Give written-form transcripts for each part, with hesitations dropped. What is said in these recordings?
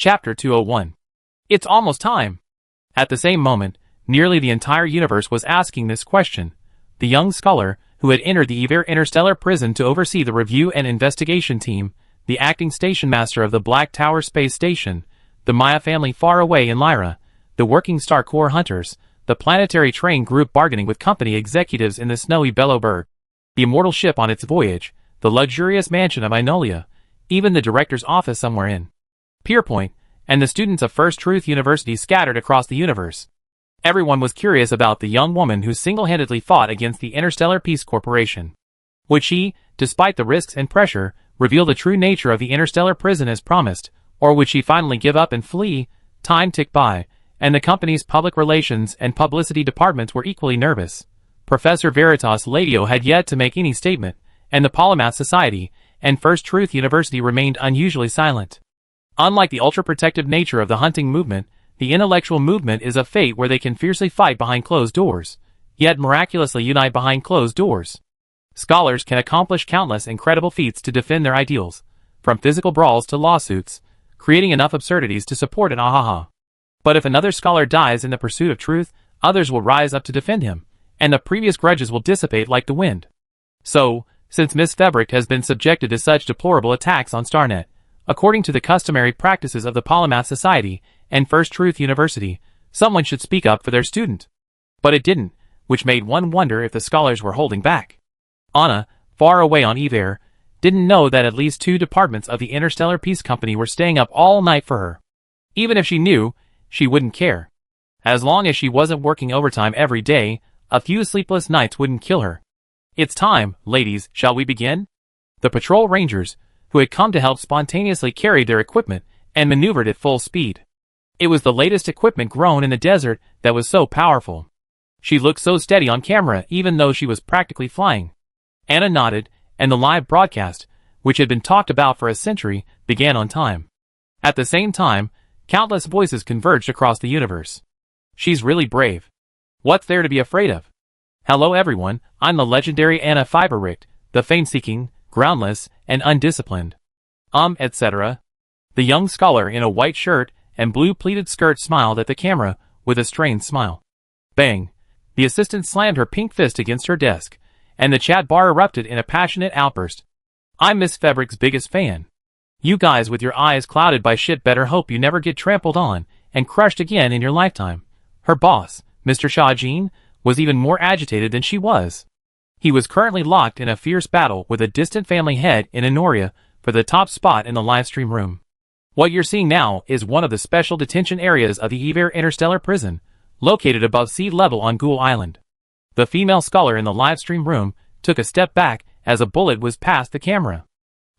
Chapter 201. It's almost time. At the same moment, nearly the entire universe was asking this question. The young scholar, who had entered the Interstellar prison to oversee the review and investigation team, the acting station master of the Black Tower space station, the Maya family far away in Lyra, the working Star Corps hunters, the planetary train group bargaining with company executives in the snowy Bellowberg, the immortal ship on its voyage, the luxurious mansion of Inolia, even the director's office somewhere in Pierpoint, and the students of First Truth University scattered across the universe. Everyone was curious about the young woman who single-handedly fought against the Interstellar Peace Corporation. Would she, despite the risks and pressure, reveal the true nature of the interstellar prison as promised, or would she finally give up and flee? Time ticked by, and the company's public relations and publicity departments were equally nervous. Professor Veritas Ladio had yet to make any statement, and the Polymath Society and First Truth University remained unusually silent. Unlike the ultra-protective nature of the hunting movement, the intellectual movement is a fate where they can fiercely fight behind closed doors, yet miraculously unite behind closed doors. Scholars can accomplish countless incredible feats to defend their ideals, from physical brawls to lawsuits, creating enough absurdities to support an ahaha. But if another scholar dies in the pursuit of truth, others will rise up to defend him, and the previous grudges will dissipate like the wind. So, since Miss Febrick has been subjected to such deplorable attacks on Starnet, according to the customary practices of the Polymath Society and First Truth University, someone should speak up for their student. But it didn't, which made one wonder if the scholars were holding back. Anna, far away on Evair, didn't know that at least 2 departments of the Interstellar Peace Company were staying up all night for her. Even if she knew, she wouldn't care. As long as she wasn't working overtime every day, a few sleepless nights wouldn't kill her. It's time, ladies, shall we begin? The patrol rangers, who had come to help spontaneously carried their equipment and maneuvered at full speed. It was the latest equipment grown in the desert that was so powerful. She looked so steady on camera even though she was practically flying. Anna nodded, and the live broadcast, which had been talked about for a century, began on time. At the same time, countless voices converged across the universe. She's really brave. What's there to be afraid of? Hello everyone, I'm the legendary Anna Fibericht, the fame-seeking, groundless, and undisciplined. Etc. The young scholar in a white shirt and blue pleated skirt smiled at the camera with a strained smile. Bang! The assistant slammed her pink fist against her desk, and the chat bar erupted in a passionate outburst. I'm Miss Febrick's biggest fan. You guys with your eyes clouded by shit better hope you never get trampled on and crushed again in your lifetime. Her boss, Mr. Shahjeen, was even more agitated than she was. He was currently locked in a fierce battle with a distant family head in Inoria for the top spot in the livestream room. What you're seeing now is one of the special detention areas of the Evair Interstellar Prison, located above sea level on Ghoul Island. The female scholar in the livestream room took a step back as a bullet whizzed past the camera.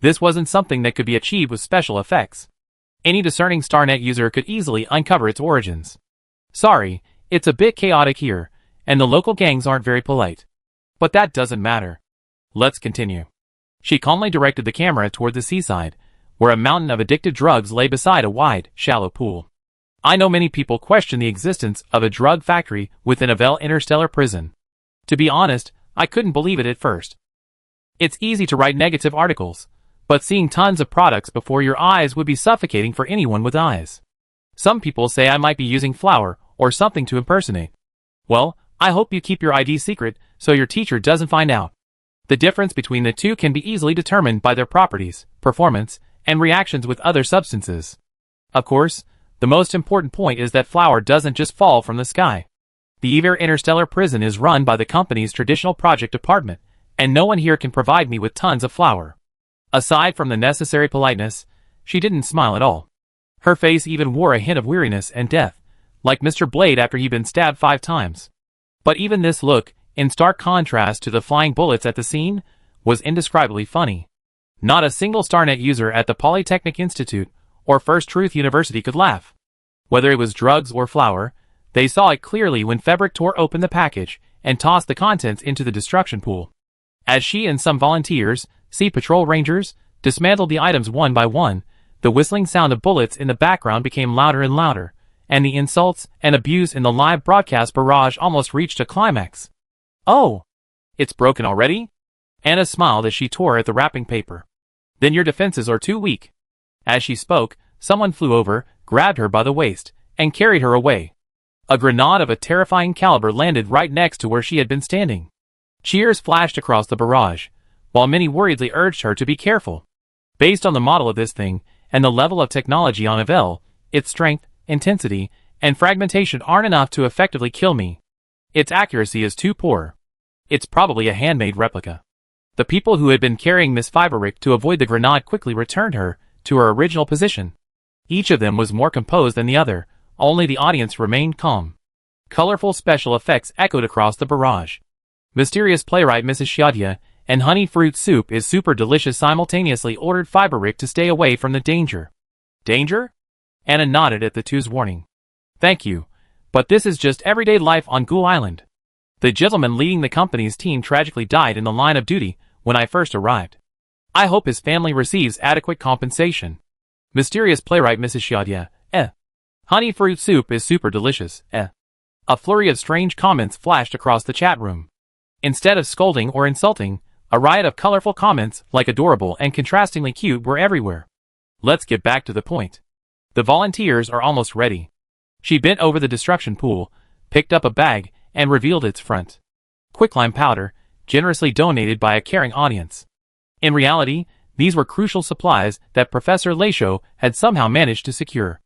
This wasn't something that could be achieved with special effects. Any discerning Starnet user could easily uncover its origins. Sorry, it's a bit chaotic here, and the local gangs aren't very polite. But that doesn't matter. Let's continue. She calmly directed the camera toward the seaside, where a mountain of addictive drugs lay beside a wide, shallow pool. I know many people question the existence of a drug factory within a Vel Interstellar prison. To be honest, I couldn't believe it at first. It's easy to write negative articles, but seeing tons of products before your eyes would be suffocating for anyone with eyes. Some people say I might be using flour or something to impersonate. Well, I hope you keep your ID secret so your teacher doesn't find out. The difference between the two can be easily determined by their properties, performance, and reactions with other substances. Of course, the most important point is that flour doesn't just fall from the sky. The Evair Interstellar Prison is run by the company's traditional project department, and no one here can provide me with tons of flour. Aside from the necessary politeness, she didn't smile at all. Her face even wore a hint of weariness and death, like Mr. Blade after he'd been stabbed 5 times. But even this look, in stark contrast to the flying bullets at the scene, was indescribably funny. Not a single Starnet user at the Polytechnic Institute or First Truth University could laugh. Whether it was drugs or flour, they saw it clearly when Febrick tore open the package and tossed the contents into the destruction pool. As she and some volunteers, Sea Patrol Rangers, dismantled the items one by one, the whistling sound of bullets in the background became louder and louder, and the insults and abuse in the live broadcast barrage almost reached a climax. Oh! It's broken already? Anna smiled as she tore at the wrapping paper. Then your defenses are too weak. As she spoke, someone flew over, grabbed her by the waist, and carried her away. A grenade of a terrifying caliber landed right next to where she had been standing. Cheers flashed across the barrage, while many worriedly urged her to be careful. Based on the model of this thing, and the level of technology on Avel, its strength, intensity, and fragmentation aren't enough to effectively kill me. Its accuracy is too poor. It's probably a handmade replica. The people who had been carrying Miss Fiberick to avoid the grenade quickly returned her to her original position. Each of them was more composed than the other, only the audience remained calm. Colorful special effects echoed across the barrage. Mysterious playwright Mrs. Xiaodia and honey fruit soup is super delicious simultaneously ordered Fiberick to stay away from the danger. Danger? Anna nodded at the two's warning. Thank you, but this is just everyday life on Ghoul Island. The gentleman leading the company's team tragically died in the line of duty when I first arrived. I hope his family receives adequate compensation. Mysterious playwright Mrs. Xiaodia, Honey fruit soup is super delicious, A flurry of strange comments flashed across the chat room. Instead of scolding or insulting, a riot of colorful comments, like adorable and contrastingly cute, were everywhere. Let's get back to the point. The volunteers are almost ready. She bent over the destruction pool, picked up a bag, and revealed its front. Quicklime powder, generously donated by a caring audience. In reality, these were crucial supplies that Professor Leisho had somehow managed to secure.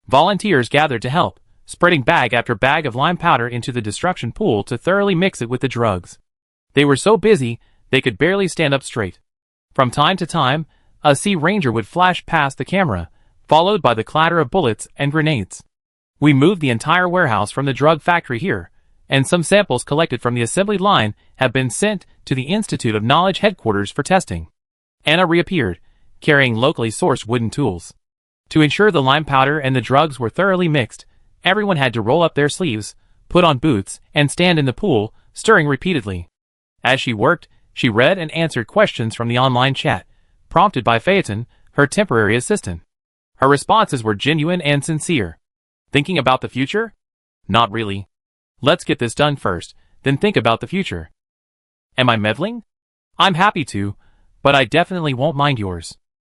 Volunteers gathered to help, spreading bag after bag of lime powder into the destruction pool to thoroughly mix it with the drugs. They were so busy, they could barely stand up straight. From time to time, a Sea Ranger would flash past the camera, followed by the clatter of bullets and grenades. We moved the entire warehouse from the drug factory here, and some samples collected from the assembly line have been sent to the Institute of Knowledge headquarters for testing. Anna reappeared, carrying locally sourced wooden tools. To ensure the lime powder and the drugs were thoroughly mixed, everyone had to roll up their sleeves, put on boots, and stand in the pool, stirring repeatedly. As she worked, she read and answered questions from the online chat, prompted by Phaeton, her temporary assistant. Her responses were genuine and sincere. Thinking about the future? Not really. Let's get this done first, then think about the future. Am I meddling? I'm happy to, but I definitely won't mind yours.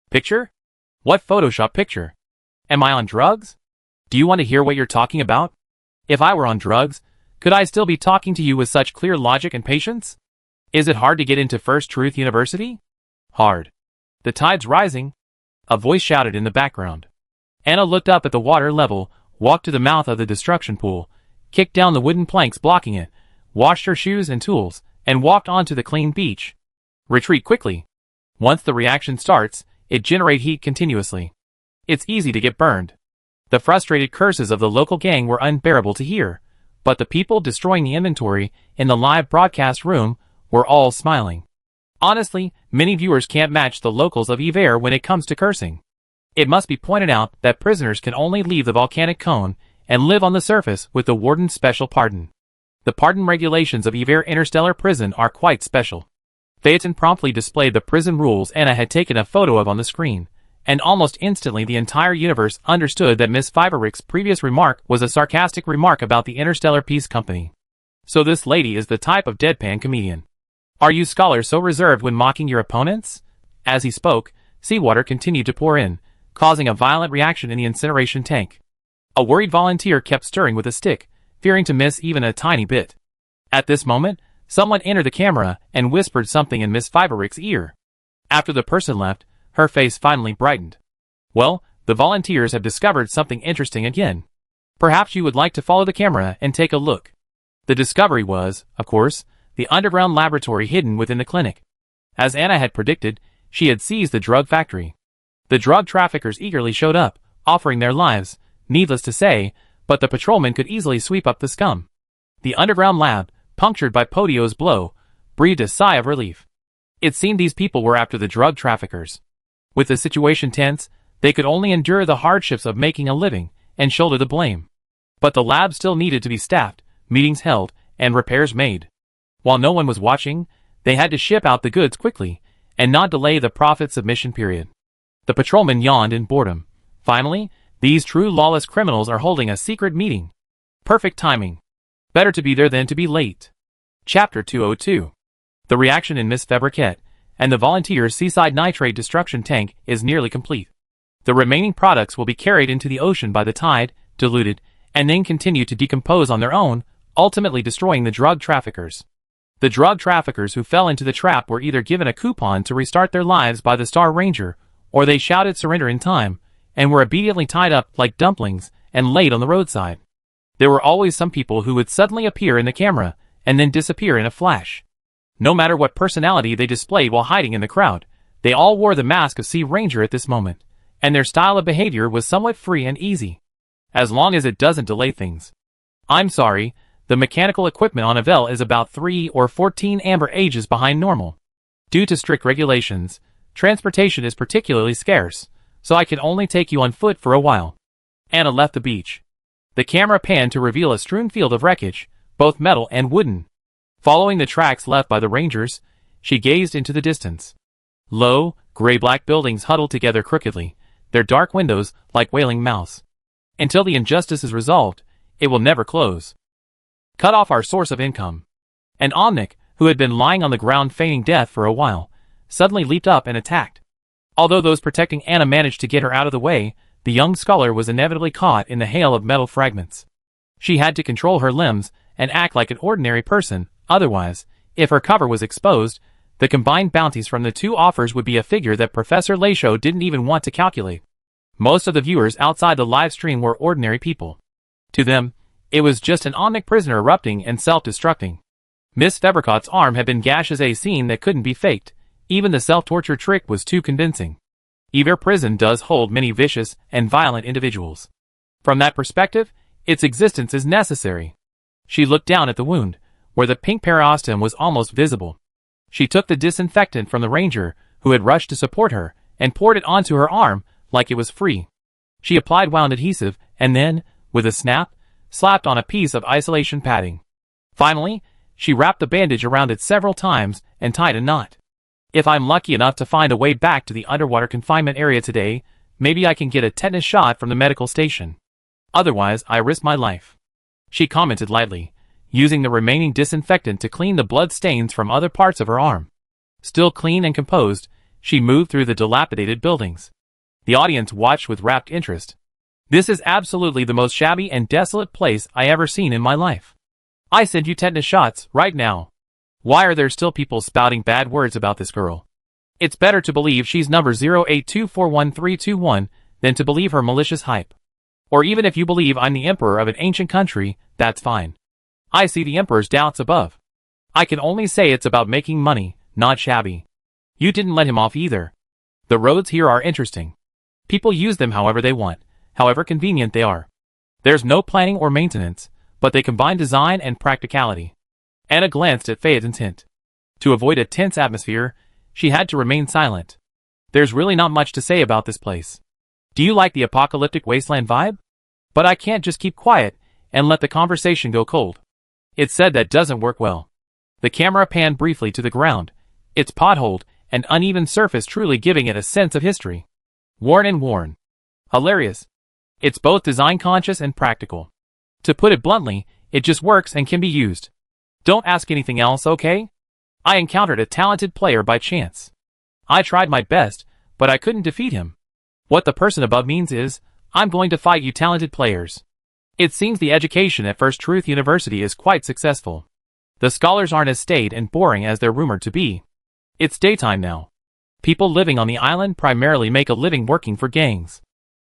Picture? What Photoshop picture? Am I on drugs? Do you want to hear what you're talking about? If I were on drugs, could I still be talking to you with such clear logic and patience? Is it hard to get into First Truth University? Hard. The tide's rising. A voice shouted in the background. Anna looked up at the water level, walked to the mouth of the destruction pool, kicked down the wooden planks blocking it, washed her shoes and tools, and walked onto the clean beach. Retreat quickly. Once the reaction starts, it generates heat continuously. It's easy to get burned. The frustrated curses of the local gang were unbearable to hear, but the people destroying the inventory in the live broadcast room were all smiling. Honestly, many viewers can't match the locals of Yver when it comes to cursing. It must be pointed out that prisoners can only leave the volcanic cone and live on the surface with the warden's special pardon. The pardon regulations of Yver Interstellar Prison are quite special. Phaeton promptly displayed the prison rules Anna had taken a photo of on the screen, and almost instantly the entire universe understood that Miss Fiberick's previous remark was a sarcastic remark about the Interstellar Peace Company. So this lady is the type of deadpan comedian. Are you scholars so reserved when mocking your opponents? As he spoke, seawater continued to pour in, causing a violent reaction in the incineration tank. A worried volunteer kept stirring with a stick, fearing to miss even a tiny bit. At this moment, someone entered the camera and whispered something in Miss Fiberick's ear. After the person left, her face finally brightened. Well, the volunteers have discovered something interesting again. Perhaps you would like to follow the camera and take a look. The discovery was, of course, the underground laboratory hidden within the clinic. As Anna had predicted, she had seized the drug factory. The drug traffickers eagerly showed up, offering their lives, needless to say, but the patrolmen could easily sweep up the scum. The underground lab, punctured by Podio's blow, breathed a sigh of relief. It seemed these people were after the drug traffickers. With the situation tense, they could only endure the hardships of making a living and shoulder the blame. But the lab still needed to be staffed, meetings held, and repairs made. While no one was watching, they had to ship out the goods quickly and not delay the profit submission period. The patrolman yawned in boredom. Finally, these true lawless criminals are holding a secret meeting. Perfect timing. Better to be there than to be late. Chapter 202. The reaction in Miss Fabriquette and the volunteers' seaside nitrate destruction tank is nearly complete. The remaining products will be carried into the ocean by the tide, diluted, and then continue to decompose on their own, ultimately destroying the drug traffickers. The drug traffickers who fell into the trap were either given a coupon to restart their lives by the Star Ranger, or they shouted surrender in time, and were immediately tied up like dumplings and laid on the roadside. There were always some people who would suddenly appear in the camera, and then disappear in a flash. No matter what personality they displayed while hiding in the crowd, they all wore the mask of Sea Ranger at this moment, and their style of behavior was somewhat free and easy. As long as it doesn't delay things. I'm sorry, the mechanical equipment on Avel is about 3 or 14 amber ages behind normal. Due to strict regulations, transportation is particularly scarce, so I can only take you on foot for a while. Anna left the beach. The camera panned to reveal a strewn field of wreckage, both metal and wooden. Following the tracks left by the Rangers, she gazed into the distance. Low, gray-black buildings huddled together crookedly, their dark windows like wailing mouths. Until the injustice is resolved, it will never close. Cut off our source of income. An Omnic, who had been lying on the ground feigning death for a while, suddenly leaped up and attacked. Although those protecting Anna managed to get her out of the way, the young scholar was inevitably caught in the hail of metal fragments. She had to control her limbs and act like an ordinary person, otherwise, if her cover was exposed, the combined bounties from the two offers would be a figure that Professor Lachaud didn't even want to calculate. Most of the viewers outside the live stream were ordinary people. To them, it was just an Omnic prisoner erupting and self-destructing. Miss Febricot's arm had been gashed as a scene that couldn't be faked. Even the self-torture trick was too convincing. Iver prison does hold many vicious and violent individuals. From that perspective, its existence is necessary. She looked down at the wound, where the pink periosteum was almost visible. She took the disinfectant from the ranger, who had rushed to support her, and poured it onto her arm, like it was free. She applied wound adhesive, and then, with a snap, slapped on a piece of isolation padding. Finally, she wrapped the bandage around it several times, and tied a knot. If I'm lucky enough to find a way back to the underwater confinement area today, maybe I can get a tetanus shot from the medical station. Otherwise, I risk my life. She commented lightly, using the remaining disinfectant to clean the blood stains from other parts of her arm. Still clean and composed, she moved through the dilapidated buildings. The audience watched with rapt interest. This is absolutely the most shabby and desolate place I ever seen in my life. I send you tetanus shots right now. Why are there still people spouting bad words about this girl? It's better to believe she's number 0824131 than to believe her malicious hype. Or even if you believe I'm the emperor of an ancient country, that's fine. I see the emperor's doubts above. I can only say it's about making money, not shabby. You didn't let him off either. The roads here are interesting. People use them however they want, however convenient they are. There's no planning or maintenance, but they combine design and practicality. Anna glanced at Phaeton's hint. To avoid a tense atmosphere, she had to remain silent. There's really not much to say about this place. Do you like the apocalyptic wasteland vibe? But I can't just keep quiet and let the conversation go cold. It's said that doesn't work well. The camera panned briefly to the ground, its potholed and uneven surface truly giving it a sense of history. Worn and worn. Hilarious. It's both design conscious and practical. To put it bluntly, it just works and can be used. Don't ask anything else, okay? I encountered a talented player by chance. I tried my best, but I couldn't defeat him. What the person above means is, I'm going to fight you talented players. It seems the education at First Truth University is quite successful. The scholars aren't as staid and boring as they're rumored to be. It's daytime now. People living on the island primarily make a living working for gangs.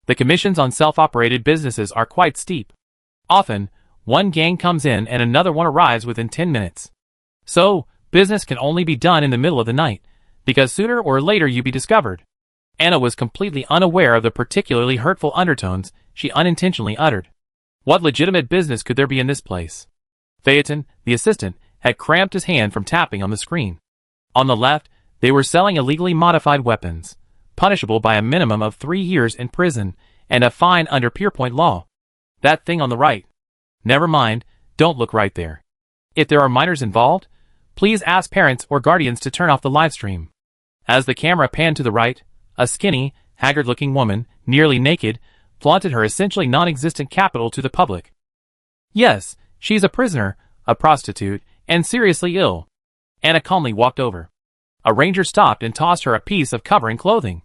The commissions on self-operated businesses are quite steep. Often, one gang comes in and another one arrives within 10 minutes. So, business can only be done in the middle of the night, because sooner or later you be discovered. Anna was completely unaware of the particularly hurtful undertones she unintentionally uttered. What legitimate business could there be in this place? Phaeton, the assistant, had cramped his hand from tapping on the screen. On the left, they were selling illegally modified weapons, punishable by a minimum of 3 years in prison and a fine under Pierpoint law. That thing on the right. Never mind, don't look right there. If there are minors involved, please ask parents or guardians to turn off the live stream. As the camera panned to the right, a skinny, haggard-looking woman, nearly naked, flaunted her essentially non-existent capital to the public. Yes, she's a prisoner, a prostitute, and seriously ill. Anna calmly walked over. A ranger stopped and tossed her a piece of covering clothing.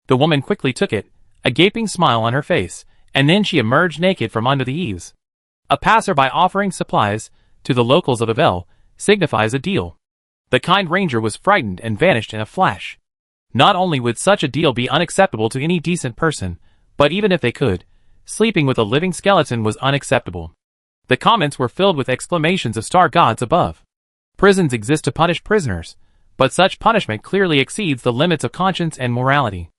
The woman quickly took it, a gaping smile on her face, and then she emerged naked from under the eaves. A passerby offering supplies to the locals of Avel signifies a deal. The kind ranger was frightened and vanished in a flash. Not only would such a deal be unacceptable to any decent person, but even if they could, sleeping with a living skeleton was unacceptable. The comments were filled with exclamations of star gods above. Prisons exist to punish prisoners, but such punishment clearly exceeds the limits of conscience and morality.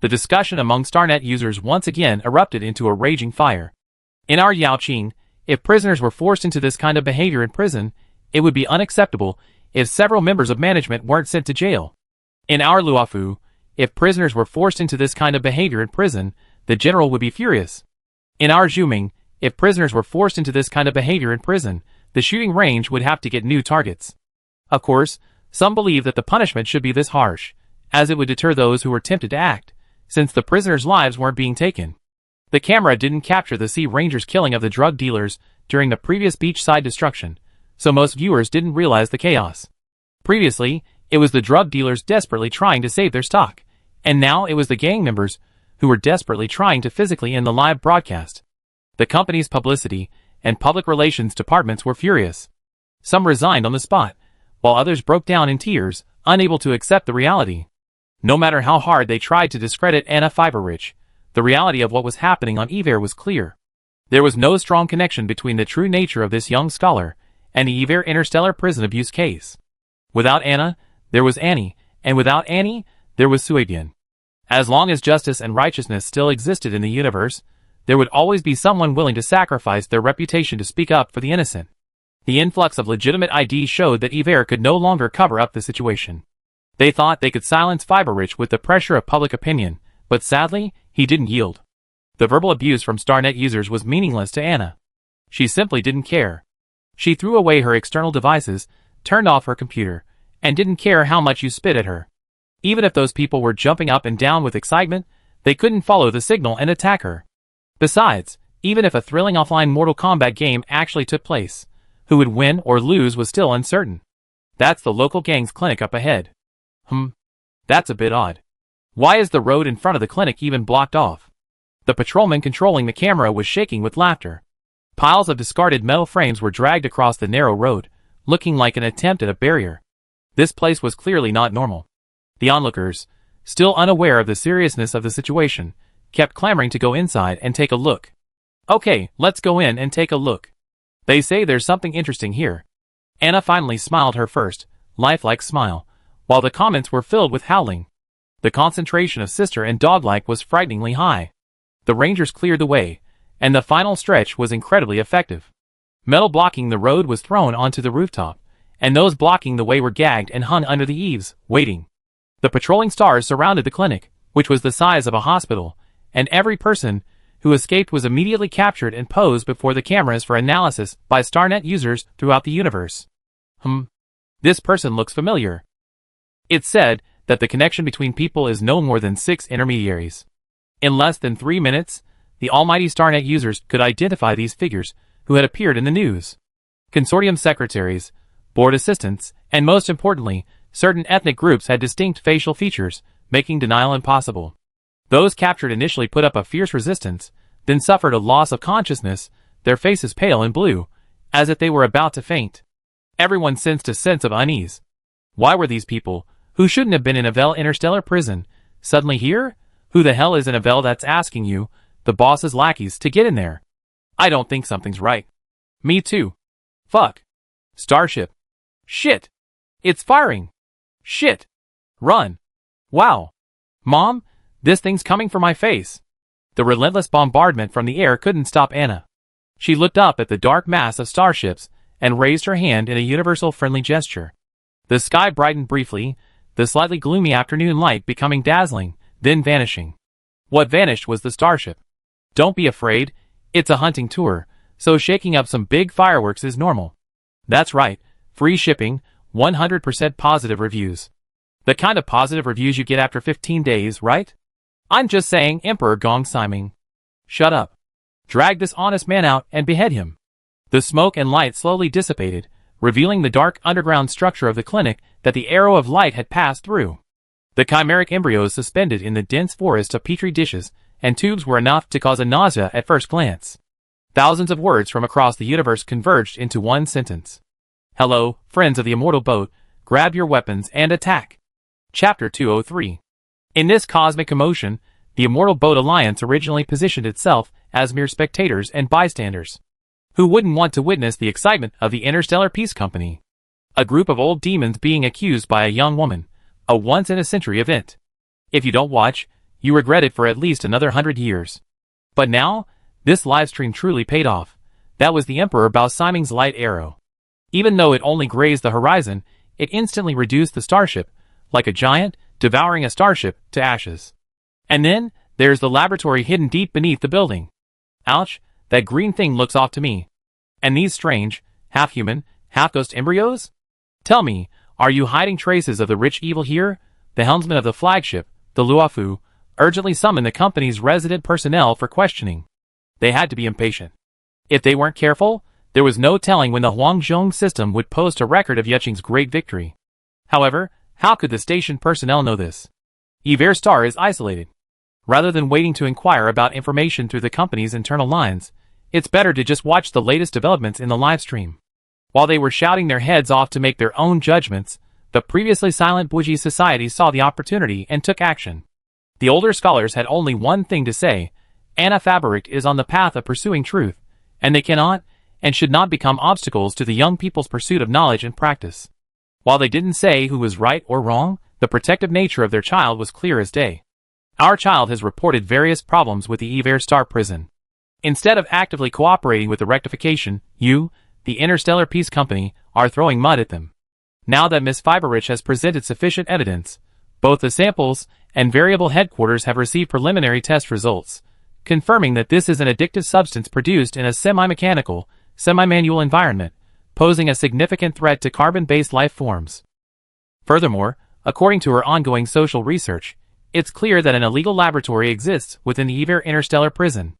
The discussion among StarNet users once again erupted into a raging fire. In our Yaoqing, if prisoners were forced into this kind of behavior in prison, it would be unacceptable if several members of management weren't sent to jail. In our Luofu, if prisoners were forced into this kind of behavior in prison, the general would be furious. In our Zhuming, if prisoners were forced into this kind of behavior in prison, the shooting range would have to get new targets. Of course, some believe that the punishment should be this harsh, as it would deter those who were tempted to act, since the prisoners' lives weren't being taken. The camera didn't capture the Sea Ranger's killing of the drug dealers during the previous beachside destruction, so most viewers didn't realize the chaos. Previously, it was the drug dealers desperately trying to save their stock, and now it was the gang members who were desperately trying to physically end the live broadcast. The company's publicity and public relations departments were furious. Some resigned on the spot, while others broke down in tears, unable to accept the reality. No matter how hard they tried to discredit Anna Fiberrich, the reality of what was happening on Ever was clear. There was no strong connection between the true nature of this young scholar and the Ever Interstellar prison abuse case. Without Anna, there was Annie, and without Annie, there was Suedian. As long as justice and righteousness still existed in the universe, there would always be someone willing to sacrifice their reputation to speak up for the innocent. The influx of legitimate IDs showed that Ever could no longer cover up the situation. They thought they could silence Fiberrich with the pressure of public opinion, but sadly, he didn't yield. The verbal abuse from StarNet users was meaningless to Anna. She simply didn't care. She threw away her external devices, turned off her computer, and didn't care how much you spit at her. Even if those people were jumping up and down with excitement, they couldn't follow the signal and attack her. Besides, even if a thrilling offline Mortal Kombat game actually took place, who would win or lose was still uncertain. That's the local gang's clinic up ahead. That's a bit odd. Why is the road in front of the clinic even blocked off? The patrolman controlling the camera was shaking with laughter. Piles of discarded metal frames were dragged across the narrow road, looking like an attempt at a barrier. This place was clearly not normal. The onlookers, still unaware of the seriousness of the situation, kept clamoring to go inside and take a look. Okay, let's go in and take a look. They say there's something interesting here. Anna finally smiled her first, lifelike smile, while the comments were filled with howling. The concentration of sister and dog-like was frighteningly high. The rangers cleared the way, and the final stretch was incredibly effective. Metal blocking the road was thrown onto the rooftop, and those blocking the way were gagged and hung under the eaves, waiting. The patrolling stars surrounded the clinic, which was the size of a hospital, and every person who escaped was immediately captured and posed before the cameras for analysis by StarNet users throughout the universe. This person looks familiar. It's said that the connection between people is no more than 6 intermediaries. In less than 3 minutes, the almighty StarNet users could identify these figures who had appeared in the news. Consortium secretaries, board assistants, and most importantly, certain ethnic groups had distinct facial features, making denial impossible. Those captured initially put up a fierce resistance, then suffered a loss of consciousness, their faces pale and blue, as if they were about to faint. Everyone sensed a sense of unease. Why were these people, who shouldn't have been in Avel Interstellar prison, suddenly here? Who the hell is in Avel that's asking you, the boss's lackeys, to get in there? I don't think something's right. Me too. Fuck. Starship. Shit. It's firing. Shit. Run. Wow. Mom, this thing's coming for my face. The relentless bombardment from the air couldn't stop Anna. She looked up at the dark mass of starships and raised her hand in a universal friendly gesture. The sky brightened briefly, the slightly gloomy afternoon light becoming dazzling, then vanishing. What vanished was the starship. Don't be afraid, it's a hunting tour, so shaking up some big fireworks is normal. That's right, free shipping, 100% positive reviews. The kind of positive reviews you get after 15 days, right? I'm just saying, Emperor Gong Siming. Shut up. Drag this honest man out and behead him. The smoke and light slowly dissipated, revealing the dark underground structure of the clinic that the arrow of light had passed through. The chimeric embryos suspended in the dense forest of petri dishes and tubes were enough to cause a nausea at first glance. Thousands of words from across the universe converged into one sentence. Hello, friends of the immortal boat, grab your weapons and attack. Chapter 203. In this cosmic commotion, the Immortal Boat Alliance originally positioned itself as mere spectators and bystanders. Who wouldn't want to witness the excitement of the Interstellar Peace Company? A group of old demons being accused by a young woman, a once-in-a-century event. If you don't watch, you regret it for at least another 100 years. But now, this livestream truly paid off. That was the Emperor Balsiming's light arrow. Even though it only grazed the horizon, it instantly reduced the starship, like a giant, devouring a starship, to ashes. And then, there's the laboratory hidden deep beneath the building. Ouch, that green thing looks off to me. And these strange, half-human, half-ghost embryos? Tell me, are you hiding traces of the rich evil here? The helmsman of the flagship, the Luofu, urgently summoned the company's resident personnel for questioning. They had to be impatient. If they weren't careful, there was no telling when the Huangzhong system would post a record of Yuqing's great victory. However, how could the station personnel know this? Iver Star is isolated. Rather than waiting to inquire about information through the company's internal lines, it's better to just watch the latest developments in the livestream. While they were shouting their heads off to make their own judgments, the previously silent Buji Society saw the opportunity and took action. The older scholars had only one thing to say: Anna Fabric is on the path of pursuing truth, and they cannot and should not become obstacles to the young people's pursuit of knowledge and practice. While they didn't say who was right or wrong, the protective nature of their child was clear as day. Our child has reported various problems with the Iver Star prison. Instead of actively cooperating with the rectification, you, the Interstellar Peace Company, are throwing mud at them. Now that Miss Fiberich has presented sufficient evidence, both the samples and variable headquarters have received preliminary test results, confirming that this is an addictive substance produced in a semi-mechanical, semi-manual environment, posing a significant threat to carbon-based life forms. Furthermore, according to her ongoing social research, it's clear that an illegal laboratory exists within the Iver Interstellar prison.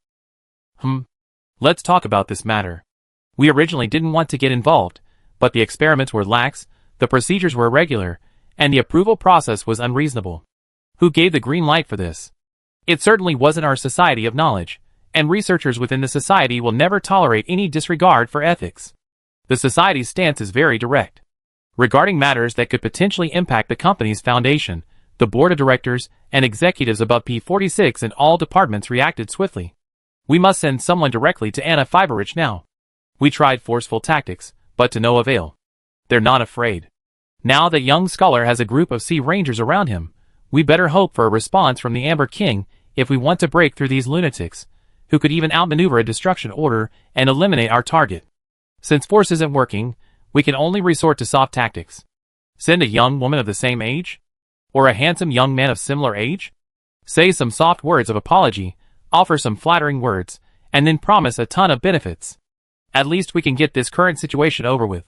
Let's talk about this matter. We originally didn't want to get involved, but the experiments were lax, the procedures were irregular, and the approval process was unreasonable. Who gave the green light for this? It certainly wasn't our Society of Knowledge, and researchers within the Society will never tolerate any disregard for ethics. The Society's stance is very direct. Regarding matters that could potentially impact the company's foundation, the board of directors and executives above P46 and all departments reacted swiftly. We must send someone directly to Anna Fiberich now. We tried forceful tactics, but to no avail. They're not afraid. Now that young scholar has a group of Sea Rangers around him, we better hope for a response from the Amber King if we want to break through these lunatics, who could even outmaneuver a destruction order and eliminate our target. Since force isn't working, we can only resort to soft tactics. Send a young woman of the same age? Or a handsome young man of similar age? Say some soft words of apology, offer some flattering words, and then promise a ton of benefits. At least we can get this current situation over with.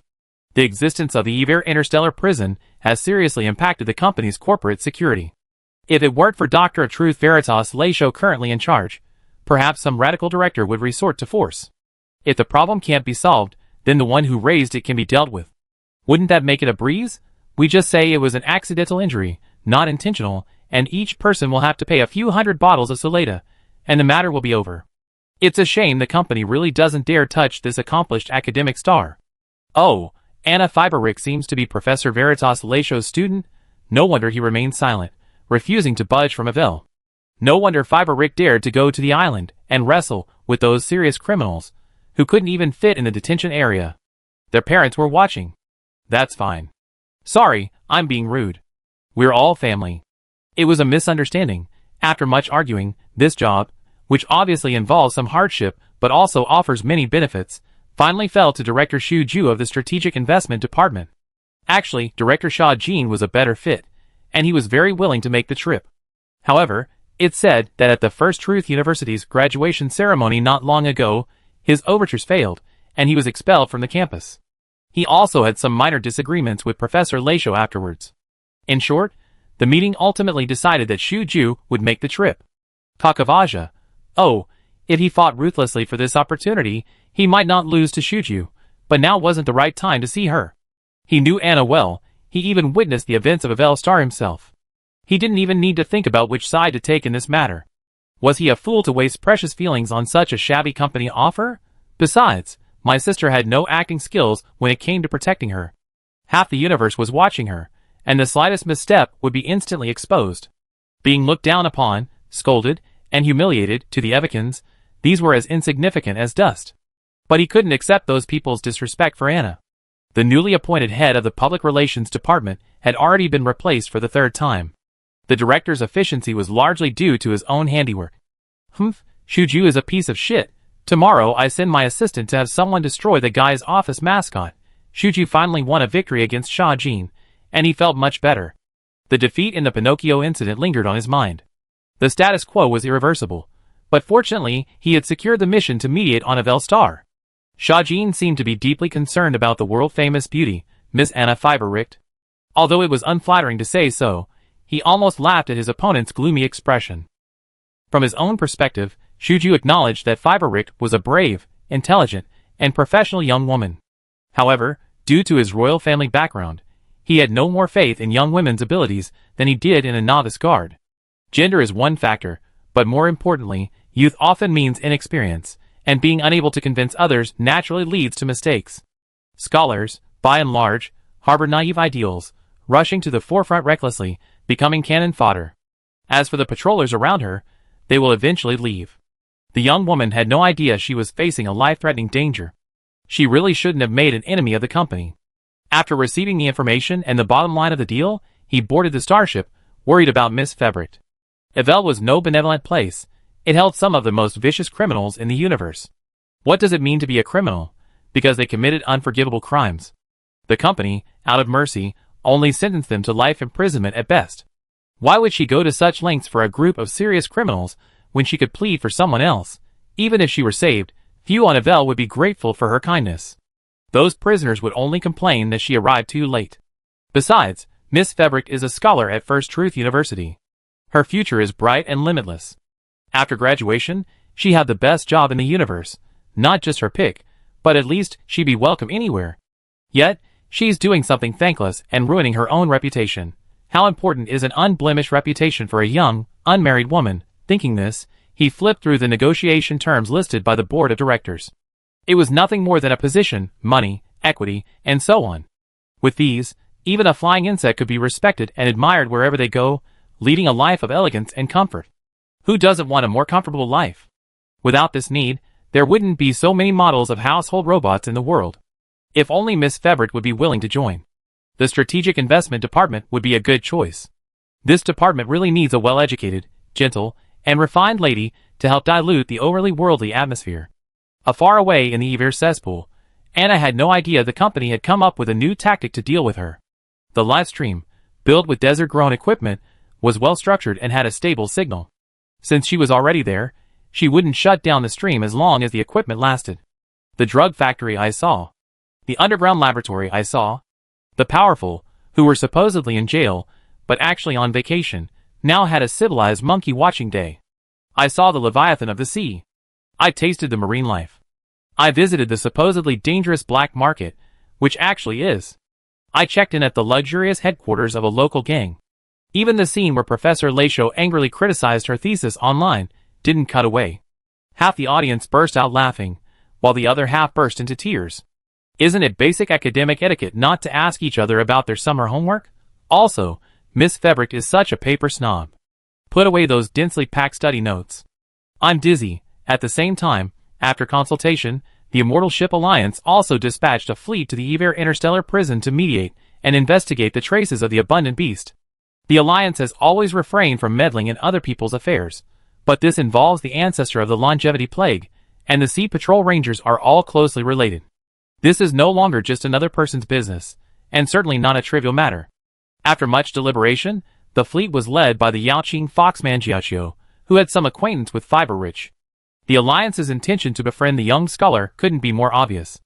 The existence of the Iver Interstellar prison has seriously impacted the company's corporate security. If it weren't for Doctor of Truth Veritas Laisho currently in charge, perhaps some radical director would resort to force. If the problem can't be solved, then the one who raised it can be dealt with. Wouldn't that make it a breeze? We just say it was an accidental injury, not intentional, and each person will have to pay a few hundred bottles of Soleta, and the matter will be over. It's a shame the company really doesn't dare touch this accomplished academic star. Oh, Anna Fiberich seems to be Professor Veritas Laisho's student? No wonder he remained silent, refusing to budge from Avel. No wonder Fiberich dared to go to the island and wrestle with those serious criminals, who couldn't even fit in the detention area. Their parents were watching. That's fine. Sorry, I'm being rude. We're all family. It was a misunderstanding. After much arguing, this job, which obviously involves some hardship but also offers many benefits, finally fell to Director Xu Ju of the Strategic Investment Department. Actually, Director Xia Jin was a better fit, and he was very willing to make the trip. However, it's said that at the First Truth University's graduation ceremony not long ago, his overtures failed, and he was expelled from the campus. He also had some minor disagreements with Professor Laisho afterwards. In short, the meeting ultimately decided that Xu Ju would make the trip. Takavaja. Oh, if he fought ruthlessly for this opportunity, he might not lose to Xu Ju, but now wasn't the right time to see her. He knew Anna well, he even witnessed the events of Avel Star himself. He didn't even need to think about which side to take in this matter. Was he a fool to waste precious feelings on such a shabby company offer? Besides, my sister had no acting skills when it came to protecting her. Half the universe was watching her, and the slightest misstep would be instantly exposed. Being looked down upon, scolded, and humiliated to the Evicans, these were as insignificant as dust. But he couldn't accept those people's disrespect for Anna. The newly appointed head of the public relations department had already been replaced for the third time. The director's efficiency was largely due to his own handiwork. Shuju is a piece of shit. Tomorrow I send my assistant to have someone destroy the guy's office mascot. Shuju finally won a victory against Sha-Jin, and he felt much better. The defeat in the Pinocchio incident lingered on his mind. The status quo was irreversible, but fortunately he had secured the mission to mediate on Avel Star. Sha-Jin seemed to be deeply concerned about the world-famous beauty, Miss Anna Fiberricht. Although it was unflattering to say so, he almost laughed at his opponent's gloomy expression. From his own perspective, Shuju acknowledged that Fiberricht was a brave, intelligent, and professional young woman. However, due to his royal family background, he had no more faith in young women's abilities than he did in a novice guard. Gender is one factor, but more importantly, youth often means inexperience, and being unable to convince others naturally leads to mistakes. Scholars, by and large, harbor naive ideals, rushing to the forefront recklessly, becoming cannon fodder. As for the patrollers around her, they will eventually leave. The young woman had no idea she was facing a life-threatening danger. She really shouldn't have made an enemy of the company. After receiving the information and the bottom line of the deal, he boarded the starship, worried about Miss Fiberricht. Avel was no benevolent place. It held some of the most vicious criminals in the universe. What does it mean to be a criminal? Because they committed unforgivable crimes. The company, out of mercy, only sentenced them to life imprisonment at best. Why would she go to such lengths for a group of serious criminals when she could plead for someone else? Even if she were saved, few on Avel would be grateful for her kindness. Those prisoners would only complain that she arrived too late. Besides, Miss Fiberricht is a scholar at First Truth University. Her future is bright and limitless. After graduation, she had the best job in the universe. Not just her pick, but at least she'd be welcome anywhere. Yet, she's doing something thankless and ruining her own reputation. How important is an unblemished reputation for a young, unmarried woman? Thinking this, he flipped through the negotiation terms listed by the board of directors. It was nothing more than a position, money, equity, and so on. With these, even a flying insect could be respected and admired wherever they go, leading a life of elegance and comfort. Who doesn't want a more comfortable life? Without this need, there wouldn't be so many models of household robots in the world. If only Miss Fiberricht would be willing to join. The Strategic Investment Department would be a good choice. This department really needs a well-educated, gentle, and refined lady to help dilute the overly worldly atmosphere. Afar away in the Evir cesspool, Anna had no idea the company had come up with a new tactic to deal with her. The live stream, built with desert-grown equipment, was well-structured and had a stable signal. Since she was already there, she wouldn't shut down the stream as long as the equipment lasted. The drug factory I saw. The underground laboratory I saw. The powerful, who were supposedly in jail, but actually on vacation, now had a civilized monkey-watching day. I saw the Leviathan of the sea. I tasted the marine life. I visited the supposedly dangerous black market, which actually is. I checked in at the luxurious headquarters of a local gang. Even the scene where Professor Leisho angrily criticized her thesis online didn't cut away. Half the audience burst out laughing, while the other half burst into tears. Isn't it basic academic etiquette not to ask each other about their summer homework? Also, Miss Fiberricht is such a paper snob. Put away those densely packed study notes. I'm dizzy. At the same time, after consultation, the Immortal Ship Alliance also dispatched a fleet to the Evir Interstellar prison to mediate and investigate the traces of the abundant beast. The Alliance has always refrained from meddling in other people's affairs, but this involves the ancestor of the longevity plague, and the Sea Patrol Rangers are all closely related. This is no longer just another person's business, and certainly not a trivial matter. After much deliberation, the fleet was led by the Yaoqing Foxman Jiaqiu, who had some acquaintance with Fiberricht. The Alliance's intention to befriend the young scholar couldn't be more obvious.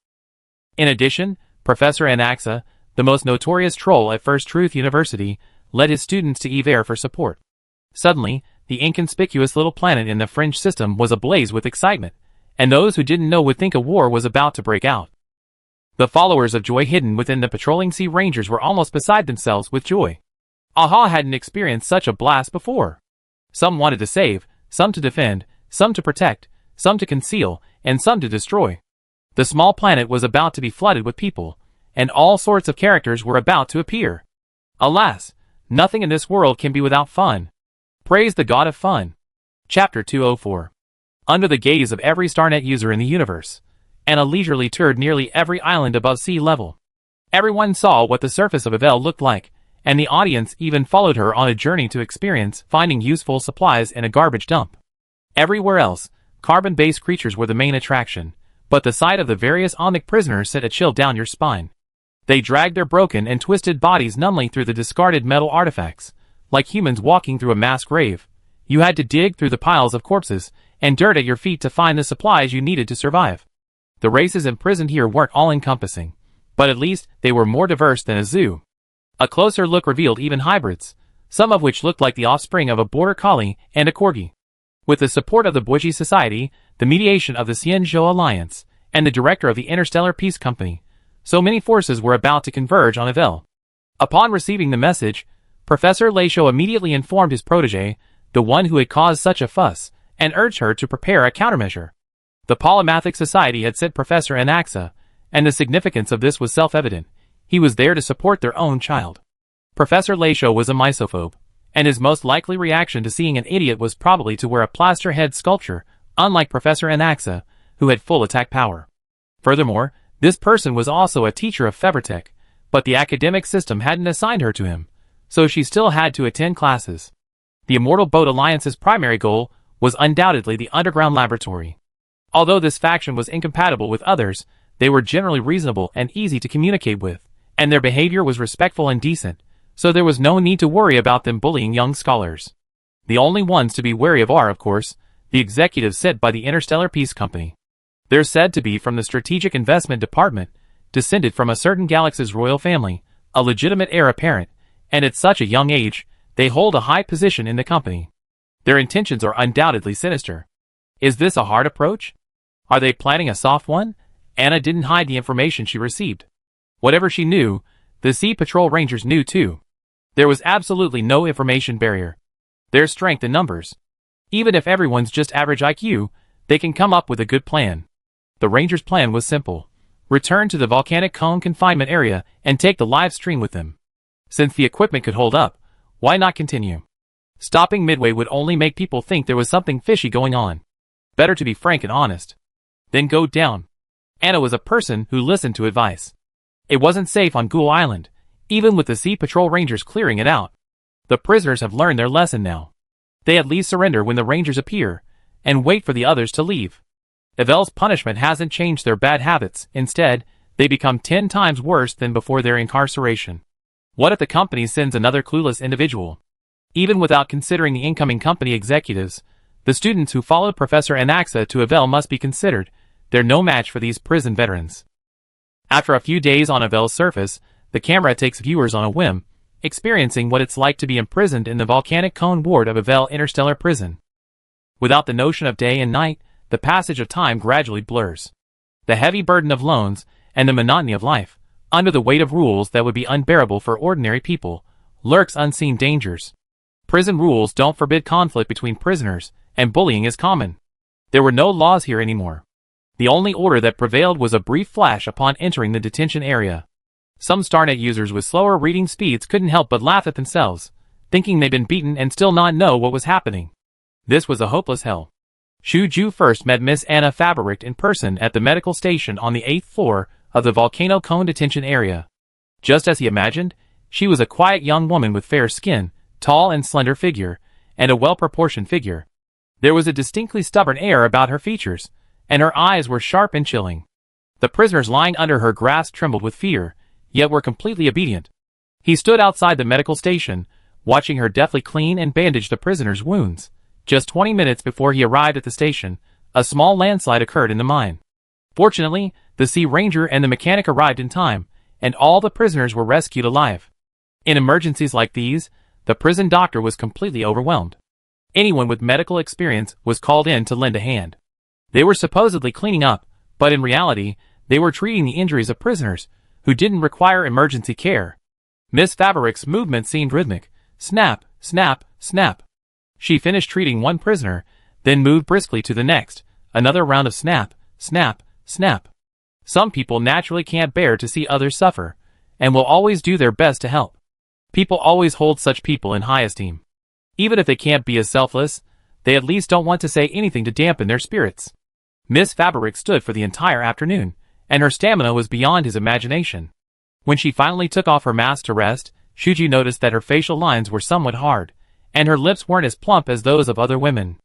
In addition, Professor Anaxa, the most notorious troll at First Truth University, led his students to Evir for support. Suddenly, the inconspicuous little planet in the fringe system was ablaze with excitement, and those who didn't know would think a war was about to break out. The followers of Joy hidden within the patrolling Sea Rangers were almost beside themselves with joy. Aha hadn't experienced such a blast before. Some wanted to save, some to defend, some to protect, some to conceal, and some to destroy. The small planet was about to be flooded with people, and all sorts of characters were about to appear. Alas, nothing in this world can be without fun. Praise the god of fun. Chapter 204. Under the gaze of every StarNet user in the universe, Anna leisurely toured nearly every island above sea level. Everyone saw what the surface of Avel looked like, and the audience even followed her on a journey to experience finding useful supplies in a garbage dump. Everywhere else, carbon-based creatures were the main attraction, but the sight of the various Omnic prisoners sent a chill down your spine. They dragged their broken and twisted bodies numbly through the discarded metal artifacts, like humans walking through a mass grave. You had to dig through the piles of corpses and dirt at your feet to find the supplies you needed to survive. The races imprisoned here weren't all-encompassing, but at least they were more diverse than a zoo. A closer look revealed even hybrids, some of which looked like the offspring of a border collie and a corgi. With the support of the Bougie Society, the mediation of the Xianzhou Alliance, and the director of the Interstellar Peace Company, so many forces were about to converge on Avel. Upon receiving the message, Professor Leisho immediately informed his protege, the one who had caused such a fuss, and urged her to prepare a countermeasure. The Polymathic Society had sent Professor Anaxa, and the significance of this was self-evident. He was there to support their own child. Professor Leisho was a misophobe, and his most likely reaction to seeing an idiot was probably to wear a plaster head sculpture, unlike Professor Anaxa, who had full attack power. Furthermore, this person was also a teacher of Febertech, but the academic system hadn't assigned her to him, so she still had to attend classes. The Immortal Boat Alliance's primary goal was undoubtedly the underground laboratory. Although this faction was incompatible with others, they were generally reasonable and easy to communicate with, and their behavior was respectful and decent, so there was no need to worry about them bullying young scholars. The only ones to be wary of are, of course, the executives sent by the Interstellar Peace Company. They're said to be from the Strategic Investment Department, descended from a certain galaxy's royal family, a legitimate heir apparent, and at such a young age, they hold a high position in the company. Their intentions are undoubtedly sinister. Is this a hard approach? Are they planning a soft one? Anna didn't hide the information she received. Whatever she knew, the Sea Patrol Rangers knew too. There was absolutely no information barrier. There's strength in numbers. Even if everyone's just average IQ, they can come up with a good plan. The Rangers' plan was simple. Return to the volcanic cone confinement area and take the live stream with them. Since the equipment could hold up, why not continue? Stopping midway would only make people think there was something fishy going on. Better to be frank and honest. Then go down. Anna was a person who listened to advice. It wasn't safe on Ghoul Island, even with the Sea Patrol Rangers clearing it out. The prisoners have learned their lesson now. They at least surrender when the Rangers appear, and wait for the others to leave. Avel's punishment hasn't changed their bad habits. Instead, they become 10 times worse than before their incarceration. What if the company sends another clueless individual? Even without considering the incoming company executives, the students who followed Professor Anaxa to Avel must be considered. They're no match for these prison veterans. After a few days on Avel's surface, the camera takes viewers on a whim, experiencing what it's like to be imprisoned in the volcanic cone ward of Avel Interstellar Prison. Without the notion of day and night, the passage of time gradually blurs. The heavy burden of loans, and the monotony of life, under the weight of rules that would be unbearable for ordinary people, lurks unseen dangers. Prison rules don't forbid conflict between prisoners, and bullying is common. There were no laws here anymore. The only order that prevailed was a brief flash upon entering the detention area. Some StarNet users with slower reading speeds couldn't help but laugh at themselves, thinking they'd been beaten and still not know what was happening. This was a hopeless hell. Shu Ju first met Miss Anna Fabericht in person at the medical station on the 8th floor of the Volcano Cone detention area. Just as he imagined, she was a quiet young woman with fair skin, tall and slender figure, and a well-proportioned figure. There was a distinctly stubborn air about her features, and her eyes were sharp and chilling. The prisoners lying under her grasp trembled with fear, yet were completely obedient. He stood outside the medical station, watching her deftly clean and bandage the prisoners' wounds. Just 20 minutes before he arrived at the station, a small landslide occurred in the mine. Fortunately, the Sea Ranger and the mechanic arrived in time, and all the prisoners were rescued alive. In emergencies like these, the prison doctor was completely overwhelmed. Anyone with medical experience was called in to lend a hand. They were supposedly cleaning up, but in reality, they were treating the injuries of prisoners who didn't require emergency care. Miss Fabericht's movement seemed rhythmic. Snap, snap, snap. She finished treating one prisoner, then moved briskly to the next, another round of snap, snap, snap. Some people naturally can't bear to see others suffer, and will always do their best to help. People always hold such people in high esteem. Even if they can't be as selfless, they at least don't want to say anything to dampen their spirits. Miss Fabric stood for the entire afternoon, and her stamina was beyond his imagination. When she finally took off her mask to rest, Shuju noticed that her facial lines were somewhat hard, and her lips weren't as plump as those of other women.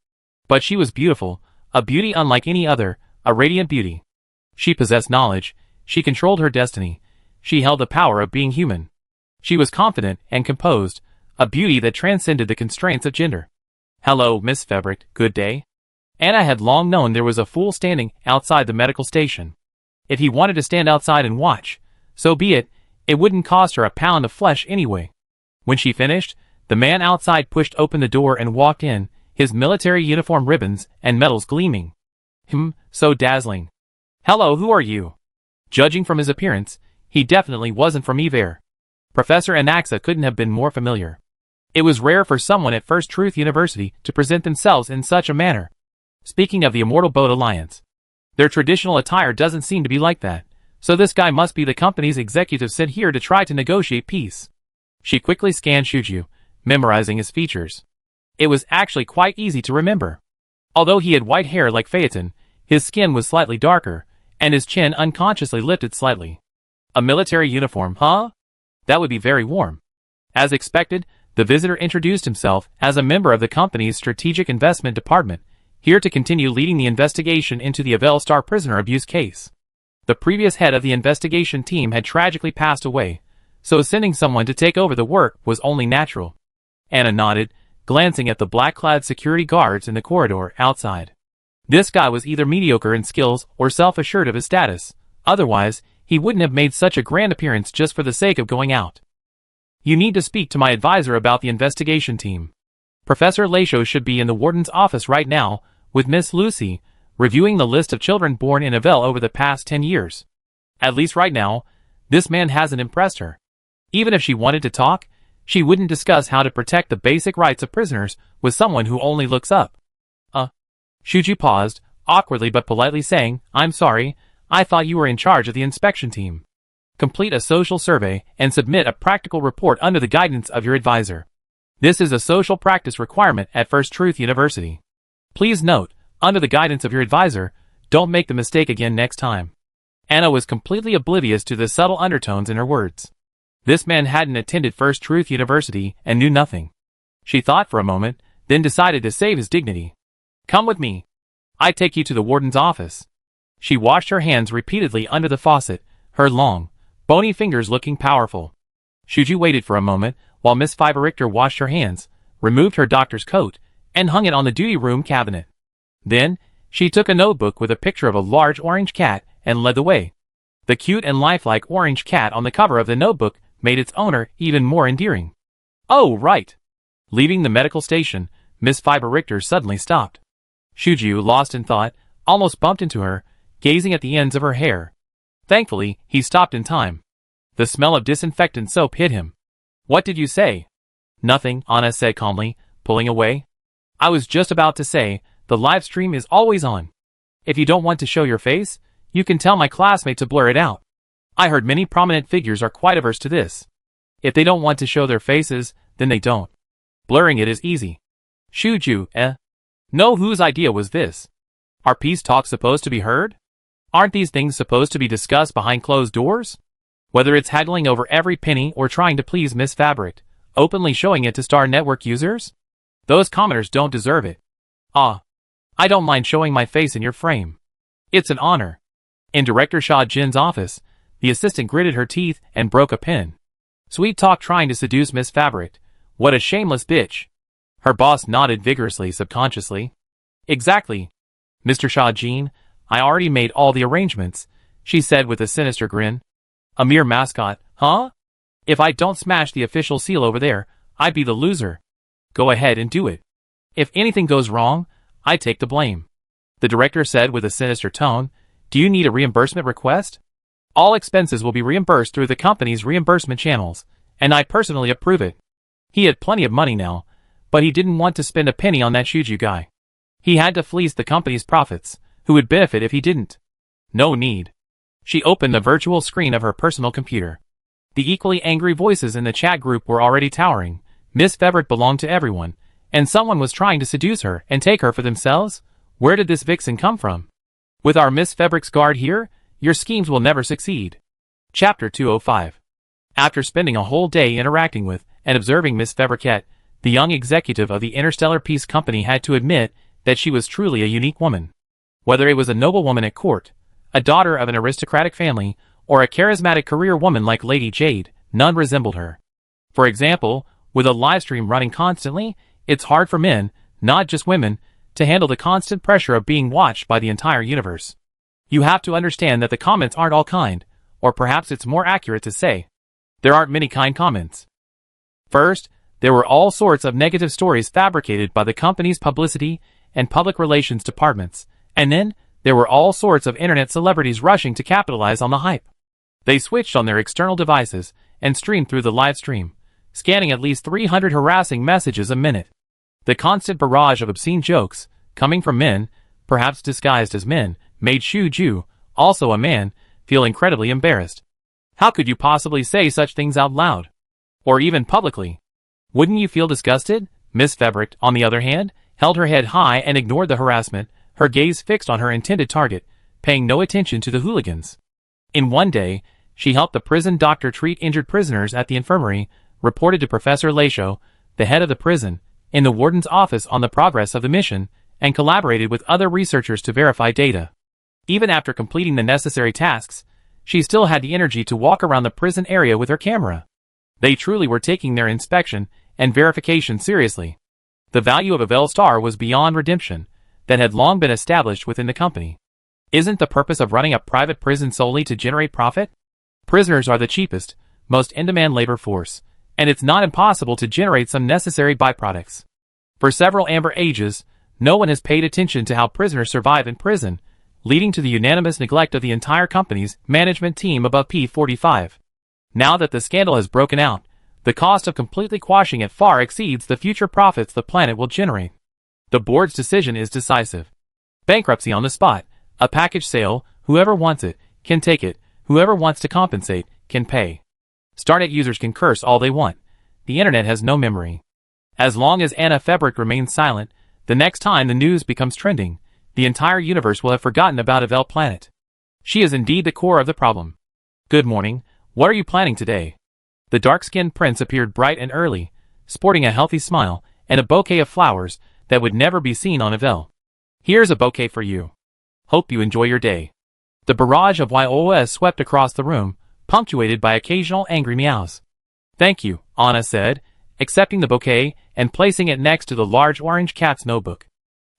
But she was beautiful, a beauty unlike any other, a radiant beauty. She possessed knowledge, she controlled her destiny, she held the power of being human. She was confident and composed, a beauty that transcended the constraints of gender. "Hello, Miss Fabric, good day." Anna had long known there was a fool standing outside the medical station. If he wanted to stand outside and watch, so be it, it wouldn't cost her a pound of flesh anyway. When she finished, the man outside pushed open the door and walked in, his military uniform ribbons and medals gleaming. So dazzling. "Hello, who are you?" Judging from his appearance, he definitely wasn't from Evair. Professor Anaxa couldn't have been more familiar. It was rare for someone at First Truth University to present themselves in such a manner. Speaking of the Immortal Boat Alliance, their traditional attire doesn't seem to be like that, so this guy must be the company's executive sent here to try to negotiate peace. She quickly scanned Shuju, memorizing his features. It was actually quite easy to remember. Although he had white hair like Phaeton, his skin was slightly darker, and his chin unconsciously lifted slightly. A military uniform, huh? That would be very warm. As expected, the visitor introduced himself as a member of the company's strategic investment department, here to continue leading the investigation into the Avelstar prisoner abuse case. The previous head of the investigation team had tragically passed away, so sending someone to take over the work was only natural. Anna nodded, glancing at the black-clad security guards in the corridor outside. This guy was either mediocre in skills or self-assured of his status, otherwise, he wouldn't have made such a grand appearance just for the sake of going out. "You need to speak to my advisor about the investigation team. Professor Lacho should be in the warden's office right now, with Miss Lucy, reviewing the list of children born in Avel over the past 10 years. At least right now, this man hasn't impressed her. Even if she wanted to talk, she wouldn't discuss how to protect the basic rights of prisoners with someone who only looks up." Shuju paused, awkwardly but politely saying, "I'm sorry, I thought you were in charge of the inspection team. Complete a social survey and submit a practical report under the guidance of your advisor. This is a social practice requirement at First Truth University. Please note, under the guidance of your advisor, don't make the mistake again next time." Anna was completely oblivious to the subtle undertones in her words. This man hadn't attended First Truth University and knew nothing. She thought for a moment, then decided to save his dignity. "Come with me. I take you to the warden's office." She washed her hands repeatedly under the faucet, her long, bony fingers looking powerful. Shuju waited for a moment while Miss Fiber-Richter washed her hands, removed her doctor's coat, and hung it on the duty room cabinet. Then, she took a notebook with a picture of a large orange cat and led the way. The cute and lifelike orange cat on the cover of the notebook made its owner even more endearing. "Oh, right." Leaving the medical station, Miss Fiber-Richter suddenly stopped. Shuju, lost in thought, almost bumped into her, gazing at the ends of her hair. Thankfully, he stopped in time. The smell of disinfectant soap hit him. "What did you say?" "Nothing," Anna said calmly, pulling away. "I was just about to say, the live stream is always on. If you don't want to show your face, you can tell my classmate to blur it out. I heard many prominent figures are quite averse to this. If they don't want to show their faces, then they don't. Blurring it is easy." "Shuju, No, whose idea was this? Are peace talks supposed to be heard? Aren't these things supposed to be discussed behind closed doors? Whether it's haggling over every penny or trying to please Miss Fabric, openly showing it to Star Network users? Those commenters don't deserve it. I don't mind showing my face in your frame. It's an honor." In Director Sha Jin's office, the assistant gritted her teeth and broke a pen. "Sweet talk trying to seduce Miss Fabric. What a shameless bitch." Her boss nodded vigorously subconsciously. "Exactly. Mr. Sha Jin, I already made all the arrangements," she said with a sinister grin. "A mere mascot, huh? If I don't smash the official seal over there, I'd be the loser. Go ahead and do it. If anything goes wrong, I take the blame." The director said with a sinister tone, "Do you need a reimbursement request? All expenses will be reimbursed through the company's reimbursement channels, and I personally approve it." He had plenty of money now, but he didn't want to spend a penny on that Shuju guy. He had to fleece the company's profits. Who would benefit if he didn't? No need. She opened the virtual screen of her personal computer. The equally angry voices in the chat group were already towering. Miss Febrick belonged to everyone, and someone was trying to seduce her and take her for themselves? Where did this vixen come from? With our Miss Febrick's guard here, your schemes will never succeed. Chapter 205. After spending a whole day interacting with and observing Miss Febrick, the young executive of the Interstellar Peace Company had to admit that she was truly a unique woman. Whether it was a noblewoman at court, a daughter of an aristocratic family, or a charismatic career woman like Lady Jade, none resembled her. For example, with a livestream running constantly, it's hard for men, not just women, to handle the constant pressure of being watched by the entire universe. You have to understand that the comments aren't all kind, or perhaps it's more accurate to say, there aren't many kind comments. First, there were all sorts of negative stories fabricated by the company's publicity and public relations departments, and then there were all sorts of internet celebrities rushing to capitalize on the hype. They switched on their external devices and streamed through the live stream, scanning at least 300 harassing messages a minute. The constant barrage of obscene jokes, coming from men, perhaps disguised as men, made Shu Ju, also a man, feel incredibly embarrassed. How could you possibly say such things out loud? Or even publicly? Wouldn't you feel disgusted? Miss Febrick, on the other hand, held her head high and ignored the harassment, her gaze fixed on her intended target, paying no attention to the hooligans. In one day, she helped the prison doctor treat injured prisoners at the infirmary, reported to Professor Lachaud, the head of the prison, in the warden's office on the progress of the mission, and collaborated with other researchers to verify data. Even after completing the necessary tasks, she still had the energy to walk around the prison area with her camera. They truly were taking their inspection and verification seriously. The value of a Vel star was beyond redemption, that had long been established within the company. Isn't the purpose of running a private prison solely to generate profit? Prisoners are the cheapest, most in-demand labor force, and it's not impossible to generate some necessary byproducts. For several amber ages, no one has paid attention to how prisoners survive in prison, leading to the unanimous neglect of the entire company's management team above P45. Now that the scandal has broken out, the cost of completely quashing it far exceeds the future profits the planet will generate. The board's decision is decisive. Bankruptcy on the spot, a package sale, whoever wants it, can take it, whoever wants to compensate, can pay. Starnet users can curse all they want. The internet has no memory. As long as Anna Febrick remains silent, the next time the news becomes trending, the entire universe will have forgotten about a Vel planet. She is indeed the core of the problem. Good morning, what are you planning today? The dark-skinned prince appeared bright and early, sporting a healthy smile and a bouquet of flowers that would never be seen on a Vel. Here's a bouquet for you. Hope you enjoy your day. The barrage of YOS swept across the room, punctuated by occasional angry meows. Thank you, Anna said, accepting the bouquet and placing it next to the large orange cat's notebook.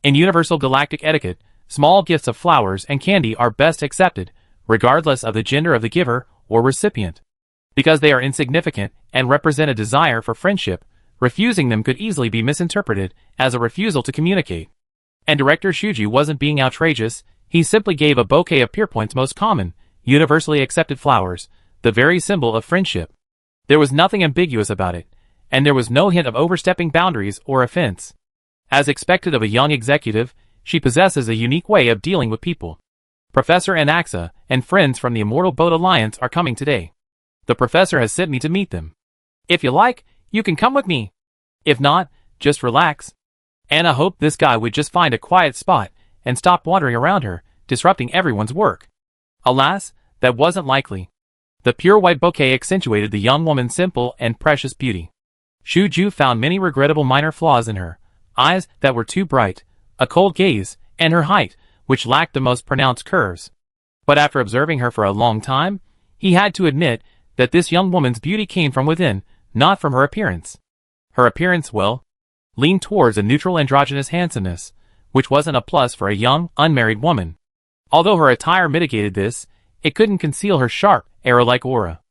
In universal galactic etiquette, small gifts of flowers and candy are best accepted, regardless of the gender of the giver or recipient. Because they are insignificant and represent a desire for friendship, refusing them could easily be misinterpreted as a refusal to communicate. And Director Shuji wasn't being outrageous, he simply gave a bouquet of Pierpoint's most common, universally accepted flowers, the very symbol of friendship. There was nothing ambiguous about it, and there was no hint of overstepping boundaries or offense. As expected of a young executive, she possesses a unique way of dealing with people. Professor Anaxa and friends from the Immortal Boat Alliance are coming today. The professor has sent me to meet them. If you like, you can come with me. If not, just relax. Anna hoped this guy would just find a quiet spot and stop wandering around her, disrupting everyone's work. Alas, that wasn't likely. The pure white bouquet accentuated the young woman's simple and precious beauty. Shu Ju found many regrettable minor flaws in her: eyes that were too bright, a cold gaze, and her height, which lacked the most pronounced curves. But after observing her for a long time, he had to admit that this young woman's beauty came from within, not from her appearance. Her appearance, well, leaned towards a neutral androgynous handsomeness, which wasn't a plus for a young, unmarried woman. Although her attire mitigated this, it couldn't conceal her sharp, arrow-like aura.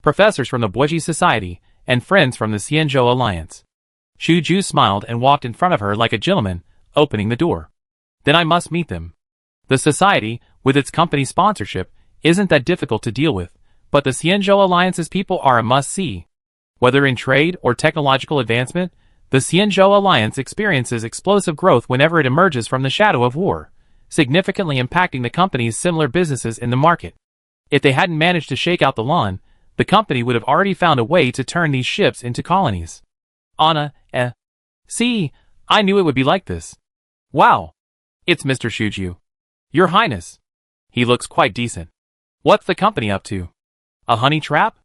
Professors from the Boiji Society, and friends from the Xianzhou Alliance. Shu Ju smiled and walked in front of her like a gentleman, opening the door. Then I must meet them. The society, with its company sponsorship, isn't that difficult to deal with, but the Xianzhou Alliance's people are a must-see. Whether in trade or technological advancement, The Xianzhou Alliance experiences explosive growth whenever it emerges from the shadow of war, significantly impacting the company's similar businesses in the market. If they hadn't managed to shake out the lawn, the company would have already found a way to turn these ships into colonies. Anna, see, I knew it would be like this. Wow. It's Mr. Shuju. Your Highness. He looks quite decent. What's the company up to? A honey trap?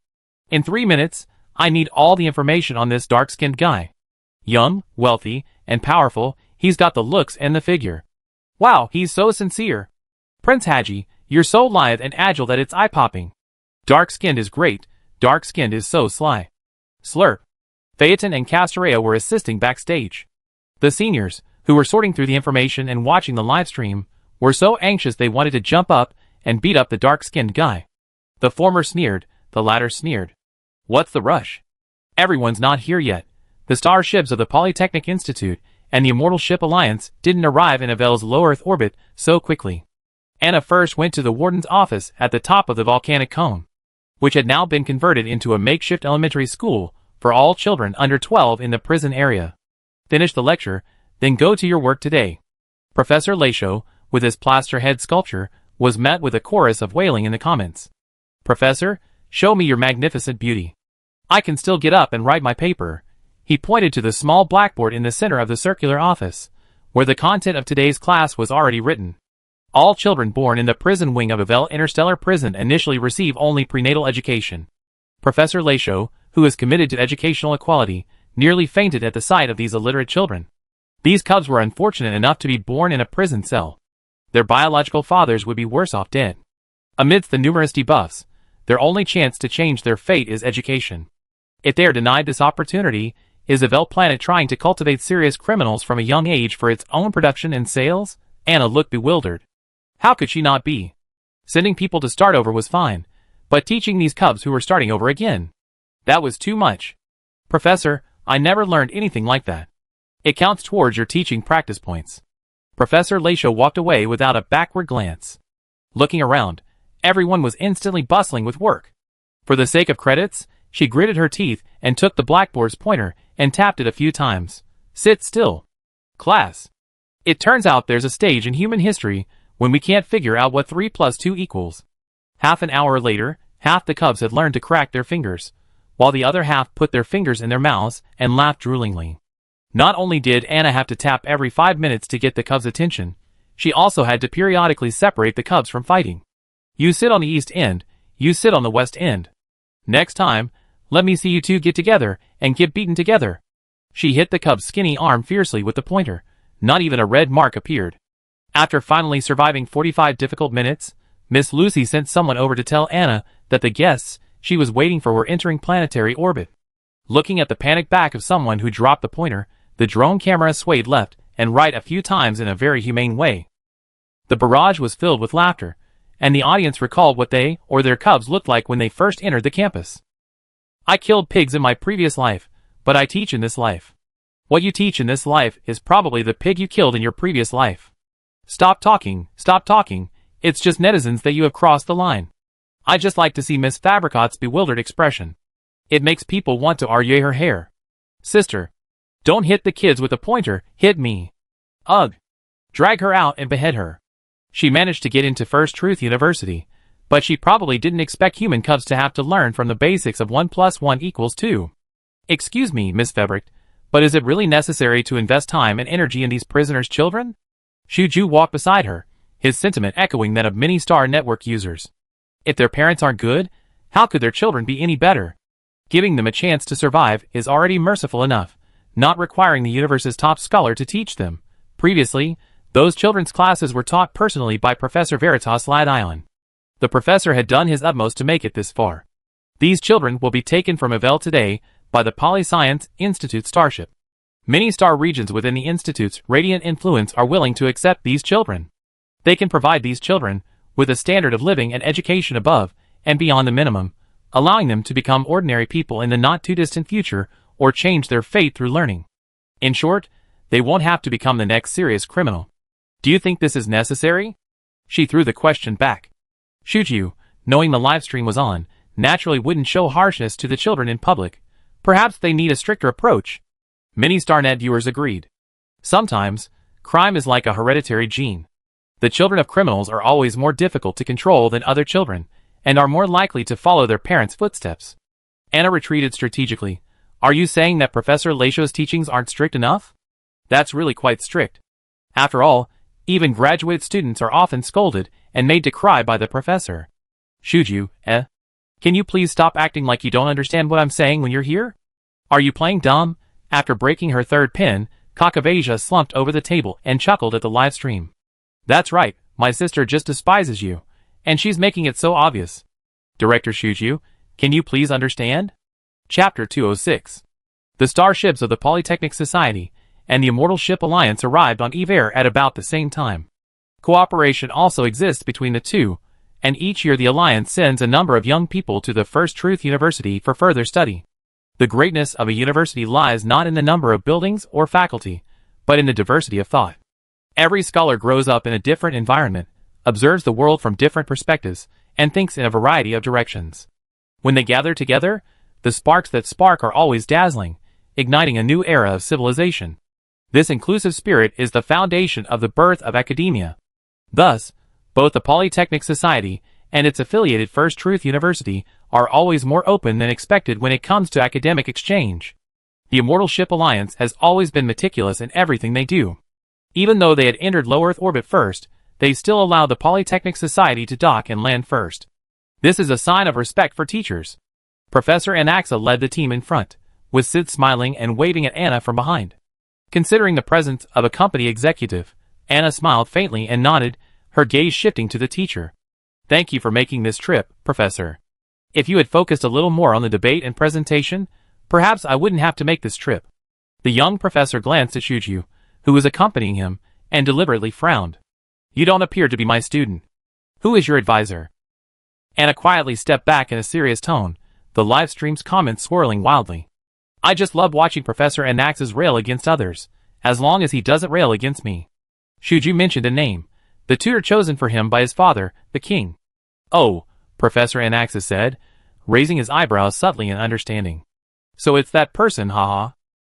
In 3 minutes, I need all the information on this dark-skinned guy. Young, wealthy, and powerful, he's got the looks and the figure. Wow, he's so sincere. Prince Haji, you're so lithe and agile that it's eye-popping. Dark-skinned is great, dark-skinned is so sly. Slurp. Phaeton and Castorea were assisting backstage. The seniors, who were sorting through the information and watching the live stream, were so anxious they wanted to jump up and beat up the dark-skinned guy. The former sneered, the latter sneered. What's the rush? Everyone's not here yet. The star ships of the Polytechnic Institute and the Immortal Ship Alliance didn't arrive in Avel's low Earth orbit so quickly. Anna first went to the warden's office at the top of the volcanic cone, which had now been converted into a makeshift elementary school for all children under 12 in the prison area. Finish the lecture, then go to your work today. Professor Leisho, with his plaster head sculpture, was met with a chorus of wailing in the comments. Professor, show me your magnificent beauty. I can still get up and write my paper. He pointed to the small blackboard in the center of the circular office, where the content of today's class was already written. All children born in the prison wing of Avel Interstellar Prison initially receive only prenatal education. Professor Leisho, who is committed to educational equality, nearly fainted at the sight of these illiterate children. These cubs were unfortunate enough to be born in a prison cell. Their biological fathers would be worse off dead. Amidst the numerous debuffs, their only chance to change their fate is education. If they are denied this opportunity, is Avel Planet trying to cultivate serious criminals from a young age for its own production and sales? Anna looked bewildered. How could she not be? Sending people to start over was fine, but teaching these cubs who were starting over again, that was too much. Professor, I never learned anything like that. It counts towards your teaching practice points. Professor Leisho walked away without a backward glance. Looking around, everyone was instantly bustling with work. For the sake of credits, she gritted her teeth and took the blackboard's pointer and tapped it a few times. Sit still. Class. It turns out there's a stage in human history when we can't figure out what 3 plus 2 equals. Half an hour later, half the cubs had learned to crack their fingers, while the other half put their fingers in their mouths and laughed droolingly. Not only did Anna have to tap every 5 minutes to get the cubs' attention, she also had to periodically separate the cubs from fighting. You sit on the east end, you sit on the west end. Next time, let me see you two get together and get beaten together. She hit the cub's skinny arm fiercely with the pointer. Not even a red mark appeared. After finally surviving 45 difficult minutes, Miss Lucy sent someone over to tell Anna that the guests she was waiting for were entering planetary orbit. Looking at the panicked back of someone who dropped the pointer, the drone camera swayed left and right a few times in a very humane way. The barrage was filled with laughter, and the audience recalled what they or their cubs looked like when they first entered the campus. I killed pigs in my previous life, but I teach in this life. What you teach in this life is probably the pig you killed in your previous life. Stop talking, it's just netizens that you have crossed the line. I just like to see Miss Fabricot's bewildered expression. It makes people want to argue her hair. Sister, don't hit the kids with a pointer, hit me. Ugh. Drag her out and behead her. She managed to get into First Truth University, but she probably didn't expect human cubs to have to learn from the basics of 1 plus 1 equals 2. Excuse me, Miss Fabric, but is it really necessary to invest time and energy in these prisoners' children? Shuju walked beside her, his sentiment echoing that of many Star Network users. If their parents aren't good, how could their children be any better? Giving them a chance to survive is already merciful enough, not requiring the universe's top scholar to teach them. Previously, those children's classes were taught personally by Professor Veritas Ladion. The professor had done his utmost to make it this far. These children will be taken from Avel today by the Polyscience Institute starship. Many star regions within the Institute's radiant influence are willing to accept these children. They can provide these children with a standard of living and education above and beyond the minimum, allowing them to become ordinary people in the not-too-distant future or change their fate through learning. In short, they won't have to become the next serious criminal. Do you think this is necessary? She threw the question back. Shuju, knowing the live stream was on, naturally wouldn't show harshness to the children in public. Perhaps they need a stricter approach. Many StarNet viewers agreed. Sometimes, crime is like a hereditary gene. The children of criminals are always more difficult to control than other children, and are more likely to follow their parents' footsteps. Anna retreated strategically. Are you saying that Professor Leisho's teachings aren't strict enough? That's really quite strict. After all, even graduate students are often scolded and made to cry by the professor. Shuju, Can you please stop acting like you don't understand what I'm saying when you're here? Are you playing dumb? After breaking her third pin, Kakavasia slumped over the table and chuckled at the live stream. That's right, my sister just despises you. And she's making it so obvious. Director Shuju, can you please understand? Chapter 206. The starships of the Polytechnic Society and the Immortal Ship Alliance arrived on Eve at about the same time. Cooperation also exists between the two, and each year the Alliance sends a number of young people to the First Truth University for further study. The greatness of a university lies not in the number of buildings or faculty, but in the diversity of thought. Every scholar grows up in a different environment, observes the world from different perspectives, and thinks in a variety of directions. When they gather together, the sparks that spark are always dazzling, igniting a new era of civilization. This inclusive spirit is the foundation of the birth of academia. Thus, both the Polytechnic Society and its affiliated First Truth University are always more open than expected when it comes to academic exchange. The Immortal Ship Alliance has always been meticulous in everything they do. Even though they had entered low Earth orbit first, they still allowed the Polytechnic Society to dock and land first. This is a sign of respect for teachers. Professor Anaxa led the team in front, with Sid smiling and waving at Anna from behind. Considering the presence of a company executive, Anna smiled faintly and nodded, her gaze shifting to the teacher. Thank you for making this trip, Professor. If you had focused a little more on the debate and presentation, perhaps I wouldn't have to make this trip. The young professor glanced at Shuju, who was accompanying him, and deliberately frowned. You don't appear to be my student. Who is your advisor? Anna quietly stepped back in a serious tone, the live stream's comments swirling wildly. I just love watching Professor Anax's rail against others, as long as he doesn't rail against me. Shuju mentioned a name, the tutor chosen for him by his father, the king. Oh, Professor Anaxa said, raising his eyebrows subtly in understanding. So it's that person, haha.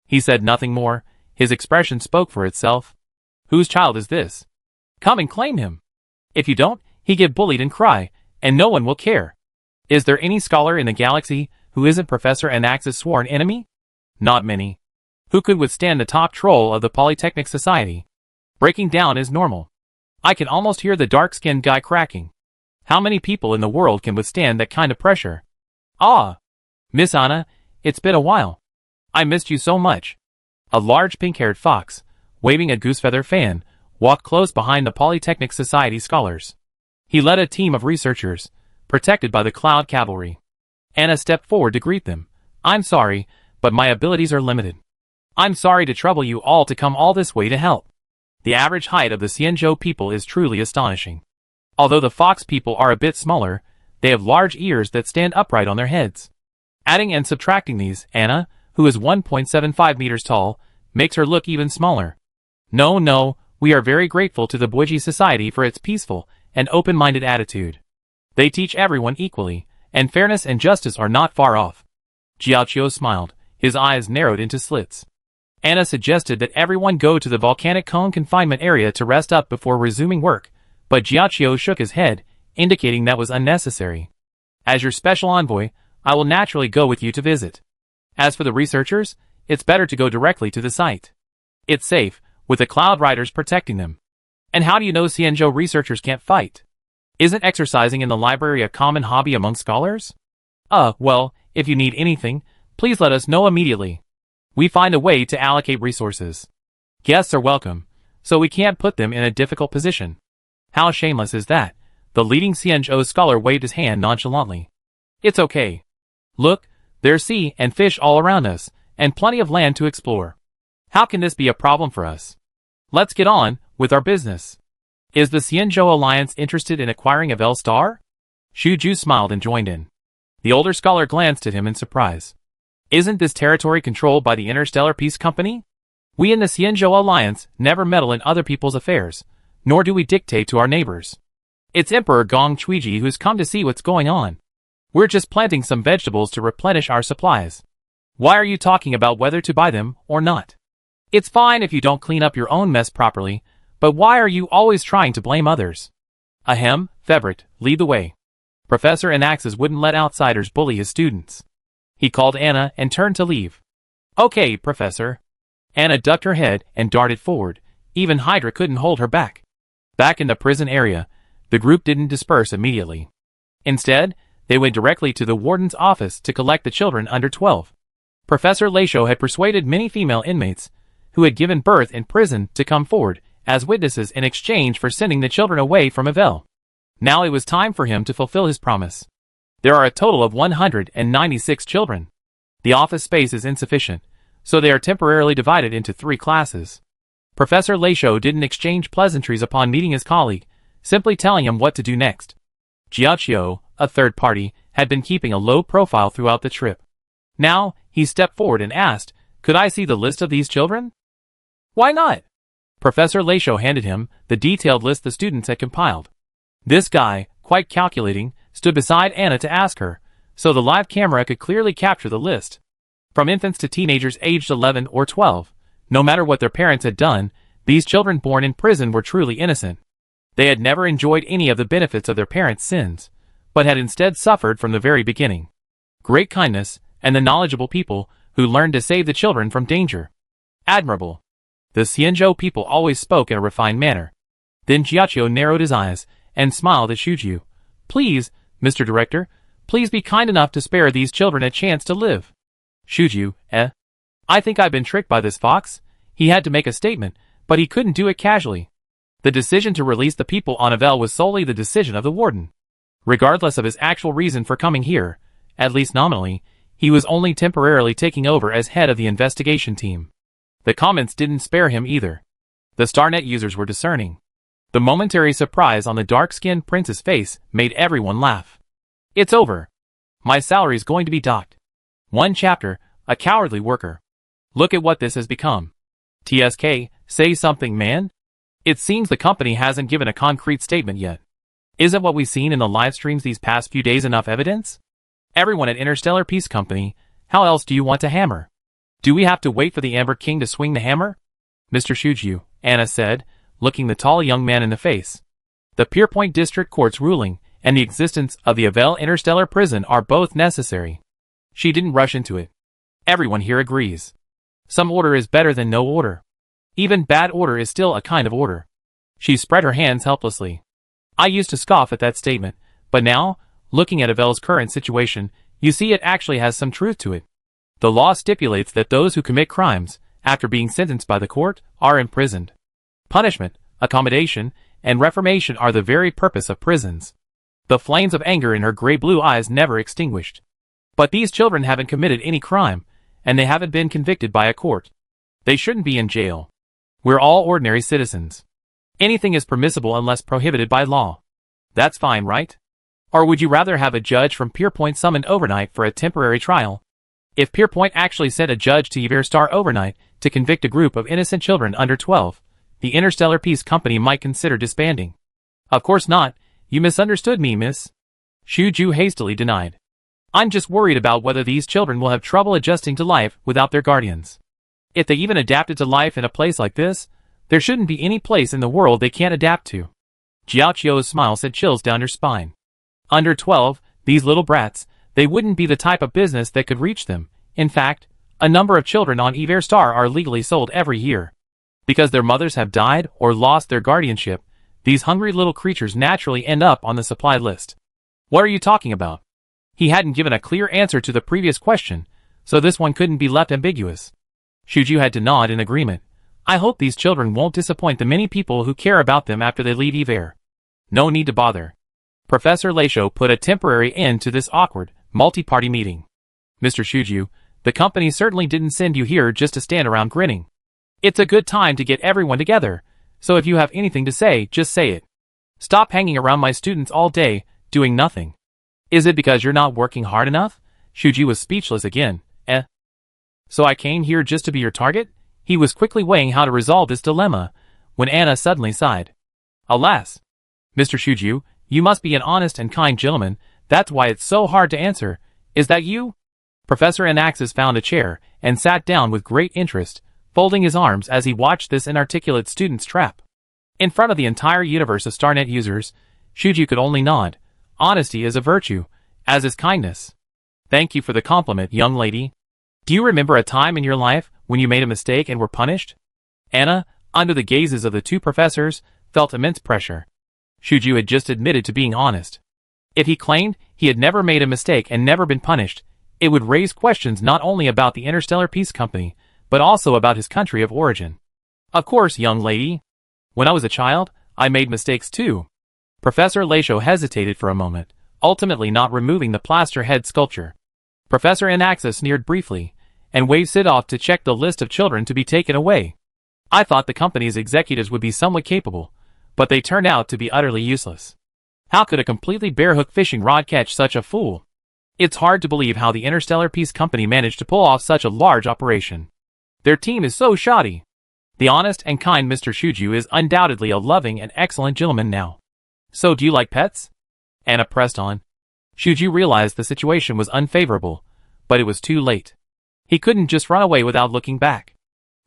He said nothing more, his expression spoke for itself. Whose child is this? Come and claim him. If you don't, he get bullied and cry, and no one will care. Is there any scholar in the galaxy who isn't Professor Anax's sworn enemy? Not many. Who could withstand the top troll of the Polytechnic Society? Breaking down is normal. I can almost hear the dark-skinned guy cracking. How many people in the world can withstand that kind of pressure? Ah! Miss Anna, it's been a while. I missed you so much. A large pink-haired fox, waving a goosefeather fan, walked close behind the Polytechnic Society scholars. He led a team of researchers, protected by the Cloud Cavalry. Anna stepped forward to greet them. I'm sorry, but my abilities are limited. I'm sorry to trouble you all to come all this way to help. The average height of the Xianzhou people is truly astonishing. Although the fox people are a bit smaller, they have large ears that stand upright on their heads. Adding and subtracting these, Anna, who is 1.75 meters tall, makes her look even smaller. No, we are very grateful to the Buiji Society for its peaceful and open-minded attitude. They teach everyone equally, and fairness and justice are not far off. Jiaoqiu smiled, his eyes narrowed into slits. Anna suggested that everyone go to the volcanic cone confinement area to rest up before resuming work, but Jiaoqiu shook his head, indicating that was unnecessary. As your special envoy, I will naturally go with you to visit. As for the researchers, it's better to go directly to the site. It's safe, with the Cloud Riders protecting them. And how do you know Xianzhou researchers can't fight? Isn't exercising in the library a common hobby among scholars? Well, if you need anything, please let us know immediately. We find a way to allocate resources. Guests are welcome, so we can't put them in a difficult position. How shameless is that? The leading Xianzhou scholar waved his hand nonchalantly. It's okay. Look, there's sea and fish all around us, and plenty of land to explore. How can this be a problem for us? Let's get on with our business. Is the Xianzhou Alliance interested in acquiring a Vel star? Shuju smiled and joined in. The older scholar glanced at him in surprise. Isn't this territory controlled by the Interstellar Peace Company? We in the Xianzhou Alliance never meddle in other people's affairs, nor do we dictate to our neighbors. It's Emperor Gong Chuiji who's come to see what's going on. We're just planting some vegetables to replenish our supplies. Why are you talking about whether to buy them or not? It's fine if you don't clean up your own mess properly, but why are you always trying to blame others? Ahem, Fevrit, lead the way. Professor Anaxes wouldn't let outsiders bully his students. He called Anna and turned to leave. Okay, Professor. Anna ducked her head and darted forward. Even Hydra couldn't hold her back. Back in the prison area, the group didn't disperse immediately. Instead, they went directly to the warden's office to collect the children under 12. Professor Lachaud had persuaded many female inmates who had given birth in prison to come forward as witnesses in exchange for sending the children away from Avel. Now it was time for him to fulfill his promise. There are a total of 196 children. The office space is insufficient, so they are temporarily divided into 3 classes. Professor Lachaud didn't exchange pleasantries upon meeting his colleague, simply telling him what to do next. Giacchio, a third party, had been keeping a low profile throughout the trip. Now, he stepped forward and asked, "Could I see the list of these children?" "Why not?" Professor Lachaud handed him the detailed list the students had compiled. This guy, quite calculating, stood beside Anna to ask her, so the live camera could clearly capture the list. From infants to teenagers aged 11 or 12, no matter what their parents had done, these children born in prison were truly innocent. They had never enjoyed any of the benefits of their parents' sins, but had instead suffered from the very beginning. Great kindness, and the knowledgeable people who learned to save the children from danger. Admirable. The Xianzhou people always spoke in a refined manner. Then Giacchio narrowed his eyes and smiled at Shuju. "Please, Mr. Director, please be kind enough to spare these children a chance to live." Shuju, I think I've been tricked by this fox. He had to make a statement, but he couldn't do it casually. The decision to release the people on Avel was solely the decision of the warden. Regardless of his actual reason for coming here, at least nominally, he was only temporarily taking over as head of the investigation team. The comments didn't spare him either. The StarNet users were discerning. The momentary surprise on the dark-skinned prince's face made everyone laugh. "It's over. My salary's going to be docked. One chapter, a cowardly worker. Look at what this has become. TSK, say something, man." It seems the company hasn't given a concrete statement yet. Isn't what we've seen in the live streams these past few days enough evidence? Everyone at Interstellar Peace Company, how else do you want to hammer? Do we have to wait for the Amber King to swing the hammer? "Mr. Shuju," Anna said, looking the tall young man in the face. "The Pierpoint District Court's ruling and the existence of the Avel Interstellar Prison are both necessary." She didn't rush into it. Everyone here agrees. Some order is better than no order. Even bad order is still a kind of order. She spread her hands helplessly. I used to scoff at that statement, but now, looking at Avel's current situation, you see it actually has some truth to it. The law stipulates that those who commit crimes, after being sentenced by the court, are imprisoned. Punishment, accommodation, and reformation are the very purpose of prisons. The flames of anger in her gray-blue eyes never extinguished. But these children haven't committed any crime, and they haven't been convicted by a court. They shouldn't be in jail. We're all ordinary citizens. Anything is permissible unless prohibited by law. That's fine, right? Or would you rather have a judge from Pierpoint summoned overnight for a temporary trial? If Pierpoint actually sent a judge to Everstar overnight to convict a group of innocent children under 12, the Interstellar Peace Company might consider disbanding. Of course not. You misunderstood me, miss. Shuju hastily denied. I'm just worried about whether these children will have trouble adjusting to life without their guardians. If they even adapted to life in a place like this, there shouldn't be any place in the world they can't adapt to. Giacchio's smile sent chills down her spine. Under 12, these little brats, they wouldn't be the type of business that could reach them. In fact, a number of children on Everstar are legally sold every year. Because their mothers have died or lost their guardianship, these hungry little creatures naturally end up on the supply list. What are you talking about? He hadn't given a clear answer to the previous question, so this one couldn't be left ambiguous. Shuju had to nod in agreement. I hope these children won't disappoint the many people who care about them after they leave Ever. No need to bother. Professor Lachaud put a temporary end to this awkward, multi-party meeting. Mr. Shuju, the company certainly didn't send you here just to stand around grinning. It's a good time to get everyone together, so if you have anything to say, just say it. Stop hanging around my students all day, doing nothing. Is it because you're not working hard enough? Shuju was speechless again. So I came here just to be your target? He was quickly weighing how to resolve this dilemma, when Anna suddenly sighed. Alas! Mr. Shuju, you must be an honest and kind gentleman, that's why it's so hard to answer. Is that you? Professor Anaxis found a chair and sat down with great interest, folding his arms as he watched this inarticulate student's trap. In front of the entire universe of StarNet users, Shuju could only nod. Honesty is a virtue, as is kindness. Thank you for the compliment, young lady. Do you remember a time in your life when you made a mistake and were punished? Anna, under the gazes of the two professors, felt immense pressure. Shuju had just admitted to being honest. If he claimed he had never made a mistake and never been punished, it would raise questions not only about the Interstellar Peace Company, but also about his country of origin. Of course, young lady. When I was a child, I made mistakes too. Professor Laisho hesitated for a moment, ultimately not removing the plaster head sculpture. Professor Anaxis sneered briefly, and waved Sid off to check the list of children to be taken away. I thought the company's executives would be somewhat capable, but they turned out to be utterly useless. How could a completely bare-hook fishing rod catch such a fool? It's hard to believe how the Interstellar Peace Company managed to pull off such a large operation. Their team is so shoddy. The honest and kind Mr. Shuju is undoubtedly a loving and excellent gentleman now. So do you like pets? Anna pressed on. Shuju realized the situation was unfavorable, but it was too late. He couldn't just run away without looking back.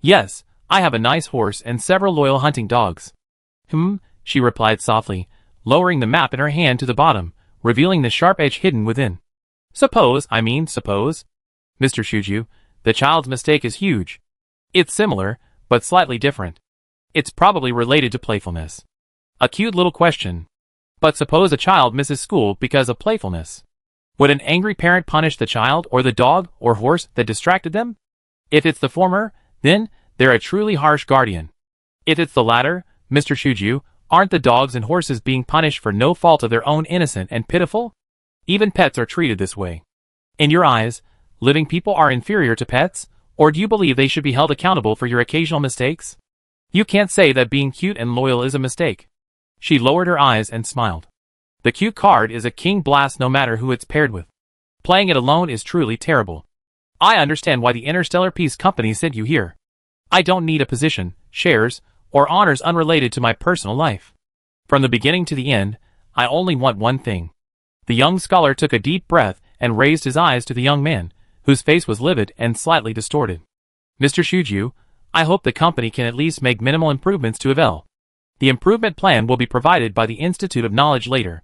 Yes, I have a nice horse and several loyal hunting dogs. She replied softly, lowering the map in her hand to the bottom, revealing the sharp edge hidden within. Suppose. Mr. Shuju, the child's mistake is huge. It's similar, but slightly different. It's probably related to playfulness. A cute little question. But suppose a child misses school because of playfulness. Would an angry parent punish the child or the dog or horse that distracted them? If it's the former, then they're a truly harsh guardian. If it's the latter, Mr. Shuju, aren't the dogs and horses being punished for no fault of their own innocent and pitiful? Even pets are treated this way. In your eyes, living people are inferior to pets, or do you believe they should be held accountable for your occasional mistakes? You can't say that being cute and loyal is a mistake. She lowered her eyes and smiled. The cute card is a king blast no matter who it's paired with. Playing it alone is truly terrible. I understand why the Interstellar Peace Company sent you here. I don't need a position, shares, or honors unrelated to my personal life. From the beginning to the end, I only want one thing. The young scholar took a deep breath and raised his eyes to the young man, whose face was livid and slightly distorted. Mr. Shuju, I hope the company can at least make minimal improvements to Evel. The improvement plan will be provided by the Institute of Knowledge later.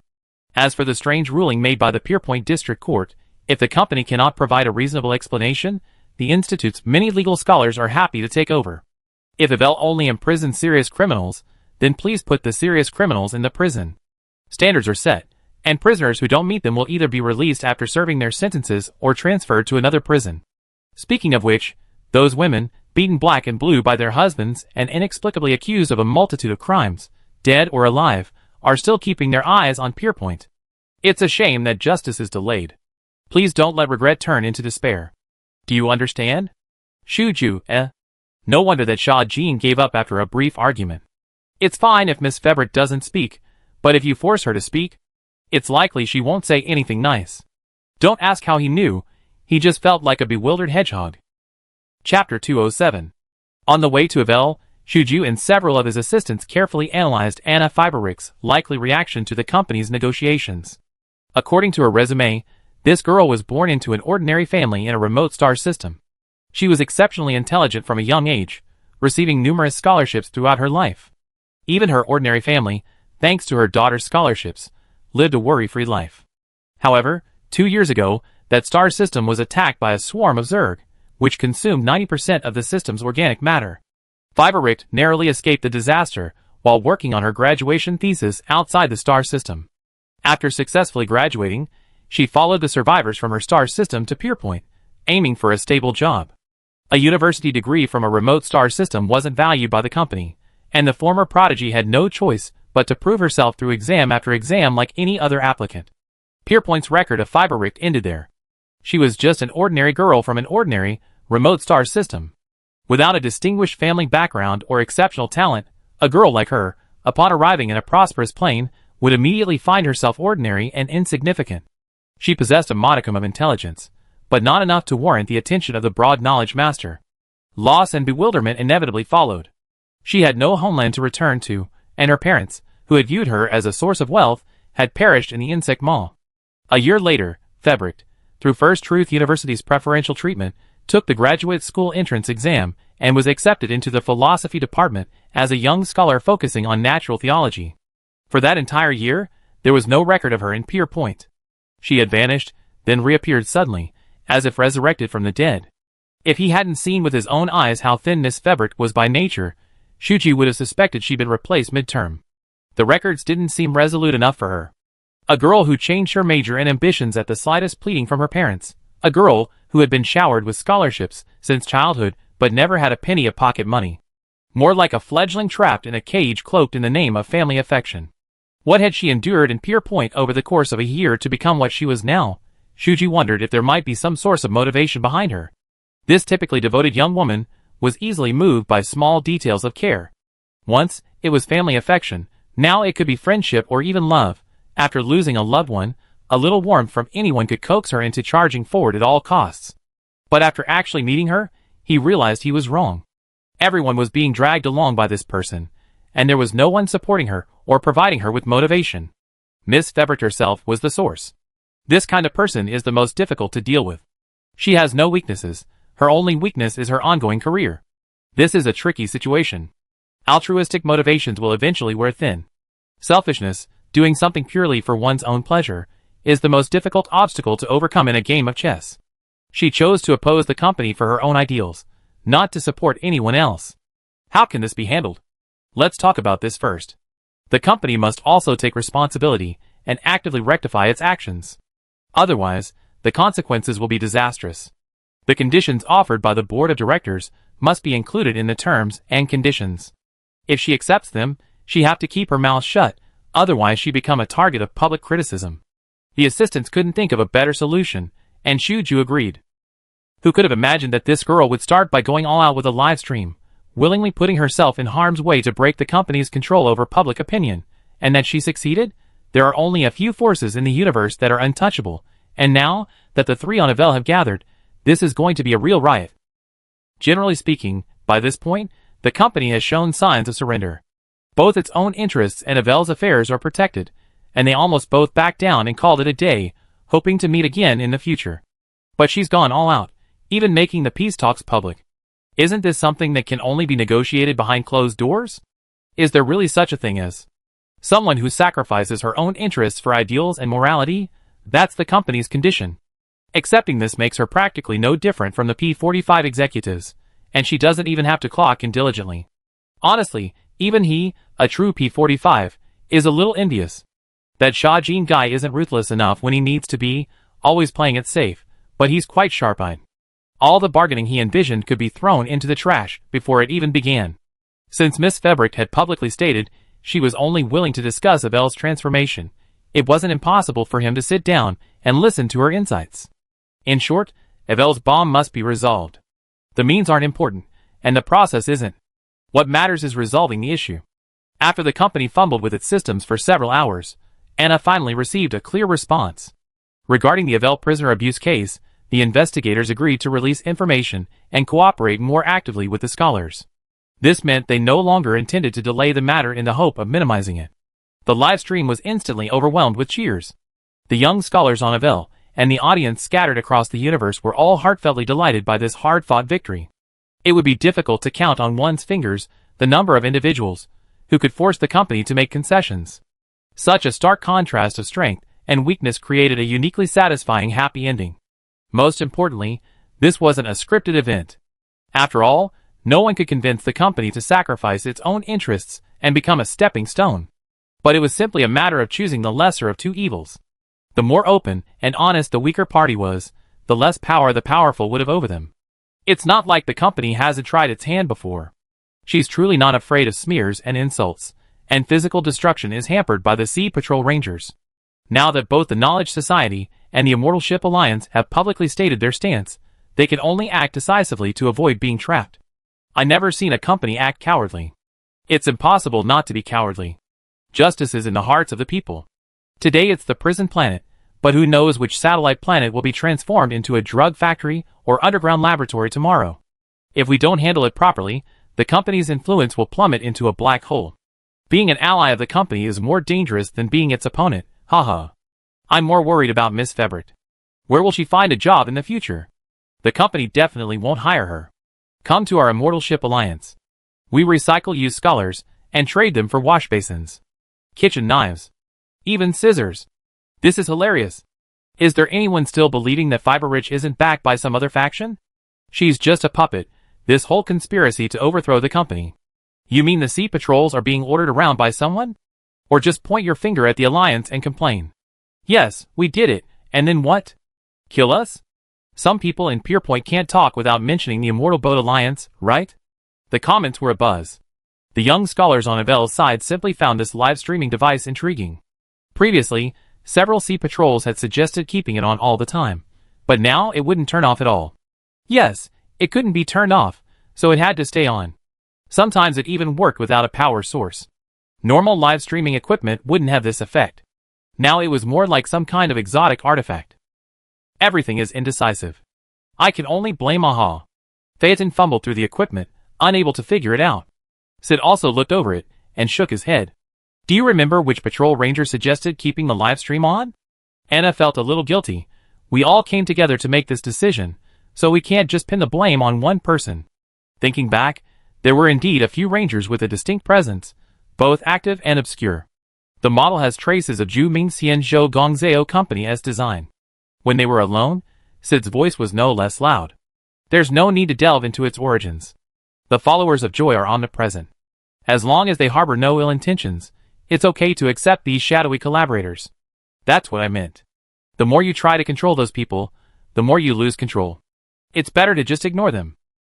As for the strange ruling made by the Pierpoint District Court, if the company cannot provide a reasonable explanation, the Institute's many legal scholars are happy to take over. If Evel only imprisons serious criminals, then please put the serious criminals in the prison. Standards are set, and prisoners who don't meet them will either be released after serving their sentences or transferred to another prison. Speaking of which, those women, beaten black and blue by their husbands and inexplicably accused of a multitude of crimes, dead or alive, are still keeping their eyes on Pierpoint. It's a shame that justice is delayed. Please don't let regret turn into despair. Do you understand? Shuju, No wonder that Sha Jean gave up after a brief argument. It's fine if Miss Febrick doesn't speak, but if you force her to speak, it's likely she won't say anything nice. Don't ask how he knew, he just felt like a bewildered hedgehog. Chapter 207. On the way to Evel, Shuju and several of his assistants carefully analyzed Anna Fiberick's likely reaction to the company's negotiations. According to her resume, this girl was born into an ordinary family in a remote star system. She was exceptionally intelligent from a young age, receiving numerous scholarships throughout her life. Even her ordinary family, thanks to her daughter's scholarships, lived a worry-free life. However, 2 years ago, that star system was attacked by a swarm of Zerg, which consumed 90% of the system's organic matter. Fiberick narrowly escaped the disaster while working on her graduation thesis outside the star system. After successfully graduating, she followed the survivors from her star system to Pierpoint, aiming for a stable job. A university degree from a remote star system wasn't valued by the company, and the former prodigy had no choice but to prove herself through exam after exam like any other applicant. Pierpoint's record of Fiberick ended there. She was just an ordinary girl from an ordinary, remote star system. Without a distinguished family background or exceptional talent, a girl like her, upon arriving in a prosperous plane, would immediately find herself ordinary and insignificant. She possessed a modicum of intelligence, but not enough to warrant the attention of the broad knowledge master. Loss and bewilderment inevitably followed. She had no homeland to return to, and her parents, who had viewed her as a source of wealth, had perished in the insect maw. A year later, Febrick, through First Truth University's preferential treatment, took the graduate school entrance exam, and was accepted into the philosophy department as a young scholar focusing on natural theology. For that entire year, there was no record of her in Pier Point. She had vanished, then reappeared suddenly, as if resurrected from the dead. If he hadn't seen with his own eyes how thin Miss Febrick was by nature, Shuji would have suspected she'd been replaced midterm. The records didn't seem resolute enough for her. A girl who changed her major and ambitions at the slightest pleading from her parents. A girl who had been showered with scholarships since childhood but never had a penny of pocket money. More like a fledgling trapped in a cage cloaked in the name of family affection. What had she endured in Pier Point over the course of a year to become what she was now? Shuji wondered if there might be some source of motivation behind her. This typically devoted young woman was easily moved by small details of care. Once, it was family affection, now it could be friendship or even love. After losing a loved one, a little warmth from anyone could coax her into charging forward at all costs. But after actually meeting her, he realized he was wrong. Everyone was being dragged along by this person, and there was no one supporting her or providing her with motivation. Miss Febrick herself was the source. This kind of person is the most difficult to deal with. She has no weaknesses. Her only weakness is her ongoing career. This is a tricky situation. Altruistic motivations will eventually wear thin. Selfishness, doing something purely for one's own pleasure, is the most difficult obstacle to overcome in a game of chess. She chose to oppose the company for her own ideals, not to support anyone else. How can this be handled? Let's talk about this first. The company must also take responsibility and actively rectify its actions. Otherwise, the consequences will be disastrous. The conditions offered by the board of directors must be included in the terms and conditions. If she accepts them, she have to keep her mouth shut, otherwise she become a target of public criticism. The assistants couldn't think of a better solution, and Shuju agreed. Who could have imagined that this girl would start by going all out with a live stream, willingly putting herself in harm's way to break the company's control over public opinion, and that she succeeded? There are only a few forces in the universe that are untouchable, and now that the three on Avel have gathered, this is going to be a real riot. Generally speaking, by this point, the company has shown signs of surrender. Both its own interests and Avel's affairs are protected, and they almost both backed down and called it a day, hoping to meet again in the future. But she's gone all out, even making the peace talks public. Isn't this something that can only be negotiated behind closed doors? Is there really such a thing as someone who sacrifices her own interests for ideals and morality? That's the company's condition. Accepting this makes her practically no different from the P45 executives, and she doesn't even have to clock in diligently. Honestly, even he, a true P45, is a little envious. That Shah-Jin guy isn't ruthless enough when he needs to be, always playing it safe, but he's quite sharp-eyed. All the bargaining he envisioned could be thrown into the trash before it even began. Since Miss Febrick had publicly stated she was only willing to discuss Avel's transformation, it wasn't impossible for him to sit down and listen to her insights. In short, Avel's bomb must be resolved. The means aren't important, and the process isn't. What matters is resolving the issue. After the company fumbled with its systems for several hours, Anna finally received a clear response. Regarding the Avel prisoner abuse case, the investigators agreed to release information and cooperate more actively with the scholars. This meant they no longer intended to delay the matter in the hope of minimizing it. The live stream was instantly overwhelmed with cheers. The young scholars on Avel and the audience scattered across the universe were all heartfeltly delighted by this hard-fought victory. It would be difficult to count on one's fingers the number of individuals who could force the company to make concessions. Such a stark contrast of strength and weakness created a uniquely satisfying happy ending. Most importantly, this wasn't a scripted event. After all, no one could convince the company to sacrifice its own interests and become a stepping stone. But it was simply a matter of choosing the lesser of two evils. The more open and honest the weaker party was, the less power the powerful would have over them. It's not like the company hasn't tried its hand before. She's truly not afraid of smears and insults, and physical destruction is hampered by the Sea Patrol Rangers. Now that both the Knowledge Society and the Immortal Ship Alliance have publicly stated their stance, they can only act decisively to avoid being trapped. I never seen a company act cowardly. It's impossible not to be cowardly. Justice is in the hearts of the people. Today it's the prison planet, but who knows which satellite planet will be transformed into a drug factory or underground laboratory tomorrow. If we don't handle it properly, the company's influence will plummet into a black hole. Being an ally of the company is more dangerous than being its opponent, haha. I'm more worried about Miss Febrick. Where will she find a job in the future? The company definitely won't hire her. Come to our immortal ship alliance. We recycle used scholars and trade them for wash basins, kitchen knives, even scissors. This is hilarious. Is there anyone still believing that Fiber Rich isn't backed by some other faction? She's just a puppet, this whole conspiracy to overthrow the company. You mean the sea patrols are being ordered around by someone? Or just point your finger at the alliance and complain? Yes, we did it, and then what? Kill us? Some people in Pierpoint can't talk without mentioning the Immortal Boat Alliance, right? The comments were abuzz. The young scholars on Abel's side simply found this live streaming device intriguing. Previously, several sea patrols had suggested keeping it on all the time, but now it wouldn't turn off at all. Yes, it couldn't be turned off, so it had to stay on. Sometimes it even worked without a power source. Normal live streaming equipment wouldn't have this effect. Now it was more like some kind of exotic artifact. Everything is indecisive. I can only blame Aha. Phaeton fumbled through the equipment, unable to figure it out. Sid also looked over it and shook his head. Do you remember which patrol ranger suggested keeping the live stream on? Anna felt a little guilty. We all came together to make this decision, so we can't just pin the blame on one person. Thinking back, there were indeed a few rangers with a distinct presence, both active and obscure. The model has traces of Zhu Ming Xianzhou Gongzhou Company as design. When they were alone, Sid's voice was no less loud. There's no need to delve into its origins. The followers of Joy are omnipresent. As long as they harbor no ill intentions, it's okay to accept these shadowy collaborators. That's what I meant. The more you try to control those people, the more you lose control. It's better to just ignore them.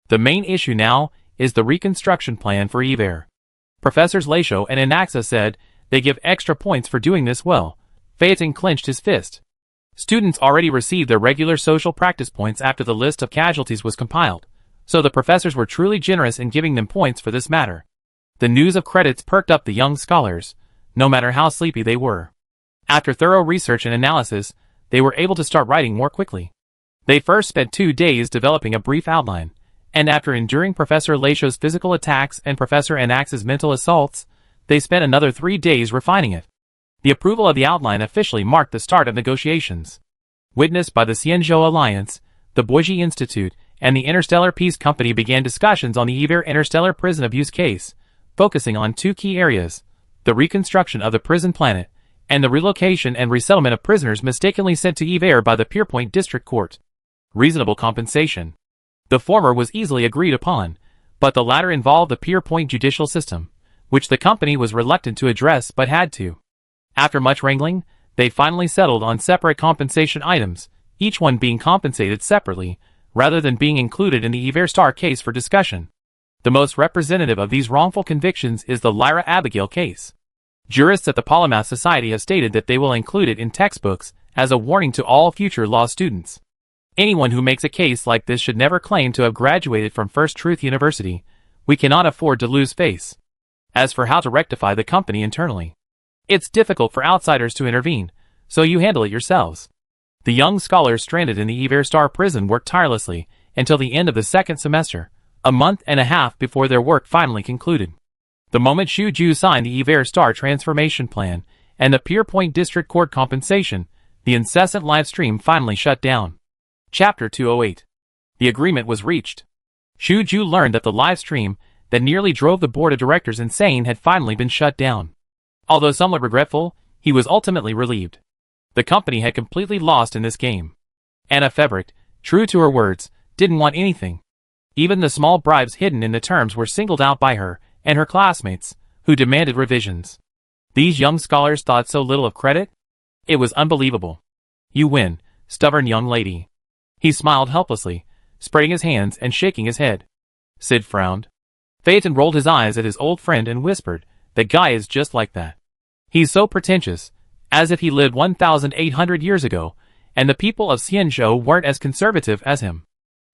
The main issue now is the reconstruction plan for Evair. Professors Laisho and Anaxa said they give extra points for doing this well. Phaeton clenched his fist. Students already received their regular social practice points after the list of casualties was compiled, so the professors were truly generous in giving them points for this matter. The news of credits perked up the young scholars, no matter how sleepy they were. After thorough research and analysis, they were able to start writing more quickly. They first spent 2 days developing a brief outline, and after enduring Professor Laisho's physical attacks and Professor Anax's mental assaults, they spent another 3 days refining it. The approval of the outline officially marked the start of negotiations. Witnessed by the Xianzhou Alliance, the Boise Institute, and the Interstellar Peace Company began discussions on the Evair Interstellar Prison Abuse case, focusing on 2 key areas: the reconstruction of the prison planet, and the relocation and resettlement of prisoners mistakenly sent to Evair by the Pierpoint District Court. Reasonable compensation. The former was easily agreed upon, but the latter involved the Pierpoint judicial system, which the company was reluctant to address but had to. After much wrangling, they finally settled on separate compensation items, each one being compensated separately, rather than being included in the Evair Star case for discussion. The most representative of these wrongful convictions is the Lyra Abigail case. Jurists at the Polymath Society have stated that they will include it in textbooks as a warning to all future law students. Anyone who makes a case like this should never claim to have graduated from First Truth University. We cannot afford to lose face. As for how to rectify the company internally, it's difficult for outsiders to intervene, so you handle it yourselves. The young scholars stranded in the Evair Star prison worked tirelessly until the end of the 2nd semester, a month and a half before their work finally concluded. The moment Shu Ju signed the Evair Star transformation plan and the Pierpoint District Court compensation, the incessant live stream finally shut down. Chapter 208. The agreement was reached. Shu Ju learned that the live stream that nearly drove the board of directors insane had finally been shut down. Although somewhat regretful, he was ultimately relieved. The company had completely lost in this game. Anna Febrick, true to her words, didn't want anything. Even the small bribes hidden in the terms were singled out by her and her classmates, who demanded revisions. These young scholars thought so little of credit? It was unbelievable. You win, stubborn young lady. He smiled helplessly, spreading his hands and shaking his head. Sid frowned. Phaeton rolled his eyes at his old friend and whispered, "That guy is just like that. He's so pretentious, as if he lived 1,800 years ago, and the people of Xianzhou weren't as conservative as him.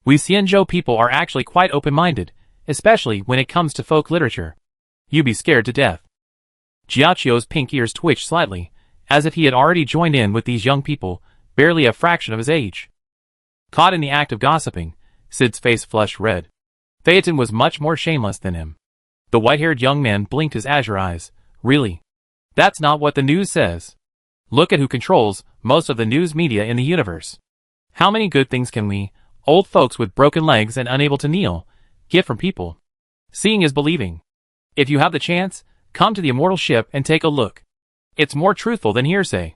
We Xianzhou people are actually quite open-minded, especially when it comes to folk literature. You'd be scared to death." Jiachio's pink ears twitched slightly, as if he had already joined in with these young people, barely a fraction of his age. Caught in the act of gossiping, Sid's face flushed red. Phaeton was much more shameless than him. The white-haired young man blinked his azure eyes. Really? That's not what the news says. Look at who controls most of the news media in the universe. How many good things can we, old folks with broken legs and unable to kneel, get from people? Seeing is believing. If you have the chance, come to the immortal ship and take a look. It's more truthful than hearsay.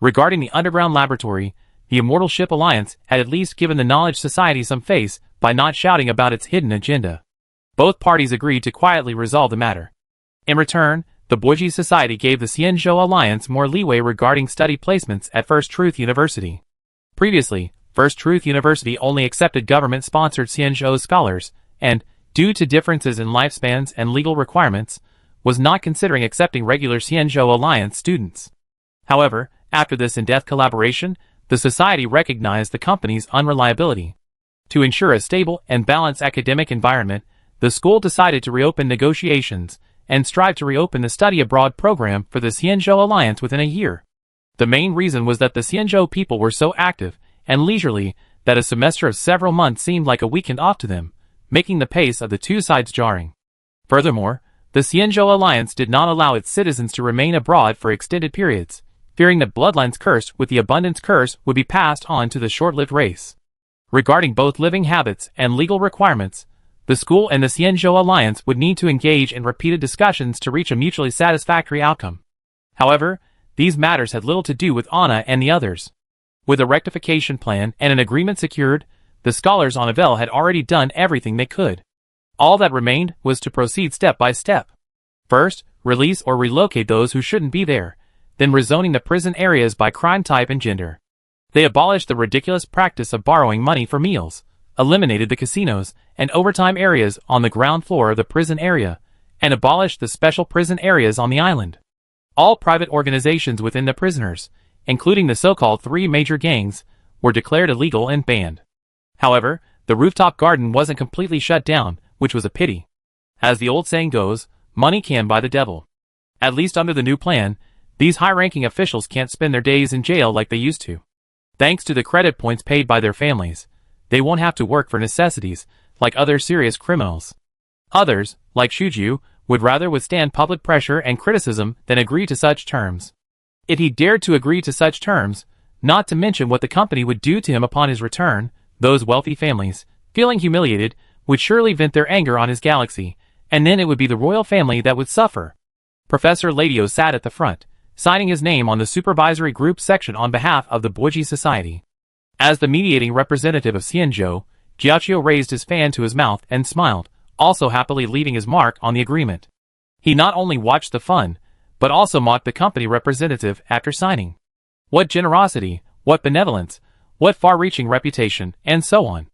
Regarding the underground laboratory, the Immortal Ship Alliance had at least given the Knowledge Society some face by not shouting about its hidden agenda. Both parties agreed to quietly resolve the matter. In return, the Boji Society gave the Xianzhou Alliance more leeway regarding study placements at First Truth University. Previously, First Truth University only accepted government-sponsored Xianzhou scholars, and, due to differences in lifespans and legal requirements, was not considering accepting regular Xianzhou Alliance students. However, after this in-depth collaboration, the society recognized the company's unreliability. To ensure a stable and balanced academic environment, the school decided to reopen negotiations and strive to reopen the study abroad program for the Xianzhou Alliance within a year. The main reason was that the Xianzhou people were so active and leisurely that a semester of several months seemed like a weekend off to them, making the pace of the two sides jarring. Furthermore, the Xianzhou Alliance did not allow its citizens to remain abroad for extended periods, fearing that bloodlines cursed with the abundance curse would be passed on to the short-lived race. Regarding both living habits and legal requirements, the school and the Xianzhou Alliance would need to engage in repeated discussions to reach a mutually satisfactory outcome. However, these matters had little to do with Anna and the others. With a rectification plan and an agreement secured, the scholars on Avel had already done everything they could. All that remained was to proceed step by step. First, release or relocate those who shouldn't be there, then rezoning the prison areas by crime type and gender. They abolished the ridiculous practice of borrowing money for meals, eliminated the casinos and overtime areas on the ground floor of the prison area, and abolished the special prison areas on the island. All private organizations within the prisoners, including the so-called three major gangs, were declared illegal and banned. However, the rooftop garden wasn't completely shut down, which was a pity. As the old saying goes, money can buy the devil. At least under the new plan, these high-ranking officials can't spend their days in jail like they used to. Thanks to the credit points paid by their families, they won't have to work for necessities like other serious criminals. Others, like Shuju, would rather withstand public pressure and criticism than agree to such terms. If he dared to agree to such terms, not to mention what the company would do to him upon his return, those wealthy families, feeling humiliated, would surely vent their anger on his galaxy, and then it would be the royal family that would suffer. Professor Ladio sat at the front, signing his name on the supervisory group section on behalf of the Boji Society. As the mediating representative of Xianzhou, Jiaqiu raised his fan to his mouth and smiled, also happily leaving his mark on the agreement. He not only watched the fun, but also mocked the company representative after signing. What generosity, what benevolence, what far-reaching reputation, and so on.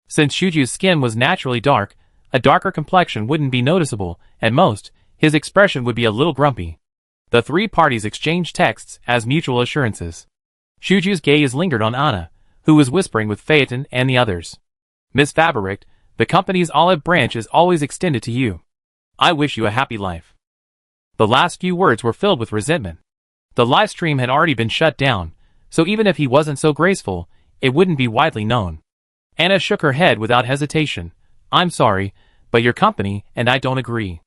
Since Shuju's skin was naturally dark, a darker complexion wouldn't be noticeable, at most, his expression would be a little grumpy. The three parties exchanged texts as mutual assurances. Shuju's gaze lingered on Anna, who was whispering with Phaeton and the others. Miss Fabericht, the company's olive branch is always extended to you. I wish you a happy life. The last few words were filled with resentment. The live stream had already been shut down, so even if he wasn't so graceful, it wouldn't be widely known. Anna shook her head without hesitation. I'm sorry, but your company and I don't agree.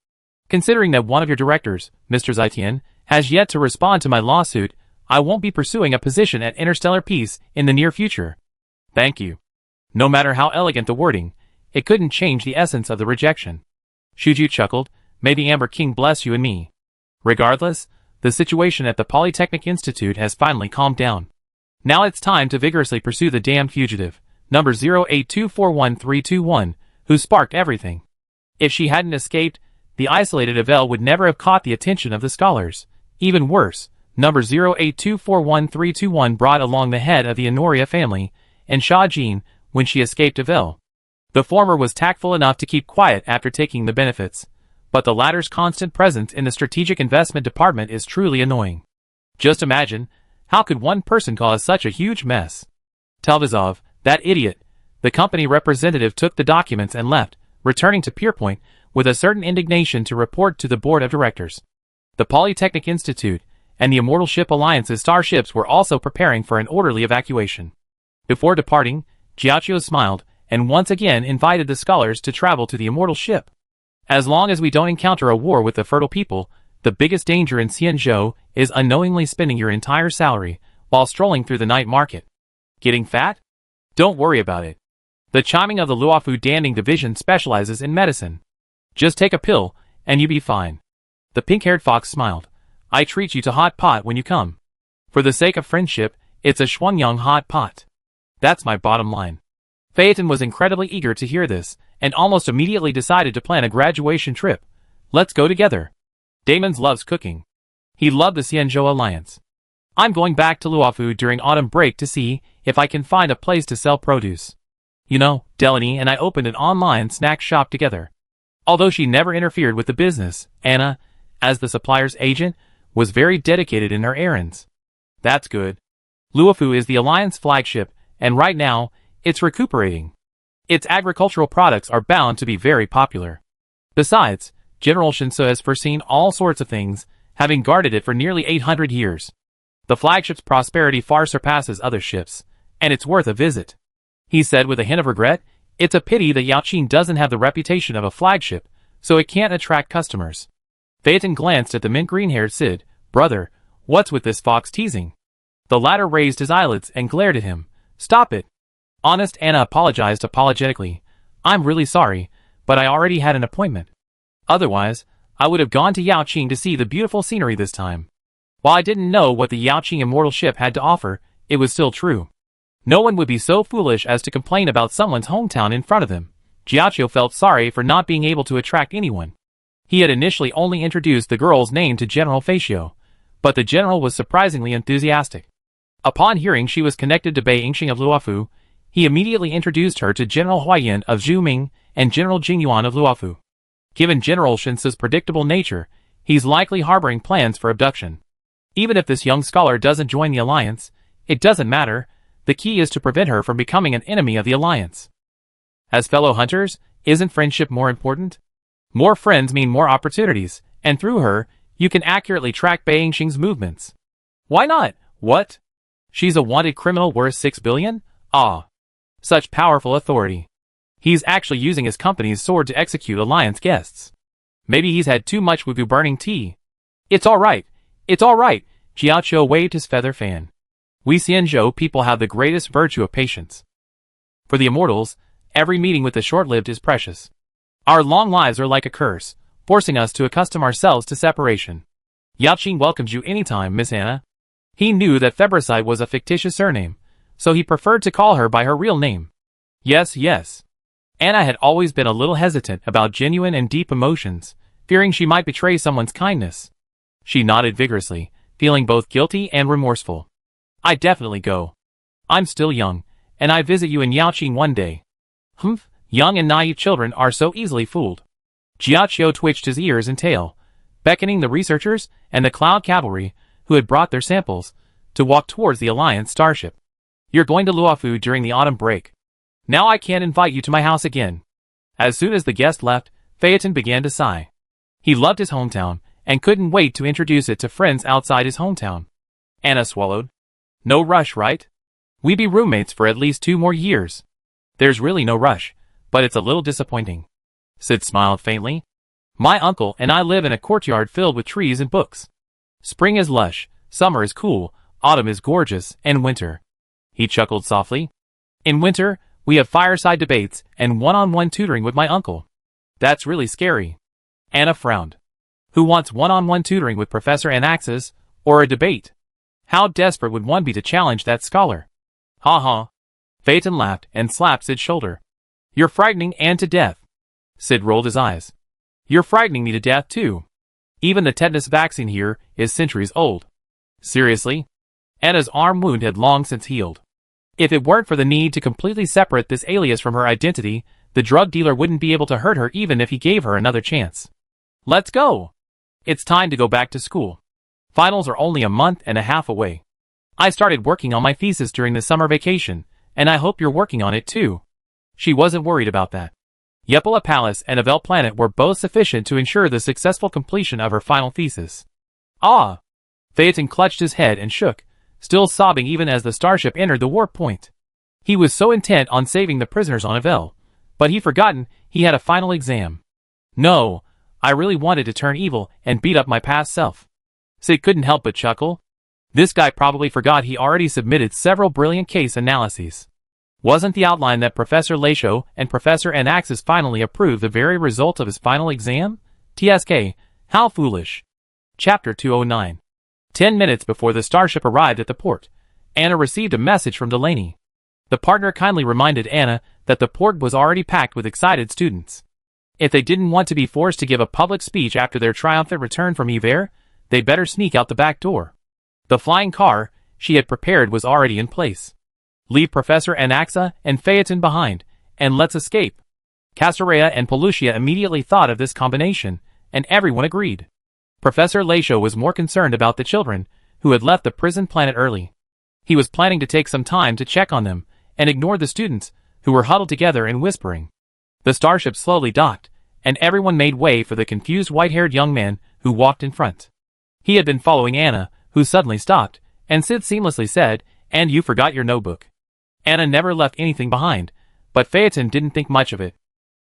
Considering that one of your directors, Mr. Zaitian, has yet to respond to my lawsuit, I won't be pursuing a position at Interstellar Peace in the near future. Thank you. No matter how elegant the wording, it couldn't change the essence of the rejection. Shuju chuckled, may the Amber King bless you and me. Regardless, the situation at the Polytechnic Institute has finally calmed down. Now it's time to vigorously pursue the damned fugitive, number 0824131, who sparked everything. If she hadn't escaped, the isolated Avel would never have caught the attention of the scholars. Even worse, number 0824131 brought along the head of the Honoria family, and Sha Jin, when she escaped Avel. The former was tactful enough to keep quiet after taking the benefits, but the latter's constant presence in the strategic investment department is truly annoying. Just imagine, how could one person cause such a huge mess? Telvizov, that idiot. The company representative took the documents and left, returning to Pierpoint with a certain indignation to report to the board of directors. The Polytechnic Institute and the Immortal Ship Alliance's starships were also preparing for an orderly evacuation. Before departing, Jiaqiu smiled and once again invited the scholars to travel to the Immortal Ship. As long as we don't encounter a war with the fertile people, the biggest danger in Xianzhou is unknowingly spending your entire salary while strolling through the night market. Getting fat? Don't worry about it. The chiming of the Luofu Danding division specializes in medicine. Just take a pill, and you be fine. The pink-haired fox smiled. I treat you to hot pot when you come. For the sake of friendship, it's a Shuangyang hot pot. That's my bottom line. Phaeton was incredibly eager to hear this, and almost immediately decided to plan a graduation trip. Let's go together. Damon loves cooking. He loved the Xianzhou Alliance. I'm going back to Luofu during autumn break to see if I can find a place to sell produce. You know, Delaney and I opened an online snack shop together. Although she never interfered with the business, Anna, as the supplier's agent, was very dedicated in her errands. That's good. Luofu is the Alliance flagship, and right now, it's recuperating. Its agricultural products are bound to be very popular. Besides, General Shinsu has foreseen all sorts of things, having guarded it for nearly 800 years. The flagship's prosperity far surpasses other ships, and it's worth a visit. He said with a hint of regret, it's a pity that Yaoqing doesn't have the reputation of a flagship, so it can't attract customers. Phaeton glanced at the mint green-haired Sid. Brother, what's with this fox teasing? The latter raised his eyelids and glared at him. Stop it. Honest Anna apologized apologetically. I'm really sorry, but I already had an appointment. Otherwise, I would have gone to Yaoqing to see the beautiful scenery this time. While I didn't know what the Yaoqing immortal ship had to offer, it was still true. No one would be so foolish as to complain about someone's hometown in front of them. Jiaqiu felt sorry for not being able to attract anyone. He had initially only introduced the girl's name to General Feixiu, but the general was surprisingly enthusiastic. Upon hearing she was connected to Bei Yingxing of Luofu, he immediately introduced her to General Huayan of Zhuming and General Jingyuan of Luofu. Given General Shinsu's predictable nature, he's likely harboring plans for abduction. Even if this young scholar doesn't join the alliance, it doesn't matter. The key is to prevent her from becoming an enemy of the alliance. As fellow hunters, isn't friendship more important? More friends mean more opportunities, and through her, you can accurately track Bei Yingxing's movements. Why not? What? She's a wanted criminal worth 6 billion? Ah. Such powerful authority. He's actually using his company's sword to execute alliance guests. Maybe he's had too much wubu burning tea. It's alright. It's alright. Jiaqiu waved his feather fan. We Xianzhou people have the greatest virtue of patience. For the immortals, every meeting with the short-lived is precious. Our long lives are like a curse, forcing us to accustom ourselves to separation. Yaoqing welcomes you anytime, Miss Anna. He knew that Febricide was a fictitious surname, so he preferred to call her by her real name. Yes, yes. Anna had always been a little hesitant about genuine and deep emotions, fearing she might betray someone's kindness. She nodded vigorously, feeling both guilty and remorseful. I definitely go. I'm still young, and I visit you in Yaoqing one day. Humph, young and naive children are so easily fooled. Jiaqiu twitched his ears and tail, beckoning the researchers and the Cloud Cavalry, who had brought their samples, to walk towards the Alliance starship. You're going to Luofu during the autumn break. Now I can't invite you to my house again. As soon as the guest left, Phaeton began to sigh. He loved his hometown, and couldn't wait to introduce it to friends outside his hometown. Anna swallowed. No rush, right? We be roommates for at least 2 more years. There's really no rush, but it's a little disappointing. Sid smiled faintly. My uncle and I live in a courtyard filled with trees and books. Spring is lush, summer is cool, autumn is gorgeous, and winter. He chuckled softly. In winter, we have fireside debates and one-on-one tutoring with my uncle. That's really scary. Anna frowned. Who wants one-on-one tutoring with Professor Anaxis, or a debate? How desperate would one be to challenge that scholar? Ha ha. Phaeton laughed and slapped Sid's shoulder. You're frightening and to death. Sid rolled his eyes. You're frightening me to death too. Even the tetanus vaccine here is centuries old. Seriously? Anna's arm wound had long since healed. If it weren't for the need to completely separate this alias from her identity, the drug dealer wouldn't be able to hurt her even if he gave her another chance. Let's go. It's time to go back to school. Finals are only a month and a half away. I started working on my thesis during the summer vacation, and I hope you're working on it too. She wasn't worried about that. Yepala Palace and Avel Planet were both sufficient to ensure the successful completion of her final thesis. Ah! Phaeton clutched his head and shook, still sobbing even as the starship entered the warp point. He was so intent on saving the prisoners on Avel, but he'd forgotten he had a final exam. No, I really wanted to turn evil and beat up my past self. Sid couldn't help but chuckle. This guy probably forgot he already submitted several brilliant case analyses. Wasn't the outline that Professor Laisho and Professor Anaxis finally approved the very result of his final exam? TSK, how foolish. Chapter 209. 10 minutes before the starship arrived at the port, Anna received a message from Delaney. The partner kindly reminded Anna that the port was already packed with excited students. If they didn't want to be forced to give a public speech after their triumphant return from Hiver, they'd better sneak out the back door. The flying car she had prepared was already in place. Leave Professor Anaxa and Phaeton behind, and let's escape. Castorea and Pelucia immediately thought of this combination, and everyone agreed. Professor Laisho was more concerned about the children, who had left the prison planet early. He was planning to take some time to check on them, and ignored the students, who were huddled together and whispering. The starship slowly docked, and everyone made way for the confused white-haired young man who walked in front. He had been following Anna, who suddenly stopped, and Sid seamlessly said, "And you forgot your notebook." Anna never left anything behind, but Phaeton didn't think much of it.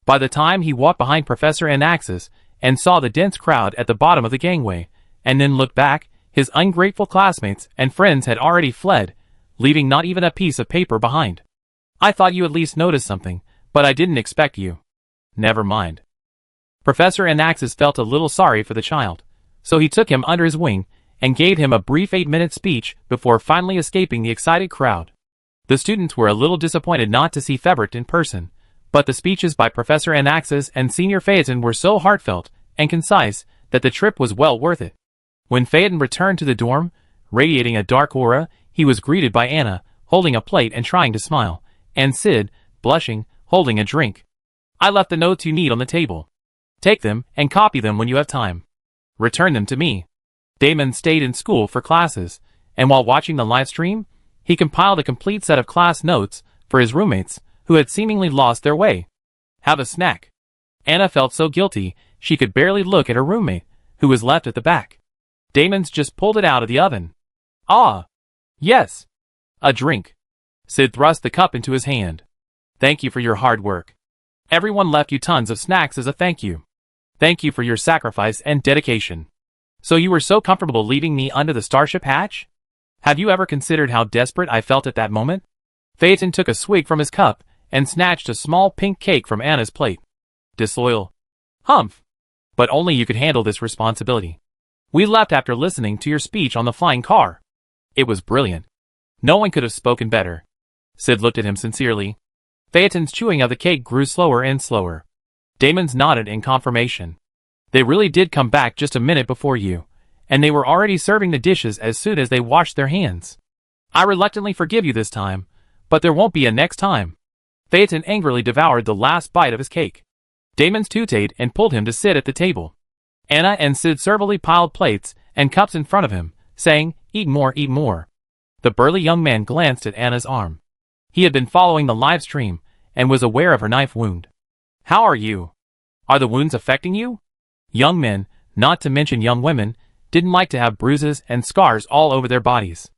By the time he walked behind Professor Anaxis and saw the dense crowd at the bottom of the gangway, and then looked back, his ungrateful classmates and friends had already fled, leaving not even a piece of paper behind. "I thought you at least noticed something, but I didn't expect you." "Never mind." Professor Anaxis felt a little sorry for the child, so he took him under his wing and gave him a brief 8-minute speech before finally escaping the excited crowd. The students were a little disappointed not to see Febert in person, but the speeches by Professor Anaxis and Senior Phaeton were so heartfelt and concise that the trip was well worth it. When Phaeton returned to the dorm, radiating a dark aura, he was greeted by Anna, holding a plate and trying to smile, and Sid, blushing, holding a drink. "I left the notes you need on the table. Take them and copy them when you have time. Return them to me." Damon stayed in school for classes, and while watching the live stream, he compiled a complete set of class notes for his roommates, who had seemingly lost their way. "Have a snack." Anna felt so guilty, she could barely look at her roommate, who was left at the back. Damon's just pulled it out of the oven. "Ah. Yes. A drink." Sid thrust the cup into his hand. "Thank you for your hard work. Everyone left you tons of snacks as a thank you. Thank you for your sacrifice and dedication. So you were so comfortable leaving me under the starship hatch? Have you ever considered how desperate I felt at that moment?" Phaeton took a swig from his cup and snatched a small pink cake from Anna's plate. "Disloyal. Humph. But only you could handle this responsibility. We left after listening to your speech on the flying car. It was brilliant. No one could have spoken better." Sid looked at him sincerely. Phaeton's chewing of the cake grew slower and slower. Damon's nodded in confirmation. "They really did come back just a minute before you, and they were already serving the dishes as soon as they washed their hands. I reluctantly forgive you this time, but there won't be a next time." Phaeton angrily devoured the last bite of his cake. Damon's tooted and pulled him to sit at the table. Anna and Sid servilely piled plates and cups in front of him, saying, "Eat more, eat more." The burly young man glanced at Anna's arm. He had been following the live stream and was aware of her knife wound. "How are you? Are the wounds affecting you?" Young men, not to mention young women, didn't like to have bruises and scars all over their bodies.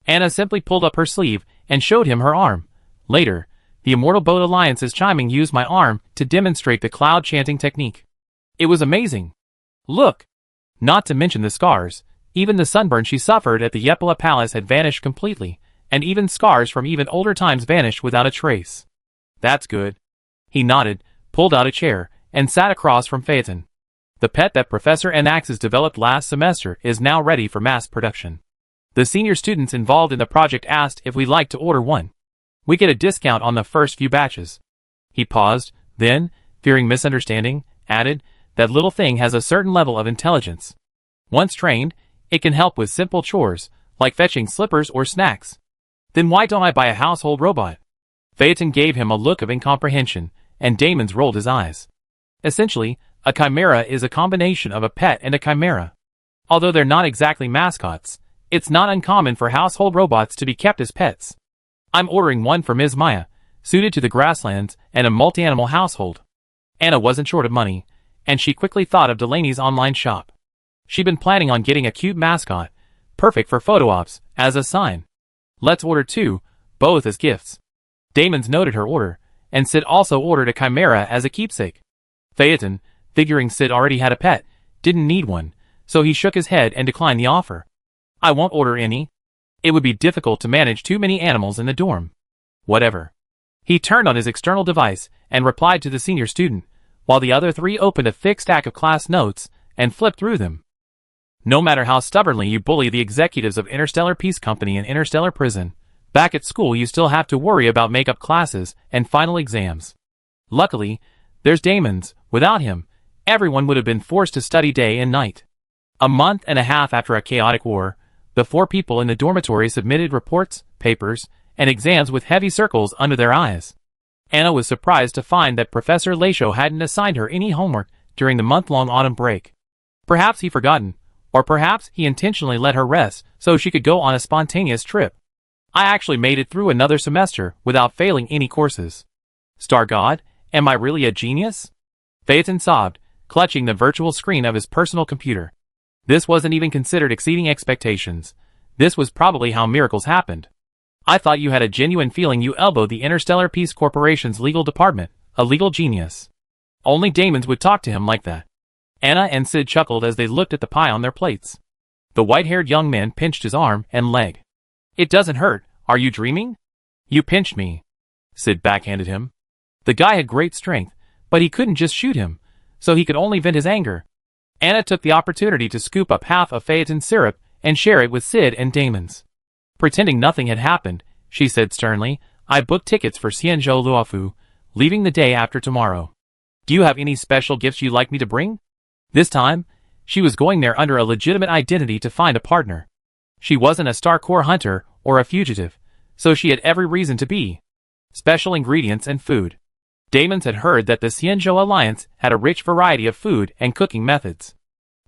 Anna simply pulled up her sleeve and showed him her arm. Later, the Immortal Boat Alliance's chiming used my arm to demonstrate the cloud chanting technique. It was amazing. Look! Not to mention the scars, even the sunburn she suffered at the Yepala Palace had vanished completely, and even scars from even older times vanished without a trace. "That's good." He nodded, pulled out a chair, and sat across from Phaeton. "The pet that Professor Anaxis developed last semester is now ready for mass production. The senior students involved in the project asked if we'd like to order one. We get a discount on the first few batches." He paused, then, fearing misunderstanding, added, "That little thing has a certain level of intelligence. Once trained, it can help with simple chores, like fetching slippers or snacks." "Then why don't I buy a household robot?" Phaeton gave him a look of incomprehension, and Damon's rolled his eyes. Essentially, a chimera is a combination of a pet and a chimera. Although they're not exactly mascots, it's not uncommon for household robots to be kept as pets. I'm ordering one for Ms. Maya, suited to the grasslands and a multi-animal household. Anna wasn't short of money, and she quickly thought of Delaney's online shop. She'd been planning on getting a cute mascot, perfect for photo ops, as a sign. "Let's order two, both as gifts." Damon's noted her order, and Sid also ordered a chimera as a keepsake. Phaeton, figuring Sid already had a pet, didn't need one, so he shook his head and declined the offer. "I won't order any. It would be difficult to manage too many animals in the dorm." "Whatever. He turned on his external device and replied to the senior student, while the other three opened a thick stack of class notes and flipped through them. No matter how stubbornly you bully the executives of Interstellar Peace Company and Interstellar Prison, back at school you still have to worry about makeup classes and final exams. Luckily, there's Damon's. Without him, everyone would have been forced to study day and night. A month and a half after a chaotic war, the 4 people in the dormitory submitted reports, papers, and exams with heavy circles under their eyes. Anna was surprised to find that Professor Lachaud hadn't assigned her any homework during the month-long autumn break. Perhaps he'd forgotten, or perhaps he intentionally let her rest so she could go on a spontaneous trip. I actually made it through another semester without failing any courses. Star God, am I really a genius? Phaeton sobbed, clutching the virtual screen of his personal computer. This wasn't even considered exceeding expectations. This was probably how miracles happened. I thought you had a genuine feeling you elbowed the Interstellar Peace Corporation's legal department, a legal genius. Only Damons would talk to him like that. Anna and Sid chuckled as they looked at the pie on their plates. The white-haired young man pinched his arm and leg. It doesn't hurt, are you dreaming? You pinched me, Sid backhanded him. The guy had great strength, but he couldn't just shoot him, so he could only vent his anger. Anna took the opportunity to scoop up half of Phaeton's syrup and share it with Sid and Damon's. Pretending nothing had happened, she said sternly, I booked tickets for Xianzhou Luofu, leaving the day after tomorrow. Do you have any special gifts you'd like me to bring? This time, she was going there under a legitimate identity to find a partner. She wasn't a Star Corps hunter or a fugitive, so she had every reason to be. Special ingredients and food. Damon's had heard that the Xianzhou Alliance had a rich variety of food and cooking methods.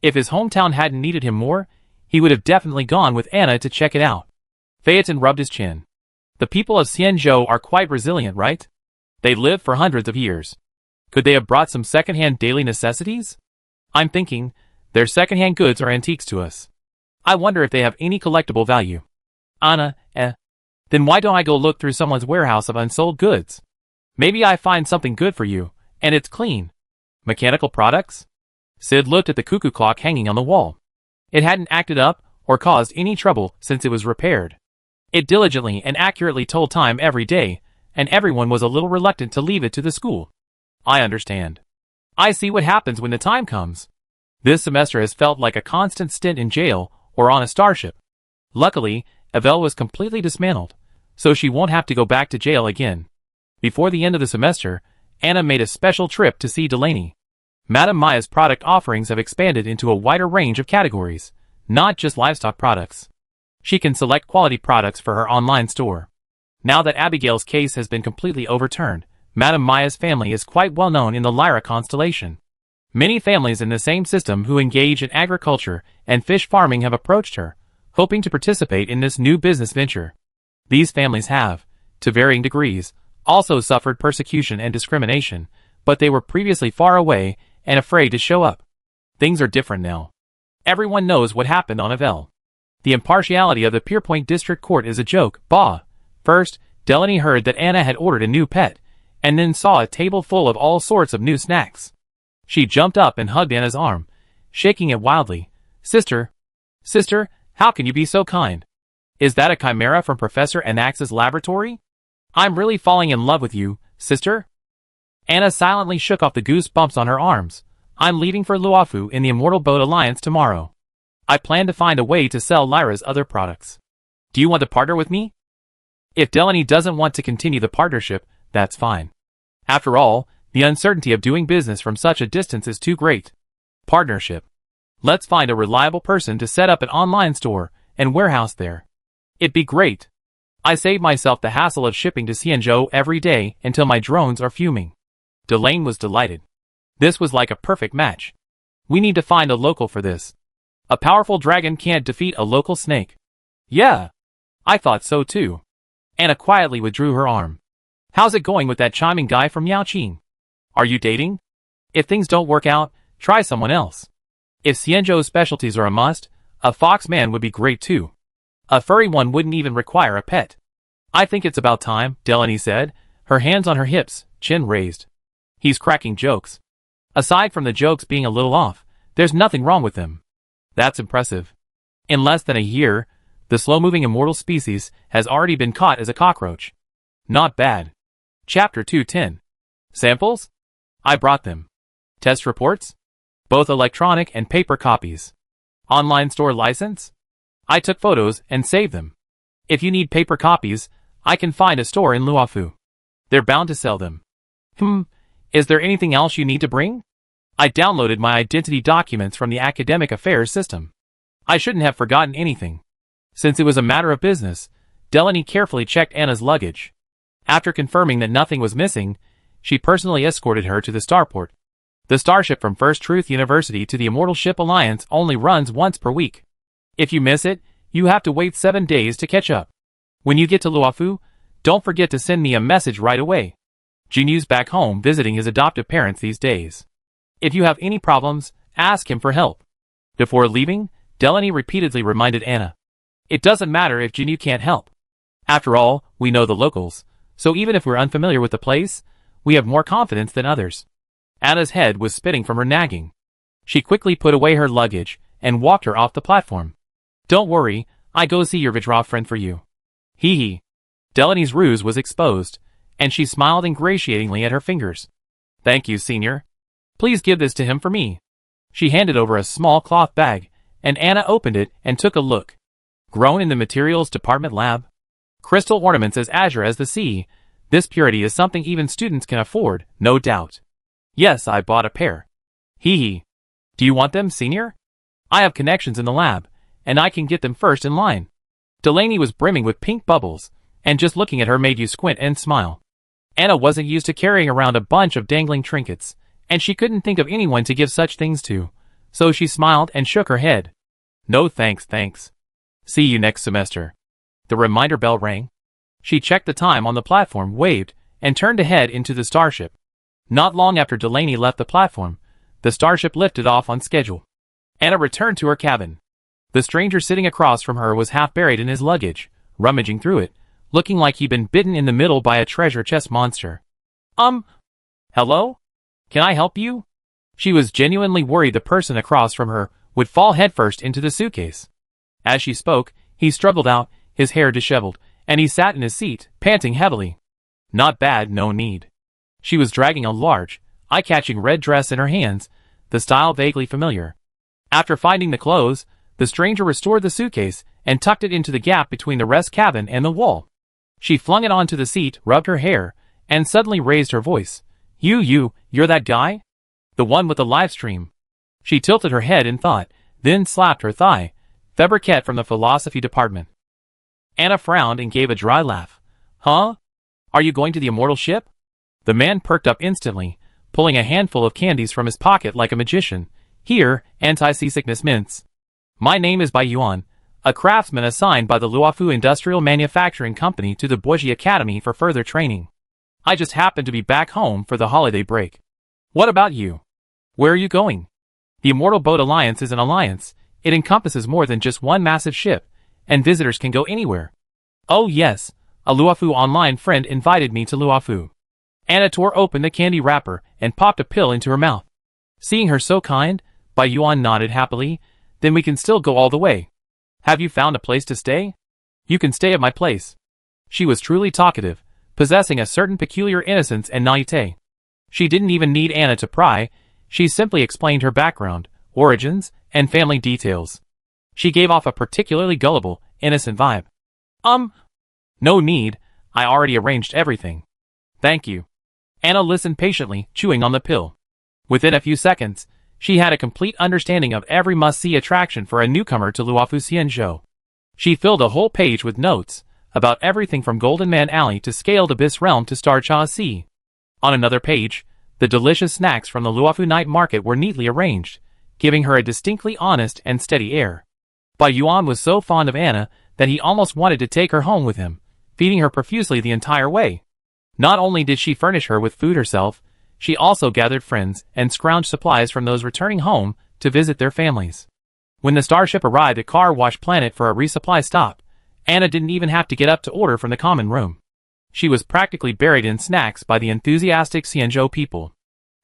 If his hometown hadn't needed him more, he would have definitely gone with Anna to check it out. Phaeton rubbed his chin. The people of Xianzhou are quite resilient, right? They lived for hundreds of years. Could they have brought some second-hand daily necessities? I'm thinking, their second-hand goods are antiques to us. I wonder if they have any collectible value. Anna, Then why don't I go look through someone's warehouse of unsold goods? Maybe I find something good for you, and it's clean. Mechanical products? Sid looked at the cuckoo clock hanging on the wall. It hadn't acted up or caused any trouble since it was repaired. It diligently and accurately told time every day, and everyone was a little reluctant to leave it to the school. I understand. I see what happens when the time comes. This semester has felt like a constant stint in jail or on a starship. Luckily, Evel was completely dismantled, so she won't have to go back to jail again. Before the end of the semester, Anna made a special trip to see Delaney. Madame Maya's product offerings have expanded into a wider range of categories, not just livestock products. She can select quality products for her online store. Now that Abigail's case has been completely overturned, Madame Maya's family is quite well known in the Lyra constellation. Many families in the same system who engage in agriculture and fish farming have approached her, hoping to participate in this new business venture. These families have, to varying degrees, also suffered persecution and discrimination, but they were previously far away and afraid to show up. Things are different now. Everyone knows what happened on Evel. The impartiality of the Pierpoint District Court is a joke, bah. First, Delaney heard that Anna had ordered a new pet, and then saw a table full of all sorts of new snacks. She jumped up and hugged Anna's arm, shaking it wildly. Sister, how can you be so kind? Is that a chimera from Professor Anax's laboratory? I'm really falling in love with you, sister. Anna silently shook off the goosebumps on her arms. I'm leaving for Luofu in the Immortal Boat Alliance tomorrow. I plan to find a way to sell Lyra's other products. Do you want to partner with me? If Delaney doesn't want to continue the partnership, that's fine. After all, the uncertainty of doing business from such a distance is too great. Partnership. Let's find a reliable person to set up an online store and warehouse there. It'd be great. I save myself the hassle of shipping to Xianzhou every day until my drones are fuming. Delane was delighted. This was like a perfect match. We need to find a local for this. A powerful dragon can't defeat a local snake. Yeah. I thought so too. Anna quietly withdrew her arm. How's it going with that charming guy from Yaoqing? Are you dating? If things don't work out, try someone else. If Xianzhou's specialties are a must, a fox man would be great too. A furry one wouldn't even require a pet. I think it's about time, Delaney said, her hands on her hips, chin raised. He's cracking jokes. Aside from the jokes being a little off, there's nothing wrong with them. That's impressive. In less than a year, the slow-moving immortal species has already been caught as a cockroach. Not bad. Chapter 210. Samples? I brought them. Test reports? Both electronic and paper copies. Online store license? I took photos and saved them. If you need paper copies, I can find a store in Luofu. They're bound to sell them. Is there anything else you need to bring? I downloaded my identity documents from the academic affairs system. I shouldn't have forgotten anything. Since it was a matter of business, Delaney carefully checked Anna's luggage. After confirming that nothing was missing, she personally escorted her to the starport. The starship from First Truth University to the Immortal Ship Alliance only runs once per week. If you miss it, you have to wait 7 days to catch up. When you get to Luofu, don't forget to send me a message right away. Jinyu's back home visiting his adoptive parents these days. If you have any problems, ask him for help. Before leaving, Delaney repeatedly reminded Anna. It doesn't matter if Jinyu can't help. After all, we know the locals, so even if we're unfamiliar with the place, we have more confidence than others. Anna's head was spinning from her nagging. She quickly put away her luggage and walked her off the platform. Don't worry, I go see your Vajra friend for you. Hee hee. Delaney's ruse was exposed, and she smiled ingratiatingly at her fingers. Thank you, senior. Please give this to him for me. She handed over a small cloth bag, and Anna opened it and took a look. Grown in the materials department lab. Crystal ornaments as azure as the sea. This purity is something even students can afford, no doubt. Yes, I bought a pair. Hee hee. Do you want them, senior? I have connections in the lab, and I can get them first in line. Delaney was brimming with pink bubbles, and just looking at her made you squint and smile. Anna wasn't used to carrying around a bunch of dangling trinkets, and she couldn't think of anyone to give such things to, so she smiled and shook her head. No thanks. See you next semester. The reminder bell rang. She checked the time on the platform, waved, and turned to head into the starship. Not long after Delaney left the platform, the starship lifted off on schedule. Anna returned to her cabin. The stranger sitting across from her was half buried in his luggage, rummaging through it, looking like he'd been bitten in the middle by a treasure chest monster. Hello? Can I help you? She was genuinely worried the person across from her would fall headfirst into the suitcase. As she spoke, he struggled out, his hair disheveled, and he sat in his seat, panting heavily. Not bad, no need. She was dragging a large, eye-catching red dress in her hands, the style vaguely familiar. After finding the clothes, the stranger restored the suitcase and tucked it into the gap between the rest cabin and the wall. She flung it onto the seat, rubbed her hair, and suddenly raised her voice. You're that guy? The one with the live stream. She tilted her head in thought, then slapped her thigh. Fabriquette from the philosophy department. Anna frowned and gave a dry laugh. Huh? Are you going to the immortal ship? The man perked up instantly, pulling a handful of candies from his pocket like a magician. Here, anti-seasickness mints. My name is Bai Yuan, a craftsman assigned by the Luofu Industrial Manufacturing Company to the Boji Academy for further training. I just happened to be back home for the holiday break. What about you? Where are you going? The Immortal Boat Alliance is an alliance. It encompasses more than just one massive ship, and visitors can go anywhere. Oh yes, a Luofu online friend invited me to Luofu. Anna tore open the candy wrapper and popped a pill into her mouth. Seeing her so kind, Bai Yuan nodded happily. Then we can still go all the way. Have you found a place to stay? You can stay at my place. She was truly talkative, possessing a certain peculiar innocence and naivete. She didn't even need Anna to pry. She simply explained her background, origins, and family details. She gave off a particularly gullible, innocent vibe. No need, I already arranged everything. Thank you. Anna listened patiently, chewing on the pill. Within a few seconds, she had a complete understanding of every must-see attraction for a newcomer to Luofu Xianzhou. She filled a whole page with notes about everything from Golden Man Alley to Scaled Abyss Realm to Star Cha Sea. On another page, the delicious snacks from the Luofu Night Market were neatly arranged, giving her a distinctly honest and steady air. Bai Yuan was so fond of Anna that he almost wanted to take her home with him, feeding her profusely the entire way. Not only did she furnish her with food herself, she also gathered friends and scrounged supplies from those returning home to visit their families. When the starship arrived at Car Wash Planet for a resupply stop, Anna didn't even have to get up to order from the common room. She was practically buried in snacks by the enthusiastic Xianzhou people.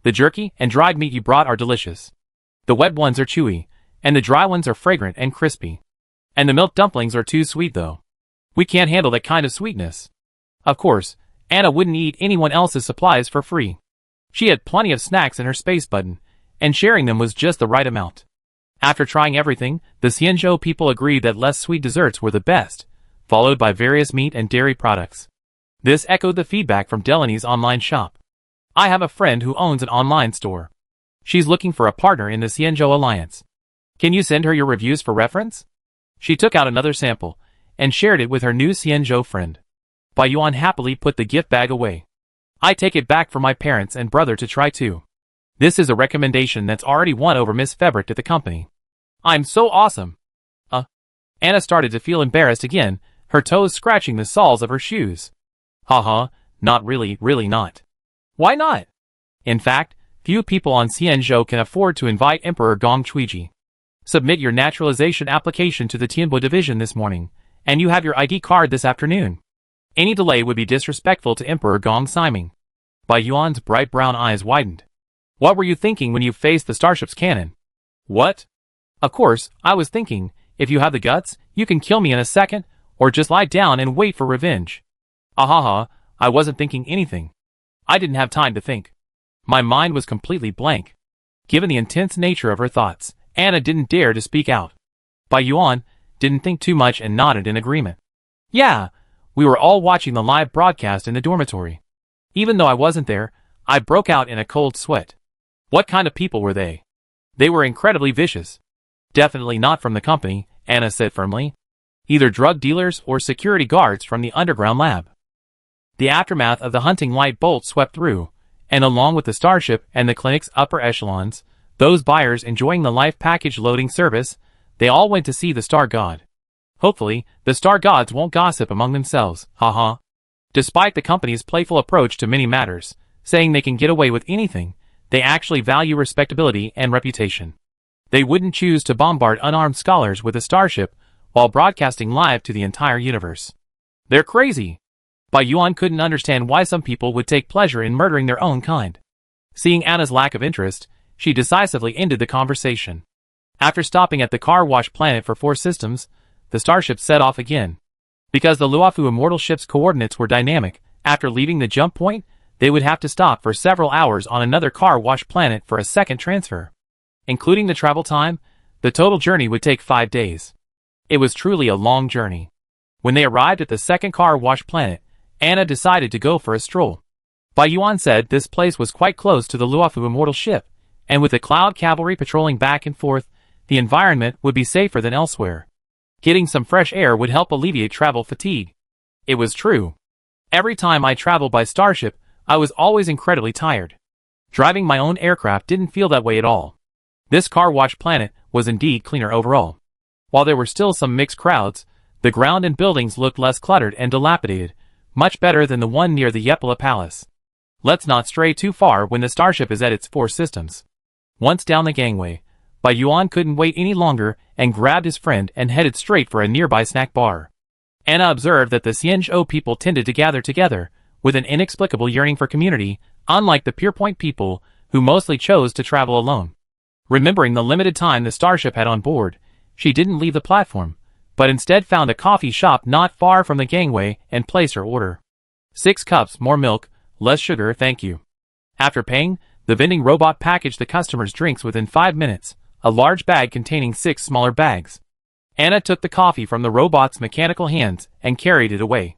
The jerky and dried meat you brought are delicious. The wet ones are chewy, and the dry ones are fragrant and crispy. And the milk dumplings are too sweet though. We can't handle that kind of sweetness. Of course, Anna wouldn't eat anyone else's supplies for free. She had plenty of snacks in her space button, and sharing them was just the right amount. After trying everything, the Xianzhou people agreed that less sweet desserts were the best, followed by various meat and dairy products. This echoed the feedback from Delaney's online shop. I have a friend who owns an online store. She's looking for a partner in the Xianzhou Alliance. Can you send her your reviews for reference? She took out another sample, and shared it with her new Xianzhou friend. Bai Yuan happily put the gift bag away. I take it back for my parents and brother to try too. This is a recommendation that's already won over Miss Febrick at the company. I'm so awesome. Anna started to feel embarrassed again, her toes scratching the soles of her shoes. Haha, not really not. Why not? In fact, few people on Xianzhou can afford to invite Emperor Gong Chuiji. Submit your naturalization application to the Tianbo division this morning, and you have your ID card this afternoon. Any delay would be disrespectful to Emperor Gong Siming. Bai Yuan's bright brown eyes widened. What were you thinking when you faced the starship's cannon? What? Of course, I was thinking, if you have the guts, you can kill me in a second, or just lie down and wait for revenge. Ahaha, I wasn't thinking anything. I didn't have time to think. My mind was completely blank. Given the intense nature of her thoughts, Anna didn't dare to speak out. Bai Yuan didn't think too much and nodded in agreement. Yeah, we were all watching the live broadcast in the dormitory. Even though I wasn't there, I broke out in a cold sweat. What kind of people were they? They were incredibly vicious. Definitely not from the company, Anna said firmly. Either drug dealers or security guards from the underground lab. The aftermath of the hunting light bolt swept through, and along with the starship and the clinic's upper echelons, those buyers enjoying the life package loading service, they all went to see the Star God. Hopefully, the Star Gods won't gossip among themselves, haha. Despite the company's playful approach to many matters, saying they can get away with anything, they actually value respectability and reputation. They wouldn't choose to bombard unarmed scholars with a starship while broadcasting live to the entire universe. They're crazy. Bai Yuan couldn't understand why some people would take pleasure in murdering their own kind. Seeing Anna's lack of interest, she decisively ended the conversation. After stopping at the car wash planet for 4 systems, the starship set off again. Because the Luofu immortal ship's coordinates were dynamic, after leaving the jump point, they would have to stop for several hours on another car wash planet for a second transfer. Including the travel time, the total journey would take 5 days. It was truly a long journey. When they arrived at the second car wash planet, Anna decided to go for a stroll. Bai Yuan said this place was quite close to the Luofu immortal ship, and with the Cloud Cavalry patrolling back and forth, the environment would be safer than elsewhere. Getting some fresh air would help alleviate travel fatigue. It was true. Every time I traveled by starship, I was always incredibly tired. Driving my own aircraft didn't feel that way at all. This car wash planet was indeed cleaner overall. While there were still some mixed crowds, the ground and buildings looked less cluttered and dilapidated, much better than the one near the Yepala Palace. Let's not stray too far when the starship is at its 4 systems. Once down the gangway, Bai Yuan couldn't wait any longer and grabbed his friend and headed straight for a nearby snack bar. Anna observed that the Xianzhou people tended to gather together, with an inexplicable yearning for community, unlike the Pierpoint people, who mostly chose to travel alone. Remembering the limited time the starship had on board, she didn't leave the platform, but instead found a coffee shop not far from the gangway and placed her order. 6 cups, more milk, less sugar, thank you. After paying, the vending robot packaged the customer's drinks within 5 minutes, a large bag containing 6 smaller bags. Anna took the coffee from the robot's mechanical hands and carried it away.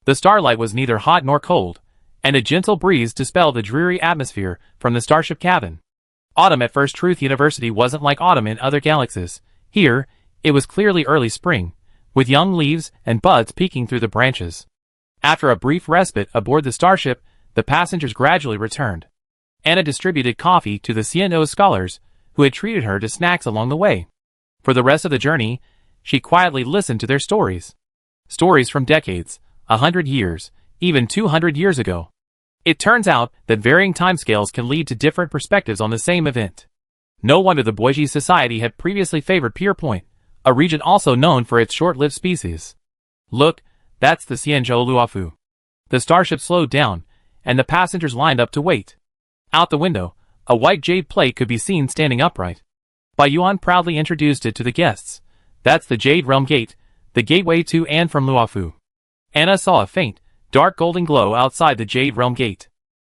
The starlight was neither hot nor cold, and a gentle breeze dispelled the dreary atmosphere from the starship cabin. Autumn at First Truth University wasn't like autumn in other galaxies. Here, it was clearly early spring, with young leaves and buds peeking through the branches. After a brief respite aboard the starship, the passengers gradually returned. Anna distributed coffee to the CNO scholars, who had treated her to snacks along the way. For the rest of the journey, she quietly listened to their stories. Stories from decades, 100 years, even 200 years ago. It turns out that varying timescales can lead to different perspectives on the same event. No wonder the Boiji Society had previously favored Pierpoint, a region also known for its short-lived species. Look, that's the Xianzhou Luofu. The starship slowed down, and the passengers lined up to wait. Out the window, a white jade plate could be seen standing upright. Bai Yuan proudly introduced it to the guests. That's the Jade Realm Gate, the gateway to and from Luofu. Anna saw a faint, dark golden glow outside the Jade Realm gate.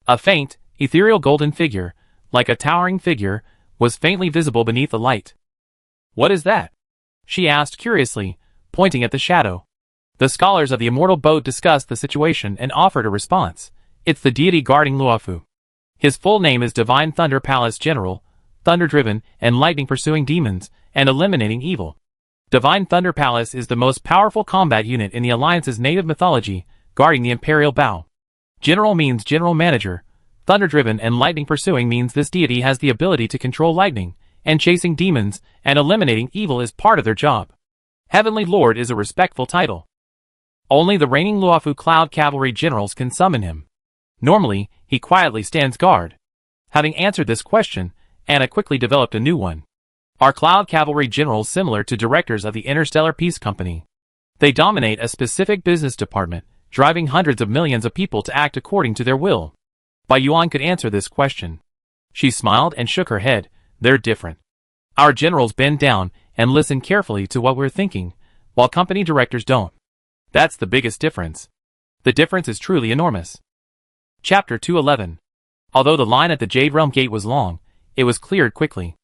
A faint, ethereal golden figure, like a towering figure, was faintly visible beneath the light. "What is that?" she asked curiously, pointing at the shadow. The scholars of the immortal boat discussed the situation and offered a response. "It's the deity guarding Luofu. His full name is Divine Thunder Palace General, thunder-driven and lightning-pursuing demons, and eliminating evil. Divine Thunder Palace is the most powerful combat unit in the Alliance's native mythology, guarding the Imperial Bow. General means general manager. Thunder-driven and lightning-pursuing means this deity has the ability to control lightning, and chasing demons and eliminating evil is part of their job. Heavenly Lord is a respectful title. Only the reigning Luofu Cloud Cavalry generals can summon him. Normally, he quietly stands guard." Having answered this question, Anna quickly developed a new one. "Are Cloud Cavalry generals similar to directors of the Interstellar Peace Company? They dominate a specific business department, driving hundreds of millions of people to act according to their will." Bai Yuan could answer this question. She smiled and shook her head. "They're different. Our generals bend down and listen carefully to what we're thinking, while company directors don't. That's the biggest difference. The difference is truly enormous." Chapter 211. Although the line at the Jade Realm gate was long, it was cleared quickly.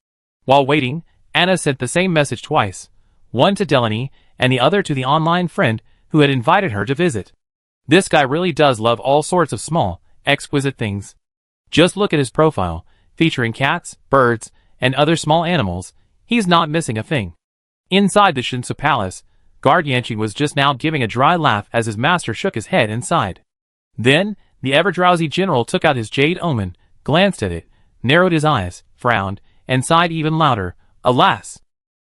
While waiting, Anna sent the same message twice, one to Delaney and the other to the online friend who had invited her to visit. This guy really does love all sorts of small, exquisite things. Just look at his profile, featuring cats, birds, and other small animals. He's not missing a thing. Inside the Shinsu Palace, Guard Yanqing was just now giving a dry laugh as his master shook his head and sighed. Then, the ever-drowsy general took out his jade omen, glanced at it, narrowed his eyes, frowned, and sighed even louder. "Alas!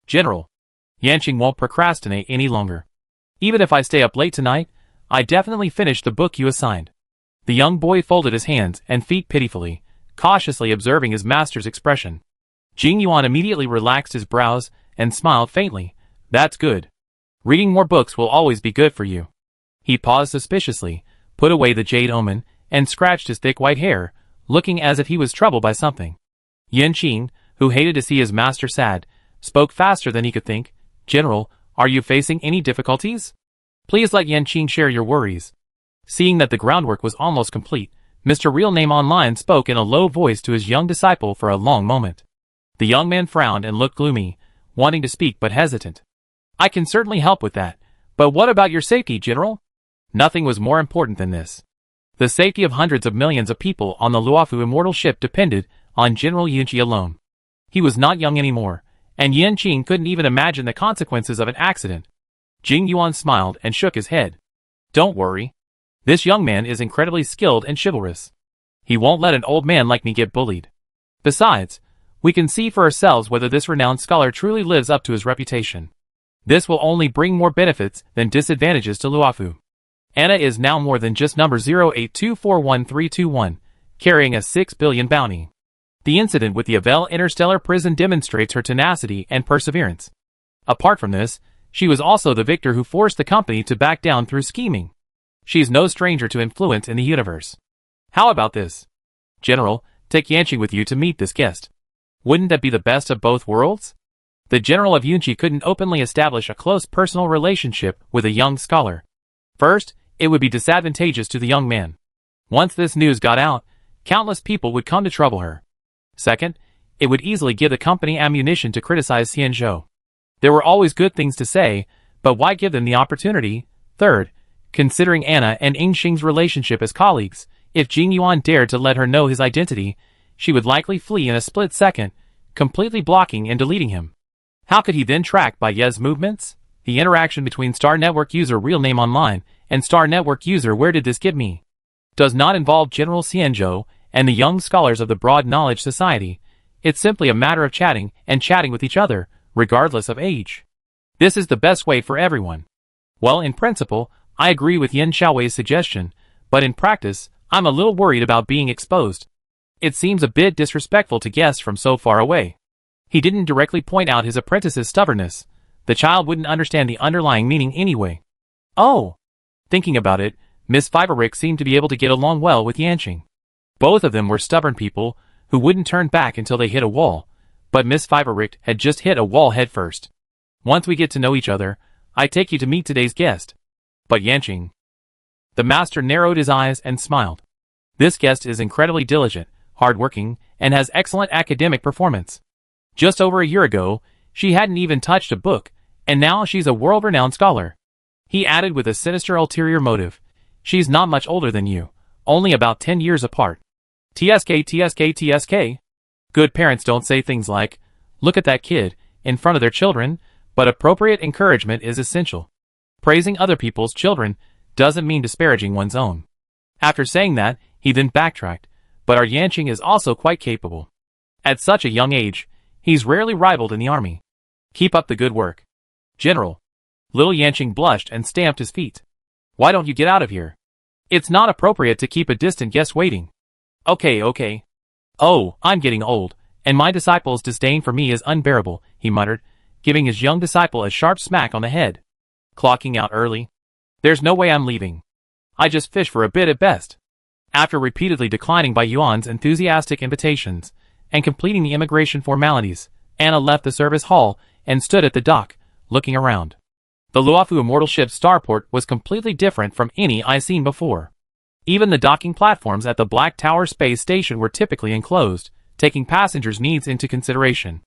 General, Yanqing won't procrastinate any longer. Even if I stay up late tonight, I definitely finish the book you assigned." The young boy folded his hands and feet pitifully, cautiously observing his master's expression. Jing Yuan immediately relaxed his brows and smiled faintly. "That's good. Reading more books will always be good for you." He paused suspiciously, put away the jade omen, and scratched his thick white hair, looking as if he was troubled by something. Yanqing, who hated to see his master sad, spoke faster than he could think. "General, are you facing any difficulties? Please let Yanqing share your worries." Seeing that the groundwork was almost complete, Mr. Real Name Online spoke in a low voice to his young disciple for a long moment. The young man frowned and looked gloomy, wanting to speak but hesitant. "I can certainly help with that, but what about your safety, General?" Nothing was more important than this. The safety of hundreds of millions of people on the Luofu immortal ship depended on General Yunqi alone. He was not young anymore, and Yanqing couldn't even imagine the consequences of an accident. Jing Yuan smiled and shook his head. "Don't worry. This young man is incredibly skilled and chivalrous. He won't let an old man like me get bullied. Besides, we can see for ourselves whether this renowned scholar truly lives up to his reputation. This will only bring more benefits than disadvantages to Luofu." Anna is now more than just number 0824131, carrying a 6 billion bounty. The incident with the Avel Interstellar prison demonstrates her tenacity and perseverance. Apart from this, she was also the victor who forced the company to back down through scheming. She is no stranger to influence in the universe. How about this? General, take Yanqing with you to meet this guest. Wouldn't that be the best of both worlds? The general of Yunqi couldn't openly establish a close personal relationship with a young scholar. First, it would be disadvantageous to the young man. Once this news got out, countless people would come to trouble her. Second, it would easily give the company ammunition to criticize Xianzhou. There were always good things to say, but why give them the opportunity? Third, considering Anna and Yingxing's relationship as colleagues, if Jing Yuan dared to let her know his identity, she would likely flee in a split second, completely blocking and deleting him. How could he then track Bai Ye's movements? The interaction between Star Network user Real Name Online and Star Network user Where Did This Get Me? Does not involve General Xianzhou and the young scholars of the Broad Knowledge Society. It's simply a matter of chatting and chatting with each other, regardless of age. This is the best way for everyone. Well, in principle, I agree with Yin Xiaowei's suggestion, but in practice, I'm a little worried about being exposed. It seems a bit disrespectful to guests from so far away. He didn't directly point out his apprentice's stubbornness. The child wouldn't understand the underlying meaning anyway. Oh! Thinking about it, Miss Fiverick seemed to be able to get along well with Yanqing. Both of them were stubborn people who wouldn't turn back until they hit a wall, but Miss Fiverick had just hit a wall head first. Once we get to know each other, I take you to meet today's guest. But Yanqing. The master narrowed his eyes and smiled. This guest is incredibly diligent, hardworking, and has excellent academic performance. Just over a year ago, she hadn't even touched a book, and now she's a world-renowned scholar. He added with a sinister ulterior motive. She's not much older than you, only about 10 years apart. TSK, TSK, TSK. Good parents don't say things like, "Look at that kid," in front of their children, but appropriate encouragement is essential. Praising other people's children doesn't mean disparaging one's own. After saying that, he then backtracked, but our Yanqing is also quite capable. At such a young age, he's rarely rivaled in the army. Keep up the good work. General. Little Yanqing blushed and stamped his feet. Why don't you get out of here? It's not appropriate to keep a distant guest waiting. Okay. Oh, I'm getting old, and my disciple's disdain for me is unbearable, he muttered, giving his young disciple a sharp smack on the head. Clocking out early? There's no way I'm leaving. I just fish for a bit at best. After repeatedly declining Bai Yuan's enthusiastic invitations and completing the immigration formalities, Anna left the service hall and stood at the dock, looking around. The Luofu immortal ship's starport was completely different from any I'd seen before. Even the docking platforms at the Black Tower space station were typically enclosed, taking passengers' needs into consideration.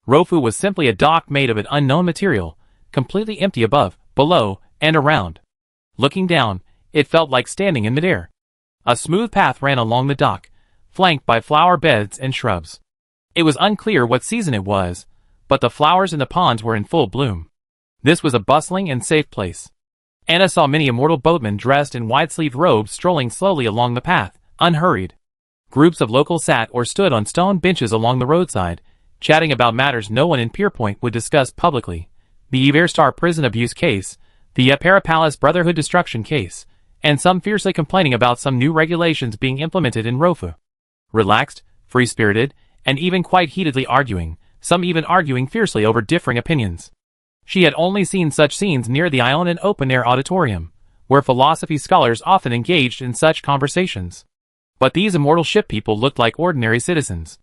Rofu was simply a dock made of an unknown material, completely empty above, below, and around. Looking down, it felt like standing in midair. A smooth path ran along the dock, flanked by flower beds and shrubs. It was unclear what season it was, but the flowers in the ponds were in full bloom. This was a bustling and safe place. Anna saw many immortal boatmen dressed in wide-sleeved robes strolling slowly along the path, unhurried. Groups of locals sat or stood on stone benches along the roadside, chatting about matters no one in Pierpoint would discuss publicly. The Everstar prison abuse case, the Parapalace Brotherhood destruction case, and some fiercely complaining about some new regulations being implemented in Rofu. Relaxed, free-spirited, and even quite heatedly arguing, some even arguing fiercely over differing opinions. She had only seen such scenes near the Ionan open-air auditorium, where philosophy scholars often engaged in such conversations. But these immortal ship people looked like ordinary citizens.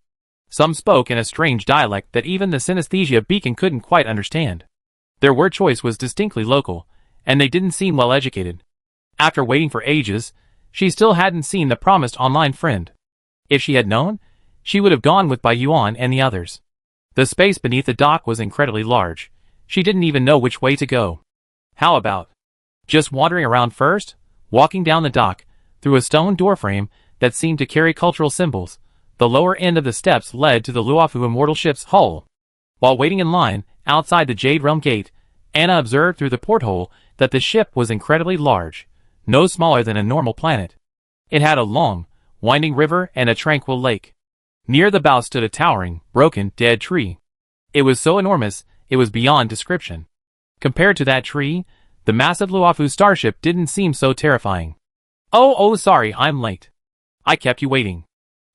Some spoke in a strange dialect that even the synesthesia beacon couldn't quite understand. Their word choice was distinctly local, and they didn't seem well educated. After waiting for ages, she still hadn't seen the promised online friend. If she had known, she would have gone with Bai Yuan and the others. The space beneath the dock was incredibly large. She didn't even know which way to go. How about just wandering around first, walking down the dock, through a stone doorframe that seemed to carry cultural symbols? The lower end of the steps led to the Luofu immortal ship's hull. While waiting in line, outside the Jade Realm gate, Anna observed through the porthole that the ship was incredibly large, no smaller than a normal planet. It had a long, winding river and a tranquil lake. Near the bow stood a towering, broken, dead tree. It was so enormous, it was beyond description. Compared to that tree, the massive Luofu starship didn't seem so terrifying. Oh, sorry, I'm late. I kept you waiting.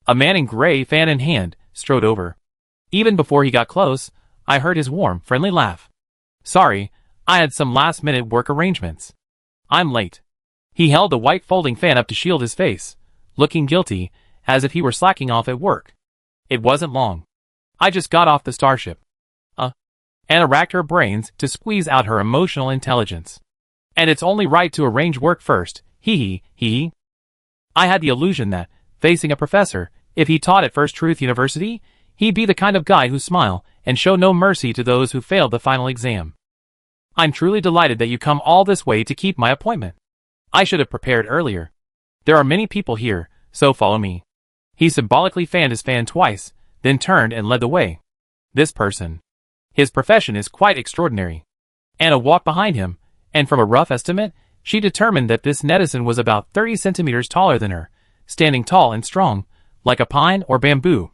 A man in gray, fan in hand, strode over. Even before he got close, I heard his warm, friendly laugh. Sorry, I had some last-minute work arrangements. I'm late. He held the white folding fan up to shield his face, looking guilty, as if he were slacking off at work. It wasn't long. I just got off the starship. Anna racked her brains to squeeze out her emotional intelligence. And it's only right to arrange work first, hee. I had the illusion that, facing a professor, if he taught at First Truth University, he'd be the kind of guy who smile and show no mercy to those who failed the final exam. I'm truly delighted that you come all this way to keep my appointment. I should have prepared earlier. There are many people here, so follow me. He symbolically fanned his fan twice, then turned and led the way. This person. His profession is quite extraordinary. Anna walked behind him, and from a rough estimate, she determined that this netizen was about 30 centimeters taller than her, standing tall and strong, like a pine or bamboo.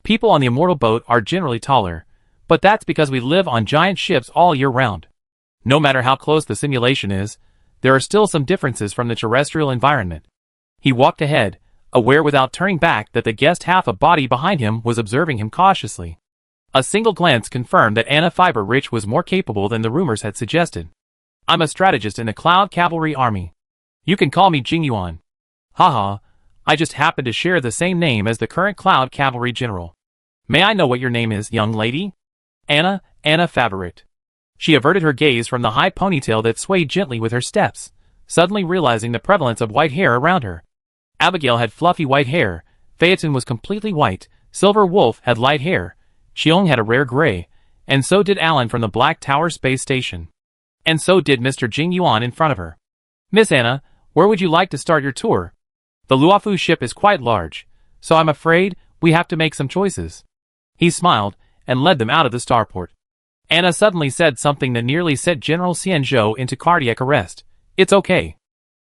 People on the immortal boat are generally taller, but that's because we live on giant ships all year round. No matter how close the simulation is, there are still some differences from the terrestrial environment. He walked ahead, aware without turning back that the guest half a body behind him was observing him cautiously. A single glance confirmed that Anna Fiber-Rich was more capable than the rumors had suggested. I'm a strategist in the Cloud Cavalry Army. You can call me Jing Yuan. Haha, I just happen to share the same name as the current Cloud Cavalry General. May I know what your name is, young lady? Anna Favorite. She averted her gaze from the high ponytail that swayed gently with her steps, suddenly realizing the prevalence of white hair around her. Abigail had fluffy white hair, Phaeton was completely white, Silver Wolf had light hair, Xiong had a rare gray, and so did Alan from the Black Tower Space Station. And so did Mr. Jing Yuan in front of her. Miss Anna, where would you like to start your tour? The Luofu ship is quite large, so I'm afraid we have to make some choices. He smiled and led them out of the starport. Anna suddenly said something that nearly set General Xianzhou into cardiac arrest. It's okay.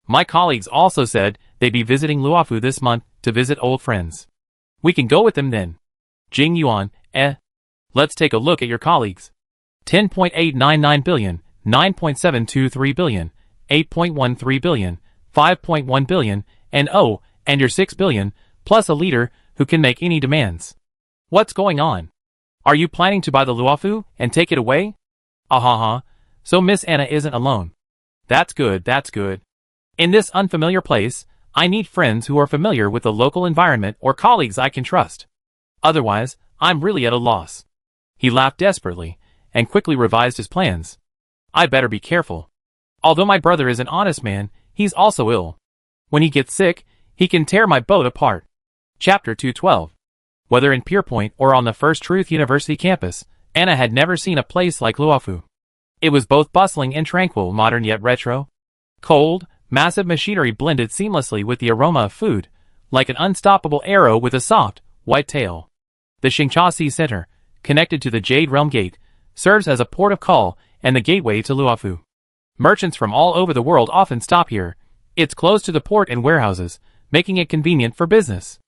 My colleagues also said they'd be visiting Luofu this month to visit old friends. We can go with them then. Jing Yuan, Let's take a look at your colleagues. 10.899 billion, 9.723 billion, 8.13 billion, 5.1 billion, and your 6 billion, plus a leader who can make any demands. What's going on? Are you planning to buy the Luofu and take it away? Ahaha, so Miss Anna isn't alone. That's good, that's good. In this unfamiliar place, I need friends who are familiar with the local environment or colleagues I can trust. Otherwise, I'm really at a loss. He laughed desperately, and quickly revised his plans. I better be careful. Although my brother is an honest man, he's also ill. When he gets sick, he can tear my boat apart. Chapter 212. Whether in Pierpoint or on the First Truth University campus, Anna had never seen a place like Luofu. It was both bustling and tranquil, modern yet retro. Cold, massive machinery blended seamlessly with the aroma of food, like an unstoppable arrow with a soft, white tail. The Xingcha Sea Center, connected to the Jade Realm Gate, serves as a port of call and the gateway to Luofu. Merchants from all over the world often stop here. It's close to the port and warehouses, making it convenient for business.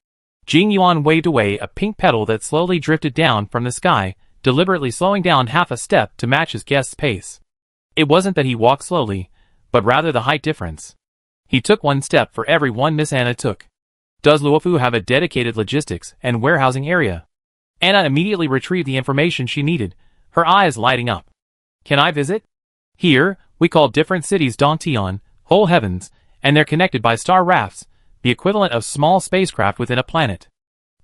Jing Yuan waved away a pink petal that slowly drifted down from the sky, deliberately slowing down half a step to match his guest's pace. It wasn't that he walked slowly, but rather the height difference. He took one step for every one Miss Anna took. Does Luofu have a dedicated logistics and warehousing area? Anna immediately retrieved the information she needed, her eyes lighting up. Can I visit? Here, we call different cities Dongtian, whole heavens, and they're connected by star rafts, the equivalent of small spacecraft within a planet.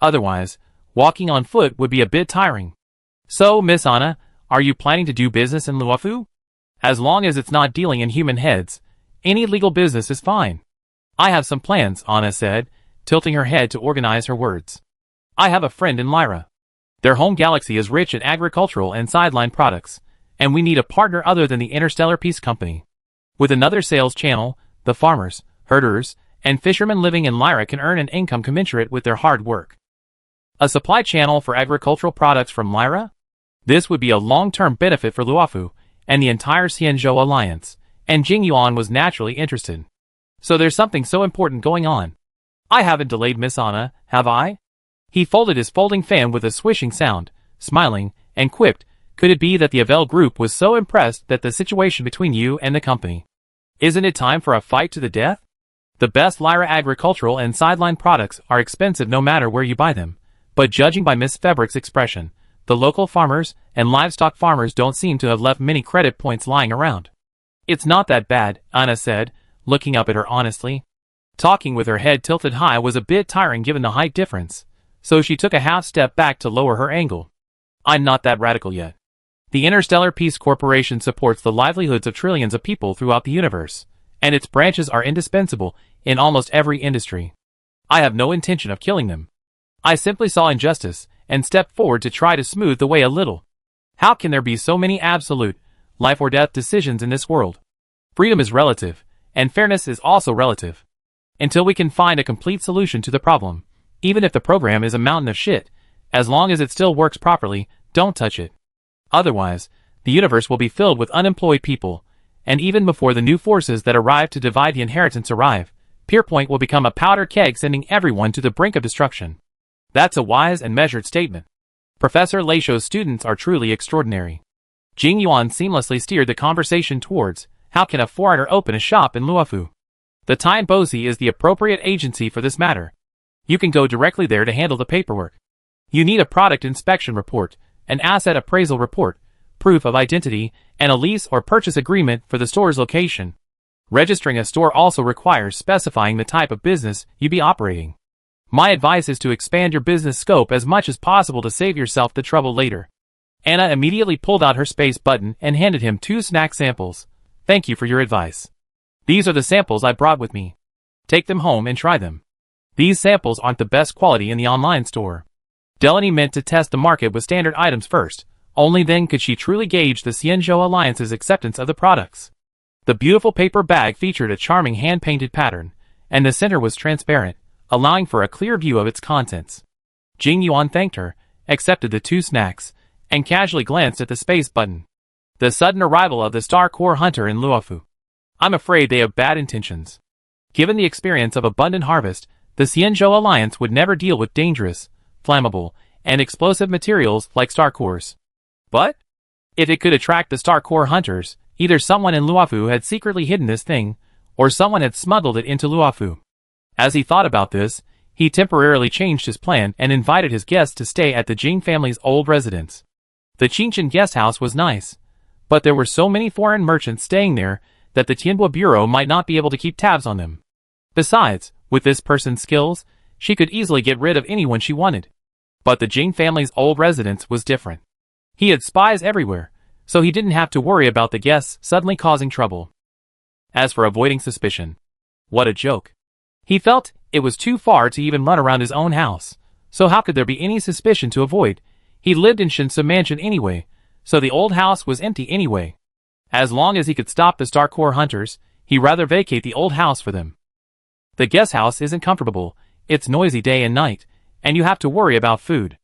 Otherwise, walking on foot would be a bit tiring. So, Miss Anna, are you planning to do business in Luofu? As long as it's not dealing in human heads, any legal business is fine. I have some plans, Anna said, tilting her head to organize her words. I have a friend in Lyra. Their home galaxy is rich in agricultural and sideline products, and we need a partner other than the Interstellar Peace Company. With another sales channel, the farmers, herders, and fishermen living in Lyra can earn an income commensurate with their hard work. A supply channel for agricultural products from Lyra? This would be a long-term benefit for Luofu and the entire Xianzhou alliance, and Jing Yuan was naturally interested. So there's something so important going on. I haven't delayed Miss Anna, have I? He folded his folding fan with a swishing sound, smiling, and quipped, could it be that the Avel group was so impressed that the situation between you and the company? Isn't it time for a fight to the death? The best Lyra agricultural and sideline products are expensive no matter where you buy them, but judging by Miss Febrick's expression, the local farmers and livestock farmers don't seem to have left many credit points lying around. It's not that bad, Anna said, looking up at her honestly. Talking with her head tilted high was a bit tiring given the height difference, so she took a half step back to lower her angle. I'm not that radical yet. The Interstellar Peace Corporation supports the livelihoods of trillions of people throughout the universe, and its branches are indispensable in almost every industry. I have no intention of killing them. I simply saw injustice and stepped forward to try to smooth the way a little. How can there be so many absolute, life or death decisions in this world? Freedom is relative, and fairness is also relative. Until we can find a complete solution to the problem, even if the program is a mountain of shit, as long as it still works properly, don't touch it. Otherwise, the universe will be filled with unemployed people, and even before the new forces that arrive to divide the inheritance arrive, Pierpoint will become a powder keg sending everyone to the brink of destruction. That's a wise and measured statement. Professor Leisho's students are truly extraordinary. Jing Yuan seamlessly steered the conversation towards, how can a foreigner open a shop in Luofu? The Tyne Bosi is the appropriate agency for this matter. You can go directly there to handle the paperwork. You need a product inspection report, an asset appraisal report, proof of identity, and a lease or purchase agreement for the store's location. Registering a store also requires specifying the type of business you be operating. My advice is to expand your business scope as much as possible to save yourself the trouble later. Anna immediately pulled out her space button and handed him 2 snack samples. Thank you for your advice. These are the samples I brought with me. Take them home and try them. These samples aren't the best quality in the online store. Delaney meant to test the market with standard items first. Only then could she truly gauge the Xianzhou Alliance's acceptance of the products. The beautiful paper bag featured a charming hand-painted pattern, and the center was transparent, allowing for a clear view of its contents. Jing Yuan thanked her, accepted the 2 snacks, and casually glanced at the space button. The sudden arrival of the Star Core Hunter in Luofu. I'm afraid they have bad intentions. Given the experience of abundant harvest, the Xianzhou Alliance would never deal with dangerous, flammable, and explosive materials like Star Cores. But if it could attract the Star Core Hunters, either someone in Luofu had secretly hidden this thing, or someone had smuggled it into Luofu. As he thought about this, he temporarily changed his plan and invited his guests to stay at the Jing family's old residence. The Qingshan guest house was nice, but there were so many foreign merchants staying there that the Tianhua Bureau might not be able to keep tabs on them. Besides, with this person's skills, she could easily get rid of anyone she wanted. But the Jing family's old residence was different. He had spies everywhere, so he didn't have to worry about the guests suddenly causing trouble. As for avoiding suspicion, what a joke. He felt it was too far to even run around his own house, so how could there be any suspicion to avoid? He lived in Shinsu Mansion anyway, so the old house was empty anyway. As long as he could stop the Star Core Hunters, he'd rather vacate the old house for them. The guest house isn't comfortable, it's noisy day and night, and you have to worry about food.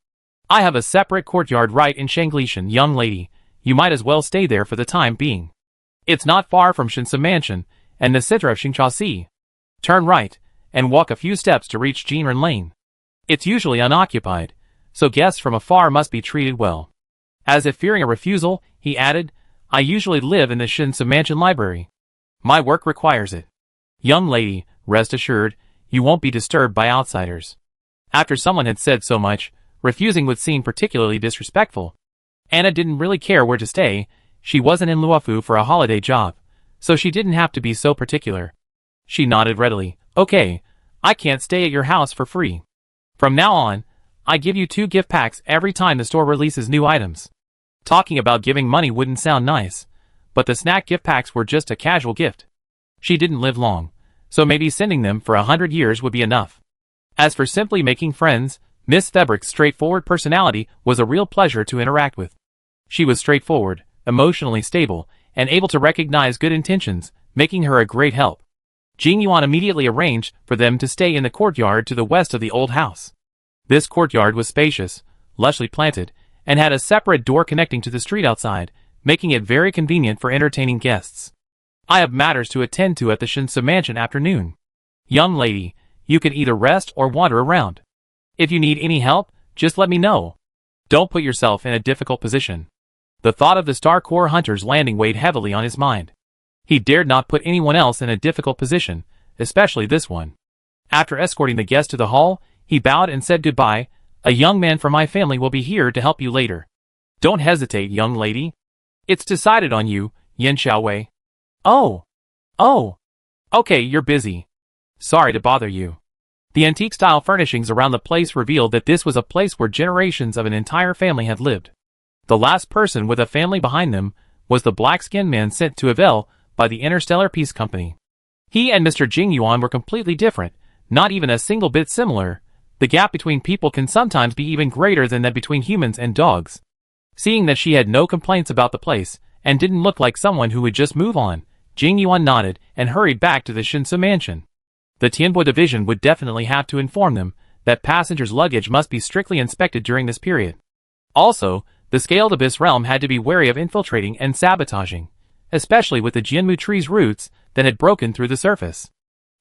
I have a separate courtyard right in Shanglishan, young lady, you might as well stay there for the time being. It's not far from Shinsu Mansion, and the center of Xingchao. Turn right, and walk a few steps to reach Jinren Lane. It's usually unoccupied, so guests from afar must be treated well. As if fearing a refusal, he added, I usually live in the Shinsu Mansion library. My work requires it. Young lady, rest assured, you won't be disturbed by outsiders. After someone had said so much, refusing would seem particularly disrespectful. Anna didn't really care where to stay, she wasn't in Luofu for a holiday job, so she didn't have to be so particular. She nodded readily. Okay, I can't stay at your house for free. From now on, I give you 2 gift packs every time the store releases new items. Talking about giving money wouldn't sound nice, but the snack gift packs were just a casual gift. She didn't live long, so maybe sending them for 100 years would be enough. As for simply making friends, Miss Thebrick's straightforward personality was a real pleasure to interact with. She was straightforward, emotionally stable, and able to recognize good intentions, making her a great help. Jing Yuan immediately arranged for them to stay in the courtyard to the west of the old house. This courtyard was spacious, lushly planted, and had a separate door connecting to the street outside, making it very convenient for entertaining guests. I have matters to attend to at the Shinsu Mansion afternoon. Young lady, you can either rest or wander around. If you need any help, just let me know. Don't put yourself in a difficult position. The thought of the Star Core Hunters landing weighed heavily on his mind. He dared not put anyone else in a difficult position, especially this one. After escorting the guest to the hall, he bowed and said goodbye. A young man from my family will be here to help you later. Don't hesitate, young lady. It's decided on you, Yin Xiaowei. Oh. Okay, you're busy. Sorry to bother you. The antique-style furnishings around the place revealed that this was a place where generations of an entire family had lived. The last person with a family behind them was the black-skinned man sent to Evel by the Interstellar Peace Company. He and Mr. Jing Yuan were completely different, not even a single bit similar. The gap between people can sometimes be even greater than that between humans and dogs. Seeing that she had no complaints about the place, and didn't look like someone who would just move on, Jing Yuan nodded and hurried back to the Shinsu Mansion. The Tianhua division would definitely have to inform them that passengers' luggage must be strictly inspected during this period. Also, the Scaled Abyss realm had to be wary of infiltrating and sabotaging, especially with the Jianmu tree's roots that had broken through the surface.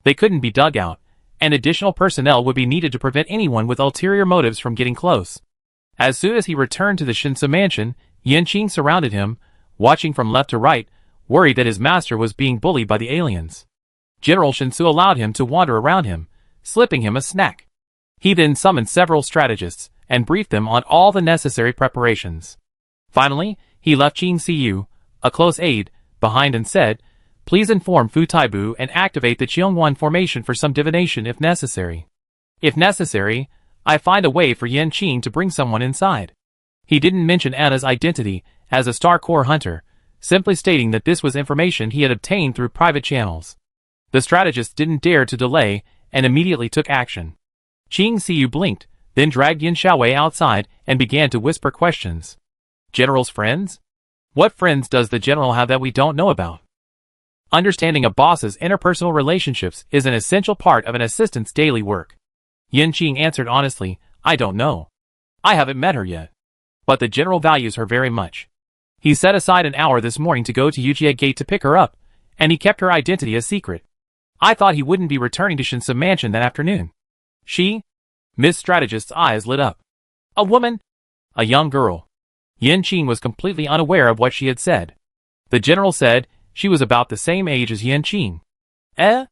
They couldn't be dug out, and additional personnel would be needed to prevent anyone with ulterior motives from getting close. As soon as he returned to the Shinsu Mansion, Yan Qing surrounded him, watching from left to right, worried that his master was being bullied by the aliens. General Shinsu allowed him to wander around him, slipping him a snack. He then summoned several strategists, and briefed them on all the necessary preparations. Finally, he left Qin Siyu, a close aide, behind and said, Please inform Fu Taibu and activate the Qiongwan formation for some divination if necessary. If necessary, I find a way for Yan Qing to bring someone inside. He didn't mention Anna's identity as a Star Core Hunter, simply stating that this was information he had obtained through private channels. The strategist didn't dare to delay and immediately took action. Qing Siyu blinked, then dragged Yin Xiaowei outside and began to whisper questions. General's friends? What friends does the general have that we don't know about? Understanding a boss's interpersonal relationships is an essential part of an assistant's daily work. Yin Qing answered honestly, I don't know. I haven't met her yet. But the general values her very much. He set aside an hour this morning to go to Yujie Gate to pick her up, and he kept her identity a secret. I thought he wouldn't be returning to Shinsa Mansion that afternoon. She? Miss Strategist's eyes lit up. A woman? A young girl. Yin Qing was completely unaware of what she had said. The general said she was about the same age as Yin Qing. Eh?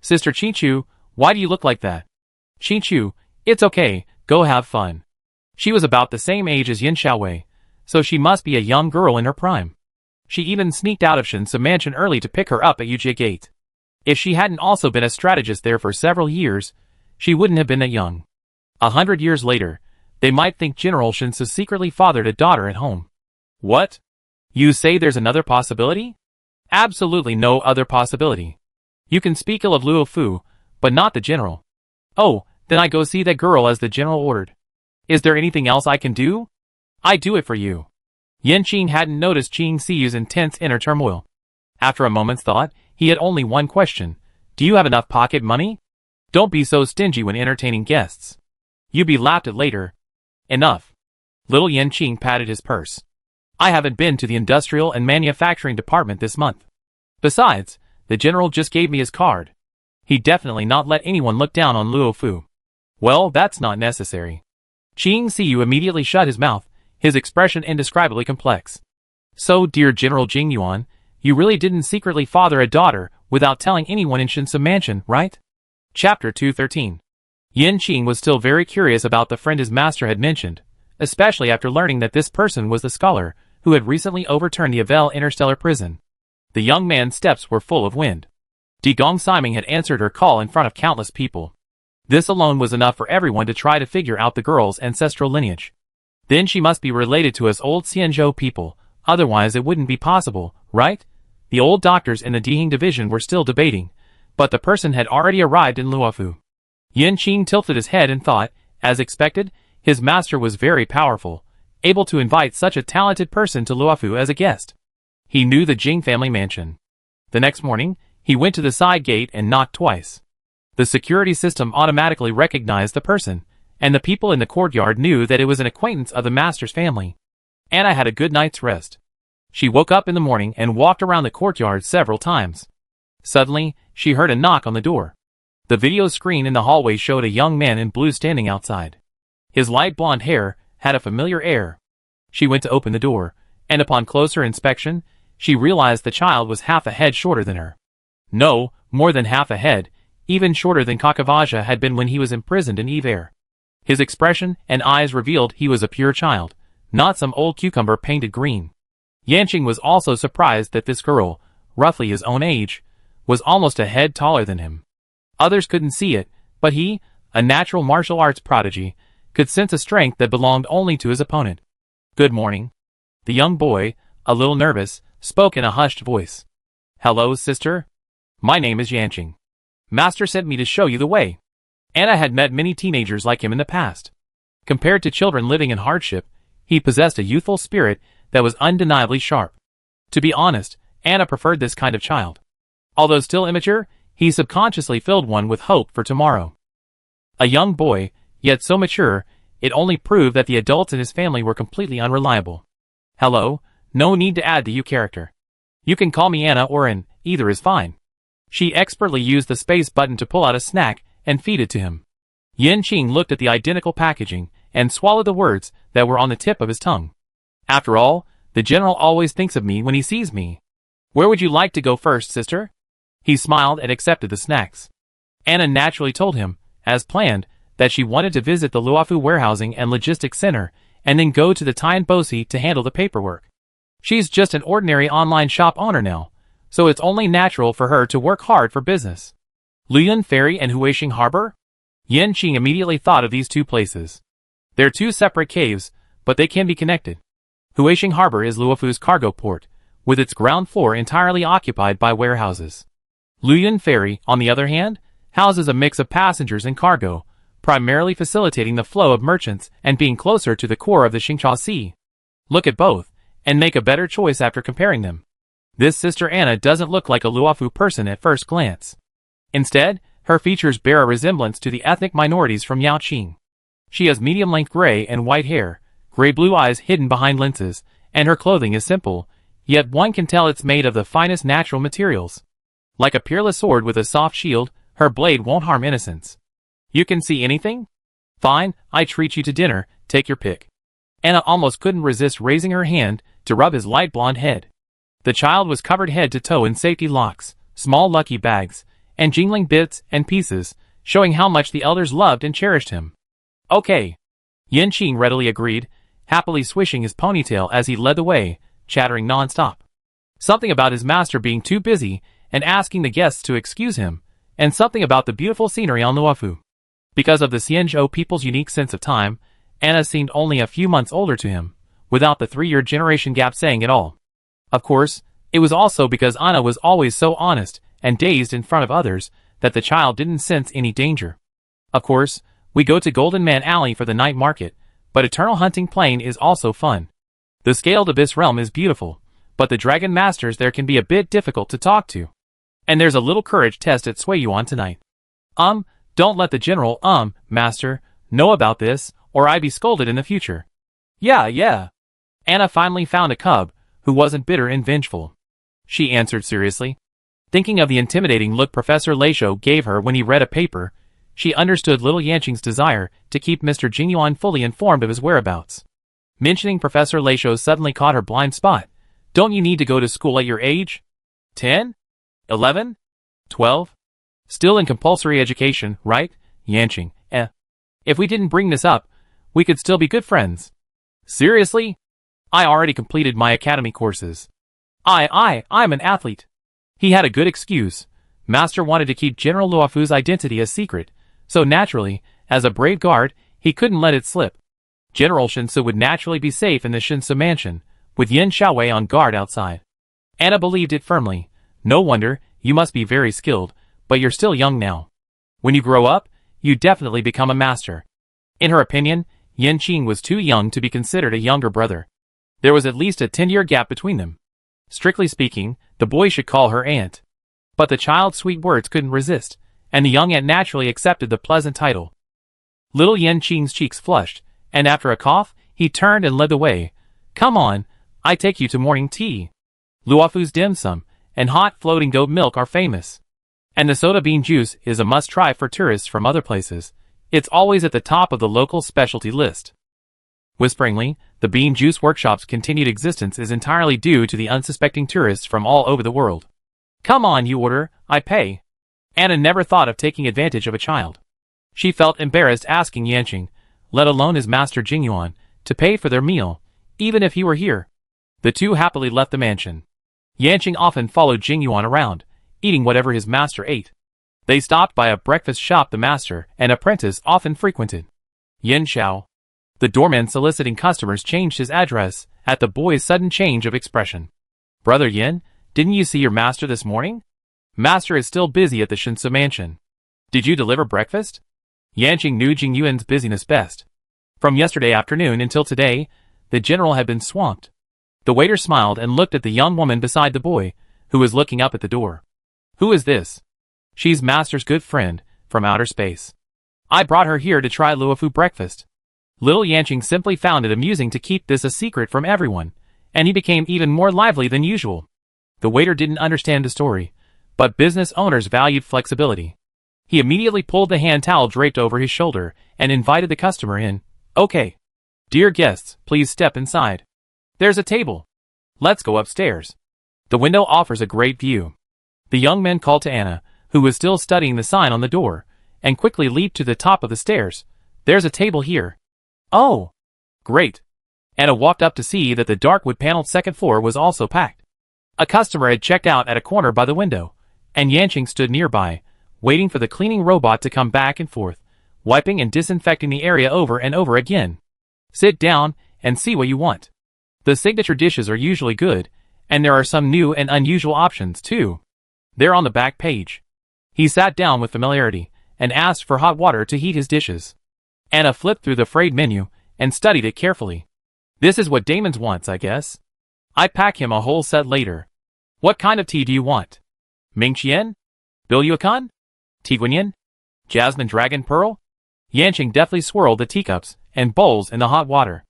Sister Qingqiu, why do you look like that? Qingqiu, it's okay, go have fun. She was about the same age as Yin Xiaowei, so she must be a young girl in her prime. She even sneaked out of Shinsa Mansion early to pick her up at Yujie Gate. If she hadn't also been a strategist there for several years, she wouldn't have been that young. 100 years later, they might think General Shinsa secretly fathered a daughter at home. What? You say there's another possibility? Absolutely no other possibility. You can speak ill of Luo Fu, but not the general. Oh, then I go see that girl as the general ordered. Is there anything else I can do? I do it for you. Yin Qing hadn't noticed Qing Siyu's intense inner turmoil. After a moment's thought, he had only one question. Do you have enough pocket money? Don't be so stingy when entertaining guests. You'll be laughed at later. Enough. Little Yin Qing patted his purse. I haven't been to the industrial and manufacturing department this month. Besides, the general just gave me his card. He'd definitely not let anyone look down on Luo Fu. Well, that's not necessary. Qing Siyu immediately shut his mouth, his expression indescribably complex. So, dear General Jing Yuan, you really didn't secretly father a daughter without telling anyone in Shinsa Mansion, right? Chapter 213. Yin Qing was still very curious about the friend his master had mentioned, especially after learning that this person was the scholar who had recently overturned the Avel Interstellar prison. The young man's steps were full of wind. Digong Siming had answered her call in front of countless people. This alone was enough for everyone to try to figure out the girl's ancestral lineage. Then she must be related to us old Xianzhou people, otherwise it wouldn't be possible, right? The old doctors in the Dihing division were still debating, but the person had already arrived in Luofu. Yin Qing tilted his head and thought, as expected, his master was very powerful, able to invite such a talented person to Luofu as a guest. He knew the Jing family mansion. The next morning, he went to the side gate and knocked twice. The security system automatically recognized the person, and the people in the courtyard knew that it was an acquaintance of the master's family. Anna had a good night's rest. She woke up in the morning and walked around the courtyard several times. Suddenly, she heard a knock on the door. The video screen in the hallway showed a young man in blue standing outside. His light blonde hair had a familiar air. She went to open the door, and upon closer inspection, she realized the child was half a head shorter than her. No, more than half a head, even shorter than Kakavaja had been when he was imprisoned in Yver. His expression and eyes revealed he was a pure child, not some old cucumber painted green. Yanqing was also surprised that this girl, roughly his own age, was almost a head taller than him. Others couldn't see it, but he, a natural martial arts prodigy, could sense a strength that belonged only to his opponent. Good morning. The young boy, a little nervous, spoke in a hushed voice. Hello, sister. My name is Yanqing. Master sent me to show you the way. Anna had met many teenagers like him in the past. Compared to children living in hardship, he possessed a youthful spirit that was undeniably sharp. To be honest, Anna preferred this kind of child. Although still immature, he subconsciously filled one with hope for tomorrow. A young boy, yet so mature, it only proved that the adults in his family were completely unreliable. Hello, no need to add the you character. You can call me Anna or An, either is fine. She expertly used the space button to pull out a snack and feed it to him. Yin Qing looked at the identical packaging and swallowed the words that were on the tip of his tongue. After all, the general always thinks of me when he sees me. Where would you like to go first, sister? He smiled and accepted the snacks. Anna naturally told him, as planned, that she wanted to visit the Luofu Warehousing and Logistics Center and then go to the Tianbosi to handle the paperwork. She's just an ordinary online shop owner now, so it's only natural for her to work hard for business. Luyun Ferry and Huixing Harbor? Yin Qing immediately thought of these two places. They're two separate caves, but they can be connected. Huixing Harbor is Luofu's cargo port, with its ground floor entirely occupied by warehouses. Luoyang Ferry, on the other hand, houses a mix of passengers and cargo, primarily facilitating the flow of merchants and being closer to the core of the Qingchao Sea. Look at both, and make a better choice after comparing them. This Sister Anna doesn't look like a Luofu person at first glance. Instead, her features bear a resemblance to the ethnic minorities from Yaoqing. She has medium-length gray and white hair, gray-blue eyes hidden behind lenses, and her clothing is simple, yet one can tell it's made of the finest natural materials. Like a peerless sword with a soft shield, her blade won't harm innocence. You can see anything? Fine, I treat you to dinner, take your pick. Anna almost couldn't resist raising her hand to rub his light blonde head. The child was covered head to toe in safety locks, small lucky bags, and jingling bits and pieces, showing how much the elders loved and cherished him. Okay. Yanqing readily agreed, happily swishing his ponytail as he led the way, chattering non-stop. Something about his master being too busy and asking the guests to excuse him, and something about the beautiful scenery on Luofu. Because of the Xianzhou people's unique sense of time, Anna seemed only a few months older to him, without the 3-year generation gap saying it all. Of course, it was also because Anna was always so honest and dazed in front of others that the child didn't sense any danger. Of course, we go to Golden Man Alley for the night market, but Eternal Hunting Plain is also fun. The Scaled Abyss realm is beautiful, but the Dragon Masters there can be a bit difficult to talk to. And there's a little courage test at Suiyuan tonight. Don't let the general, master, know about this, or I be scolded in the future. Yeah. Anna finally found a cub, who wasn't bitter and vengeful. She answered seriously. Thinking of the intimidating look Professor Leisho gave her when he read a paper, she understood little Yanqing's desire to keep Mr. Jingyuan fully informed of his whereabouts. Mentioning Professor Leisho suddenly caught her blind spot. Don't you need to go to school at your age? 10? 11? 12? Still in compulsory education, right? Yanqing, If we didn't bring this up, we could still be good friends. Seriously? I already completed my academy courses. I'm an athlete. He had a good excuse. Master wanted to keep General Luofu's identity a secret, so naturally, as a brave guard, he couldn't let it slip. General Shinsu would naturally be safe in the Shinsu mansion, with Yin Xiaowei on guard outside. Anna believed it firmly. No wonder, you must be very skilled, but you're still young now. When you grow up, you definitely become a master. In her opinion, Yanqing was too young to be considered a younger brother. There was at least a 10-year gap between them. Strictly speaking, the boy should call her aunt. But the child's sweet words couldn't resist, and the young aunt naturally accepted the pleasant title. Little Yanqing's cheeks flushed, and after a cough, he turned and led the way. Come on, I take you to morning tea. Luofu's dim sum and hot floating goat milk are famous. And the soda bean juice is a must-try for tourists from other places. It's always at the top of the local specialty list. Whisperingly, the bean juice workshop's continued existence is entirely due to the unsuspecting tourists from all over the world. Come on, you order, I pay. Anna never thought of taking advantage of a child. She felt embarrassed asking Yanqing, let alone his master Jingyuan, to pay for their meal, even if he were here. The two happily left the mansion. Yanqing often followed Jingyuan around, eating whatever his master ate. They stopped by a breakfast shop the master and apprentice often frequented. Yin Xiao. The doorman soliciting customers changed his address at the boy's sudden change of expression. Brother Yin, didn't you see your master this morning? Master is still busy at the Shinsu mansion. Did you deliver breakfast? Yanqing knew Jingyuan's busyness best. From yesterday afternoon until today, the general had been swamped. The waiter smiled and looked at the young woman beside the boy, who was looking up at the door. Who is this? She's master's good friend, from outer space. I brought her here to try Luofu breakfast. Little Yanqing simply found it amusing to keep this a secret from everyone, and he became even more lively than usual. The waiter didn't understand the story, but business owners valued flexibility. He immediately pulled the hand towel draped over his shoulder and invited the customer in. Okay. Dear guests, please step inside. There's a table. Let's go upstairs. The window offers a great view. The young man called to Anna, who was still studying the sign on the door, and quickly leaped to the top of the stairs. There's a table here. Oh! Great. Anna walked up to see that the dark wood-paneled second floor was also packed. A customer had checked out at a corner by the window, and Yanqing stood nearby, waiting for the cleaning robot to come back and forth, wiping and disinfecting the area over and over again. Sit down and see what you want. The signature dishes are usually good, and there are some new and unusual options too. There on the back page. He sat down with familiarity and asked for hot water to heat his dishes. Anna flipped through the frayed menu and studied it carefully. This is what Damon's wants, I guess. I pack him a whole set later. What kind of tea do you want? Ming Qian? Bilyukan? Tiguanyin? Jasmine Dragon Pearl? Yanqing deftly swirled the teacups and bowls in the hot water.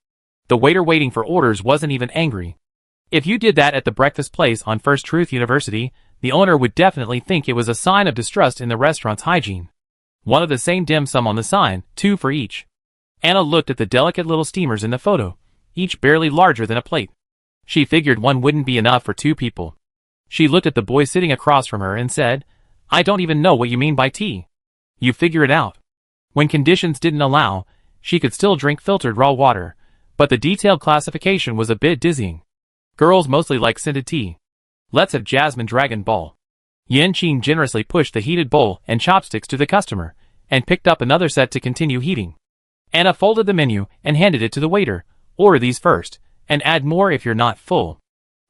The waiter waiting for orders wasn't even angry. If you did that at the breakfast place on First Truth University, the owner would definitely think it was a sign of distrust in the restaurant's hygiene. One of the same dim sum on the sign, 2 for each. Anna looked at the delicate little steamers in the photo, each barely larger than a plate. She figured one wouldn't be enough for 2 people. She looked at the boy sitting across from her and said, I don't even know what you mean by tea. You figure it out. When conditions didn't allow, she could still drink filtered raw water, but the detailed classification was a bit dizzying. Girls mostly like scented tea. Let's have Jasmine Dragon Ball. Yanqing generously pushed the heated bowl and chopsticks to the customer, and picked up another set to continue heating. Anna folded the menu and handed it to the waiter. Order these first, and add more if you're not full.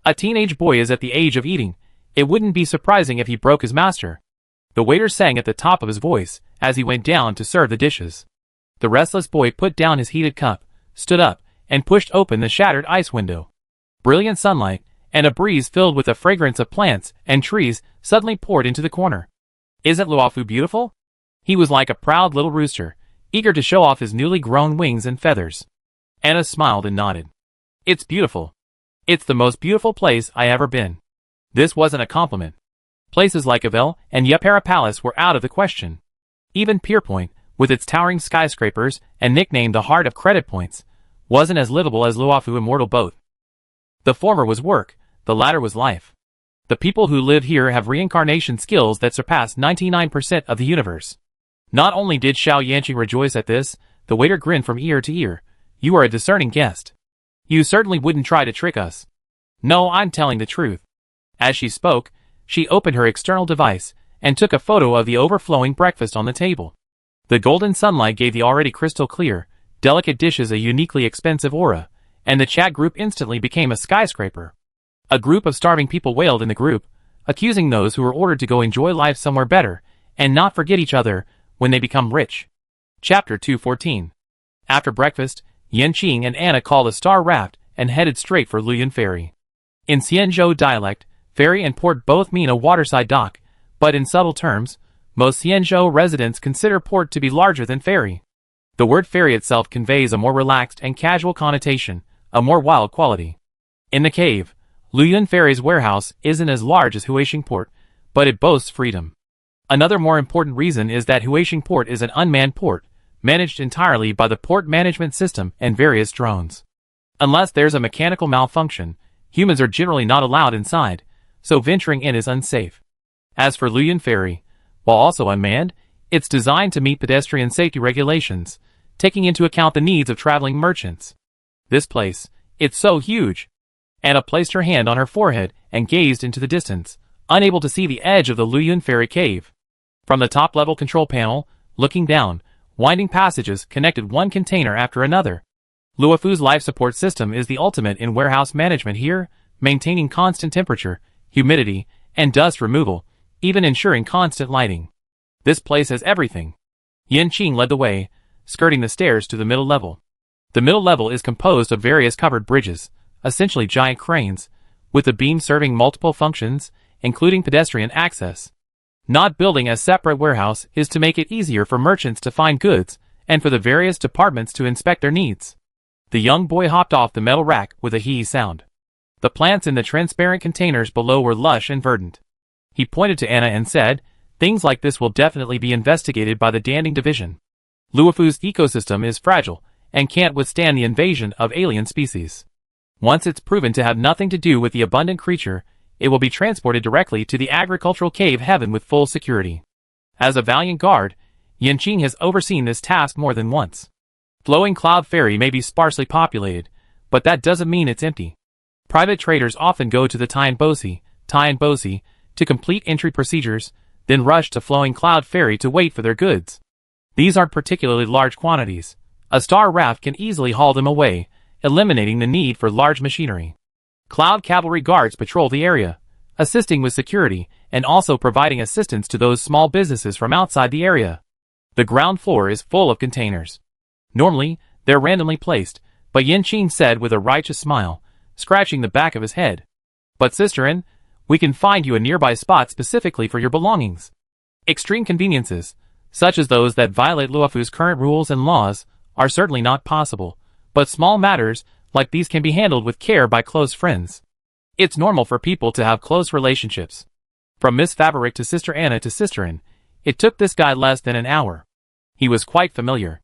A teenage boy is at the age of eating. It wouldn't be surprising if he broke his master. The waiter sang at the top of his voice as he went down to serve the dishes. The restless boy put down his heated cup, stood up, and pushed open the shattered ice window. Brilliant sunlight, and a breeze filled with the fragrance of plants and trees suddenly poured into the corner. Isn't Luofu beautiful? He was like a proud little rooster, eager to show off his newly grown wings and feathers. Anna smiled and nodded. It's beautiful. It's the most beautiful place I ever been. This wasn't a compliment. Places like Avel and Yepara Palace were out of the question. Even Pierpoint, with its towering skyscrapers and nicknamed the Heart of Credit Points, wasn't as livable as Luofu Immortal both. The former was work, the latter was life. The people who live here have reincarnation skills that surpass 99% of the universe. Not only did Xiao Yanqing rejoice at this, the waiter grinned from ear to ear. You are a discerning guest. You certainly wouldn't try to trick us. No, I'm telling the truth. As she spoke, she opened her external device and took a photo of the overflowing breakfast on the table. The golden sunlight gave the already crystal clear, delicate dishes a uniquely expensive aura, and the chat group instantly became a skyscraper. A group of starving people wailed in the group, accusing those who were ordered to go enjoy life somewhere better and not forget each other when they become rich. Chapter 214. After breakfast, Yanqing and Anna called a star raft and headed straight for Luoyuan Ferry. In Xianzhou dialect, ferry and port both mean a waterside dock, but in subtle terms, most Xianzhou residents consider port to be larger than ferry. The word ferry itself conveys a more relaxed and casual connotation, a more wild quality. In the cave, Luoyuan Ferry's warehouse isn't as large as Huixing Port, but it boasts freedom. Another more important reason is that Huixing Port is an unmanned port, managed entirely by the port management system and various drones. Unless there's a mechanical malfunction, humans are generally not allowed inside, so venturing in is unsafe. As for Luoyuan Ferry, while also unmanned, it's designed to meet pedestrian safety regulations, taking into account the needs of traveling merchants. This place, it's so huge. Anna placed her hand on her forehead and gazed into the distance, unable to see the edge of the Luoyuan Ferry cave. From the top-level control panel, looking down, winding passages connected one container after another. Luofu's life support system is the ultimate in warehouse management here, maintaining constant temperature, humidity, and dust removal, even ensuring constant lighting. This place has everything. Yanqing led the way, skirting the stairs to the middle level. The middle level is composed of various covered bridges, essentially giant cranes, with the beams serving multiple functions, including pedestrian access. Not building a separate warehouse is to make it easier for merchants to find goods, and for the various departments to inspect their needs. The young boy hopped off the metal rack with a hee sound. The plants in the transparent containers below were lush and verdant. He pointed to Anna and said, things like this will definitely be investigated by the Danding Division. Luofu's ecosystem is fragile, and can't withstand the invasion of alien species. Once it's proven to have nothing to do with the abundant creature, it will be transported directly to the agricultural cave heaven with full security. As a valiant guard, Yanqing has overseen this task more than once. Flowing Cloud Ferry may be sparsely populated, but that doesn't mean it's empty. Private traders often go to the Tianbosi, to complete entry procedures, then rush to Flowing Cloud Ferry to wait for their goods. These aren't particularly large quantities. A star raft can easily haul them away, eliminating the need for large machinery. Cloud cavalry guards patrol the area, assisting with security and also providing assistance to those small businesses from outside the area. The ground floor is full of containers. Normally, they're randomly placed, but Yanqing said with a righteous smile, scratching the back of his head. But Sisterin, we can find you a nearby spot specifically for your belongings. Extreme conveniences, such as those that violate Luofu's current rules and laws, are certainly not possible, but small matters like these can be handled with care by close friends. It's normal for people to have close relationships. From Miss Fabric to Sister Anna to Sisterin, it took this guy less than an hour. He was quite familiar.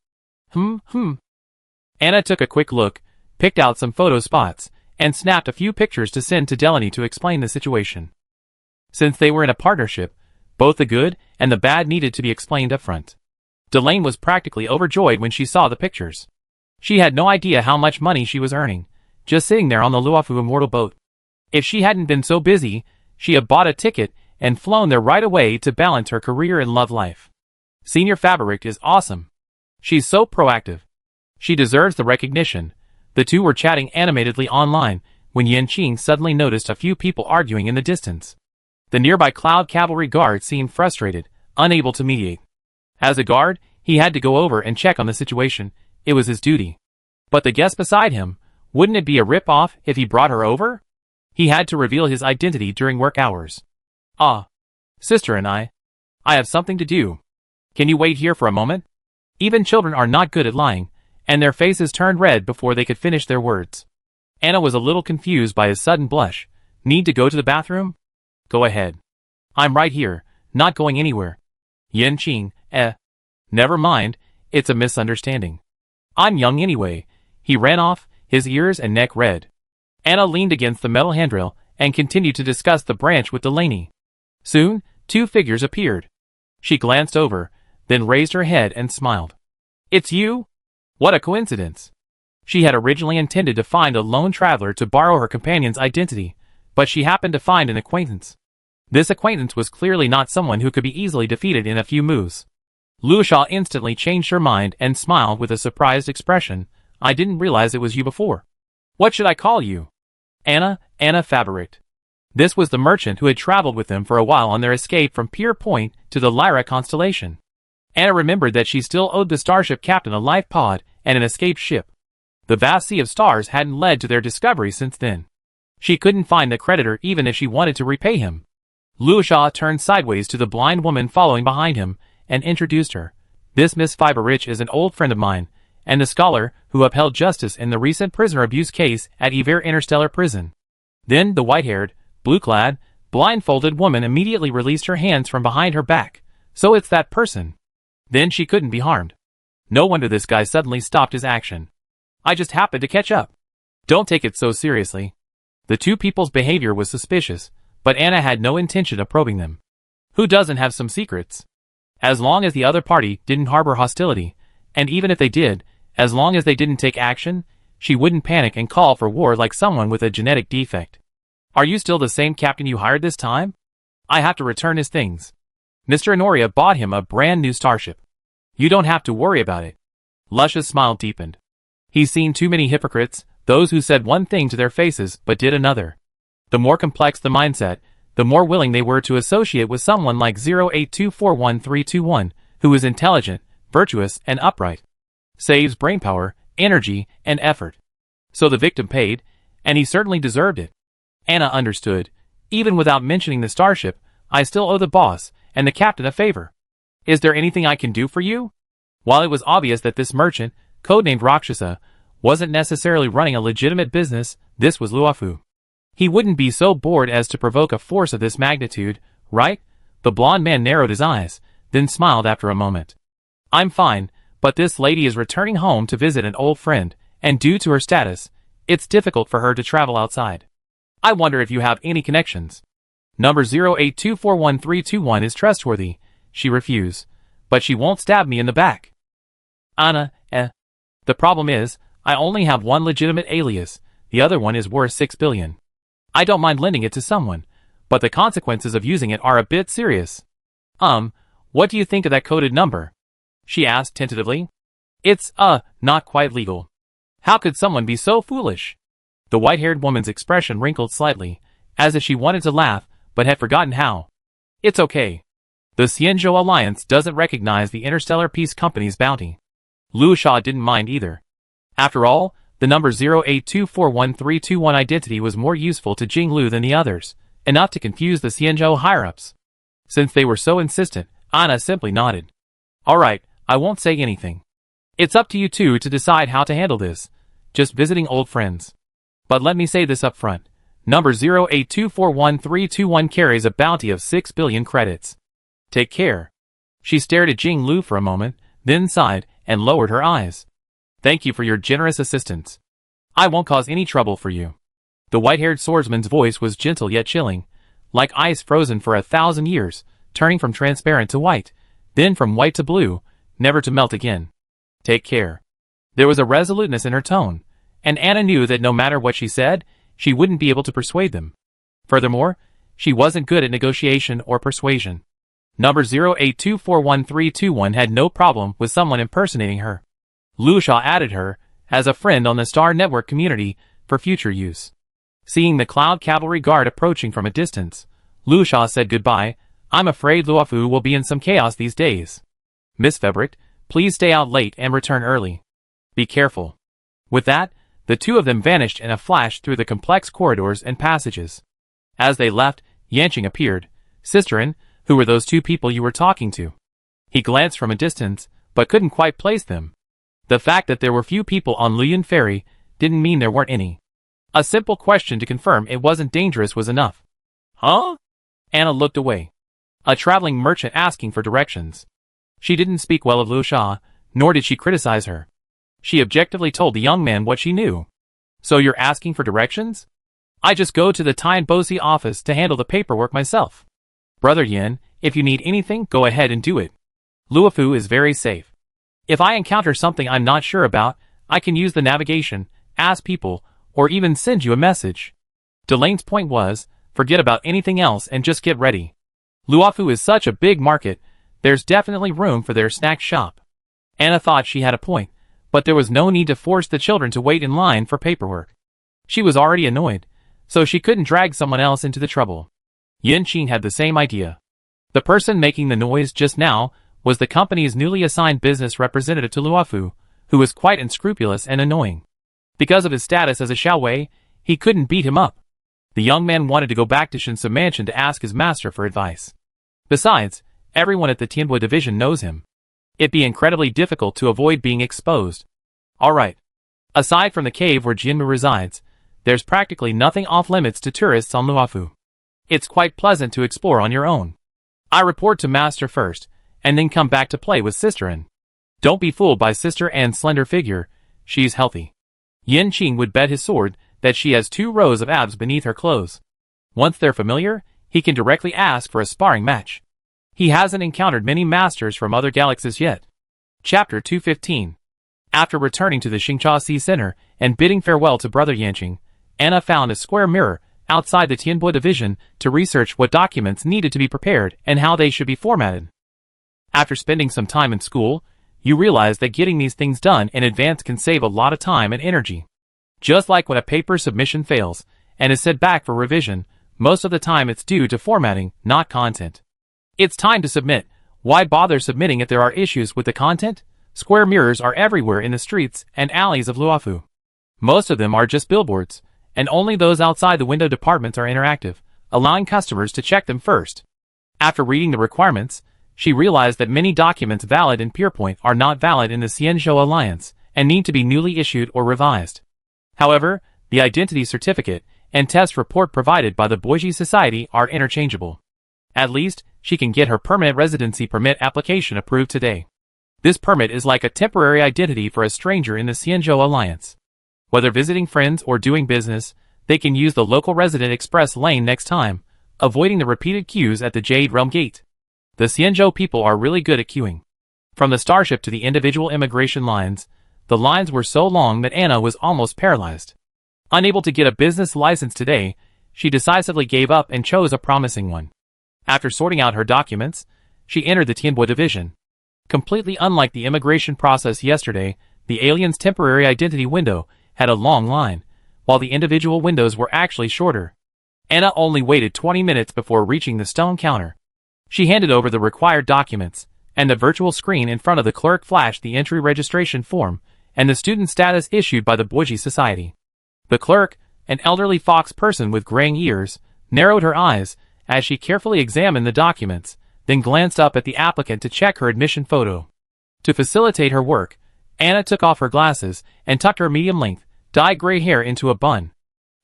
Anna took a quick look, picked out some photo spots, and snapped a few pictures to send to Delaney to explain the situation. Since they were in a partnership, both the good and the bad needed to be explained up front. Delaney was practically overjoyed when she saw the pictures. She had no idea how much money she was earning, just sitting there on the Luofu Immortal boat. If she hadn't been so busy, she had bought a ticket and flown there right away to balance her career and love life. Senior Fabric is awesome. She's so proactive. She deserves the recognition. The two were chatting animatedly online when Yanqing suddenly noticed a few people arguing in the distance. The nearby Cloud Cavalry guard seemed frustrated, unable to mediate. As a guard, he had to go over and check on the situation. It was his duty. But the guest beside him, wouldn't it be a rip-off if he brought her over? He had to reveal his identity during work hours. Sister and I have something to do. Can you wait here for a moment? Even children are not good at lying, and their faces turned red before they could finish their words. Anna was a little confused by his sudden blush. Need to go to the bathroom? Go ahead. I'm right here, not going anywhere. Yanqing, never mind, it's a misunderstanding. I'm young anyway. He ran off, his ears and neck red. Anna leaned against the metal handrail and continued to discuss the branch with Delaney. Soon, two figures appeared. She glanced over, then raised her head and smiled. It's you? What a coincidence. She had originally intended to find a lone traveler to borrow her companion's identity, but she happened to find an acquaintance. This acquaintance was clearly not someone who could be easily defeated in a few moves. Luosha instantly changed her mind and smiled with a surprised expression. I didn't realize it was you before. What should I call you? Anna Fabric. This was the merchant who had traveled with them for a while on their escape from Pier Point to the Lyra constellation. Anna remembered that she still owed the starship captain a life pod and an escaped ship. The vast sea of stars hadn't led to their discovery since then. She couldn't find the creditor even if she wanted to repay him. Luosha turned sideways to the blind woman following behind him and introduced her. This Miss Fiberich is an old friend of mine, and the scholar who upheld justice in the recent prisoner abuse case at Evere Interstellar Prison. Then the white-haired, blue-clad, blindfolded woman immediately released her hands from behind her back. So it's that person. Then she couldn't be harmed. No wonder this guy suddenly stopped his action. I just happened to catch up. Don't take it so seriously. The two people's behavior was suspicious, but Anna had no intention of probing them. Who doesn't have some secrets? As long as the other party didn't harbor hostility, and even if they did, as long as they didn't take action, she wouldn't panic and call for war like someone with a genetic defect. Are you still the same captain you hired this time? I have to return his things. Mr. Honoria bought him a brand new starship. You don't have to worry about it. Lush's smile deepened. He's seen too many hypocrites, those who said one thing to their faces but did another. The more complex the mindset, the more willing they were to associate with someone like 0824131, who is intelligent, virtuous, and upright. Saves brainpower, energy, and effort. So the victim paid, and he certainly deserved it. Anna understood. Even without mentioning the starship, I still owe the boss and the captain a favor. Is there anything I can do for you? While it was obvious that this merchant, codenamed Rakshasa, wasn't necessarily running a legitimate business, this was Luofu. He wouldn't be so bored as to provoke a force of this magnitude, right? The blond man narrowed his eyes, then smiled after a moment. I'm fine, but this lady is returning home to visit an old friend, and due to her status, it's difficult for her to travel outside. I wonder if you have any connections. Number 0824131 is trustworthy, she refused, but she won't stab me in the back. Anna, The problem is, I only have one legitimate alias, the other one is worth 6 billion. I don't mind lending it to someone, but the consequences of using it are a bit serious. What do you think of that coded number? She asked tentatively. It's, not quite legal. How could someone be so foolish? The white-haired woman's expression wrinkled slightly, as if she wanted to laugh, but had forgotten how. It's okay. The Xianzhou Alliance doesn't recognize the Interstellar Peace Company's bounty. Lu Sha didn't mind either. After all, the number 08241321 identity was more useful to Jing Lu than the others, enough to confuse the Xianzhou higher-ups. Since they were so insistent, Anna simply nodded. Alright, I won't say anything. It's up to you two to decide how to handle this. Just visiting old friends. But let me say this up front. Number 08241321 carries a bounty of 6 billion credits. Take care. She stared at Jing Lu for a moment, then sighed and lowered her eyes. Thank you for your generous assistance. I won't cause any trouble for you. The white-haired swordsman's voice was gentle yet chilling, like ice frozen for 1,000 years, turning from transparent to white, then from white to blue, never to melt again. Take care. There was a resoluteness in her tone, and Anna knew that no matter what she said, she wouldn't be able to persuade them. Furthermore, she wasn't good at negotiation or persuasion. Number 08241321 had no problem with someone impersonating her. Lu Sha added her as a friend on the Star Network community for future use. Seeing the Cloud Cavalry Guard approaching from a distance, Lu Sha said goodbye. I'm afraid Luofu will be in some chaos these days. Miss Febrick, please stay out late and return early. Be careful. With that, the two of them vanished in a flash through the complex corridors and passages. As they left, Yanqing appeared. Sisterin, who were those two people you were talking to? He glanced from a distance, but couldn't quite place them. The fact that there were few people on Luyan Ferry didn't mean there weren't any. A simple question to confirm it wasn't dangerous was enough. Huh? Anna looked away. A traveling merchant asking for directions. She didn't speak well of Lu Sha, nor did she criticize her. She objectively told the young man what she knew. So you're asking for directions? I just go to the Tianbosi office to handle the paperwork myself. Brother Yin, if you need anything, go ahead and do it. Luofu is very safe. If I encounter something I'm not sure about, I can use the navigation, ask people, or even send you a message. Delaine's point was, forget about anything else and just get ready. Luofu is such a big market, there's definitely room for their snack shop. Anna thought she had a point, but there was no need to force the children to wait in line for paperwork. She was already annoyed, so she couldn't drag someone else into the trouble. Yanqing had the same idea. The person making the noise just now was the company's newly assigned business representative to Luofu, who was quite unscrupulous and annoying. Because of his status as a Xiaowei, he couldn't beat him up. The young man wanted to go back to Shinsu Mansion to ask his master for advice. Besides, everyone at the Tianbo division knows him. It'd be incredibly difficult to avoid being exposed. Alright. Aside from the cave where Jinmu resides, there's practically nothing off-limits to tourists on Luofu. It's quite pleasant to explore on your own. I report to Master first, and then come back to play with Sister Anne. Don't be fooled by Sister Anne's slender figure, she's healthy. Yanqing would bet his sword that she has 2 rows of abs beneath her clothes. Once they're familiar, he can directly ask for a sparring match. He hasn't encountered many masters from other galaxies yet. Chapter 215. After returning to the Xingcha Sea Center and bidding farewell to Brother Yanqing, Anna found a square mirror outside the Tianbo division to research what documents needed to be prepared and how they should be formatted. After spending some time in school, you realize that getting these things done in advance can save a lot of time and energy. Just like when a paper submission fails and is sent back for revision, most of the time it's due to formatting, not content. It's time to submit. Why bother submitting if there are issues with the content? Square mirrors are everywhere in the streets and alleys of Luofu. Most of them are just billboards, and only those outside the window departments are interactive, allowing customers to check them first. After reading the requirements, she realized that many documents valid in Pierpoint are not valid in the Xianzhou Alliance and need to be newly issued or revised. However, the identity certificate and test report provided by the Boiji Society are interchangeable. At least, she can get her permanent residency permit application approved today. This permit is like a temporary identity for a stranger in the Xianzhou Alliance. Whether visiting friends or doing business, they can use the local resident express lane next time, avoiding the repeated queues at the Jade Realm Gate. The Xianzhou people are really good at queuing. From the starship to the individual immigration lines, the lines were so long that Anna was almost paralyzed. Unable to get a business license today, she decisively gave up and chose a promising one. After sorting out her documents, she entered the Tianbo division. Completely unlike the immigration process yesterday, the alien's temporary identity window had a long line, while the individual windows were actually shorter. Anna only waited 20 minutes before reaching the stone counter. She handed over the required documents, and the virtual screen in front of the clerk flashed the entry registration form and the student status issued by the Boise Society. The clerk, an elderly fox person with graying ears, narrowed her eyes as she carefully examined the documents, then glanced up at the applicant to check her admission photo. To facilitate her work, Anna took off her glasses and tucked her medium-length, dyed gray hair into a bun.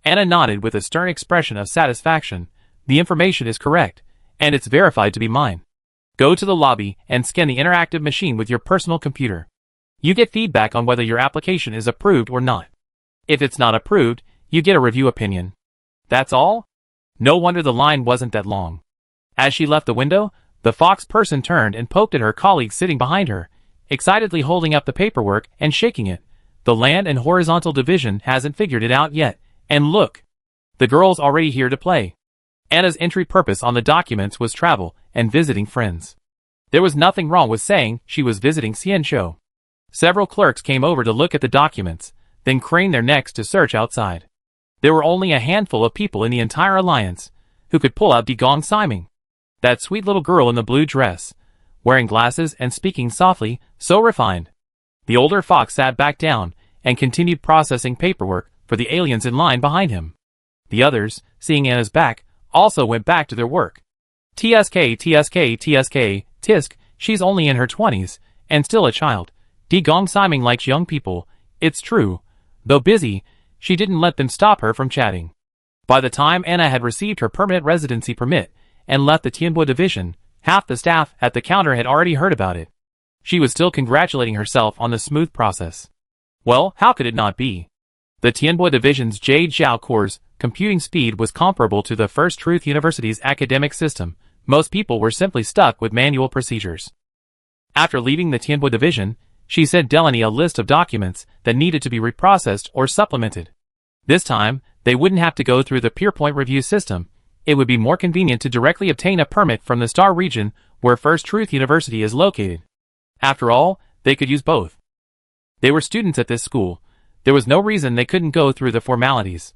Anna nodded with a stern expression of satisfaction. The information is correct, and it's verified to be mine. Go to the lobby and scan the interactive machine with your personal computer. You get feedback on whether your application is approved or not. If it's not approved, you get a review opinion. That's all? No wonder the line wasn't that long. As she left the window, the fox person turned and poked at her colleague sitting behind her, excitedly holding up the paperwork and shaking it. The land and horizontal division hasn't figured it out yet, and look! The girl's already here to play. Anna's entry purpose on the documents was travel and visiting friends. There was nothing wrong with saying she was visiting Ciencio. Several clerks came over to look at the documents, then craned their necks to search outside. There were only a handful of people in the entire alliance who could pull out Gong Siming. That sweet little girl in the blue dress, wearing glasses and speaking softly, so refined. The older fox sat back down and continued processing paperwork for the aliens in line behind him. The others, seeing Anna's back, also went back to their work. TSK, tisk, she's only in her 20s, and still a child. Gong Siming likes young people, it's true. Though busy, she didn't let them stop her from chatting. By the time Anna had received her permanent residency permit and left the Tianbo division, half the staff at the counter had already heard about it. She was still congratulating herself on the smooth process. Well, how could it not be? The Tianbo division's Jade Zhao Corps' computing speed was comparable to the First Truth University's academic system. Most people were simply stuck with manual procedures. After leaving the Tianbo division, she sent Delaney a list of documents that needed to be reprocessed or supplemented. This time, they wouldn't have to go through the Peerpoint review system. It would be more convenient to directly obtain a permit from the Star region where First Truth University is located. After all, they could use both. They were students at this school. There was no reason they couldn't go through the formalities.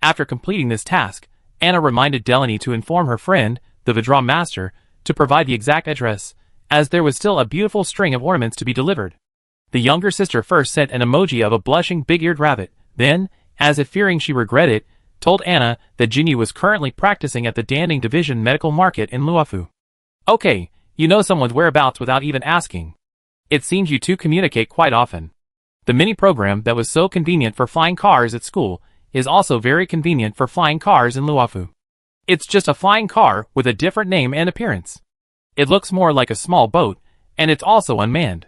After completing this task, Anna reminded Delaney to inform her friend, the Vidra master, to provide the exact address, as there was still a beautiful string of ornaments to be delivered. The younger sister first sent an emoji of a blushing big-eared rabbit, then, as if fearing she regretted it, told Anna that Jinyu was currently practicing at the Danding Division Medical Market in Luofu. Okay, you know someone's whereabouts without even asking. It seems you two communicate quite often. The mini-program that was so convenient for flying cars at school is also very convenient for flying cars in Luofu. It's just a flying car with a different name and appearance. It looks more like a small boat, and it's also unmanned.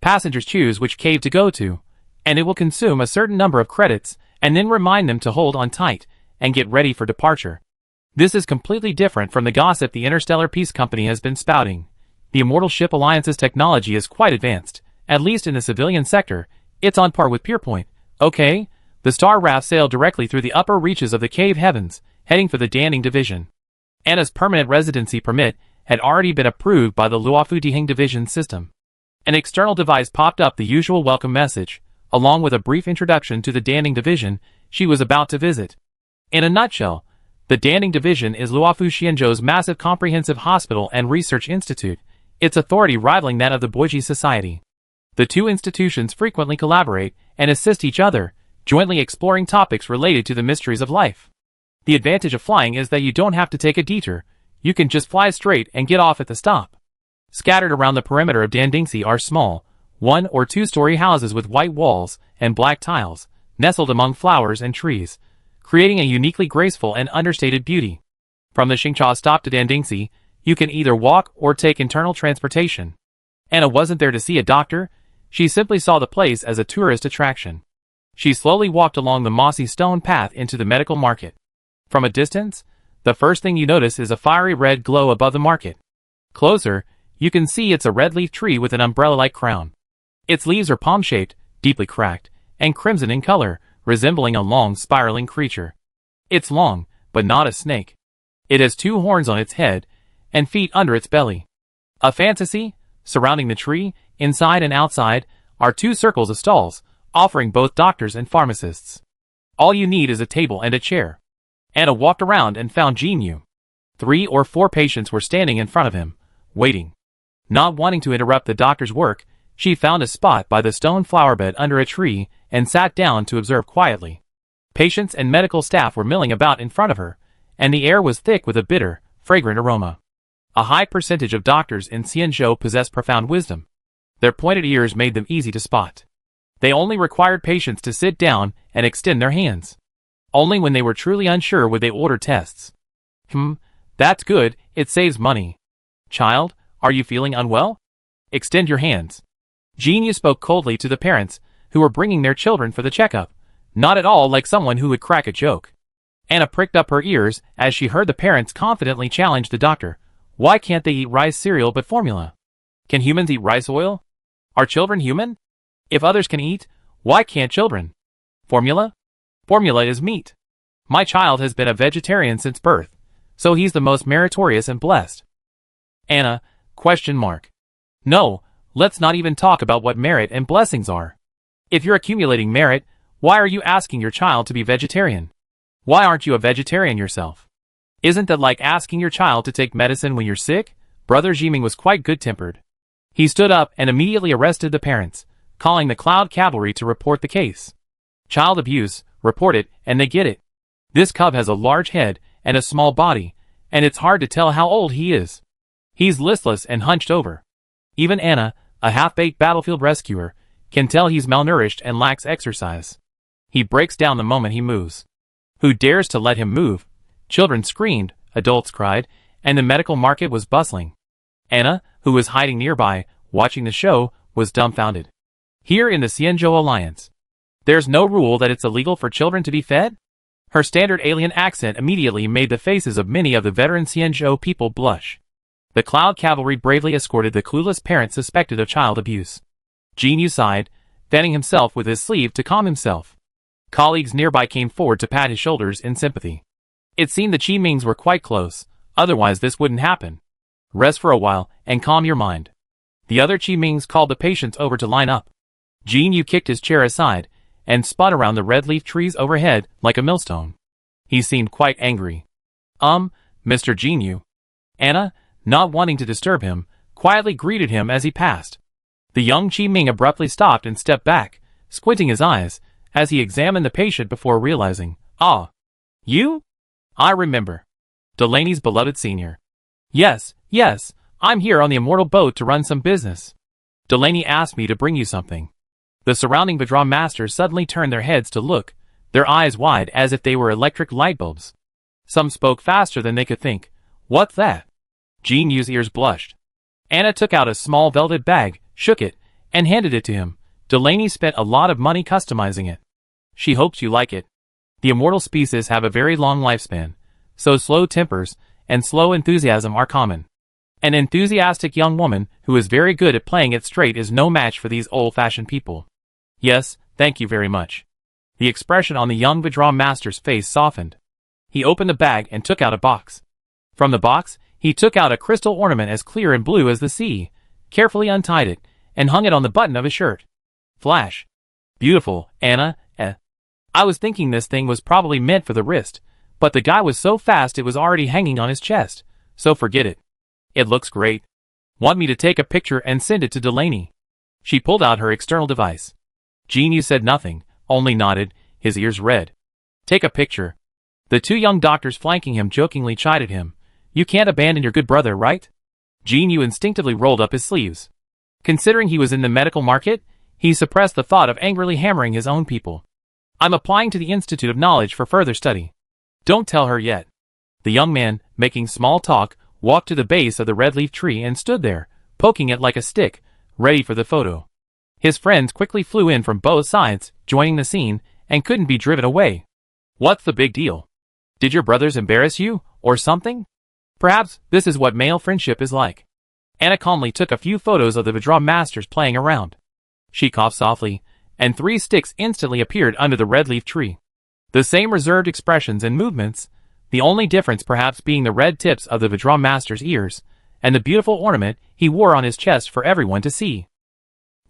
Passengers choose which cave to go to, and it will consume a certain number of credits and then remind them to hold on tight and get ready for departure. This is completely different from the gossip the Interstellar Peace Company has been spouting. The Immortal Ship Alliance's technology is quite advanced, at least in the civilian sector. It's on par with Peerpoint. Okay, the Star Raft sailed directly through the upper reaches of the cave heavens, heading for the Danding Division. Anna's permanent residency permit had already been approved by the Luofu Dihing Division system. An external device popped up the usual welcome message, along with a brief introduction to the Danding Division she was about to visit. In a nutshell, the Danding Division is Luofu Xianzhou's massive comprehensive hospital and research institute, its authority rivaling that of the Boise Society. The two institutions frequently collaborate and assist each other, jointly exploring topics related to the mysteries of life. The advantage of flying is that you don't have to take a detour. You can just fly straight and get off at the stop. Scattered around the perimeter of Dandingsi are small, 1- or 2-story houses with white walls and black tiles, nestled among flowers and trees, creating a uniquely graceful and understated beauty. From the Xingcha stop to Dandingsi, you can either walk or take internal transportation. Anna wasn't there to see a doctor. She simply saw the place as a tourist attraction. She slowly walked along the mossy stone path into the medical market. From a distance, the first thing you notice is a fiery red glow above the market. Closer, you can see it's a red leaf tree with an umbrella-like crown. Its leaves are palm-shaped, deeply cracked, and crimson in color, resembling a long spiraling creature. It's long, but not a snake. It has 2 horns on its head, and feet under its belly. A fantasy, surrounding the tree, inside and outside, are 2 circles of stalls, offering both doctors and pharmacists. All you need is a table and a chair. Anna walked around and found Jinyu. 3 or 4 patients were standing in front of him, waiting. Not wanting to interrupt the doctor's work, she found a spot by the stone flower bed under a tree and sat down to observe quietly. Patients and medical staff were milling about in front of her, and the air was thick with a bitter, fragrant aroma. A high percentage of doctors in Xianzhou possess profound wisdom. Their pointed ears made them easy to spot. They only required patients to sit down and extend their hands. Only when they were truly unsure would they order tests. That's good, it saves money. Child, are you feeling unwell? Extend your hands. Jinyu spoke coldly to the parents, who were bringing their children for the checkup, not at all like someone who would crack a joke. Anna pricked up her ears as she heard the parents confidently challenge the doctor. Why can't they eat rice cereal but formula? Can humans eat rice oil? Are children human? If others can eat, why can't children? Formula? Formula is meat. My child has been a vegetarian since birth, so he's the most meritorious and blessed. Anna, ? No, let's not even talk about what merit and blessings are. If you're accumulating merit, why are you asking your child to be vegetarian? Why aren't you a vegetarian yourself? Isn't that like asking your child to take medicine when you're sick? Brother Jiming was quite good-tempered. He stood up and immediately arrested the parents, calling the Cloud Cavalry to report the case. Child abuse, report it, and they get it. This cub has a large head and a small body, and it's hard to tell how old he is. He's listless and hunched over. Even Anna, a half-baked battlefield rescuer, can tell he's malnourished and lacks exercise. He breaks down the moment he moves. Who dares to let him move? Children screamed, adults cried, and the medical market was bustling. Anna, who was hiding nearby, watching the show, was dumbfounded. Here in the Xianzhou Alliance, there's no rule that it's illegal for children to be fed? Her standard alien accent immediately made the faces of many of the veteran Xianzhou people blush. The Cloud Cavalry bravely escorted the clueless parent suspected of child abuse. Jinyu sighed, fanning himself with his sleeve to calm himself. Colleagues nearby came forward to pat his shoulders in sympathy. It seemed the Qimings were quite close, otherwise this wouldn't happen. Rest for a while and calm your mind. The other Qimings called the patients over to line up. Jinyu kicked his chair aside and spun around the red leaf trees overhead like a millstone. He seemed quite angry. Mr. Jinyu. Anna, not wanting to disturb him, quietly greeted him as he passed. The young Qiming abruptly stopped and stepped back, squinting his eyes, as he examined the patient before realizing, you? I remember. Delaney's beloved senior. Yes, I'm here on the immortal boat to run some business. Delaney asked me to bring you something. The surrounding Vidra masters suddenly turned their heads to look, their eyes wide as if they were electric light bulbs. Some spoke faster than they could think. What's that? Jinyu's ears blushed. Anna took out a small velvet bag, shook it, and handed it to him. Delaney spent a lot of money customizing it. She hopes you like it. The immortal species have a very long lifespan, so slow tempers and slow enthusiasm are common. An enthusiastic young woman who is very good at playing it straight is no match for these old-fashioned people. Yes, thank you very much. The expression on the young Vidra master's face softened. He opened the bag and took out a box. From the box, he took out a crystal ornament as clear and blue as the sea, carefully untied it, and hung it on the button of his shirt. Flash. Beautiful, Anna. I was thinking this thing was probably meant for the wrist, but the guy was so fast it was already hanging on his chest, so forget it. It looks great. Want me to take a picture and send it to Delaney? She pulled out her external device. Jinyu said nothing, only nodded, his ears red. Take a picture. The two young doctors flanking him jokingly chided him. You can't abandon your good brother, right? Jinyu instinctively rolled up his sleeves. Considering he was in the medical market, he suppressed the thought of angrily hammering his own people. I'm applying to the Institute of Knowledge for further study. Don't tell her yet. The young man, making small talk, walked to the base of the red leaf tree and stood there, poking it like a stick, ready for the photo. His friends quickly flew in from both sides, joining the scene, and couldn't be driven away. What's the big deal? Did your brothers embarrass you, or something? Perhaps this is what male friendship is like. Anna calmly took a few photos of the Vidra masters playing around. She coughed softly, and 3 sticks instantly appeared under the red leaf tree. The same reserved expressions and movements, the only difference perhaps being the red tips of the Vidra master's ears, and the beautiful ornament he wore on his chest for everyone to see.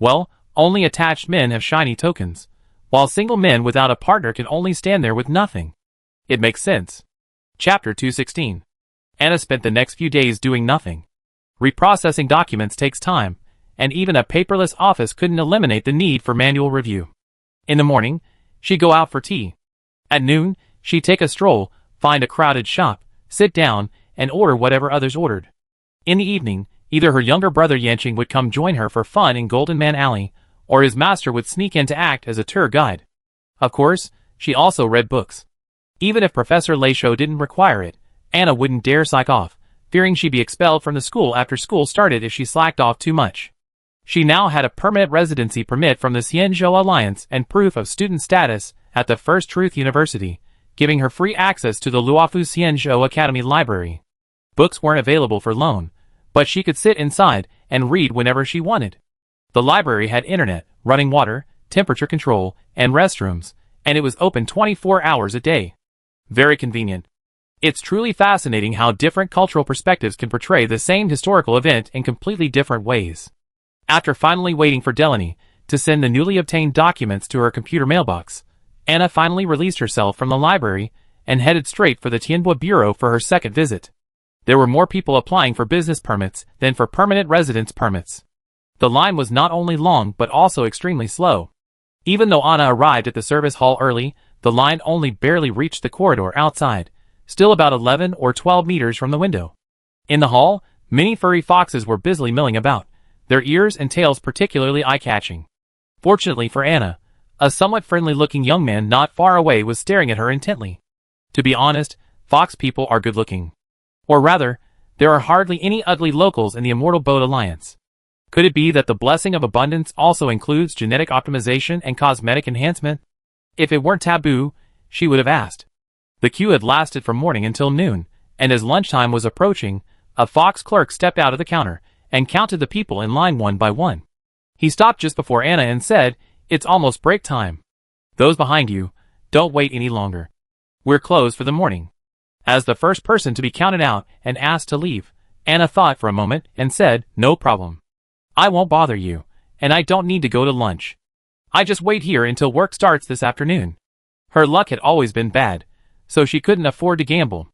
Well, only attached men have shiny tokens, while single men without a partner can only stand there with nothing. It makes sense. Chapter 216. Anna spent the next few days doing nothing. Reprocessing documents takes time, and even a paperless office couldn't eliminate the need for manual review. In the morning, she'd go out for tea. At noon, she'd take a stroll, find a crowded shop, sit down, and order whatever others ordered. In the evening, either her younger brother Yanqing would come join her for fun in Golden Man Alley, or his master would sneak in to act as a tour guide. Of course, she also read books. Even if Professor Leisho didn't require it, Anna wouldn't dare slack off, fearing she'd be expelled from the school after school started if she slacked off too much. She now had a permanent residency permit from the Xianzhou Alliance and proof of student status at the First Truth University, giving her free access to the Luofu Xianzhou Academy Library. Books weren't available for loan, but she could sit inside and read whenever she wanted. The library had internet, running water, temperature control, and restrooms, and it was open 24 hours a day. Very convenient. It's truly fascinating how different cultural perspectives can portray the same historical event in completely different ways. After finally waiting for Delaney to send the newly obtained documents to her computer mailbox, Anna finally released herself from the library and headed straight for the Tianbo Bureau for her second visit. There were more people applying for business permits than for permanent residence permits. The line was not only long but also extremely slow. Even though Anna arrived at the service hall early, the line only barely reached the corridor outside, still about 11 or 12 meters from the window. In the hall, many furry foxes were busily milling about, their ears and tails particularly eye-catching. Fortunately for Anna, a somewhat friendly-looking young man not far away was staring at her intently. To be honest, fox people are good-looking. Or rather, there are hardly any ugly locals in the Immortal Boat Alliance. Could it be that the blessing of abundance also includes genetic optimization and cosmetic enhancement? If it weren't taboo, she would have asked. The queue had lasted from morning until noon, and as lunchtime was approaching, a fox clerk stepped out of the counter and counted the people in line one by one. He stopped just before Anna and said, "It's almost break time. Those behind you, don't wait any longer. We're closed for the morning." As the first person to be counted out and asked to leave, Anna thought for a moment and said, "No problem. I won't bother you, and I don't need to go to lunch. I just wait here until work starts this afternoon." Her luck had always been bad, so she couldn't afford to gamble.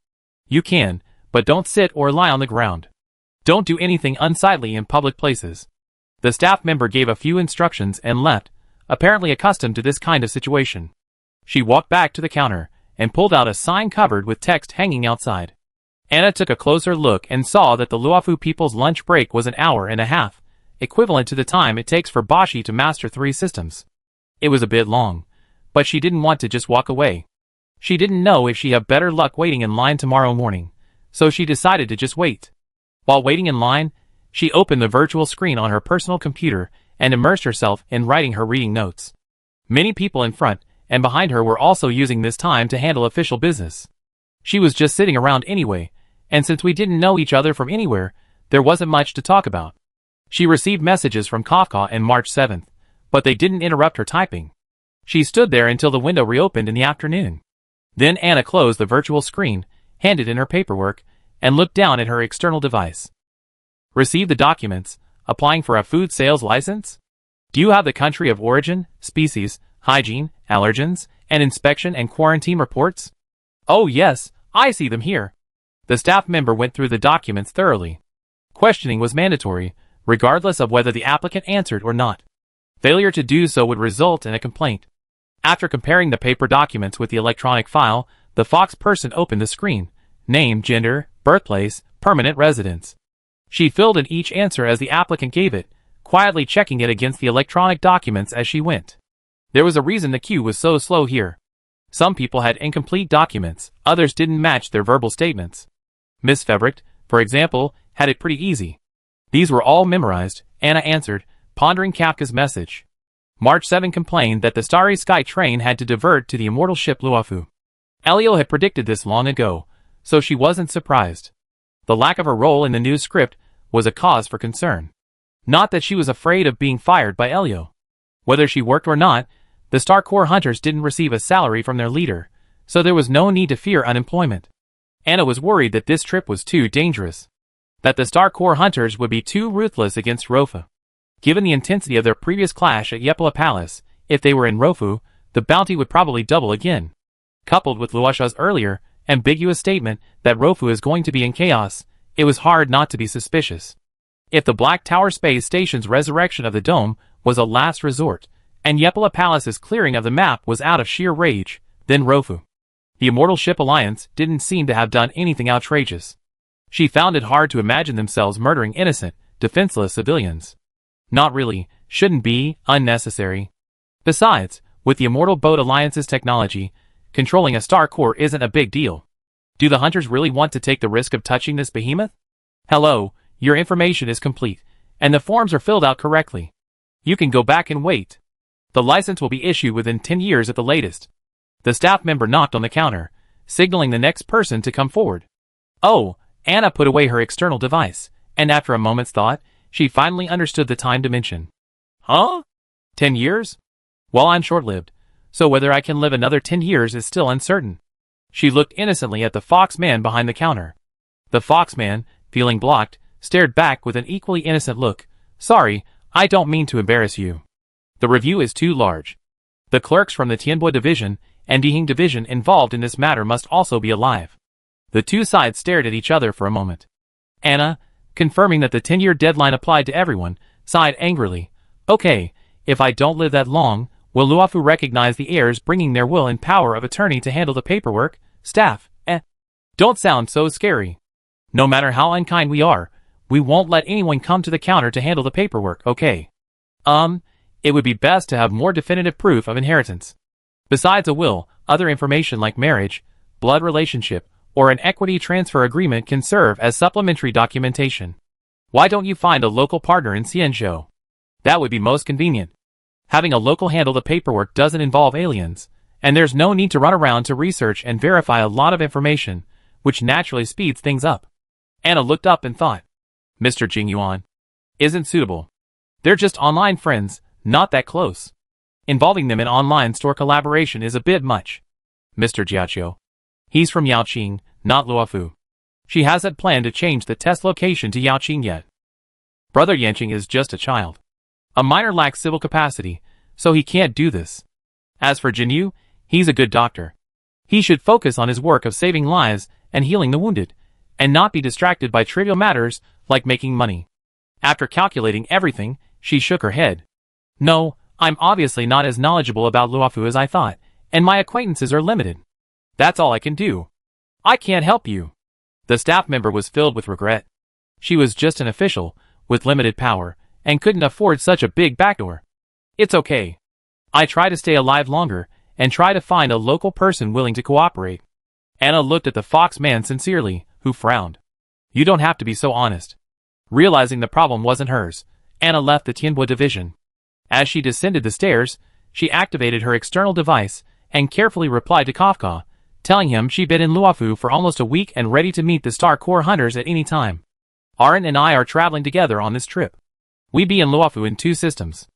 "You can, but don't sit or lie on the ground. Don't do anything unsightly in public places." The staff member gave a few instructions and left, apparently accustomed to this kind of situation. She walked back to the counter and pulled out a sign covered with text hanging outside. Anna took a closer look and saw that the Luofu people's lunch break was an hour and a half, equivalent to the time it takes for Bashi to master 3 systems. It was a bit long, but she didn't want to just walk away. She didn't know if she'd have better luck waiting in line tomorrow morning, so she decided to just wait. While waiting in line, she opened the virtual screen on her personal computer and immersed herself in writing her reading notes. Many people in front and behind her were also using this time to handle official business. She was just sitting around anyway, and since we didn't know each other from anywhere, there wasn't much to talk about. She received messages from Kafka on March 7th, but they didn't interrupt her typing. She stood there until the window reopened in the afternoon. Then Anna closed the virtual screen, handed in her paperwork, and looked down at her external device. "Receive the documents. Applying for a food sales license? Do you have the country of origin, species, hygiene, allergens, and inspection and quarantine reports?" "Oh yes, I see them here." The staff member went through the documents thoroughly. Questioning was mandatory, regardless of whether the applicant answered or not. Failure to do so would result in a complaint. After comparing the paper documents with the electronic file, the fox person opened the screen. Name, gender, birthplace, permanent residence. She filled in each answer as the applicant gave it, quietly checking it against the electronic documents as she went. There was a reason the queue was so slow here. Some people had incomplete documents, others didn't match their verbal statements. Miss Febricht, for example, had it pretty easy. These were all memorized, Anna answered, pondering Kafka's message. March 7 complained that the Starry Sky train had to divert to the immortal ship Luofu. Elio had predicted this long ago, so she wasn't surprised. The lack of a role in the new script was a cause for concern. Not that she was afraid of being fired by Elio. Whether she worked or not, the Star Corps hunters didn't receive a salary from their leader, so there was no need to fear unemployment. Anna was worried that this trip was too dangerous. That the Star Corps hunters would be too ruthless against Rofa. Given the intensity of their previous clash at Yepala Palace, if they were in Rofu, the bounty would probably double again. Coupled with Luosha's earlier ambiguous statement that Rofu is going to be in chaos, it was hard not to be suspicious. If the Black Tower Space Station's resurrection of the dome was a last resort, and Yepala Palace's clearing of the map was out of sheer rage, then Rofu, the Immortal Ship Alliance, didn't seem to have done anything outrageous. She found it hard to imagine themselves murdering innocent, defenseless civilians. Not really, shouldn't be, unnecessary. Besides, with the Immortal Boat Alliance's technology, controlling a star core isn't a big deal. Do the hunters really want to take the risk of touching this behemoth? Hello, your information is complete, and the forms are filled out correctly. You can go back and wait. The license will be issued within 10 years at the latest. The staff member knocked on the counter, signaling the next person to come forward. Oh, Anna put away her external device, and after a moment's thought, she finally understood the time dimension. Huh? 10 years? Well, I'm short-lived, so whether I can live another 10 years is still uncertain. She looked innocently at the fox man behind the counter. The fox man, feeling blocked, stared back with an equally innocent look. Sorry, I don't mean to embarrass you. The review is too large. The clerks from the Tianbo Division and Dihing Division involved in this matter must also be alive. The two sides stared at each other for a moment. Anna, confirming that the 10-year deadline applied to everyone, sighed angrily. Okay, if I don't live that long, will Luofu recognize the heirs bringing their will and power of attorney to handle the paperwork? Staff, don't sound so scary. No matter how unkind we are, we won't let anyone come to the counter to handle the paperwork, okay? It would be best to have more definitive proof of inheritance. Besides a will, other information like marriage, blood relationship, or an equity transfer agreement can serve as supplementary documentation. Why don't you find a local partner in Xianzhou? That would be most convenient. Having a local handle the paperwork doesn't involve aliens, and there's no need to run around to research and verify a lot of information, which naturally speeds things up. Anna looked up and thought, Mr. Jingyuan isn't suitable. They're just online friends, not that close. Involving them in online store collaboration is a bit much. Mr. Jiaqiu. He's from Yaoqing, not Luofu. She hasn't planned to change the test location to Yaoqing yet. Brother Yanqing is just a child. A minor lacks civil capacity, so he can't do this. As for Jinyu, he's a good doctor. He should focus on his work of saving lives and healing the wounded, and not be distracted by trivial matters like making money. After calculating everything, she shook her head. No, I'm obviously not as knowledgeable about Luofu as I thought, and my acquaintances are limited. That's all I can do. I can't help you. The staff member was filled with regret. She was just an official, with limited power, and couldn't afford such a big backdoor. It's okay. I try to stay alive longer, and try to find a local person willing to cooperate. Anna looked at the fox man sincerely, who frowned. You don't have to be so honest. Realizing the problem wasn't hers, Anna left the Tianbo division. As she descended the stairs, she activated her external device, and carefully replied to Kafka, telling him she'd been in Luofu for almost a week and ready to meet the Star Core hunters at any time. Arin and I are traveling together on this trip. We be in Luofu in 2 systems.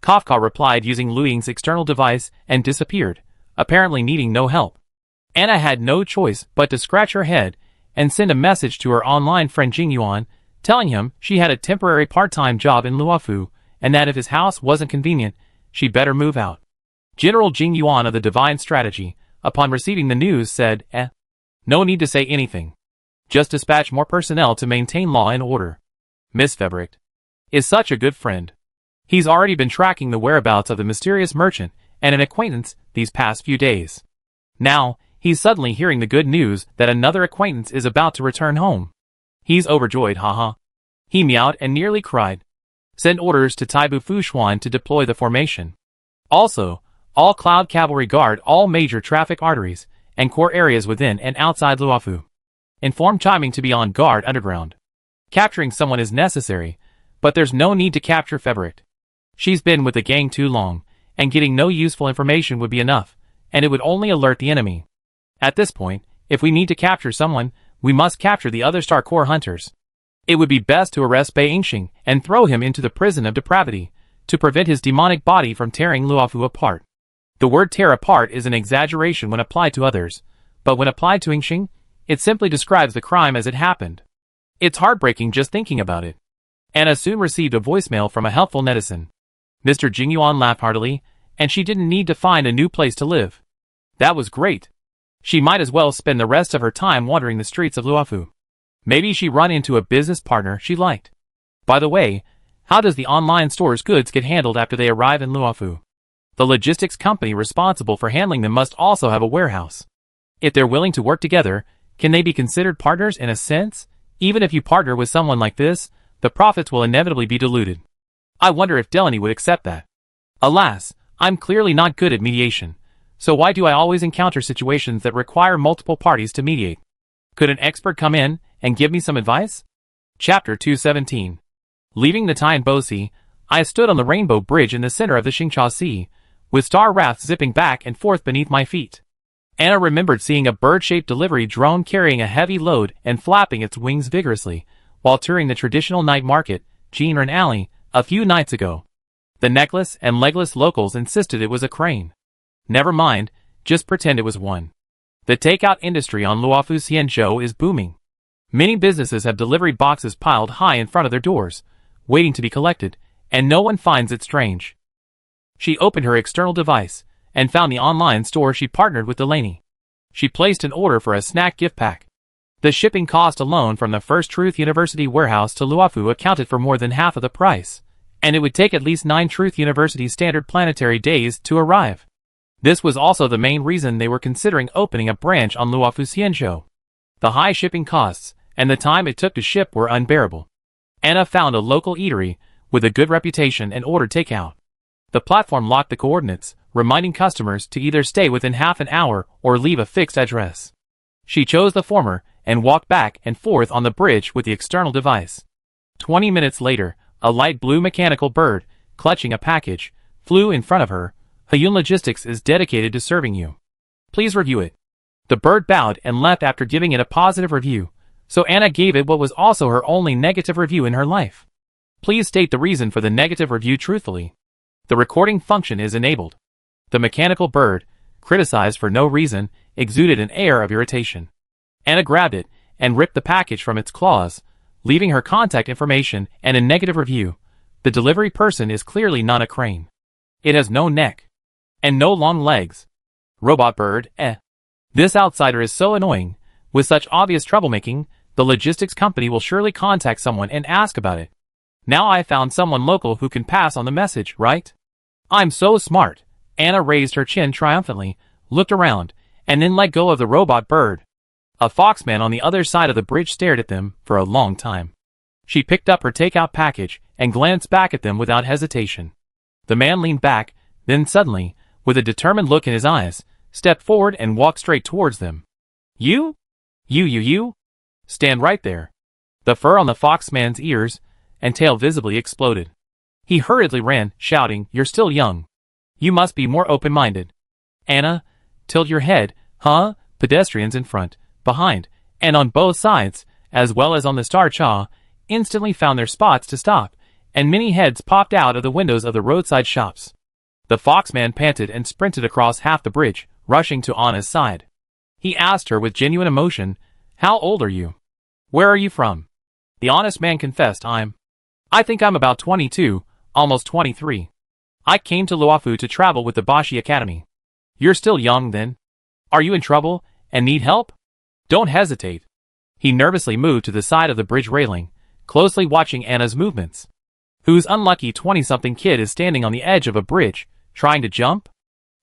Kafka replied using Lu Ying's external device and disappeared, apparently needing no help. Anna had no choice but to scratch her head and send a message to her online friend Jingyuan, telling him she had a temporary part-time job in Luofu, and that if his house wasn't convenient, she'd better move out. General Jingyuan of the Divine Strategy, upon receiving the news, said, no need to say anything. Just dispatch more personnel to maintain law and order. Miss Febricht is such a good friend. He's already been tracking the whereabouts of the mysterious merchant and an acquaintance these past few days. Now, he's suddenly hearing the good news that another acquaintance is about to return home. He's overjoyed, haha. He meowed and nearly cried. Send orders to Taibu Fushuan to deploy the formation. Also, all Cloud Cavalry guard all major traffic arteries and core areas within and outside Luofu. Inform Chiming to be on guard underground. Capturing someone is necessary, but there's no need to capture Febricht. She's been with the gang too long, and getting no useful information would be enough, and it would only alert the enemy. At this point, if we need to capture someone, we must capture the other Star Core hunters. It would be best to arrest Bai Yingxing and throw him into the prison of depravity, to prevent his demonic body from tearing Luofu apart. The word tear apart is an exaggeration when applied to others, but when applied to Yingxing, it simply describes the crime as it happened. It's heartbreaking just thinking about it. Anna soon received a voicemail from a helpful netizen. Mr. Jingyuan laughed heartily, and she didn't need to find a new place to live. That was great. She might as well spend the rest of her time wandering the streets of Luofu. Maybe she run into a business partner she liked. By the way, how does the online store's goods get handled after they arrive in Luofu? The logistics company responsible for handling them must also have a warehouse. If they're willing to work together, can they be considered partners in a sense? Even if you partner with someone like this, the profits will inevitably be diluted. I wonder if Delaney would accept that. Alas, I'm clearly not good at mediation, so why do I always encounter situations that require multiple parties to mediate? Could an expert come in and give me some advice? Chapter 217. Leaving the Tyne Bosi, I stood on the Rainbow Bridge in the center of the Xingcha Sea, with star rafts zipping back and forth beneath my feet. Anna remembered seeing a bird-shaped delivery drone carrying a heavy load and flapping its wings vigorously, while touring the traditional night market, Jinren Alley, a few nights ago. The necklace and legless locals insisted it was a crane. Never mind, just pretend it was one. The takeout industry on Luofu Xianzhou is booming. Many businesses have delivery boxes piled high in front of their doors, waiting to be collected, and no one finds it strange. She opened her external device, and found the online store she partnered with Delaney. She placed an order for a snack gift pack. The shipping cost alone from the First Truth University warehouse to Luofu accounted for more than half of the price, and it would take at least 9 Truth University standard planetary days to arrive. This was also the main reason they were considering opening a branch on Luofu Xianzhou. The high shipping costs and the time it took to ship were unbearable. Anna found a local eatery with a good reputation and ordered takeout. The platform locked the coordinates, reminding customers to either stay within half an hour or leave a fixed address. She chose the former and walked back and forth on the bridge with the external device. 20 minutes later, a light blue mechanical bird, clutching a package, flew in front of her. Hayun Logistics is dedicated to serving you. Please review it. The bird bowed and left after giving it a positive review, so Anna gave it what was also her only negative review in her life. Please state the reason for the negative review truthfully. The recording function is enabled. The mechanical bird, criticized for no reason, exuded an air of irritation. Anna grabbed it and ripped the package from its claws, leaving her contact information and a negative review. The delivery person is clearly not a crane. It has no neck. And no long legs. Robot bird, eh. This outsider is so annoying. With such obvious troublemaking, the logistics company will surely contact someone and ask about it. Now I found someone local who can pass on the message, right? I'm so smart. Anna raised her chin triumphantly, looked around, and then let go of the robot bird. A foxman on the other side of the bridge stared at them for a long time. She picked up her takeout package and glanced back at them without hesitation. The man leaned back, then suddenly, with a determined look in his eyes, stepped forward and walked straight towards them. You? You. Stand right there. The fur on the foxman's ears and tail visibly exploded. He hurriedly ran, shouting, "You're still young. You must be more open-minded. Anna, tilt your head, huh?" Pedestrians in front, behind, and on both sides, as well as on the Star Cha, instantly found their spots to stop, and many heads popped out of the windows of the roadside shops. The foxman panted and sprinted across half the bridge, rushing to Anna's side. He asked her with genuine emotion, "How old are you? Where are you from?" The honest man confessed, I think I'm about 22, almost 23. I came to Luofu to travel with the Bashi Academy." "You're still young then. Are you in trouble and need help? Don't hesitate." He nervously moved to the side of the bridge railing, closely watching Anna's movements. Whose unlucky 20-something kid is standing on the edge of a bridge, trying to jump?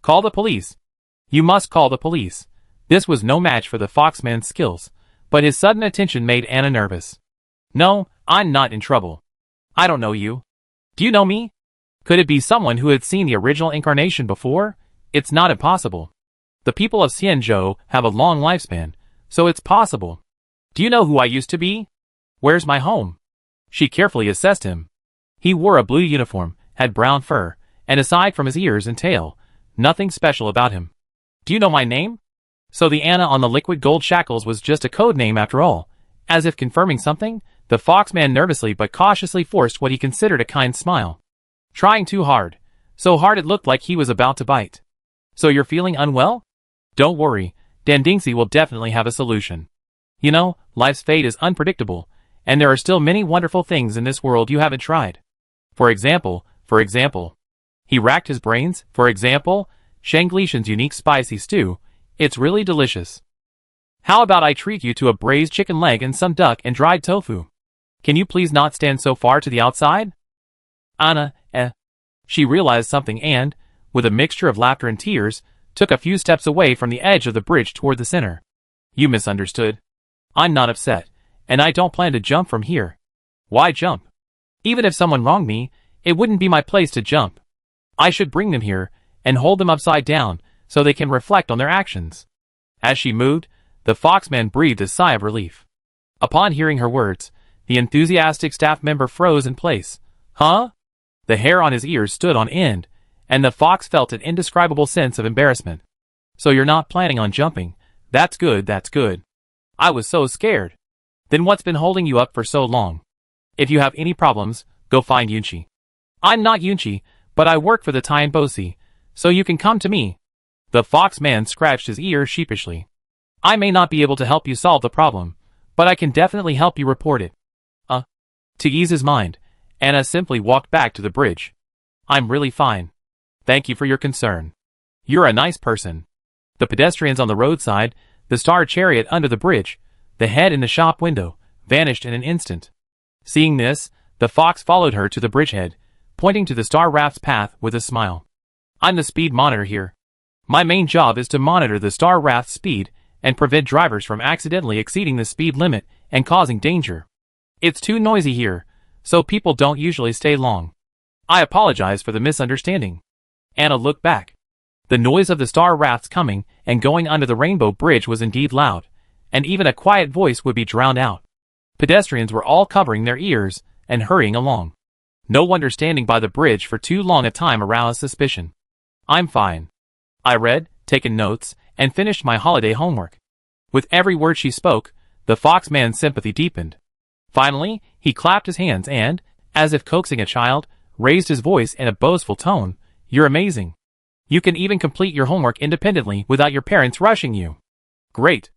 "Call the police." You must call the police. This was no match for the foxman's skills, but his sudden attention made Anna nervous. "No, I'm not in trouble. I don't know you. Do you know me?" Could it be someone who had seen the original incarnation before? It's not impossible. The people of Xianzhou have a long lifespan, so it's possible. "Do you know who I used to be? Where's my home?" She carefully assessed him. He wore a blue uniform, had brown fur, and aside from his ears and tail, nothing special about him. "Do you know my name?" So the Anna on the liquid gold shackles was just a code name after all. As if confirming something, the foxman nervously but cautiously forced what he considered a kind smile. Trying too hard. So hard it looked like he was about to bite. "So you're feeling unwell? Don't worry, Dandingsi will definitely have a solution. You know, life's fate is unpredictable, and there are still many wonderful things in this world you haven't tried. For example. He racked his brains. For example, Shanglishan's unique spicy stew, It's really delicious. How about I treat you to a braised chicken leg and some duck and dried tofu? Can you please not stand so far to the outside? Anna, She realized something and, with a mixture of laughter and tears, took a few steps away from the edge of the bridge toward the center. You misunderstood. I'm not upset, and I don't plan to jump from here. Why jump? Even if someone wronged me, it wouldn't be my place to jump. I should bring them here and hold them upside down so they can reflect on their actions. As she moved, the Foxman breathed a sigh of relief. Upon hearing her words, the enthusiastic staff member froze in place. Huh? The hair on his ears stood on end, and the fox felt an indescribable sense of embarrassment. So you're not planning on jumping. That's good, that's good. I was so scared. Then what's been holding you up for so long? If you have any problems, go find Yunchi. I'm not Yunchi, but I work for the Tianbosi, so you can come to me. The Foxman scratched his ear sheepishly. I may not be able to help you solve the problem, but I can definitely help you report it. To ease his mind, Anna simply walked back to the bridge. I'm really fine. Thank you for your concern. You're a nice person. The pedestrians on the roadside, the star chariot under the bridge, the head in the shop window, vanished in an instant. Seeing this, the fox followed her to the bridgehead, pointing to the star raft's path with a smile. I'm the speed monitor here. My main job is to monitor the star raft's speed and prevent drivers from accidentally exceeding the speed limit and causing danger. It's too noisy here, so people don't usually stay long. I apologize for the misunderstanding. Anna looked back. The noise of the star rafts coming and going under the rainbow bridge was indeed loud, and even a quiet voice would be drowned out. Pedestrians were all covering their ears and hurrying along. No wonder standing by the bridge for too long a time aroused suspicion. I'm fine. I read, taken notes, and finished my holiday homework. With every word she spoke, the Foxman's sympathy deepened. Finally, he clapped his hands and, as if coaxing a child, raised his voice in a boastful tone. You're amazing. You can even complete your homework independently without your parents rushing you. Great.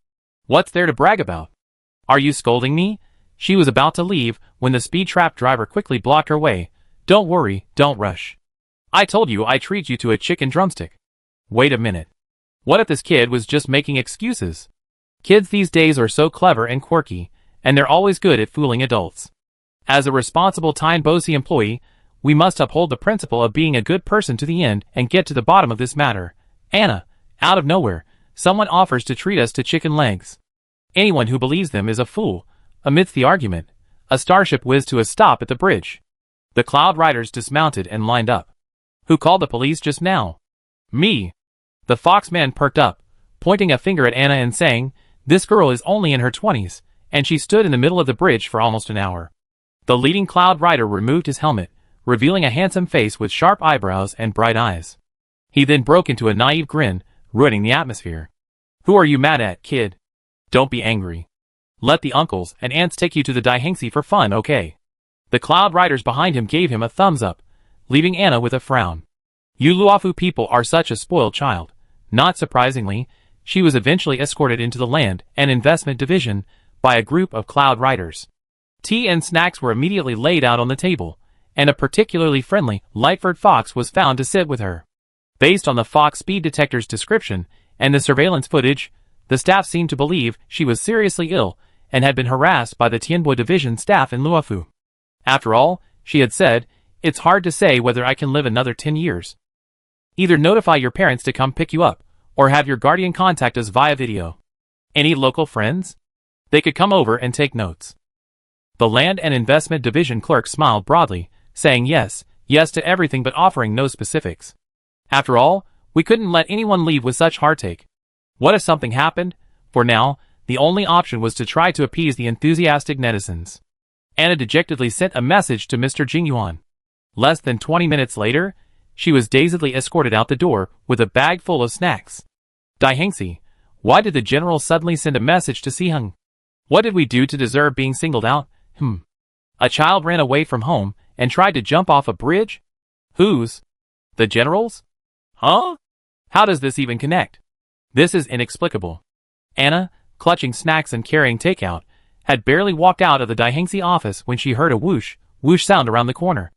What's there to brag about? Are you scolding me? She was about to leave when the speed trap driver quickly blocked her way. Don't worry, don't rush. I told you I treat you to a chicken drumstick. Wait a minute. What if this kid was just making excuses? Kids these days are so clever and quirky, and they're always good at fooling adults. As a responsible Tianbosi employee, we must uphold the principle of being a good person to the end and get to the bottom of this matter. Anna, out of nowhere, someone offers to treat us to chicken legs. Anyone who believes them is a fool. Amidst the argument, a starship whizzed to a stop at the bridge. The Cloud Riders dismounted and lined up. Who called the police just now? Me. The Foxman perked up, pointing a finger at Anna and saying, this girl is only in her 20s, and she stood in the middle of the bridge for almost an hour. The leading Cloud Rider removed his helmet, revealing a handsome face with sharp eyebrows and bright eyes. He then broke into a naive grin, ruining the atmosphere. Who are you mad at, kid? Don't be angry. Let the uncles and aunts take you to the Daihengsi for fun, okay? The Cloud Riders behind him gave him a thumbs up, leaving Anna with a frown. You Luofu people are such a spoiled child. Not surprisingly, she was eventually escorted into the land and investment division by a group of Cloud Riders. Tea and snacks were immediately laid out on the table, and a particularly friendly, light-furred fox was found to sit with her. Based on the fox speed detector's description and the surveillance footage, the staff seemed to believe she was seriously ill and had been harassed by the Tianbo division staff in Luofu. After all, she had said, it's hard to say whether I can live another 10 years. Either notify your parents to come pick you up, or have your guardian contact us via video. Any local friends? They could come over and take notes. The Land and Investment Division clerk smiled broadly, saying yes to everything but offering no specifics. After all, we couldn't let anyone leave with such heartache. What if something happened? For now, the only option was to try to appease the enthusiastic netizens. Anna dejectedly sent a message to Mr. Jingyuan. Less than 20 minutes later, she was dazedly escorted out the door with a bag full of snacks. Daihengsi, why did the general suddenly send a message to Siheng? What did we do to deserve being singled out? A child ran away from home and tried to jump off a bridge? Whose? The general's? Huh? How does this even connect? This is inexplicable. Anna, clutching snacks and carrying takeout, had barely walked out of the Daihengsi office when she heard a whoosh, whoosh sound around the corner.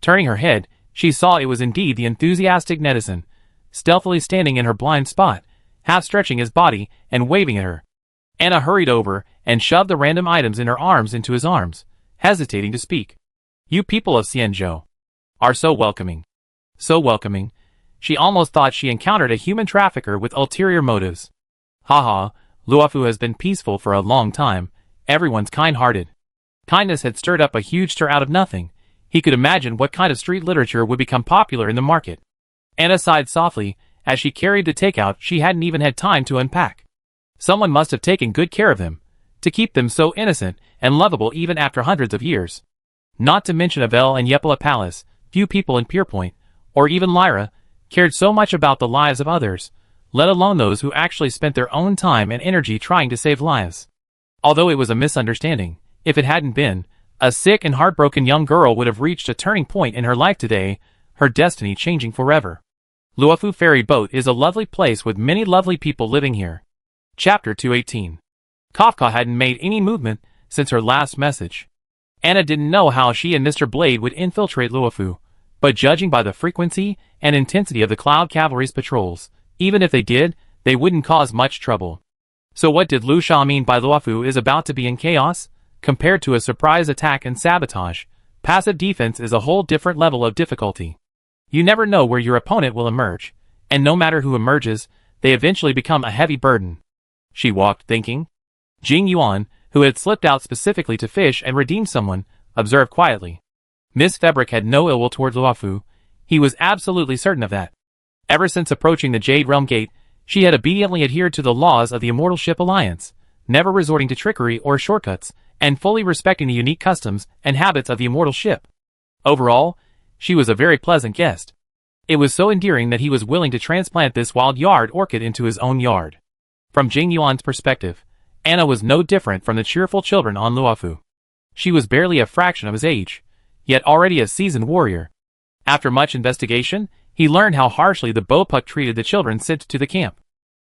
Turning her head, she saw it was indeed the enthusiastic netizen, stealthily standing in her blind spot, half stretching his body and waving at her. Anna hurried over and shoved the random items in her arms into his arms, hesitating to speak. You people of Xianzhou are so welcoming. So welcoming. She almost thought she encountered a human trafficker with ulterior motives. Haha, Luofu has been peaceful for a long time. Everyone's kind-hearted. Kindness had stirred up a huge stir out of nothing. He could imagine what kind of street literature would become popular in the market. Anna sighed softly as she carried the takeout she hadn't even had time to unpack. Someone must have taken good care of them, to keep them so innocent and lovable even after hundreds of years. Not to mention Avel and Yepala Palace, few people in Pierpoint, or even Lyra, cared so much about the lives of others, let alone those who actually spent their own time and energy trying to save lives. Although it was a misunderstanding, if it hadn't been, a sick and heartbroken young girl would have reached a turning point in her life today, her destiny changing forever. Luofu Ferry Boat is a lovely place with many lovely people living here. Chapter 218. Kafka hadn't made any movement since her last message. Anna didn't know how she and Mr. Blade would infiltrate Luofu, but judging by the frequency and intensity of the Cloud Cavalry's patrols, even if they did, they wouldn't cause much trouble. So what did Lu Sha mean by Luofu is about to be in chaos? Compared to a surprise attack and sabotage, passive defense is a whole different level of difficulty. You never know where your opponent will emerge, and no matter who emerges, they eventually become a heavy burden. She walked thinking. Jing Yuan, who had slipped out specifically to fish and redeem someone, observed quietly. Miss Febrick had no ill will toward Luofu. He was absolutely certain of that. Ever since approaching the Jade Realm Gate, she had obediently adhered to the laws of the Immortal Ship Alliance, never resorting to trickery or shortcuts, and fully respecting the unique customs and habits of the Immortal Ship. Overall, she was a very pleasant guest. It was so endearing that he was willing to transplant this wild yard orchid into his own yard. From Jing Yuan's perspective, Anna was no different from the cheerful children on Luofu. She was barely a fraction of his age, yet already a seasoned warrior. After much investigation, he learned how harshly the Bopuk treated the children sent to the camp.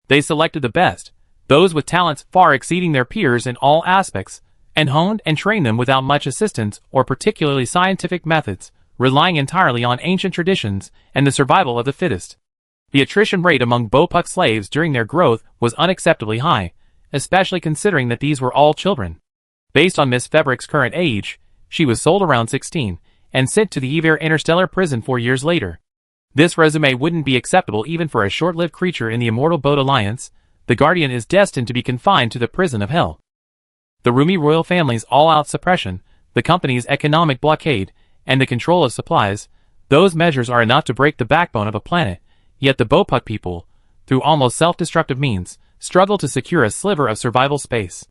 They selected the best, those with talents far exceeding their peers in all aspects, and honed and trained them without much assistance or particularly scientific methods, relying entirely on ancient traditions and the survival of the fittest. The attrition rate among Bopuk slaves during their growth was unacceptably high, especially considering that these were all children. Based on Miss Febrick's current age, she was sold around 16, and sent to the Evere Interstellar prison 4 years later. This resume wouldn't be acceptable even for a short-lived creature in the Immortal Boat Alliance. The Guardian is destined to be confined to the prison of hell. The Rumi royal family's all-out suppression, the company's economic blockade, and the control of supplies, those measures are enough to break the backbone of a planet, yet the Bopuk people, through almost self-destructive means, struggle to secure a sliver of survival space.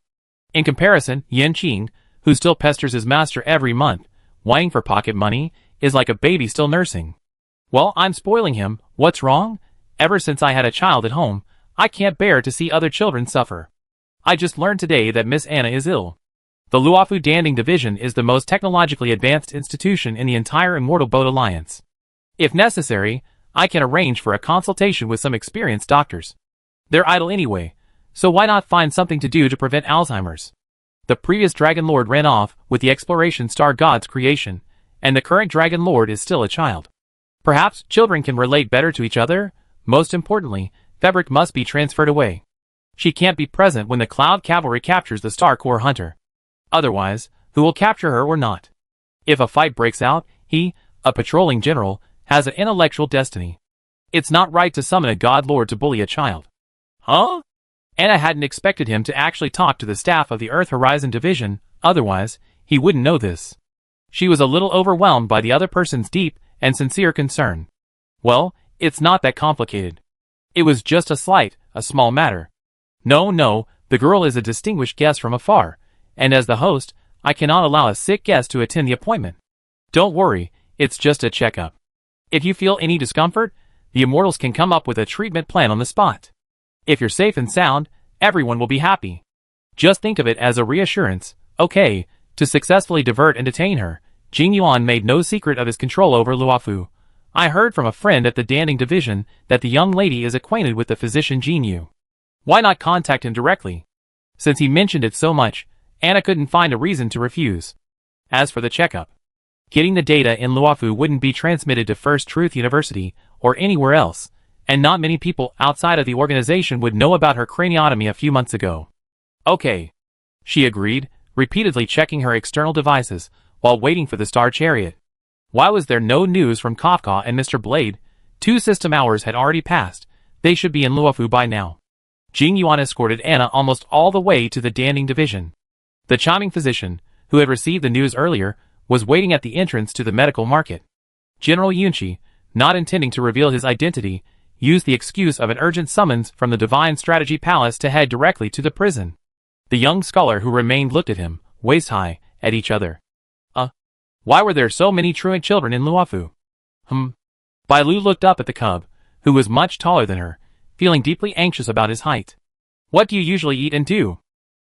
In comparison, Yan Qing, who still pesters his master every month, whining for pocket money, is like a baby still nursing. Well, I'm spoiling him, what's wrong? Ever since I had a child at home, I can't bear to see other children suffer. I just learned today that Miss Anna is ill. The Luofu Danding Division is the most technologically advanced institution in the entire Immortal Boat Alliance. If necessary, I can arrange for a consultation with some experienced doctors. They're idle anyway, so why not find something to do to prevent Alzheimer's? The previous Dragon Lord ran off with the Exploration Star God's creation, and the current Dragon Lord is still a child. Perhaps children can relate better to each other. Most importantly, Febrick must be transferred away. She can't be present when the Cloud Cavalry captures the Star Core Hunter. Otherwise, who will capture her or not? If a fight breaks out, he, a patrolling general, has an intellectual destiny. It's not right to summon a God Lord to bully a child. Huh? Anna hadn't expected him to actually talk to the staff of the Earth Horizon Division, otherwise, he wouldn't know this. She was a little overwhelmed by the other person's deep and sincere concern. Well, it's not that complicated. It was just a small matter. No, the girl is a distinguished guest from afar, and as the host, I cannot allow a sick guest to attend the appointment. Don't worry, it's just a checkup. If you feel any discomfort, the Immortals can come up with a treatment plan on the spot. If you're safe and sound, everyone will be happy. Just think of it as a reassurance, okay, to successfully divert and detain her. Jing Yuan made no secret of his control over Luofu. I heard from a friend at the Danding Division that the young lady is acquainted with the physician Jin Yu. Why not contact him directly? Since he mentioned it so much, Anna couldn't find a reason to refuse. As for the checkup, getting the data in Luofu wouldn't be transmitted to First Truth University or anywhere else, and not many people outside of the organization would know about her craniotomy a few months ago. Okay, she agreed, repeatedly checking her external devices while waiting for the Star Chariot. Why was there no news from Kafka and Mr. Blade? 2 system hours had already passed. They should be in Luofu by now. Jing Yuan escorted Anna almost all the way to the Danding division. The charming physician, who had received the news earlier, was waiting at the entrance to the medical market. General Yunqi, not intending to reveal his identity, used the excuse of an urgent summons from the Divine Strategy Palace to head directly to the prison. The young scholar who remained looked at him, waist-high, at each other. Why were there so many truant children in Luofu? Bai Lu looked up at the cub, who was much taller than her, feeling deeply anxious about his height. What do you usually eat and do?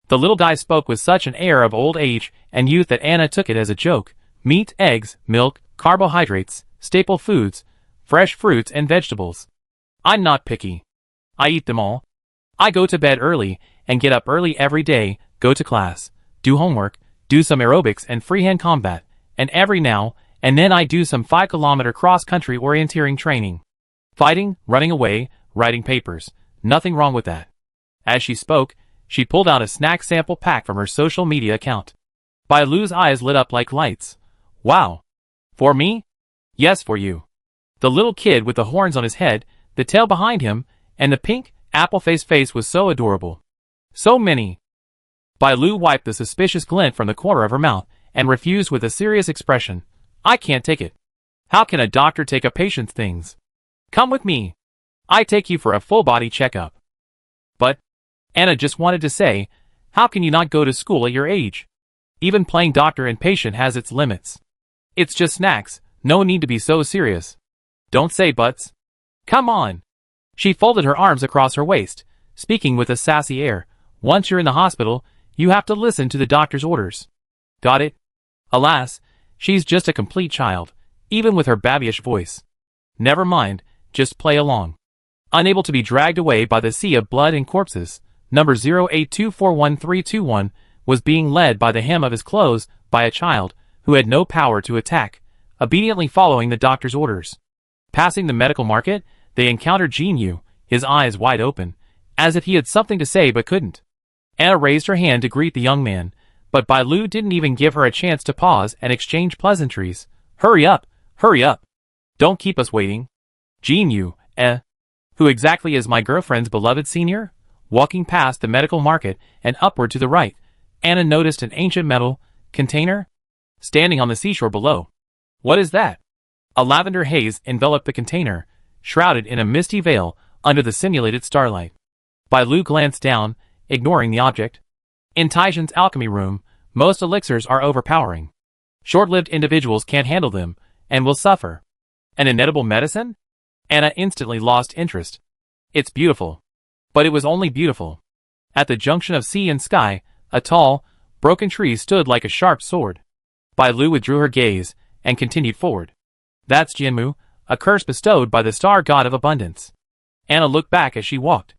The little guy spoke with such an air of old age and youth that Anna took it as a joke. Meat, eggs, milk, carbohydrates, staple foods, fresh fruits and vegetables. I'm not picky. I eat them all. I go to bed early and get up early every day, go to class, do homework, do some aerobics and freehand combat, and every now and then I do some 5-kilometer cross-country orienteering training. Fighting, running away, writing papers. Nothing wrong with that. As she spoke, she pulled out a snack sample pack from her social media account. Bai Lu's eyes lit up like lights. Wow. For me? Yes, for you. The little kid with the horns on his head, the tail behind him, and the pink, apple-faced face was so adorable. So many. Bai Lu wiped the suspicious glint from the corner of her mouth and refused with a serious expression. I can't take it. How can a doctor take a patient's things? Come with me. I take you for a full-body checkup. But, Anna just wanted to say, how can you not go to school at your age? Even playing doctor and patient has its limits. It's just snacks, no need to be so serious. Don't say buts. Come on. She folded her arms across her waist, speaking with a sassy air. Once you're in the hospital, you have to listen to the doctor's orders. Got it? Alas, she's just a complete child, even with her babyish voice. Never mind, just play along. Unable to be dragged away by the sea of blood and corpses, number 08241321 was being led by the hem of his clothes by a child who had no power to attack, obediently following the doctor's orders. Passing the medical market, they encountered Jin Yu, his eyes wide open, as if he had something to say but couldn't. Anna raised her hand to greet the young man, but Bai Lu didn't even give her a chance to pause and exchange pleasantries. Hurry up! Hurry up! Don't keep us waiting. Jin Yu, who exactly is my girlfriend's beloved senior? Walking past the medical market and upward to the right, Anna noticed an ancient metal container standing on the seashore below. What is that? A lavender haze enveloped the container, shrouded in a misty veil under the simulated starlight. Bai Lu glanced down, ignoring the object. In Taishan's alchemy room, most elixirs are overpowering. Short-lived individuals can't handle them, and will suffer. An inedible medicine? Anna instantly lost interest. It's beautiful. But it was only beautiful. At the junction of sea and sky, a tall, broken tree stood like a sharp sword. Bai Lu withdrew her gaze, and continued forward. That's Jianmu, a curse bestowed by the star god of abundance. Anna looked back as she walked.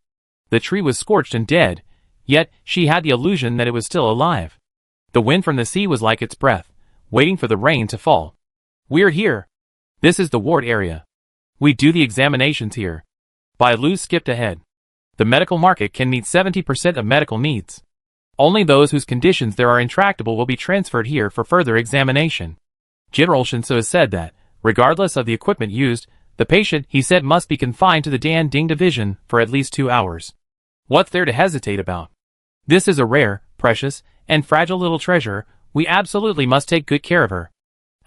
The tree was scorched and dead, yet she had the illusion that it was still alive. The wind from the sea was like its breath, waiting for the rain to fall. We're here. This is the ward area. We do the examinations here. Bai Lu skipped ahead. The medical market can meet 70% of medical needs. Only those whose conditions there are intractable will be transferred here for further examination. General Shinso has said that, regardless of the equipment used, the patient, he said, must be confined to the Dan Ding division for at least 2 hours. What's there to hesitate about? This is a rare, precious, and fragile little treasure. We absolutely must take good care of her.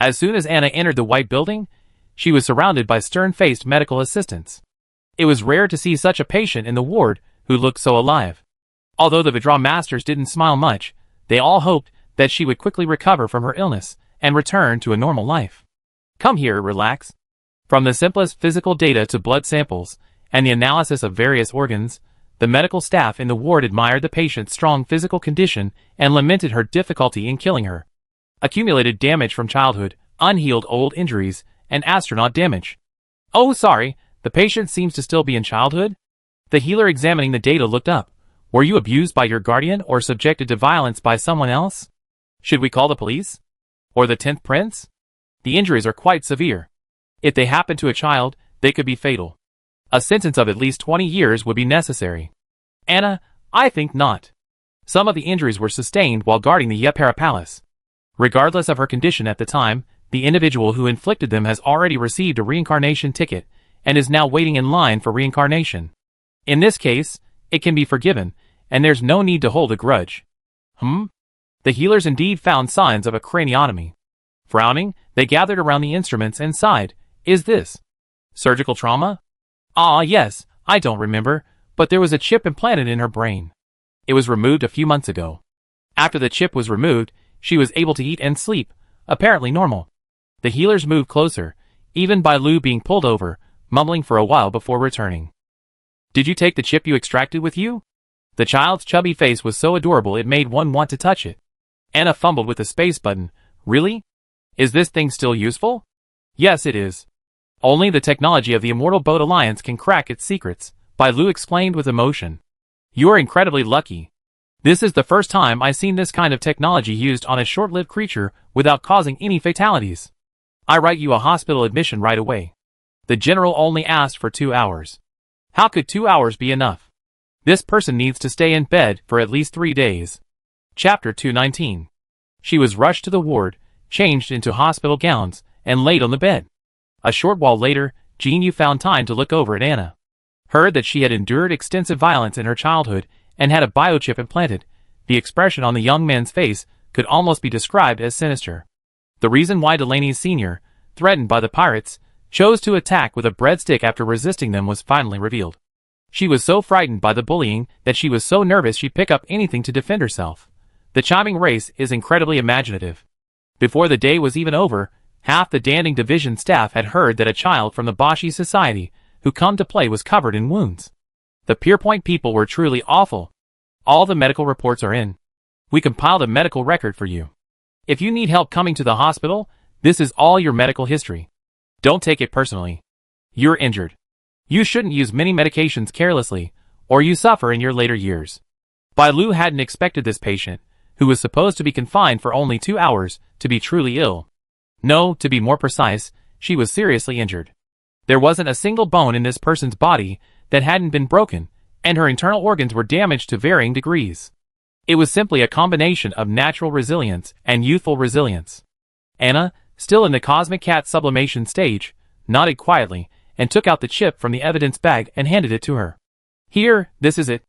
As soon as Anna entered the white building, she was surrounded by stern-faced medical assistants. It was rare to see such a patient in the ward who looked so alive. Although the Vidra masters didn't smile much, they all hoped that she would quickly recover from her illness and return to a normal life. Come here, relax. From the simplest physical data to blood samples and the analysis of various organs, the medical staff in the ward admired the patient's strong physical condition and lamented her difficulty in killing her. Accumulated damage from childhood, unhealed old injuries, and astronaut damage. Oh, sorry, the patient seems to still be in childhood? The healer examining the data looked up. Were you abused by your guardian or subjected to violence by someone else? Should we call the police? Or the 10th prince? The injuries are quite severe. If they happen to a child, they could be fatal. A sentence of at least 20 years would be necessary. Anna, I think not. Some of the injuries were sustained while guarding the Yepara Palace. Regardless of her condition at the time, the individual who inflicted them has already received a reincarnation ticket and is now waiting in line for reincarnation. In this case, it can be forgiven, and there's no need to hold a grudge. The healers indeed found signs of a craniotomy. Frowning, they gathered around the instruments and sighed. Is this surgical trauma? Ah, yes, I don't remember, but there was a chip implanted in her brain. It was removed a few months ago. After the chip was removed, she was able to eat and sleep, apparently normal. The healers moved closer, even Bai Lu being pulled over, mumbling for a while before returning. Did you take the chip you extracted with you? The child's chubby face was so adorable it made one want to touch it. Anna fumbled with the space button. Really? Is this thing still useful? Yes, it is. Only the technology of the Immortal Boat Alliance can crack its secrets, Bai Lu explained with emotion. You are incredibly lucky. This is the first time I've seen this kind of technology used on a short-lived creature without causing any fatalities. I write you a hospital admission right away. The general only asked for 2 hours. How could 2 hours be enough? This person needs to stay in bed for at least 3 days. Chapter 219. She was rushed to the ward, changed into hospital gowns, and laid on the bed. A short while later, Jean Yu found time to look over at Anna. Heard that she had endured extensive violence in her childhood and had a biochip implanted. The expression on the young man's face could almost be described as sinister. The reason why Delaney Sr., threatened by the pirates, chose to attack with a breadstick after resisting them was finally revealed. She was so frightened by the bullying that she was so nervous she'd pick up anything to defend herself. The Chiming race is incredibly imaginative. Before the day was even over, half the Danding Division staff had heard that a child from the Bashi Society who come to play was covered in wounds. The Pierpoint people were truly awful. All the medical reports are in. We compiled a medical record for you. If you need help coming to the hospital, this is all your medical history. Don't take it personally. You're injured. You shouldn't use many medications carelessly, or you suffer in your later years. Bai Lu hadn't expected this patient, who was supposed to be confined for only 2 hours, to be truly ill. No, to be more precise, she was seriously injured. There wasn't a single bone in this person's body that hadn't been broken, and her internal organs were damaged to varying degrees. It was simply a combination of natural resilience and youthful resilience. Anna, still in the cosmic cat sublimation stage, nodded quietly and took out the chip from the evidence bag and handed it to her. Here, this is it.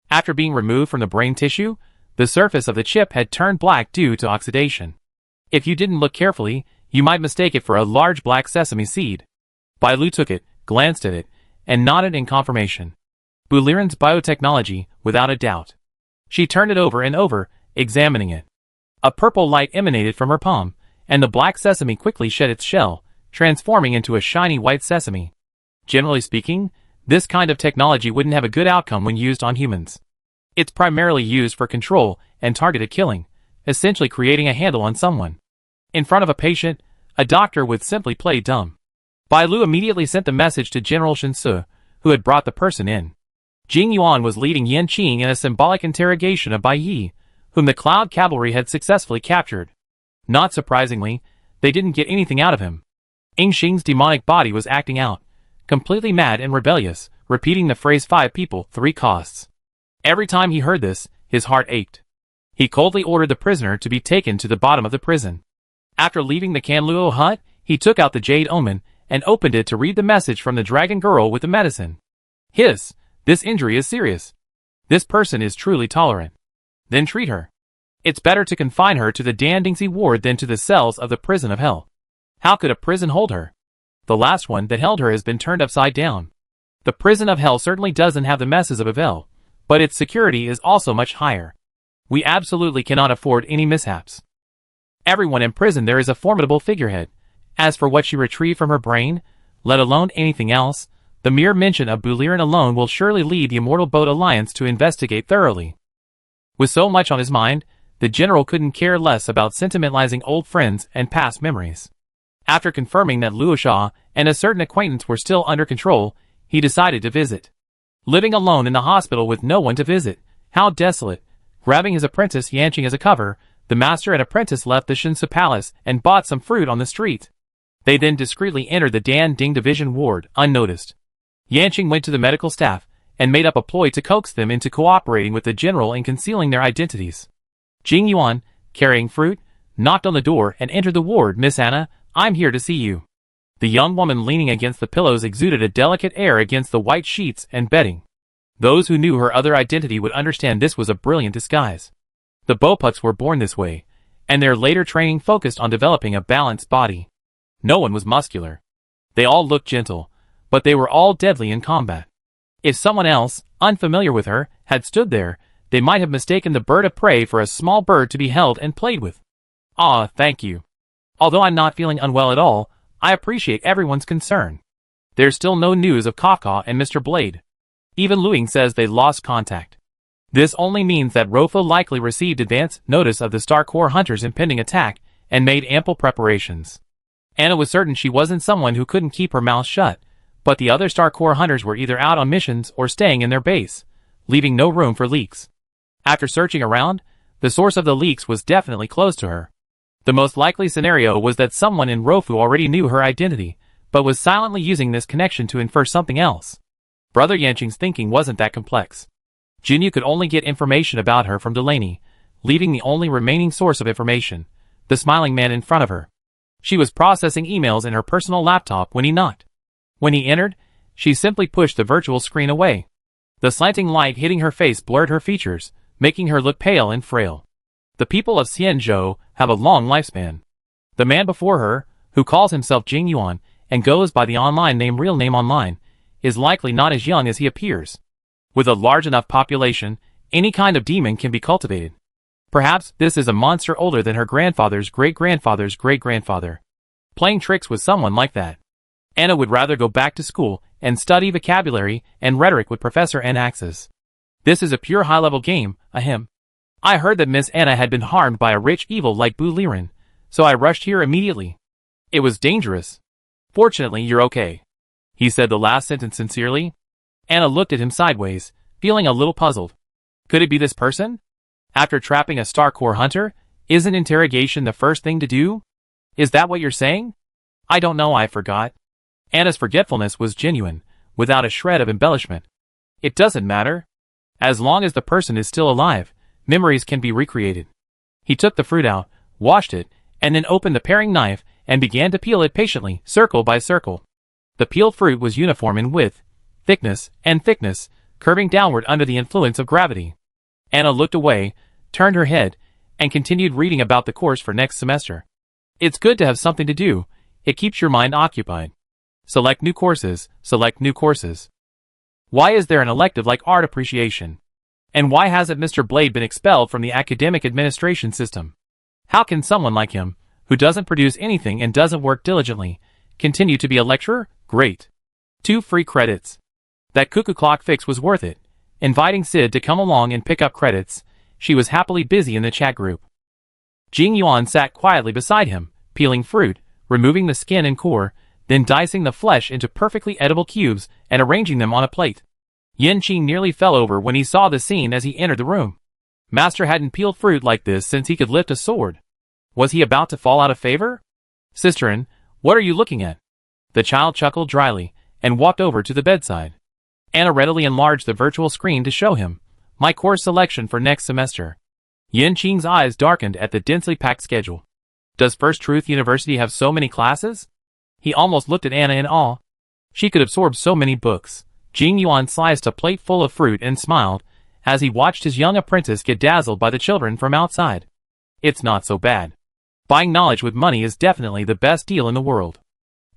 After being removed from the brain tissue, the surface of the chip had turned black due to oxidation. If you didn't look carefully, you might mistake it for a large black sesame seed. Bai Lu took it, glanced at it, and nodded in confirmation. Buliran's biotechnology, without a doubt. She turned it over and over, examining it. A purple light emanated from her palm, and the black sesame quickly shed its shell, transforming into a shiny white sesame. Generally speaking, this kind of technology wouldn't have a good outcome when used on humans. It's primarily used for control and targeted killing, essentially creating a handle on someone. In front of a patient, a doctor would simply play dumb. Bai Lu immediately sent the message to General Shinsu, who had brought the person in. Jing Yuan was leading Yan Qing in a symbolic interrogation of Bai Yi, whom the Cloud Cavalry had successfully captured. Not surprisingly, they didn't get anything out of him. Ing Xing's demonic body was acting out, completely mad and rebellious, repeating the phrase 5 people, 3 costs. Every time he heard this, his heart ached. He coldly ordered the prisoner to be taken to the bottom of the prison. After leaving the Kanluo hut, he took out the Jade Omen and opened it to read the message from the dragon girl with the medicine. This injury is serious. This person is truly tolerant. Then treat her. It's better to confine her to the Dandingzi ward than to the cells of the prison of hell. How could a prison hold her? The last one that held her has been turned upside down. The prison of hell certainly doesn't have the messes of Avel, but its security is also much higher. We absolutely cannot afford any mishaps. Everyone in prison there is a formidable figurehead. As for what she retrieved from her brain, let alone anything else, the mere mention of Buliran alone will surely lead the Immortal Boat Alliance to investigate thoroughly. With so much on his mind, the general couldn't care less about sentimentalizing old friends and past memories. After confirming that Luosha and a certain acquaintance were still under control, he decided to visit. Living alone in the hospital with no one to visit, how desolate. Grabbing his apprentice Yanqing as a cover, the master and apprentice left the Shinsu Palace and bought some fruit on the street. They then discreetly entered the Dan Ding Division ward, unnoticed. Yanqing went to the medical staff and made up a ploy to coax them into cooperating with the general in concealing their identities. Jing Yuan, carrying fruit, knocked on the door and entered the ward. "Miss Anna, I'm here to see you." The young woman leaning against the pillows exuded a delicate air against the white sheets and bedding. Those who knew her other identity would understand this was a brilliant disguise. The Bopuks were born this way, and their later training focused on developing a balanced body. No one was muscular. They all looked gentle, but they were all deadly in combat. If someone else, unfamiliar with her, had stood there, they might have mistaken the bird of prey for a small bird to be held and played with. "Ah, thank you. Although I'm not feeling unwell at all, I appreciate everyone's concern. There's still no news of Kafka and Mr. Blade. Even Luing says they lost contact. This only means that Rofo likely received advance notice of the Star Corps hunters' impending attack and made ample preparations." Anna was certain she wasn't someone who couldn't keep her mouth shut, but the other Star Corps hunters were either out on missions or staying in their base, leaving no room for leaks. After searching around, the source of the leaks was definitely close to her. The most likely scenario was that someone in Rofu already knew her identity, but was silently using this connection to infer something else. Brother Yanqing's thinking wasn't that complex. Jinyu could only get information about her from Delaney, leaving the only remaining source of information, the smiling man in front of her. She was processing emails in her personal laptop when he knocked. When he entered, she simply pushed the virtual screen away. The slanting light hitting her face blurred her features, making her look pale and frail. The people of Xianzhou have a long lifespan. The man before her, who calls himself Jing Yuan and goes by the online name real name online, is likely not as young as he appears. With a large enough population, any kind of demon can be cultivated. Perhaps this is a monster older than her grandfather's great-grandfather's great-grandfather. Playing tricks with someone like that. Anna would rather go back to school and study vocabulary and rhetoric with Professor Anaxis. This is a pure high-level game, ahem. I heard that Miss Anna had been harmed by a rich evil like Bu Liren, so I rushed here immediately. It was dangerous. Fortunately, you're okay. He said the last sentence sincerely. Anna looked at him sideways, feeling a little puzzled. Could it be this person? After trapping a Star Corps hunter, isn't interrogation the first thing to do? Is that what you're saying? I don't know, I forgot. Anna's forgetfulness was genuine, without a shred of embellishment. It doesn't matter. As long as the person is still alive, memories can be recreated. He took the fruit out, washed it, and then opened the paring knife and began to peel it patiently, circle by circle. The peeled fruit was uniform in width, thickness, curving downward under the influence of gravity. Anna looked away, turned her head, and continued reading about the course for next semester. It's good to have something to do. It keeps your mind occupied. Select new courses, select new courses. Why is there an elective like art appreciation? And why hasn't Mr. Blade been expelled from the academic administration system? How can someone like him, who doesn't produce anything and doesn't work diligently, continue to be a lecturer? Great. 2 free credits. That cuckoo clock fix was worth it. Inviting Sid to come along and pick up credits, she was happily busy in the chat group. Jing Yuan sat quietly beside him, peeling fruit, removing the skin and core, then dicing the flesh into perfectly edible cubes and arranging them on a plate. Yanqing nearly fell over when he saw the scene as he entered the room. Master hadn't peeled fruit like this since he could lift a sword. Was he about to fall out of favor? Sisterin, what are you looking at? The child chuckled dryly and walked over to the bedside. Anna readily enlarged the virtual screen to show him my course selection for next semester. Yanqing's eyes darkened at the densely packed schedule. Does First Truth University have so many classes? He almost looked at Anna in awe. She could absorb so many books. Jing Yuan sliced a plate full of fruit and smiled as he watched his young apprentice get dazzled by the children from outside. It's not so bad. Buying knowledge with money is definitely the best deal in the world.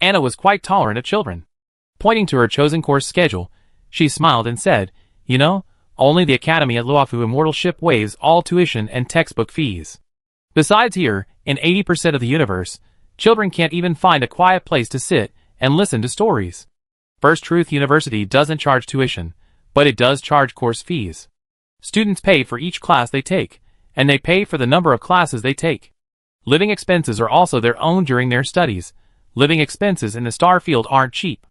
Anna was quite tolerant of children. Pointing to her chosen course schedule, she smiled and said, "You know, only the academy at Luofu Immortal Ship waives all tuition and textbook fees. Besides here, in 80% of the universe, children can't even find a quiet place to sit and listen to stories. First Truth University doesn't charge tuition, but it does charge course fees. Students pay for each class they take, and they pay for the number of classes they take. Living expenses are also their own during their studies. Living expenses in the star field aren't cheap.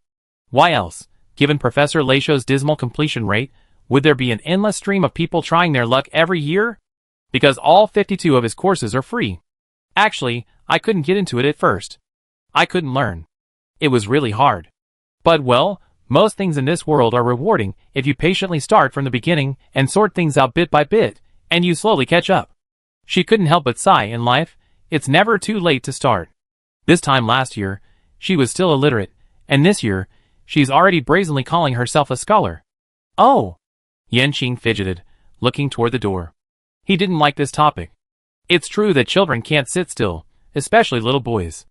Why else, given Professor Leisho's dismal completion rate, would there be an endless stream of people trying their luck every year? Because all 52 of his courses are free. Actually, I couldn't get into it at first. I couldn't learn. It was really hard. But well, Most things in this world are rewarding if you patiently start from the beginning and sort things out bit by bit, and you slowly catch up. She couldn't help but sigh. In life, it's never too late to start. This time last year, she was still illiterate, and this year, she's already brazenly calling herself a scholar. Oh! Yanqing fidgeted, looking toward the door. He didn't like this topic. It's true that children can't sit still, especially little boys.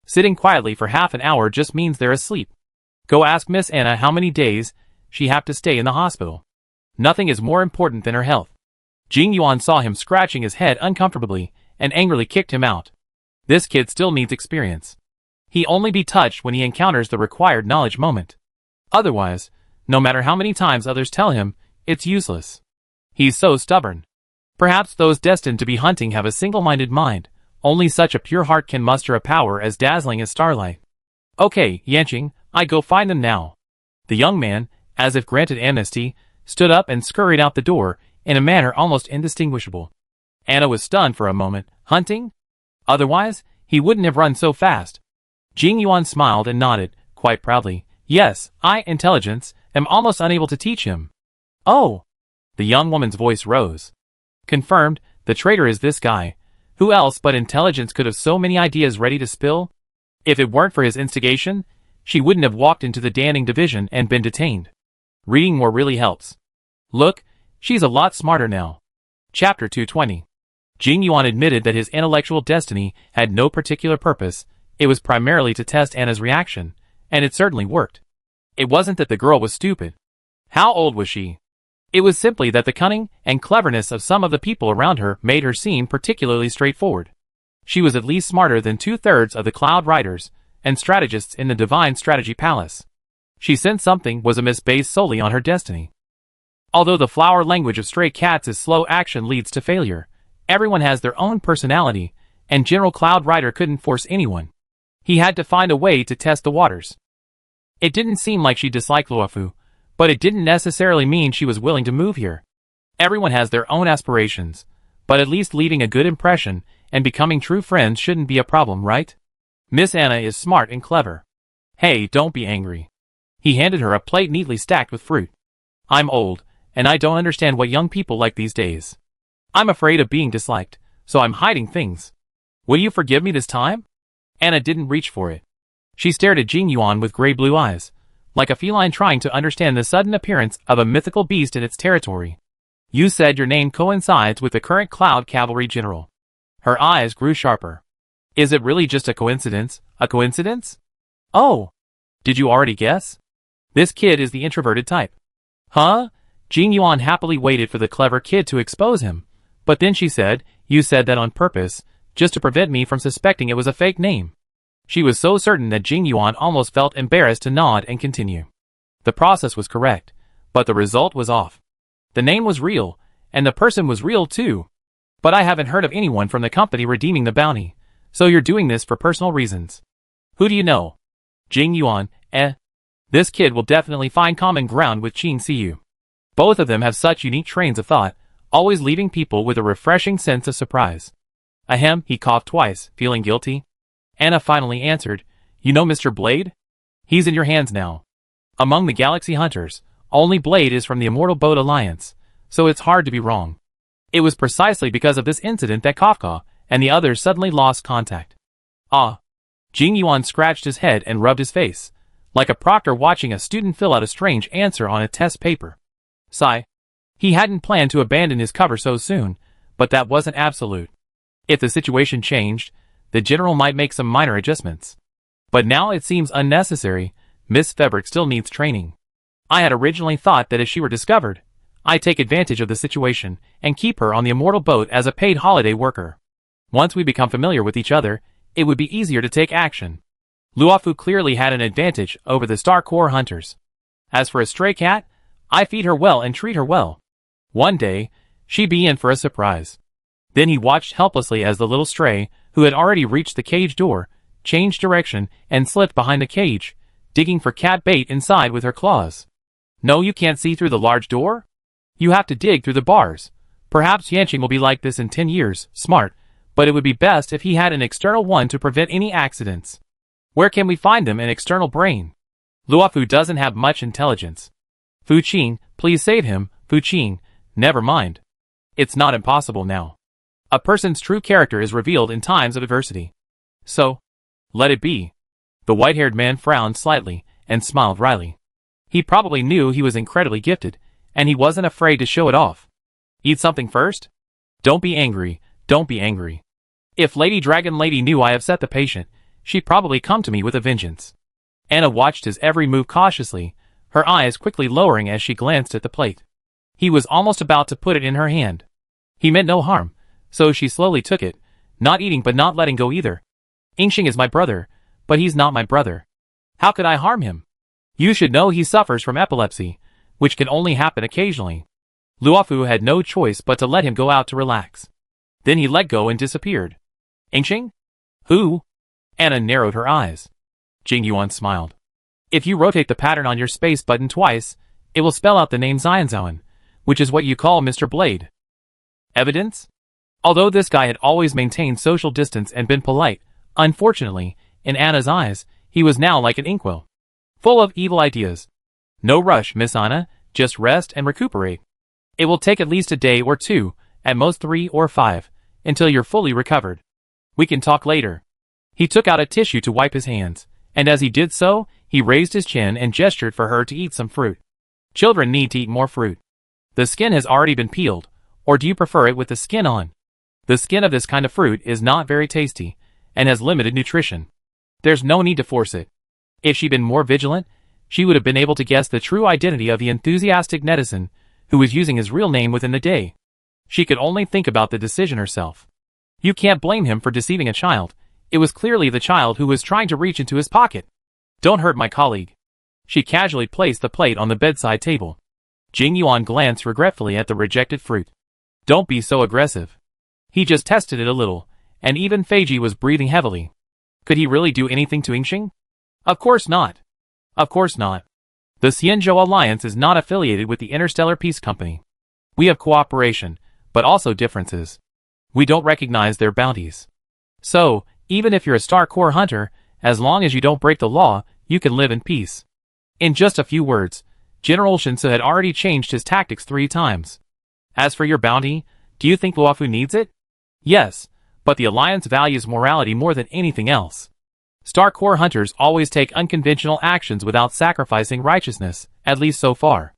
Sitting quietly for half an hour just means they're asleep. Go ask Miss Anna how many days she have to stay in the hospital. Nothing is more important than her health. Jing Yuan saw him scratching his head uncomfortably and angrily kicked him out. This kid still needs experience. He'll only be touched when he encounters the required knowledge moment. Otherwise, no matter how many times others tell him, it's useless. He's so stubborn. Perhaps those destined to be hunting have a single-minded mind. Only such a pure heart can muster a power as dazzling as starlight. Okay, Yanqing, I go find them now. The young man, as if granted amnesty, stood up and scurried out the door in a manner almost indistinguishable. Anna was stunned for a moment. Hunting? Otherwise, he wouldn't have run so fast. Jing Yuan smiled and nodded, quite proudly. Yes, I, intelligence, am almost unable to teach him. Oh! The young woman's voice rose. Confirmed, the traitor is this guy. Who else but intelligence could have so many ideas ready to spill? If it weren't for his instigation, she wouldn't have walked into the Danning division and been detained. Reading more really helps. Look, she's a lot smarter now. Chapter 220. Jing Yuan admitted that his intellectual destiny had no particular purpose. It was primarily to test Anna's reaction, and it certainly worked. It wasn't that the girl was stupid. How old was she? It was simply that the cunning and cleverness of some of the people around her made her seem particularly straightforward. She was at least smarter than 2/3 of the Cloud Riders and strategists in the Divine Strategy Palace. She sensed something was amiss based solely on her destiny. Although the flower language of stray cats is slow action leads to failure, everyone has their own personality, and General Cloud Rider couldn't force anyone. He had to find a way to test the waters. It didn't seem like she disliked Luofu, but it didn't necessarily mean she was willing to move here. Everyone has their own aspirations, but at least leaving a good impression and becoming true friends shouldn't be a problem, right? Miss Anna is smart and clever. Hey, don't be angry. He handed her a plate neatly stacked with fruit. I'm old, and I don't understand what young people like these days. I'm afraid of being disliked, so I'm hiding things. Will you forgive me this time? Anna didn't reach for it. She stared at Jing Yuan with gray-blue eyes, like a feline trying to understand the sudden appearance of a mythical beast in its territory. You said your name coincides with the current Cloud Cavalry General. Her eyes grew sharper. Is it really just a coincidence? A coincidence? Oh! Did you already guess? This kid is the introverted type. Huh? Jing Yuan happily waited for the clever kid to expose him, but then she said, you said that on purpose, just to prevent me from suspecting it was a fake name. She was so certain that Jing Yuan almost felt embarrassed to nod and continue. The process was correct, but the result was off. The name was real, and the person was real too. But I haven't heard of anyone from the company redeeming the bounty, so you're doing this for personal reasons. Who do you know? Jing Yuan, This kid will definitely find common ground with Qin Siyu. Both of them have such unique trains of thought, always leaving people with a refreshing sense of surprise. Ahem, he coughed twice, feeling guilty. Anna finally answered, you know Mr. Blade? He's in your hands now. Among the Galaxy Hunters, only Blade is from the Immortal Boat Alliance, so it's hard to be wrong. It was precisely because of this incident that Kafka and the others suddenly lost contact. Ah. Jing Yuan scratched his head and rubbed his face, like a proctor watching a student fill out a strange answer on a test paper. Sigh. He hadn't planned to abandon his cover so soon, but that wasn't absolute. If the situation changed, the general might make some minor adjustments. But now it seems unnecessary. Miss Febrick still needs training. I had originally thought that if she were discovered, I'd take advantage of the situation and keep her on the immortal boat as a paid holiday worker. Once we become familiar with each other, it would be easier to take action. Luofu clearly had an advantage over the Star Corps hunters. As for a stray cat, I feed her well and treat her well. One day, she'd be in for a surprise. Then he watched helplessly as the little stray, who had already reached the cage door, changed direction and slipped behind the cage, digging for cat bait inside with her claws. No, you can't see through the large door? You have to dig through the bars. Perhaps Yanqing will be like this in 10 years, smart, but it would be best if he had an external one to prevent any accidents. Where can we find them, an external brain? Luofu doesn't have much intelligence. Fu Qing, please save him, Fu Qing, never mind. It's not impossible now. A person's true character is revealed in times of adversity. So, let it be. The white-haired man frowned slightly and smiled wryly. He probably knew he was incredibly gifted, and he wasn't afraid to show it off. Eat something first? Don't be angry, don't be angry. If Lady Dragon Lady knew I upset the patient, she'd probably come to me with a vengeance. Anna watched his every move cautiously, her eyes quickly lowering as she glanced at the plate. He was almost about to put it in her hand. He meant no harm, so she slowly took it, not eating but not letting go either. Yingxing is my brother, but he's not my brother. How could I harm him? You should know he suffers from epilepsy, which can only happen occasionally. Luofu had no choice but to let him go out to relax. Then he let go and disappeared. Yingxing? Who? Anna narrowed her eyes. Jing Yuan smiled. If you rotate the pattern on your space button twice, it will spell out the name Xianzhuan, which is what you call Mr. Blade. Evidence? Although this guy had always maintained social distance and been polite, unfortunately, in Anna's eyes, he was now like an inkwell. Full of evil ideas. No rush, Miss Anna, just rest and recuperate. It will take at least a day or two, at most 3 or 5, until you're fully recovered. We can talk later. He took out a tissue to wipe his hands, and as he did so, he raised his chin and gestured for her to eat some fruit. Children need to eat more fruit. The skin has already been peeled, or do you prefer it with the skin on? The skin of this kind of fruit is not very tasty, and has limited nutrition. There's no need to force it. If she'd been more vigilant, she would have been able to guess the true identity of the enthusiastic netizen, who was using his real name within the day. She could only think about the decision herself. You can't blame him for deceiving a child. It was clearly the child who was trying to reach into his pocket. Don't hurt my colleague. She casually placed the plate on the bedside table. Jing Yuan glanced regretfully at the rejected fruit. Don't be so aggressive. He just tested it a little, and even Feiji was breathing heavily. Could he really do anything to Yingxing? Of course not. Of course not. The Xianzhou Alliance is not affiliated with the Interstellar Peace Company. We have cooperation, but also differences. We don't recognize their bounties. So, even if you're a Star Corps hunter, as long as you don't break the law, you can live in peace. In just a few words, General Shinsu had already changed his tactics 3 times. As for your bounty, do you think Luofu needs it? Yes, but the Alliance values morality more than anything else. Star Corps hunters always take unconventional actions without sacrificing righteousness, at least so far.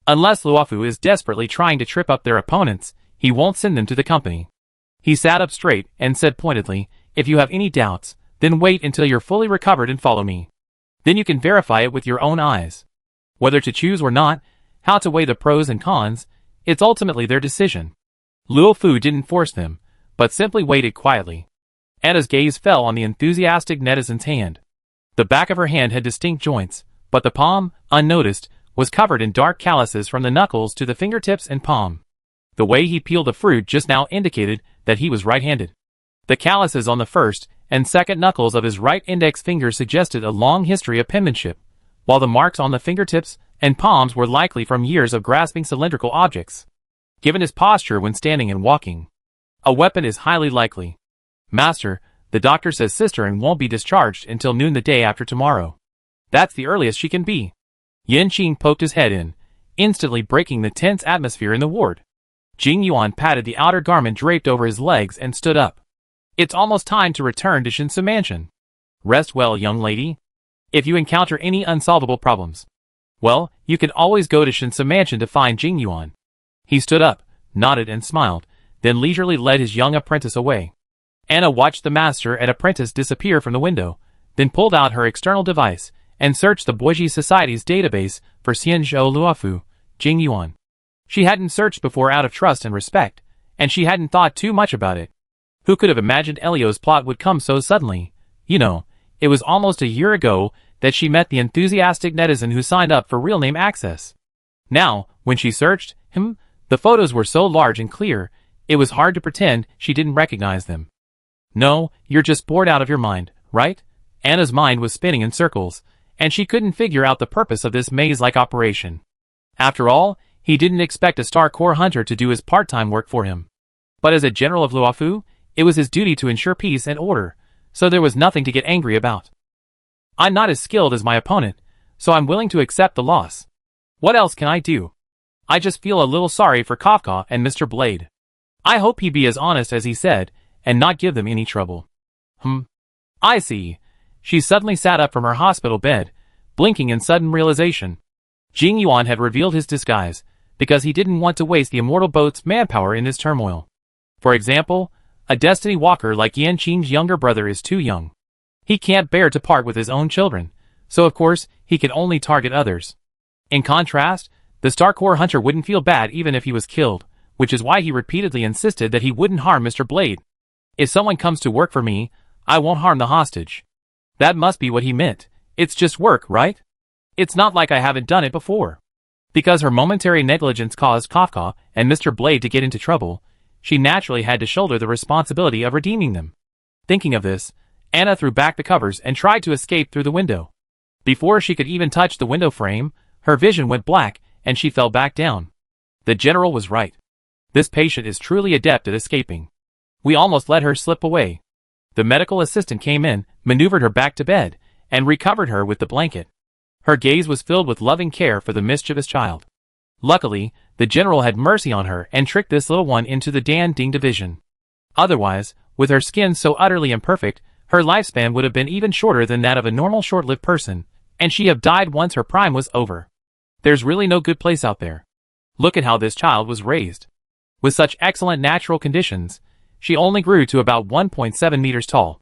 Unless Luofu is desperately trying to trip up their opponents, he won't send them to the company. He sat up straight and said pointedly, if you have any doubts, then wait until you're fully recovered and follow me. Then you can verify it with your own eyes. Whether to choose or not, how to weigh the pros and cons, it's ultimately their decision. Luofu didn't force them, but simply waited quietly. Anna's gaze fell on the enthusiastic netizen's hand. The back of her hand had distinct joints, but the palm, unnoticed, was covered in dark calluses from the knuckles to the fingertips and palm. The way he peeled the fruit just now indicated that he was right-handed. The calluses on the first and second knuckles of his right index finger suggested a long history of penmanship, while the marks on the fingertips and palms were likely from years of grasping cylindrical objects. Given his posture when standing and walking, a weapon is highly likely. Master, the doctor says Sister won't be discharged until noon the day after tomorrow. That's the earliest she can be. Yin Qing poked his head in, instantly breaking the tense atmosphere in the ward. Jing Yuan patted the outer garment draped over his legs and stood up. It's almost time to return to Shinsu Mansion. Rest well, young lady. If you encounter any unsolvable problems, well, you can always go to Shinsu Mansion to find Jing Yuan. He stood up, nodded and smiled, then leisurely led his young apprentice away. Anna watched the master and apprentice disappear from the window, then pulled out her external device and searched the Boiji Society's database for Xianzhou Luofu, Jing Yuan. She hadn't searched before out of trust and respect, and she hadn't thought too much about it. Who could have imagined Elio's plot would come so suddenly? You know, it was almost a year ago that she met the enthusiastic netizen who signed up for real name access. Now, when she searched him, the photos were so large and clear, it was hard to pretend she didn't recognize them. No, you're just bored out of your mind, right? Anna's mind was spinning in circles, and she couldn't figure out the purpose of this maze-like operation. After all, he didn't expect a Star Corps hunter to do his part-time work for him. But as a general of Luofu, it was his duty to ensure peace and order, so there was nothing to get angry about. I'm not as skilled as my opponent, so I'm willing to accept the loss. What else can I do? I just feel a little sorry for Kafka and Mr. Blade. I hope he'd be as honest as he said, and not give them any trouble. I see. She suddenly sat up from her hospital bed, blinking in sudden realization. Jing Yuan had revealed his disguise, because he didn't want to waste the immortal boat's manpower in this turmoil. For example, a destiny walker like Yan Qing's younger brother is too young. He can't bear to part with his own children, so of course, he can only target others. In contrast, the Star Core Hunter wouldn't feel bad even if he was killed, which is why he repeatedly insisted that he wouldn't harm Mr. Blade. If someone comes to work for me, I won't harm the hostage. That must be what he meant. It's just work, right? It's not like I haven't done it before. Because her momentary negligence caused Kafka and Mr. Blade to get into trouble, she naturally had to shoulder the responsibility of redeeming them. Thinking of this, Anna threw back the covers and tried to escape through the window. Before she could even touch the window frame, her vision went black and she fell back down. The general was right. This patient is truly adept at escaping. We almost let her slip away. The medical assistant came in, maneuvered her back to bed, and recovered her with the blanket. Her gaze was filled with loving care for the mischievous child. Luckily, the general had mercy on her and tricked this little one into the Dan Ding division. Otherwise, with her skin so utterly imperfect, her lifespan would have been even shorter than that of a normal short-lived person, and she'd have died once her prime was over. There's really no good place out there. Look at how this child was raised. With such excellent natural conditions, she only grew to about 1.7 meters tall.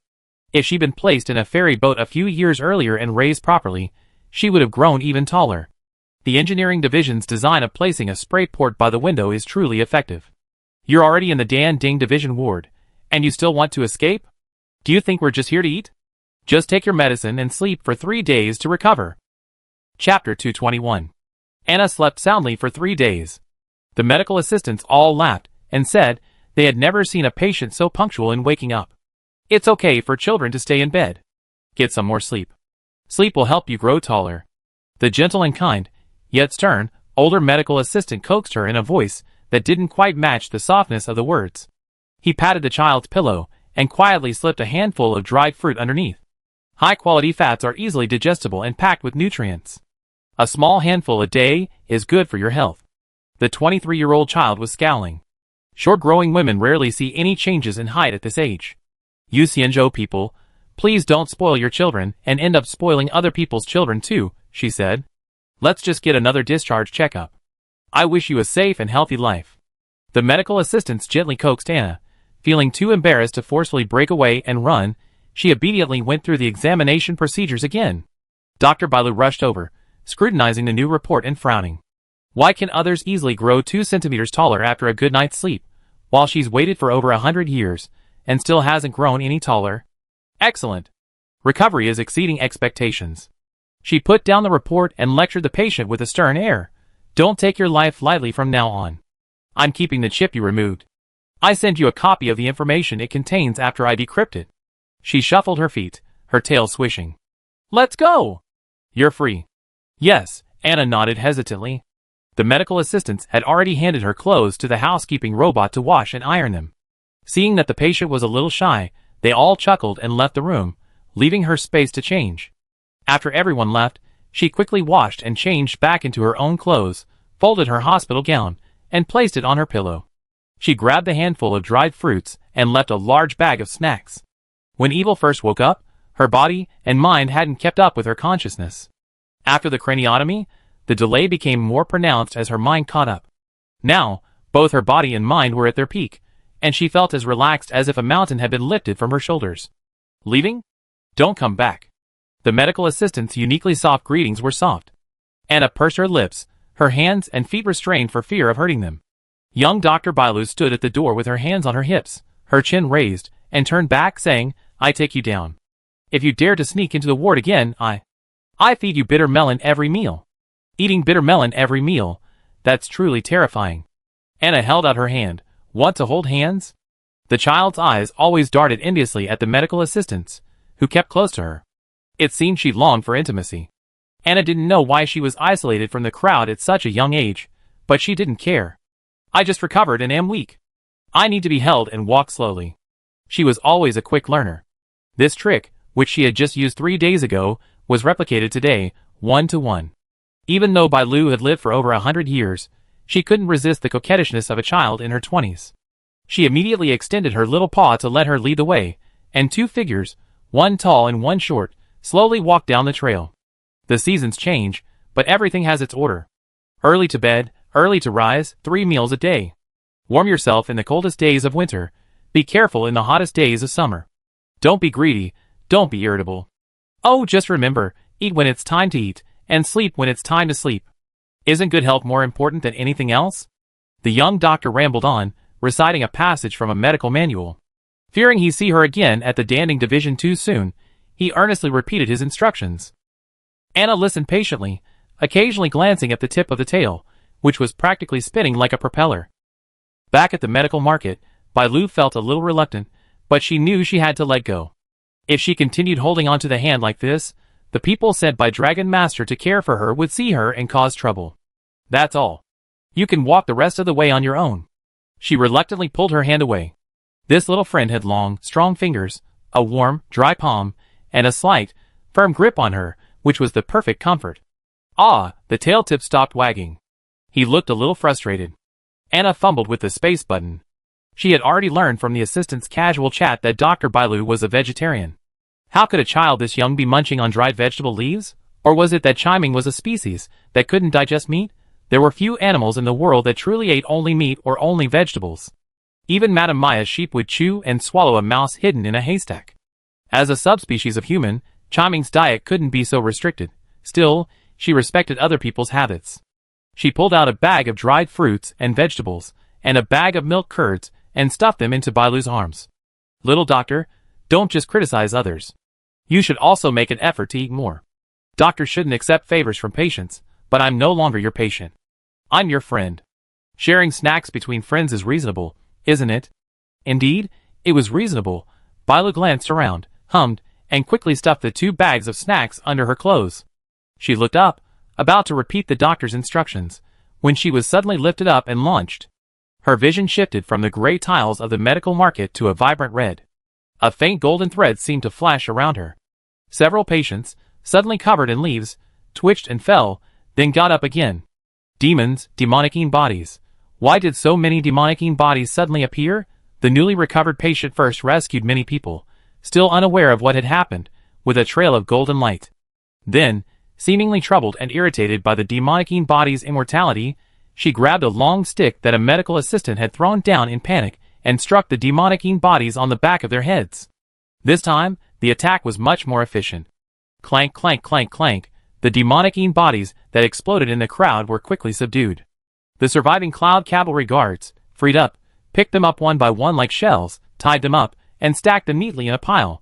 If she'd been placed in a ferry boat a few years earlier and raised properly, she would have grown even taller. The engineering division's design of placing a spray port by the window is truly effective. You're already in the Dan Ding division ward, and you still want to escape? Do you think we're just here to eat? Just take your medicine and sleep for 3 days to recover. Chapter 221. Anna slept soundly for 3 days. The medical assistants all laughed and said they had never seen a patient so punctual in waking up. It's okay for children to stay in bed. Get some more sleep. Sleep will help you grow taller. The gentle and kind, yet stern, older medical assistant coaxed her in a voice that didn't quite match the softness of the words. He patted the child's pillow and quietly slipped a handful of dried fruit underneath. High-quality fats are easily digestible and packed with nutrients. A small handful a day is good for your health. The 23-year-old child was scowling. Short-growing women rarely see any changes in height at this age. You Xianzhou people, please don't spoil your children and end up spoiling other people's children too, she said. Let's just get another discharge checkup. I wish you a safe and healthy life. The medical assistants gently coaxed Anna. Feeling too embarrassed to forcefully break away and run, she obediently went through the examination procedures again. Dr. Bailu rushed over, scrutinizing the new report and frowning. Why can others easily grow 2 centimeters taller after a good night's sleep, while she's waited for over 100 years, and still hasn't grown any taller? Excellent. Recovery is exceeding expectations. She put down the report and lectured the patient with a stern air. Don't take your life lightly from now on. I'm keeping the chip you removed. I send you a copy of the information it contains after I decrypt it. She shuffled her feet, her tail swishing. Let's go! You're free. Yes, Anna nodded hesitantly. The medical assistants had already handed her clothes to the housekeeping robot to wash and iron them. Seeing that the patient was a little shy, they all chuckled and left the room, leaving her space to change. After everyone left, she quickly washed and changed back into her own clothes, folded her hospital gown, and placed it on her pillow. She grabbed a handful of dried fruits and left a large bag of snacks. When Evil first woke up, her body and mind hadn't kept up with her consciousness. After the craniotomy, the delay became more pronounced as her mind caught up. Now, both her body and mind were at their peak, and she felt as relaxed as if a mountain had been lifted from her shoulders. Leaving? Don't come back. The medical assistant's uniquely soft greetings were soft. Anna pursed her lips, her hands and feet restrained for fear of hurting them. Young Dr. Bailu stood at the door with her hands on her hips, her chin raised, and turned back saying, I take you down. If you dare to sneak into the ward again, I feed you bitter melon every meal. Eating bitter melon every meal, that's truly terrifying. Anna held out her hand. Want to hold hands? The child's eyes always darted enviously at the medical assistants, who kept close to her. It seemed she longed for intimacy. Anna didn't know why she was isolated from the crowd at such a young age, but she didn't care. I just recovered and am weak. I need to be held and walk slowly. She was always a quick learner. This trick, which she had just used 3 days ago, was replicated today, 1-to-1. Even though Bai Lu had lived for over 100 years, she couldn't resist the coquettishness of a child in her 20s. She immediately extended her little paw to let her lead the way, and two figures, one tall and one short, slowly walked down the trail. The seasons change, but everything has its order. Early to bed, early to rise, 3 meals a day. Warm yourself in the coldest days of winter. Be careful in the hottest days of summer. Don't be greedy, don't be irritable. Oh, just remember, eat when it's time to eat, and sleep when it's time to sleep. Isn't good health more important than anything else? The young doctor rambled on, reciting a passage from a medical manual. Fearing he'd see her again at the Danding division too soon, he earnestly repeated his instructions. Anna listened patiently, occasionally glancing at the tip of the tail, which was practically spinning like a propeller. Back at the medical market, Bai Lu felt a little reluctant, but she knew she had to let go. If she continued holding onto the hand like this, the people sent by Dragon Master to care for her would see her and cause trouble. That's all. You can walk the rest of the way on your own. She reluctantly pulled her hand away. This little friend had long, strong fingers, a warm, dry palm, and a slight, firm grip on her, which was the perfect comfort. Ah, the tail tip stopped wagging. He looked a little frustrated. Anna fumbled with the space button. She had already learned from the assistant's casual chat that Dr. Bai Lu was a vegetarian. How could a child this young be munching on dried vegetable leaves? Or was it that chiming was a species that couldn't digest meat? There were few animals in the world that truly ate only meat or only vegetables. Even Madame Maya's sheep would chew and swallow a mouse hidden in a haystack. As a subspecies of human, Chiming's diet couldn't be so restricted. Still, she respected other people's habits. She pulled out a bag of dried fruits and vegetables, and a bag of milk curds, and stuffed them into Bai Lu's arms. Little doctor, don't just criticize others. You should also make an effort to eat more. Doctors shouldn't accept favors from patients, but I'm no longer your patient. I'm your friend. Sharing snacks between friends is reasonable, isn't it? Indeed, it was reasonable. Bai Lu glanced around, hummed, and quickly stuffed the 2 bags of snacks under her clothes. She looked up, about to repeat the doctor's instructions, when she was suddenly lifted up and launched. Her vision shifted from the gray tiles of the medical market to a vibrant red. A faint golden thread seemed to flash around her. Several patients, suddenly covered in leaves, twitched and fell, then got up again. Demons, demonic bodies. Why did so many demonic bodies suddenly appear? The newly recovered patient first rescued many people, still unaware of what had happened, with a trail of golden light. Then, seemingly troubled and irritated by the demonic body's immortality, she grabbed a long stick that a medical assistant had thrown down in panic and struck the demonic bodies on the back of their heads. This time, the attack was much more efficient. Clank, clank, clank, clank. The demonic bodies that exploded in the crowd were quickly subdued. The surviving Cloud Cavalry guards, freed up, picked them up one by one like shells, tied them up, and stacked them neatly in a pile.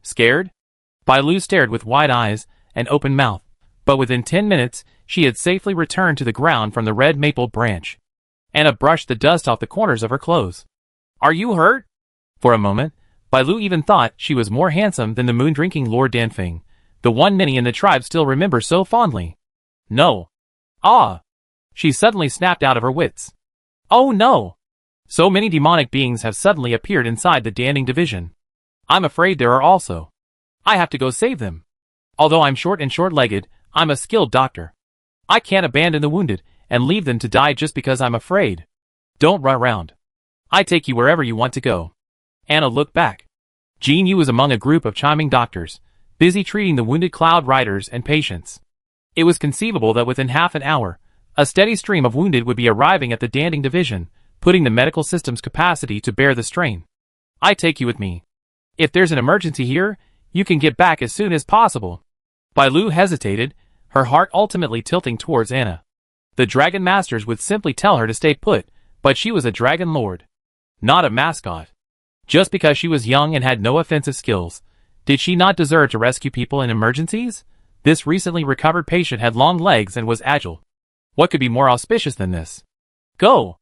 Scared? Bai Lu stared with wide eyes and open mouth, but within 10 minutes, she had safely returned to the ground from the red maple branch. Anna brushed the dust off the corners of her clothes. Are you hurt? For a moment, Bai Lu even thought she was more handsome than the moon-drinking Lord Danfeng, the one many in the tribe still remember so fondly. No. Ah! She suddenly snapped out of her wits. Oh no! So many demonic beings have suddenly appeared inside the Danding division. I'm afraid there are also. I have to go save them. Although I'm short and short-legged, I'm a skilled doctor. I can't abandon the wounded and leave them to die just because I'm afraid. Don't run around. I take you wherever you want to go. Anna looked back. Jean Yu was among a group of chiming doctors, busy treating the wounded Cloud Riders and patients. It was conceivable that within half an hour, a steady stream of wounded would be arriving at the Danding division, putting the medical system's capacity to bear the strain. I take you with me. If there's an emergency here, you can get back as soon as possible. Bai Lu hesitated, her heart ultimately tilting towards Anna. The Dragon Masters would simply tell her to stay put, but she was a Dragon Lord. Not a mascot. Just because she was young and had no offensive skills, did she not deserve to rescue people in emergencies? This recently recovered patient had long legs and was agile. What could be more auspicious than this? Go!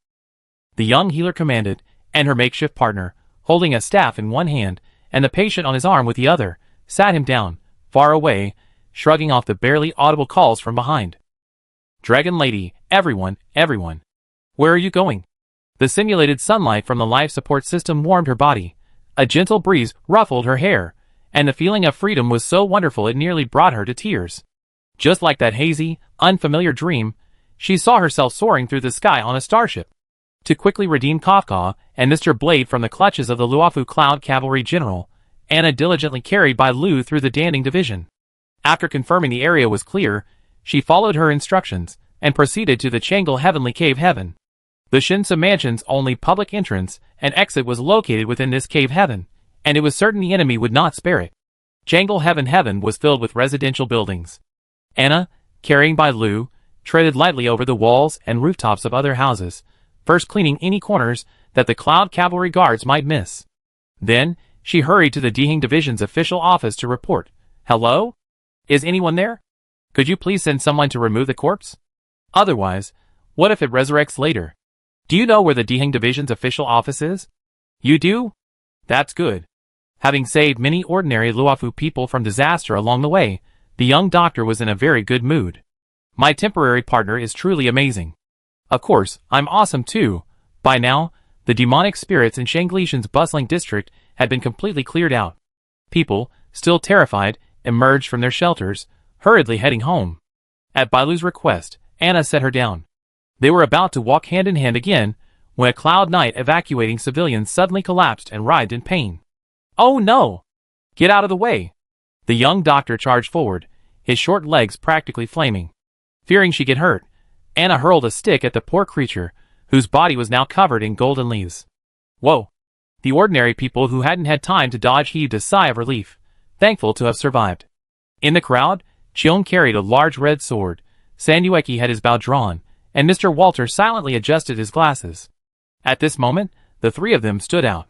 The young healer commanded, and her makeshift partner, holding a staff in one hand, and the patient on his arm with the other, sat him down, far away, shrugging off the barely audible calls from behind. Dragon Lady, everyone, everyone. Where are you going? The simulated sunlight from the life support system warmed her body. A gentle breeze ruffled her hair, and the feeling of freedom was so wonderful it nearly brought her to tears. Just like that hazy, unfamiliar dream, she saw herself soaring through the sky on a starship. To quickly redeem Kafka and Mr. Blade from the clutches of the Luofu Cloud Cavalry General, Anna diligently carried Bai Lu through the Danding Division. After confirming the area was clear, she followed her instructions and proceeded to the Changle Heavenly Cave Heaven. The Shinsa Mansion's only public entrance and exit was located within this cave heaven, and it was certain the enemy would not spare it. Changle Heaven was filled with residential buildings. Anna, carrying Bai Lu, treaded lightly over the walls and rooftops of other houses, first cleaning any corners that the Cloud Cavalry guards might miss. Then, she hurried to the Dihing Division's official office to report. Hello? Is anyone there? Could you please send someone to remove the corpse? Otherwise, what if it resurrects later? Do you know where the Dihing Division's official office is? You do? That's good. Having saved many ordinary Luofu people from disaster along the way, the young doctor was in a very good mood. My temporary partner is truly amazing. Of course, I'm awesome too. By now, the demonic spirits in Shanglishan's bustling district had been completely cleared out. People, still terrified, emerged from their shelters, hurriedly heading home. At Bailu's request, Anna set her down. They were about to walk hand in hand again, when a cloud knight evacuating civilians suddenly collapsed and writhed in pain. Oh no! Get out of the way! The young doctor charged forward, his short legs practically flaming. Fearing she'd get hurt, Anna hurled a stick at the poor creature, whose body was now covered in golden leaves. Whoa! The ordinary people who hadn't had time to dodge heaved a sigh of relief, thankful to have survived. In the crowd, Cheong carried a large red sword, Sanyueki had his bow drawn, and Mr. Walter silently adjusted his glasses. At this moment, the three of them stood out.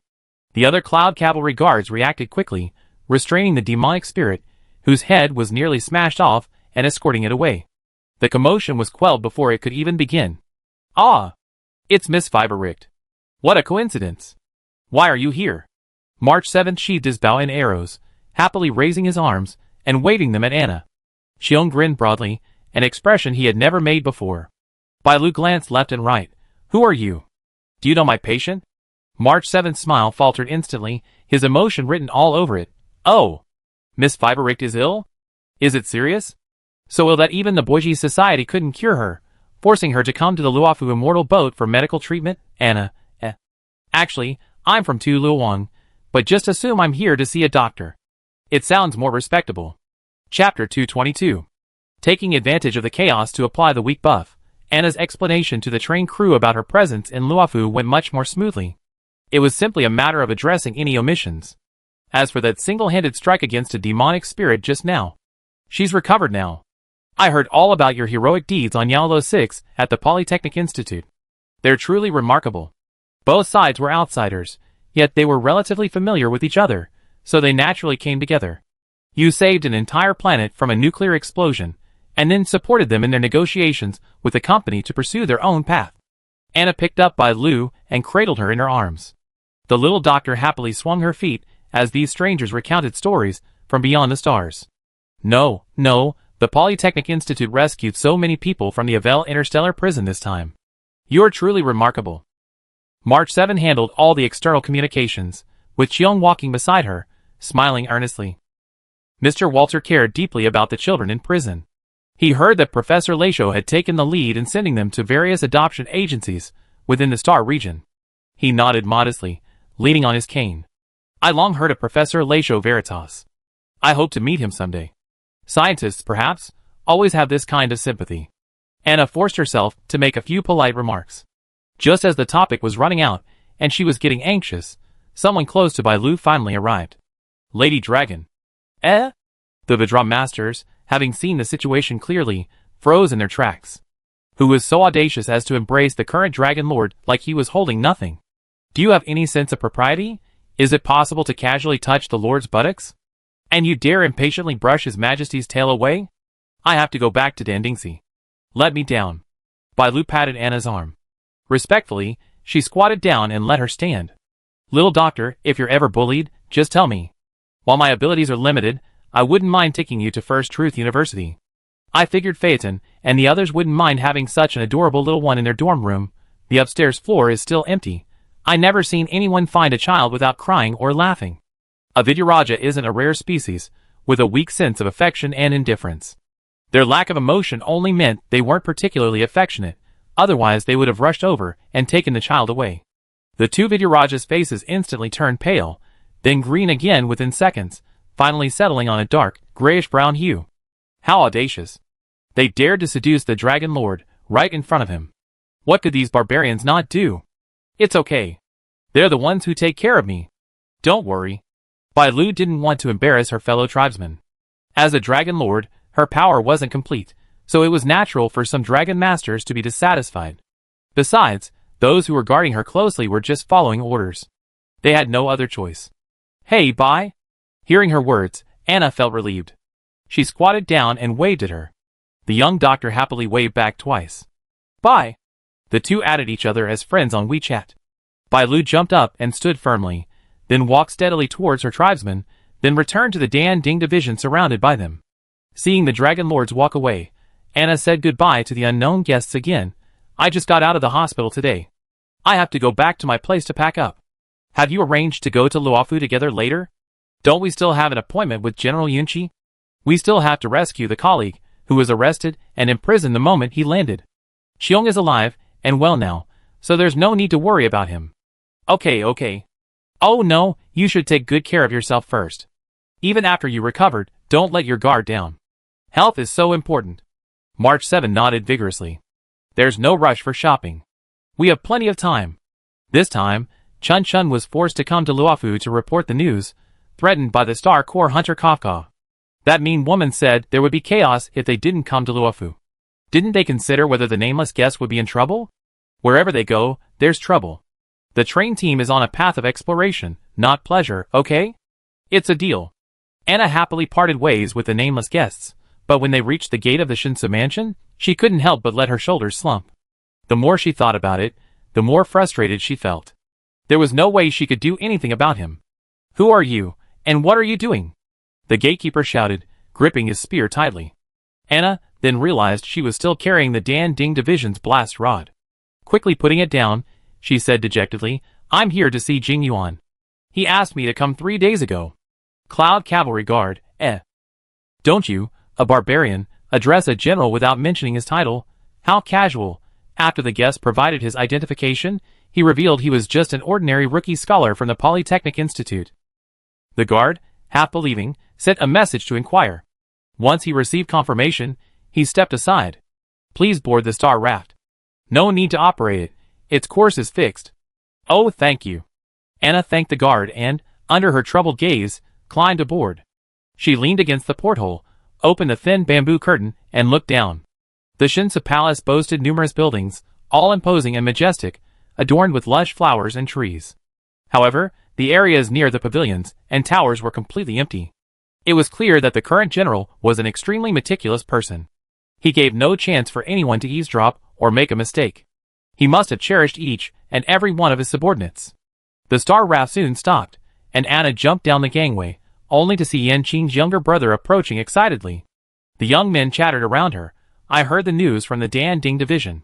The other Cloud Cavalry guards reacted quickly, restraining the demonic spirit, whose head was nearly smashed off, and escorting it away. The commotion was quelled before it could even begin. Ah! It's Miss Fibericht. What a coincidence! Why are you here? March 7th sheathed his bow and arrows, happily raising his arms, and waving them at Anna. Cheong grinned broadly, an expression he had never made before. Bai Lu glanced left and right. Who are you? Do you know my patient? March 7th's smile faltered instantly, his emotion written all over it. Oh! Miss Fibericht is ill? Is it serious? So ill that even the Boiji Society couldn't cure her, forcing her to come to the Luofu Immortal Boat for medical treatment? Anna, Actually, I'm from Tu Luoyang, but just assume I'm here to see a doctor. It sounds more respectable. Chapter 222. Taking advantage of the chaos to apply the weak buff, Anna's explanation to the train crew about her presence in Luofu went much more smoothly. It was simply a matter of addressing any omissions. As for that single-handed strike against a demonic spirit just now, she's recovered now. I heard all about your heroic deeds on Yaolo 6 at the Polytechnic Institute. They're truly remarkable. Both sides were outsiders, yet they were relatively familiar with each other, so they naturally came together. You saved an entire planet from a nuclear explosion, and then supported them in their negotiations with the company to pursue their own path. Anna picked up Bai Lu and cradled her in her arms. The little doctor happily swung her feet as these strangers recounted stories from beyond the stars. No, the Polytechnic Institute rescued so many people from the Avel Interstellar prison this time. You're truly remarkable. March 7 handled all the external communications, with Cheong walking beside her, smiling earnestly. Mr. Walter cared deeply about the children in prison. He heard that Professor Leisho had taken the lead in sending them to various adoption agencies within the Star region. He nodded modestly, leaning on his cane. I long heard of Professor Leisho Veritas. I hope to meet him someday. Scientists, perhaps, always have this kind of sympathy. Anna forced herself to make a few polite remarks. Just as the topic was running out, and she was getting anxious, someone close to Bai Lu finally arrived. Lady Dragon. The Vidra masters, having seen the situation clearly, froze in their tracks. Who was so audacious as to embrace the current Dragon Lord like he was holding nothing? Do you have any sense of propriety? Is it possible to casually touch the Lord's buttocks? And you dare impatiently brush His Majesty's tail away? I have to go back to Dandingsi. Let me down. Bai Lu patted Anna's arm. Respectfully, she squatted down and let her stand. Little doctor, if you're ever bullied, just tell me. While my abilities are limited, I wouldn't mind taking you to First Truth University. I figured Phaeton and the others wouldn't mind having such an adorable little one in their dorm room. The upstairs floor is still empty. I never seen anyone find a child without crying or laughing. A Vidyaraja isn't a rare species, with a weak sense of affection and indifference. Their lack of emotion only meant they weren't particularly affectionate, otherwise they would have rushed over and taken the child away. The two Vidyaraja's faces instantly turned pale, then green again within seconds, finally settling on a dark, grayish-brown hue. How audacious. They dared to seduce the Dragon Lord, right in front of him. What could these barbarians not do? It's okay. They're the ones who take care of me. Don't worry. Bai Lu didn't want to embarrass her fellow tribesmen. As a Dragon Lord, her power wasn't complete, so it was natural for some Dragon Masters to be dissatisfied. Besides, those who were guarding her closely were just following orders. They had no other choice. Hey, Bai! Hearing her words, Anna felt relieved. She squatted down and waved at her. The young doctor happily waved back twice. Bai! The two added each other as friends on WeChat. Bai Lu jumped up and stood firmly, then walked steadily towards her tribesmen, then returned to the Dan Ding division surrounded by them. Seeing the Dragon Lords walk away, Anna said goodbye to the unknown guests again. I just got out of the hospital today. I have to go back to my place to pack up. Have you arranged to go to Luofu together later? Don't we still have an appointment with General Yunqi? We still have to rescue the colleague, who was arrested and imprisoned the moment he landed. Xiong is alive and well now, so there's no need to worry about him. Okay. Oh no, you should take good care of yourself first. Even after you recovered, don't let your guard down. Health is so important. March 7 nodded vigorously. There's no rush for shopping. We have plenty of time. This time, Chun Chun was forced to come to Luofu to report the news, threatened by the Star Corps hunter Kafka. That mean woman said there would be chaos if they didn't come to Luofu. Didn't they consider whether the nameless guest would be in trouble? Wherever they go, there's trouble. The train team is on a path of exploration, not pleasure, okay? It's a deal. Anna happily parted ways with the nameless guests, but when they reached the gate of the Shinsu mansion, she couldn't help but let her shoulders slump. The more she thought about it, the more frustrated she felt. There was no way she could do anything about him. Who are you, and what are you doing? The gatekeeper shouted, gripping his spear tightly. Anna then realized she was still carrying the Dan Ding division's blast rod. Quickly putting it down, she said dejectedly, I'm here to see Jing Yuan. He asked me to come 3 days ago. Cloud Cavalry Guard, Don't you, a barbarian, address a general without mentioning his title? How casual. After the guest provided his identification, he revealed he was just an ordinary rookie scholar from the Polytechnic Institute. The guard, half believing, sent a message to inquire. Once he received confirmation, he stepped aside. Please board the Star Raft. No need to operate it. Its course is fixed. Oh, thank you. Anna thanked the guard and, under her troubled gaze, climbed aboard. She leaned against the porthole, opened a thin bamboo curtain, and looked down. The Shinsu Palace boasted numerous buildings, all imposing and majestic, adorned with lush flowers and trees. However, the areas near the pavilions and towers were completely empty. It was clear that the current general was an extremely meticulous person. He gave no chance for anyone to eavesdrop or make a mistake. He must have cherished each and every one of his subordinates. The Star Raft soon stopped, and Anna jumped down the gangway, only to see Yan Qing's younger brother approaching excitedly. The young men chattered around her. I heard the news from the Dan Ding division.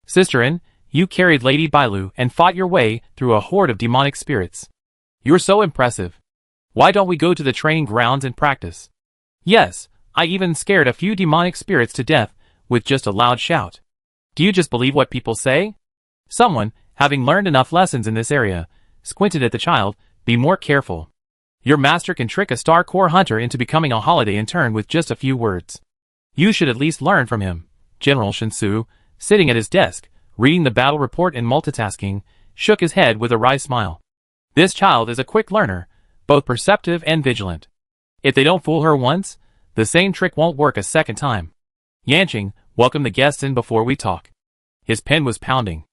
Sisterin, you carried Lady Bailu and fought your way through a horde of demonic spirits. You're so impressive. Why don't we go to the training grounds and practice? Yes, I even scared a few demonic spirits to death with just a loud shout. Do you just believe what people say? Someone, having learned enough lessons in this area, squinted at the child. Be more careful. Your master can trick a Star Corps hunter into becoming a holiday intern with just a few words. You should at least learn from him. General Shinsu, sitting at his desk, reading the battle report and multitasking, shook his head with a wry smile. This child is a quick learner, both perceptive and vigilant. If they don't fool her once, the same trick won't work a second time. Yanqing, welcome the guests in before we talk. His pen was pounding.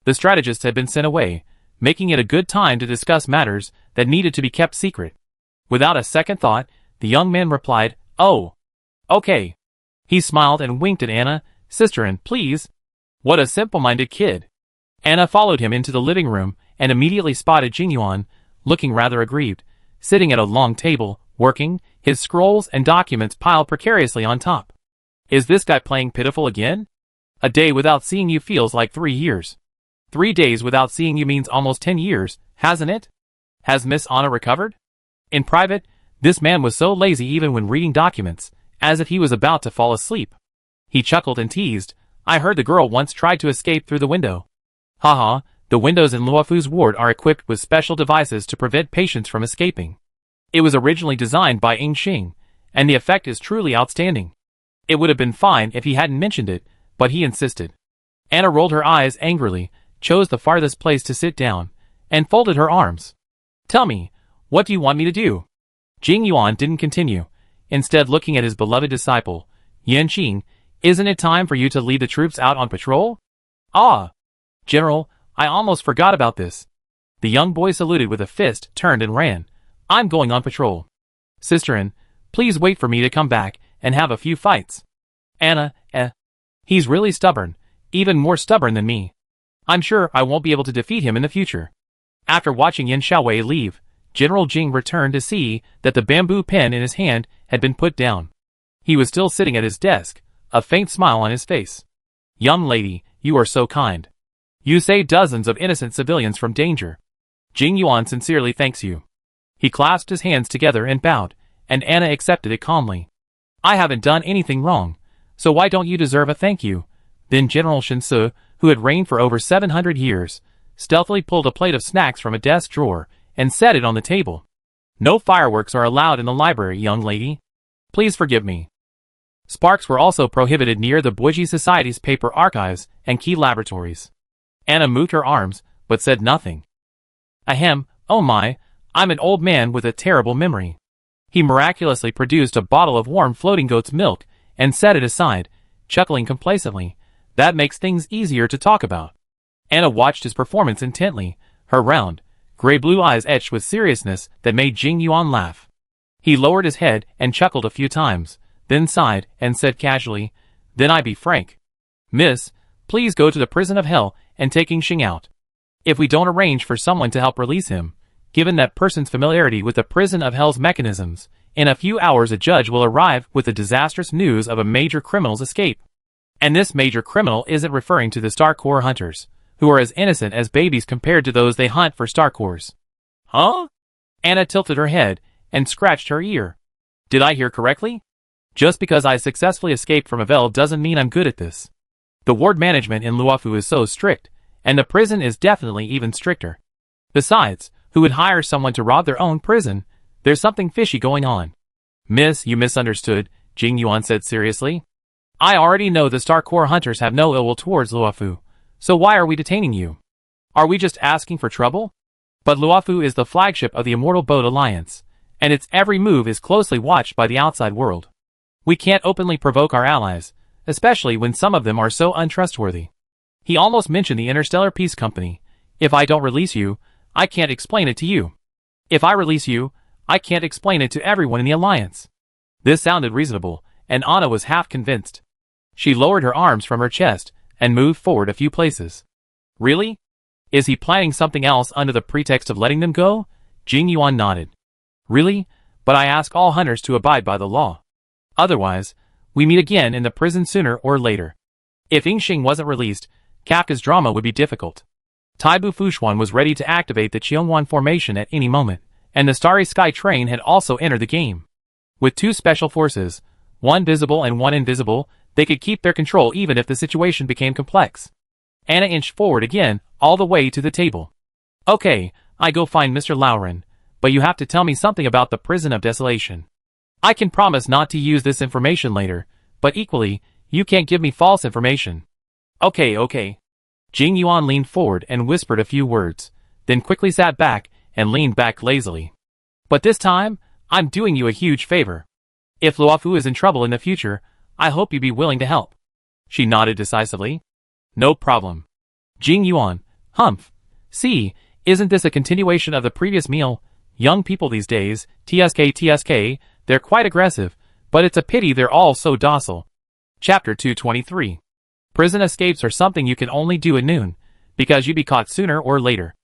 The strategist had been sent away, making it a good time to discuss matters that needed to be kept secret. Without a second thought, the young man replied, Oh, okay. He smiled and winked at Anna. Sisterin, please. What a simple-minded kid. Anna followed him into the living room and immediately spotted Jing Yuan, looking rather aggrieved, sitting at a long table, working, his scrolls and documents piled precariously on top. Is this guy playing pitiful again? A day without seeing you feels like 3 years. 3 days without seeing you means almost 10 years, hasn't it? Has Miss Anna recovered? In private, this man was so lazy even when reading documents, as if he was about to fall asleep. He chuckled and teased, I heard the girl once tried to escape through the window. Haha, the windows in Luofu's ward are equipped with special devices to prevent patients from escaping. It was originally designed by Ying Xing, and the effect is truly outstanding. It would have been fine if he hadn't mentioned it, but he insisted. Anna rolled her eyes angrily, chose the farthest place to sit down, and folded her arms. Tell me, what do you want me to do? Jing Yuan didn't continue, instead looking at his beloved disciple, Yan Qing, isn't it time for you to lead the troops out on patrol? Ah! General, I almost forgot about this. The young boy saluted with a fist, turned and ran. I'm going on patrol. Sisterin, please wait for me to come back and have a few fights. Anna, he's really stubborn, even more stubborn than me. I'm sure I won't be able to defeat him in the future. After watching Yin Xiaowei leave, General Jing returned to see that the bamboo pen in his hand had been put down. He was still sitting at his desk, a faint smile on his face. Young lady, you are so kind. You saved dozens of innocent civilians from danger. Jing Yuan sincerely thanks you. He clasped his hands together and bowed, and Anna accepted it calmly. I haven't done anything wrong, so why don't you deserve a thank you? Then General Shinsu, who had reigned for over 700 years, stealthily pulled a plate of snacks from a desk drawer and set it on the table. No fireworks are allowed in the library, young lady. Please forgive me. Sparks were also prohibited near the Buiji Society's paper archives and key laboratories. Anna moved her arms, but said nothing. Ahem, oh my, I'm an old man with a terrible memory. He miraculously produced a bottle of warm floating goat's milk and set it aside, chuckling complacently. That makes things easier to talk about. Anna watched his performance intently, her round, gray-blue eyes etched with seriousness that made Jing Yuan laugh. He lowered his head and chuckled a few times, then sighed and said casually, Then I be frank. Miss, please go to the prison of hell and take Ying Xing out. If we don't arrange for someone to help release him, given that person's familiarity with the prison of hell's mechanisms, in a few hours a judge will arrive with the disastrous news of a major criminal's escape. And this major criminal isn't referring to the Star Core hunters, who are as innocent as babies compared to those they hunt for Star Cores. Huh? Anna tilted her head and scratched her ear. Did I hear correctly? Just because I successfully escaped from Avel doesn't mean I'm good at this. The ward management in Luofu is so strict, and the prison is definitely even stricter. Besides, who would hire someone to rob their own prison? There's something fishy going on. Miss, you misunderstood, Jing Yuan said seriously. I already know the Star Core hunters have no ill will towards Luofu, so why are we detaining you? Are we just asking for trouble? But Luofu is the flagship of the Immortal Boat Alliance, and its every move is closely watched by the outside world. We can't openly provoke our allies, especially when some of them are so untrustworthy. He almost mentioned the Interstellar Peace Company. If I don't release you, I can't explain it to you. If I release you, I can't explain it to everyone in the Alliance. This sounded reasonable, and Anna was half convinced. She lowered her arms from her chest and moved forward a few places. Really? Is he planning something else under the pretext of letting them go? Jing Yuan nodded. Really? But I ask all hunters to abide by the law. Otherwise, we meet again in the prison sooner or later. If Ying Xing wasn't released, Kafka's drama would be difficult. Taibu Fushuan was ready to activate the Qiongwan formation at any moment, and the Starry Sky train had also entered the game. With two special forces, one visible and one invisible, they could keep their control even if the situation became complex. Anna inched forward again, all the way to the table. Okay, I go find Mr. Lauren, but you have to tell me something about the Prison of Desolation. I can promise not to use this information later, but equally, you can't give me false information. Okay. Jing Yuan leaned forward and whispered a few words, then quickly sat back and leaned back lazily. But this time, I'm doing you a huge favor. If Luofu is in trouble in the future, I hope you'd be willing to help. She nodded decisively. No problem. Jing Yuan, humph. See, isn't this a continuation of the previous meal? Young people these days, TSK, they're quite aggressive, but it's a pity they're all so docile. Chapter 223. Prison escapes are something you can only do at noon, because you'd be caught sooner or later.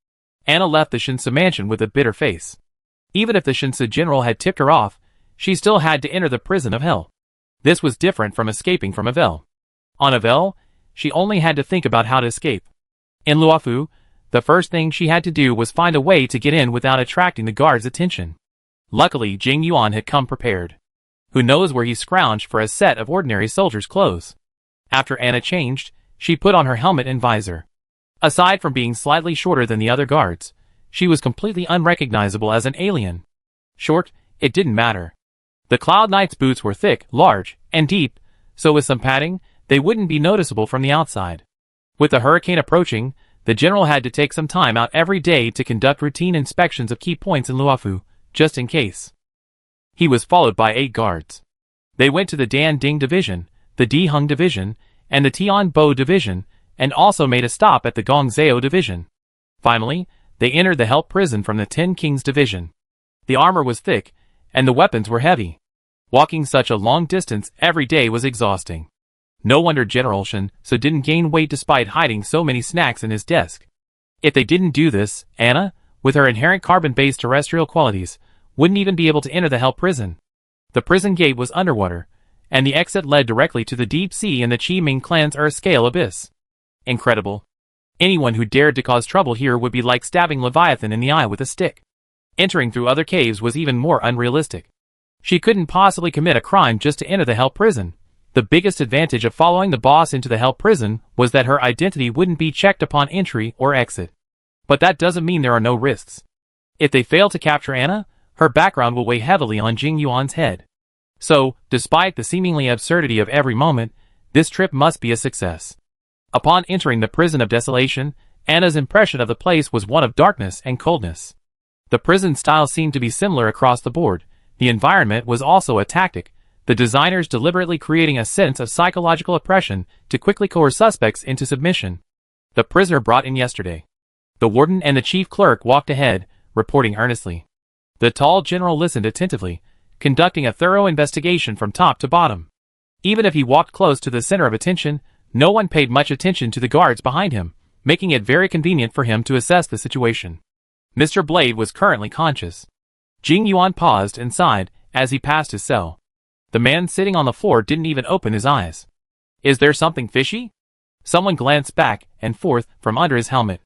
Anna left the Shinsu mansion with a bitter face. Even if the Shinsu general had tipped her off, she still had to enter the prison of hell. This was different from escaping from Avel. On Avel, she only had to think about how to escape. In Luofu, the first thing she had to do was find a way to get in without attracting the guards' attention. Luckily, Jing Yuan had come prepared. Who knows where he scrounged for a set of ordinary soldier's clothes? After Anna changed, she put on her helmet and visor. Aside from being slightly shorter than the other guards, she was completely unrecognizable as an alien. Short, it didn't matter. The Cloud Knight's boots were thick, large, and deep, so with some padding, they wouldn't be noticeable from the outside. With the hurricane approaching, the general had to take some time out every day to conduct routine inspections of key points in Luofu, just in case. He was followed by 8 guards. They went to the Dan Ding Division, the Di Hung Division, and the Tian Bo Division, and also made a stop at the Gongzhou Division. Finally, they entered the Help Prison from the Ten Kings Division. The armor was thick, and the weapons were heavy. Walking such a long distance every day was exhausting. No wonder General Shen So didn't gain weight despite hiding so many snacks in his desk. If they didn't do this, Anna, with her inherent carbon-based terrestrial qualities, wouldn't even be able to enter the Hell Prison. The prison gate was underwater, and the exit led directly to the deep sea in the Qi Ming clan's Earth-scale abyss. Incredible. Anyone who dared to cause trouble here would be like stabbing Leviathan in the eye with a stick. Entering through other caves was even more unrealistic. She couldn't possibly commit a crime just to enter the Hell Prison. The biggest advantage of following the boss into the Hell Prison was that her identity wouldn't be checked upon entry or exit. But that doesn't mean there are no risks. If they fail to capture Anna, her background will weigh heavily on Jing Yuan's head. So, despite the seemingly absurdity of every moment, this trip must be a success. Upon entering the Prison of Desolation, Anna's impression of the place was one of darkness and coldness. The prison style seemed to be similar across the board. The environment was also a tactic, the designers deliberately creating a sense of psychological oppression to quickly coerce suspects into submission. The prisoner brought in yesterday. The warden and the chief clerk walked ahead, reporting earnestly. The tall general listened attentively, conducting a thorough investigation from top to bottom. Even if he walked close to the center of attention, no one paid much attention to the guards behind him, making it very convenient for him to assess the situation. Mr. Blade was currently conscious. Jing Yuan paused and sighed as he passed his cell. The man sitting on the floor didn't even open his eyes. Is there something fishy? Someone glanced back and forth from under his helmet.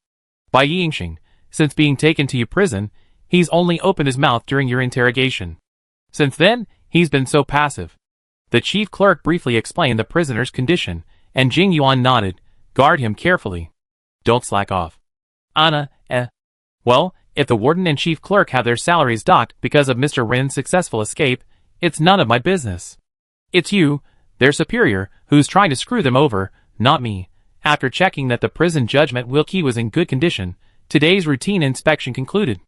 By Yingxing, since being taken to your prison, he's only opened his mouth during your interrogation. Since then, he's been so passive. The chief clerk briefly explained the prisoner's condition, and Jing Yuan nodded. Guard him carefully. Don't slack off. Anna, Well, if the warden and chief clerk have their salaries docked because of Mr. Ren's successful escape, it's none of my business. It's you, their superior, who's trying to screw them over, not me. After checking that the prison judgment Wilkie was in good condition, today's routine inspection concluded.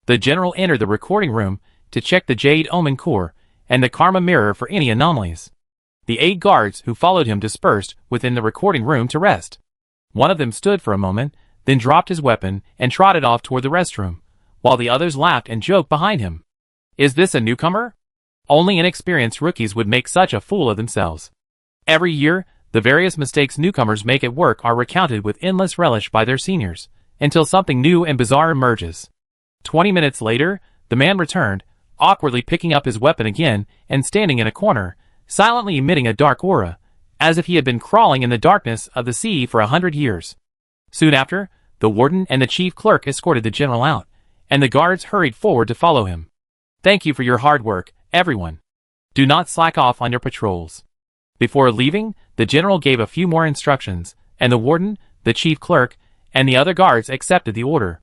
The general entered the recording room to check the Jade Omen core and the Karma mirror for any anomalies. The 8 guards who followed him dispersed within the recording room to rest. One of them stood for a moment, then dropped his weapon and trotted off toward the restroom, while the others laughed and joked behind him. Is this a newcomer? Only inexperienced rookies would make such a fool of themselves. Every year, the various mistakes newcomers make at work are recounted with endless relish by their seniors, until something new and bizarre emerges. 20 minutes later, the man returned, awkwardly picking up his weapon again and standing in a corner, silently emitting a dark aura, as if he had been crawling in the darkness of the sea for 100 years. Soon after, the warden and the chief clerk escorted the general out, and the guards hurried forward to follow him. Thank you for your hard work, everyone. Do not slack off on your patrols. Before leaving, the general gave a few more instructions, and the warden, the chief clerk, and the other guards accepted the order.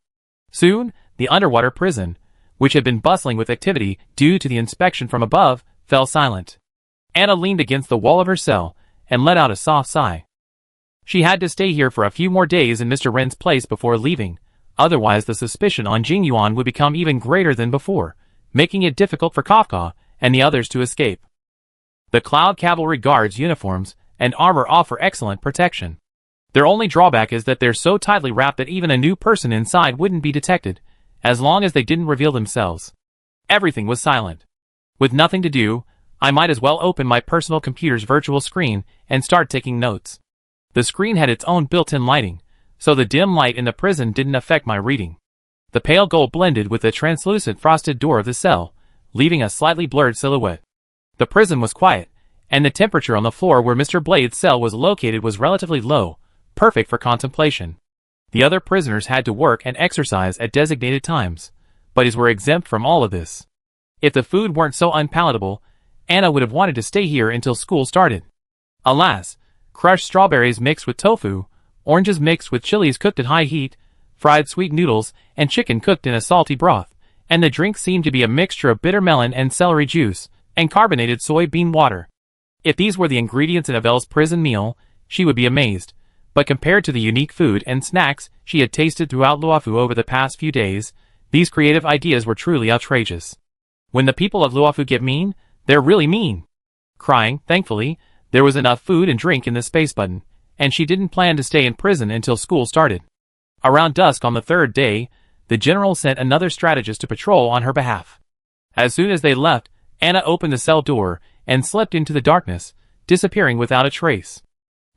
Soon, the underwater prison, which had been bustling with activity due to the inspection from above, fell silent. Anna leaned against the wall of her cell and let out a soft sigh. She had to stay here for a few more days in Mr. Ren's place before leaving, otherwise the suspicion on Jing Yuan would become even greater than before, making it difficult for Kafka and the others to escape. The Cloud Cavalry Guards' uniforms and armor offer excellent protection. Their only drawback is that they're so tightly wrapped that even a new person inside wouldn't be detected, as long as they didn't reveal themselves. Everything was silent. With nothing to do, I might as well open my personal computer's virtual screen and start taking notes. The screen had its own built-in lighting, so the dim light in the prison didn't affect my reading. The pale gold blended with the translucent frosted door of the cell, leaving a slightly blurred silhouette. The prison was quiet, and the temperature on the floor where Mr. Blade's cell was located was relatively low, perfect for contemplation. The other prisoners had to work and exercise at designated times, but his were exempt from all of this. If the food weren't so unpalatable, Anna would have wanted to stay here until school started. Alas, crushed strawberries mixed with tofu, oranges mixed with chilies cooked at high heat, fried sweet noodles, and chicken cooked in a salty broth, and the drink seemed to be a mixture of bitter melon and celery juice, and carbonated soybean water. If these were the ingredients in Avelle's prison meal, she would be amazed, but compared to the unique food and snacks she had tasted throughout Luofu over the past few days, these creative ideas were truly outrageous. When the people of Luofu get mean, they're really mean. Crying, thankfully, there was enough food and drink in the space button, and she didn't plan to stay in prison until school started. Around dusk on the third day, the general sent another strategist to patrol on her behalf. As soon as they left, Anna opened the cell door and slipped into the darkness, disappearing without a trace.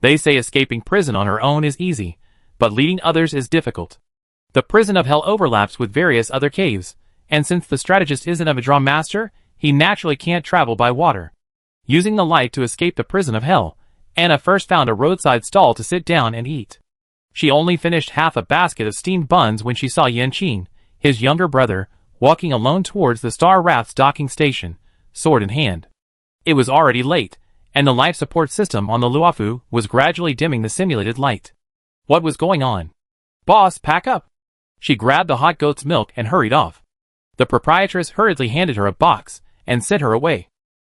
They say escaping prison on her own is easy, but leading others is difficult. The prison of hell overlaps with various other caves, and since the strategist isn't a Madram master, he naturally can't travel by water. Using the light to escape the prison of hell, Anna first found a roadside stall to sit down and eat. She only finished half a basket of steamed buns when she saw Yanqing, his younger brother, walking alone towards the Star Raft's docking station, sword in hand. It was already late, and the life support system on the Luofu was gradually dimming the simulated light. What was going on? Boss, pack up! She grabbed the hot goat's milk and hurried off. The proprietress hurriedly handed her a box and sent her away.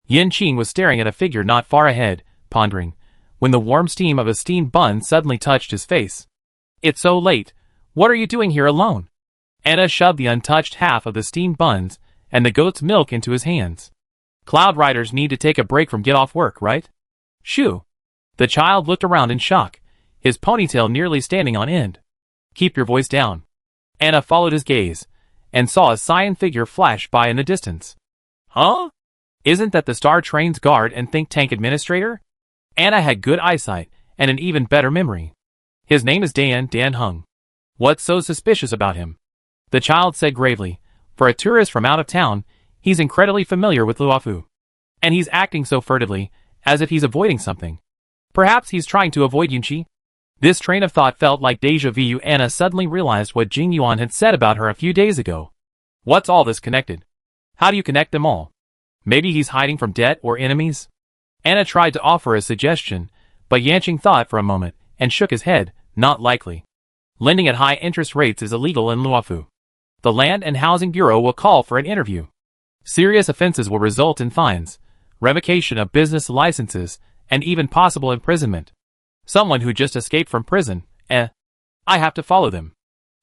Yanqing was staring at a figure not far ahead, pondering, when the warm steam of a steamed bun suddenly touched his face. It's so late. What are you doing here alone? Anna shoved the untouched half of the steamed buns and the goat's milk into his hands. Cloud riders need to take a break from get off work, right? Shoo! The child looked around in shock, his ponytail nearly standing on end. Keep your voice down. Anna followed his gaze, and saw a cyan figure flash by in the distance. Huh? Isn't that the Star Train's guard and think tank administrator? Anna had good eyesight, and an even better memory. His name is Dan Hung. What's so suspicious about him? The child said gravely. For a tourist from out of town, he's incredibly familiar with Luofu. And he's acting so furtively, as if he's avoiding something. Perhaps he's trying to avoid Yunqi? This train of thought felt like deja vu. Anna suddenly realized what Jing Yuan had said about her a few days ago. What's all this connected? How do you connect them all? Maybe he's hiding from debt or enemies? Anna tried to offer a suggestion, but Yanqing thought for a moment, and shook his head. Not likely. Lending at high interest rates is illegal in Luofu. The Land and Housing Bureau will call for an interview. Serious offenses will result in fines, revocation of business licenses, and even possible imprisonment. Someone who just escaped from prison, I have to follow them.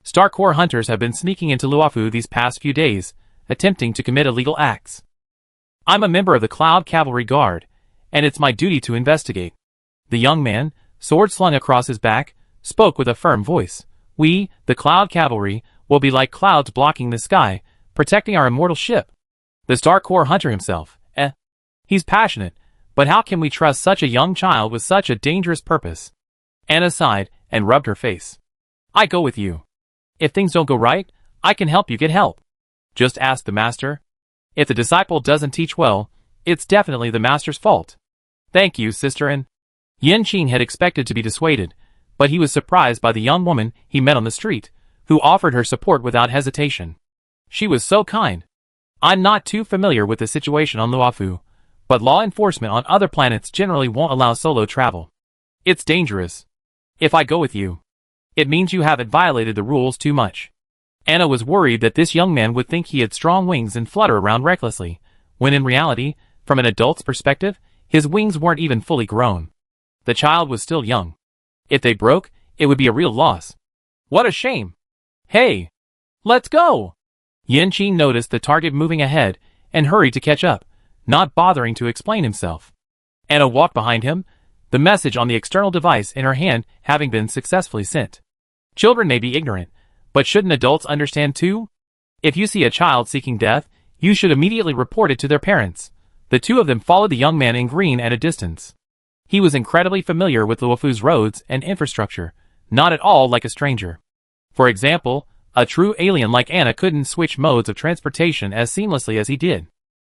Star Corps hunters have been sneaking into Luofu these past few days, attempting to commit illegal acts. I'm a member of the Cloud Cavalry Guard, and it's my duty to investigate. The young man, sword slung across his back, spoke with a firm voice. We, the Cloud Cavalry, will be like clouds blocking the sky, protecting our immortal ship. The Star Corps hunter himself, he's passionate, but how can we trust such a young child with such a dangerous purpose? Anna sighed and rubbed her face. I go with you. If things don't go right, I can help you get help. Just ask the master. If the disciple doesn't teach well, it's definitely the master's fault. Thank you, sister. And Yanqing had expected to be dissuaded, but he was surprised by the young woman he met on the street, who offered her support without hesitation. She was so kind. I'm not too familiar with the situation on Luofu, but law enforcement on other planets generally won't allow solo travel. It's dangerous. If I go with you, it means you haven't violated the rules too much. Anna was worried that this young man would think he had strong wings and flutter around recklessly, when in reality, from an adult's perspective, his wings weren't even fully grown. The child was still young. If they broke, it would be a real loss. What a shame. Hey! Let's go! Yanqing noticed the target moving ahead and hurried to catch up, not bothering to explain himself. Anna walked behind him, the message on the external device in her hand having been successfully sent. Children may be ignorant, but shouldn't adults understand too? If you see a child seeking death, you should immediately report it to their parents. The two of them followed the young man in green at a distance. He was incredibly familiar with Luofu's roads and infrastructure, not at all like a stranger. For example, a true alien like Anna couldn't switch modes of transportation as seamlessly as he did.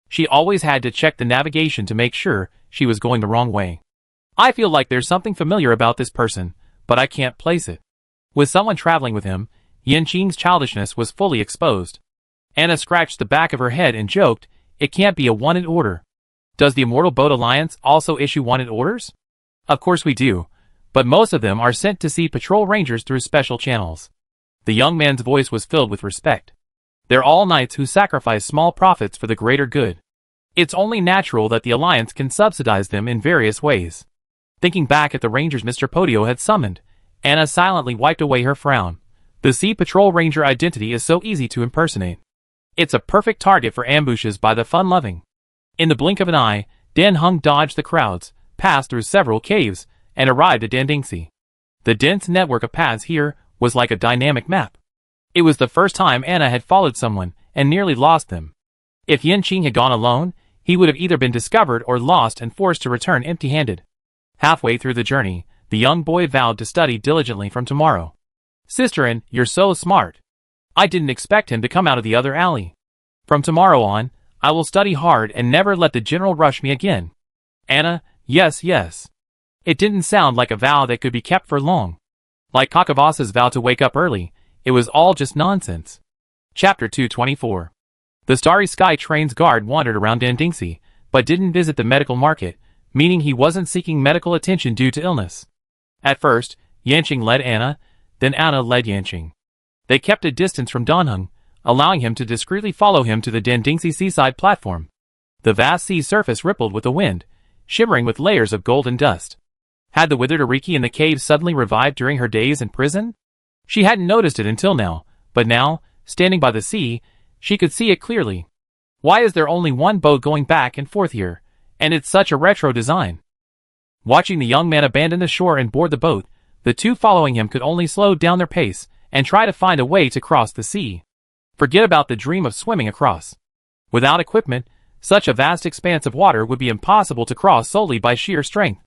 She always had to check the navigation to make sure she was going the wrong way. I feel like there's something familiar about this person, but I can't place it. With someone traveling with him, Yanqing's childishness was fully exposed. Anna scratched the back of her head and joked, it can't be a wanted order. Does the Immortal Boat Alliance also issue wanted orders? Of course we do, but most of them are sent to see patrol rangers through special channels. The young man's voice was filled with respect. They're all knights who sacrifice small profits for the greater good. It's only natural that the Alliance can subsidize them in various ways. Thinking back at the rangers Mr. Podio had summoned, Anna silently wiped away her frown. The Sea Patrol Ranger identity is so easy to impersonate. It's a perfect target for ambushes by the fun-loving. In the blink of an eye, Dan Hung dodged the crowds, passed through several caves, and arrived at Dandingsi. The dense network of paths here was like a dynamic map. It was the first time Anna had followed someone and nearly lost them. If Yanqing had gone alone, he would have either been discovered or lost and forced to return empty-handed. Halfway through the journey, the young boy vowed to study diligently from tomorrow. Sisterin, you're so smart. I didn't expect him to come out of the other alley. From tomorrow on, I will study hard and never let the general rush me again. Anna, yes, yes. It didn't sound like a vow that could be kept for long. Like Kakavas's vow to wake up early, it was all just nonsense. Chapter 224. The Starry Sky Train's guard wandered around Dandingsi, but didn't visit the medical market, meaning he wasn't seeking medical attention due to illness. At first, Yanqing led Anna, then Anna led Yanqing. They kept a distance from Danheng, allowing him to discreetly follow him to the Dandingsi seaside platform. The vast sea surface rippled with the wind, shimmering with layers of golden dust. Had the withered Ariki in the cave suddenly revived during her days in prison? She hadn't noticed it until now, but now, standing by the sea, she could see it clearly. Why is there only one boat going back and forth here, and it's such a retro design? Watching the young man abandon the shore and board the boat, the two following him could only slow down their pace and try to find a way to cross the sea. Forget about the dream of swimming across. Without equipment, such a vast expanse of water would be impossible to cross solely by sheer strength.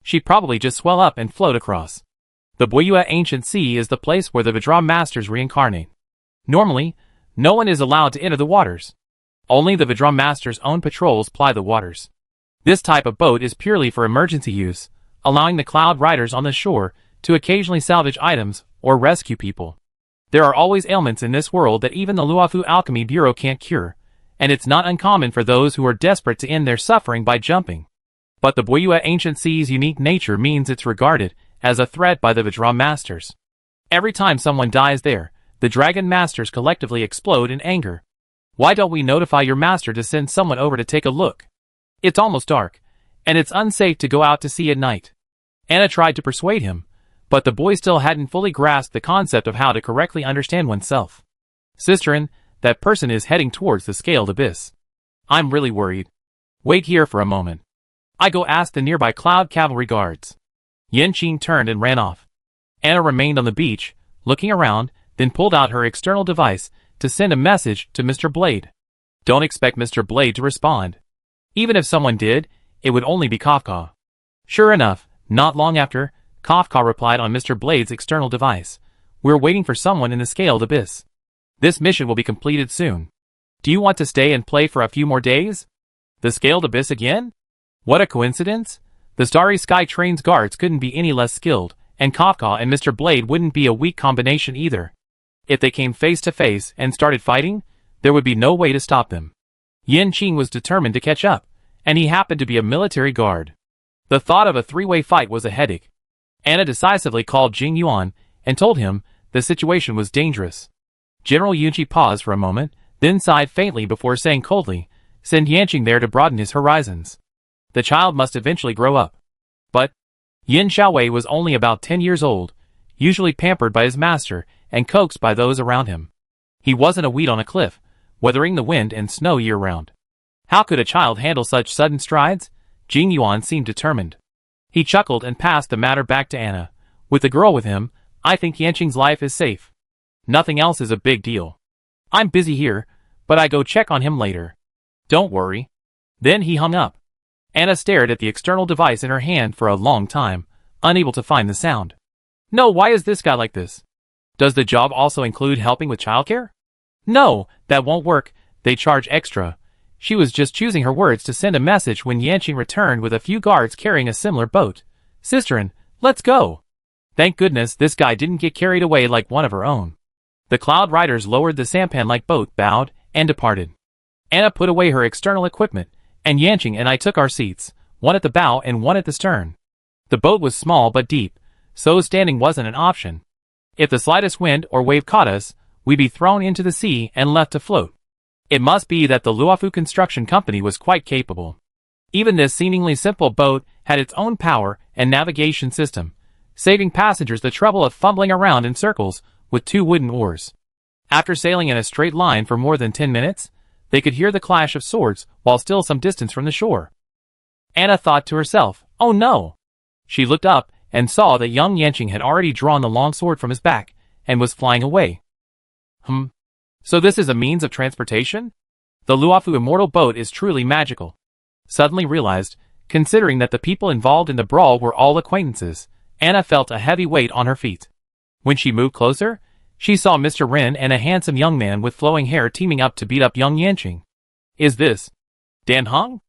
She'd probably just swell up and float across. The Buyua Ancient Sea is the place where the Vidra Masters reincarnate. Normally, no one is allowed to enter the waters. Only the Vidra Masters' own patrols ply the waters. This type of boat is purely for emergency use, allowing the Cloud Riders on the shore to occasionally salvage items or rescue people. There are always ailments in this world that even the Luofu Alchemy Bureau can't cure, and it's not uncommon for those who are desperate to end their suffering by jumping. But the Buyua Ancient Sea's unique nature means it's regarded as a threat by the Vidra Masters. Every time someone dies there, the Dragon Masters collectively explode in anger. Why don't we notify your master to send someone over to take a look? It's almost dark, and it's unsafe to go out to sea at night. Anna tried to persuade him, but the boy still hadn't fully grasped the concept of how to correctly understand oneself. Sisterin, that person is heading towards the scaled abyss. I'm really worried. Wait here for a moment. I go ask the nearby Cloud Cavalry guards. Yanqing turned and ran off. Anna remained on the beach, looking around, then pulled out her external device to send a message to Mr. Blade. Don't expect Mr. Blade to respond. Even if someone did, it would only be Kafka. Sure enough, not long after, Kafka replied on Mr. Blade's external device. We're waiting for someone in the scaled abyss. This mission will be completed soon. Do you want to stay and play for a few more days? The scaled abyss again? What a coincidence. The Starry Sky Train's guards couldn't be any less skilled, and Kafka and Mr. Blade wouldn't be a weak combination either. If they came face to face and started fighting, there would be no way to stop them. Yanqing was determined to catch up, and he happened to be a military guard. The thought of a three-way fight was a headache. Anna decisively called Jing Yuan and told him the situation was dangerous. General Yunji paused for a moment, then sighed faintly before saying coldly, send Yanqing there to broaden his horizons. The child must eventually grow up. But Yin Xiaowei was only about 10 years old, usually pampered by his master and coaxed by those around him. He wasn't a weed on a cliff, weathering the wind and snow year-round. How could a child handle such sudden strides? Jing Yuan seemed determined. He chuckled and passed the matter back to Anna. With the girl with him, I think Yanqing's life is safe. Nothing else is a big deal. I'm busy here, but I go check on him later. Don't worry. Then he hung up. Anna stared at the external device in her hand for a long time, unable to find the sound. No, why is this guy like this? Does the job also include helping with childcare? No, that won't work. They charge extra. She was just choosing her words to send a message when Yanqing returned with a few guards carrying a similar boat. Sisterin, let's go. Thank goodness this guy didn't get carried away like one of her own. The Cloud Riders lowered the sampan-like boat, bowed, and departed. Anna put away her external equipment, and Yanqing and I took our seats, one at the bow and one at the stern. The boat was small but deep, so standing wasn't an option. If the slightest wind or wave caught us, we'd be thrown into the sea and left to float. It must be that the Luofu Construction Company was quite capable. Even this seemingly simple boat had its own power and navigation system, saving passengers the trouble of fumbling around in circles with 2 wooden oars. After sailing in a straight line for more than 10 minutes, they could hear the clash of swords while still some distance from the shore. Anna thought to herself, "Oh no!" She looked up and saw that young Yanqing had already drawn the long sword from his back and was flying away. So this is a means of transportation? The Luofu Immortal Boat is truly magical. Suddenly realized, considering that the people involved in the brawl were all acquaintances, Anna felt a heavy weight on her feet. When she moved closer, she saw Mr. Ren and a handsome young man with flowing hair teaming up to beat up young Yanqing. Is this Dan Heng?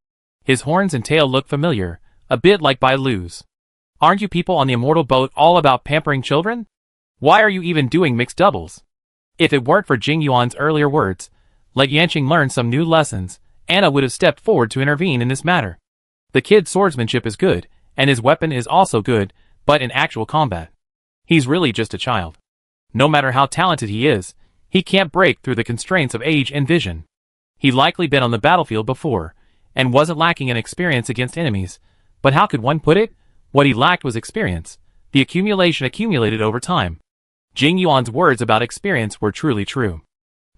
His horns and tail look familiar, a bit like Bai Lu's. Aren't you people on the Immortal Boat all about pampering children? Why are you even doing mixed doubles? If it weren't for Jing Yuan's earlier words, let Yanqing learn some new lessons, Anna would have stepped forward to intervene in this matter. The kid's swordsmanship is good, and his weapon is also good, but in actual combat, he's really just a child. No matter how talented he is, he can't break through the constraints of age and vision. He'd likely been on the battlefield before, and wasn't lacking in experience against enemies, but how could one put it? What he lacked was experience, the accumulation accumulated over time. Jing Yuan's words about experience were truly true.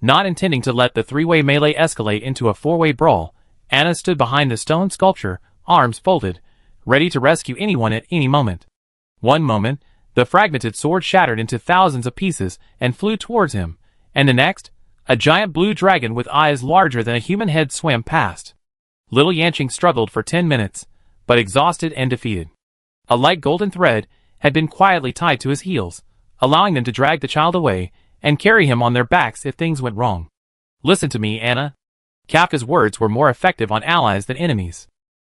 Not intending to let the 3-way melee escalate into a 4-way brawl, Anna stood behind the stone sculpture, arms folded, ready to rescue anyone at any moment. One moment, the fragmented sword shattered into thousands of pieces and flew towards him, and the next, a giant blue dragon with eyes larger than a human head swam past. Little Yanqing struggled for 10 minutes, but exhausted and defeated. A light golden thread had been quietly tied to his heels, allowing them to drag the child away and carry him on their backs if things went wrong. Listen to me, Anna. Kafka's words were more effective on allies than enemies.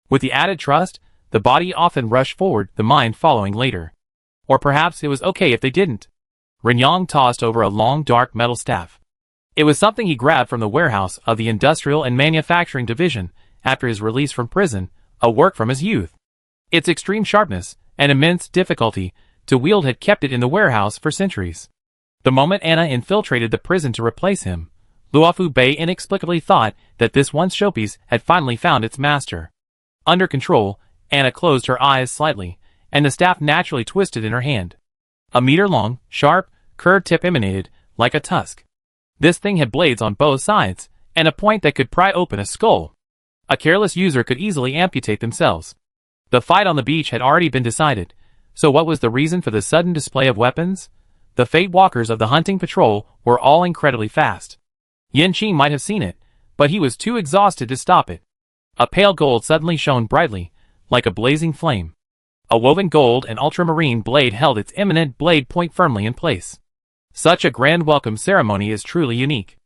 With the added trust, the body often rushed forward, the mind following later. Or perhaps it was okay if they didn't. Renyang tossed over a long dark metal staff. It was something he grabbed from the warehouse of the Industrial and Manufacturing Division after his release from prison, a work from his youth. Its extreme sharpness and immense difficulty to wield had kept it in the warehouse for centuries. The moment Anna infiltrated the prison to replace him, Luofu Bei inexplicably thought that this once showpiece had finally found its master. Under control, Anna closed her eyes slightly, and the staff naturally twisted in her hand. A meter-long, sharp, curved tip emanated, like a tusk. This thing had blades on both sides, and a point that could pry open a skull. A careless user could easily amputate themselves. The fight on the beach had already been decided, so what was the reason for the sudden display of weapons? The Fate Walkers of the hunting patrol were all incredibly fast. Yanqing might have seen it, but he was too exhausted to stop it. A pale gold suddenly shone brightly, like a blazing flame. A woven gold and ultramarine blade held its eminent blade point firmly in place. Such a grand welcome ceremony is truly unique.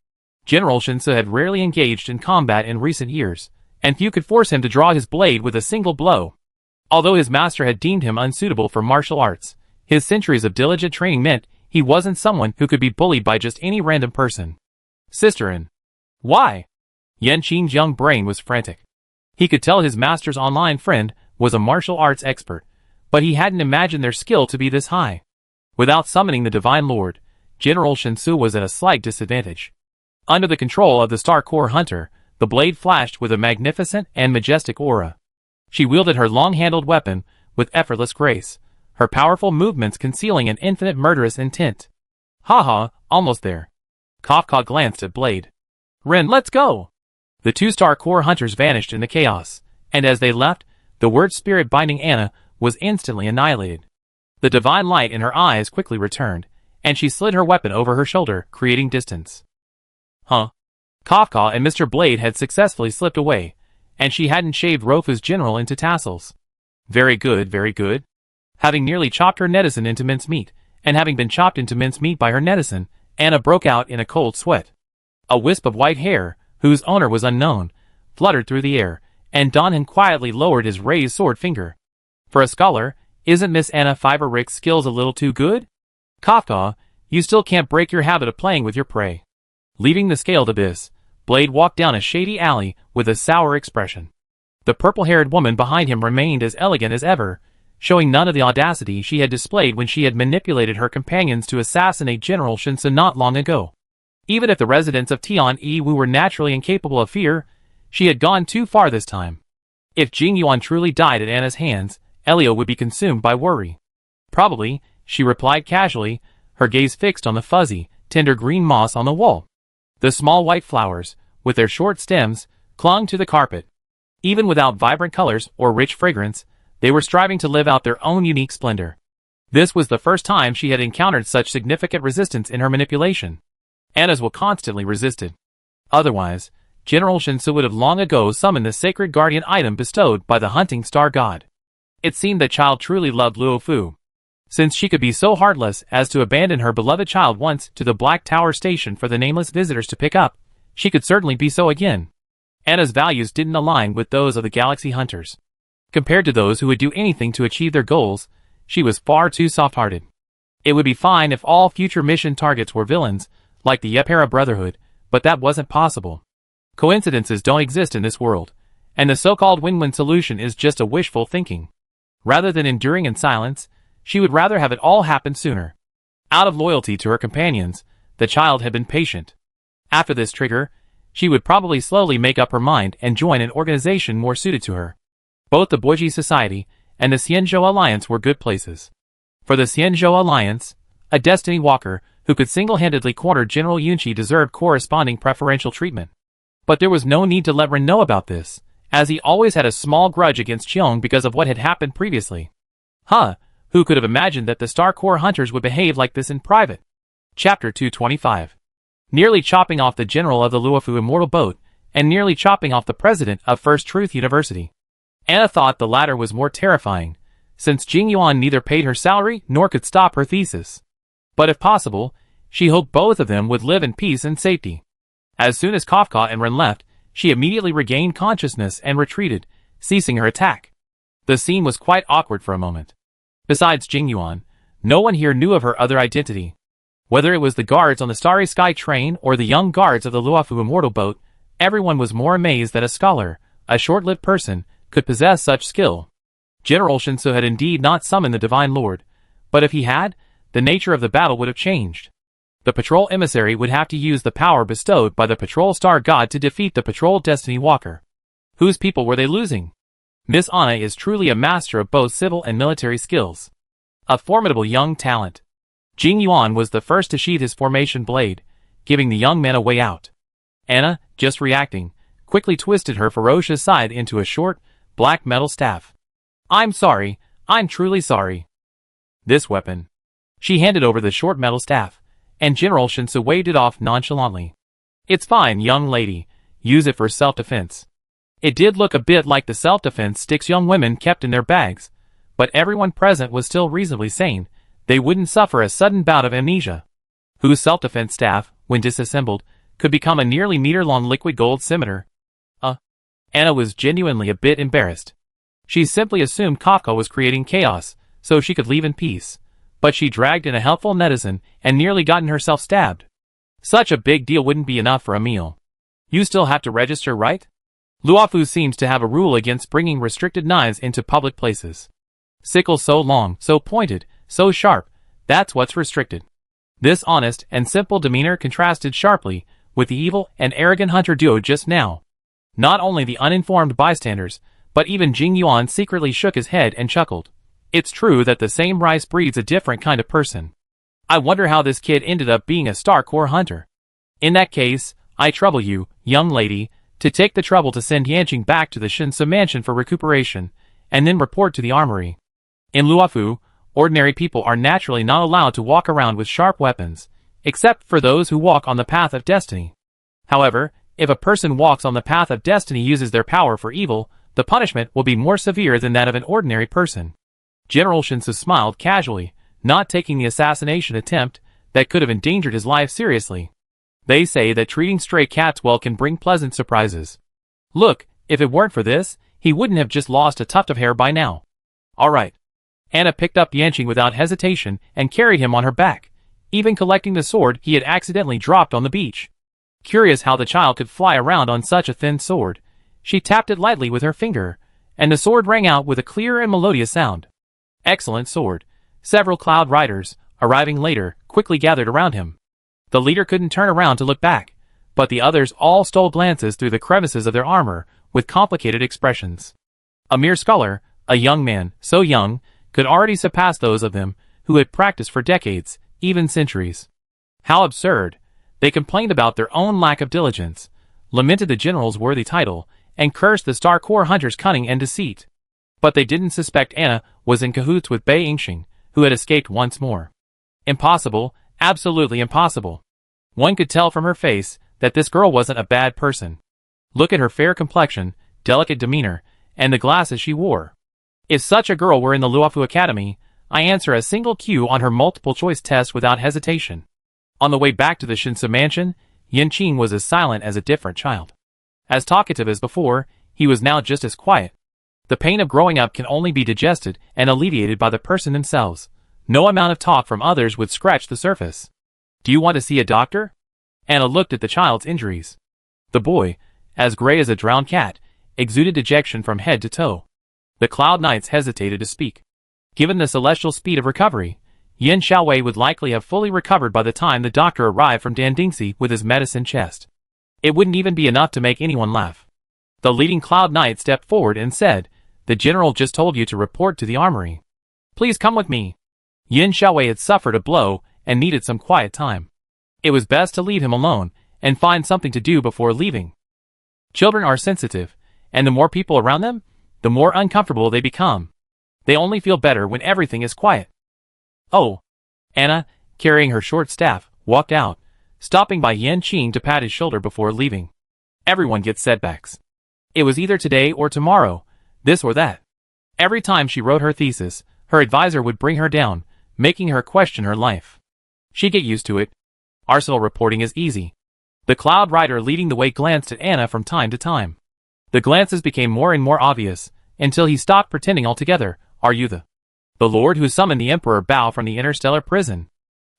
General Shinsu had rarely engaged in combat in recent years, and few could force him to draw his blade with a single blow. Although his master had deemed him unsuitable for martial arts, his centuries of diligent training meant he wasn't someone who could be bullied by just any random person. Sisterin. Why? Yanqing's young brain was frantic. He could tell his master's online friend was a martial arts expert, but he hadn't imagined their skill to be this high. Without summoning the Divine Lord, General Shinsu was at a slight disadvantage. Under the control of the Star Core Hunter, the blade flashed with a magnificent and majestic aura. She wielded her long-handled weapon with effortless grace, her powerful movements concealing an infinite murderous intent. Haha, almost there. Kafka glanced at Blade. Ren, let's go! The 2 Star Core Hunters vanished in the chaos, and as they left, the word spirit binding Anna was instantly annihilated. The divine light in her eyes quickly returned, and she slid her weapon over her shoulder, creating distance. Kafka and Mr. Blade had successfully slipped away, and she hadn't shaved Rofu's general into tassels. Very good, very good. Having nearly chopped her netizen into mincemeat, and having been chopped into mincemeat by her netizen, Anna broke out in a cold sweat. A wisp of white hair, whose owner was unknown, fluttered through the air, and Donhan quietly lowered his raised sword finger. For a scholar, isn't Miss Anna Fiverick's skills a little too good? Kafka, you still can't break your habit of playing with your prey. Leaving the scaled abyss, Blade walked down a shady alley with a sour expression. The purple-haired woman behind him remained as elegant as ever. showing none of the audacity she had displayed when she had manipulated her companions to assassinate General Shinsu not long ago. Even if the residents of Tian-Yi-Wu were naturally incapable of fear, she had gone too far this time. If Jing Yuan truly died at Anna's hands, Elio would be consumed by worry. Probably, she replied casually, her gaze fixed on the fuzzy, tender green moss on the wall. The small white flowers, with their short stems, clung to the carpet. Even without vibrant colors or rich fragrance, they were striving to live out their own unique splendor. This was the first time she had encountered such significant resistance in her manipulation. Anna's will constantly resisted. Otherwise, General Shinsu would have long ago summoned the sacred guardian item bestowed by the hunting star god. It seemed that child truly loved Luo Fu. Since she could be so heartless as to abandon her beloved child once to the Black Tower station for the nameless visitors to pick up, she could certainly be so again. Anna's values didn't align with those of the Galaxy Hunters. Compared to those who would do anything to achieve their goals, she was far too soft-hearted. It would be fine if all future mission targets were villains, like the Yepera Brotherhood, but that wasn't possible. Coincidences don't exist in this world, and the so-called win-win solution is just a wishful thinking. Rather than enduring in silence, she would rather have it all happen sooner. Out of loyalty to her companions, the child had been patient. After this trigger, she would probably slowly make up her mind and join an organization more suited to her. Both the Boiji Society and the Xianzhou Alliance were good places. For the Xianzhou Alliance, a Destiny Walker who could single-handedly corner General Yunqi deserved corresponding preferential treatment. But there was no need to let Ren know about this, as he always had a small grudge against Qiong because of what had happened previously. Who could have imagined that the Star Corps hunters would behave like this in private? Chapter 225. Nearly chopping off the general of the Luofu Immortal Boat, and nearly chopping off the president of First Truth University. Anna thought the latter was more terrifying, since Jing Yuan neither paid her salary nor could stop her thesis. But if possible, she hoped both of them would live in peace and safety. As soon as Kafka and Ren left, she immediately regained consciousness and retreated, ceasing her attack. The scene was quite awkward for a moment. Besides Jing Yuan, no one here knew of her other identity. Whether it was the guards on the Starry Sky train or the young guards of the Luofu Immortal Boat, everyone was more amazed that a scholar, a short-lived person, could possess such skill. General Shinsu had indeed not summoned the Divine Lord, but if he had, the nature of the battle would have changed. The patrol emissary would have to use the power bestowed by the patrol star god to defeat the patrol Destiny Walker. Whose people were they losing? Miss Anna is truly a master of both civil and military skills. A formidable young talent. Jing Yuan was the first to sheath his formation blade, giving the young men a way out. Anna, just reacting, quickly twisted her ferocious side into a short, black metal staff. I'm sorry, I'm truly sorry. This weapon. She handed over the short metal staff, and General Shinsu waved it off nonchalantly. It's fine, young lady, use it for self-defense. It did look a bit like the self-defense sticks young women kept in their bags, but everyone present was still reasonably sane. They wouldn't suffer a sudden bout of amnesia. Whose self-defense staff, when disassembled, could become a nearly meter-long liquid gold scimitar. Anna was genuinely a bit embarrassed. She simply assumed Kafka was creating chaos, so she could leave in peace. But she dragged in a helpful netizen and nearly gotten herself stabbed. Such a big deal wouldn't be enough for a meal. You still have to register, right? Luofu seems to have a rule against bringing restricted knives into public places. Sickles so long, so pointed, so sharp, that's what's restricted. This honest and simple demeanor contrasted sharply with the evil and arrogant hunter duo just now. Not only the uninformed bystanders, but even Jing Yuan secretly shook his head and chuckled. It's true that the same rice breeds a different kind of person. I wonder how this kid ended up being a Star Corps hunter. In that case, I trouble you, young lady, to take the trouble to send Yanqing back to the Shinsu mansion for recuperation, and then report to the armory. In Luofu, ordinary people are naturally not allowed to walk around with sharp weapons, except for those who walk on the path of destiny. However, if a person walks on the path of destiny uses their power for evil, the punishment will be more severe than that of an ordinary person. General Shinsu smiled casually, not taking the assassination attempt that could have endangered his life seriously. They say that treating stray cats well can bring pleasant surprises. Look, if it weren't for this, he wouldn't have just lost a tuft of hair by now. All right. Anna picked up Yanqing without hesitation and carried him on her back, even collecting the sword he had accidentally dropped on the beach. Curious how the child could fly around on such a thin sword, she tapped it lightly with her finger, and the sword rang out with a clear and melodious sound. Excellent sword. Several cloud riders, arriving later, quickly gathered around him. The leader couldn't turn around to look back, but the others all stole glances through the crevices of their armor, with complicated expressions. A mere scholar, a young man, so young, could already surpass those of them who had practiced for decades, even centuries. How absurd! They complained about their own lack of diligence, lamented the general's worthy title, and cursed the Star Corps hunter's cunning and deceit. But they didn't suspect Anna was in cahoots with Bai Yingxing, who had escaped once more. Impossible, absolutely impossible. One could tell from her face that this girl wasn't a bad person. Look at her fair complexion, delicate demeanor, and the glasses she wore. If such a girl were in the Luofu Academy, I answer a single Q on her multiple-choice test without hesitation. On the way back to the Shinsu mansion, Yin Qing was as silent as a different child. As talkative as before, he was now just as quiet. The pain of growing up can only be digested and alleviated by the person themselves. No amount of talk from others would scratch the surface. Do you want to see a doctor? Anna looked at the child's injuries. The boy, as gray as a drowned cat, exuded dejection from head to toe. The Cloud Knights hesitated to speak. Given the celestial speed of recovery, Yin Xiaowei would likely have fully recovered by the time the doctor arrived from Dandingsi with his medicine chest. It wouldn't even be enough to make anyone laugh. The leading Cloud Knight stepped forward and said, "The general just told you to report to the armory. Please come with me." Yin Xiaowei had suffered a blow and needed some quiet time. It was best to leave him alone and find something to do before leaving. Children are sensitive, and the more people around them, the more uncomfortable they become. They only feel better when everything is quiet. Oh. Anna, carrying her short staff, walked out, stopping by Yan Qing to pat his shoulder before leaving. Everyone gets setbacks. It was either today or tomorrow, this or that. Every time she wrote her thesis, her advisor would bring her down, making her question her life. She'd get used to it. Arsenal reporting is easy. The Cloud Rider leading the way glanced at Anna from time to time. The glances became more and more obvious, until he stopped pretending altogether. Are you the Lord who summoned the Emperor Bao from the Interstellar prison?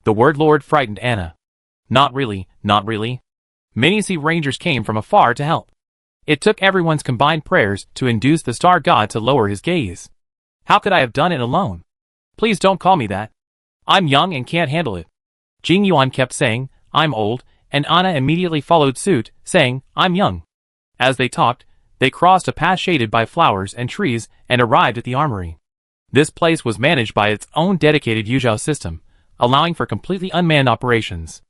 The word Lord frightened Anna. Not really, not really. Many sea rangers came from afar to help. It took everyone's combined prayers to induce the star god to lower his gaze. How could I have done it alone? Please don't call me that. I'm young and can't handle it. Jing Yuan kept saying, I'm old, and Anna immediately followed suit, saying, I'm young. As they talked, they crossed a path shaded by flowers and trees and arrived at the armory. This place was managed by its own dedicated Yuzhou system, allowing for completely unmanned operations.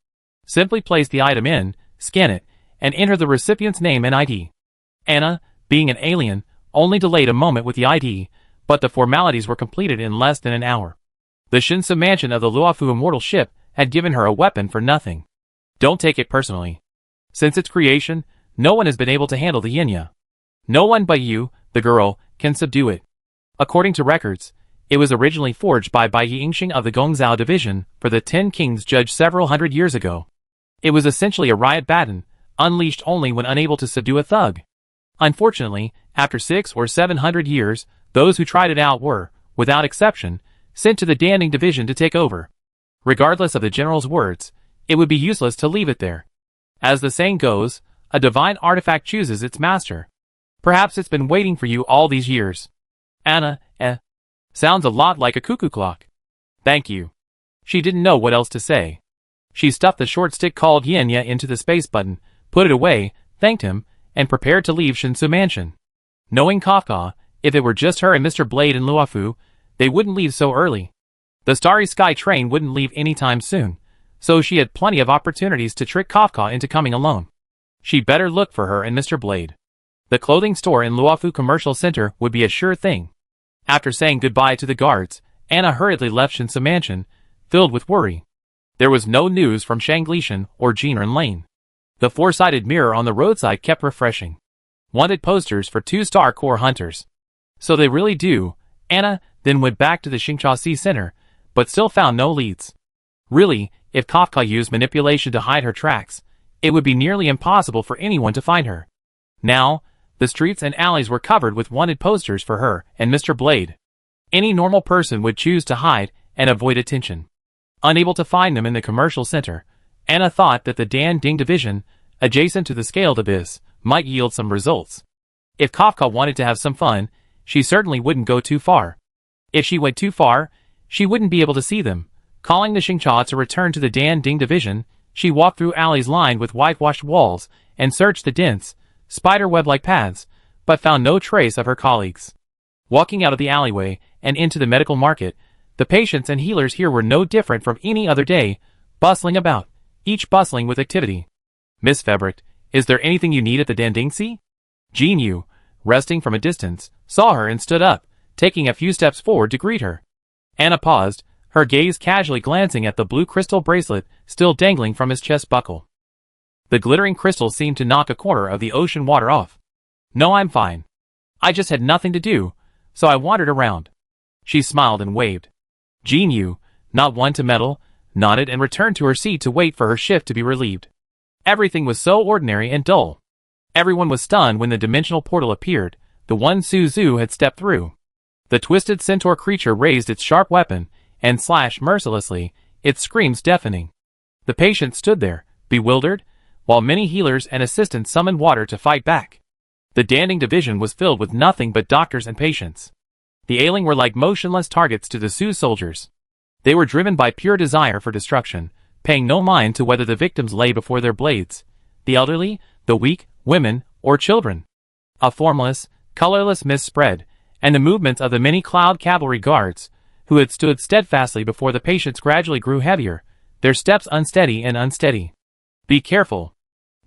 Simply place the item in, scan it, and enter the recipient's name and ID. Anna, being an alien, only delayed a moment with the ID, but the formalities were completed in less than an hour. The Shinsu mansion of the Luofu immortal ship had given her a weapon for nothing. Don't take it personally. Since its creation, no one has been able to handle the Yinya. No one but you, the girl, can subdue it. According to records, it was originally forged by Bai Yingxing of the Gongzhou division for the 10 Kings judged several hundred years ago. It was essentially a riot baton, unleashed only when unable to subdue a thug. Unfortunately, after 600 or 700 years, those who tried it out were, without exception, sent to the Danding division to take over. Regardless of the general's words, it would be useless to leave it there. As the saying goes, a divine artifact chooses its master. Perhaps it's been waiting for you all these years. Anna, sounds a lot like a cuckoo clock. Thank you. She didn't know what else to say. She stuffed the short stick called Yinya into the space button, put it away, thanked him, and prepared to leave Shinsu Mansion. Knowing Kafka, if it were just her and Mr. Blade and Luofu, they wouldn't leave so early. The Starry Sky train wouldn't leave anytime soon, so she had plenty of opportunities to trick Kafka into coming alone. She'd better look for her and Mr. Blade. The clothing store in Luofu Commercial Center would be a sure thing. After saying goodbye to the guards, Anna hurriedly left Shinsu Mansion, filled with worry. There was no news from Shanglishan or Jinren Lane. The four-sided mirror on the roadside kept refreshing. Wanted posters for 2 Star Corps hunters. So they really do. Anna then went back to the Xingchasi Center, but still found no leads. Really, if Kafka used manipulation to hide her tracks, it would be nearly impossible for anyone to find her. Now, the streets and alleys were covered with wanted posters for her and Mr. Blade. Any normal person would choose to hide and avoid attention. Unable to find them in the commercial center, Anna thought that the Dan Ding division, adjacent to the Scaled Abyss, might yield some results. If Kafka wanted to have some fun, she certainly wouldn't go too far. If she went too far, she wouldn't be able to see them. Calling the Xingcha to return to the Dan Ding division, she walked through alleys lined with whitewashed walls and searched the dense, spider-web-like paths, but found no trace of her colleagues. Walking out of the alleyway and into the medical market, the patients and healers here were no different from any other day, bustling about, each bustling with activity. "Miss Febricht, is there anything you need at the Dandingsi?" Jin Yu, resting from a distance, saw her and stood up, taking a few steps forward to greet her. Anna paused, her gaze casually glancing at the blue crystal bracelet still dangling from his chest buckle. The glittering crystal seemed to knock a corner of the ocean water off. "No, I'm fine. I just had nothing to do, so I wandered around." She smiled and waved. Jin Yu, not one to meddle, nodded and returned to her seat to wait for her shift to be relieved. Everything was so ordinary and dull. Everyone was stunned when the dimensional portal appeared, the one Su Zhu had stepped through. The twisted centaur creature raised its sharp weapon and slashed mercilessly, its screams deafening. The patient stood there, bewildered, while many healers and assistants summoned water to fight back. The Danding division was filled with nothing but doctors and patients. The ailing were like motionless targets to the Su soldiers. They were driven by pure desire for destruction, paying no mind to whether the victims lay before their blades, the elderly, the weak, women, or children. A formless, colorless mist spread, and the movements of the many cloud cavalry guards, who had stood steadfastly before the patients, gradually grew heavier, their steps unsteady and unsteady. "Be careful."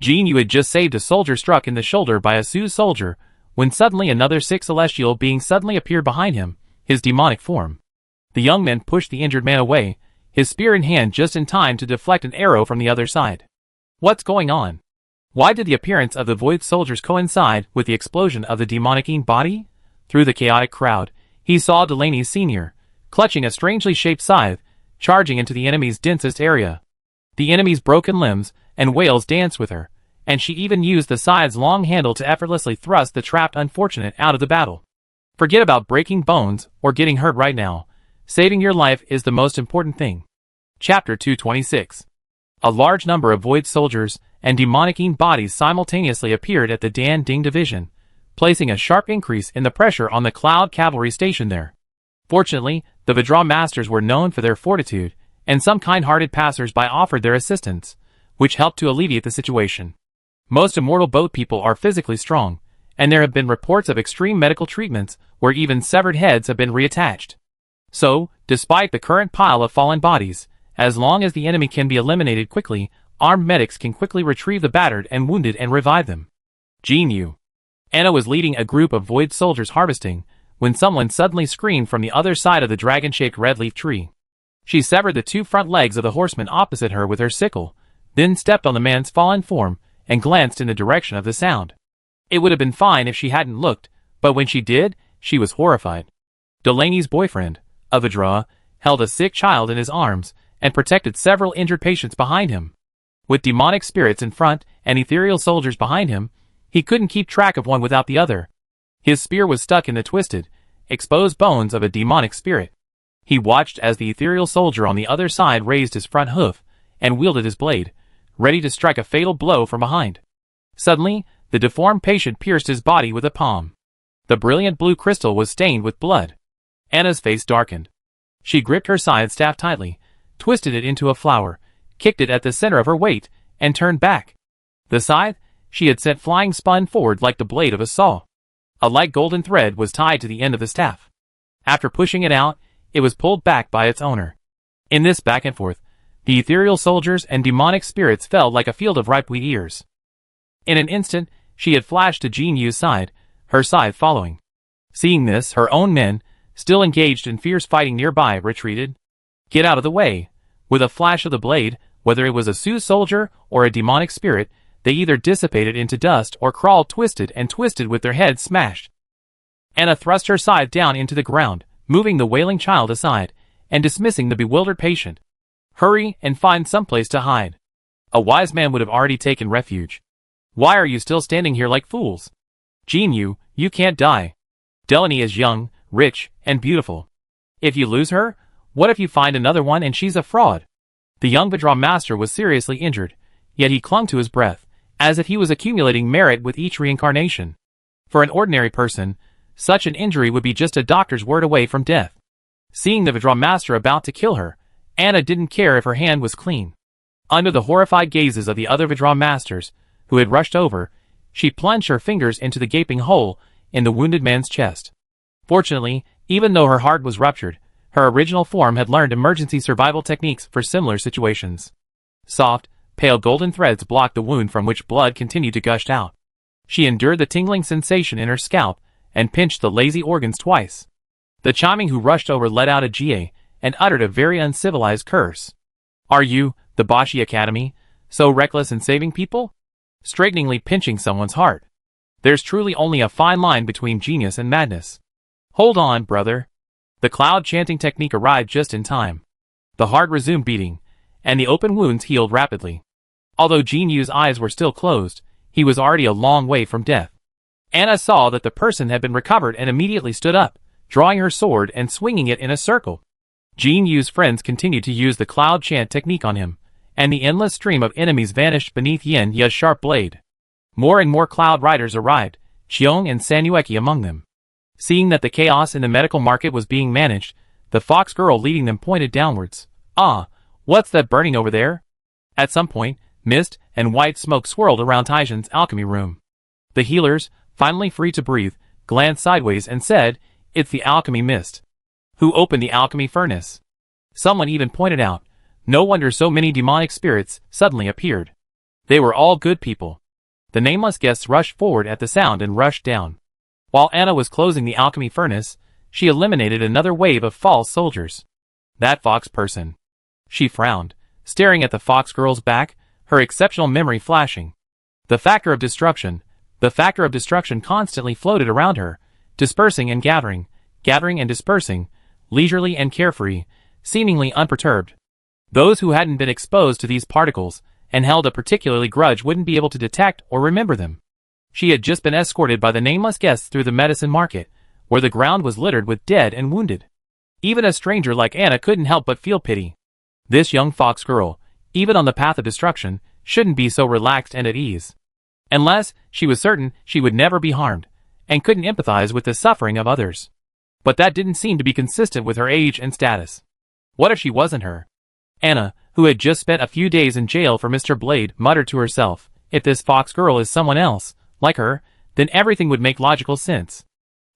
Jin Yu had just saved a soldier struck in the shoulder by a Su soldier, when suddenly another sick celestial being suddenly appeared behind him, his demonic form. The young man pushed the injured man away, his spear in hand, just in time to deflect an arrow from the other side. "What's going on? Why did the appearance of the void soldiers coincide with the explosion of the demonic body?" Through the chaotic crowd, he saw Delaney Sr., clutching a strangely shaped scythe, charging into the enemy's densest area. The enemy's broken limbs and wails danced with her, and she even used the scythe's long handle to effortlessly thrust the trapped unfortunate out of the battle. Forget about breaking bones or getting hurt right now. Saving your life is the most important thing. Chapter 226. A large number of void soldiers and demonic bodies simultaneously appeared at the Dan Ding division, placing a sharp increase in the pressure on the cloud cavalry stationed there. Fortunately, the Vidra masters were known for their fortitude, and some kind-hearted passers-by offered their assistance, which helped to alleviate the situation. Most immortal boat people are physically strong, and there have been reports of extreme medical treatments where even severed heads have been reattached. So, despite the current pile of fallen bodies, as long as the enemy can be eliminated quickly, armed medics can quickly retrieve the battered and wounded and revive them. Jin Yu. Anna was leading a group of void soldiers harvesting, when someone suddenly screamed from the other side of the dragon-shaped red leaf tree. She severed the two front legs of the horseman opposite her with her sickle, then stepped on the man's fallen form and glanced in the direction of the sound. It would have been fine if she hadn't looked, but when she did, she was horrified. Delaney's boyfriend, a Vidra, held a sick child in his arms and protected several injured patients behind him. With demonic spirits in front and ethereal soldiers behind him, he couldn't keep track of one without the other. His spear was stuck in the twisted, exposed bones of a demonic spirit. He watched as the ethereal soldier on the other side raised his front hoof and wielded his blade, ready to strike a fatal blow from behind. Suddenly, the deformed patient pierced his body with a palm. The brilliant blue crystal was stained with blood. Anna's face darkened. She gripped her scythe staff tightly, twisted it into a flower, kicked it at the center of her weight, and turned back. The scythe she had sent flying spun forward like the blade of a saw. A light golden thread was tied to the end of the staff. After pushing it out, it was pulled back by its owner. In this back and forth, the ethereal soldiers and demonic spirits fell like a field of ripe wheat ears. In an instant, she had flashed to Jin Yu's side, her scythe following. Seeing this, her own men, still engaged in fierce fighting nearby, retreated. "Get out of the way." With a flash of the blade, whether it was a Su soldier or a demonic spirit, they either dissipated into dust or crawled twisted and twisted with their heads smashed. Anna thrust her scythe down into the ground, moving the wailing child aside, and dismissing the bewildered patient. "Hurry and find someplace to hide. A wise man would have already taken refuge. Why are you still standing here like fools? Jin Yu, you can't die. Delaney is young, rich, and beautiful. If you lose her, what if you find another one and she's a fraud?" The young Vidra master was seriously injured, yet he clung to his breath, as if he was accumulating merit with each reincarnation. For an ordinary person, such an injury would be just a doctor's word away from death. Seeing the Vidra master about to kill her, Anna didn't care if her hand was clean. Under the horrified gazes of the other Vidra masters, who had rushed over, she plunged her fingers into the gaping hole in the wounded man's chest. Fortunately, even though her heart was ruptured, her original form had learned emergency survival techniques for similar situations. Soft, pale golden threads blocked the wound from which blood continued to gush out. She endured the tingling sensation in her scalp and pinched the lazy organs twice. The Chiming who rushed over let out a Ga and uttered a very uncivilized curse. "Are you, the Bashi Academy, so reckless in saving people? Straighteningly pinching someone's heart. There's truly only a fine line between genius and madness. Hold on, brother." The cloud chanting technique arrived just in time. The heart resumed beating, and the open wounds healed rapidly. Although Jin Yu's eyes were still closed, he was already a long way from death. Anna saw that the person had been recovered and immediately stood up, drawing her sword and swinging it in a circle. Jin Yu's friends continued to use the cloud chant technique on him, and the endless stream of enemies vanished beneath Yin Ya's sharp blade. More and more cloud riders arrived, Xiong and Sanueki among them. Seeing that the chaos in the medical market was being managed, the fox girl leading them pointed downwards. "Ah, what's that burning over there?" At some point, mist and white smoke swirled around Taishan's alchemy room. The healers, finally free to breathe, glanced sideways and said, "It's the alchemy mist." "Who opened the alchemy furnace?" Someone even pointed out, "No wonder so many demonic spirits suddenly appeared. They were all good people." The nameless guests rushed forward at the sound and rushed down. While Anna was closing the alchemy furnace, she eliminated another wave of false soldiers. That fox person. She frowned, staring at the fox girl's back, her exceptional memory flashing. The factor of destruction constantly floated around her, dispersing and gathering and dispersing, leisurely and carefree, seemingly unperturbed. Those who hadn't been exposed to these particles and held a particularly grudge wouldn't be able to detect or remember them. She had just been escorted by the nameless guests through the medicine market, where the ground was littered with dead and wounded. Even a stranger like Anna couldn't help but feel pity. This young fox girl, even on the path of destruction, shouldn't be so relaxed and at ease. Unless she was certain she would never be harmed, and couldn't empathize with the suffering of others. But that didn't seem to be consistent with her age and status. What if she wasn't her? Anna, who had just spent a few days in jail for Mr. Blade, muttered to herself, "If this fox girl is someone else, like her, then everything would make logical sense."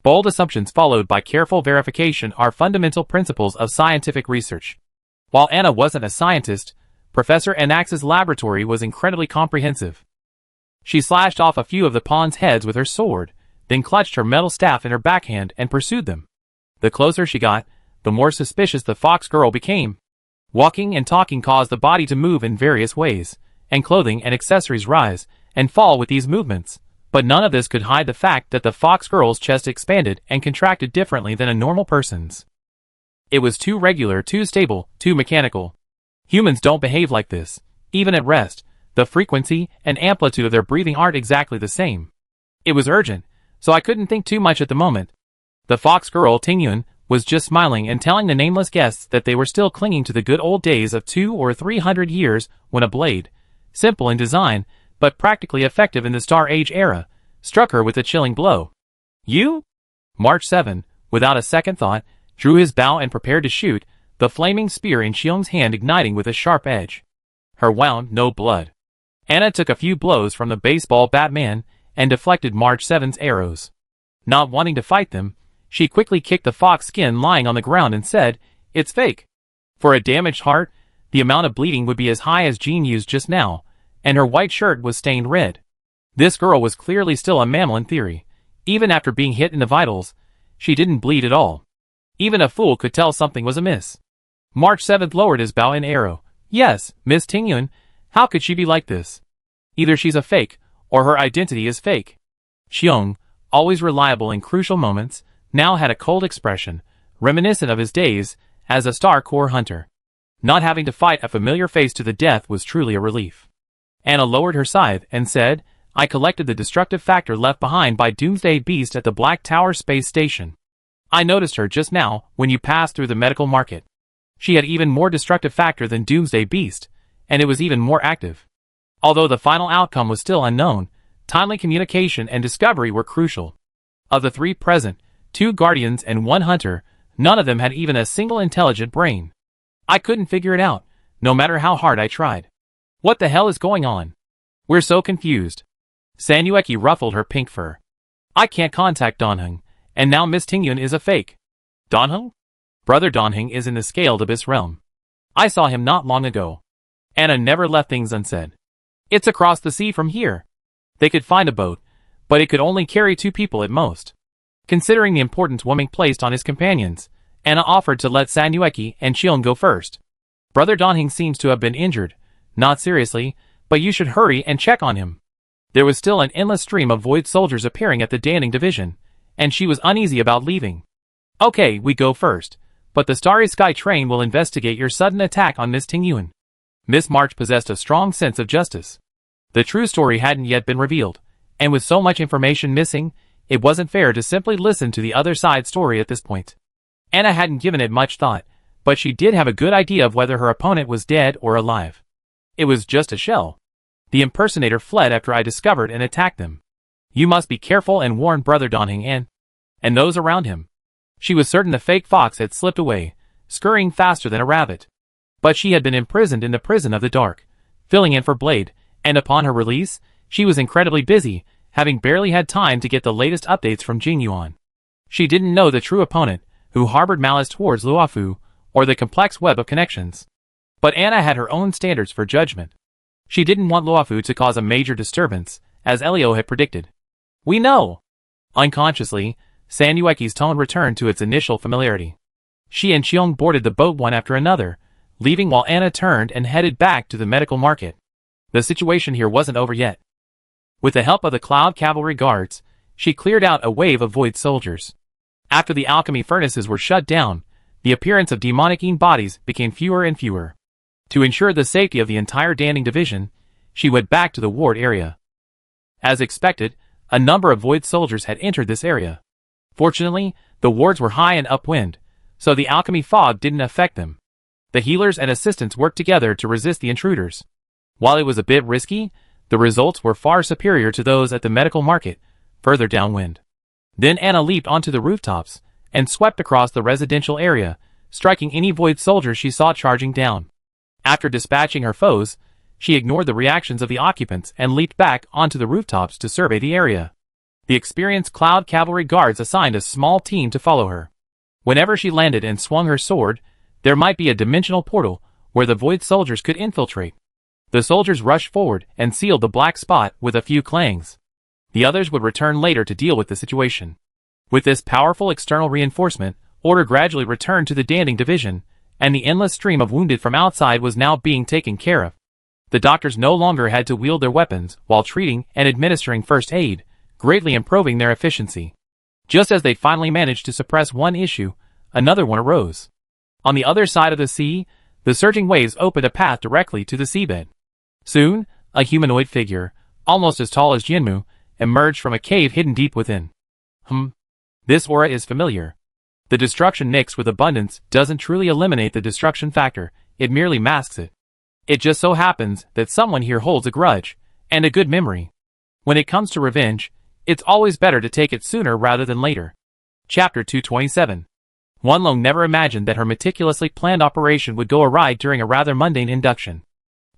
Bold assumptions followed by careful verification are fundamental principles of scientific research. While Anna wasn't a scientist, Professor Anax's laboratory was incredibly comprehensive. She slashed off a few of the pawns' heads with her sword, then clutched her metal staff in her backhand and pursued them. The closer she got, the more suspicious the fox girl became. Walking and talking caused the body to move in various ways, and clothing and accessories rise and fall with these movements. But none of this could hide the fact that the fox girl's chest expanded and contracted differently than a normal person's. It was too regular, too stable, too mechanical. Humans don't behave like this. Even at rest, the frequency and amplitude of their breathing aren't exactly the same. It was urgent, so I couldn't think too much at the moment. The fox girl, Tingyun, was just smiling and telling the nameless guests that they were still clinging to the good old days of 200 or 300 years when a blade, simple in design, but practically effective in the Star Age era, struck her with a chilling blow. "You?" March 7, without a second thought, drew his bow and prepared to shoot, the flaming spear in Xiong's hand igniting with a sharp edge. Her wound no blood. Anna took a few blows from the baseball bat man and deflected March 7's arrows. Not wanting to fight them, she quickly kicked the fox skin lying on the ground and said, "It's fake." For a damaged heart, the amount of bleeding would be as high as Jean used just now, and her white shirt was stained red. This girl was clearly still a mammal in theory. Even after being hit in the vitals, she didn't bleed at all. Even a fool could tell something was amiss. March 7th lowered his bow and arrow. "Yes, Miss Tingyun, how could she be like this? Either she's a fake, or her identity is fake." Xiong, always reliable in crucial moments, now had a cold expression, reminiscent of his days as a Star Corps hunter. Not having to fight a familiar face to the death was truly a relief. Anna lowered her scythe and said, "I collected the destructive factor left behind by Doomsday Beast at the Black Tower space station. I noticed her just now when you passed through the medical market. She had even more destructive factor than Doomsday Beast, and it was even more active." Although the final outcome was still unknown, timely communication and discovery were crucial. Of the three present, 2 guardians and 1 hunter, None of them had even a single intelligent brain. I couldn't figure it out, no matter how hard I tried. What the hell is going on? We're so confused. Sanueki ruffled her pink fur. I can't contact Donhung, and now Miss Tingyun is a fake. Donhung? Brother Donhung is in the scaled abyss realm. I saw him not long ago. Anna never left things unsaid. It's across the sea from here. They could find a boat, but it could only carry 2 people at most. Considering the importance Wuming placed on his companions, Anna offered to let Sanueki and Cheon go first. Brother Donhung seems to have been injured, not seriously, but you should hurry and check on him. There was still an endless stream of void soldiers appearing at the Danning division, and she was uneasy about leaving. Okay, we go first, but the Starry Sky train will investigate your sudden attack on Miss Tingyun. Miss March possessed a strong sense of justice. The true story hadn't yet been revealed, and with so much information missing, it wasn't fair to simply listen to the other side's story at this point. Anna hadn't given it much thought, but she did have a good idea of whether her opponent was dead or alive. It was just a shell. The impersonator fled after I discovered and attacked them. You must be careful and warn Brother Donhung and those around him. She was certain the fake fox had slipped away, scurrying faster than a rabbit. But she had been imprisoned in the prison of the dark, filling in for Blade, and upon her release, she was incredibly busy, having barely had time to get the latest updates from Jing Yuan. She didn't know the true opponent, who harbored malice towards Luofu, or the complex web of connections. But Anna had her own standards for judgment. She didn't want Luofu to cause a major disturbance, as Elio had predicted. We know! Unconsciously, Sanueki's tone returned to its initial familiarity. She and Cheong boarded the boat one after another, leaving while Anna turned and headed back to the medical market. The situation here wasn't over yet. With the help of the Cloud Cavalry Guards, she cleared out a wave of void soldiers. After the alchemy furnaces were shut down, the appearance of demonic bodies became fewer and fewer. To ensure the safety of the entire Danning division, she went back to the ward area. As expected, a number of void soldiers had entered this area. Fortunately, the wards were high and upwind, so the alchemy fog didn't affect them. The healers and assistants worked together to resist the intruders. While it was a bit risky, the results were far superior to those at the medical market, further downwind. Then Anna leaped onto the rooftops and swept across the residential area, striking any void soldier she saw charging down. After dispatching her foes, she ignored the reactions of the occupants and leaped back onto the rooftops to survey the area. The experienced Cloud Cavalry Guards assigned a small team to follow her. Whenever she landed and swung her sword, there might be a dimensional portal where the void soldiers could infiltrate. The soldiers rushed forward and sealed the black spot with a few clangs. The others would return later to deal with the situation. With this powerful external reinforcement, order gradually returned to the Danning division, and the endless stream of wounded from outside was now being taken care of. The doctors no longer had to wield their weapons while treating and administering first aid, greatly improving their efficiency. Just as they finally managed to suppress one issue, another one arose. On the other side of the sea, the surging waves opened a path directly to the seabed. Soon, a humanoid figure, almost as tall as Jinmu, emerged from a cave hidden deep within. This aura is familiar. The destruction mixed with abundance doesn't truly eliminate the destruction factor, it merely masks it. It just so happens that someone here holds a grudge, and a good memory. When it comes to revenge, it's always better to take it sooner rather than later. Chapter 227. Wanlong never imagined that her meticulously planned operation would go awry during a rather mundane induction.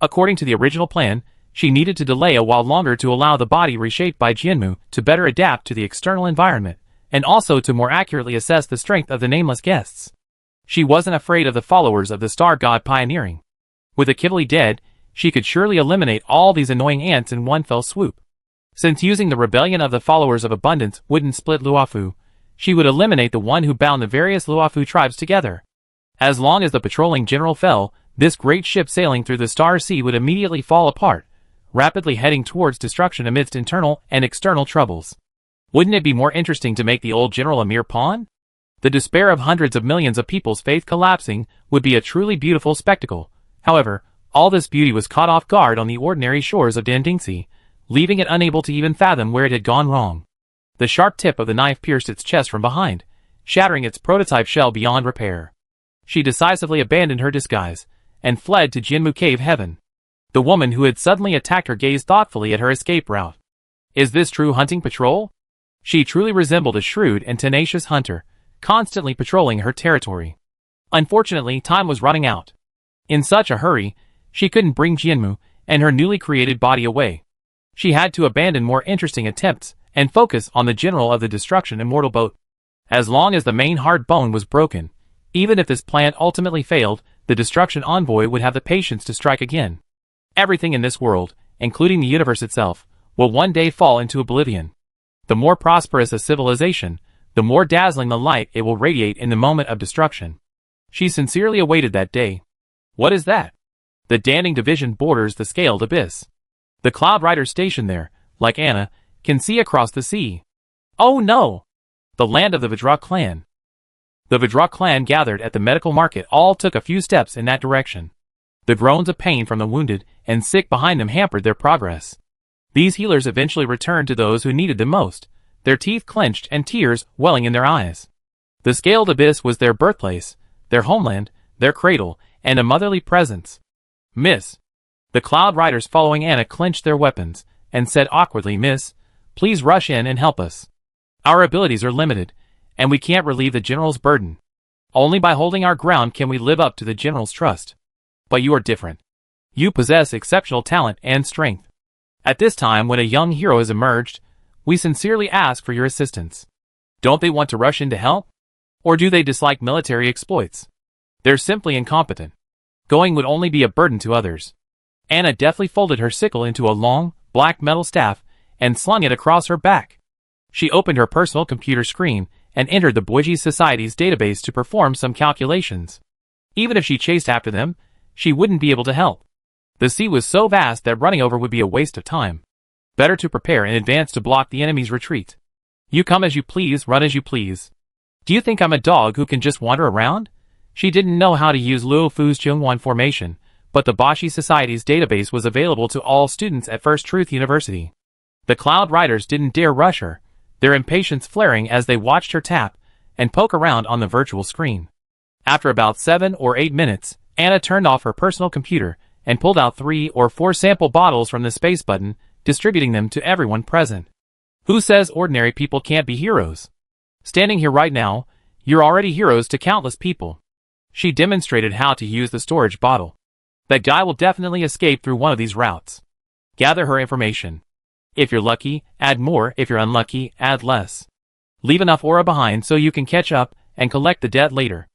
According to the original plan, she needed to delay a while longer to allow the body reshaped by Jianmu to better adapt to the external environment, and also to more accurately assess the strength of the nameless guests. She wasn't afraid of the followers of the Star God pioneering. With Akivali dead, she could surely eliminate all these annoying ants in one fell swoop. Since using the rebellion of the followers of abundance wouldn't split Luofu, she would eliminate the one who bound the various Luofu tribes together. As long as the patrolling general fell, this great ship sailing through the Star Sea would immediately fall apart, rapidly heading towards destruction amidst internal and external troubles. Wouldn't it be more interesting to make the old general a mere pawn? The despair of hundreds of millions of people's faith collapsing would be a truly beautiful spectacle. However, all this beauty was caught off guard on the ordinary shores of Dandingsi, leaving it unable to even fathom where it had gone wrong. The sharp tip of the knife pierced its chest from behind, shattering its prototype shell beyond repair. She decisively abandoned her disguise, and fled to Jinmu Cave Heaven. The woman who had suddenly attacked her gazed thoughtfully at her escape route. Is this true hunting patrol? She truly resembled a shrewd and tenacious hunter, constantly patrolling her territory. Unfortunately, time was running out. In such a hurry, she couldn't bring Jianmu and her newly created body away. She had to abandon more interesting attempts and focus on the general of the destruction immortal boat. As long as the main hard bone was broken, even if this plan ultimately failed, the destruction envoy would have the patience to strike again. Everything in this world, including the universe itself, will one day fall into oblivion. The more prosperous a civilization, the more dazzling the light it will radiate in the moment of destruction. She sincerely awaited that day. What is that? The Danding Division borders the scaled abyss. The Cloud Riders stationed there, like Anna, can see across the sea. Oh no! The land of the Vajra clan. The Vajra clan gathered at the medical market all took a few steps in that direction. The groans of pain from the wounded and sick behind them hampered their progress. These healers eventually returned to those who needed them most, their teeth clenched and tears welling in their eyes. The scaled abyss was their birthplace, their homeland, their cradle, and a motherly presence. Miss. The Cloud Riders following Anna clenched their weapons, and said awkwardly, Miss, please rush in and help us. Our abilities are limited, and we can't relieve the General's burden. Only by holding our ground can we live up to the General's trust. But you are different. You possess exceptional talent and strength. At this time when a young hero has emerged, we sincerely ask for your assistance. Don't they want to rush in to help? Or do they dislike military exploits? They're simply incompetent. Going would only be a burden to others. Anna deftly folded her sickle into a long, black metal staff and slung it across her back. She opened her personal computer screen and entered the Bougie Society's database to perform some calculations. Even if she chased after them, she wouldn't be able to help. The sea was so vast that running over would be a waste of time. Better to prepare in advance to block the enemy's retreat. You come as you please, run as you please. Do you think I'm a dog who can just wander around? She didn't know how to use Luo Fu's Zhongwan formation, but the Bougie Society's database was available to all students at First Truth University. The Cloud Riders didn't dare rush her, their impatience flaring as they watched her tap and poke around on the virtual screen. After about 7 or 8 minutes, Anna turned off her personal computer and pulled out 3 or 4 sample bottles from the space button, distributing them to everyone present. Who says ordinary people can't be heroes? Standing here right now, you're already heroes to countless people. She demonstrated how to use the storage bottle. That guy will definitely escape through one of these routes. Gather her information. If you're lucky, add more. If you're unlucky, add less. Leave enough aura behind so you can catch up and collect the debt later.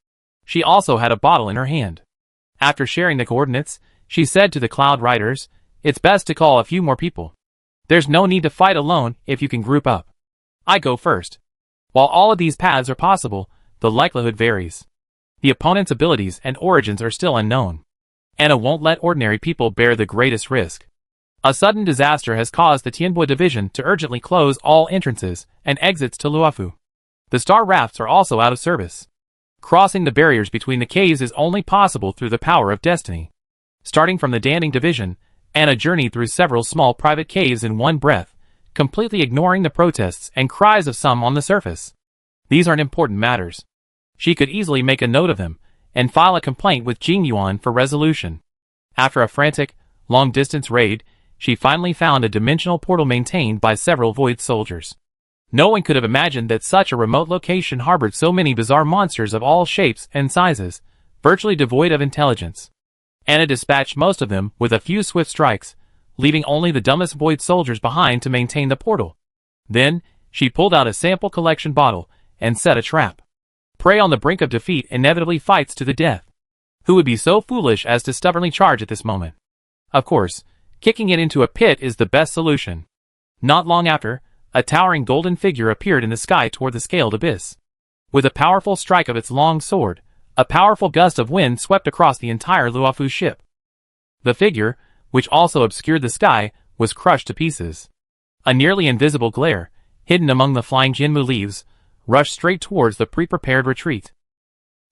She also had a bottle in her hand. After sharing the coordinates, she said to the Cloud Riders, it's best to call a few more people. There's no need to fight alone if you can group up. I go first. While all of these paths are possible, the likelihood varies. The opponent's abilities and origins are still unknown. Anna won't let ordinary people bear the greatest risk. A sudden disaster has caused the Tianbo division to urgently close all entrances and exits to Luofu. The star rafts are also out of service. Crossing the barriers between the caves is only possible through the power of destiny. Starting from the Danding division, Anna journeyed through several small private caves in one breath, completely ignoring the protests and cries of some on the surface. These aren't important matters. She could easily make a note of them and file a complaint with Jing Yuan for resolution. After a frantic, long-distance raid, she finally found a dimensional portal maintained by several void soldiers. No one could have imagined that such a remote location harbored so many bizarre monsters of all shapes and sizes, virtually devoid of intelligence. Anna dispatched most of them with a few swift strikes, leaving only the dumbest void soldiers behind to maintain the portal. Then, she pulled out a sample collection bottle and set a trap. Prey on the brink of defeat inevitably fights to the death. Who would be so foolish as to stubbornly charge at this moment? Of course, kicking it into a pit is the best solution. Not long after, a towering golden figure appeared in the sky toward the scaled abyss. With a powerful strike of its long sword, a powerful gust of wind swept across the entire Luofu ship. The figure, which also obscured the sky, was crushed to pieces. A nearly invisible glare, hidden among the flying Jinmu leaves, rushed straight towards the pre-prepared retreat.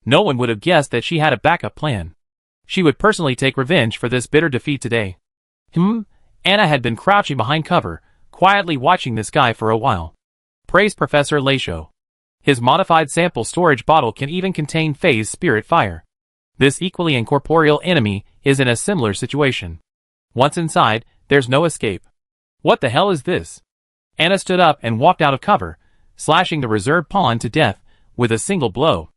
No one would have guessed that she had a backup plan. She would personally take revenge for this bitter defeat today. Anna had been crouching behind cover, quietly watching this guy for a while. Praised Professor Leisho. His modified sample storage bottle can even contain phase spirit fire. This equally incorporeal enemy is in a similar situation. Once inside, there's no escape. What the hell is this? Anna stood up and walked out of cover, slashing the reserve pawn to death with a single blow.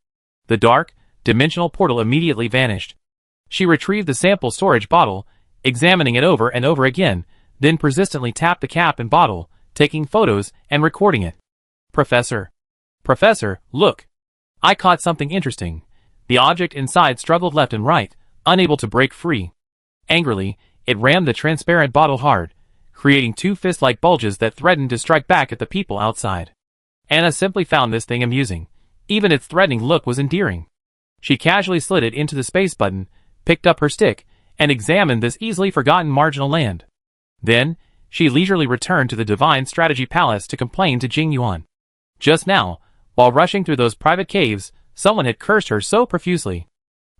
The dark, dimensional portal immediately vanished. She retrieved the sample storage bottle, examining it over and over again, then persistently tapped the cap and bottle, taking photos and recording it. Professor, look! I caught something interesting. The object inside struggled left and right, unable to break free. Angrily, it rammed the transparent bottle hard, creating two fist-like bulges that threatened to strike back at the people outside. Anna simply found this thing amusing. Even its threatening look was endearing. She casually slid it into the space button, picked up her stick, and examined this easily forgotten marginal land. Then, she leisurely returned to the Divine Strategy Palace to complain to Jing Yuan. Just now, while rushing through those private caves, someone had cursed her so profusely.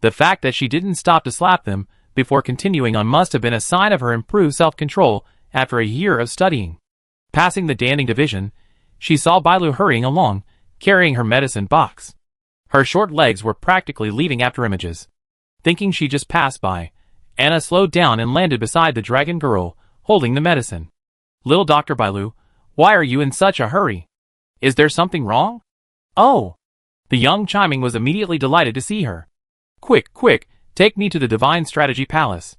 The fact that she didn't stop to slap them before continuing on must have been a sign of her improved self-control after a year of studying. Passing the Danding Division, she saw Bailu hurrying along, carrying her medicine box. Her short legs were practically leaving after images. Thinking she just passed by, Anna slowed down and landed beside the dragon girl, holding the medicine. Little Dr. Bailu, why are you in such a hurry? Is there something wrong? Oh! The young Chiming was immediately delighted to see her. Quick, take me to the Divine Strategy Palace.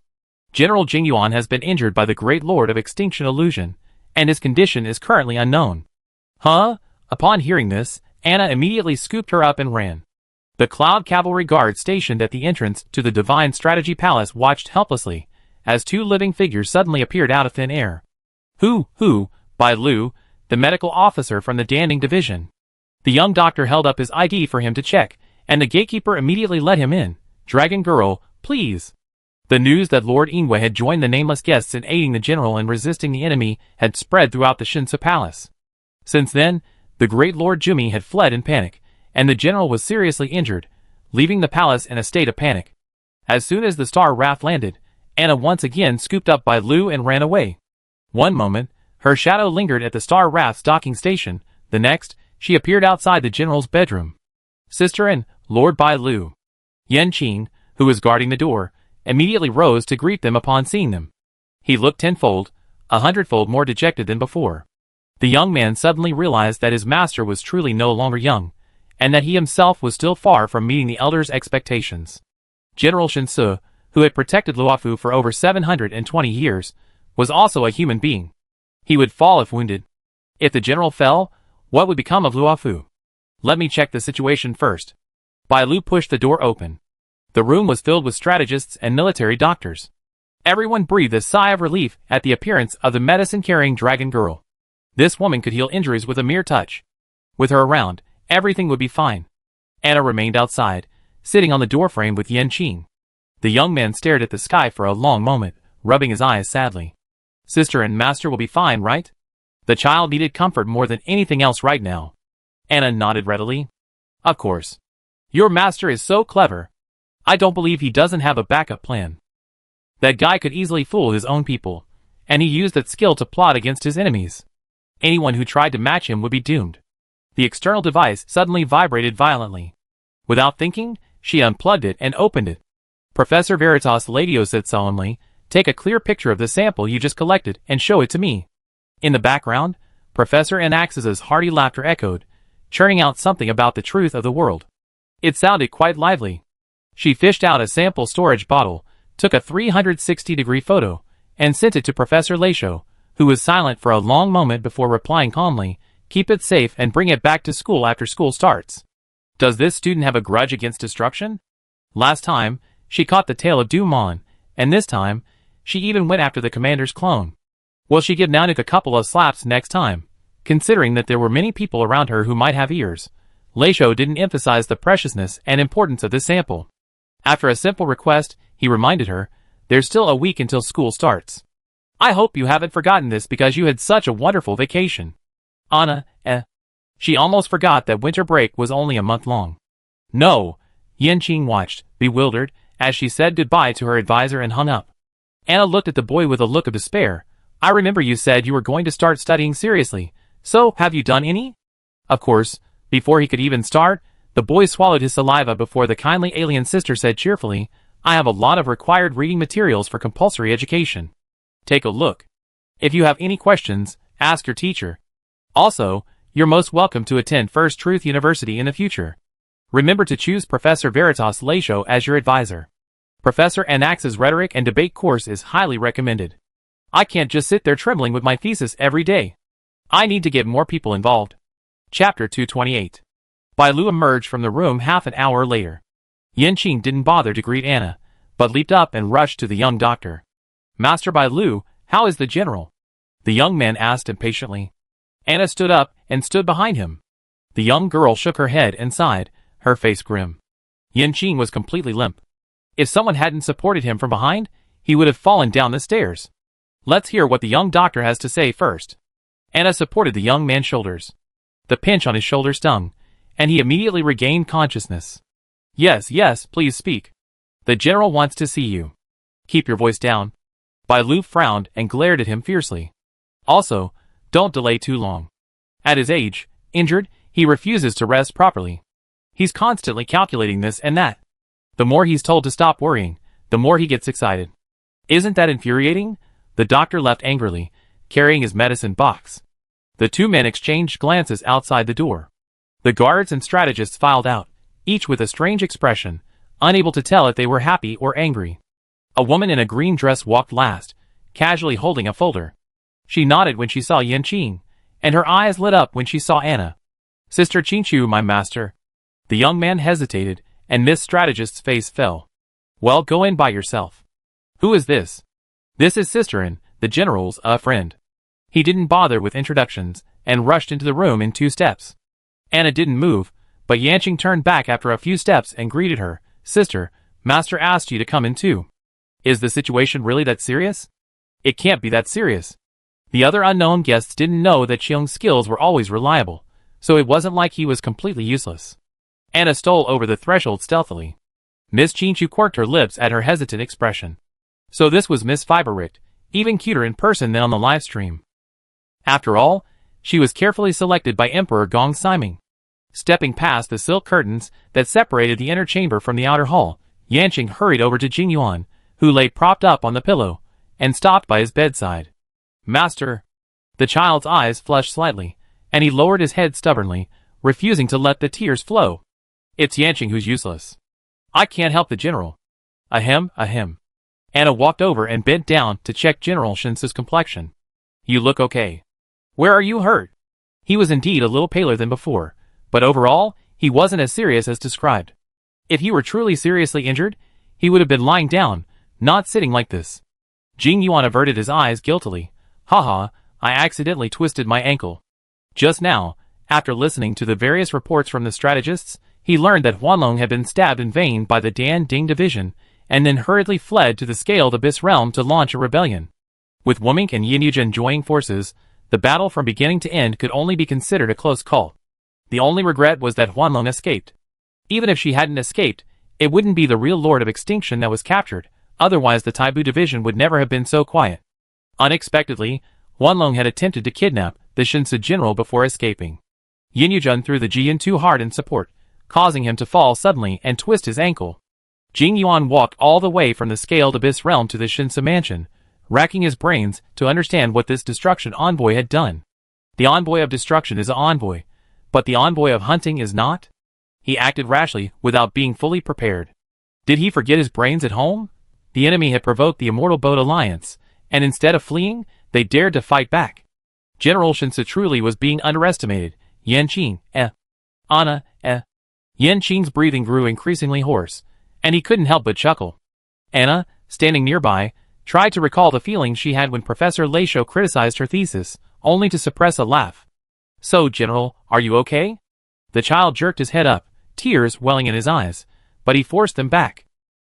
General Jing Yuan has been injured by the Great Lord of Extinction Illusion, and his condition is currently unknown. Huh? Upon hearing this, Anna immediately scooped her up and ran. The Cloud Cavalry Guard stationed at the entrance to the Divine Strategy Palace watched helplessly, as two living figures suddenly appeared out of thin air. Who, Bailu, the medical officer from the Danding Division. The young doctor held up his ID for him to check, and the gatekeeper immediately let him in. Dragon girl, please. The news that Lord Ingwe had joined the nameless guests in aiding the general and resisting the enemy had spread throughout the Shinsu Palace. Since then, the great Lord Jumi had fled in panic, and the general was seriously injured, leaving the palace in a state of panic. As soon as the star raft landed, Anna once again scooped up Bailu and ran away. One moment, her shadow lingered at the star raft's docking station, the next, she appeared outside the general's bedroom. Sister and Lord Bailu. Yan Qing, who was guarding the door, immediately rose to greet them upon seeing them. He looked 10-fold, 100-fold more dejected than before. The young man suddenly realized that his master was truly no longer young, and that he himself was still far from meeting the elders' expectations. General Shinsu, who had protected Luofu for over 720 years, was also a human being. He would fall if wounded. If the general fell, what would become of Luofu? Let me check the situation first. Bailu pushed the door open. The room was filled with strategists and military doctors. Everyone breathed a sigh of relief at the appearance of the medicine-carrying dragon girl. This woman could heal injuries with a mere touch. With her around, everything would be fine. Anna remained outside, sitting on the doorframe with Yan Qing. The young man stared at the sky for a long moment, rubbing his eyes sadly. Sister and master will be fine, right? The child needed comfort more than anything else right now. Anna nodded readily. Of course. Your master is so clever. I don't believe he doesn't have a backup plan. That guy could easily fool his own people, and he used that skill to plot against his enemies. Anyone who tried to match him would be doomed. The external device suddenly vibrated violently. Without thinking, she unplugged it and opened it. Professor Veritas Ladio said solemnly, "Take a clear picture of the sample you just collected and show it to me." In the background, Professor Anaxis's hearty laughter echoed, churning out something about the truth of the world. It sounded quite lively. She fished out a sample storage bottle, took a 360-degree photo, and sent it to Professor Laisho, who was silent for a long moment before replying calmly, "Keep it safe and bring it back to school after school starts." Does this student have a grudge against destruction? Last time, she caught the tail of Dumon, and this time, she even went after the commander's clone. Will she give Nanook a couple of slaps next time? Considering that there were many people around her who might have ears, Laisho didn't emphasize the preciousness and importance of this sample. After a simple request, he reminded her, "There's still a week until school starts. I hope you haven't forgotten this because you had such a wonderful vacation." Anna, She almost forgot that winter break was only a month long. No, Yan Qing watched, bewildered, as she said goodbye to her advisor and hung up. Anna looked at the boy with a look of despair. "I remember you said you were going to start studying seriously, so have you done any?" Of course, before he could even start, the boy swallowed his saliva before the kindly alien sister said cheerfully, "I have a lot of required reading materials for compulsory education. Take a look. If you have any questions, ask your teacher. Also, You're most welcome to attend First Truth University in the future. Remember to choose Professor Veritas Laisho as your advisor. Professor Anax's rhetoric and debate course is highly recommended. I can't just sit there trembling with my thesis every day. I need to get more people involved. Chapter 228. Bai Lu emerged from the room half an hour later. Yanqing didn't bother to greet Anna, but leaped up and rushed to the young doctor. Master Bai Lu, how is the general? The young man asked impatiently. Anna stood up and stood behind him. The young girl shook her head and sighed, her face grim. Yanqing was completely limp. If someone hadn't supported him from behind, he would have fallen down the stairs. Let's hear what the young doctor has to say first. Anna supported the young man's shoulders. The pinch on his shoulder stung, and he immediately regained consciousness. Yes, please speak. The general wants to see you. Keep your voice down. Bai Lu frowned and glared at him fiercely. Also, don't delay too long. At his age, injured, he refuses to rest properly. He's constantly calculating this and that. The more he's told to stop worrying, the more he gets excited. Isn't that infuriating? The doctor left angrily, carrying his medicine box. The two men exchanged glances outside the door. The guards and strategists filed out, each with a strange expression, unable to tell if they were happy or angry. A woman in a green dress walked last, casually holding a folder. She nodded when she saw Yanqing, and her eyes lit up when she saw Anna. Sister Qingqiu, my master. The young man hesitated, and Miss Strategist's face fell. Well, go in by yourself. Who is this? This is Sisterin, the general's friend. He didn't bother with introductions, and rushed into the room in 2 steps. Anna didn't move, but Yanqing turned back after a few steps and greeted her. Sister, Master asked you to come in too. Is the situation really that serious? It can't be that serious. The other unknown guests didn't know that Qiong's skills were always reliable, so it wasn't like he was completely useless. Anna stole over the threshold stealthily. Miss Qingqiu quirked her lips at her hesitant expression. So this was Miss Fibericht, even cuter in person than on the live stream. After all, she was carefully selected by Emperor Gong Siming. Stepping past the silk curtains that separated the inner chamber from the outer hall, Yanqing hurried over to Jing Yuan, who lay propped up on the pillow, and stopped by his bedside. Master! The child's eyes flushed slightly, and he lowered his head stubbornly, refusing to let the tears flow. It's Yanqing who's useless. I can't help the general. Ahem. Anna walked over and bent down to check General Shinsu's complexion. You look okay. Where are you hurt? He was indeed a little paler than before, but overall, he wasn't as serious as described. If he were truly seriously injured, he would have been lying down, not sitting like this. Jing Yuan averted his eyes guiltily. Haha, I accidentally twisted my ankle. Just now, after listening to the various reports from the strategists, he learned that Huanlong had been stabbed in vain by the Dan Ding division, and then hurriedly fled to the Scaled Abyss realm to launch a rebellion. With Wuming and Yinyuja joining forces, the battle from beginning to end could only be considered a close call. The only regret was that Huanlong escaped. Even if she hadn't escaped, it wouldn't be the real Lord of Extinction that was captured, otherwise the Taibu division would never have been so quiet. Unexpectedly, Huanlong had attempted to kidnap the Shinsu general before escaping. Yinyuja threw the Jian too hard in support, causing him to fall suddenly and twist his ankle. Jing Yuan walked all the way from the Scaled Abyss realm to the Shinsu mansion, racking his brains to understand what this destruction envoy had done. The envoy of destruction is an envoy, but the envoy of hunting is not? He acted rashly without being fully prepared. Did he forget his brains at home? The enemy had provoked the Immortal Boat Alliance, and instead of fleeing, they dared to fight back. General Shinsu truly was being underestimated. Yanqing, Anna, Yanqing's breathing grew increasingly hoarse, and he couldn't help but chuckle. Anna, standing nearby, tried to recall the feelings she had when Professor Laisho criticized her thesis, only to suppress a laugh. So, General, are you okay? The child jerked his head up, tears welling in his eyes, but he forced them back.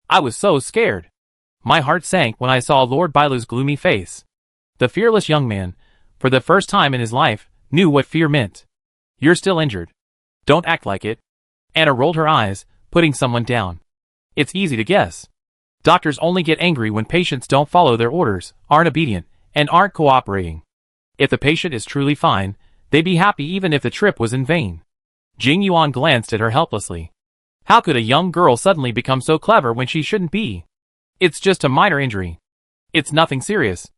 I was so scared. My heart sank when I saw Lord Bailu's gloomy face. The fearless young man, for the first time in his life, knew what fear meant. You're still injured. Don't act like it. Anna rolled her eyes, putting someone down. It's easy to guess. Doctors only get angry when patients don't follow their orders, aren't obedient, and aren't cooperating. If the patient is truly fine, they'd be happy even if the trip was in vain. Jing Yuan glanced at her helplessly. How could a young girl suddenly become so clever when she shouldn't be? It's just a minor injury. It's nothing serious.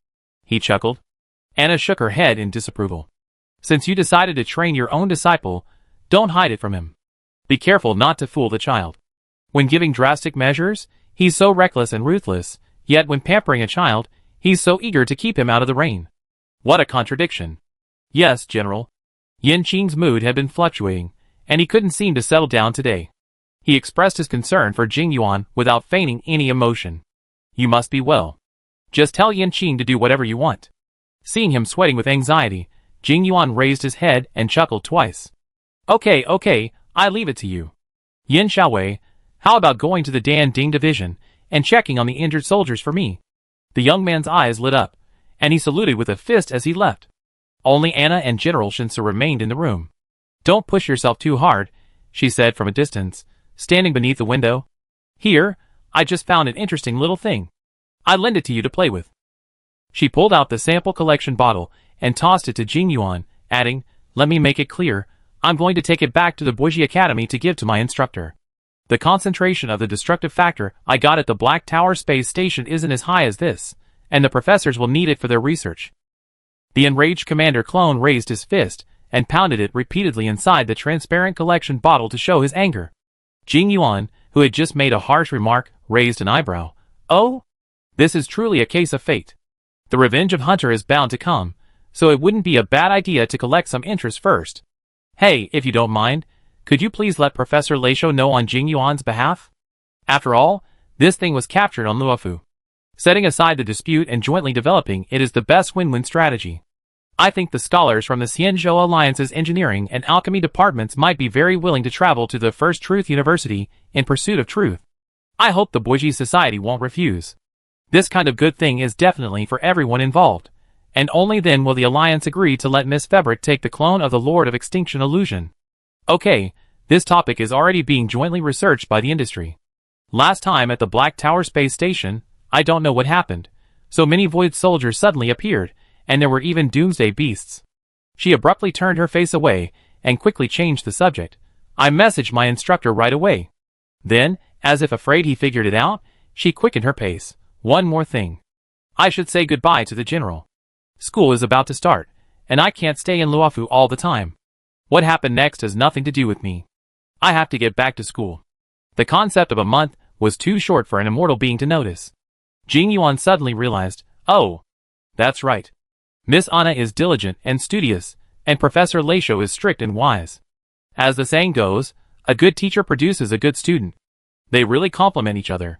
He chuckled. Anna shook her head in disapproval. Since you decided to train your own disciple, don't hide it from him. Be careful not to fool the child. When giving drastic measures, he's so reckless and ruthless, yet when pampering a child, he's so eager to keep him out of the rain. What a contradiction. Yes, General. Yin Qing's mood had been fluctuating, and he couldn't seem to settle down today. He expressed his concern for Jing Yuan without feigning any emotion. You must be well. Just tell Yin Qing to do whatever you want. Seeing him sweating with anxiety, Jing Yuan raised his head and chuckled twice. Okay, I leave it to you. Yin Xiaowei, how about going to the Dan Ding division and checking on the injured soldiers for me? The young man's eyes lit up, and he saluted with a fist as he left. Only Anna and General Shinsu remained in the room. Don't push yourself too hard, she said from a distance, standing beneath the window. Here, I just found an interesting little thing. I lend it to you to play with. She pulled out the sample collection bottle and tossed it to Jing Yuan, adding, let me make it clear, I'm going to take it back to the Boiji Academy to give to my instructor. The concentration of the destructive factor I got at the Black Tower space station isn't as high as this, and the professors will need it for their research. The enraged Commander Clone raised his fist and pounded it repeatedly inside the transparent collection bottle to show his anger. Jing Yuan, who had just made a harsh remark, raised an eyebrow. Oh? This is truly a case of fate. The revenge of Hunter is bound to come, so it wouldn't be a bad idea to collect some interest first. Hey, if you don't mind, could you please let Professor Leisho know on Jing Yuan's behalf? After all, this thing was captured on Luofu. Setting aside the dispute and jointly developing it is the best win-win strategy. I think the scholars from the Xianzhou Alliance's engineering and alchemy departments might be very willing to travel to the First Truth University in pursuit of truth. I hope the Boiji Society won't refuse. This kind of good thing is definitely for everyone involved, and only then will the Alliance agree to let Miss Febrick take the clone of the Lord of Extinction Illusion. Okay, this topic is already being jointly researched by the industry. Last time at the Black Tower space station, I don't know what happened. So many void soldiers suddenly appeared, and there were even doomsday beasts. She abruptly turned her face away and quickly changed the subject. I messaged my instructor right away. Then, as if afraid he figured it out, she quickened her pace. One more thing. I should say goodbye to the general. School is about to start, and I can't stay in Luofu all the time. What happened next has nothing to do with me. I have to get back to school. The concept of a month was too short for an immortal being to notice. Jing Yuan suddenly realized, oh, that's right. Miss Anna is diligent and studious, and Professor Leisho is strict and wise. As the saying goes, a good teacher produces a good student. They really complement each other.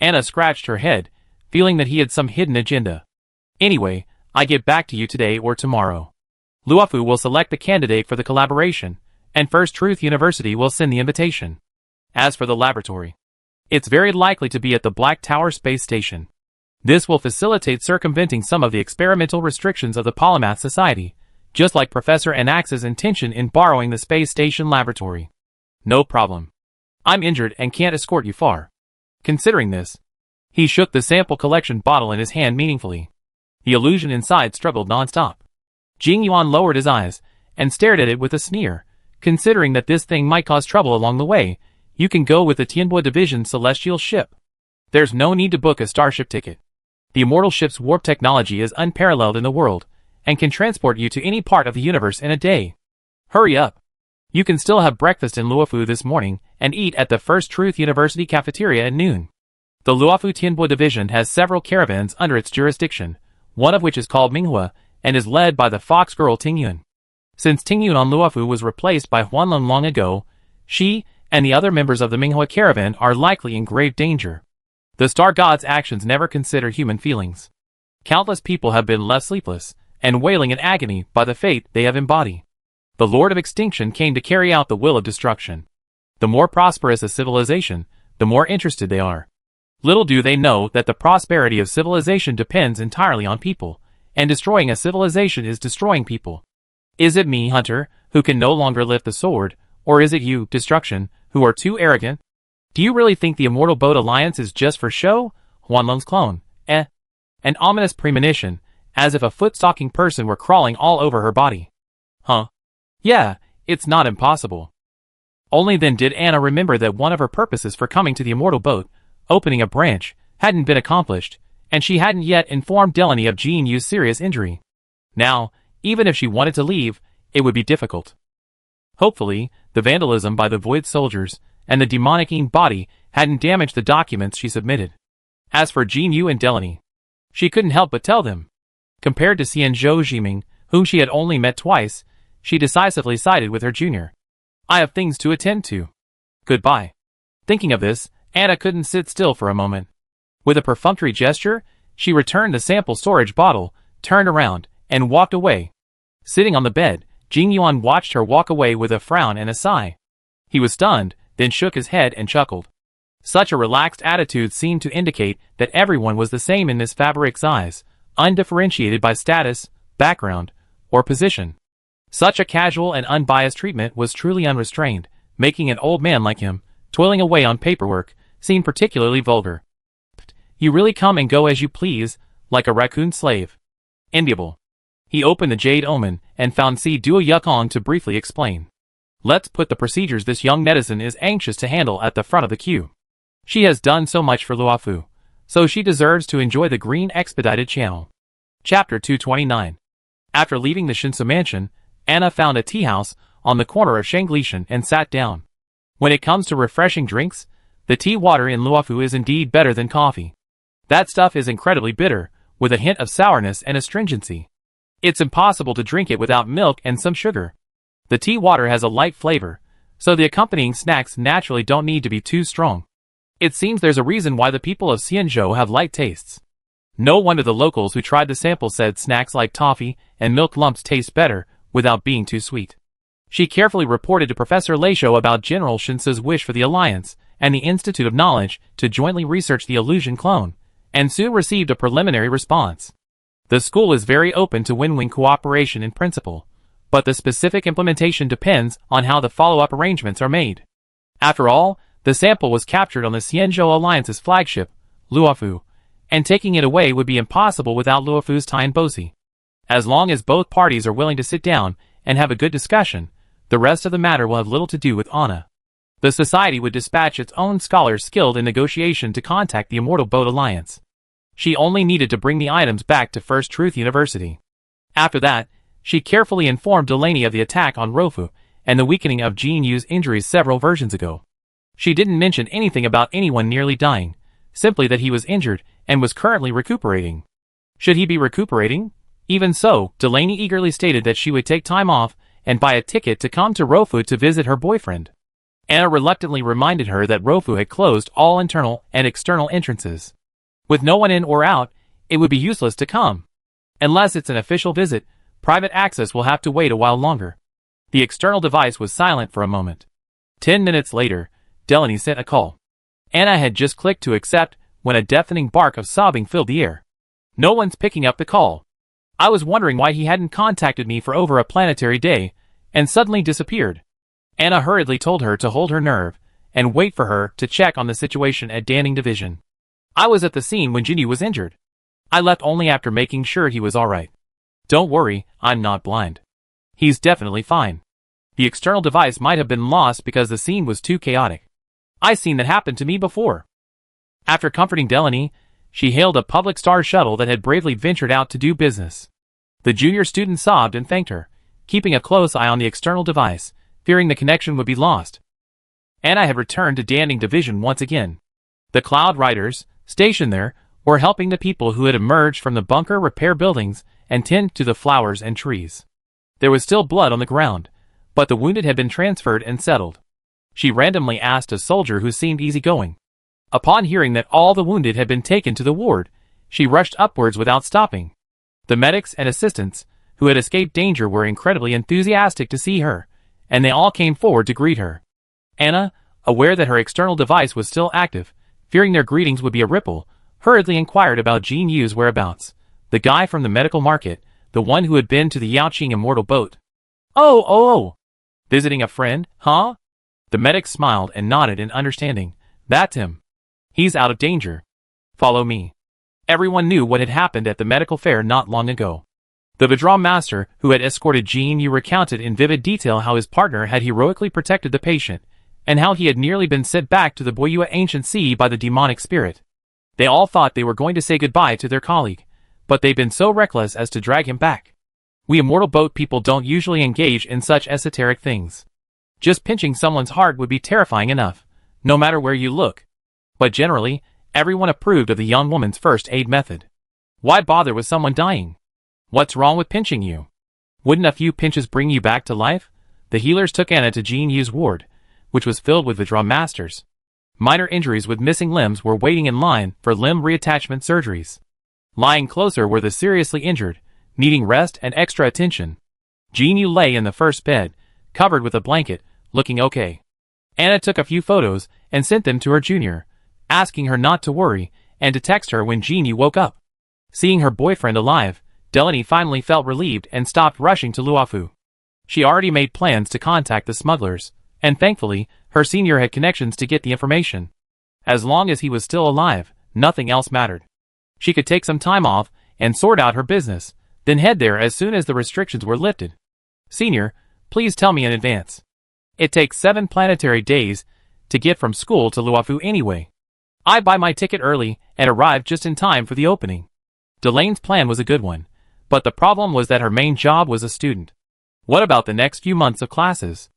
Anna scratched her head, feeling that he had some hidden agenda. Anyway, I get back to you today or tomorrow. Luofu will select the candidate for the collaboration, and First Truth University will send the invitation. As for the laboratory, it's very likely to be at the Black Tower space station. This will facilitate circumventing some of the experimental restrictions of the Polymath Society, just like Professor Anax's intention in borrowing the space station laboratory. No problem. I'm injured and can't escort you far. Considering this, he shook the sample collection bottle in his hand meaningfully. The illusion inside struggled non-stop. Jing Yuan lowered his eyes and stared at it with a sneer. Considering that this thing might cause trouble along the way, you can go with the Tianbo Division celestial ship. There's no need to book a starship ticket. The immortal ship's warp technology is unparalleled in the world, and can transport you to any part of the universe in a day. Hurry up. You can still have breakfast in Luofu this morning, and eat at the First Truth University cafeteria at noon. The Luofu Tianbo Division has several caravans under its jurisdiction, one of which is called Minghua, and is led by the fox girl Tingyun. Since Tingyun on Luofu was replaced by Huanlun long ago, she and the other members of the Minghua caravan are likely in grave danger. The star god's actions never consider human feelings. Countless people have been left sleepless and wailing in agony by the fate they have embodied. The Lord of Extinction came to carry out the will of destruction. The more prosperous a civilization, the more interested they are. Little do they know that the prosperity of civilization depends entirely on people, and destroying a civilization is destroying people. Is it me, Hunter, who can no longer lift the sword, or is it you, Destruction, who are too arrogant? Do you really think the Immortal Boat Alliance is just for show? Huanlong's clone. An ominous premonition, as if a foot-stalking person were crawling all over her body. Huh? Yeah, it's not impossible. Only then did Anna remember that one of her purposes for coming to the Immortal Boat, opening a branch, hadn't been accomplished, and she hadn't yet informed Delaney of Jean Yu's serious injury. Now, even if she wanted to leave, it would be difficult. Hopefully, the vandalism by the Void soldiers and the demonic body hadn't damaged the documents she submitted. As for Jin Yu and Delaney, she couldn't help but tell them. Compared to Xianzhou Jiming, whom she had only met twice, she decisively sided with her junior. I have things to attend to. Goodbye. Thinking of this, Anna couldn't sit still for a moment. With a perfunctory gesture, she returned the sample storage bottle, turned around, and walked away. Sitting on the bed, Jing Yuan watched her walk away with a frown and a sigh. He was stunned, then shook his head and chuckled. Such a relaxed attitude seemed to indicate that everyone was the same in Miss Fabric's eyes, undifferentiated by status, background, or position. Such a casual and unbiased treatment was truly unrestrained, making an old man like him, toiling away on paperwork, seem particularly vulgar. You really come and go as you please, like a raccoon slave. Enviable. He opened the Jade Omen and found Si Duo Yukong to briefly explain. Let's put the procedures this young netizen is anxious to handle at the front of the queue. She has done so much for Luofu, so she deserves to enjoy the green expedited channel. Chapter 229. After leaving the Shinsu mansion, Anna found a tea house on the corner of Shanglishan and sat down. When it comes to refreshing drinks, the tea water in Luofu is indeed better than coffee. That stuff is incredibly bitter, with a hint of sourness and astringency. It's impossible to drink it without milk and some sugar. The tea water has a light flavor, so the accompanying snacks naturally don't need to be too strong. It seems there's a reason why the people of Xianzhou have light tastes. No wonder the locals who tried the sample said snacks like toffee and milk lumps taste better without being too sweet. She carefully reported to Professor Leisho about General Shinsu's wish for the Alliance and the Institute of Knowledge to jointly research the illusion clone, and soon received a preliminary response. The school is very open to win-win cooperation in principle, but the specific implementation depends on how the follow-up arrangements are made. After all, the sample was captured on the Xianzhou Alliance's flagship, Luofu, and taking it away would be impossible without Luofu's Tianbosi. As long as both parties are willing to sit down and have a good discussion, the rest of the matter will have little to do with Anna. The society would dispatch its own scholars skilled in negotiation to contact the Immortal Boat Alliance. She only needed to bring the items back to First Truth University. After that, she carefully informed Delaney of the attack on Rofu and the weakening of Jin Yu's injuries several versions ago. She didn't mention anything about anyone nearly dying, simply that he was injured and was currently recuperating. Should he be recuperating? Even so, Delaney eagerly stated that she would take time off and buy a ticket to come to Rofu to visit her boyfriend. Anna reluctantly reminded her that Rofu had closed all internal and external entrances. With no one in or out, it would be useless to come. Unless it's an official visit, private access will have to wait a while longer. The external device was silent for a moment. 10 minutes later, Delaney sent a call. Anna had just clicked to accept when a deafening bark of sobbing filled the air. No one's picking up the call. I was wondering why he hadn't contacted me for over a planetary day, and suddenly disappeared. Anna hurriedly told her to hold her nerve, and wait for her to check on the situation at Danning Division. I was at the scene when Jinyu was injured. I left only after making sure he was alright. Don't worry, I'm not blind. He's definitely fine. The external device might have been lost because the scene was too chaotic. I've seen that happen to me before. After comforting Delaney, she hailed a public star shuttle that had bravely ventured out to do business. The junior student sobbed and thanked her, keeping a close eye on the external device, fearing the connection would be lost. Anna had returned to Danning Division once again. The Cloud Riders, stationed there, were helping the people who had emerged from the bunker repair buildings and tend to the flowers and trees. There was still blood on the ground, but the wounded had been transferred and settled. She randomly asked a soldier who seemed easygoing. Upon hearing that all the wounded had been taken to the ward, she rushed upwards without stopping. The medics and assistants, who had escaped danger, were incredibly enthusiastic to see her, and they all came forward to greet her. Anna, aware that her external device was still active, fearing their greetings would be a ripple, hurriedly inquired about Jin Yu's whereabouts. The guy from the medical market, the one who had been to the Yaoqing Immortal Boat. Oh. Visiting a friend, huh? The medic smiled and nodded in understanding. That's him. He's out of danger. Follow me. Everyone knew what had happened at the medical fair not long ago. The Vidra master who had escorted Jin Yu recounted in vivid detail how his partner had heroically protected the patient, and how he had nearly been sent back to the Boyua ancient sea by the demonic spirit. They all thought they were going to say goodbye to their colleague, but they'd been so reckless as to drag him back. We immortal boat people don't usually engage in such esoteric things. Just pinching someone's heart would be terrifying enough, no matter where you look. But generally, everyone approved of the young woman's first aid method. Why bother with someone dying? What's wrong with pinching you? Wouldn't a few pinches bring you back to life? The healers took Anna to Jean Yu's ward, which was filled with withdraw masters. Minor injuries with missing limbs were waiting in line for limb reattachment surgeries. Lying closer were the seriously injured, needing rest and extra attention. Jean Yu lay in the first bed, covered with a blanket, looking okay. Anna took a few photos and sent them to her junior, asking her not to worry and to text her when Jean Yu woke up. Seeing her boyfriend alive, Delaney finally felt relieved and stopped rushing to Luofu. She already made plans to contact the smugglers, and thankfully, her senior had connections to get the information. As long as he was still alive, nothing else mattered. She could take some time off and sort out her business, then head there as soon as the restrictions were lifted. Senior, please tell me in advance. It takes 7 planetary days to get from school to Luofu anyway. I buy my ticket early and arrive just in time for the opening. Delaine's plan was a good one, but the problem was that her main job was a student. What about the next few months of classes?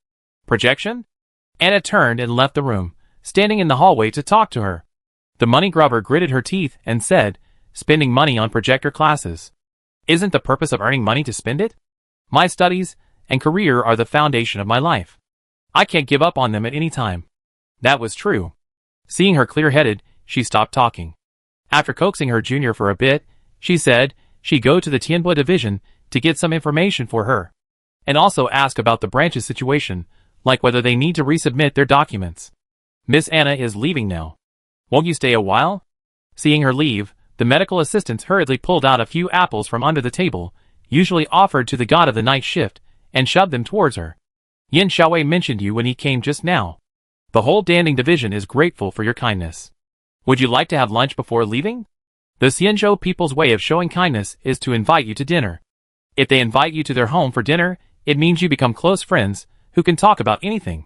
Projection? Anna turned and left the room, standing in the hallway to talk to her. The money grubber gritted her teeth and said, spending money on projector classes. Isn't the purpose of earning money to spend it? My studies and career are the foundation of my life. I can't give up on them at any time. That was true. Seeing her clear-headed, she stopped talking. After coaxing her junior for a bit, she said she'd go to the Tianbua division to get some information for her. And also ask about the branch's situation, like whether they need to resubmit their documents. Miss Anna is leaving now. Won't you stay a while? Seeing her leave, the medical assistants hurriedly pulled out a few apples from under the table, usually offered to the god of the night shift, and shoved them towards her. Yin Xiaowei mentioned you when he came just now. The whole Danding division is grateful for your kindness. Would you like to have lunch before leaving? The Xianzhou people's way of showing kindness is to invite you to dinner. If they invite you to their home for dinner, it means you become close friends, who can talk about anything.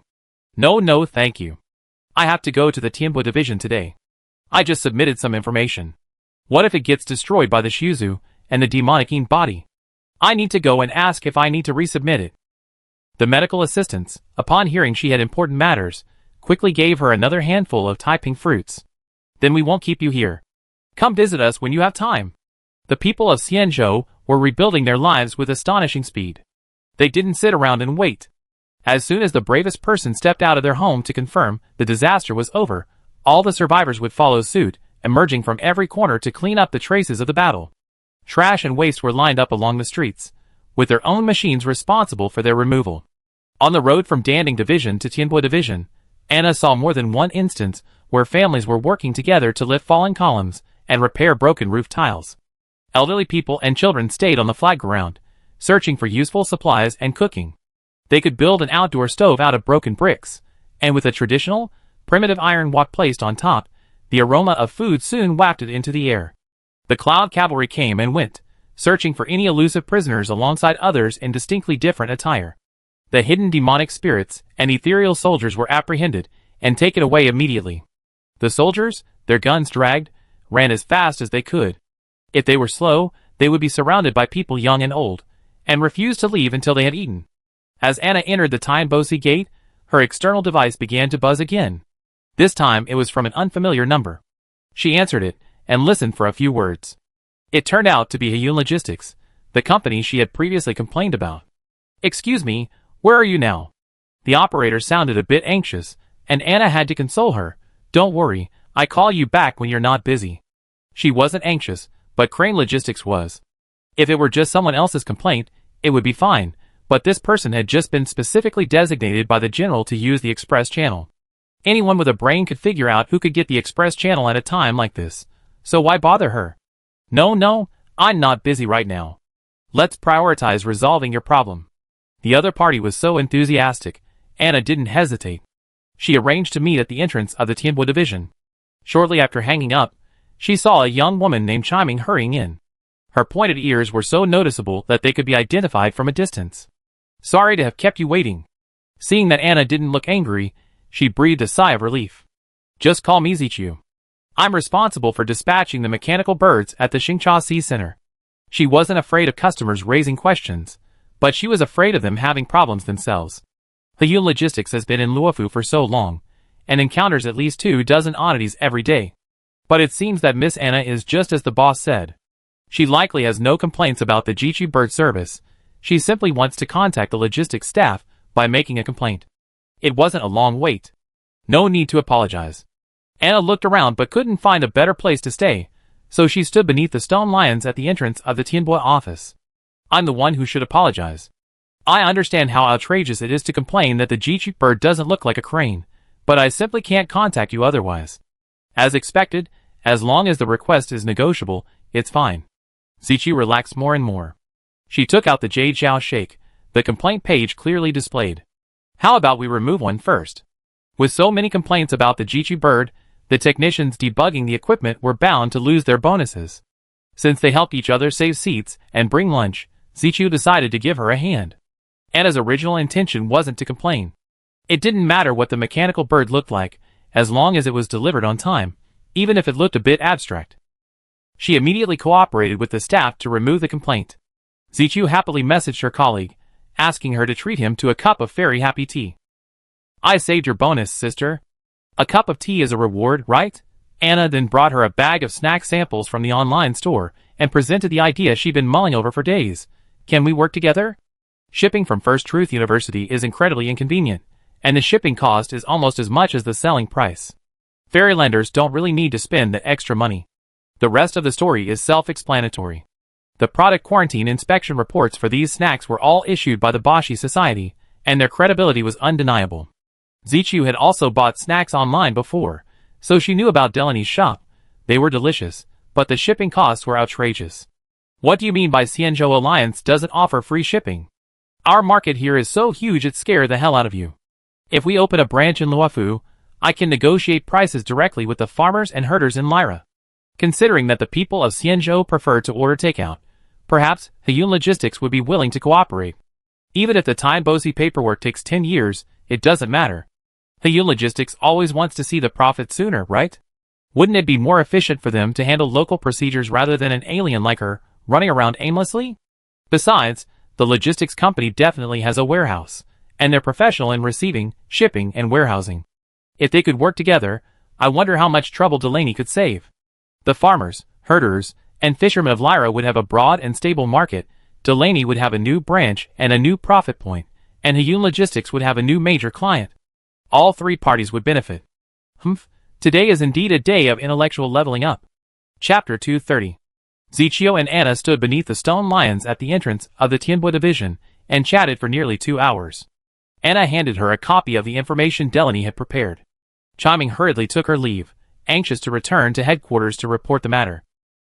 No, thank you. I have to go to the Tianbua division today. I just submitted some information. What if it gets destroyed by the Shizu and the demonic Yin body? I need to go and ask if I need to resubmit it. The medical assistants, upon hearing she had important matters, quickly gave her another handful of Taiping fruits. Then we won't keep you here. Come visit us when you have time. The people of Xianzhou were rebuilding their lives with astonishing speed. They didn't sit around and wait. As soon as the bravest person stepped out of their home to confirm the disaster was over, all the survivors would follow suit, emerging from every corner to clean up the traces of the battle. Trash and waste were lined up along the streets, with their own machines responsible for their removal. On the road from Danding Division to Tianbua Division, Anna saw more than one instance where families were working together to lift fallen columns and repair broken roof tiles. Elderly people and children stayed on the flat ground, searching for useful supplies and cooking. They could build an outdoor stove out of broken bricks, and with a traditional, primitive iron wok placed on top, the aroma of food soon wafted into the air. The cloud cavalry came and went, searching for any elusive prisoners alongside others in distinctly different attire. The hidden demonic spirits and ethereal soldiers were apprehended and taken away immediately. The soldiers, their guns dragged, ran as fast as they could. If they were slow, they would be surrounded by people young and old, and refused to leave until they had eaten. As Anna entered the Tianbosi gate, her external device began to buzz again. This time it was from an unfamiliar number. She answered it, and listened for a few words. It turned out to be Heyun Logistics, the company she had previously complained about. "Excuse me, where are you now?" The operator sounded a bit anxious, and Anna had to console her. "Don't worry, I call you back when you're not busy." She wasn't anxious, but Crane Logistics was. If it were just someone else's complaint, it would be fine, but this person had just been specifically designated by the general to use the express channel. Anyone with a brain could figure out who could get the express channel at a time like this, so why bother her? No, I'm not busy right now. Let's prioritize resolving your problem." The other party was so enthusiastic, Anna didn't hesitate. She arranged to meet at the entrance of the Tianbua division. Shortly after hanging up, she saw a young woman named Chiming hurrying in. Her pointed ears were so noticeable that they could be identified from a distance. "Sorry to have kept you waiting." Seeing that Anna didn't look angry, she breathed a sigh of relief. "Just call me Zichu. I'm responsible for dispatching the mechanical birds at the Xingcha Sea Center." She wasn't afraid of customers raising questions, but she was afraid of them having problems themselves. Hyun Logistics has been in Luofu for so long, and encounters at least 24 oddities every day. But it seems that Miss Anna is just as the boss said. She likely has no complaints about the Jichi Bird service. She simply wants to contact the logistics staff by making a complaint. It wasn't a long wait. No need to apologize. Anna looked around but couldn't find a better place to stay, so she stood beneath the stone lions at the entrance of the Tianbua office. I'm the one who should apologize. I understand how outrageous it is to complain that the Jichi Bird doesn't look like a crane, but I simply can't contact you otherwise. As expected, as long as the request is negotiable, it's fine. Zichi relaxed more and more. She took out the Jade Zhao Shake, the complaint page clearly displayed. How about we remove one first? With so many complaints about the Jichi Bird, the technicians debugging the equipment were bound to lose their bonuses. Since they helped each other save seats and bring lunch, Zichu decided to give her a hand. Anna's original intention wasn't to complain. It didn't matter what the mechanical bird looked like, as long as it was delivered on time, even if it looked a bit abstract. She immediately cooperated with the staff to remove the complaint. Zichu happily messaged her colleague, asking her to treat him to a cup of fairy happy tea. I saved your bonus, sister. A cup of tea is a reward, right? Anna then brought her a bag of snack samples from the online store and presented the idea she'd been mulling over for days. Can we work together? Shipping from First Truth University is incredibly inconvenient, and the shipping cost is almost as much as the selling price. Fairylanders don't really need to spend the extra money. The rest of the story is self-explanatory. The product quarantine inspection reports for these snacks were all issued by the Boshi Society, and their credibility was undeniable. Zichu had also bought snacks online before, so she knew about Delaney's shop. They were delicious, but the shipping costs were outrageous. What do you mean by Xianzhou Alliance doesn't offer free shipping? Our market here is so huge it scares the hell out of you. If we open a branch in Luofu, I can negotiate prices directly with the farmers and herders in Lyra. Considering that the people of Xianzhou prefer to order takeout, perhaps Hyun Logistics would be willing to cooperate. Even if the time Bosi paperwork takes 10 years, it doesn't matter. Hyun Logistics always wants to see the profit sooner, right? Wouldn't it be more efficient for them to handle local procedures rather than an alien like her, running around aimlessly? Besides, the logistics company definitely has a warehouse, and they're professional in receiving, shipping, and warehousing. If they could work together, I wonder how much trouble Delaney could save. The farmers, herders, and fishermen of Lyra would have a broad and stable market, Delaney would have a new branch and a new profit point, and Hyun Logistics would have a new major client. All three parties would benefit. Today is indeed a day of intellectual leveling up. Chapter 230. Zichio and Anna stood beneath the stone lions at the entrance of the Tianbua division and chatted for nearly 2 hours. Anna handed her a copy of the information Delaney had prepared. Chiming hurriedly took her leave, anxious to return to headquarters to report the matter.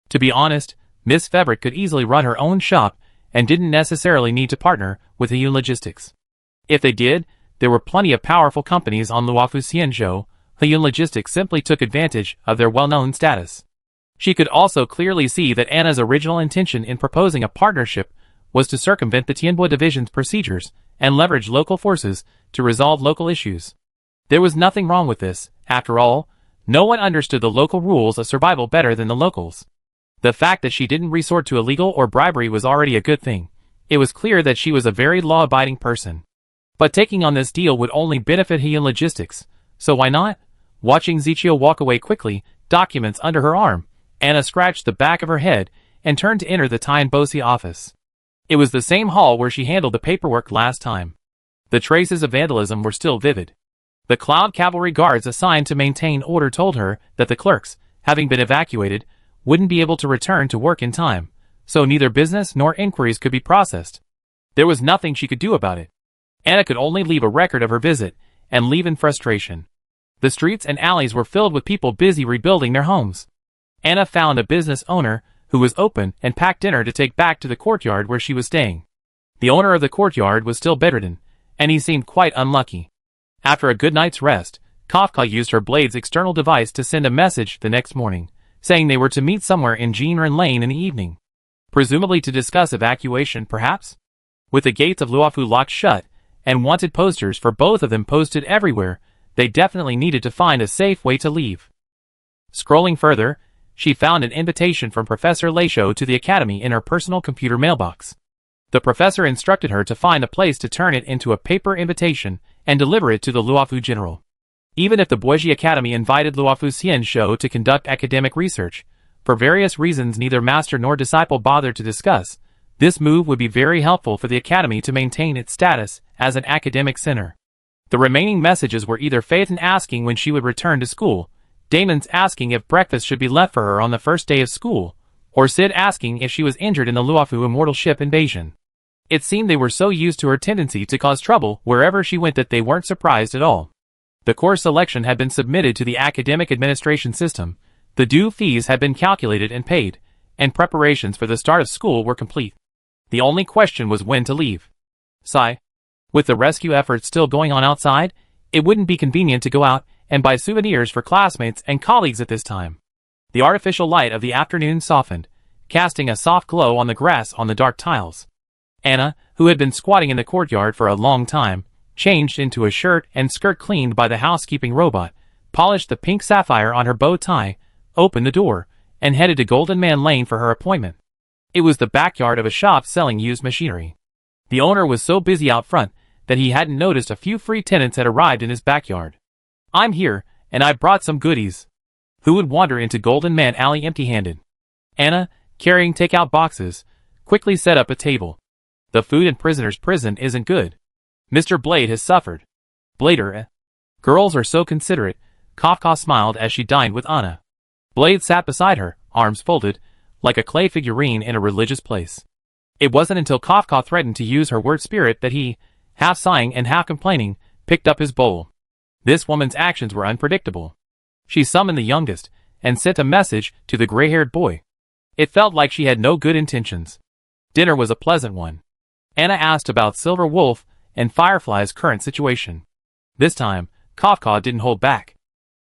To be honest, Miss Febrick could easily run her own shop and didn't necessarily need to partner with Hyun Logistics. If they did, there were plenty of powerful companies on Luofu Xianzhou. Hyun Logistics simply took advantage of their well-known status. She could also clearly see that Anna's original intention in proposing a partnership was to circumvent the Tianbua division's procedures and leverage local forces to resolve local issues. There was nothing wrong with this. After all, no one understood the local rules of survival better than the locals. The fact that she didn't resort to illegal or bribery was already a good thing. It was clear that she was a very law-abiding person. But taking on this deal would only benefit Hyun Logistics, so why not? Watching Zichio walk away quickly, documents under her arm, Anna scratched the back of her head and turned to enter the Tien Bosi office. It was the same hall where she handled the paperwork last time. The traces of vandalism were still vivid. The Cloud Cavalry guards assigned to maintain order told her that the clerks, having been evacuated, wouldn't be able to return to work in time, so neither business nor inquiries could be processed. There was nothing she could do about it. Anna could only leave a record of her visit and leave in frustration. The streets and alleys were filled with people busy rebuilding their homes. Anna found a business owner who was open and packed dinner to take back to the courtyard where she was staying. The owner of the courtyard was still bedridden, and he seemed quite unlucky. After a good night's rest, Kafka used her blade's external device to send a message the next morning, saying they were to meet somewhere in Jinren Lane in the evening. Presumably to discuss evacuation, perhaps? With the gates of Luofu locked shut, and wanted posters for both of them posted everywhere, they definitely needed to find a safe way to leave. Scrolling further, she found an invitation from Professor Leisho to the academy in her personal computer mailbox. The professor instructed her to find a place to turn it into a paper invitation and deliver it to the Luofu General. Even if the Boiji Academy invited Luofu Xianshou to conduct academic research, for various reasons neither master nor disciple bothered to discuss, this move would be very helpful for the academy to maintain its status as an academic center. The remaining messages were either Phaethon asking when she would return to school, Damon's asking if breakfast should be left for her on the first day of school, or Sid asking if she was injured in the Luofu immortal ship invasion. It seemed they were so used to her tendency to cause trouble wherever she went that they weren't surprised at all. The course selection had been submitted to the academic administration system, the due fees had been calculated and paid, and preparations for the start of school were complete. The only question was when to leave. Sigh. With the rescue efforts still going on outside, it wouldn't be convenient to go out and buy souvenirs for classmates and colleagues at this time. The artificial light of the afternoon softened, casting a soft glow on the grass on the dark tiles. Anna, who had been squatting in the courtyard for a long time, changed into a shirt and skirt cleaned by the housekeeping robot, polished the pink sapphire on her bow tie, opened the door, and headed to Golden Man Lane for her appointment. It was the backyard of a shop selling used machinery. The owner was so busy out front that he hadn't noticed a few free tenants had arrived in his backyard. "I'm here, and I brought some goodies." Who would wander into Golden Man Alley empty-handed? Anna, carrying takeout boxes, quickly set up a table. The food in prisoner's prison isn't good. Mr. Blade has suffered. Blader, Girls are so considerate, Kafka smiled as she dined with Anna. Blade sat beside her, arms folded, like a clay figurine in a religious place. It wasn't until Kafka threatened to use her word spirit that he, half sighing and half complaining, picked up his bowl. This woman's actions were unpredictable. She summoned the youngest, and sent a message to the gray-haired boy. It felt like she had no good intentions. Dinner was a pleasant one. Anna asked about Silver Wolf and Firefly's current situation. This time, Kafka didn't hold back.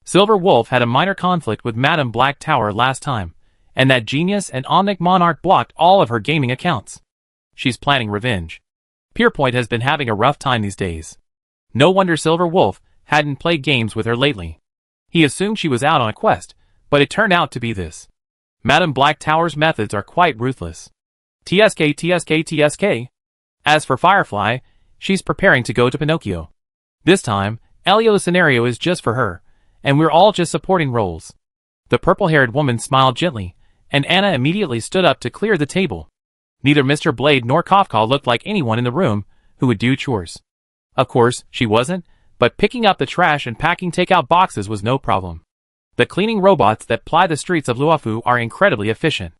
Silver Wolf had a minor conflict with Madame Black Tower last time, and that genius and Omnic Monarch blocked all of her gaming accounts. She's planning revenge. Pierpoint has been having a rough time these days. No wonder Silver Wolf hadn't played games with her lately. He assumed she was out on a quest, but it turned out to be this. Madame Black Tower's methods are quite ruthless. TSK. As for Firefly, she's preparing to go to Pinocchio. This time, Elio's scenario is just for her, and we're all just supporting roles. The purple-haired woman smiled gently, and Anna immediately stood up to clear the table. Neither Mr. Blade nor Kafka looked like anyone in the room who would do chores. Of course, she wasn't, but picking up the trash and packing takeout boxes was no problem. The cleaning robots that ply the streets of Luofu are incredibly efficient.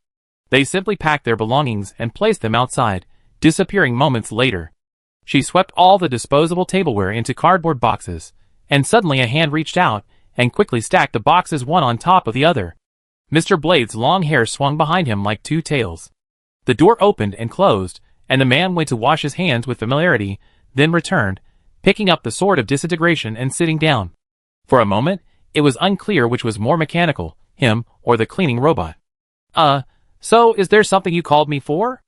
They simply pack their belongings and place them outside, disappearing moments later. She swept all the disposable tableware into cardboard boxes, and suddenly a hand reached out and quickly stacked the boxes one on top of the other. Mr. Blade's long hair swung behind him like two tails. The door opened and closed, and the man went to wash his hands with familiarity, then returned, picking up the sword of disintegration and sitting down. For a moment, it was unclear which was more mechanical, him or the cleaning robot. So is there something you called me for?"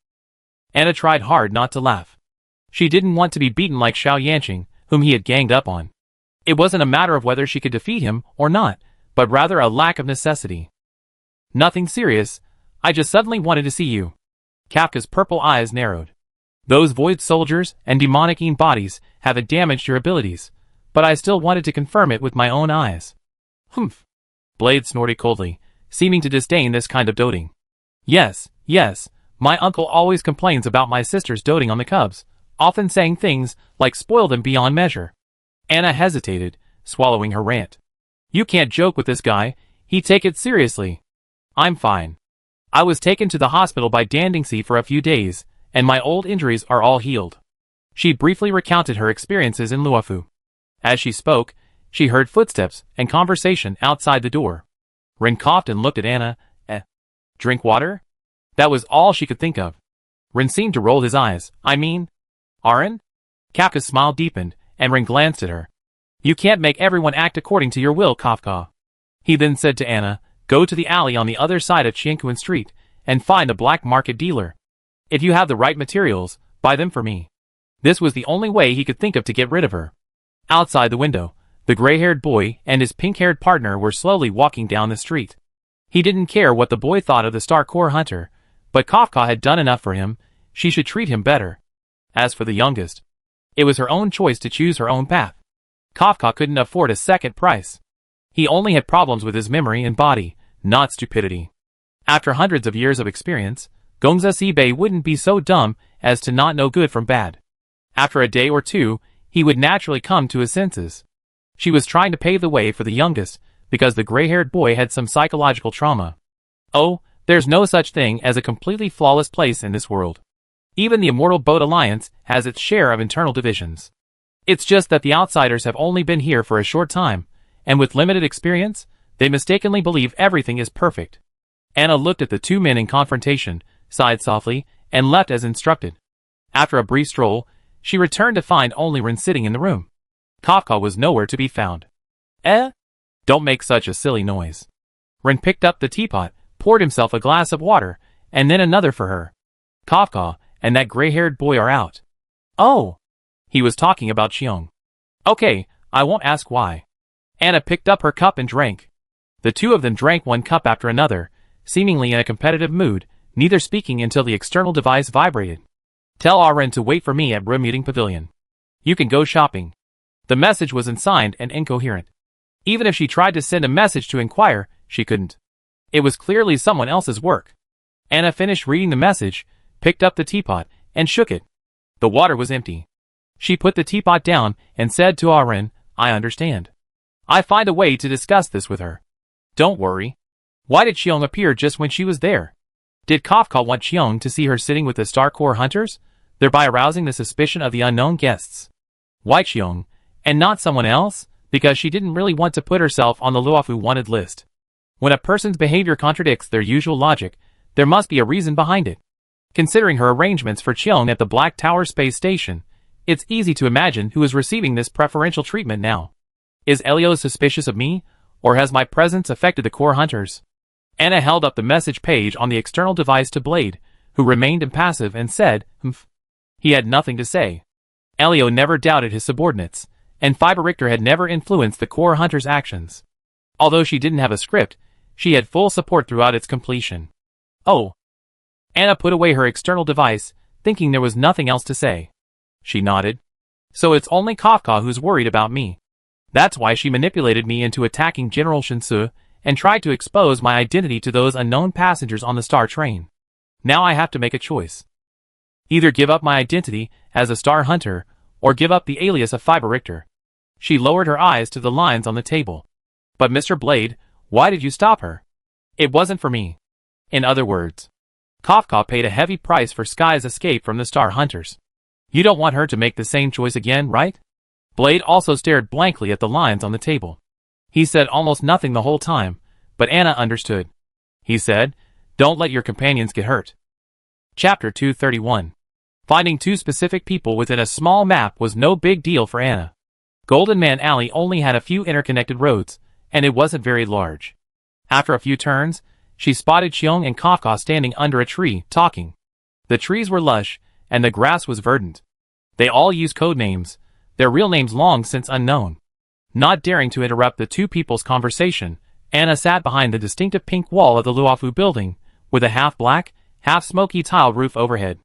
Anna tried hard not to laugh. She didn't want to be beaten like Xiao Yanqing, whom he had ganged up on. It wasn't a matter of whether she could defeat him or not, but rather a lack of necessity. "Nothing serious, I just suddenly wanted to see you." Kafka's purple eyes narrowed. "Those void soldiers and demonic bodies haven't damaged your abilities, but I still wanted to confirm it with my own eyes." "Humph." Blade snorted coldly, seeming to disdain this kind of doting. Yes, my uncle always complains about my sisters doting on the cubs, often saying things like spoil them beyond measure. Anna hesitated, swallowing her rant. "You can't joke with this guy, he'd take it seriously." "I'm fine. I was taken to the hospital by Dandingsi for a few days, and my old injuries are all healed." She briefly recounted her experiences in Luofu. As she spoke, she heard footsteps and conversation outside the door. Ren coughed and looked at Anna. Drink water? That was all she could think of. Ren seemed to roll his eyes. Aren? Kafka's smile deepened, and Ren glanced at her. "You can't make everyone act according to your will, Kafka." He then said to Anna, "Go to the alley on the other side of Qianquan Street, and find a black market dealer. If you have the right materials, buy them for me." This was the only way he could think of to get rid of her. Outside the window, the gray-haired boy and his pink-haired partner were slowly walking down the street. He didn't care what the boy thought of the Star Core Hunter, but Kafka had done enough for him. She should treat him better. As for the youngest, it was her own choice to choose her own path. Kafka couldn't afford a second price. He only had problems with his memory and body, not stupidity. After hundreds of years of experience, Gongza Sibei wouldn't be so dumb as to not know good from bad. After a day or two, he would naturally come to his senses. She was trying to pave the way for the youngest, because the gray-haired boy had some psychological trauma. Oh, there's no such thing as a completely flawless place in this world. Even the Immortal Boat Alliance has its share of internal divisions. It's just that the outsiders have only been here for a short time, and with limited experience, they mistakenly believe everything is perfect. Anna looked at the two men in confrontation, sighed softly, and left as instructed. After a brief stroll, she returned to find only Ren sitting in the room. Kafka was nowhere to be found. Don't make such a silly noise. Ren picked up the teapot, poured himself a glass of water, and then another for her. Kafka and that gray-haired boy are out. Oh! He was talking about Xiong. Okay, I won't ask why. Anna picked up her cup and drank. The two of them drank one cup after another, seemingly in a competitive mood, neither speaking until the external device vibrated. Tell Aren to wait for me at Room Meeting Pavilion. You can go shopping. The message was unsigned and incoherent. Even if she tried to send a message to inquire, she couldn't. It was clearly someone else's work. Anna finished reading the message, picked up the teapot, and shook it. The water was empty. She put the teapot down and said to Aren, I understand. I find a way to discuss this with her. Don't worry. Why did Xiong appear just when she was there? Did Kafka want Xiong to see her sitting with the Star Core Hunters, thereby arousing the suspicion of the unknown guests? Why Xiong, and not someone else? Because she didn't really want to put herself on the Luofu wanted list. When a person's behavior contradicts their usual logic, there must be a reason behind it. Considering her arrangements for Xiong at the Black Tower space station, it's easy to imagine who is receiving this preferential treatment now. Is Elio suspicious of me, or has my presence affected the Core Hunters? Anna held up the message page on the external device to Blade, who remained impassive and said, Humph. He had nothing to say. Elio never doubted his subordinates, and Fiber Richter had never influenced the Core Hunters' actions. Although she didn't have a script, she had full support throughout its completion. Oh. Anna put away her external device, thinking there was nothing else to say. She nodded. So it's only Kafka who's worried about me. That's why she manipulated me into attacking General Shinsu, and tried to expose my identity to those unknown passengers on the Star train. Now I have to make a choice. Either give up my identity as a Star Hunter, or give up the alias of Fiber Richter. She lowered her eyes to the lines on the table. But Mr. Blade, why did you stop her? It wasn't for me. In other words, Kafka paid a heavy price for Sky's escape from the Star Hunters. You don't want her to make the same choice again, right? Blade also stared blankly at the lines on the table. He said almost nothing the whole time, but Anna understood. He said, Don't let your companions get hurt. Chapter 231. Finding two specific people within a small map was no big deal for Anna. Golden Man Alley only had a few interconnected roads, and it wasn't very large. After a few turns, she spotted Xiong and Kafka standing under a tree, talking. The trees were lush, and the grass was verdant. They all used code names, their real names long since unknown. Not daring to interrupt the two people's conversation, Anna sat behind the distinctive pink wall of the Luofu building, with a half-black, half-smoky tile roof overhead.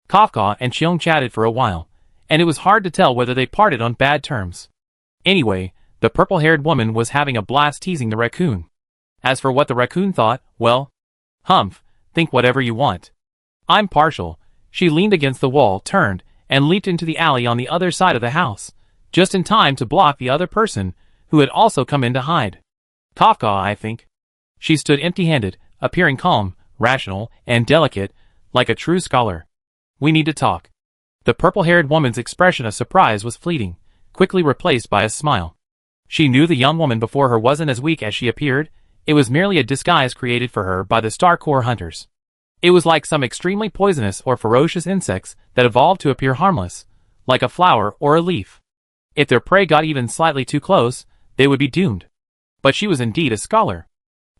Kafka and Xiong chatted for a while, and it was hard to tell whether they parted on bad terms. Anyway, the purple-haired woman was having a blast teasing the raccoon. As for what the raccoon thought, well, humph, think whatever you want. I'm partial. She leaned against the wall, turned, and leaped into the alley on the other side of the house, just in time to block the other person, who had also come in to hide. Kafka, I think. She stood empty-handed, appearing calm, rational, and delicate, like a true scholar. We need to talk. The purple-haired woman's expression of surprise was fleeting, quickly replaced by a smile. She knew the young woman before her wasn't as weak as she appeared. It was merely a disguise created for her by the Star Core Hunters. It was like some extremely poisonous or ferocious insects that evolved to appear harmless, like a flower or a leaf. If their prey got even slightly too close, they would be doomed. But she was indeed a scholar.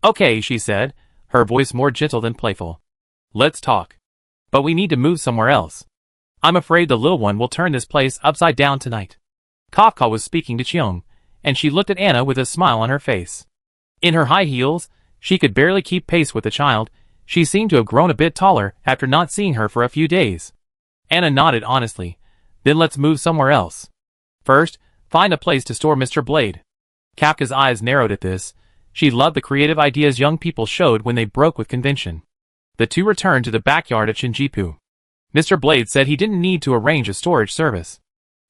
Okay, she said, her voice more gentle than playful. Let's talk. But we need to move somewhere else. I'm afraid the little one will turn this place upside down tonight. Kafka was speaking to Xiong, and she looked at Anna with a smile on her face. In her high heels, She could barely keep pace with the child. She seemed to have grown a bit taller after not seeing her for a few days. Anna nodded honestly. Then let's move somewhere else. First, find a place to store Mr. Blade. Kafka's eyes narrowed at this. She loved the creative ideas young people showed when they broke with convention. The two returned to the backyard at Shinjuku. Mr. Blade said he didn't need to arrange a storage service.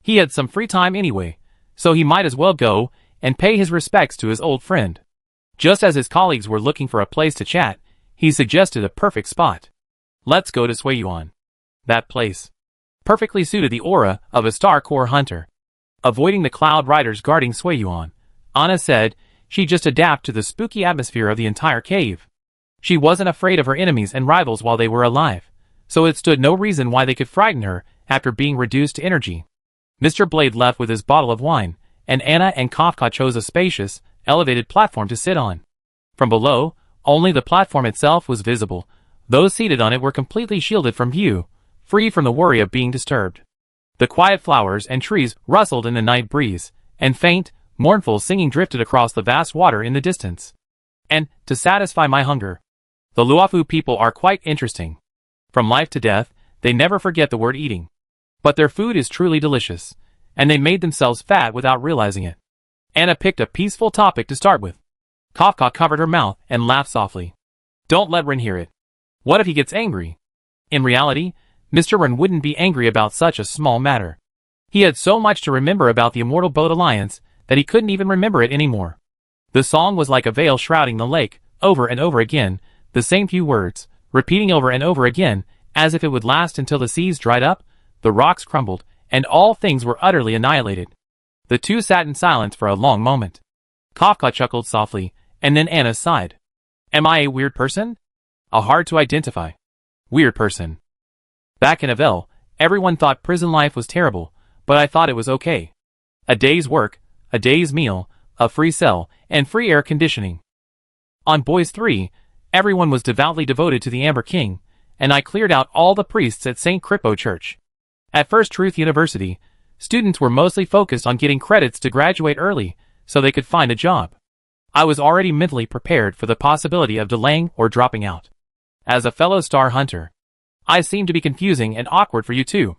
He had some free time anyway, so he might as well go and pay his respects to his old friend. Just as his colleagues were looking for a place to chat, he suggested a perfect spot. Let's go to Suiyuan. That place perfectly suited the aura of a Star Corps hunter. Avoiding the cloud riders guarding Suiyuan, Anna said she'd just adapt to the spooky atmosphere of the entire cave. She wasn't afraid of her enemies and rivals while they were alive, so it stood no reason why they could frighten her after being reduced to energy. Mr. Blade left with his bottle of wine, and Anna and Kafka chose a spacious, elevated platform to sit on. From below, only the platform itself was visible. Those seated on it were completely shielded from view, free from the worry of being disturbed. The quiet flowers and trees rustled in the night breeze, and faint, mournful singing drifted across the vast water in the distance. And, to satisfy my hunger, the Luofu people are quite interesting. From life to death, they never forget the word eating. But their food is truly delicious, and they made themselves fat without realizing it. Anna picked a peaceful topic to start with. Kafka covered her mouth and laughed softly. Don't let Rin hear it. What if he gets angry? In reality, Mr. Rin wouldn't be angry about such a small matter. He had so much to remember about the Immortal Boat Alliance that he couldn't even remember it anymore. The song was like a veil shrouding the lake, over and over again, the same few words, repeating over and over again, as if it would last until the seas dried up, the rocks crumbled, and all things were utterly annihilated. The two sat in silence for a long moment. Kafka chuckled softly, and then Anna sighed. Am I a weird person? A hard to identify weird person. Back in Avel, everyone thought prison life was terrible, but I thought it was okay. A day's work, a day's meal, a free cell, and free air conditioning. On Boys 3, everyone was devoutly devoted to the Amber King, and I cleared out all the priests at St. Kripo Church. At First Truth University, students were mostly focused on getting credits to graduate early so they could find a job. I was already mentally prepared for the possibility of delaying or dropping out. As a fellow star hunter, I seem to be confusing and awkward for you too.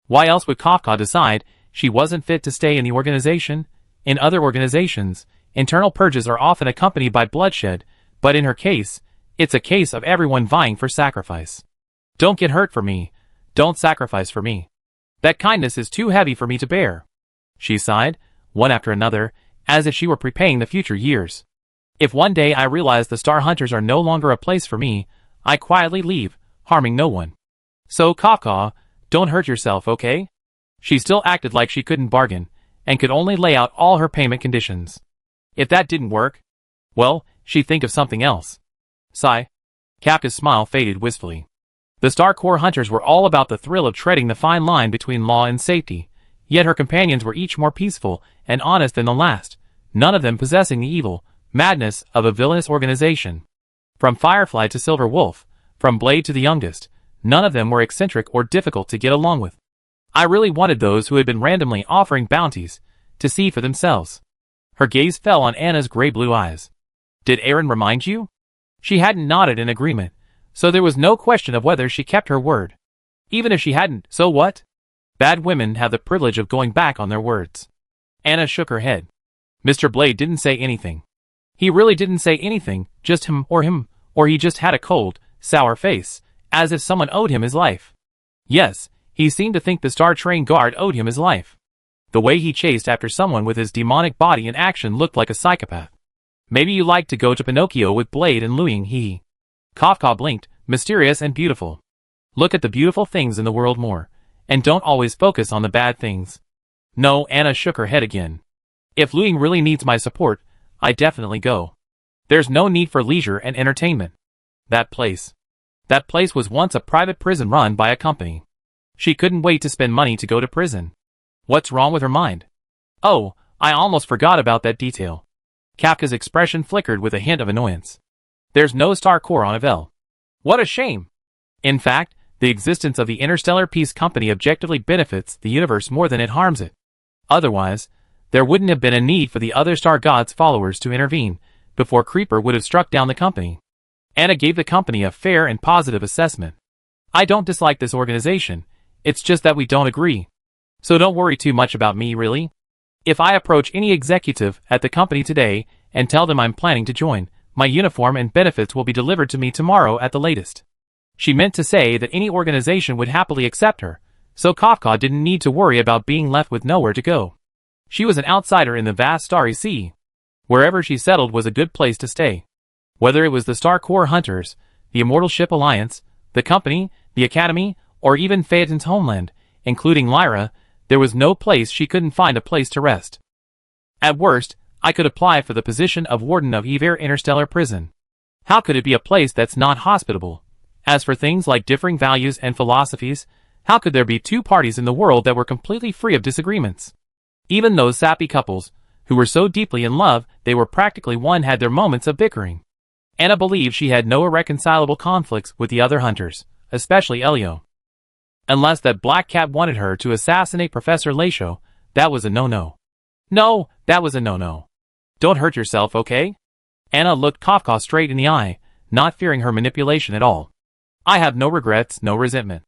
Why else would Kafka decide she wasn't fit to stay in the organization? In other organizations, internal purges are often accompanied by bloodshed, but in her case, it's a case of everyone vying for sacrifice. Don't get hurt for me. Don't sacrifice for me. That kindness is too heavy for me to bear. She sighed, one after another, as if she were prepaying the future years. If one day I realize the Star Hunters are no longer a place for me, I quietly leave, harming no one. So Kafka, don't hurt yourself, okay? She still acted like she couldn't bargain, and could only lay out all her payment conditions. If that didn't work, well, she'd think of something else. Sigh. Kafka's smile faded wistfully. The Star Corps hunters were all about the thrill of treading the fine line between law and safety, yet her companions were each more peaceful and honest than the last, none of them possessing the evil madness of a villainous organization. From Firefly to Silver Wolf, from Blade to the youngest, none of them were eccentric or difficult to get along with. I really wanted those who had been randomly offering bounties to see for themselves. Her gaze fell on Anna's gray-blue eyes. Did Aaron remind you? She hadn't nodded in agreement, so there was no question of whether she kept her word. Even if she hadn't, so what? Bad women have the privilege of going back on their words. Anna shook her head. Mr. Blade didn't say anything. He really didn't say anything, just him, or he just had a cold, sour face, as if someone owed him his life. Yes, he seemed to think the Star Train Guard owed him his life. The way he chased after someone with his demonic body in action looked like a psychopath. Maybe you like to go to Pinocchio with Blade and Luing, he. Kafka blinked, mysterious and beautiful. Look at the beautiful things in the world more, and don't always focus on the bad things. No, Anna shook her head again. If Luing really needs my support, I definitely go. There's no need for leisure and entertainment. That place was once a private prison run by a company. She couldn't wait to spend money to go to prison. What's wrong with her mind? Oh, I almost forgot about that detail. Kafka's expression flickered with a hint of annoyance. There's no Star Corps on Avel. What a shame! In fact, the existence of the Interstellar Peace Company objectively benefits the universe more than it harms it. Otherwise, there wouldn't have been a need for the other Star God's followers to intervene, before Creeper would have struck down the company. Anna gave the company a fair and positive assessment. I don't dislike this organization, it's just that we don't agree. So don't worry too much about me, really. If I approach any executive at the company today and tell them I'm planning to join, my uniform and benefits will be delivered to me tomorrow at the latest. She meant to say that any organization would happily accept her, so Kafka didn't need to worry about being left with nowhere to go. She was an outsider in the vast starry sea. Wherever she settled was a good place to stay. Whether it was the Star Corps Hunters, the Immortal Ship Alliance, the company, the Academy, or even Phaeton's homeland, including Lyra, there was no place she couldn't find a place to rest. At worst, I could apply for the position of Warden of Ever Interstellar Prison. How could it be a place that's not hospitable? As for things like differing values and philosophies, how could there be two parties in the world that were completely free of disagreements? Even those sappy couples, who were so deeply in love they were practically one, had their moments of bickering. Anna believed she had no irreconcilable conflicts with the other hunters, especially Elio. Unless that Black Cat wanted her to assassinate Professor Lacho, that was a no-no. No, that was a no-no. Don't hurt yourself, okay? Anna looked Kafka straight in the eye, not fearing her manipulation at all. I have no regrets, no resentment.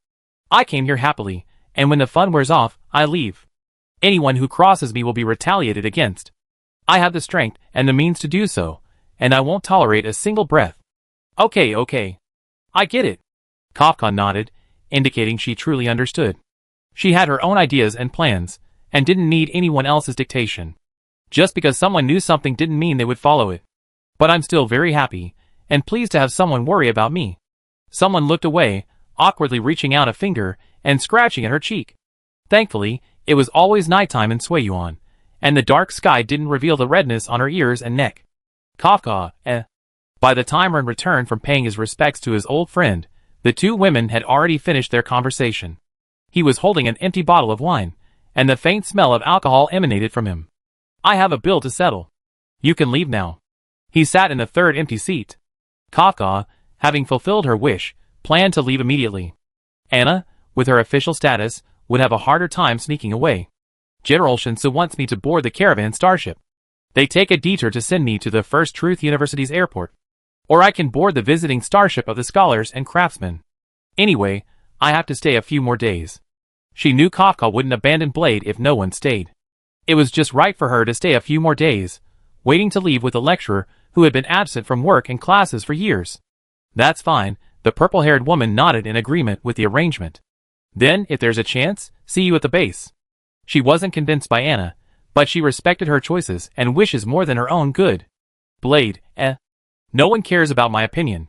I came here happily, and when the fun wears off, I leave. Anyone who crosses me will be retaliated against. I have the strength and the means to do so, and I won't tolerate a single breath. Okay. I get it. Kafka nodded, indicating she truly understood. She had her own ideas and plans, and didn't need anyone else's dictation. Just because someone knew something didn't mean they would follow it. But I'm still very happy, and pleased to have someone worry about me. Someone looked away, awkwardly reaching out a finger and scratching at her cheek. Thankfully, it was always nighttime in Suiyuan, and the dark sky didn't reveal the redness on her ears and neck. Kafka, By the time Ren returned from paying his respects to his old friend, the two women had already finished their conversation. He was holding an empty bottle of wine, and the faint smell of alcohol emanated from him. I have a bill to settle. You can leave now. He sat in the third empty seat. Kafka, having fulfilled her wish, planned to leave immediately. Anna, with her official status, would have a harder time sneaking away. General Shinsu wants me to board the caravan starship. They take a detour to send me to the First Truth University's airport. Or I can board the visiting starship of the scholars and craftsmen. Anyway, I have to stay a few more days. She knew Kafka wouldn't abandon Blade if no one stayed. It was just right for her to stay a few more days, waiting to leave with a lecturer who had been absent from work and classes for years. That's fine, the purple-haired woman nodded in agreement with the arrangement. Then, if there's a chance, see you at the base. She wasn't convinced by Anna, but she respected her choices and wishes more than her own good. Blade, No one cares about my opinion.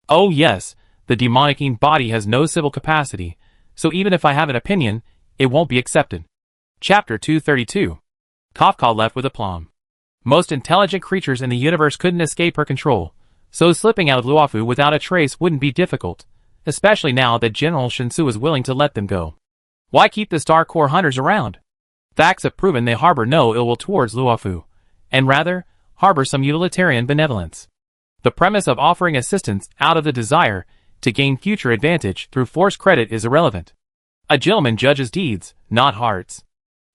Oh yes, the demonic body has no civil capacity, so even if I have an opinion, it won't be accepted. Chapter 232. Kafka left with aplomb. Most intelligent creatures in the universe couldn't escape her control, so slipping out of Luofu without a trace wouldn't be difficult, especially now that General Shinsu is willing to let them go. Why keep the Star Corps hunters around? Facts have proven they harbor no ill will towards Luofu, and rather, harbor some utilitarian benevolence. The premise of offering assistance out of the desire to gain future advantage through forced credit is irrelevant. A gentleman judges deeds, not hearts.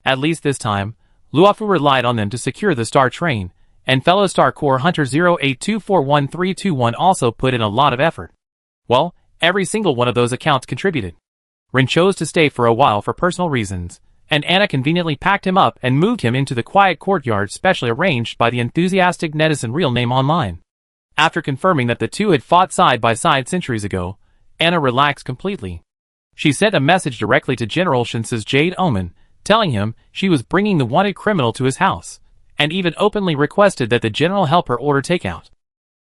At least this time, Luofu relied on them to secure the Star Train, and fellow Star Corps Hunter 08241321 also put in a lot of effort. Well, every single one of those accounts contributed. Rin chose to stay for a while for personal reasons, and Anna conveniently packed him up and moved him into the quiet courtyard specially arranged by the enthusiastic netizen Real Name Online. After confirming that the two had fought side by side centuries ago, Anna relaxed completely. She sent a message directly to General Shinsu's Jade Omen, telling him she was bringing the wanted criminal to his house, and even openly requested that the general help her order takeout.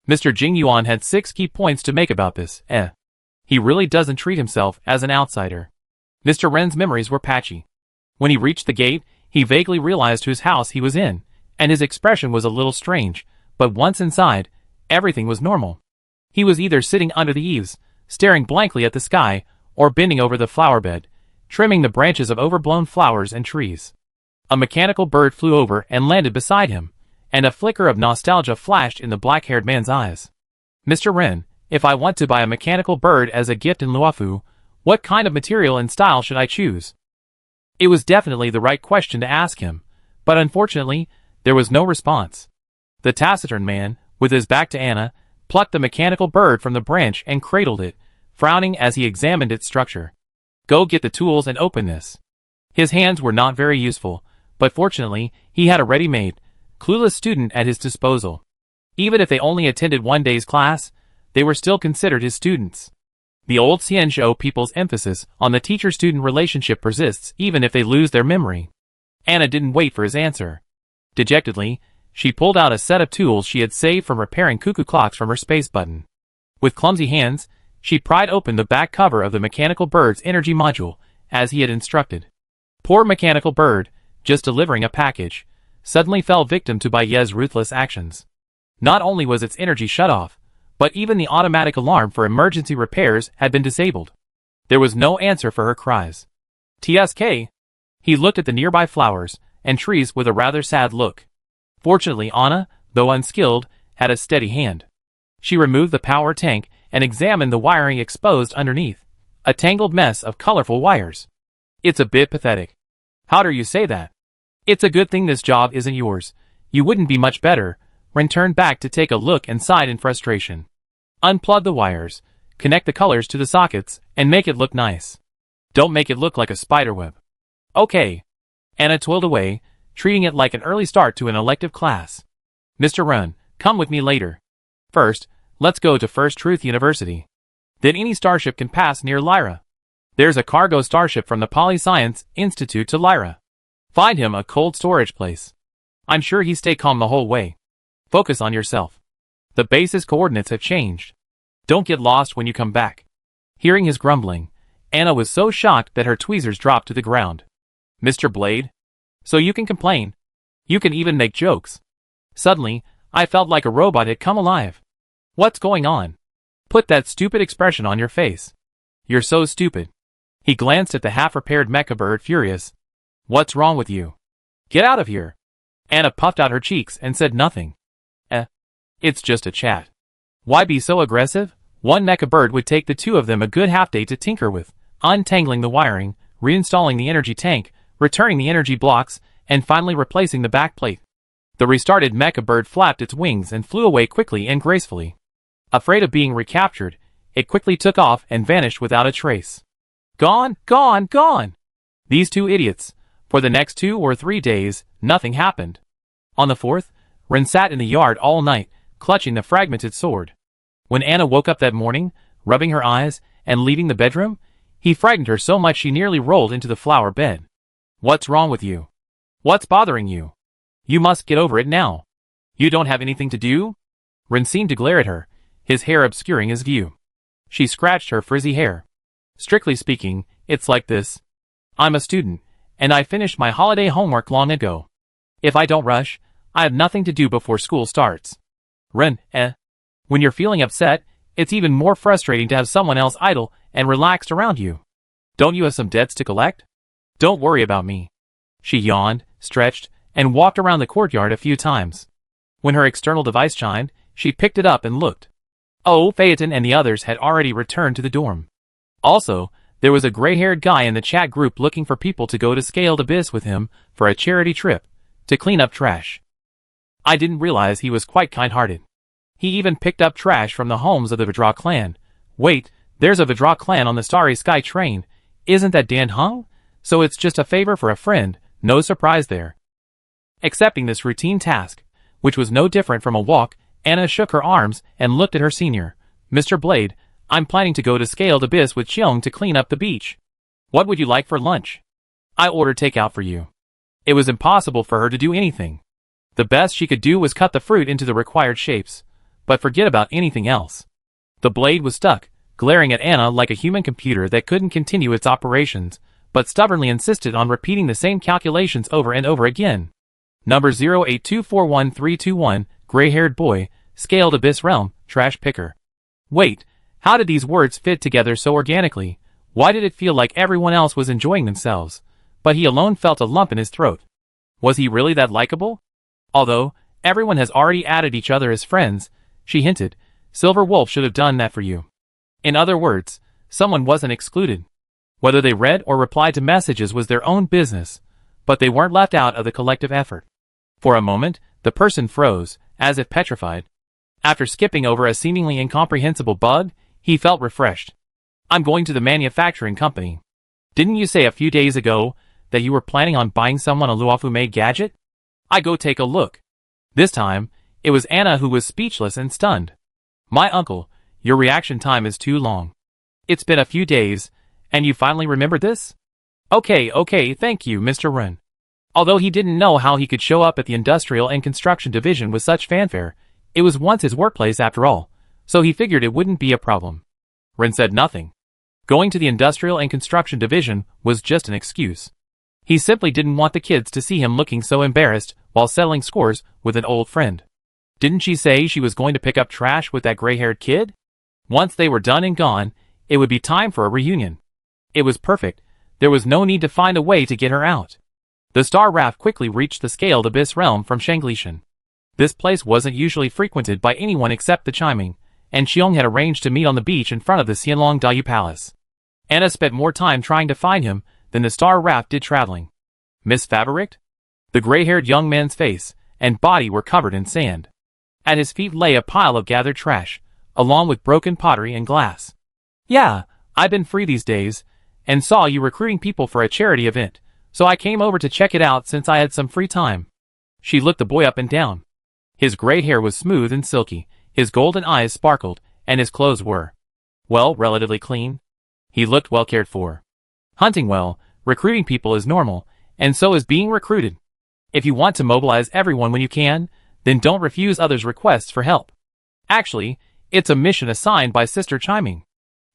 Mr. Jing Yuan had 6 key points to make about this. He really doesn't treat himself as an outsider. Mr. Ren's memories were patchy. When he reached the gate, he vaguely realized whose house he was in, and his expression was a little strange, but once inside, everything was normal. He was either sitting under the eaves, staring blankly at the sky, or bending over the flower bed, trimming the branches of overblown flowers and trees. A mechanical bird flew over and landed beside him, and a flicker of nostalgia flashed in the black-haired man's eyes. Mr. Ren, if I want to buy a mechanical bird as a gift in Luofu, what kind of material and style should I choose? It was definitely the right question to ask him, but unfortunately, there was no response. The taciturn man, With his back to Anna, plucked the mechanical bird from the branch and cradled it, frowning as he examined its structure. Go get the tools and open this. His hands were not very useful, but fortunately, he had a ready-made, clueless student at his disposal. Even if they only attended one day's class, they were still considered his students. The old Xianzhou people's emphasis on the teacher-student relationship persists even if they lose their memory. Anna didn't wait for his answer. Dejectedly, she pulled out a set of tools she had saved from repairing cuckoo clocks from her space button. With clumsy hands, she pried open the back cover of the mechanical bird's energy module, as he had instructed. Poor mechanical bird, just delivering a package, suddenly fell victim to Baiye's ruthless actions. Not only was its energy shut off, but even the automatic alarm for emergency repairs had been disabled. There was no answer for her cries. TSK! He looked at the nearby flowers and trees with a rather sad look. Fortunately, Anna, though unskilled, had a steady hand. She removed the power tank and examined the wiring exposed underneath, a tangled mess of colorful wires. It's a bit pathetic. How dare you say that? It's a good thing this job isn't yours. You wouldn't be much better. Ren turned back to take a look and sighed in frustration. Unplug the wires, connect the colors to the sockets, and make it look nice. Don't make it look like a spiderweb. Okay. Anna toiled away, treating it like an early start to an elective class. Mr. Ren, come with me later. First, let's go to First Truth University. Then any starship can pass near Lyra. There's a cargo starship from the Polyscience Institute to Lyra. Find him a cold storage place. I'm sure he stay calm the whole way. Focus on yourself. The base's coordinates have changed. Don't get lost when you come back. Hearing his grumbling, Anna was so shocked that her tweezers dropped to the ground. Mr. Blade? So you can complain. You can even make jokes. Suddenly, I felt like a robot had come alive. What's going on? Put that stupid expression on your face. You're so stupid. He glanced at the half-repaired mecha bird, furious. What's wrong with you? Get out of here. Anna puffed out her cheeks and said nothing. It's just a chat. Why be so aggressive? One mecha bird would take the two of them a good half day to tinker with, untangling the wiring, reinstalling the energy tank, returning the energy blocks, and finally replacing the backplate. The restarted mecha bird flapped its wings and flew away quickly and gracefully. Afraid of being recaptured, it quickly took off and vanished without a trace. Gone, gone, gone! These two idiots. For the next 2 or 3 days, nothing happened. On the fourth, Ren sat in the yard all night, clutching the fragmented sword. When Anna woke up that morning, rubbing her eyes and leaving the bedroom, he frightened her so much she nearly rolled into the flower bed. What's wrong with you? What's bothering you? You must get over it now. You don't have anything to do? Ren seemed to glare at her, his hair obscuring his view. She scratched her frizzy hair. Strictly speaking, it's like this. I'm a student, and I finished my holiday homework long ago. If I don't rush, I have nothing to do before school starts. Ren, When you're feeling upset, it's even more frustrating to have someone else idle and relaxed around you. Don't you have some debts to collect? Don't worry about me. She yawned, stretched, and walked around the courtyard a few times. When her external device chimed, she picked it up and looked. Oh, Phaeton and the others had already returned to the dorm. Also, there was a gray-haired guy in the chat group looking for people to go to Scaled Abyss with him for a charity trip, to clean up trash. I didn't realize he was quite kind-hearted. He even picked up trash from the homes of the Vidra clan. Wait, there's a Vidra clan on the Starry Sky train. Isn't that Dan Hung? So it's just a favor for a friend, no surprise there. Accepting this routine task, which was no different from a walk, Anna shook her arms and looked at her senior. Mr. Blade, I'm planning to go to Scaled Abyss with Cheong to clean up the beach. What would you like for lunch? I ordered takeout for you. It was impossible for her to do anything. The best she could do was cut the fruit into the required shapes, but forget about anything else. The blade was stuck, glaring at Anna like a human computer that couldn't continue its operations, but stubbornly insisted on repeating the same calculations over and over again. Number 0824131, gray-haired boy, Scaled Abyss realm, trash picker. Wait, how did these words fit together so organically? Why did it feel like everyone else was enjoying themselves, but he alone felt a lump in his throat? Was he really that likable? Although, everyone has already added each other as friends, she hinted, Silver Wolf should have done that for you. In other words, someone wasn't excluded. Whether they read or replied to messages was their own business, but they weren't left out of the collective effort. For a moment, the person froze, as if petrified. After skipping over a seemingly incomprehensible bug, he felt refreshed. I'm going to the manufacturing company. Didn't you say a few days ago that you were planning on buying someone a Luofu-made gadget? I go take a look. This time, it was Anna who was speechless and stunned. My uncle, your reaction time is too long. It's been a few days, and you finally remembered this? Okay, thank you, Mr. Ren. Although he didn't know how he could show up at the Industrial and Construction Division with such fanfare, it was once his workplace after all, so he figured it wouldn't be a problem. Ren said nothing. Going to the Industrial and Construction Division was just an excuse. He simply didn't want the kids to see him looking so embarrassed while settling scores with an old friend. Didn't she say she was going to pick up trash with that gray-haired kid? Once they were done and gone, it would be time for a reunion. It was perfect. There was no need to find a way to get her out. The star raft quickly reached the scaled abyss realm from Shanglishan. This place wasn't usually frequented by anyone except the Chiming, and Xiong had arranged to meet on the beach in front of the Xianlong Dayu Palace. Anna spent more time trying to find him than the star raft did traveling. Miss Favoricht? The gray-haired young man's face and body were covered in sand. At his feet lay a pile of gathered trash, along with broken pottery and glass. Yeah, I've been free these days, and saw you recruiting people for a charity event, so I came over to check it out since I had some free time. She looked the boy up and down. His gray hair was smooth and silky, his golden eyes sparkled, and his clothes were, well, relatively clean. He looked well cared for. Hunting well, recruiting people is normal, and so is being recruited. If you want to mobilize everyone when you can, then don't refuse others' requests for help. Actually, it's a mission assigned by Sister Chiming.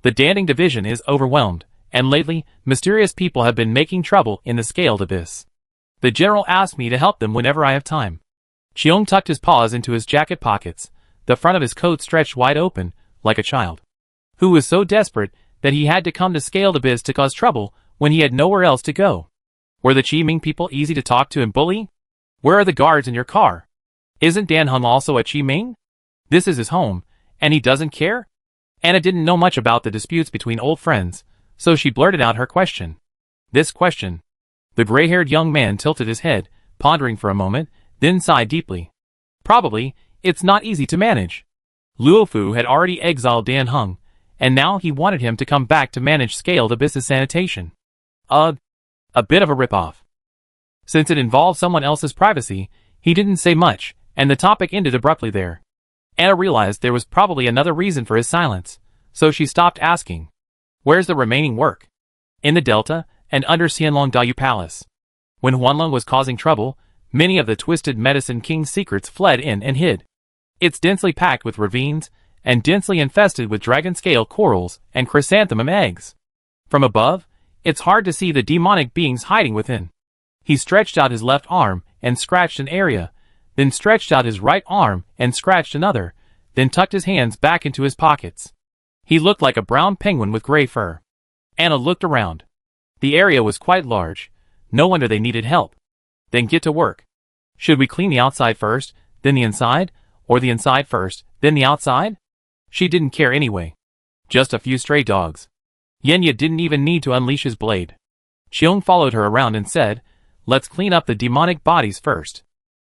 The Danding Division is overwhelmed, and lately, mysterious people have been making trouble in the scaled abyss. The general asked me to help them whenever I have time. Xiong tucked his paws into his jacket pockets, the front of his coat stretched wide open, like a child, who was so desperate that he had to come to scaled abyss to cause trouble when he had nowhere else to go. Were the Qiming people easy to talk to and bully? Where are the guards in your car? Isn't Dan Hung also a Qiming? This is his home, and he doesn't care? Anna didn't know much about the disputes between old friends, so she blurted out her question. This question. The gray-haired young man tilted his head, pondering for a moment, then sighed deeply. Probably, it's not easy to manage. Luofu had already exiled Dan Hung, and now he wanted him to come back to manage scaled abyss's sanitation. A bit of a rip-off. Since it involved someone else's privacy, he didn't say much, and the topic ended abruptly there. Anna realized there was probably another reason for his silence, so she stopped asking. Where's the remaining work? In the Delta, and under Xianlong Dayu Palace. When Huanlong was causing trouble, many of the Twisted Medicine King's secrets fled in and hid. It's densely packed with ravines, and densely infested with dragon-scale corals and chrysanthemum eggs. From above, it's hard to see the demonic beings hiding within. He stretched out his left arm and scratched an area, then stretched out his right arm and scratched another, then tucked his hands back into his pockets. He looked like a brown penguin with gray fur. Anna looked around. The area was quite large. No wonder they needed help. Then get to work. Should we clean the outside first, then the inside, or the inside first, then the outside? She didn't care anyway. Just a few stray dogs. Yenya didn't even need to unleash his blade. Xiong followed her around and said, let's clean up the demonic bodies first.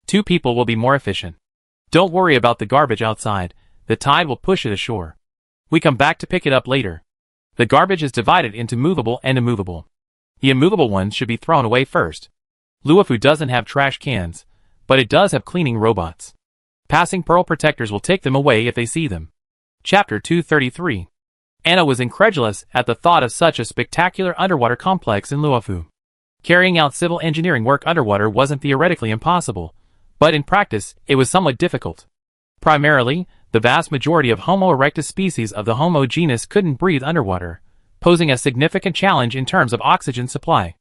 2 people will be more efficient. Don't worry about the garbage outside, the tide will push it ashore. We come back to pick it up later. The garbage is divided into movable and immovable. The immovable ones should be thrown away first. Luofu doesn't have trash cans, but it does have cleaning robots. Passing pearl protectors will take them away if they see them. Chapter 233. Anna was incredulous at the thought of such a spectacular underwater complex in Luofu. Carrying out civil engineering work underwater wasn't theoretically impossible, but in practice, it was somewhat difficult. Primarily, the vast majority of Homo erectus species of the Homo genus couldn't breathe underwater, posing a significant challenge in terms of oxygen supply.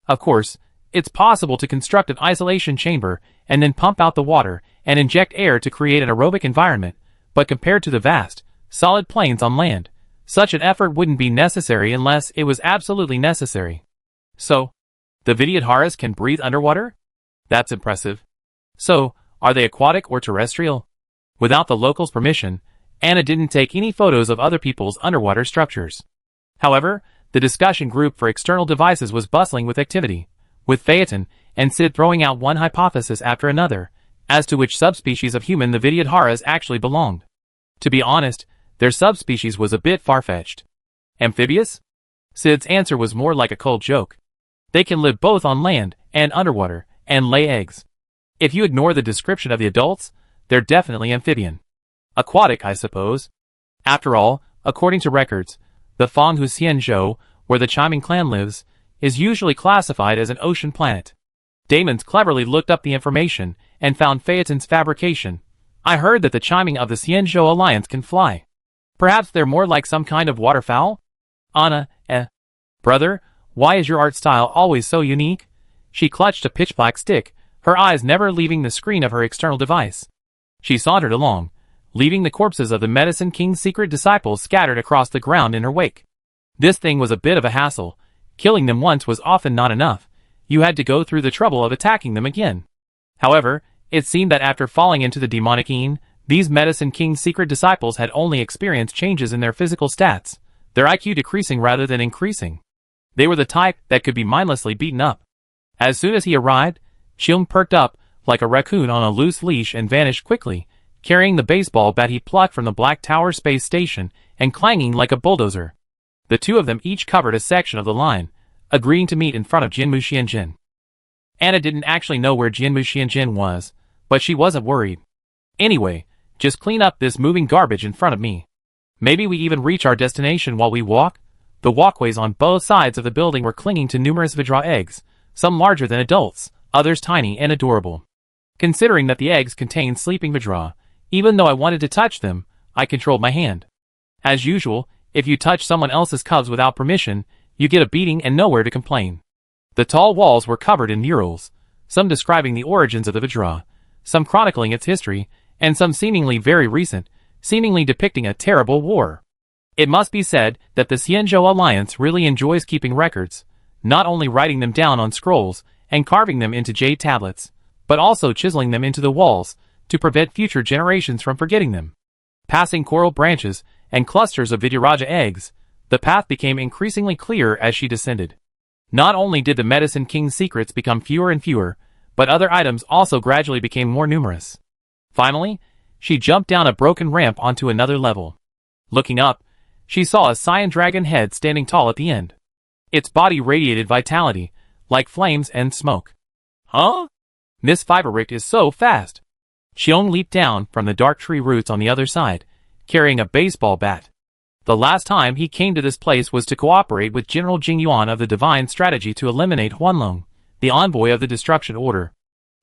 Of course, it's possible to construct an isolation chamber and then pump out the water and inject air to create an aerobic environment, but compared to the vast, solid plains on land, such an effort wouldn't be necessary unless it was absolutely necessary. So, the Vidyadharas can breathe underwater? That's impressive. So, are they aquatic or terrestrial? Without the locals' permission, Anna didn't take any photos of other people's underwater structures. However, the discussion group for external devices was bustling with activity, with Phaeton and Sid throwing out one hypothesis after another, as to which subspecies of human the Vidyadharas actually belonged. To be honest, their subspecies was a bit far-fetched. Amphibious? Sid's answer was more like a cold joke. They can live both on land and underwater, and lay eggs. If you ignore the description of the adults, they're definitely amphibian. Aquatic, I suppose. After all, according to records, the Fanghu Xianzhou, where the Chiming clan lives, is usually classified as an ocean planet. Damons cleverly looked up the information and found Phaeton's fabrication. I heard that the Chiming of the Xianzhou Alliance can fly. Perhaps they're more like some kind of waterfowl? Anna, Brother, why is your art style always so unique? She clutched a pitch-black stick, her eyes never leaving the screen of her external device. She sauntered along, leaving the corpses of the Medicine King's secret disciples scattered across the ground in her wake. This thing was a bit of a hassle. Killing them once was often not enough. You had to go through the trouble of attacking them again. However, it seemed that after falling into the demonic Een, these Medicine King's secret disciples had only experienced changes in their physical stats, their IQ decreasing rather than increasing. They were the type that could be mindlessly beaten up. As soon as he arrived, Cheung perked up like a raccoon on a loose leash and vanished quickly, carrying the baseball bat he plucked from the Black Tower space station and clanging like a bulldozer. The two of them each covered a section of the line, agreeing to meet in front of Jinmu Xianjin. Anna didn't actually know where Jinmu Xianjin was, but she wasn't worried. Anyway, just clean up this moving garbage in front of me. Maybe we even reach our destination while we walk. The walkways on both sides of the building were clinging to numerous Vidra eggs, some larger than adults, others tiny and adorable. Considering that the eggs contained sleeping Vidra, even though I wanted to touch them, I controlled my hand. As usual, if you touch someone else's cubs without permission, you get a beating and nowhere to complain. The tall walls were covered in murals, some describing the origins of the Vidra, some chronicling its history, and some seemingly very recent, seemingly depicting a terrible war. It must be said that the Xianzhou Alliance really enjoys keeping records, not only writing them down on scrolls and carving them into jade tablets, but also chiseling them into the walls to prevent future generations from forgetting them. Passing coral branches and clusters of Vidyaraja eggs, the path became increasingly clearer as she descended. Not only did the Medicine King's secrets become fewer and fewer, but other items also gradually became more numerous. Finally, she jumped down a broken ramp onto another level. Looking up, she saw a cyan dragon head standing tall at the end. Its body radiated vitality, like flames and smoke. Huh? Miss Fibericht is so fast. Cheung leaped down from the dark tree roots on the other side, carrying a baseball bat. The last time he came to this place was to cooperate with General Jing Yuan of the Divine Strategy to eliminate Huanlong, the envoy of the Destruction Order.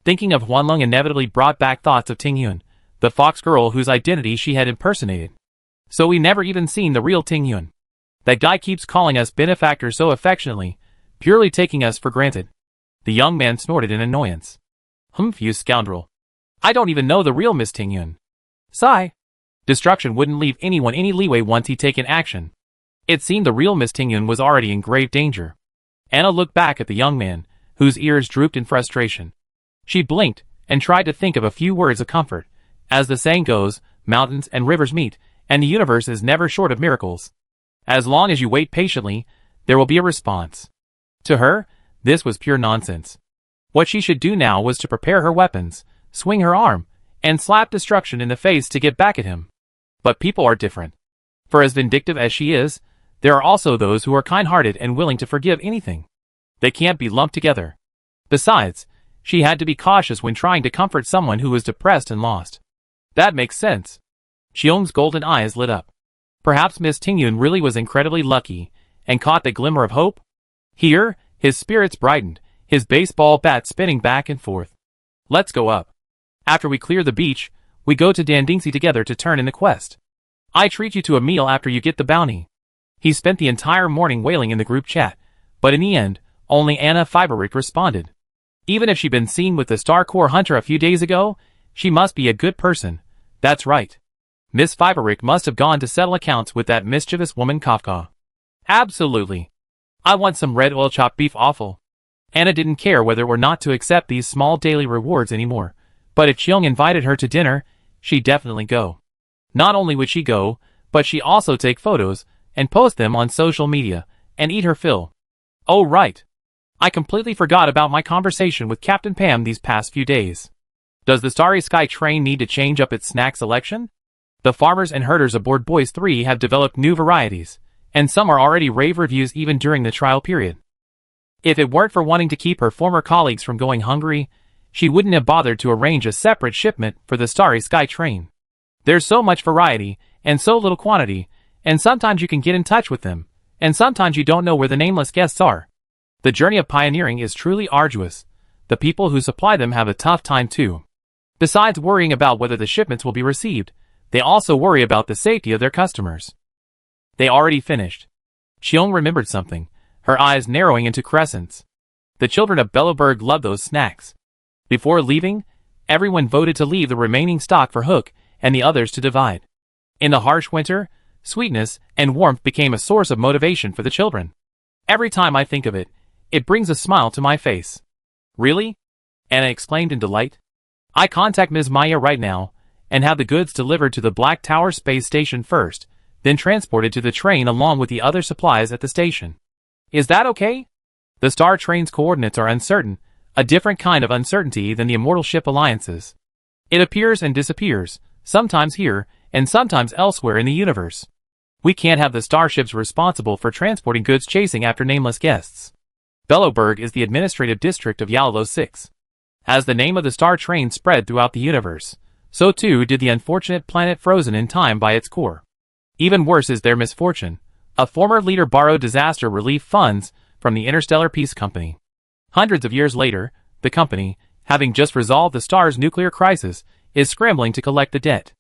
Thinking of Huanlong inevitably brought back thoughts of Ting Yun, the fox girl whose identity she had impersonated. So we never even seen the real Ting Yun. That guy keeps calling us benefactor so affectionately, purely taking us for granted. The young man snorted in annoyance. Humph, you scoundrel. I don't even know the real Miss Ting Yun. Sigh. Destruction wouldn't leave anyone any leeway once he'd taken action. It seemed the real Miss Ting Yun was already in grave danger. Anna looked back at the young man, whose ears drooped in frustration. She blinked and tried to think of a few words of comfort. As the saying goes, mountains and rivers meet, and the universe is never short of miracles. As long as you wait patiently, there will be a response. To her, this was pure nonsense. What she should do now was to prepare her weapons, swing her arm, and slap destruction in the face to get back at him. But people are different. For as vindictive as she is, there are also those who are kind-hearted and willing to forgive anything. They can't be lumped together. Besides, she had to be cautious when trying to comfort someone who was depressed and lost. That makes sense. Cheung's golden eyes lit up. Perhaps Miss Ting Yun really was incredibly lucky, and caught the glimmer of hope? Here, his spirits brightened, his baseball bat spinning back and forth. Let's go up. After we clear the beach, we go to Dandingsi together to turn in the quest. I treat you to a meal after you get the bounty. He spent the entire morning wailing in the group chat, but in the end, only Anna Fibericht responded. Even if she'd been seen with the Star Corps hunter a few days ago, she must be a good person. That's right. Miss Fibericht must have gone to settle accounts with that mischievous woman Kafka. Absolutely. I want some red oil chopped beef offal. Anna didn't care whether or not to accept these small daily rewards anymore, but if Cheung invited her to dinner, she'd definitely go. Not only would she go, but she'd also take photos, and post them on social media, and eat her fill. Oh right. I completely forgot about my conversation with Captain Pam these past few days. Does the Starry Sky train need to change up its snack selection? The farmers and herders aboard Boys 3 have developed new varieties, and some are already rave reviews even during the trial period. If it weren't for wanting to keep her former colleagues from going hungry, she wouldn't have bothered to arrange a separate shipment for the Starry Sky train. There's so much variety, and so little quantity, and sometimes you can get in touch with them, and sometimes you don't know where the nameless guests are. The journey of pioneering is truly arduous. The people who supply them have a tough time too. Besides worrying about whether the shipments will be received, they also worry about the safety of their customers. They already finished. Cheong remembered something, her eyes narrowing into crescents. The children of Belleburg love those snacks. Before leaving, everyone voted to leave the remaining stock for Hook and the others to divide. In the harsh winter, sweetness and warmth became a source of motivation for the children. Every time I think of it, it brings a smile to my face. Really? Anna exclaimed in delight. I contact Ms. Maya right now, and have the goods delivered to the Black Tower space station first, then transported to the train along with the other supplies at the station. Is that okay? The Star Train's coordinates are uncertain, a different kind of uncertainty than the Immortal Ship Alliance's. It appears and disappears, sometimes here, and sometimes elsewhere in the universe. We can't have the starships responsible for transporting goods chasing after nameless guests. Belleburg is the administrative district of Yalalo 6. As the name of the Star Train spread throughout the universe, so too did the unfortunate planet frozen in time by its core. Even worse is their misfortune. A former leader borrowed disaster relief funds from the Interstellar Peace Company. Hundreds of years later, the company, having just resolved the star's nuclear crisis, is scrambling to collect the debt.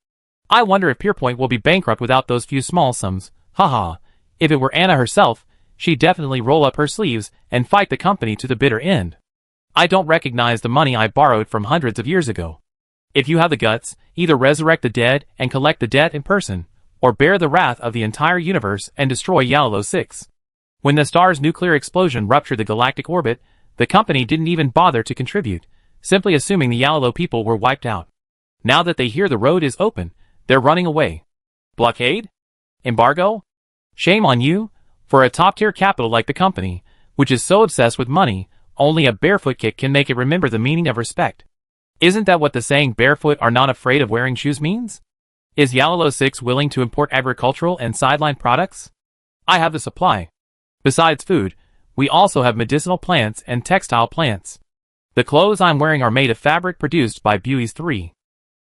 I wonder if Pierpoint will be bankrupt without those few small sums. Haha. If it were Anna herself, she'd definitely roll up her sleeves and fight the company to the bitter end. I don't recognize the money I borrowed from hundreds of years ago. If you have the guts, either resurrect the dead and collect the debt in person, or bear the wrath of the entire universe and destroy Yalalo 6. When the star's nuclear explosion ruptured the galactic orbit, the company didn't even bother to contribute, simply assuming the Yalalo people were wiped out. Now that they hear the road is open, they're running away. Blockade? Embargo? Shame on you? For a top-tier capital like the company, which is so obsessed with money, only a barefoot kick can make it remember the meaning of respect. Isn't that what the saying barefoot are not afraid of wearing shoes means? Is Yalalo 6 willing to import agricultural and sideline products? I have the supply. Besides food, we also have medicinal plants and textile plants. The clothes I'm wearing are made of fabric produced by Boys 3.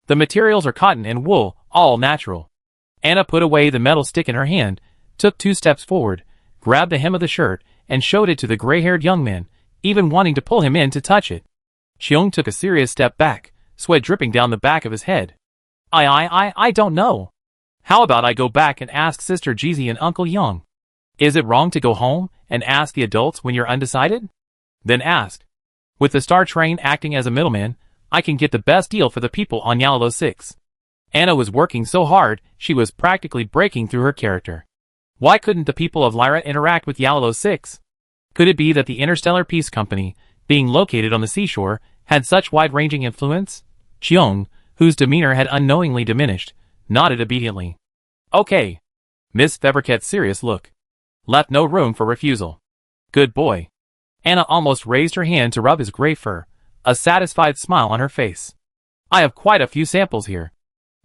The materials are cotton and wool, all natural. Anna put away the metal stick in her hand, took 2 steps forward, grabbed the hem of the shirt, and showed it to the gray-haired young man, even wanting to pull him in to touch it. Cheong took a serious step back, sweat dripping down the back of his head. I don't know. How about I go back and ask Sister Jeezy and Uncle Young? Is it wrong to go home and ask the adults when you're undecided? Then ask. With the Star Train acting as a middleman, I can get the best deal for the people on Yalalo 6. Anna was working so hard, she was practically breaking through her character. Why couldn't the people of Lyra interact with Yalalo 6? Could it be that the Interstellar Peace Company, being located on the seashore, had such wide-ranging influence? Cheong, whose demeanor had unknowingly diminished, nodded obediently. Okay. Miss Feverket's serious look left no room for refusal. Good boy. Anna almost raised her hand to rub his gray fur, a satisfied smile on her face. I have quite a few samples here.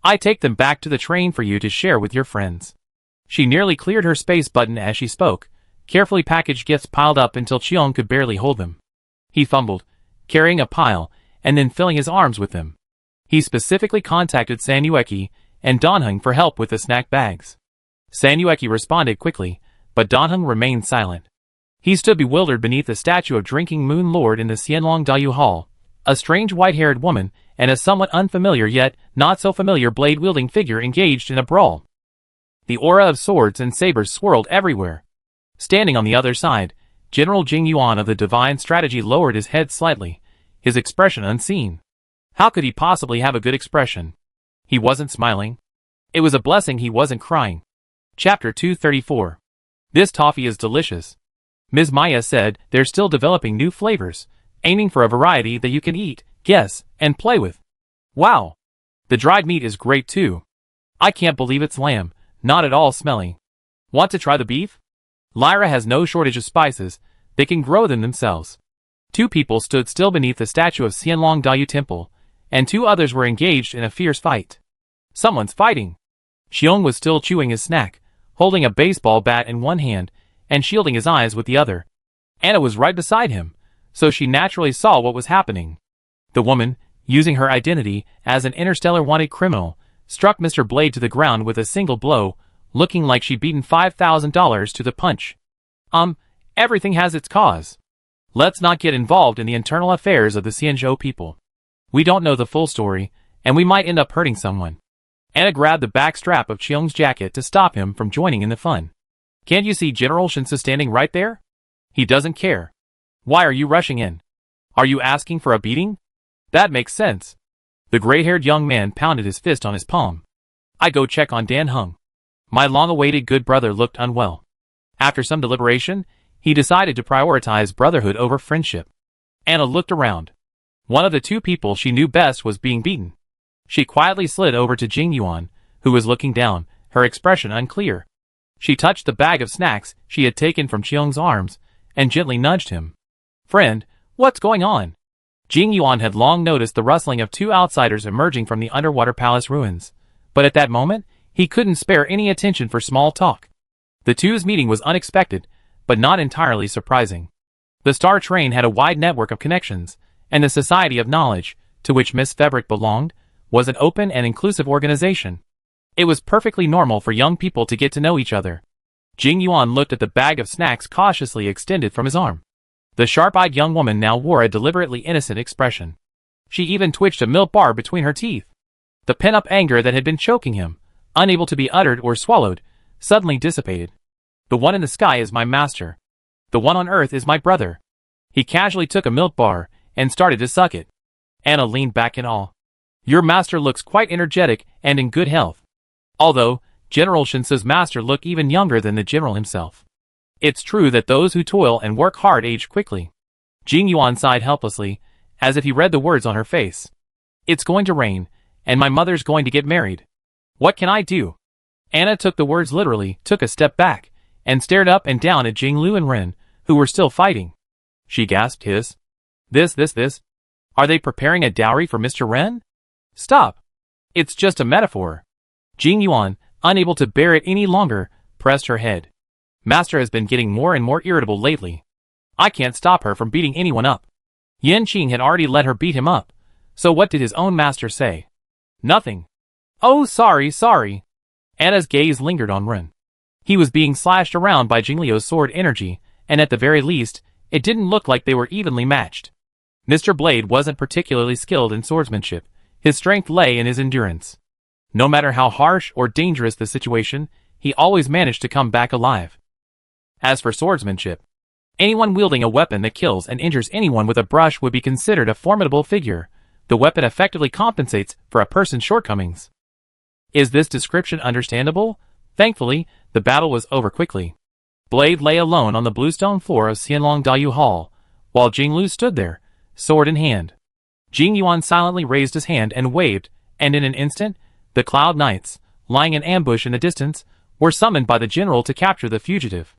I take them back to the train for you to share with your friends. She nearly cleared her space button as she spoke, carefully packaged gifts piled up until Cheong could barely hold them. He fumbled, carrying a pile, and then filling his arms with them. He specifically contacted Sanueki and Donhung for help with the snack bags. Sanueki responded quickly, but Donhung remained silent. He stood bewildered beneath the statue of Drinking Moon Lord in the Xianlong Dayu Hall, a strange white-haired woman and a somewhat unfamiliar yet not so familiar blade-wielding figure engaged in a brawl. The aura of swords and sabers swirled everywhere. Standing on the other side, General Jing Yuan of the Divine Strategy lowered his head slightly, his expression unseen. How could he possibly have a good expression? He wasn't smiling. It was a blessing he wasn't crying. Chapter 234. This toffee is delicious. Ms. Maya said they're still developing new flavors, aiming for a variety that you can eat, guess, and play with. Wow! The dried meat is great too. I can't believe it's lamb, not at all smelly. Want to try the beef? Lyra has no shortage of spices, they can grow them themselves. 2 people stood still beneath the statue of Xianlong Dayu Temple, and 2 others were engaged in a fierce fight. Someone's fighting. Xiong was still chewing his snack, holding a baseball bat in one hand and shielding his eyes with the other. Anna was right beside him, so she naturally saw what was happening. The woman, using her identity as an Interstellar wanted criminal, struck Mr. Blade to the ground with a single blow, looking like she'd beaten $5,000 to the punch. Everything has its cause. Let's not get involved in the internal affairs of the Xianzhou people. We don't know the full story, and we might end up hurting someone. Anna grabbed the back strap of Xiong's jacket to stop him from joining in the fun. Can't you see General Shinsu standing right there? He doesn't care. Why are you rushing in? Are you asking for a beating? That makes sense. The gray-haired young man pounded his fist on his palm. I go check on Dan Hung. My long-awaited good brother looked unwell. After some deliberation, he decided to prioritize brotherhood over friendship. Anna looked around. One of the 2 people she knew best was being beaten. She quietly slid over to Jing Yuan, who was looking down, her expression unclear. She touched the bag of snacks she had taken from Xiong's arms and gently nudged him. Friend, what's going on? Jing Yuan had long noticed the rustling of 2 outsiders emerging from the underwater palace ruins, but at that moment, he couldn't spare any attention for small talk. The 2's meeting was unexpected, but not entirely surprising. The Star Train had a wide network of connections, and the Society of Knowledge, to which Miss Febrick belonged, was an open and inclusive organization. It was perfectly normal for young people to get to know each other. Jing Yuan looked at the bag of snacks cautiously extended from his arm. The sharp-eyed young woman now wore a deliberately innocent expression. She even twitched a milk bar between her teeth. The pent-up anger that had been choking him, unable to be uttered or swallowed, suddenly dissipated. The one in the sky is my master. The one on earth is my brother. He casually took a milk bar and started to suck it. Anna leaned back in awe. Your master looks quite energetic and in good health. Although, General Shinsu's master looked even younger than the general himself. It's true that those who toil and work hard age quickly. Jing Yuan sighed helplessly, as if he read the words on her face. It's going to rain, and my mother's going to get married. What can I do? Anna took the words literally, took a step back, and stared up and down at Jing Lu and Ren, who were still fighting. She gasped his. This. Are they preparing a dowry for Mr. Ren? Stop. It's just a metaphor. Jing Yuan, unable to bear it any longer, pressed her head. Master has been getting more and more irritable lately. I can't stop her from beating anyone up. Yan Qing had already let her beat him up, so what did his own master say? Nothing. Oh, sorry. Anna's gaze lingered on Ren. He was being slashed around by Jingliu's sword energy, and at the very least, it didn't look like they were evenly matched. Mr. Blade wasn't particularly skilled in swordsmanship. His strength lay in his endurance. No matter how harsh or dangerous the situation, he always managed to come back alive. As for swordsmanship, anyone wielding a weapon that kills and injures anyone with a brush would be considered a formidable figure. The weapon effectively compensates for a person's shortcomings. Is this description understandable? Thankfully, the battle was over quickly. Blade lay alone on the bluestone floor of Xianlong Dayu Hall, while Jing Lu stood there, sword in hand. Jing Yuan silently raised his hand and waved, and in an instant, the Cloud Knights, lying in ambush in the distance, were summoned by the general to capture the fugitive.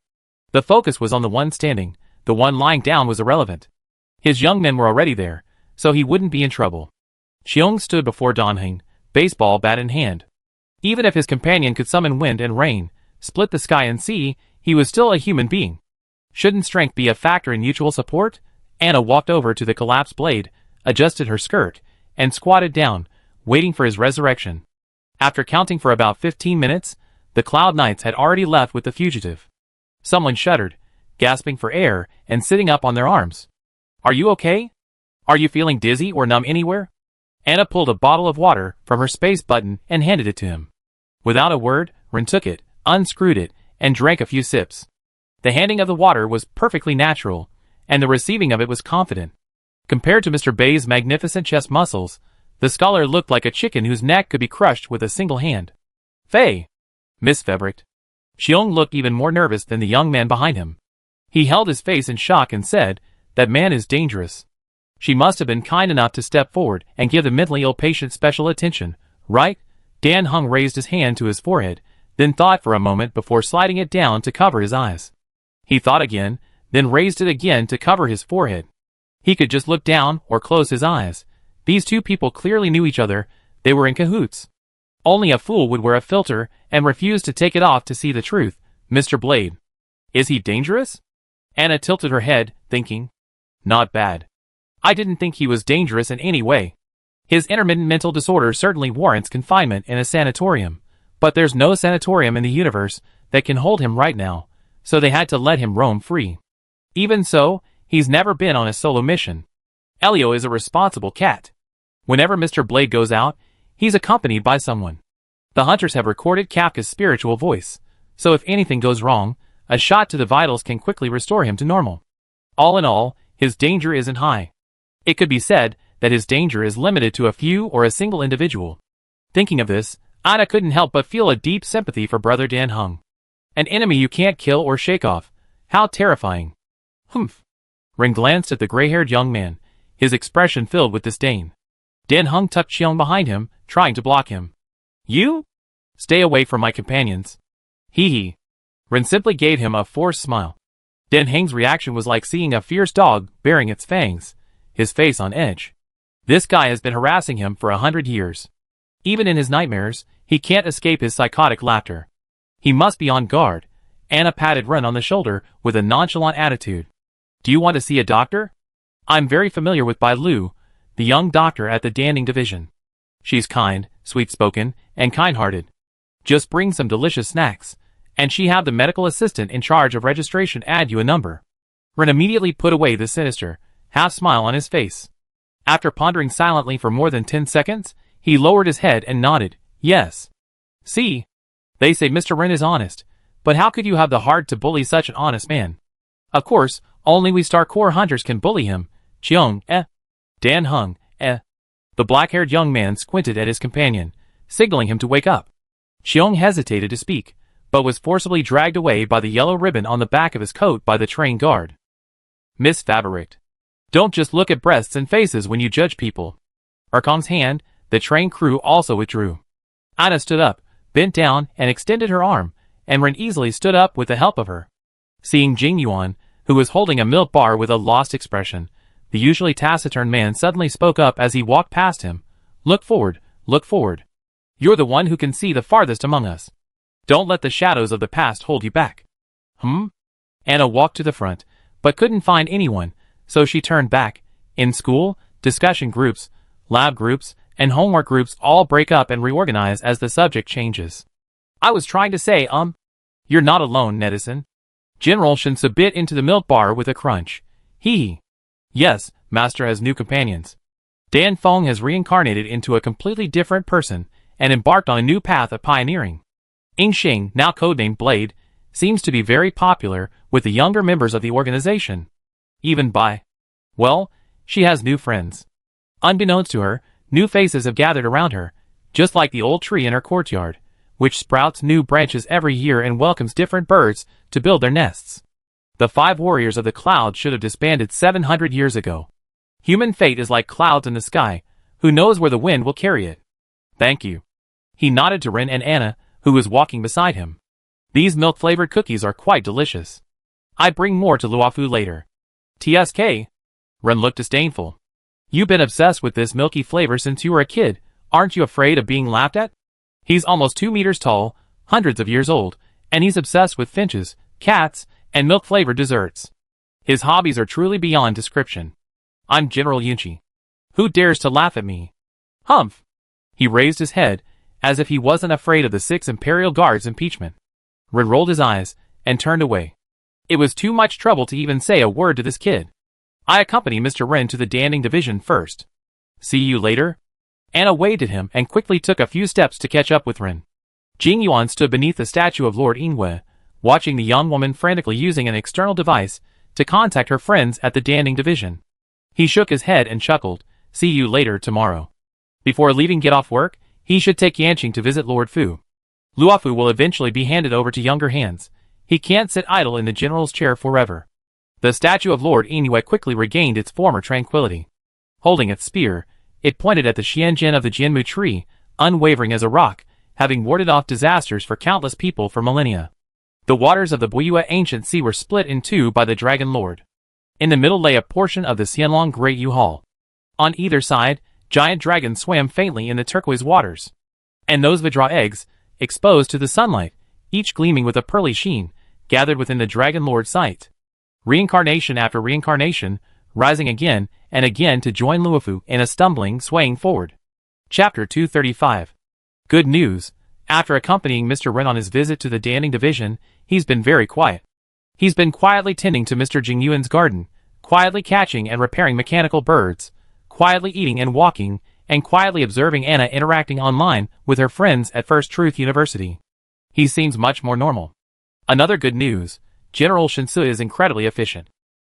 The focus was on the one standing, the one lying down was irrelevant. His young men were already there, so he wouldn't be in trouble. Xiong stood before Dan Heng, baseball bat in hand. Even if his companion could summon wind and rain, split the sky and sea, he was still a human being. Shouldn't strength be a factor in mutual support? Anna walked over to the collapsed blade, adjusted her skirt, and squatted down, waiting for his resurrection. After counting for about 15 minutes, the Cloud Knights had already left with the fugitive. Someone shuddered, gasping for air and sitting up on their arms. Are you okay? Are you feeling dizzy or numb anywhere? Anna pulled a bottle of water from her space button and handed it to him. Without a word, Ren took it, unscrewed it, and drank a few sips. The handing of the water was perfectly natural, and the receiving of it was confident. Compared to Mr. Bay's magnificent chest muscles, the scholar looked like a chicken whose neck could be crushed with a single hand. Fei! Miss Febrick. Xiong looked even more nervous than the young man behind him. He held his face in shock and said, that man is dangerous. She must have been kind enough to step forward and give the mentally ill patient special attention, right? Dan Heng raised his hand to his forehead, then thought for a moment before sliding it down to cover his eyes. He thought again, then raised it again to cover his forehead. He could just look down or close his eyes. These two people clearly knew each other. They were in cahoots. Only a fool would wear a filter and refuse to take it off to see the truth. Mr. Blade. Is he dangerous? Anna tilted her head, thinking. Not bad. I didn't think he was dangerous in any way. His intermittent mental disorder certainly warrants confinement in a sanatorium, but there's no sanatorium in the universe that can hold him right now, so they had to let him roam free. Even so, he's never been on a solo mission. Elio is a responsible cat. Whenever Mr. Blade goes out, he's accompanied by someone. The hunters have recorded Kafka's spiritual voice, so if anything goes wrong, a shot to the vitals can quickly restore him to normal. All in all, his danger isn't high. It could be said that his danger is limited to a few or a single individual. Thinking of this, Anna couldn't help but feel a deep sympathy for Brother Dan Hung. An enemy you can't kill or shake off. How terrifying. Humph. Ren glanced at the gray-haired young man, his expression filled with disdain. Dan Hung tucked Xiong behind him, trying to block him. You? Stay away from my companions. Hee. Ren simply gave him a forced smile. Dan Hung's reaction was like seeing a fierce dog baring its fangs, his face on edge. This guy has been harassing him for 100 years. Even in his nightmares, he can't escape his psychotic laughter. He must be on guard. Anna patted Ren on the shoulder with a nonchalant attitude. Do you want to see a doctor? I'm very familiar with Bai Lu, the young doctor at the Danning division. She's kind, sweet-spoken, and kind-hearted. Just bring some delicious snacks, and she have the medical assistant in charge of registration add you a number. Ren immediately put away the sinister, half-smile on his face. After pondering silently for more than 10 seconds, he lowered his head and nodded, yes. See? They say Mr. Ren is honest, but how could you have the heart to bully such an honest man? Of course, only we Star Corps hunters can bully him. Xiong, Dan Hung, The black-haired young man squinted at his companion, signaling him to wake up. Xiong hesitated to speak, but was forcibly dragged away by the yellow ribbon on the back of his coat by the train guard. Miss Favorict. Don't just look at breasts and faces when you judge people. Arkong's hand, the train crew also withdrew. Anna stood up, bent down, and extended her arm, and Ren easily stood up with the help of her. Seeing Jing Yuan, who was holding a milk bar with a lost expression, the usually taciturn man suddenly spoke up as he walked past him. Look forward, look forward. You're the one who can see the farthest among us. Don't let the shadows of the past hold you back. Anna walked to the front, but couldn't find anyone, so she turned back. In school, discussion groups, lab groups, and homework groups all break up and reorganize as the subject changes. I was trying to say, you're not alone, Netizen. General Shen bit into the milk bar with a crunch. Yes, Master has new companions. Dan Feng has reincarnated into a completely different person and embarked on a new path of pioneering. Ying Xing, now codenamed Blade, seems to be very popular with the younger members of the organization. Even Bai. Well, she has new friends. Unbeknownst to her, new faces have gathered around her, just like the old tree in her courtyard, which sprouts new branches every year and welcomes different birds to build their nests. The 5 warriors of the clouds should have disbanded 700 years ago. Human fate is like clouds in the sky, who knows where the wind will carry it. Thank you. He nodded to Ren and Anna, who was walking beside him. These milk-flavored cookies are quite delicious. I'd bring more to Luofu later. TSK. Ren looked disdainful. You've been obsessed with this milky flavor since you were a kid. Aren't you afraid of being laughed at? He's almost 2 meters tall, hundreds of years old, and he's obsessed with finches, cats, and milk-flavored desserts. His hobbies are truly beyond description. I'm General Yunchi. Who dares to laugh at me? Humph! He raised his head, as if he wasn't afraid of the 6 Imperial Guards' impeachment. Ren rolled his eyes, and turned away. It was too much trouble to even say a word to this kid. I accompany Mr. Ren to the Danning division first. See you later? Anna waved at him and quickly took a few steps to catch up with Ren. Jing Yuan stood beneath the statue of Lord Yingwei, watching the young woman frantically using an external device to contact her friends at the Danning division. He shook his head and chuckled, see you later tomorrow. Before leaving get off work, he should take Yanqing to visit Lord Fu. Luofu will eventually be handed over to younger hands. He can't sit idle in the general's chair forever. The statue of Lord Yingwei quickly regained its former tranquility. Holding its spear, it pointed at the Xianjian of the Jianmu tree, unwavering as a rock, having warded off disasters for countless people for millennia. The waters of the Buyue ancient sea were split in two by the Dragon Lord. In the middle lay a portion of the Xianlong Great Yu Hall. On either side, Giant dragons swam faintly in the turquoise waters. And those Vidra eggs, exposed to the sunlight, each gleaming with a pearly sheen, gathered within the Dragon Lord's sight. Reincarnation after reincarnation, rising again and again to join Luofu in a stumbling, swaying forward. Chapter 235. Good news. After accompanying Mr. Ren on his visit to the Danning Division, he's been very quiet. He's been quietly tending to Mr. Jingyuan's garden, quietly catching and repairing mechanical birds, quietly eating and walking, and quietly observing Anna interacting online with her friends at First Truth University. He seems much more normal. Another good news, General Shinsu is incredibly efficient.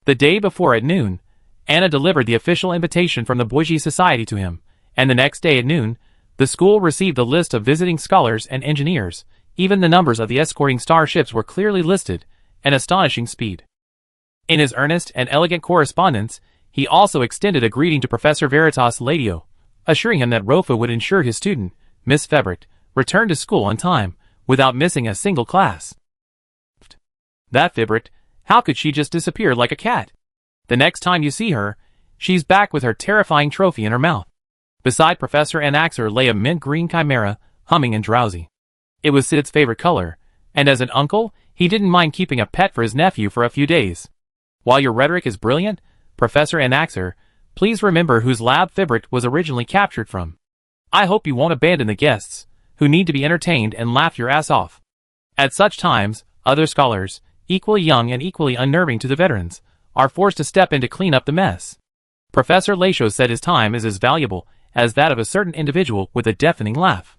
The day before at noon, Anna delivered the official invitation from the Boiji Society to him, and the next day at noon, the school received the list of visiting scholars and engineers. Even the numbers of the escorting starships were clearly listed, an astonishing speed. In his earnest and elegant correspondence, he also extended a greeting to Professor Veritas Ladio, assuring him that Rofa would ensure his student, Miss Febrecht, returned to school on time, without missing a single class. That Febrecht, how could she just disappear like a cat? The next time you see her, she's back with her terrifying trophy in her mouth. Beside Professor Anaxer lay a mint green chimera, humming and drowsy. It was Sid's favorite color, and as an uncle, he didn't mind keeping a pet for his nephew for a few days. While your rhetoric is brilliant, Professor Anaxer, please remember whose lab Fibrecht was originally captured from. I hope you won't abandon the guests, who need to be entertained and laugh your ass off. At such times, other scholars, equally young and equally unnerving to the veterans, are forced to step in to clean up the mess. Professor Lachaud said his time is as valuable as that of a certain individual with a deafening laugh.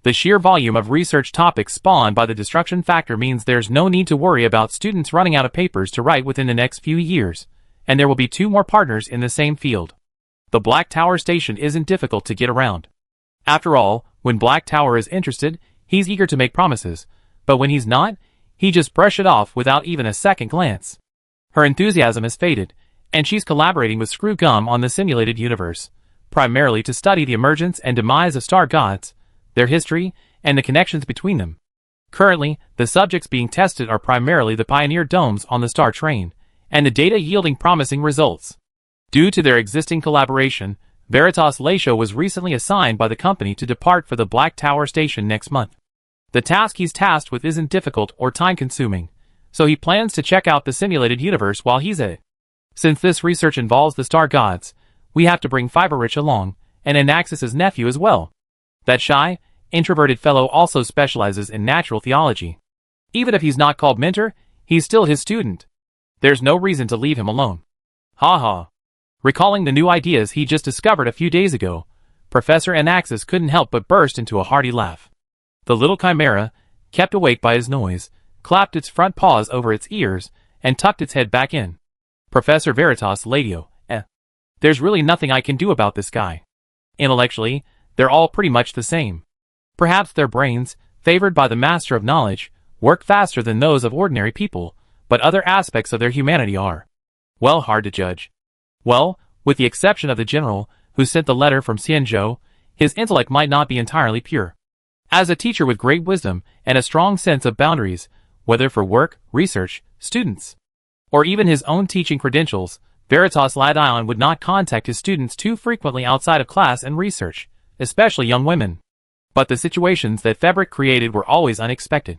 The sheer volume of research topics spawned by the destruction factor means there's no need to worry about students running out of papers to write within the next few years, and there will be 2 more partners in the same field. The Black Tower station isn't difficult to get around. After all, when Black Tower is interested, he's eager to make promises, but when he's not, he just brushes it off without even a second glance. Her enthusiasm has faded, and she's collaborating with Screw Gum on the simulated universe, primarily to study the emergence and demise of star gods, their history, and the connections between them. Currently, the subjects being tested are primarily the pioneer domes on the star train, and the data yielding promising results. Due to their existing collaboration, Veritas Lachaud was recently assigned by the company to depart for the Black Tower station next month. The task he's tasked with isn't difficult or time-consuming, so he plans to check out the simulated universe while he's at it. Since this research involves the star gods, we have to bring Fiberrich along, and Anaxis's nephew as well. That shy, introverted fellow also specializes in natural theology. Even if he's not called mentor, he's still his student. There's no reason to leave him alone. Ha ha. Recalling the new ideas he just discovered a few days ago, Professor Anaxis couldn't help but burst into a hearty laugh. The little chimera, kept awake by his noise, clapped its front paws over its ears, and tucked its head back in. Professor Veritas Ladio, there's really nothing I can do about this guy. Intellectually, they're all pretty much the same. Perhaps their brains, favored by the master of knowledge, work faster than those of ordinary people, but other aspects of their humanity are, well, hard to judge. Well, with the exception of the general, who sent the letter from Xianzhou, his intellect might not be entirely pure. As a teacher with great wisdom and a strong sense of boundaries, whether for work, research, students, or even his own teaching credentials, Veritas Ladion would not contact his students too frequently outside of class and research, especially young women. But the situations that Febrecht created were always unexpected.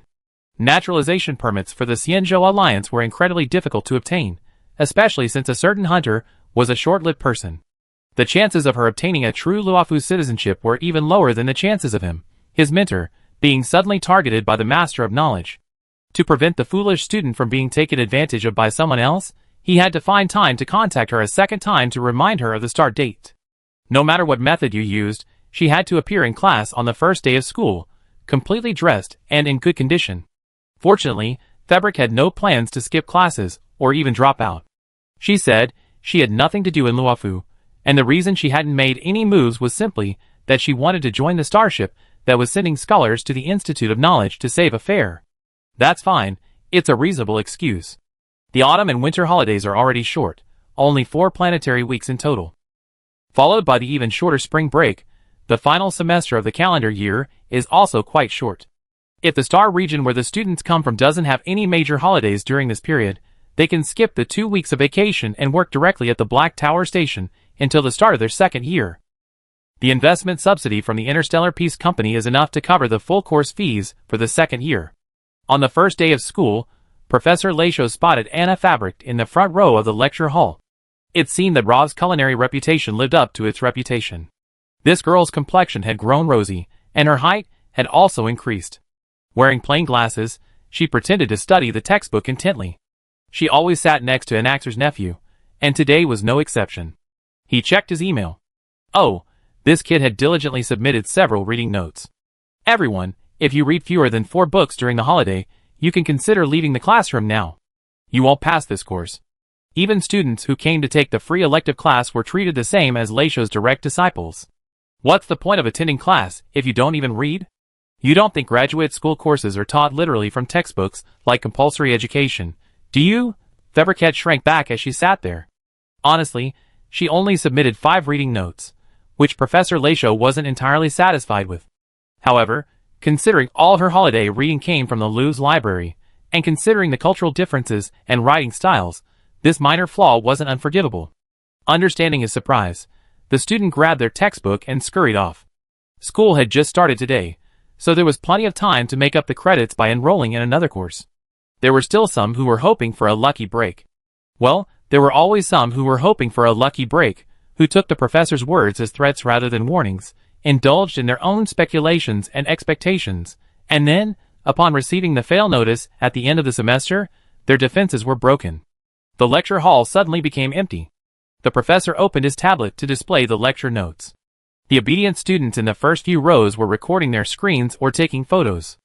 Naturalization permits for the Xianzhou Alliance were incredibly difficult to obtain, especially since a certain hunter was a short-lived person. The chances of her obtaining a true Luofu citizenship were even lower than the chances of him, his mentor, being suddenly targeted by the Master of Knowledge. To prevent the foolish student from being taken advantage of by someone else, he had to find time to contact her a second time to remind her of the start date. No matter what method you used, she had to appear in class on the first day of school, completely dressed and in good condition. Fortunately, Febrecht had no plans to skip classes or even drop out. She said she had nothing to do in Luofu, and the reason she hadn't made any moves was simply that she wanted to join the starship that was sending scholars to the Institute of Knowledge to save a fare. That's fine, it's a reasonable excuse. The autumn and winter holidays are already short, only 4 planetary weeks in total. Followed by the even shorter spring break, the final semester of the calendar year is also quite short. If the star region where the students come from doesn't have any major holidays during this period, they can skip the 2 weeks of vacation and work directly at the Black Tower station until the start of their second year. The investment subsidy from the Interstellar Peace Company is enough to cover the full course fees for the second year. On the first day of school, Professor Lachaud spotted Anna Fabric in the front row of the lecture hall. It seemed that Rob's culinary reputation lived up to its reputation. This girl's complexion had grown rosy, and her height had also increased. Wearing plain glasses, she pretended to study the textbook intently. She always sat next to an actor's nephew, and today was no exception. He checked his email. Oh, this kid had diligently submitted several reading notes. Everyone, if you read fewer than 4 books during the holiday, you can consider leaving the classroom now. You won't pass this course. Even students who came to take the free elective class were treated the same as Lachaud's direct disciples. What's the point of attending class if you don't even read? You don't think graduate school courses are taught literally from textbooks like compulsory education, do you? Fabriquette shrank back as she sat there. Honestly, she only submitted 5 reading notes, which Professor Lachaud wasn't entirely satisfied with. However, considering all her holiday reading came from the Louvre's library, and considering the cultural differences and writing styles, this minor flaw wasn't unforgivable. Understanding his surprise, the student grabbed their textbook and scurried off. School had just started today, so there was plenty of time to make up the credits by enrolling in another course. There were still some who were hoping for a lucky break. Well, there were always some who were hoping for a lucky break, who took the professor's words as threats rather than warnings, indulged in their own speculations and expectations, and then, upon receiving the fail notice at the end of the semester, their defenses were broken. The lecture hall suddenly became empty. The professor opened his tablet to display the lecture notes. The obedient students in the first few rows were recording their screens or taking photos.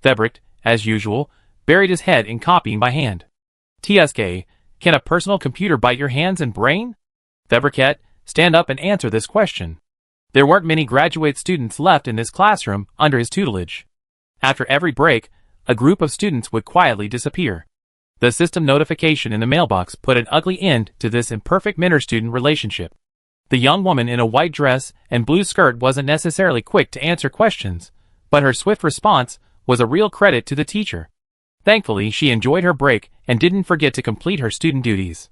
Fabric, as usual, buried his head in copying by hand. TSK, can a personal computer bite your hands and brain? Fabriquette, stand up and answer this question. There weren't many graduate students left in this classroom under his tutelage. After every break, a group of students would quietly disappear. The system notification in the mailbox put an ugly end to this imperfect mentor-student relationship. The young woman in a white dress and blue skirt wasn't necessarily quick to answer questions, but her swift response was a real credit to the teacher. Thankfully, she enjoyed her break and didn't forget to complete her student duties.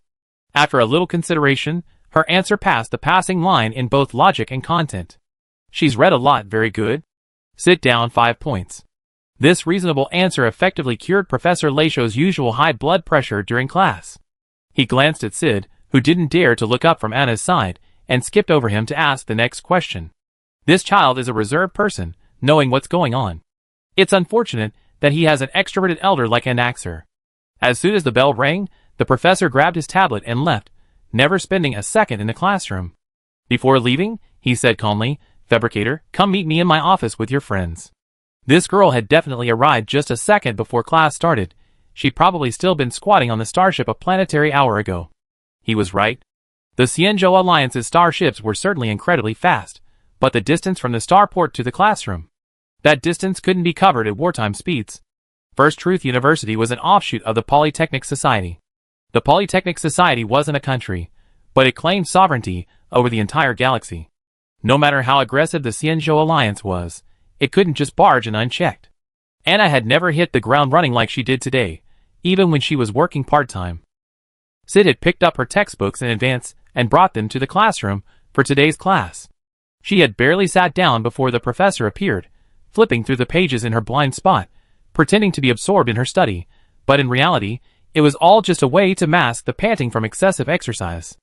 After a little consideration, her answer passed the passing line in both logic and content. She's read a lot, very good. Sit down, 5 points. This reasonable answer effectively cured Professor Lachaud's usual high blood pressure during class. He glanced at Sid, who didn't dare to look up from Anna's side, and skipped over him to ask the next question. This child is a reserved person, knowing what's going on. It's unfortunate that he has an extroverted elder like an Axer. As soon as the bell rang, the professor grabbed his tablet and left, never spending a second in the classroom. Before leaving, he said calmly, "Fabricator, come meet me in my office with your friends." This girl had definitely arrived just a second before class started. She'd probably still been squatting on the starship a planetary hour ago. He was right. The Xianzhou Alliance's starships were certainly incredibly fast, but the distance from the starport to the classroom, that distance couldn't be covered at wartime speeds. First Truth University was an offshoot of the Polytechnic Society. The Polytechnic Society wasn't a country, but it claimed sovereignty over the entire galaxy. No matter how aggressive the Xianzhou Alliance was, it couldn't just barge in unchecked. Anna had never hit the ground running like she did today, even when she was working part-time. Sid had picked up her textbooks in advance and brought them to the classroom for today's class. She had barely sat down before the professor appeared, flipping through the pages in her blind spot, pretending to be absorbed in her study, but in reality, it was all just a way to mask the panting from excessive exercise.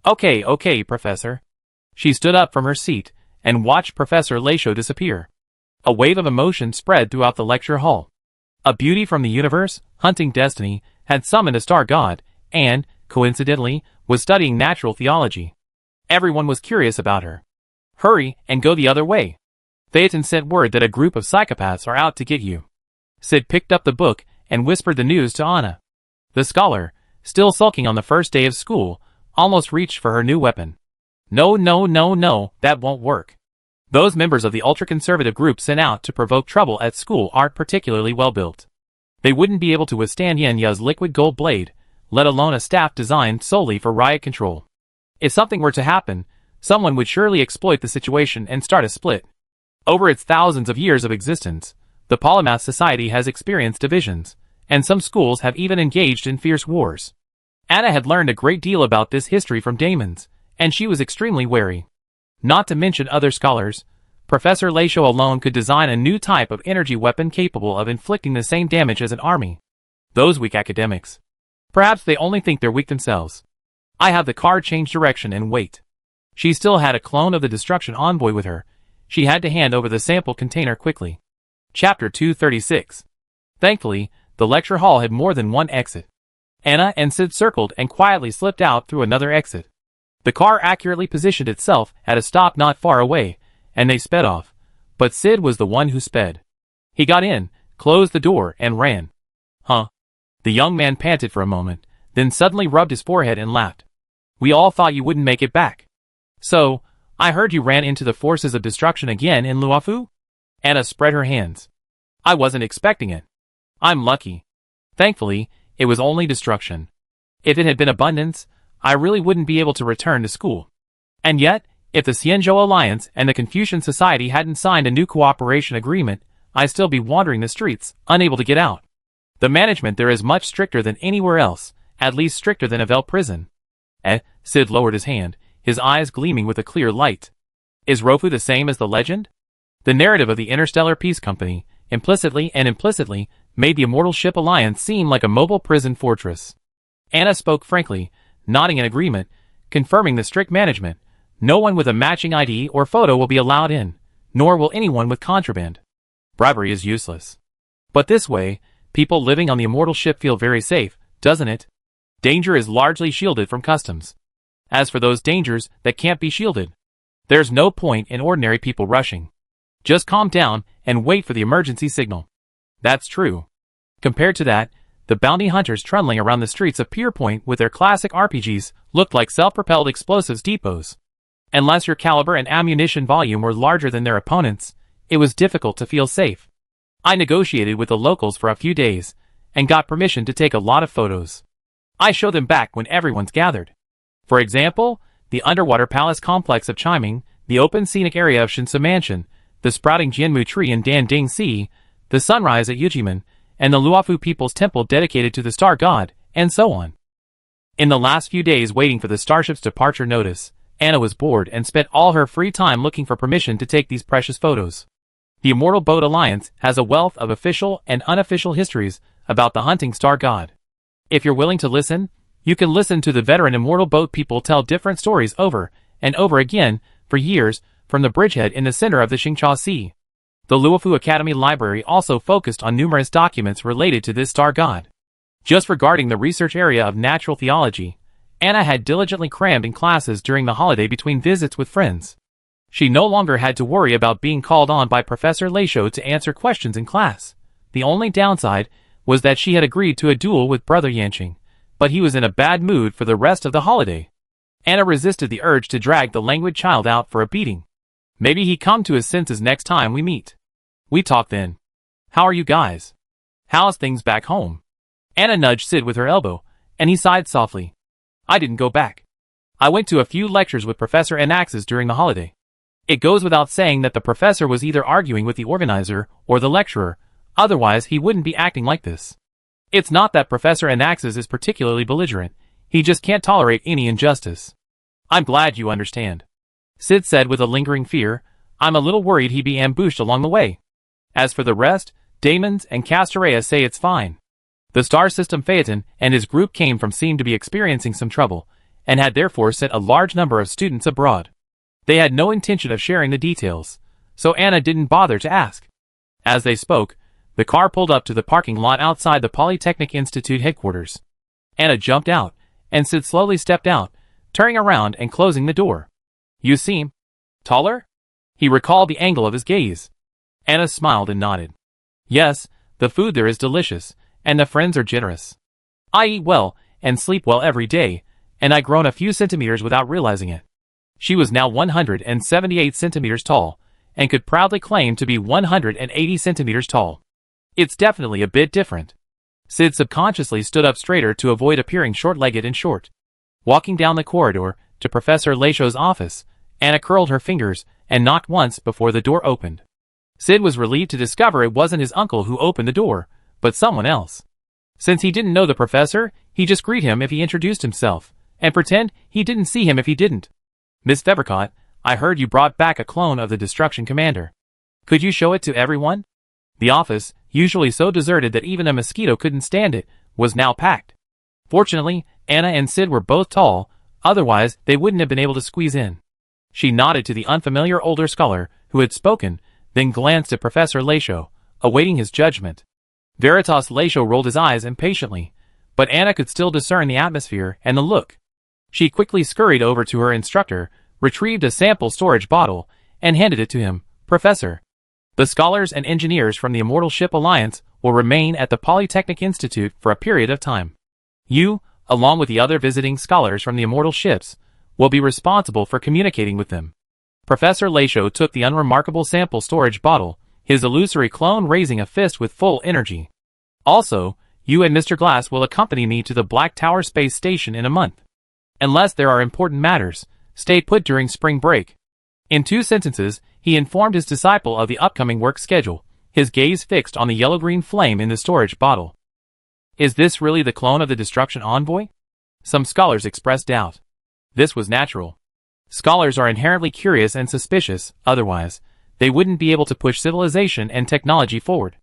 Okay, Professor. She stood up from her seat and watched Professor Lachaud disappear. A wave of emotion spread throughout the lecture hall. A beauty from the universe, hunting destiny, had summoned a star god, and, coincidentally, was studying natural theology. Everyone was curious about her. Hurry and go the other way. Phaeton sent word that a group of psychopaths are out to get you. Sid picked up the book and whispered the news to Anna. The scholar, still sulking on the first day of school, almost reached for her new weapon. No, that won't work. Those members of the ultra-conservative group sent out to provoke trouble at school aren't particularly well-built. They wouldn't be able to withstand Yanya's liquid gold blade, let alone a staff designed solely for riot control. If something were to happen, someone would surely exploit the situation and start a split. Over its thousands of years of existence, the Polymath Society has experienced divisions, and some schools have even engaged in fierce wars. Anna had learned a great deal about this history from Damon's, and she was extremely wary. Not to mention other scholars, Professor Leisho alone could design a new type of energy weapon capable of inflicting the same damage as an army. Those weak academics. Perhaps they only think they're weak themselves. I have the car change direction and wait. She still had a clone of the destruction envoy with her. She had to hand over the sample container quickly. Chapter 236. Thankfully, the lecture hall had more than one exit. Anna and Sid circled and quietly slipped out through another exit. The car accurately positioned itself at a stop not far away, and they sped off. But Sid was the one who sped. He got in, closed the door, and ran. Huh? The young man panted for a moment, then suddenly rubbed his forehead and laughed. We all thought you wouldn't make it back. So, I heard you ran into the forces of destruction again in Luofu? Anna spread her hands. I wasn't expecting it. I'm lucky. Thankfully, it was only destruction. If it had been abundance, I really wouldn't be able to return to school. And yet, if the Xianzhou Alliance and the Confucian Society hadn't signed a new cooperation agreement, I'd still be wandering the streets, unable to get out. The management there is much stricter than anywhere else, at least stricter than a Vel prison. Sid lowered his hand, his eyes gleaming with a clear light. Is Rofu the same as the legend? The narrative of the Interstellar Peace Company, implicitly and implicitly, made the Immortal Ship Alliance seem like a mobile prison fortress. Anna spoke frankly, nodding in agreement, confirming the strict management. No one with a matching ID or photo will be allowed in, nor will anyone with contraband. Bribery is useless. But this way, people living on the Immortal Ship feel very safe, doesn't it? Danger is largely shielded from customs. As for those dangers that can't be shielded, there's no point in ordinary people rushing. Just calm down and wait for the emergency signal. That's true. Compared to that, the bounty hunters trundling around the streets of Pierpoint with their classic RPGs looked like self-propelled explosives depots. Unless your caliber and ammunition volume were larger than their opponents, it was difficult to feel safe. I negotiated with the locals for a few days, and got permission to take a lot of photos. I show them back when everyone's gathered. For example, the underwater palace complex of Chiming, the open scenic area of Shinsu Mansion, the sprouting Jianmu tree in Danding Sea, the sunrise at Yujiman, and the Luofu People's Temple dedicated to the star god, and so on. In the last few days waiting for the starship's departure notice, Anna was bored and spent all her free time looking for permission to take these precious photos. The Immortal Boat Alliance has a wealth of official and unofficial histories about the hunting star god. If you're willing to listen, you can listen to the veteran Immortal Boat people tell different stories over and over again for years from the bridgehead in the center of the Xingcha Sea. The Luofu Academy Library also focused on numerous documents related to this star god. Just regarding the research area of natural theology, Anna had diligently crammed in classes during the holiday between visits with friends. She no longer had to worry about being called on by Professor Leisho to answer questions in class. The only downside was that she had agreed to a duel with Brother Yanqing, but he was in a bad mood for the rest of the holiday. Anna resisted the urge to drag the languid child out for a beating. Maybe he'd come to his senses next time we meet. We talk then. How are you guys? How's things back home? Anna nudged Sid with her elbow, and he sighed softly. I didn't go back. I went to a few lectures with Professor Anaxes during the holiday. It goes without saying that the professor was either arguing with the organizer or the lecturer, otherwise he wouldn't be acting like this. It's not that Professor Anaxes is particularly belligerent, he just can't tolerate any injustice. I'm glad you understand. Sid said with a lingering fear, I'm a little worried he'd be ambushed along the way. As for the rest, Damons and Castorea say it's fine. The star system Phaeton and his group came from seemed to be experiencing some trouble, and had therefore sent a large number of students abroad. They had no intention of sharing the details, so Anna didn't bother to ask. As they spoke, the car pulled up to the parking lot outside the Polytechnic Institute headquarters. Anna jumped out, and Sid slowly stepped out, turning around and closing the door. You seem taller? He recalled the angle of his gaze. Anna smiled and nodded. Yes, the food there is delicious, and the friends are generous. I eat well and sleep well every day, and I've grown a few centimeters without realizing it. She was now 178 centimeters tall, and could proudly claim to be 180 centimeters tall. It's definitely a bit different. Sid subconsciously stood up straighter to avoid appearing short-legged and short. Walking down the corridor to Professor Leisho's office, Anna curled her fingers and knocked once before the door opened. Sid was relieved to discover it wasn't his uncle who opened the door, but someone else. Since he didn't know the professor, he just greet him if he introduced himself, and pretend he didn't see him if he didn't. Miss Fevercott, I heard you brought back a clone of the Destruction Commander. Could you show it to everyone? The office, usually so deserted that even a mosquito couldn't stand it, was now packed. Fortunately, Anna and Sid were both tall, otherwise they wouldn't have been able to squeeze in. She nodded to the unfamiliar older scholar, who had spoken, then glanced at Professor Lachaud, awaiting his judgment. Veritas Lachaud rolled his eyes impatiently, but Anna could still discern the atmosphere and the look. She quickly scurried over to her instructor, retrieved a sample storage bottle, and handed it to him. Professor, the scholars and engineers from the Immortal Ship Alliance will remain at the Polytechnic Institute for a period of time. You, along with the other visiting scholars from the Immortal Ships, will be responsible for communicating with them. Professor Lachaud took the unremarkable sample storage bottle, his illusory clone raising a fist with full energy. Also, you and Mr. Glass will accompany me to the Black Tower Space Station in a month. Unless there are important matters, stay put during spring break. In 2 sentences, he informed his disciple of the upcoming work schedule, his gaze fixed on the yellow-green flame in the storage bottle. Is this really the clone of the Destruction Envoy? Some scholars expressed doubt. This was natural. Scholars are inherently curious and suspicious, otherwise, they wouldn't be able to push civilization and technology forward.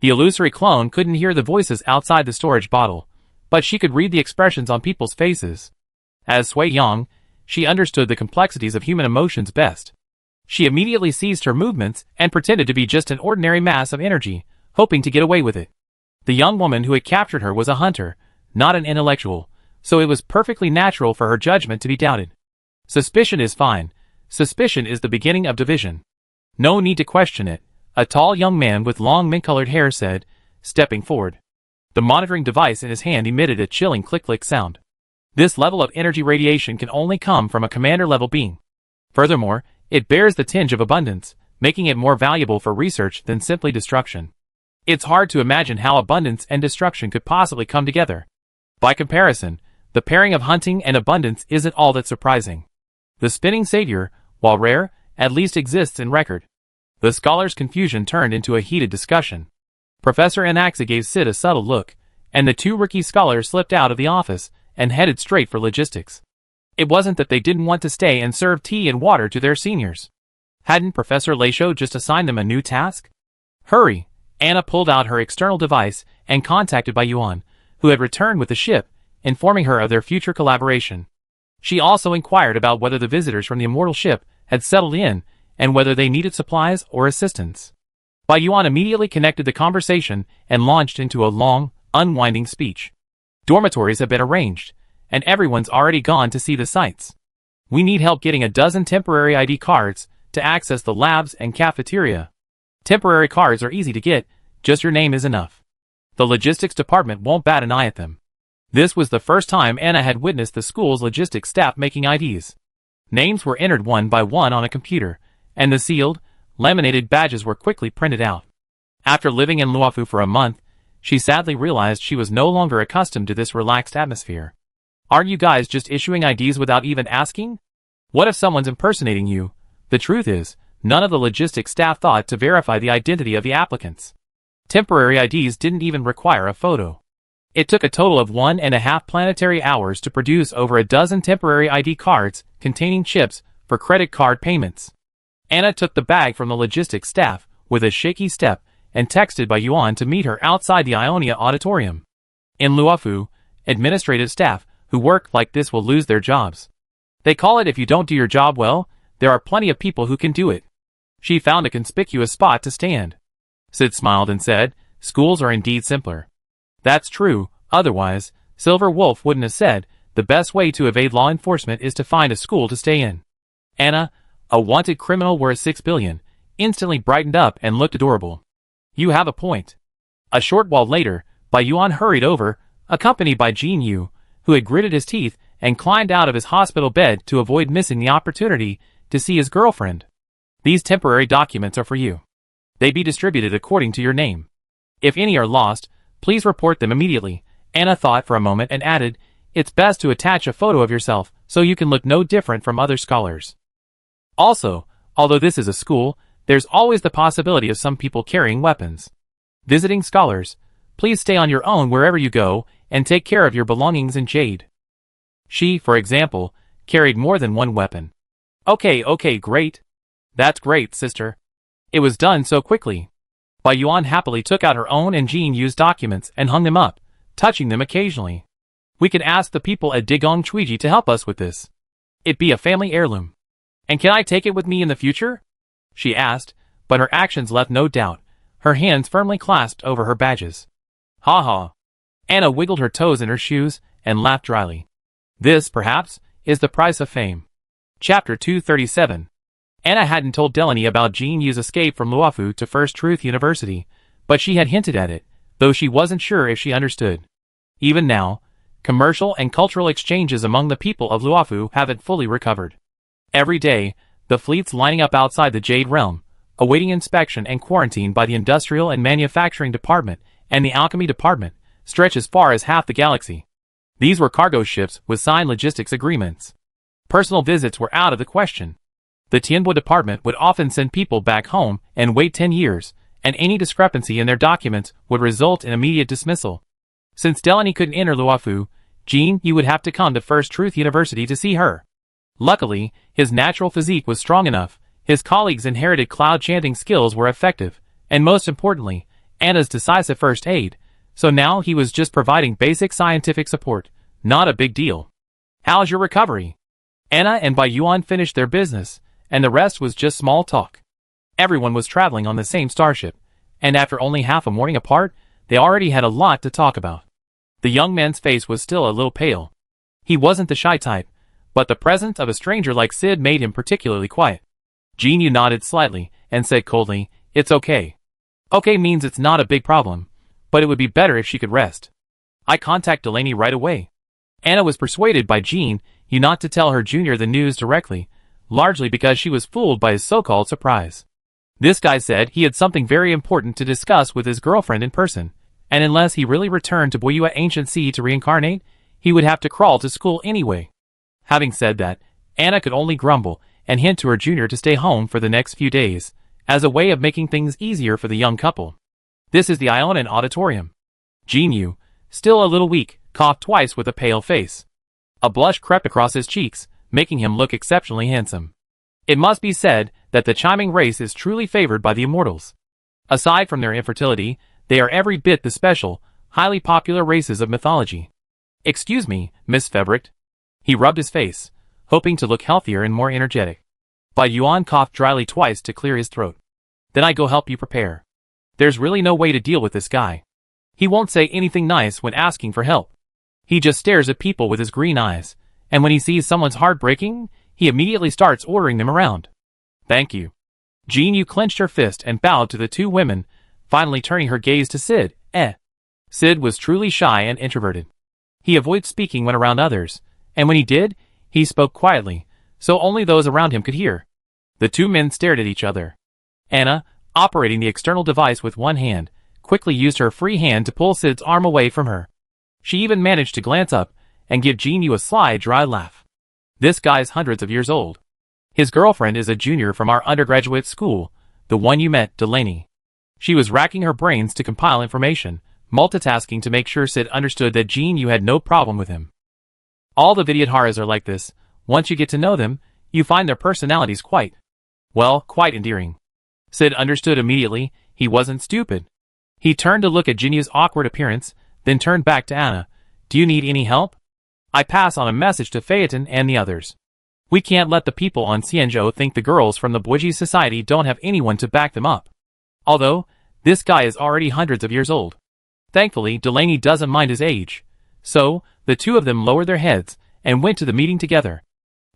The illusory clone couldn't hear the voices outside the storage bottle, but she could read the expressions on people's faces. As Sui Yang, she understood the complexities of human emotions best. She immediately ceased her movements and pretended to be just an ordinary mass of energy, hoping to get away with it. The young woman who had captured her was a hunter, not an intellectual, so it was perfectly natural for her judgment to be doubted. Suspicion is fine. Suspicion is the beginning of division. No need to question it, a tall young man with long mint-colored hair said, stepping forward. The monitoring device in his hand emitted a chilling click-click sound. This level of energy radiation can only come from a commander-level being. Furthermore, it bears the tinge of abundance, making it more valuable for research than simply destruction. It's hard to imagine how abundance and destruction could possibly come together. By comparison, the pairing of hunting and abundance isn't all that surprising. The spinning satyr, while rare, at least exists in record. The scholar's confusion turned into a heated discussion. Professor Anaxa gave Sid a subtle look, and the 2 rookie scholars slipped out of the office and headed straight for logistics. It wasn't that they didn't want to stay and serve tea and water to their seniors. Hadn't Professor Lachaud just assigned them a new task? Hurry! Anna pulled out her external device and contacted Bai Yuan, who had returned with the ship, informing her of their future collaboration. She also inquired about whether the visitors from the Immortal Ship had settled in and whether they needed supplies or assistance. Bai Yuan immediately connected the conversation and launched into a long, unwinding speech. Dormitories have been arranged, and everyone's already gone to see the sights. We need help getting a dozen temporary ID cards to access the labs and cafeteria. Temporary cards are easy to get, just your name is enough. The logistics department won't bat an eye at them. This was the first time Anna had witnessed the school's logistics staff making IDs. Names were entered one by one on a computer, and the sealed, laminated badges were quickly printed out. After living in Luofu for a month, she sadly realized she was no longer accustomed to this relaxed atmosphere. Aren't you guys just issuing IDs without even asking? What if someone's impersonating you? The truth is, none of the logistics staff thought to verify the identity of the applicants. Temporary IDs didn't even require a photo. It took a total of 1.5 planetary hours to produce over a dozen temporary ID cards containing chips for credit card payments. Anna took the bag from the logistics staff with a shaky step and texted Bai Yuan to meet her outside the Ionia auditorium. In Luofu, administrative staff who work like this will lose their jobs. They call it if you don't do your job well, there are plenty of people who can do it. She found a conspicuous spot to stand. Sid smiled and said, schools are indeed simpler. That's true, otherwise, Silver Wolf wouldn't have said, the best way to evade law enforcement is to find a school to stay in. Anna, a wanted criminal worth 6 billion, instantly brightened up and looked adorable. You have a point. A short while later, Bai Yuan hurried over, accompanied by Jin Yu, who had gritted his teeth and climbed out of his hospital bed to avoid missing the opportunity to see his girlfriend. These temporary documents are for you. They be distributed according to your name. If any are lost, please report them immediately. Anna thought for a moment and added, it's best to attach a photo of yourself so you can look no different from other scholars. Also, although this is a school, there's always the possibility of some people carrying weapons. Visiting scholars, please stay on your own wherever you go and take care of your belongings in Jade. She, for example, carried more than one weapon. Okay, great. That's great, sister. It was done so quickly. Bai Yuan happily took out her own and Jean Yu's documents and hung them up, touching them occasionally. We can ask the people at Digong Chuiji to help us with this. It'd be a family heirloom. And can I take it with me in the future? She asked, but her actions left no doubt, her hands firmly clasped over her badges. Ha ha. Anna wiggled her toes in her shoes and laughed dryly. This, perhaps, is the price of fame. Chapter 237. Anna hadn't told Delaney about Jean Yu's escape from Luofu to First Truth University, but she had hinted at it, though she wasn't sure if she understood. Even now, commercial and cultural exchanges among the people of Luofu haven't fully recovered. Every day, the fleets lining up outside the Jade Realm, awaiting inspection and quarantine by the Industrial and Manufacturing Department and the Alchemy Department, stretch as far as half the galaxy. These were cargo ships with signed logistics agreements. Personal visits were out of the question. The Tianbo Department would often send people back home and wait 10 years, and any discrepancy in their documents would result in immediate dismissal. Since Delaney couldn't enter Luofu, Jean Yu would have to come to First Truth University to see her. Luckily, his natural physique was strong enough, his colleagues' inherited cloud-chanting skills were effective, and most importantly, Anna's decisive first aid, so now he was just providing basic scientific support, not a big deal. How's your recovery? Anna and Bai Yuan finished their business, and the rest was just small talk. Everyone was traveling on the same starship, and after only half a morning apart, they already had a lot to talk about. The young man's face was still a little pale. He wasn't the shy type, but the presence of a stranger like Sid made him particularly quiet. Jean Yu nodded slightly and said coldly, "It's okay." Okay means it's not a big problem, but it would be better if she could rest. I contact Delaney right away. Anna was persuaded by Jean Yu not to tell her junior the news directly, largely because she was fooled by his so-called surprise. This guy said he had something very important to discuss with his girlfriend in person, and unless he really returned to Boyua Ancient Sea to reincarnate, he would have to crawl to school anyway. Having said that, Anna could only grumble and hint to her junior to stay home for the next few days, as a way of making things easier for the young couple. This is the Ionan Auditorium. Jean Yu, still a little weak, coughed twice with a pale face. A blush crept across his cheeks, making him look exceptionally handsome. It must be said that the chiming race is truly favored by the immortals. Aside from their infertility, they are every bit the special, highly popular races of mythology. Excuse me, Miss Febricht. He rubbed his face, hoping to look healthier and more energetic. Bai Yuan coughed dryly twice to clear his throat. Then I go help you prepare. There's really no way to deal with this guy. He won't say anything nice when asking for help. He just stares at people with his green eyes, and when he sees someone's heart breaking, he immediately starts ordering them around. Thank you. Jean Yu clenched her fist and bowed to the two women, finally turning her gaze to Sid. Sid was truly shy and introverted. He avoided speaking when around others, and when he did, he spoke quietly, so only those around him could hear. The two men stared at each other. Anna, operating the external device with one hand, quickly used her free hand to pull Sid's arm away from her. She even managed to glance up and give Jean Yu a sly, dry laugh. This guy's hundreds of years old. His girlfriend is a junior from our undergraduate school, the one you met, Delaney. She was racking her brains to compile information, multitasking to make sure Sid understood that Jean Yu had no problem with him. All the Vidyadharas are like this. Once you get to know them, you find their personalities quite endearing. Sid understood immediately. He wasn't stupid. He turned to look at Jean Yu's awkward appearance, then turned back to Anna. Do you need any help? I pass on a message to Phaeton and the others. We can't let the people on Xianzhou think the girls from the Buiji Society don't have anyone to back them up. Although, this guy is already hundreds of years old. Thankfully, Delaney doesn't mind his age. So, the two of them lowered their heads and went to the meeting together.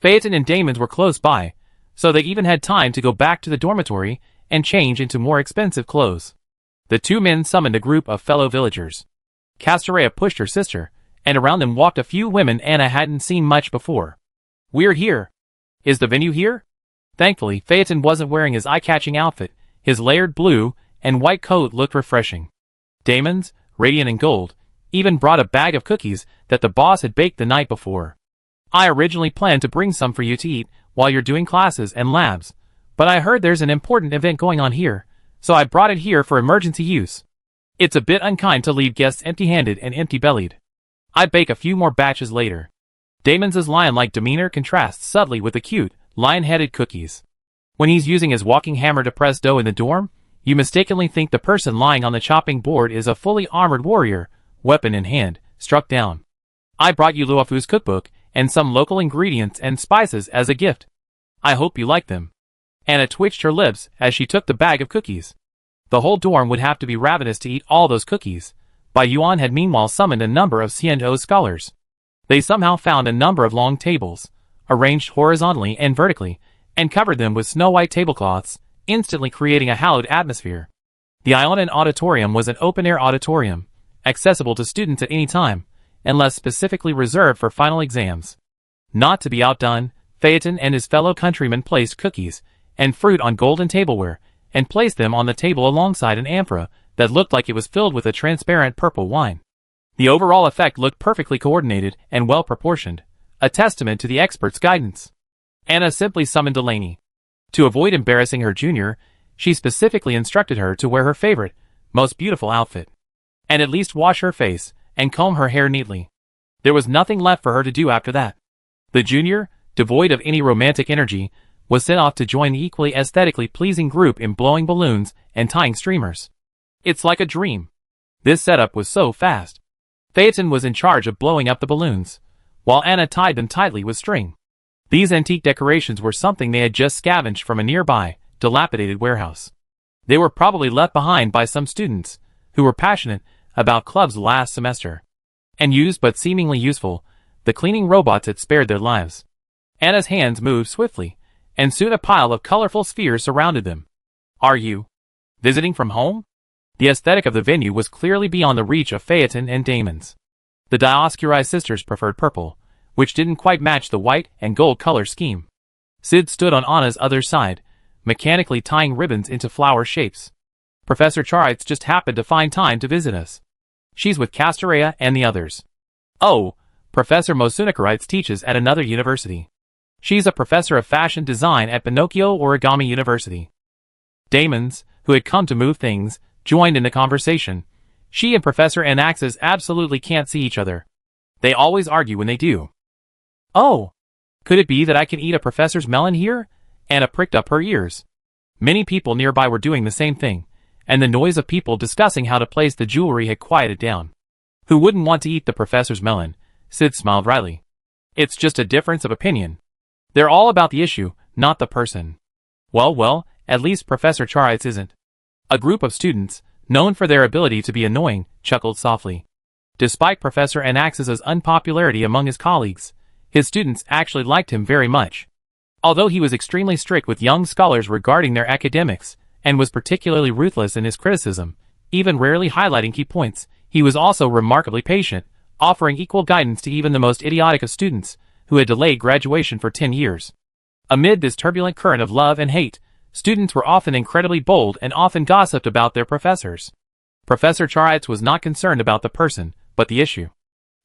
Phaeton and Damon's were close by, so they even had time to go back to the dormitory and change into more expensive clothes. The two men summoned a group of fellow villagers. Castorea pushed her sister, and around them walked a few women Anna hadn't seen much before. We're here. Is the venue here? Thankfully, Phaeton wasn't wearing his eye-catching outfit. His layered blue and white coat looked refreshing. Damon's, radiant in gold, even brought a bag of cookies that the boss had baked the night before. I originally planned to bring some for you to eat while you're doing classes and labs, but I heard there's an important event going on here, so I brought it here for emergency use. It's a bit unkind to leave guests empty-handed and empty-bellied. I'd bake a few more batches later. Damon's lion-like demeanor contrasts subtly with the cute, Lion-headed cookies. When he's using his walking hammer to press dough in the dorm, you mistakenly think the person lying on the chopping board is a fully armored warrior, weapon in hand, struck down. I brought you Luofu's cookbook and some local ingredients and spices as a gift. I hope you like them. Anna twitched her lips as she took the bag of cookies. The whole dorm would have to be ravenous to eat all those cookies. Bai Yuan had meanwhile summoned a number of Xianzhou scholars. They somehow found a number of long tables, arranged horizontally and vertically, and covered them with snow-white tablecloths, instantly creating a hallowed atmosphere. The Ionan Auditorium was an open-air auditorium, accessible to students at any time, unless specifically reserved for final exams. Not to be outdone, Phaeton and his fellow countrymen placed cookies and fruit on golden tableware, and placed them on the table alongside an amphora that looked like it was filled with a transparent purple wine. The overall effect looked perfectly coordinated and well-proportioned, a testament to the expert's guidance. Anna simply summoned Delaney. To avoid embarrassing her junior, she specifically instructed her to wear her favorite, most beautiful outfit, and at least wash her face and comb her hair neatly. There was nothing left for her to do after that. The junior, devoid of any romantic energy, was sent off to join the equally aesthetically pleasing group in blowing balloons and tying streamers. It's like a dream. This setup was so fast. Phaeton was in charge of blowing up the balloons, while Anna tied them tightly with string. These antique decorations were something they had just scavenged from a nearby, dilapidated warehouse. They were probably left behind by some students, who were passionate about clubs last semester. And used but seemingly useful, the cleaning robots had spared their lives. Anna's hands moved swiftly, and soon a pile of colorful spheres surrounded them. Are you visiting from home? The aesthetic of the venue was clearly beyond the reach of Phaeton and Damon's. The Dioscuri sisters preferred purple, which didn't quite match the white and gold color scheme. Sid stood on Anna's other side, mechanically tying ribbons into flower shapes. Professor Charitz just happened to find time to visit us. She's with Castorea and the others. Oh, Professor Mosunakaritz teaches at another university. She's a professor of fashion design at Pinocchio Origami University. Damon's, who had come to move things, joined in the conversation. She and Professor Anaxes absolutely can't see each other. They always argue when they do. Oh, could it be that I can eat a professor's melon here? Anna pricked up her ears. Many people nearby were doing the same thing, and the noise of people discussing how to place the jewelry had quieted down. Who wouldn't want to eat the professor's melon? Sid smiled wryly. It's just a difference of opinion. They're all about the issue, not the person. Well, at least Professor Charitz isn't. A group of students, known for their ability to be annoying, chuckled softly. Despite Professor Anaxes' unpopularity among his colleagues, his students actually liked him very much. Although he was extremely strict with young scholars regarding their academics, and was particularly ruthless in his criticism, even rarely highlighting key points, he was also remarkably patient, offering equal guidance to even the most idiotic of students, who had delayed graduation for 10 years. Amid this turbulent current of love and hate, students were often incredibly bold and often gossiped about their professors. Professor Charitz was not concerned about the person, but the issue.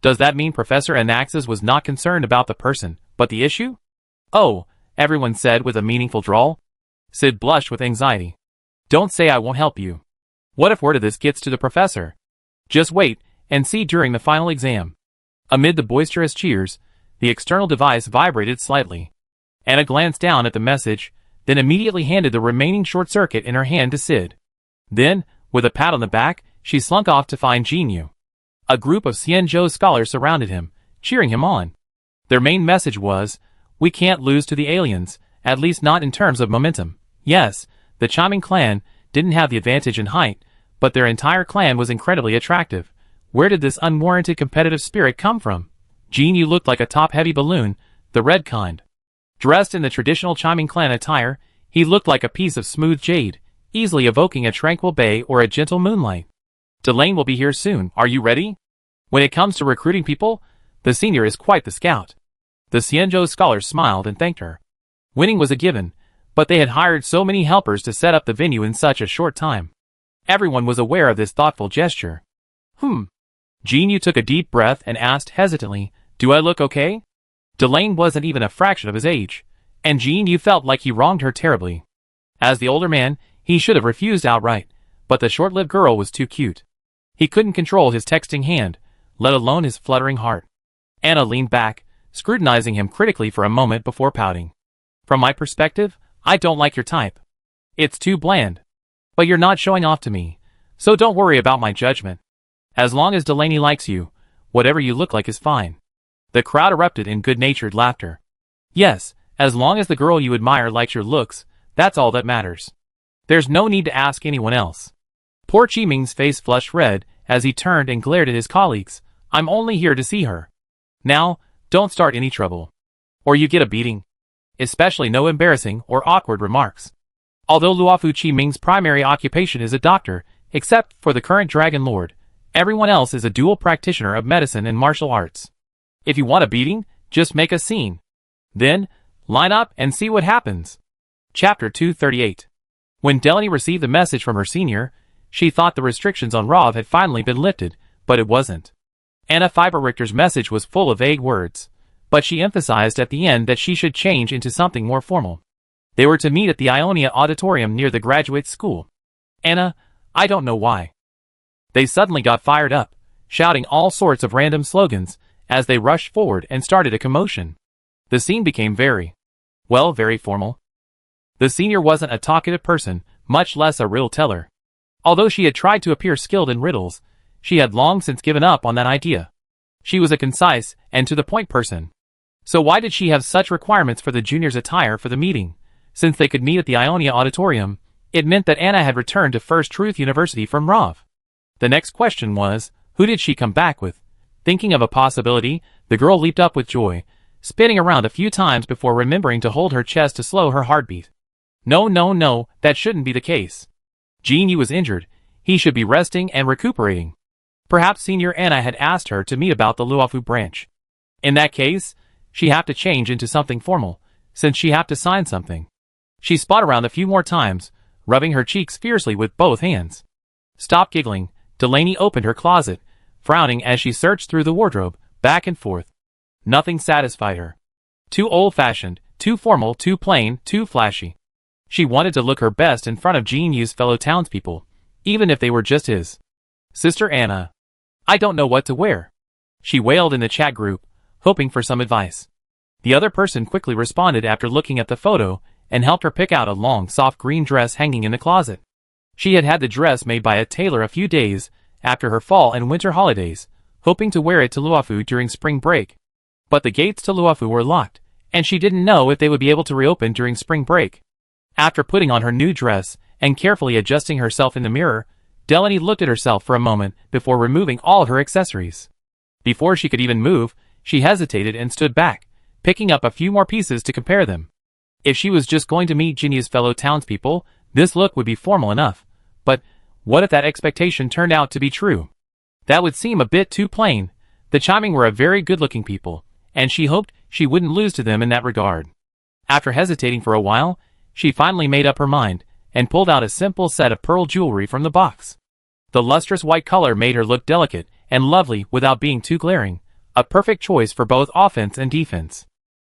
Does that mean Professor Anaxes was not concerned about the person, but the issue? Oh, everyone said with a meaningful drawl. Sid blushed with anxiety. Don't say I won't help you. What if word of this gets to the professor? Just wait and see during the final exam. Amid the boisterous cheers, the external device vibrated slightly. Anna glanced down at the message, then immediately handed the remaining short circuit in her hand to Sid. Then, with a pat on the back, she slunk off to find Jinyu. A group of Xianzhou scholars surrounded him, cheering him on. Their main message was, we can't lose to the aliens, at least not in terms of momentum. Yes, the Chiming clan didn't have the advantage in height, but their entire clan was incredibly attractive. Where did this unwarranted competitive spirit come from? Jinyu looked like a top-heavy balloon, the red kind. Dressed in the traditional Chiming clan attire, he looked like a piece of smooth jade, easily evoking a tranquil bay or a gentle moonlight. Delane will be here soon, are you ready? When it comes to recruiting people, the senior is quite the scout. The Xianzhou scholars smiled and thanked her. Winning was a given, but they had hired so many helpers to set up the venue in such a short time. Everyone was aware of this thoughtful gesture. Jinyu took a deep breath and asked hesitantly, do I look okay? Delane wasn't even a fraction of his age, and Jinyu felt like he wronged her terribly. As the older man, he should have refused outright, but the short-lived girl was too cute. He couldn't control his texting hand, let alone his fluttering heart. Anna leaned back, scrutinizing him critically for a moment before pouting. From my perspective, I don't like your type. It's too bland. But you're not showing off to me, so don't worry about my judgment. As long as Delaney likes you, whatever you look like is fine. The crowd erupted in good-natured laughter. Yes, as long as the girl you admire likes your looks, that's all that matters. There's no need to ask anyone else. Poor Chi Ming's face flushed red as he turned and glared at his colleagues. I'm only here to see her. Now, don't start any trouble. Or you get a beating. Especially no embarrassing or awkward remarks. Although Luofu Chi Ming's primary occupation is a doctor, except for the current Dragon Lord, everyone else is a dual practitioner of medicine and martial arts. If you want a beating, just make a scene. Then, line up and see what happens. Chapter 238. When Delaney received the message from her senior, she thought the restrictions on Rav had finally been lifted, but it wasn't. Anna Fieberrichter's message was full of vague words, but she emphasized at the end that she should change into something more formal. They were to meet at the Ionia Auditorium near the graduate school. Anna, I don't know why. They suddenly got fired up, shouting all sorts of random slogans, as they rushed forward and started a commotion. The scene became very formal. The senior wasn't a talkative person, much less a riddle teller. Although she had tried to appear skilled in riddles, she had long since given up on that idea. She was a concise and to-the-point person. So why did she have such requirements for the juniors' attire for the meeting? Since they could meet at the Ionia Auditorium, it meant that Anna had returned to First Truth University from Rav. The next question was, who did she come back with? Thinking of a possibility, the girl leaped up with joy, spinning around a few times before remembering to hold her chest to slow her heartbeat. No, that shouldn't be the case. Jin Yu was injured. He should be resting and recuperating. Perhaps Senior Anna had asked her to meet about the Luofu branch. In that case, she had to change into something formal, since she had to sign something. She spun around a few more times, rubbing her cheeks fiercely with both hands. Stop giggling. Delaney opened her closet, frowning as she searched through the wardrobe, back and forth. Nothing satisfied her. Too old-fashioned, too formal, too plain, too flashy. She wanted to look her best in front of Jin Yu's fellow townspeople, even if they were just his. Sister Anna. I don't know what to wear. She wailed in the chat group, hoping for some advice. The other person quickly responded after looking at the photo and helped her pick out a long, soft green dress hanging in the closet. She had had the dress made by a tailor a few days after her fall and winter holidays, hoping to wear it to Luofu during spring break. But the gates to Luofu were locked, and she didn't know if they would be able to reopen during spring break. After putting on her new dress and carefully adjusting herself in the mirror, Delaney looked at herself for a moment before removing all her accessories. Before she could even move, she hesitated and stood back, picking up a few more pieces to compare them. If she was just going to meet Jinya's fellow townspeople, this look would be formal enough. But what if that expectation turned out to be true? That would seem a bit too plain. The Chiming were a very good-looking people, and she hoped she wouldn't lose to them in that regard. After hesitating for a while, she finally made up her mind, and pulled out a simple set of pearl jewelry from the box. The lustrous white color made her look delicate and lovely without being too glaring, a perfect choice for both offense and defense.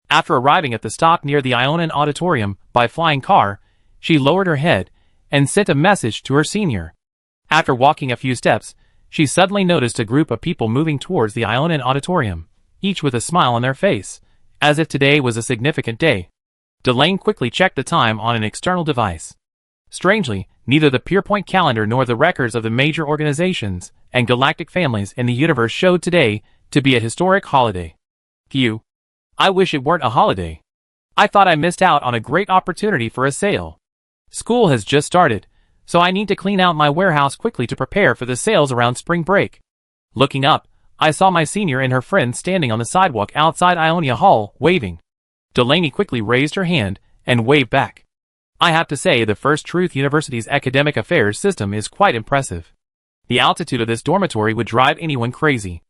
After arriving at the stop near the Ionian Auditorium by flying car, she lowered her head and sent a message to her senior. After walking a few steps, she suddenly noticed a group of people moving towards the Ionian Auditorium, each with a smile on their face, as if today was a significant day. Delaney quickly checked the time on an external device. Strangely, neither the Pierpoint calendar nor the records of the major organizations and galactic families in the universe showed today to be a historic holiday. Phew. I wish it weren't a holiday. I thought I missed out on a great opportunity for a sale. School has just started, so I need to clean out my warehouse quickly to prepare for the sales around spring break. Looking up, I saw my senior and her friend standing on the sidewalk outside Ionia Hall, waving. Delaney quickly raised her hand and waved back. I have to say the First Truth University's academic affairs system is quite impressive. The altitude of this dormitory would drive anyone crazy.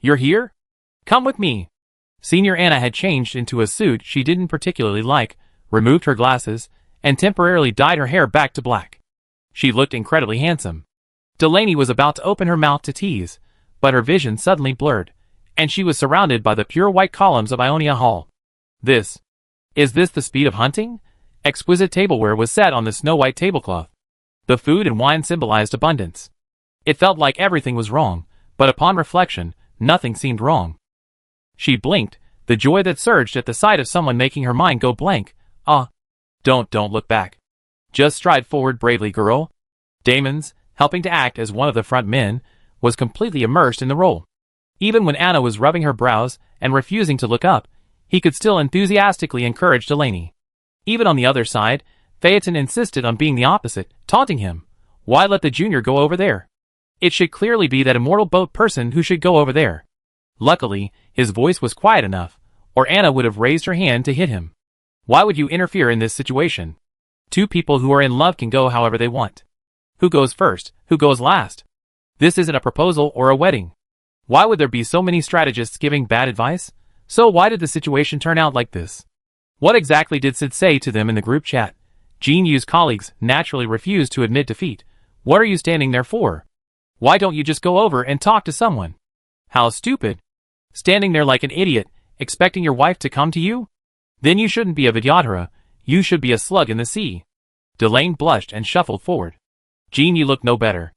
You're here? Come with me. Senior Anna had changed into a suit she didn't particularly like, removed her glasses, and temporarily dyed her hair back to black. She looked incredibly handsome. Delaney was about to open her mouth to tease, but her vision suddenly blurred, and she was surrounded by the pure white columns of Ionia Hall. Is this the speed of hunting? Exquisite tableware was set on the snow-white tablecloth. The food and wine symbolized abundance. It felt like everything was wrong, but upon reflection, nothing seemed wrong. She blinked, the joy that surged at the sight of someone making her mind go blank, Ah, don't look back. Just stride forward bravely, girl. Damons, helping to act as one of the front men, was completely immersed in the role. Even when Anna was rubbing her brows and refusing to look up, he could still enthusiastically encourage Delaney. Even on the other side, Phaeton insisted on being the opposite, taunting him. Why let the junior go over there? It should clearly be that immortal boat person who should go over there. Luckily, his voice was quiet enough, or Anna would have raised her hand to hit him. Why would you interfere in this situation? Two people who are in love can go however they want. Who goes first? Who goes last? This isn't a proposal or a wedding. Why would there be so many strategists giving bad advice? So why did the situation turn out like this? What exactly did Sid say to them in the group chat? Jean Yu's colleagues naturally refused to admit defeat. What are you standing there for? Why don't you just go over and talk to someone? How stupid. Standing there like an idiot, expecting your wife to come to you? Then you shouldn't be a Vidyadhara, you should be a slug in the sea. Delane blushed and shuffled forward. Jean Yu looked no better.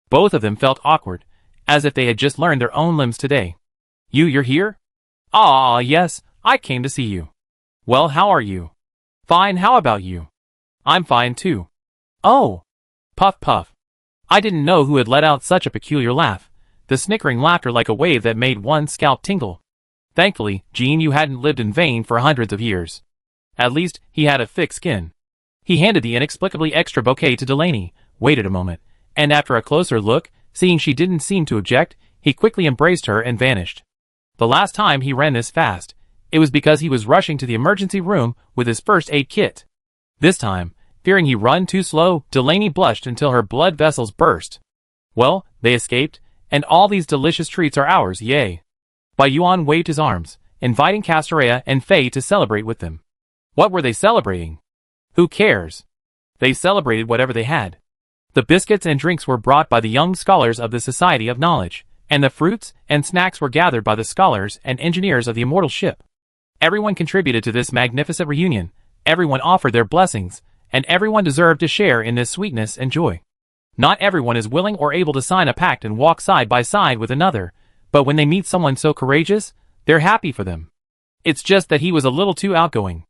Both of them felt awkward, as if they had just learned their own limbs today. You're here? Ah, yes, I came to see you. Well, how are you? Fine, how about you? I'm fine too. Oh. Puff puff. I didn't know who had let out such a peculiar laugh, the snickering laughter like a wave that made one's scalp tingle. Thankfully, Jean Yu hadn't lived in vain for hundreds of years. At least, he had a thick skin. He handed the inexplicably extra bouquet to Delaney, waited a moment, and after a closer look, seeing she didn't seem to object, he quickly embraced her and vanished. The last time he ran this fast, it was because he was rushing to the emergency room with his first aid kit. This time, fearing he'd run too slow, Delaney blushed until her blood vessels burst. Well, they escaped, and all these delicious treats are ours, yay. Bai Yuan waved his arms, inviting Castorea and Faye to celebrate with them. What were they celebrating? Who cares? They celebrated whatever they had. The biscuits and drinks were brought by the young scholars of the Society of Knowledge, and the fruits and snacks were gathered by the scholars and engineers of the immortal ship. Everyone contributed to this magnificent reunion, everyone offered their blessings, and everyone deserved to share in this sweetness and joy. Not everyone is willing or able to sign a pact and walk side by side with another, but when they meet someone so courageous, they're happy for them. It's just that he was a little too outgoing.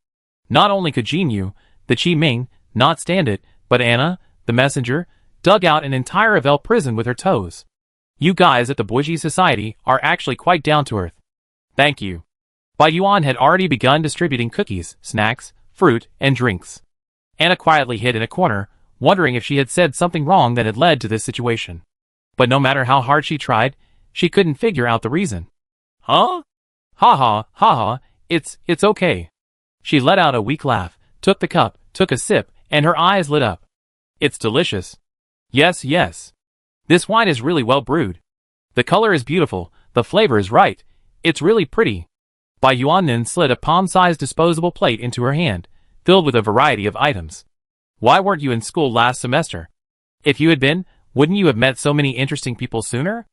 Not only could Jean Yu, the Qi Ming, not stand it, but Anna, the messenger, dug out an entire Avel prison with her toes. You guys at the Boiji Society are actually quite down to earth. Thank you. Bai Yuan had already begun distributing cookies, snacks, fruit, and drinks. Anna quietly hid in a corner, wondering if she had said something wrong that had led to this situation. But no matter how hard she tried, she couldn't figure out the reason. Huh? Ha ha, ha ha, it's okay. She let out a weak laugh, took the cup, took a sip, and her eyes lit up. It's delicious. Yes, yes. This wine is really well brewed. The color is beautiful, the flavor is right, it's really pretty. Bai Yuan then slid a palm-sized disposable plate into her hand, filled with a variety of items. Why weren't you in school last semester? If you had been, wouldn't you have met so many interesting people sooner?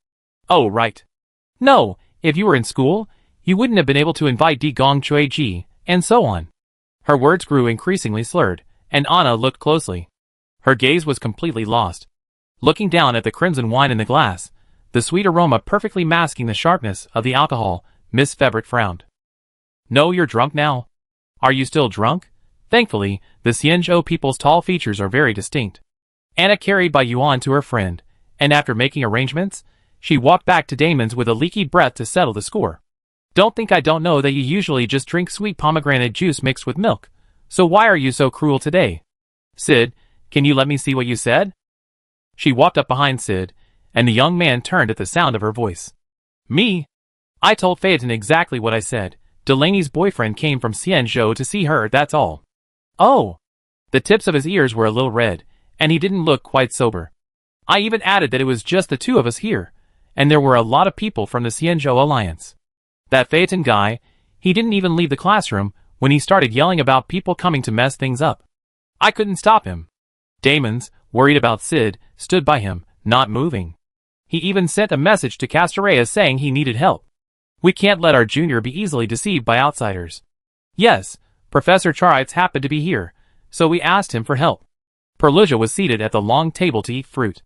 Oh, right. No, if you were in school, you wouldn't have been able to invite Di Gong Chui Ji, and so on. Her words grew increasingly slurred, and Anna looked closely. Her gaze was completely lost. Looking down at the crimson wine in the glass, the sweet aroma perfectly masking the sharpness of the alcohol, Miss Febret frowned. No, you're drunk now? Are you still drunk? Thankfully, the Xianzhou people's tall features are very distinct. Anna carried Bai Yuan to her friend, and after making arrangements, she walked back to Damon's with a leaky breath to settle the score. Don't think I don't know that you usually just drink sweet pomegranate juice mixed with milk, so why are you so cruel today? Sid, can you let me see what you said? She walked up behind Sid, and the young man turned at the sound of her voice. Me? I told Phaeton exactly what I said. Delaney's boyfriend came from Xianzhou to see her, that's all. Oh! The tips of his ears were a little red, and he didn't look quite sober. I even added that it was just the two of us here, and there were a lot of people from the Xianzhou Alliance. That Phaeton guy, he didn't even leave the classroom when he started yelling about people coming to mess things up. I couldn't stop him. Damons, worried about Sid, stood by him, not moving. He even sent a message to Castorea saying he needed help. We can't let our junior be easily deceived by outsiders. Yes, Professor Charitz happened to be here, so we asked him for help. Perluja was seated at the long table to eat fruit.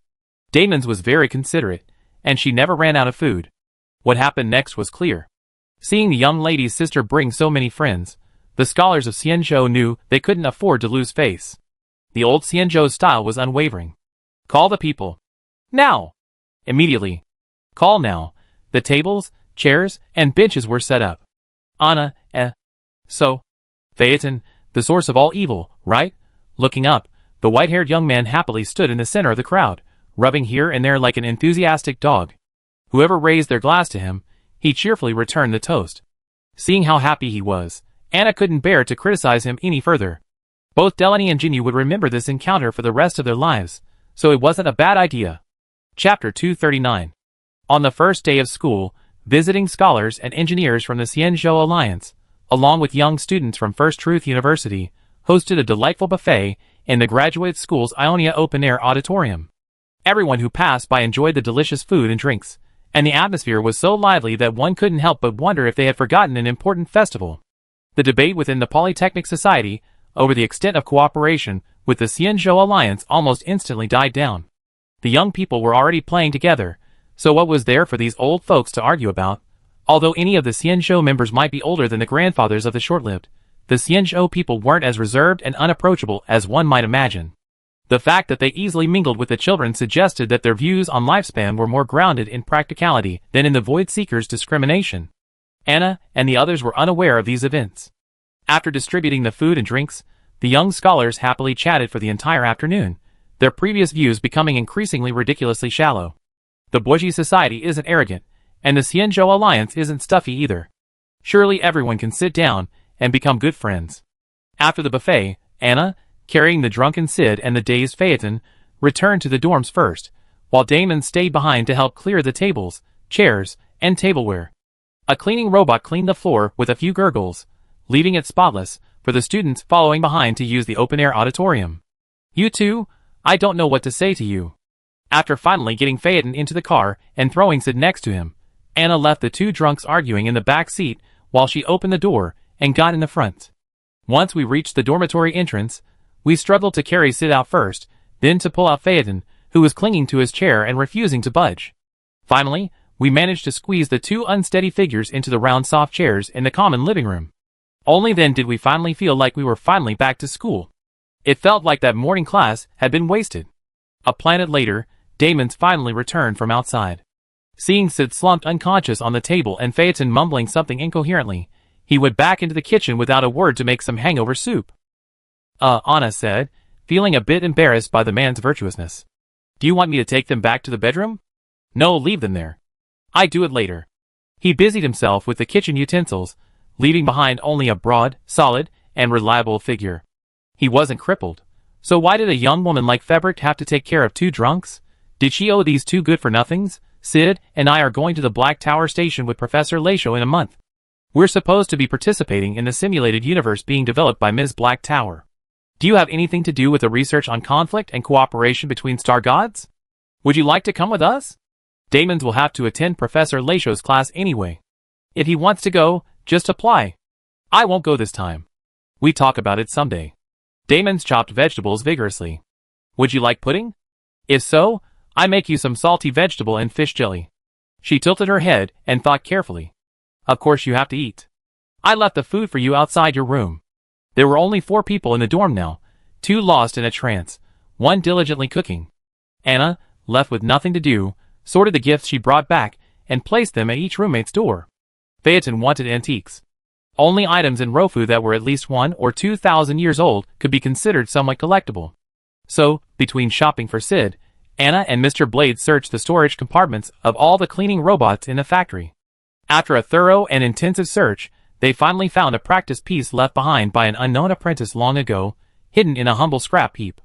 Damons was very considerate, and she never ran out of food. What happened next was clear. Seeing the young lady's sister bring so many friends, The scholars of Xianzhou knew they couldn't afford to lose face. The old Xianzhou style was unwavering. Call the people. Now! Immediately. Call now. The tables, chairs, and benches were set up. Anna, So? Phaeton, the source of all evil, right? Looking up, the white-haired young man happily stood in the center of the crowd, rubbing here and there like an enthusiastic dog. Whoever raised their glass to him, he cheerfully returned the toast. Seeing how happy he was, Anna couldn't bear to criticize him any further. Both Delaney and Ginny would remember this encounter for the rest of their lives, so it wasn't a bad idea. Chapter 239. On the first day of school, visiting scholars and engineers from the Xianzhou Alliance, along with young students from First Truth University, hosted a delightful buffet in the graduate school's Ionia open-air auditorium. Everyone who passed by enjoyed the delicious food and drinks, and the atmosphere was so lively that one couldn't help but wonder if they had forgotten an important festival. The debate within the Polytechnic Society over the extent of cooperation with the Xianzhou Alliance almost instantly died down. The young people were already playing together, so what was there for these old folks to argue about? Although any of the Xianzhou members might be older than the grandfathers of the short-lived, the Xianzhou people weren't as reserved and unapproachable as one might imagine. The fact that they easily mingled with the children suggested that their views on lifespan were more grounded in practicality than in the void seekers' discrimination. Anna and the others were unaware of these events. After distributing the food and drinks, the young scholars happily chatted for the entire afternoon, their previous views becoming increasingly ridiculously shallow. The Bourgeois society isn't arrogant, and the Xianzhou Alliance isn't stuffy either. Surely everyone can sit down and become good friends. After the buffet, Anna, carrying the drunken Sid and the dazed Phaeton, returned to the dorms first, while Damon stayed behind to help clear the tables, chairs, and tableware. A cleaning robot cleaned the floor with a few gurgles, leaving it spotless for the students following behind to use the open-air auditorium. You two, I don't know what to say to you. After finally getting Phaeton into the car and throwing Sid next to him, Anna left the two drunks arguing in the back seat while she opened the door and got in the front. Once we reached the dormitory entrance, we struggled to carry Sid out first, then to pull out Phaeton, who was clinging to his chair and refusing to budge. Finally, we managed to squeeze the two unsteady figures into the round soft chairs in the common living room. Only then did we finally feel like we were finally back to school. It felt like that morning class had been wasted. A planet later, Damon's finally returned from outside. Seeing Sid slumped unconscious on the table and Phaeton mumbling something incoherently, he went back into the kitchen without a word to make some hangover soup. Anna said, feeling a bit embarrassed by the man's virtuousness. Do you want me to take them back to the bedroom? No, leave them there. I do it later. He busied himself with the kitchen utensils, leaving behind only a broad, solid, and reliable figure. He wasn't crippled. So why did a young woman like Febrick have to take care of two drunks? Did she owe these two good-for-nothings? Sid and I are going to the Black Tower station with Professor Lachaud in a month. We're supposed to be participating in the simulated universe being developed by Ms. Black Tower. Do you have anything to do with the research on conflict and cooperation between star gods? Would you like to come with us? Damons will have to attend Professor Lachaud's class anyway. If he wants to go, just apply. I won't go this time. We talk about it someday. Damons chopped vegetables vigorously. Would you like pudding? If so, I make you some salty vegetable and fish jelly. She tilted her head and thought carefully. Of course you have to eat. I left the food for you outside your room. There were only 4 people in the dorm now, 2 lost in a trance, 1 diligently cooking. Anna, left with nothing to do, sorted the gifts she brought back and placed them at each roommate's door. Phaeton wanted antiques. Only items in Rofu that were at least 1 or 2,000 years old could be considered somewhat collectible. So, between shopping for Sid, Anna and Mr. Blade searched the storage compartments of all the cleaning robots in the factory. After a thorough and intensive search, they finally found a practice piece left behind by an unknown apprentice long ago, hidden in a humble scrap heap.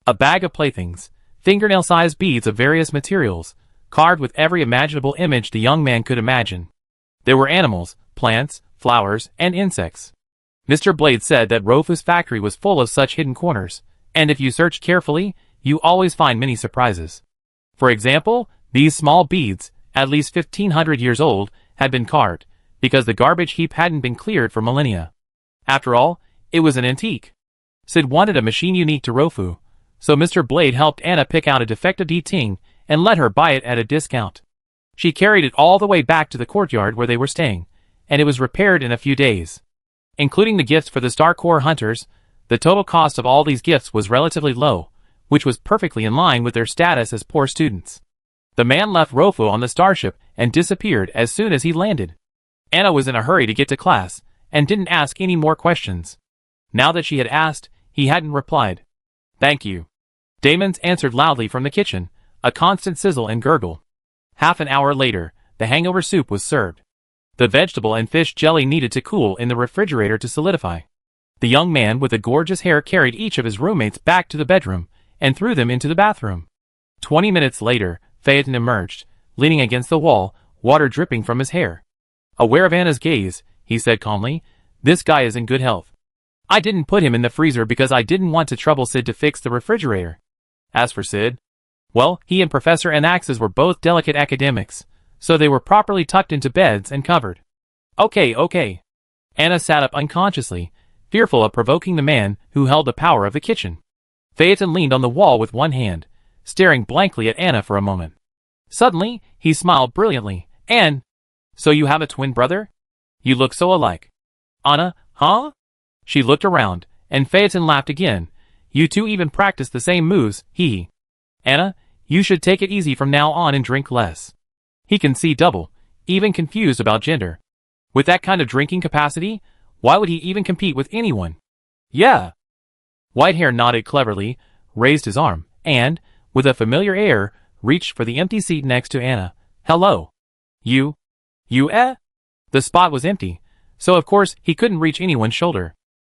A bag of playthings, fingernail-sized beads of various materials, carved with every imaginable image the young man could imagine. There were animals, plants, flowers, and insects. Mr. Blade said that Rofu's factory was full of such hidden corners, and if you search carefully, you always find many surprises. For example, these small beads, at least 1,500 years old, had been carved, because the garbage heap hadn't been cleared for millennia. After all, it was an antique. Sid wanted a machine unique to Rofu, so Mr. Blade helped Anna pick out a defective Ting and let her buy it at a discount. She carried it all the way back to the courtyard where they were staying, and it was repaired in a few days. Including the gifts for the Star Corps hunters, the total cost of all these gifts was relatively low, which was perfectly in line with their status as poor students. The man left Rofu on the starship and disappeared as soon as he landed. Anna was in a hurry to get to class, and didn't ask any more questions. Now that she had asked, he hadn't replied. "Thank you." Damon's answered loudly from the kitchen, a constant sizzle and gurgle. Half an hour later, the hangover soup was served. The vegetable and fish jelly needed to cool in the refrigerator to solidify. The young man with the gorgeous hair carried each of his roommates back to the bedroom, and threw them into the bathroom. 20 minutes later, Phaeton emerged, leaning against the wall, water dripping from his hair. Aware of Anna's gaze, he said calmly, "This guy is in good health. I didn't put him in the freezer because I didn't want to trouble Sid to fix the refrigerator." As for Sid, well, he and Professor Anaxes were both delicate academics, so they were properly tucked into beds and covered. Okay. Anna sat up unconsciously, fearful of provoking the man who held the power of the kitchen. Phaeton leaned on the wall with one hand, staring blankly at Anna for a moment. Suddenly, he smiled brilliantly. "And so you have a twin brother? You look so alike." "Anna, huh?" She looked around, and Phaeton laughed again. "You two even practice the same moves, hee." "Anna, you should take it easy from now on and drink less." He can see double, even confused about gender. With that kind of drinking capacity, why would he even compete with anyone? "Yeah." Whitehair nodded cleverly, raised his arm, and, with a familiar air, reached for the empty seat next to Anna. "Hello. You? The spot was empty, so of course he couldn't reach anyone's shoulder.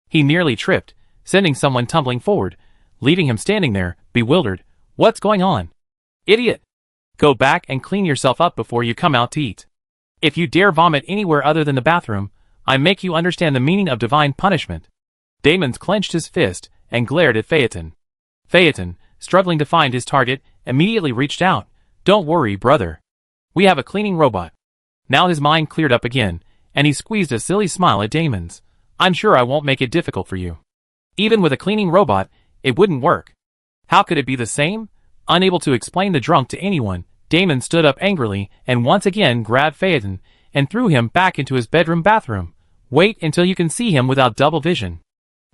He nearly tripped, sending someone tumbling forward, leaving him standing there, bewildered. "What's going on? Idiot! Go back and clean yourself up before you come out to eat. If you dare vomit anywhere other than the bathroom, I make you understand the meaning of divine punishment." Damons clenched his fist and glared at Phaeton. Phaeton, struggling to find his target, immediately reached out. "Don't worry, brother. We have a cleaning robot." Now his mind cleared up again, and he squeezed a silly smile at Damon's. "I'm sure I won't make it difficult for you. Even with a cleaning robot, it wouldn't work." How could it be the same? Unable to explain the drunk to anyone, Damon stood up angrily and once again grabbed Phaeton and threw him back into his bedroom bathroom. "Wait until you can see him without double vision."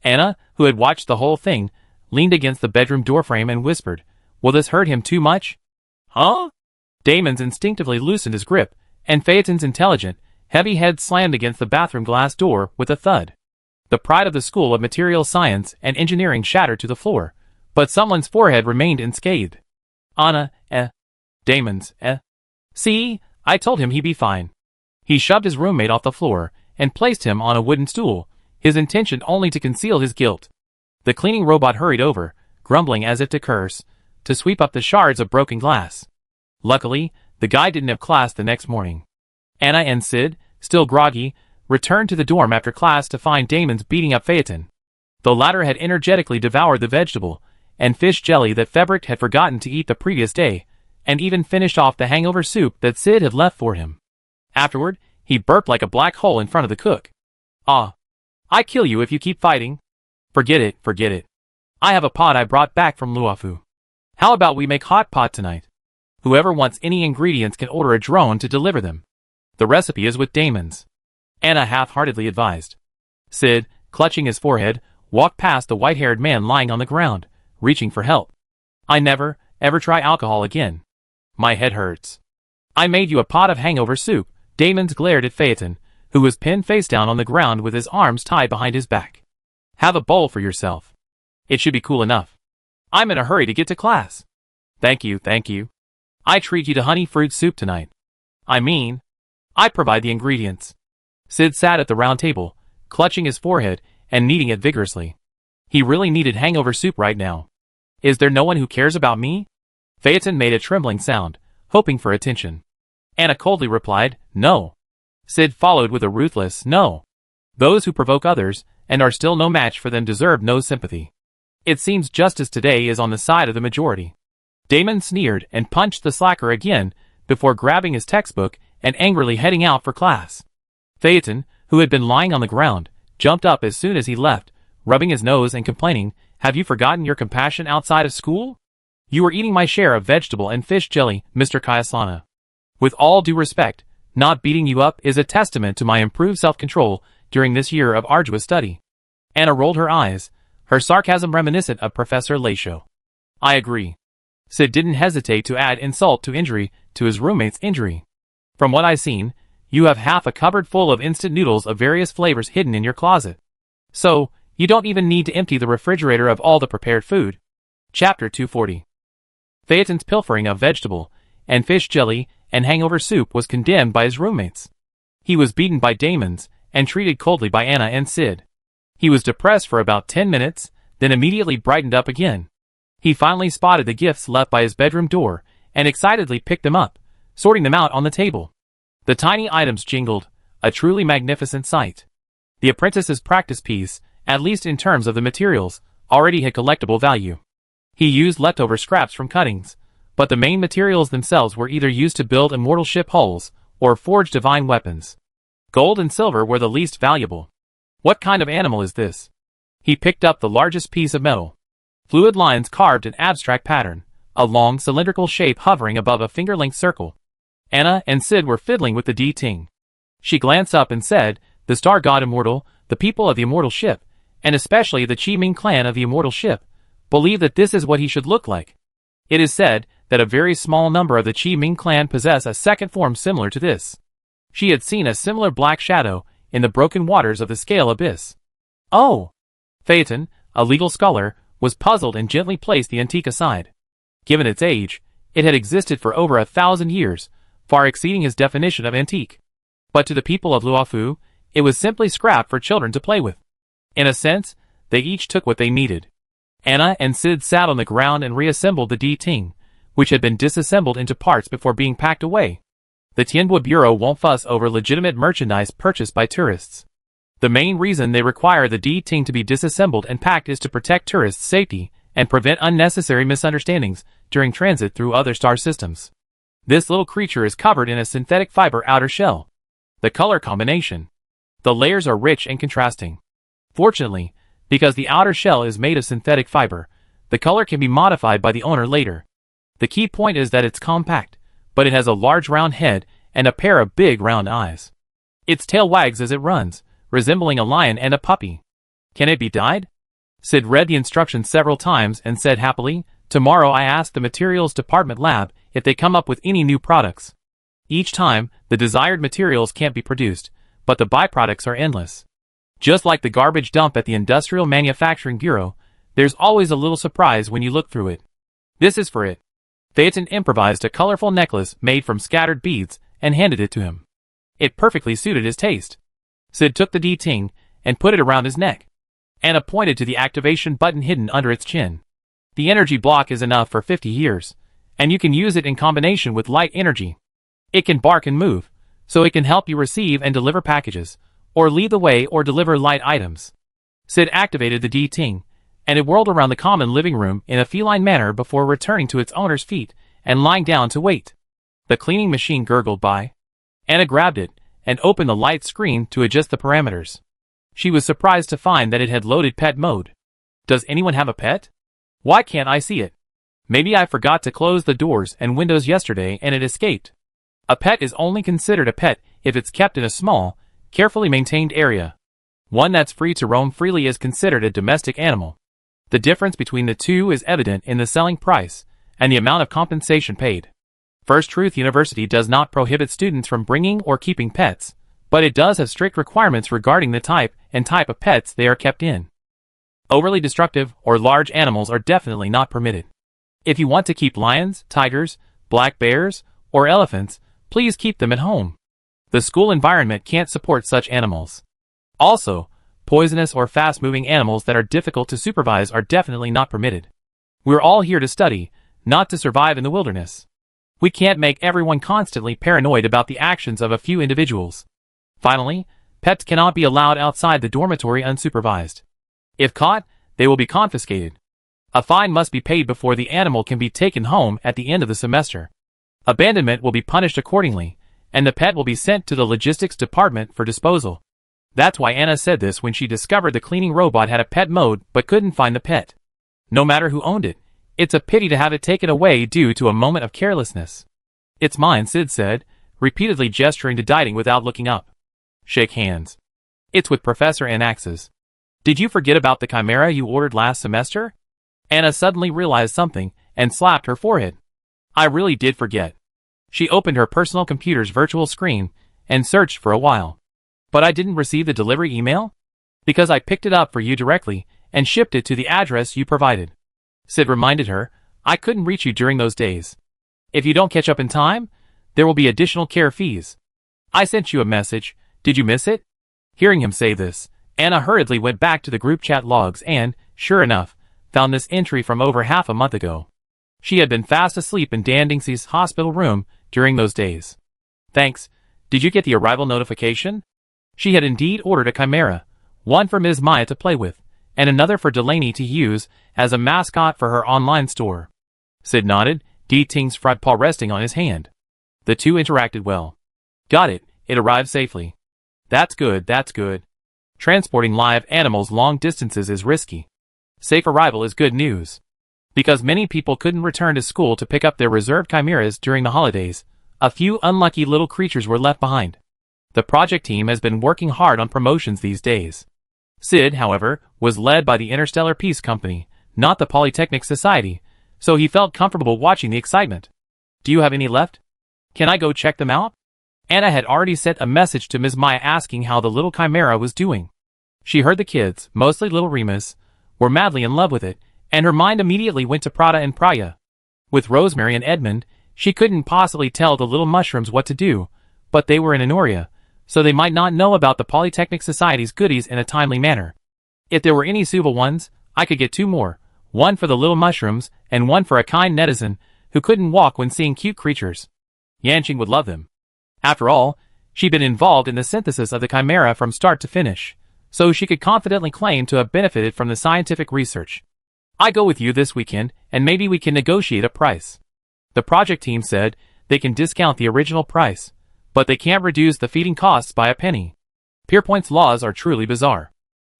Anna, who had watched the whole thing, leaned against the bedroom doorframe and whispered, "Will this hurt him too much?" "Huh?" Damon's instinctively loosened his grip, and Phaeton's intelligent, heavy head slammed against the bathroom glass door with a thud. The pride of the School of Material Science and Engineering shattered to the floor, but someone's forehead remained unscathed. "Anna, Damon's, See, I told him he'd be fine." He shoved his roommate off the floor and placed him on a wooden stool, his intention only to conceal his guilt. The cleaning robot hurried over, grumbling as if to curse, to sweep up the shards of broken glass. Luckily, the guy didn't have class the next morning. Anna and Sid, still groggy, returned to the dorm after class to find Damon's beating up Phaeton. The latter had energetically devoured the vegetable and fish jelly that Febrick had forgotten to eat the previous day, and even finished off the hangover soup that Sid had left for him. Afterward, he burped like a black hole in front of the cook. I kill you if you keep fighting." Forget it. I have a pot I brought back from Luofu. How about we make hot pot tonight? Whoever wants any ingredients can order a drone to deliver them. The recipe is with Damon's." Anna half-heartedly advised. Sid, clutching his forehead, walked past the white-haired man lying on the ground, reaching for help. "I never, ever try alcohol again. My head hurts." "I made you a pot of hangover soup." Damon's glared at Phaeton, who was pinned face down on the ground with his arms tied behind his back. "Have a bowl for yourself. It should be cool enough. I'm in a hurry to get to class." Thank you. I treat you to honey fruit soup tonight. I provide the ingredients." Sid sat at the round table, clutching his forehead and kneading it vigorously. He really needed hangover soup right now. "Is there no one who cares about me?" Phaeton made a trembling sound, hoping for attention. Anna coldly replied, "No." Sid followed with a ruthless "No." Those who provoke others, and are still no match for them, deserve no sympathy. It seems justice today is on the side of the majority. Damon sneered and punched the slacker again, before grabbing his textbook and angrily heading out for class. Phaeton, who had been lying on the ground, jumped up as soon as he left, rubbing his nose and complaining, "Have you forgotten your compassion outside of school? You were eating my share of vegetable and fish jelly, Mr. Kayasana. With all due respect, not beating you up is a testament to my improved self-control, during this year of arduous study. Anna rolled her eyes, her sarcasm reminiscent of Professor Lachaud. I agree. Sid didn't hesitate to add insult to injury to his roommate's injury. From what I've seen, you have half a cupboard full of instant noodles of various flavors hidden in your closet. So, you don't even need to empty the refrigerator of all the prepared food. Chapter 240. Phaeton's pilfering of vegetable and fish jelly and hangover soup was condemned by his roommates. He was beaten by Damon's and treated coldly by Anna and Sid. He was depressed for about 10 minutes, then immediately brightened up again. He finally spotted the gifts left by his bedroom door and excitedly picked them up, sorting them out on the table. The tiny items jingled, a truly magnificent sight. The apprentice's practice piece, at least in terms of the materials, already had collectible value. He used leftover scraps from cuttings, but the main materials themselves were either used to build immortal ship hulls or forge divine weapons. Gold and silver were the least valuable. What kind of animal is this? He picked up the largest piece of metal. Fluid lines carved an abstract pattern, a long cylindrical shape hovering above a finger-length circle. Anna and Sid were fiddling with the D-Ting. She glanced up and said, the star god immortal, the people of the immortal ship, and especially the Chi Ming clan of the immortal ship, believe that this is what he should look like. It is said that a very small number of the Chi Ming clan possess a second form similar to this. She had seen a similar black shadow in the broken waters of the scale abyss. Oh! Phaeton, a legal scholar, was puzzled and gently placed the antique aside. Given its age, it had existed for over 1,000 years, far exceeding his definition of antique. But to the people of Luofu, it was simply scrap for children to play with. In a sense, they each took what they needed. Anna and Sid sat on the ground and reassembled the D-Ting, which had been disassembled into parts before being packed away. The Tianbua Bureau won't fuss over legitimate merchandise purchased by tourists. The main reason they require the D-Ting to be disassembled and packed is to protect tourists' safety and prevent unnecessary misunderstandings during transit through other star systems. This little creature is covered in a synthetic fiber outer shell. The color combination. The layers are rich and contrasting. Fortunately, because the outer shell is made of synthetic fiber, the color can be modified by the owner later. The key point is that it's compact, but it has a large round head and a pair of big round eyes. Its tail wags as it runs, resembling a lion and a puppy. Can it be dyed? Sid read the instructions several times and said happily, tomorrow I ask the materials department lab if they come up with any new products. Each time, the desired materials can't be produced, but the byproducts are endless. Just like the garbage dump at the Industrial Manufacturing Bureau, there's always a little surprise when you look through it. This is for it. Phaeton improvised a colorful necklace made from scattered beads and handed it to him. It perfectly suited his taste. Sid took the D-Ting and put it around his neck. Anna pointed to the activation button hidden under its chin. The energy block is enough for 50 years, and you can use it in combination with light energy. It can bark and move, so it can help you receive and deliver packages, or lead the way or deliver light items. Sid activated the D-Ting, and it whirled around the common living room in a feline manner before returning to its owner's feet and lying down to wait. The cleaning machine gurgled by. Anna grabbed it and opened the light screen to adjust the parameters. She was surprised to find that it had loaded pet mode. Does anyone have a pet? Why can't I see it? Maybe I forgot to close the doors and windows yesterday and it escaped. A pet is only considered a pet if it's kept in a small, carefully maintained area. One that's free to roam freely is considered a domestic animal. The difference between the two is evident in the selling price and the amount of compensation paid. First Truth University does not prohibit students from bringing or keeping pets, but it does have strict requirements regarding the type of pets they are kept in. Overly destructive or large animals are definitely not permitted. If you want to keep lions, tigers, black bears, or elephants, please keep them at home. The school environment can't support such animals. Also, poisonous or fast-moving animals that are difficult to supervise are definitely not permitted. We're all here to study, not to survive in the wilderness. We can't make everyone constantly paranoid about the actions of a few individuals. Finally, pets cannot be allowed outside the dormitory unsupervised. If caught, they will be confiscated. A fine must be paid before the animal can be taken home at the end of the semester. Abandonment will be punished accordingly, and the pet will be sent to the logistics department for disposal. That's why Anna said this when she discovered the cleaning robot had a pet mode but couldn't find the pet. No matter who owned it, it's a pity to have it taken away due to a moment of carelessness. It's mine, Sid said, repeatedly gesturing to Dieting without looking up. Shake hands. It's with Professor Anax's. Did you forget about the chimera you ordered last semester? Anna suddenly realized something and slapped her forehead. I really did forget. She opened her personal computer's virtual screen and searched for a while. But I didn't receive the delivery email? Because I picked it up for you directly and shipped it to the address you provided. Sid reminded her, I couldn't reach you during those days. If you don't catch up in time, there will be additional care fees. I sent you a message. Did you miss it? Hearing him say this, Anna hurriedly went back to the group chat logs and, sure enough, found this entry from over half a month ago. She had been fast asleep in Dan Dingsey's hospital room during those days. Thanks. Did you get the arrival notification? She had indeed ordered a chimera, one for Ms. Maya to play with, and another for Delaney to use as a mascot for her online store. Sid nodded, D. Ting's front paw resting on his hand. The two interacted well. Got it, it arrived safely. That's good, that's good. Transporting live animals long distances is risky. Safe arrival is good news. Because many people couldn't return to school to pick up their reserved chimeras during the holidays, a few unlucky little creatures were left behind. The project team has been working hard on promotions these days. Sid, however, was led by the Interstellar Peace Company, not the Polytechnic Society, so he felt comfortable watching the excitement. Do you have any left? Can I go check them out? Anna had already sent a message to Ms. Maya asking how the little chimera was doing. She heard the kids, mostly little Remus, were madly in love with it, and her mind immediately went to Prada and Praya. With Rosemary and Edmund, she couldn't possibly tell the little mushrooms what to do, but they were in Honoria, so they might not know about the Polytechnic Society's goodies in a timely manner. If there were any suitable ones, I could get two more, one for the little mushrooms and one for a kind netizen who couldn't walk when seeing cute creatures. Yanqing would love them. After all, she'd been involved in the synthesis of the chimera from start to finish, so she could confidently claim to have benefited from the scientific research. I go with you this weekend, and maybe we can negotiate a price. The project team said they can discount the original price, but they can't reduce the feeding costs by a penny. Pierpoint's laws are truly bizarre.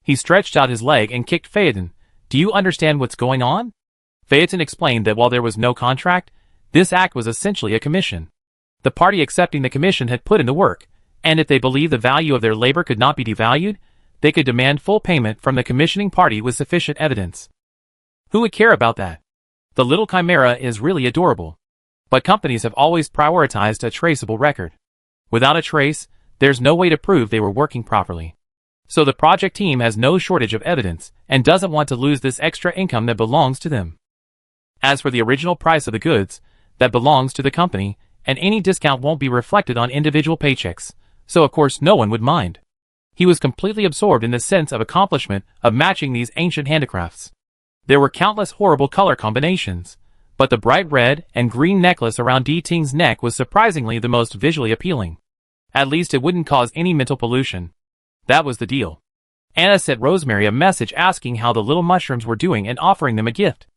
He stretched out his leg and kicked Phaeton. Do you understand what's going on? Phaeton explained that while there was no contract, this act was essentially a commission. The party accepting the commission had put in the work, and if they believed the value of their labor could not be devalued, they could demand full payment from the commissioning party with sufficient evidence. Who would care about that? The little chimera is really adorable. But companies have always prioritized a traceable record. Without a trace, there's no way to prove they were working properly. So the project team has no shortage of evidence, and doesn't want to lose this extra income that belongs to them. As for the original price of the goods, that belongs to the company, and any discount won't be reflected on individual paychecks, so of course no one would mind. He was completely absorbed in the sense of accomplishment of matching these ancient handicrafts. There were countless horrible color combinations, but the bright red and green necklace around D. Ting's neck was surprisingly the most visually appealing. At least it wouldn't cause any mental pollution. That was the deal. Anna sent Rosemary a message asking how the little mushrooms were doing and offering them a gift.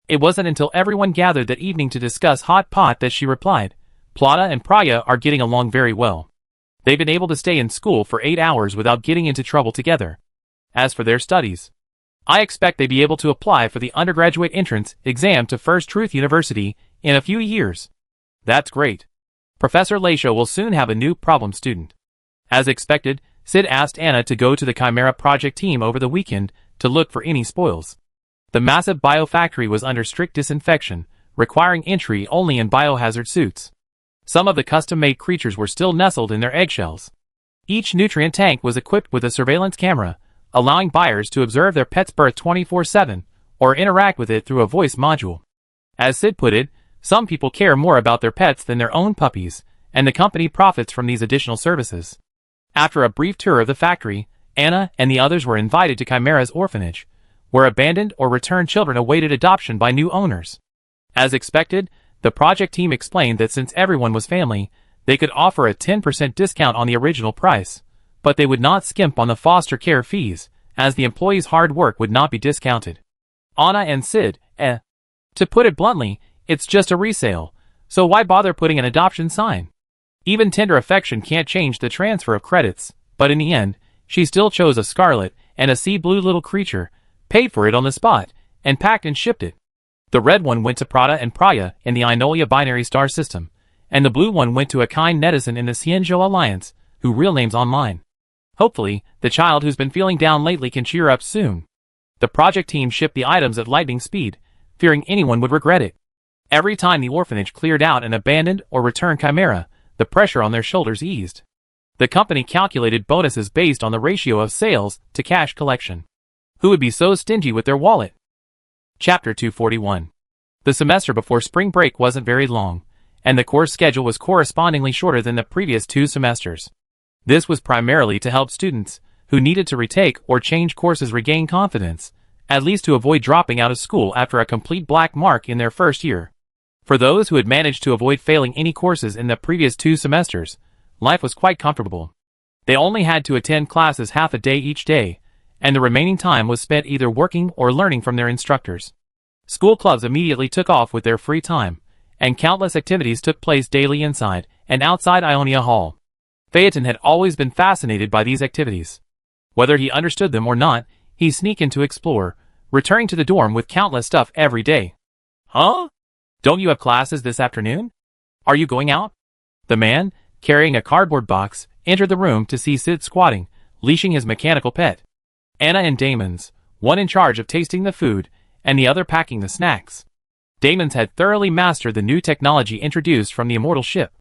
It wasn't until everyone gathered that evening to discuss hot pot that she replied, Plata and Praya are getting along very well. They've been able to stay in school for 8 hours without getting into trouble together. As for their studies, I expect they'd be able to apply for the undergraduate entrance exam to First Truth University in a few years. That's great. Professor Laisho will soon have a new problem student. As expected, Sid asked Anna to go to the Chimera project team over the weekend to look for any spoils. The massive biofactory was under strict disinfection, requiring entry only in biohazard suits. Some of the custom-made creatures were still nestled in their eggshells. Each nutrient tank was equipped with a surveillance camera, allowing buyers to observe their pet's birth 24/7, or interact with it through a voice module. As Sid put it, some people care more about their pets than their own puppies, and the company profits from these additional services. After a brief tour of the factory, Anna and the others were invited to Chimera's orphanage, where abandoned or returned children awaited adoption by new owners. As expected, the project team explained that since everyone was family, they could offer a 10% discount on the original price, but they would not skimp on the foster care fees, as the employees' hard work would not be discounted. Anna and Sid, to put it bluntly, it's just a resale, so why bother putting an adoption sign? Even tender affection can't change the transfer of credits, but in the end, she still chose a scarlet and a sea blue little creature, paid for it on the spot, and packed and shipped it. The red one went to Prada and Praya in the Inolia binary star system, and the blue one went to a kind netizen in the Xianzhou Alliance, who real names online. Hopefully, the child who's been feeling down lately can cheer up soon. The project team shipped the items at lightning speed, fearing anyone would regret it. Every time the orphanage cleared out an abandoned or returned chimera, the pressure on their shoulders eased. The company calculated bonuses based on the ratio of sales to cash collection. Who would be so stingy with their wallet? Chapter 241. The semester before spring break wasn't very long, and the course schedule was correspondingly shorter than the previous 2 semesters. This was primarily to help students who needed to retake or change courses regain confidence, at least to avoid dropping out of school after a complete black mark in their first year. For those who had managed to avoid failing any courses in the previous 2 semesters, life was quite comfortable. They only had to attend classes half a day each day, and the remaining time was spent either working or learning from their instructors. School clubs immediately took off with their free time, and countless activities took place daily inside and outside Ionia Hall. Phaeton had always been fascinated by these activities. Whether he understood them or not, he sneaked in to explore, returning to the dorm with countless stuff every day. Huh? Don't you have classes this afternoon? Are you going out? The man, carrying a cardboard box, entered the room to see Sid squatting, leashing his mechanical pet. Anna and Damon's, one in charge of tasting the food, and the other packing the snacks. Damon's had thoroughly mastered the new technology introduced from the immortal ship.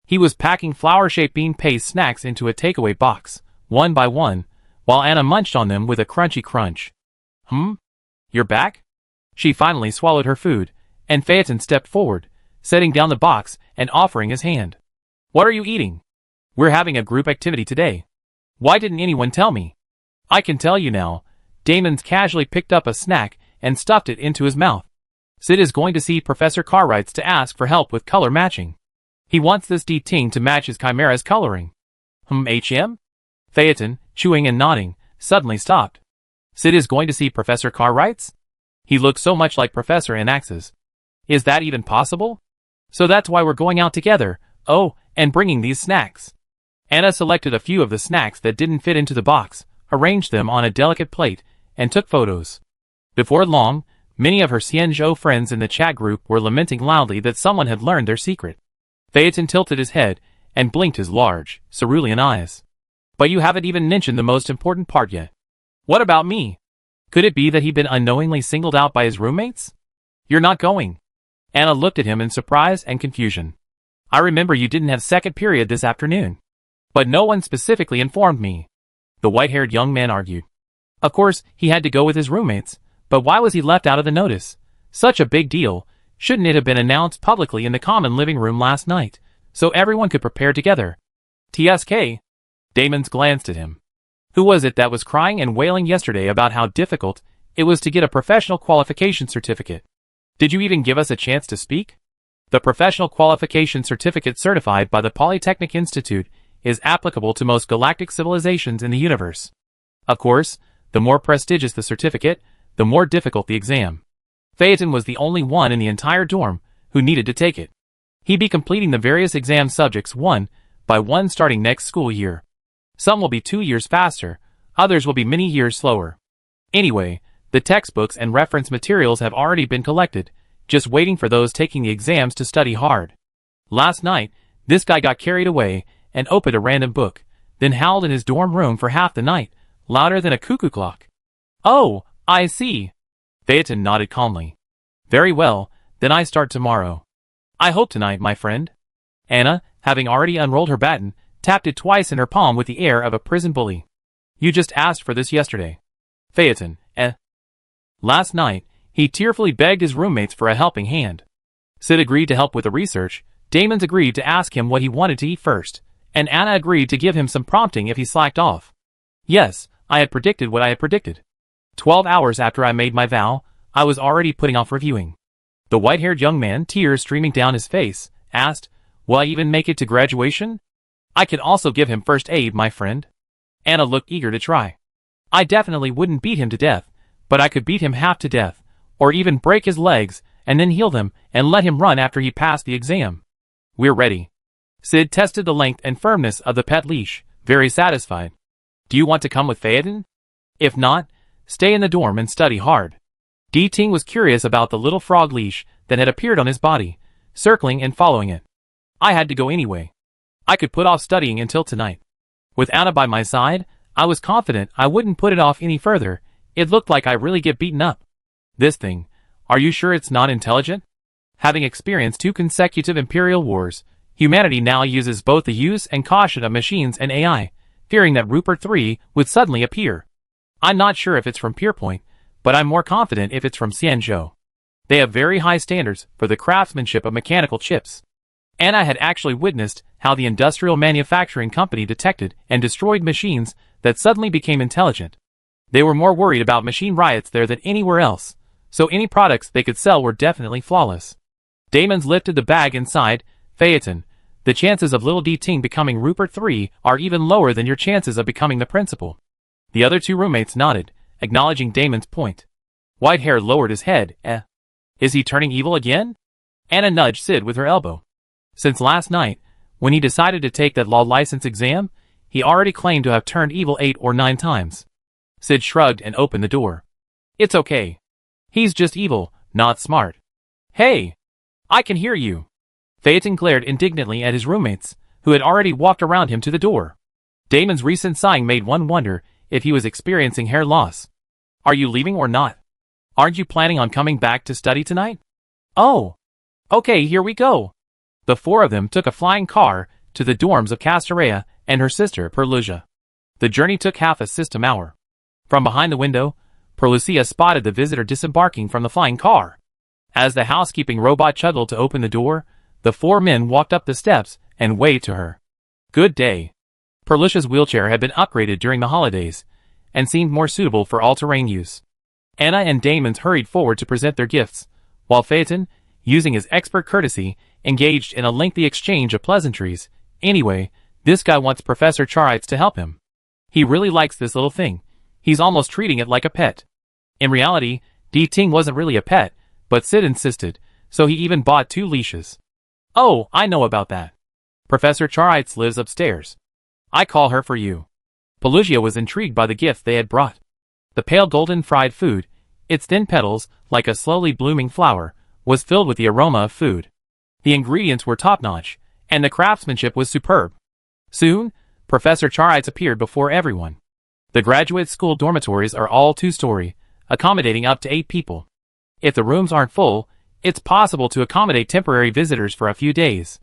He was packing flower-shaped bean paste snacks into a takeaway box, one by one, while Anna munched on them with a crunchy crunch. You're back? She finally swallowed her food, and Phaeton stepped forward, setting down the box and offering his hand. What are you eating? We're having a group activity today. Why didn't anyone tell me? I can tell you now. Damon's casually picked up a snack and stuffed it into his mouth. Sid is going to see Professor Cartwright's to ask for help with color matching. He wants this D-Ting to match his chimera's coloring. HM? Phaeton, chewing and nodding, suddenly stopped. Sid is going to see Professor Cartwright's? He looks so much like Professor Anax's. Is that even possible? So that's why we're going out together, and bringing these snacks. Anna selected a few of the snacks that didn't fit into the box, arranged them on a delicate plate, and took photos. Before long, many of her Xianzhou friends in the chat group were lamenting loudly that someone had learned their secret. Phaeton tilted his head and blinked his large, cerulean eyes. But you haven't even mentioned the most important part yet. What about me? Could it be that he'd been unknowingly singled out by his roommates? You're not going. Anna looked at him in surprise and confusion. I remember you didn't have second period this afternoon. But no one specifically informed me. The white-haired young man argued. Of course, he had to go with his roommates, but why was he left out of the notice? Such a big deal. Shouldn't it have been announced publicly in the common living room last night, so everyone could prepare together? TSK? Damon's glanced at him. Who was it that was crying and wailing yesterday about how difficult it was to get a professional qualification certificate? Did you even give us a chance to speak? The professional qualification certificate certified by the Polytechnic Institute is applicable to most galactic civilizations in the universe. Of course, the more prestigious the certificate, the more difficult the exam. Phaeton was the only one in the entire dorm who needed to take it. He'd be completing the various exam subjects one by one starting next school year. Some will be 2 years faster, others will be many years slower. Anyway, the textbooks and reference materials have already been collected, just waiting for those taking the exams to study hard. Last night, this guy got carried away and opened a random book, then howled in his dorm room for half the night, louder than a cuckoo clock. Oh, I see. Phaeton nodded calmly. Very well, then I start tomorrow. I hope tonight, my friend. Anna, having already unrolled her baton, tapped it twice in her palm with the air of a prison bully. You just asked for this yesterday. Phaeton, Last night, he tearfully begged his roommates for a helping hand. Sid agreed to help with the research, Damon's agreed to ask him what he wanted to eat first, and Anna agreed to give him some prompting if he slacked off. Yes, I had predicted what I had predicted. 12 hours after I made my vow, I was already putting off reviewing. The white-haired young man, tears streaming down his face, asked, Will I even make it to graduation? I can also give him first aid, my friend. Anna looked eager to try. I definitely wouldn't beat him to death, but I could beat him half to death, or even break his legs, and then heal them and let him run after he passed the exam. We're ready. Sid tested the length and firmness of the pet leash, very satisfied. Do you want to come with Phaeton? If not, stay in the dorm and study hard. D-Ting was curious about the little frog leash that had appeared on his body, circling and following it. I had to go anyway. I could put off studying until tonight. With Anna by my side, I was confident I wouldn't put it off any further. It looked like I really get beaten up. This thing, are you sure it's not intelligent? Having experienced 2 consecutive Imperial Wars, humanity now uses both the use and caution of machines and AI, fearing that Rupert III would suddenly appear. I'm not sure if it's from Pierpoint, but I'm more confident if it's from Xianzhou. They have very high standards for the craftsmanship of mechanical chips. Anna had actually witnessed how the industrial manufacturing company detected and destroyed machines that suddenly became intelligent. They were more worried about machine riots there than anywhere else, so any products they could sell were definitely flawless. Damons lifted the bag inside. Phaeton, the chances of little D. Ting becoming Rupert III are even lower than your chances of becoming the principal. The other 2 roommates nodded, acknowledging Damon's point. Whitehair lowered his head. Is he turning evil again? Anna nudged Sid with her elbow. Since last night, when he decided to take that law license exam, he already claimed to have turned evil 8 or 9 times. Sid shrugged and opened the door. It's okay. He's just evil, not smart. Hey! I can hear you. Phaeton glared indignantly at his roommates, who had already walked around him to the door. Damon's recent sighing made one wonder if he was experiencing hair loss. Are you leaving or not? Aren't you planning on coming back to study tonight? Oh! Okay, here we go. The 4 of them took a flying car to the dorms of Castorea and her sister, Perlucia. The journey took half a system hour. From behind the window, Perlucia spotted the visitor disembarking from the flying car. As the housekeeping robot chuckled to open the door, the 4 men walked up the steps and waved to her. Good day. Perlucia's wheelchair had been upgraded during the holidays, and seemed more suitable for all-terrain use. Anna and Damons hurried forward to present their gifts, while Phaeton, using his expert courtesy, engaged in a lengthy exchange of pleasantries. Anyway, this guy wants Professor Charites to help him. He really likes this little thing. He's almost treating it like a pet. In reality, D. Ting wasn't really a pet, but Sid insisted, so he even bought 2 leashes. Oh, I know about that. Professor Charites lives upstairs. I call her for you. Pelugia was intrigued by the gift they had brought. The pale golden fried food, its thin petals, like a slowly blooming flower, was filled with the aroma of food. The ingredients were top-notch, and the craftsmanship was superb. Soon, Professor Charites appeared before everyone. The graduate school dormitories are all 2-story, accommodating up to 8 people. If the rooms aren't full, it's possible to accommodate temporary visitors for a few days.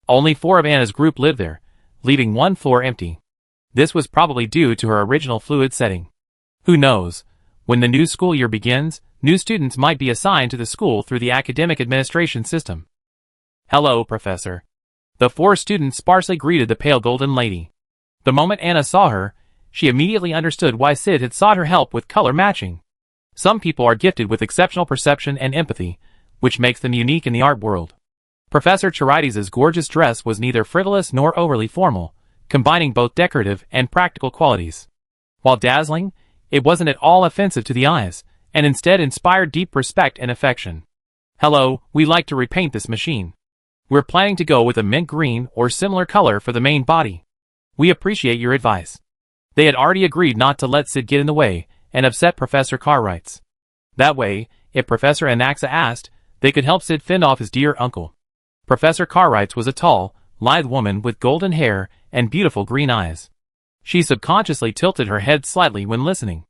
Only 4 of Anna's group lived there, leaving 1 floor empty. This was probably due to her original fluid setting. Who knows? When the new school year begins, new students might be assigned to the school through the academic administration system. Hello, Professor. The 4 students sparsely greeted the pale golden lady. The moment Anna saw her, she immediately understood why Sid had sought her help with color matching. Some people are gifted with exceptional perception and empathy, which makes them unique in the art world. Professor Charites' gorgeous dress was neither frivolous nor overly formal, combining both decorative and practical qualities. While dazzling, it wasn't at all offensive to the eyes, and instead inspired deep respect and affection. Hello, we like to repaint this machine. We're planning to go with a mint green or similar color for the main body. We appreciate your advice. They had already agreed not to let Sid get in the way and upset Professor Cartwrights. That way, if Professor Anaxa asked, they could help Sid fend off his dear uncle. Professor Cartwrights was a tall, lithe woman with golden hair and beautiful green eyes. She subconsciously tilted her head slightly when listening.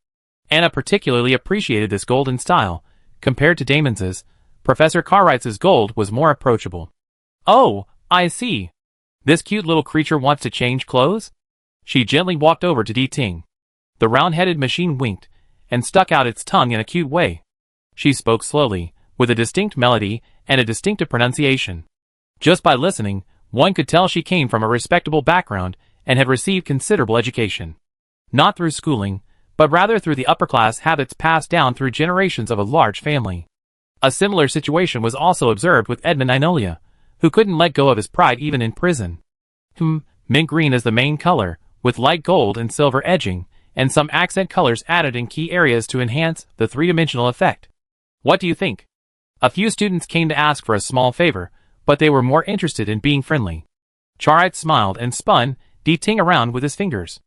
Anna particularly appreciated this golden style. Compared to Damons's, Professor Cartwright's gold was more approachable. Oh, I see. This cute little creature wants to change clothes? She gently walked over to D. Ting. The round-headed machine winked, and stuck out its tongue in a cute way. She spoke slowly, with a distinct melody and a distinctive pronunciation. Just by listening, one could tell she came from a respectable background and had received considerable education. Not through schooling, but rather through the upper-class habits passed down through generations of a large family. A similar situation was also observed with Edmund Inolia, who couldn't let go of his pride even in prison. Mint green is the main color, with light gold and silver edging, and some accent colors added in key areas to enhance the three-dimensional effect. What do you think? A few students came to ask for a small favor, but they were more interested in being friendly. Charit smiled and spun D. Ting around with his fingers.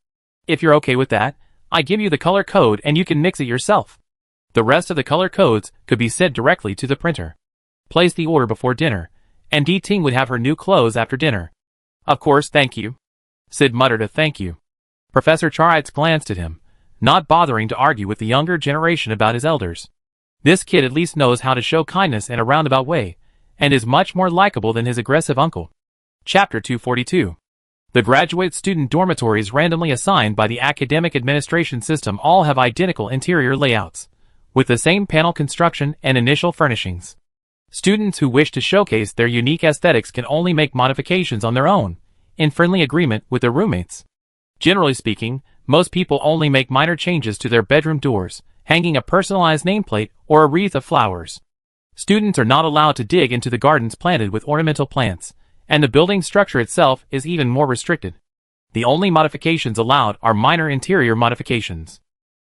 If you're okay with that, I give you the color code and you can mix it yourself. The rest of the color codes could be sent directly to the printer. Place the order before dinner, and D. Ting would have her new clothes after dinner. Of course, thank you. Sid muttered a thank you. Professor Charitz glanced at him, not bothering to argue with the younger generation about his elders. This kid at least knows how to show kindness in a roundabout way, and is much more likable than his aggressive uncle. Chapter 242. The graduate student dormitories randomly assigned by the academic administration system all have identical interior layouts, with the same panel construction and initial furnishings. Students who wish to showcase their unique aesthetics can only make modifications on their own, in friendly agreement with their roommates. Generally speaking, most people only make minor changes to their bedroom doors, hanging a personalized nameplate or a wreath of flowers. Students are not allowed to dig into the gardens planted with ornamental plants, and the building structure itself is even more restricted. The only modifications allowed are minor interior modifications.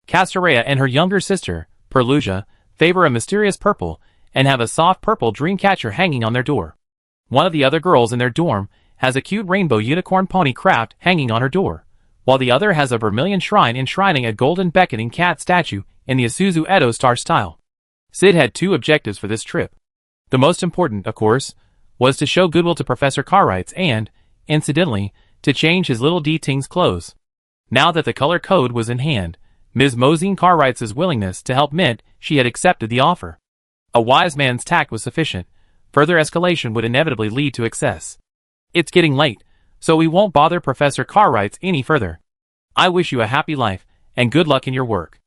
Castorea and her younger sister, Perlusia, favor a mysterious purple, and have a soft purple dream catcher hanging on their door. One of the other girls in their dorm has a cute rainbow unicorn pony craft hanging on her door, while the other has a vermilion shrine enshrining a golden beckoning cat statue in the Isuzu Edo Star style. Sid had two objectives for this trip. The most important, of course, was to show goodwill to Professor Cartwright's and, incidentally, to change his little D-Ting's clothes. Now that the color code was in hand, Ms. Mosine Cartwright's willingness to help meant she had accepted the offer. A wise man's tact was sufficient. Further escalation would inevitably lead to excess. It's getting late, so we won't bother Professor Cartwright any further. I wish you a happy life, and good luck in your work.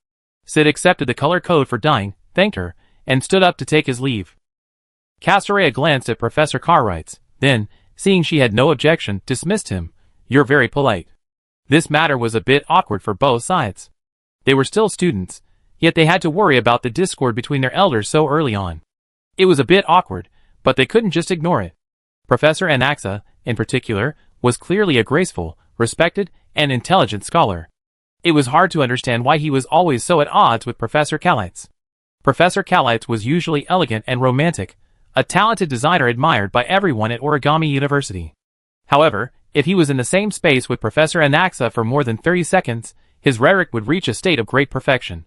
Sid accepted the color code for dying, thanked her, and stood up to take his leave. Castorea glanced at Professor Cartwright, then, seeing she had no objection, dismissed him. You're very polite. This matter was a bit awkward for both sides. They were still students, yet they had to worry about the discord between their elders so early on. It was a bit awkward, but they couldn't just ignore it. Professor Anaxa, in particular, was clearly a graceful, respected, and intelligent scholar. It was hard to understand why he was always so at odds with Professor Calitz. Professor Calitz was usually elegant and romantic, a talented designer admired by everyone at Origami University. However, if he was in the same space with Professor Anaxa for more than 30 seconds, his rhetoric would reach a state of great perfection.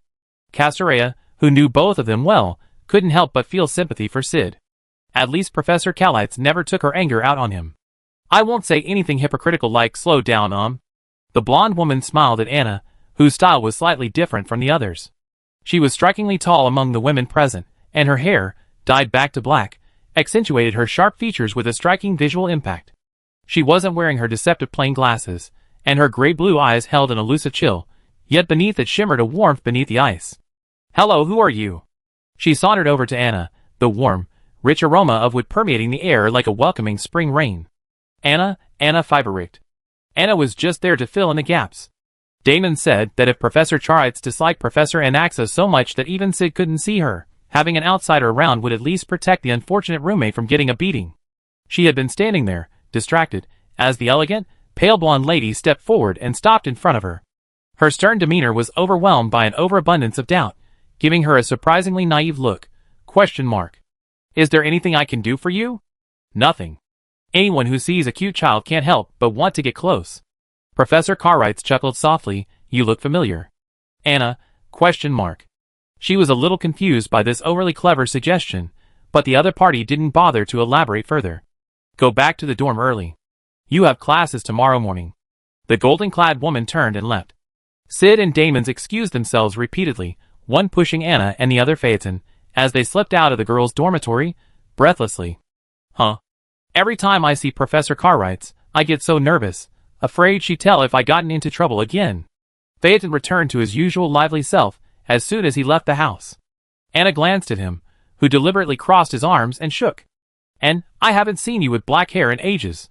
Castorea, who knew both of them well, couldn't help but feel sympathy for Sid. At least Professor Calitz never took her anger out on him. I won't say anything hypocritical like slow down, The blonde woman smiled at Anna, whose style was slightly different from the others. She was strikingly tall among the women present, and her hair, dyed back to black, accentuated her sharp features with a striking visual impact. She wasn't wearing her deceptive plain glasses, and her gray-blue eyes held an elusive chill, yet beneath it shimmered a warmth beneath the ice. Hello, who are you? She sauntered over to Anna, the warm, rich aroma of wood permeating the air like a welcoming spring rain. Anna Fibericht. Anna was just there to fill in the gaps. Damon said that if Professor Charitz disliked Professor Anaxa so much that even Sid couldn't see her, having an outsider around would at least protect the unfortunate roommate from getting a beating. She had been standing there, distracted, as the elegant, pale blonde lady stepped forward and stopped in front of her. Her stern demeanor was overwhelmed by an overabundance of doubt, giving her a surprisingly naive look. ? Is there anything I can do for you? Nothing. Anyone who sees a cute child can't help but want to get close. Professor Cartwright chuckled softly. You look familiar. Anna? ? She was a little confused by this overly clever suggestion, but the other party didn't bother to elaborate further. Go back to the dorm early. You have classes tomorrow morning. The golden-clad woman turned and left. Sid and Damon excused themselves repeatedly, one pushing Anna and the other Phaeton, as they slipped out of the girls' dormitory, breathlessly. Every time I see Professor Cartwright, I get so nervous, afraid she'd tell if I gotten into trouble again. Phaeton returned to his usual lively self as soon as he left the house. Anna glanced at him, who deliberately crossed his arms and shook. And I haven't seen you with black hair in ages.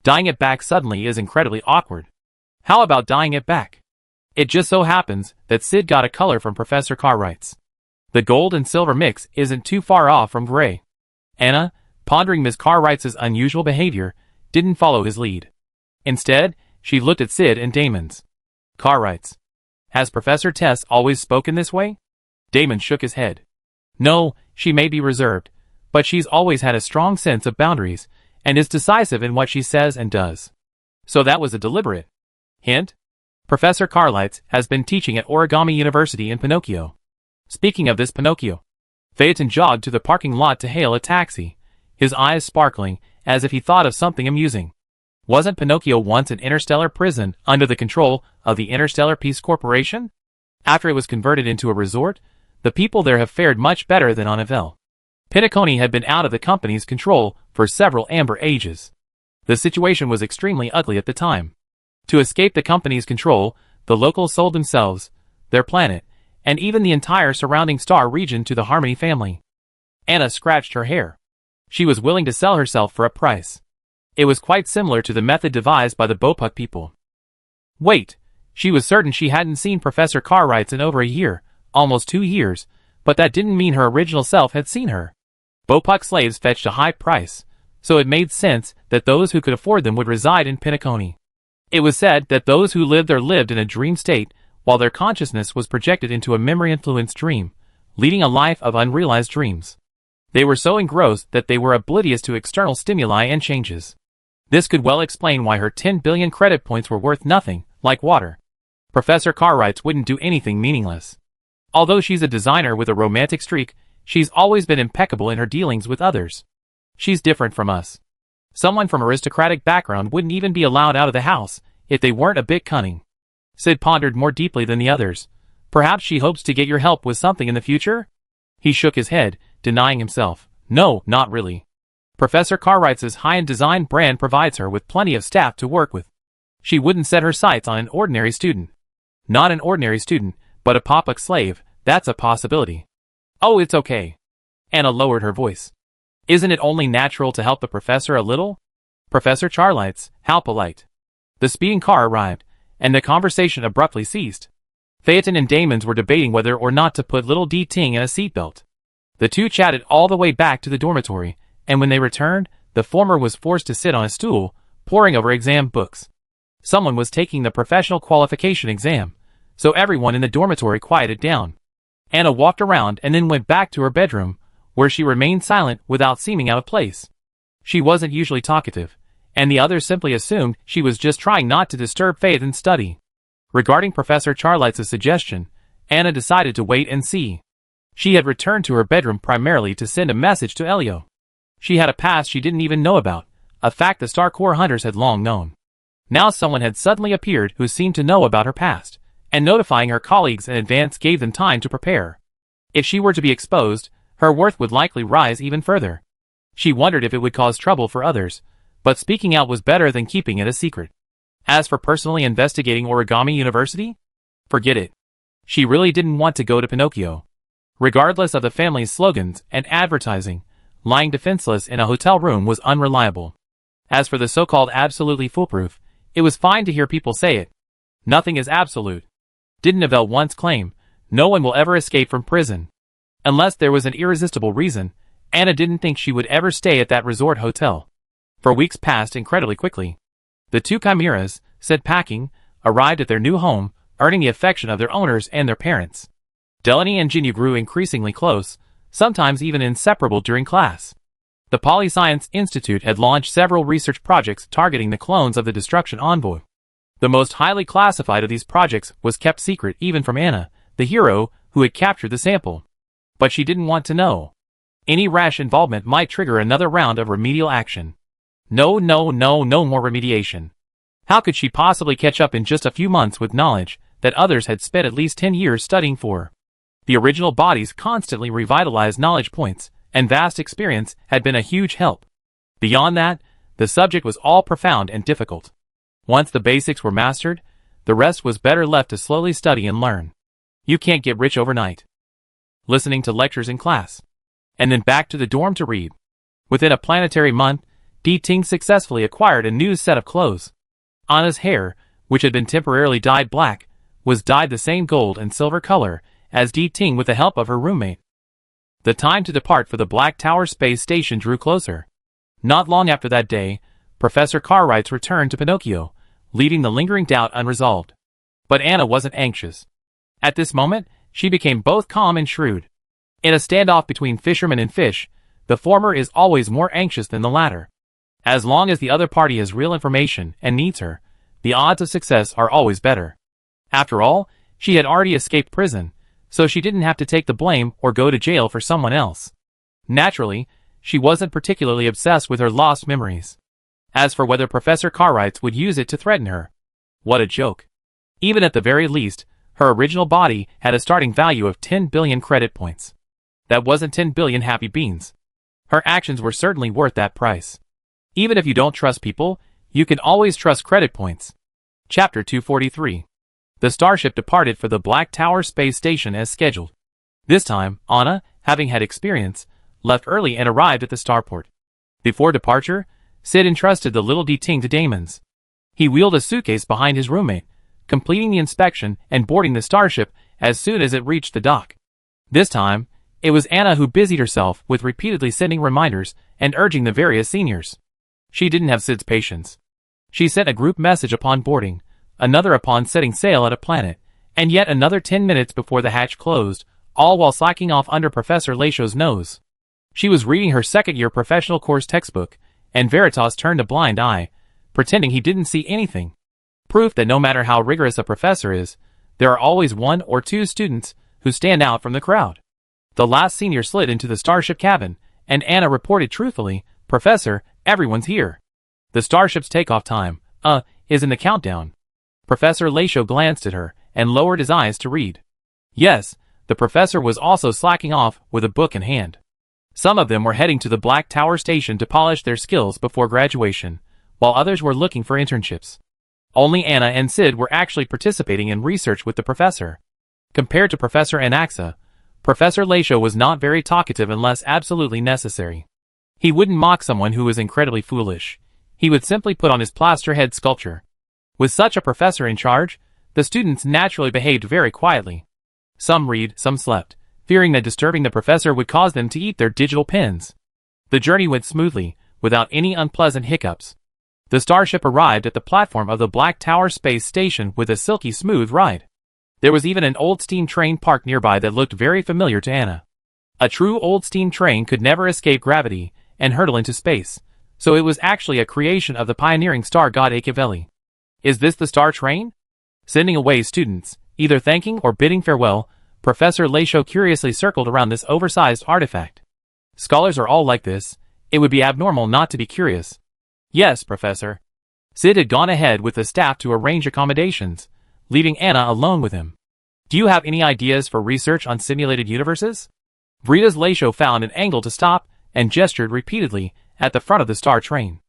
Dyeing it back suddenly is incredibly awkward. How about dyeing it back? It just so happens that Sid got a color from Professor Cartwright's. The gold and silver mix isn't too far off from gray. Anna, pondering Miss Cartwright's unusual behavior, didn't follow his lead. Instead, she looked at Sid and Damon's. Cartwright's. Has Professor Tess always spoken this way? Damon shook his head. No, she may be reserved, but she's always had a strong sense of boundaries, and is decisive in what she says and does. So that was a deliberate hint? Professor Cartwright has been teaching at Origami University in Pinocchio. Speaking of this Pinocchio, Phaeton jogged to the parking lot to hail a taxi, his eyes sparkling, as if he thought of something amusing. Wasn't Pinocchio once an interstellar prison under the control of the Interstellar Peace Corporation? After it was converted into a resort, the people there have fared much better than on Avell. Pinocchio had been out of the company's control for several amber ages. The situation was extremely ugly at the time. To escape the company's control, the locals sold themselves, their planet, and even the entire surrounding star region to the Harmony family. Anna scratched her hair. She was willing to sell herself for a price. It was quite similar to the method devised by the Bopuk people. Wait, she was certain she hadn't seen Professor Cartwright in over a year, almost 2 years, but that didn't mean her original self had seen her. Bopuk slaves fetched a high price, so it made sense that those who could afford them would reside in Pinocchio. It was said that those who lived there lived in a dream state, while their consciousness was projected into a memory-influenced dream, leading a life of unrealized dreams. They were so engrossed that they were oblivious to external stimuli and changes. This could well explain why her 10 billion credit points were worth nothing, like water. Professor Cartwright wouldn't do anything meaningless. Although she's a designer with a romantic streak, she's always been impeccable in her dealings with others. She's different from us. Someone from aristocratic background wouldn't even be allowed out of the house if they weren't a bit cunning. Sid pondered more deeply than the others. Perhaps she hopes to get your help with something in the future? He shook his head, denying himself. No, not really. Professor Cartwright's high-end design brand provides her with plenty of staff to work with. She wouldn't set her sights on an ordinary student. Not an ordinary student, but a Bopuk slave, that's a possibility. Oh, it's okay. Anna lowered her voice. Isn't it only natural to help the professor a little? Professor Charlites, how polite. The speeding car arrived, and the conversation abruptly ceased. Phaeton and Damons were debating whether or not to put little D Ting in a seatbelt. The two chatted all the way back to the dormitory, and when they returned, the former was forced to sit on a stool, poring over exam books. Someone was taking the professional qualification exam, so everyone in the dormitory quieted down. Anna walked around and then went back to her bedroom, where she remained silent without seeming out of place. She wasn't usually talkative, and the others simply assumed she was just trying not to disturb Phaeton's study. Regarding Professor Charlites' suggestion, Anna decided to wait and see. She had returned to her bedroom primarily to send a message to Elio. She had a past she didn't even know about, a fact the Star Corps hunters had long known. Now someone had suddenly appeared who seemed to know about her past, and notifying her colleagues in advance gave them time to prepare. If she were to be exposed, her worth would likely rise even further. She wondered if it would cause trouble for others, but speaking out was better than keeping it a secret. As for personally investigating Origami University? Forget it. She really didn't want to go to Pinocchio. Regardless of the family's slogans and advertising, lying defenseless in a hotel room was unreliable. As for the so-called absolutely foolproof, it was fine to hear people say it. Nothing is absolute. Didn't Avell once claim, no one will ever escape from prison? Unless there was an irresistible reason, Anna didn't think she would ever stay at that resort hotel. For weeks passed incredibly quickly. The two chimeras, said packing, arrived at their new home, earning the affection of their owners and their parents. Delaney and Ginny grew increasingly close, sometimes even inseparable during class. The Polyscience Institute had launched several research projects targeting the clones of the Destruction Envoy. The most highly classified of these projects was kept secret even from Anna, the hero who had captured the sample. But she didn't want to know. Any rash involvement might trigger another round of remedial action. No more remediation. How could she possibly catch up in just a few months with knowledge that others had spent at least 10 years studying for? The original bodies constantly revitalized knowledge points, and vast experience had been a huge help. Beyond that, the subject was all profound and difficult. Once the basics were mastered, the rest was better left to slowly study and learn. You can't get rich overnight. Listening to lectures in class, and then back to the dorm to read. Within a planetary month, D Ting successfully acquired a new set of clothes. Anna's hair, which had been temporarily dyed black, was dyed the same gold and silver color as D Ting with the help of her roommate. The time to depart for the Black Tower space station drew closer. Not long after that day, Professor Cartwright returned to Pinocchio, leaving the lingering doubt unresolved. But Anna wasn't anxious. At this moment, she became both calm and shrewd. In a standoff between fisherman and fish, the former is always more anxious than the latter. As long as the other party has real information and needs her, the odds of success are always better. After all, she had already escaped prison, so she didn't have to take the blame or go to jail for someone else. Naturally, she wasn't particularly obsessed with her lost memories. As for whether Professor Cartwright would use it to threaten her. What a joke. Even at the very least, her original body had a starting value of 10 billion credit points. That wasn't 10 billion happy beans. Her actions were certainly worth that price. Even if you don't trust people, you can always trust credit points. Chapter 243. The starship departed for the Black Tower space station as scheduled. This time, Anna, having had experience, left early and arrived at the starport. Before departure, Sid entrusted the little D-Ting to Damon's. He wheeled a suitcase behind his roommate, completing the inspection and boarding the starship as soon as it reached the dock. This time, it was Anna who busied herself with repeatedly sending reminders and urging the various seniors. She didn't have Sid's patience. She sent a group message upon boarding, another upon setting sail at a planet, and yet another 10 minutes before the hatch closed, all while slacking off under Professor Lachaud's nose. She was reading her second-year professional course textbook, and Veritas turned a blind eye, pretending he didn't see anything. Proof that no matter how rigorous a professor is, there are always one or two students who stand out from the crowd. The last senior slid into the starship cabin, and Anna reported truthfully, "Professor, everyone's here. The starship's takeoff time, is in the countdown." Professor Lachaud glanced at her, and lowered his eyes to read. Yes, the professor was also slacking off with a book in hand. Some of them were heading to the Black Tower station to polish their skills before graduation, while others were looking for internships. Only Anna and Sid were actually participating in research with the professor. Compared to Professor Anaxa, Professor Lachaud was not very talkative unless absolutely necessary. He wouldn't mock someone who was incredibly foolish. He would simply put on his plaster head sculpture. With such a professor in charge, the students naturally behaved very quietly. Some read, some slept, fearing that disturbing the professor would cause them to eat their digital pens. The journey went smoothly, without any unpleasant hiccups. The starship arrived at the platform of the Black Tower space station with a silky smooth ride. There was even an old steam train parked nearby that looked very familiar to Anna. A true old steam train could never escape gravity and hurtle into space, so it was actually a creation of the pioneering star god Machiavelli. Is this the star train? Sending away students, either thanking or bidding farewell, Professor Lachaud curiously circled around this oversized artifact. Scholars are all like this. It would be abnormal not to be curious. Yes, Professor. Sid had gone ahead with the staff to arrange accommodations, leaving Anna alone with him. Do you have any ideas for research on simulated universes? Brida's Lachaud found an angle to stop and gestured repeatedly at the front of the star train.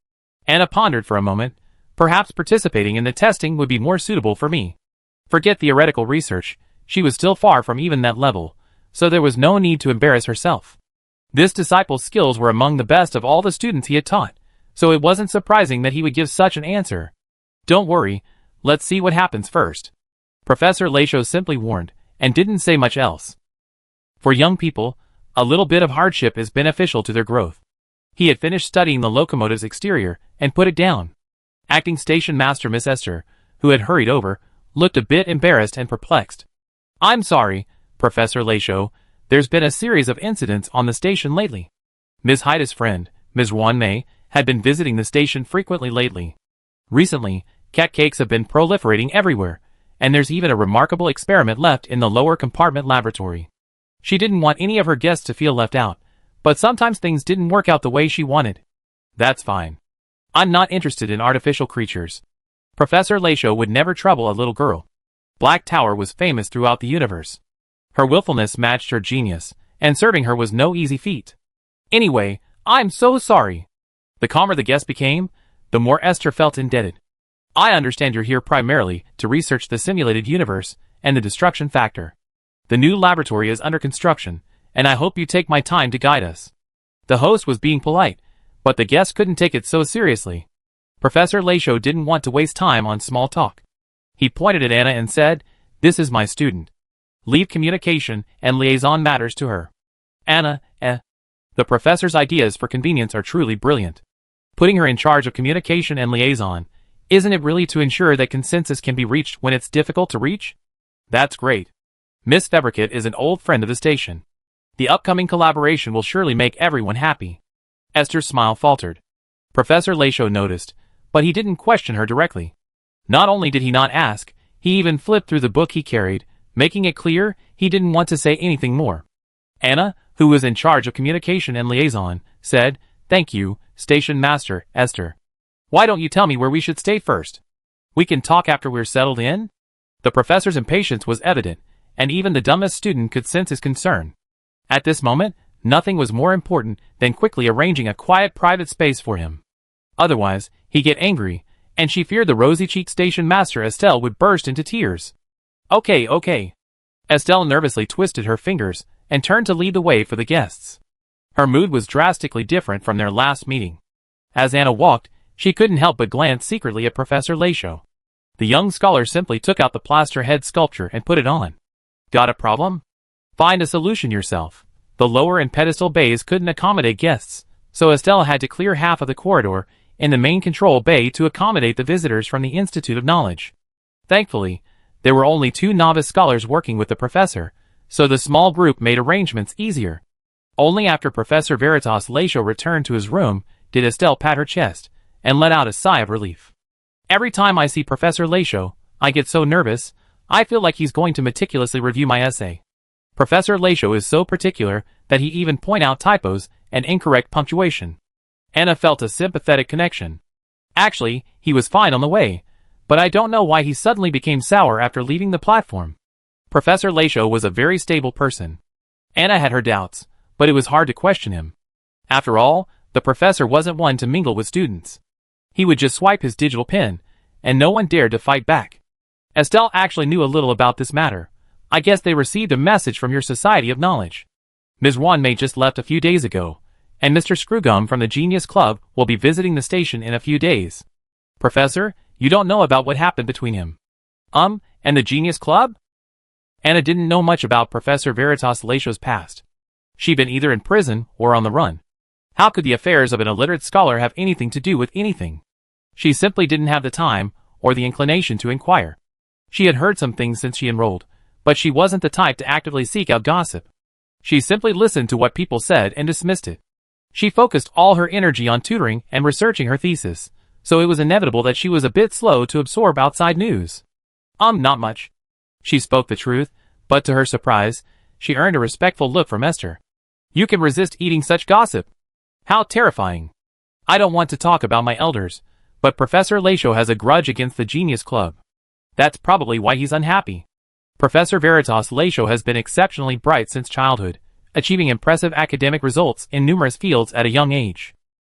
Anna pondered for a moment. Perhaps participating in the testing would be more suitable for me. Forget theoretical research, she was still far from even that level, so there was no need to embarrass herself. This disciple's skills were among the best of all the students he had taught, so it wasn't surprising that he would give such an answer. Don't worry, let's see what happens first. Professor Lachaud simply warned, and didn't say much else. For young people, a little bit of hardship is beneficial to their growth. He had finished studying the locomotive's exterior, and put it down. Acting Station Master Miss Esther, who had hurried over, looked a bit embarrassed and perplexed. "I'm sorry, Professor Lachaud, there's been a series of incidents on the station lately. Miss Haida's friend, Ms. Juan May, had been visiting the station frequently lately. Recently, cat cakes have been proliferating everywhere, and there's even a remarkable experiment left in the lower compartment laboratory. She didn't want any of her guests to feel left out, but sometimes things didn't work out the way she wanted. That's fine. I'm not interested in artificial creatures. Professor Lachaud would never trouble a little girl. Black Tower was famous throughout the universe. Her willfulness matched her genius, and serving her was no easy feat. Anyway, I'm so sorry." The calmer the guest became, the more Esther felt indebted. "I understand you're here primarily to research the simulated universe and the destruction factor. The new laboratory is under construction, and I hope you take my time to guide us." The host was being polite, but the guest couldn't take it so seriously. Professor Lachaud didn't want to waste time on small talk. He pointed at Anna and said, "This is my student. Leave communication and liaison matters to her." Anna, The professor's ideas for convenience are truly brilliant. Putting her in charge of communication and liaison, isn't it really to ensure that consensus can be reached when it's difficult to reach? That's great. Miss Febricate is an old friend of the station. The upcoming collaboration will surely make everyone happy. Esther's smile faltered. Professor Lachaud noticed, but he didn't question her directly. Not only did he not ask, he even flipped through the book he carried, making it clear he didn't want to say anything more. Anna, who was in charge of communication and liaison, said, "Thank you, Station Master, Esther." Why don't you tell me where we should stay first? We can talk after we're settled in? The professor's impatience was evident, and even the dumbest student could sense his concern. At this moment, nothing was more important than quickly arranging a quiet private space for him. Otherwise, he'd get angry, and she feared the rosy-cheeked station master Estelle would burst into tears. Okay. Estelle nervously twisted her fingers and turned to lead the way for the guests. Her mood was drastically different from their last meeting. As Anna walked, she couldn't help but glance secretly at Professor Lachaud. The young scholar simply took out the plaster head sculpture and put it on. Got a problem? Find a solution yourself. The lower and pedestal bays couldn't accommodate guests, so Estelle had to clear half of the corridor in the main control bay to accommodate the visitors from the Institute of Knowledge. Thankfully, there were only 2 novice scholars working with the professor, so the small group made arrangements easier. Only after Professor Veritas Lachaud returned to his room did Estelle pat her chest and let out a sigh of relief. Every time I see Professor Lachaud, I get so nervous, I feel like he's going to meticulously review my essay. Professor Lachaud is so particular that he even point out typos and incorrect punctuation. Anna felt a sympathetic connection. Actually, he was fine on the way, but I don't know why he suddenly became sour after leaving the platform. Professor Lachaud was a very stable person. Anna had her doubts, but it was hard to question him. After all, the professor wasn't one to mingle with students. He would just swipe his digital pen, and no one dared to fight back. Estelle actually knew a little about this matter. I guess they received a message from your Society of Knowledge. Ms. Wanmei just left a few days ago, and Mr. Screwgum from the Genius Club will be visiting the station in a few days. Professor, you don't know about what happened between him. And the Genius Club? Anna didn't know much about Professor Veritas Lachaud's past. She'd been either in prison or on the run. How could the affairs of an illiterate scholar have anything to do with anything? She simply didn't have the time or the inclination to inquire. She had heard some things since she enrolled, but she wasn't the type to actively seek out gossip. She simply listened to what people said and dismissed it. She focused all her energy on tutoring and researching her thesis, so it was inevitable that she was a bit slow to absorb outside news. Not much. She spoke the truth, but to her surprise, she earned a respectful look from Esther. You can resist eating such gossip? How terrifying. I don't want to talk about my elders, but Professor Lachaud has a grudge against the Genius Club. That's probably why he's unhappy. Professor Veritas Lachaud has been exceptionally bright since childhood, achieving impressive academic results in numerous fields at a young age.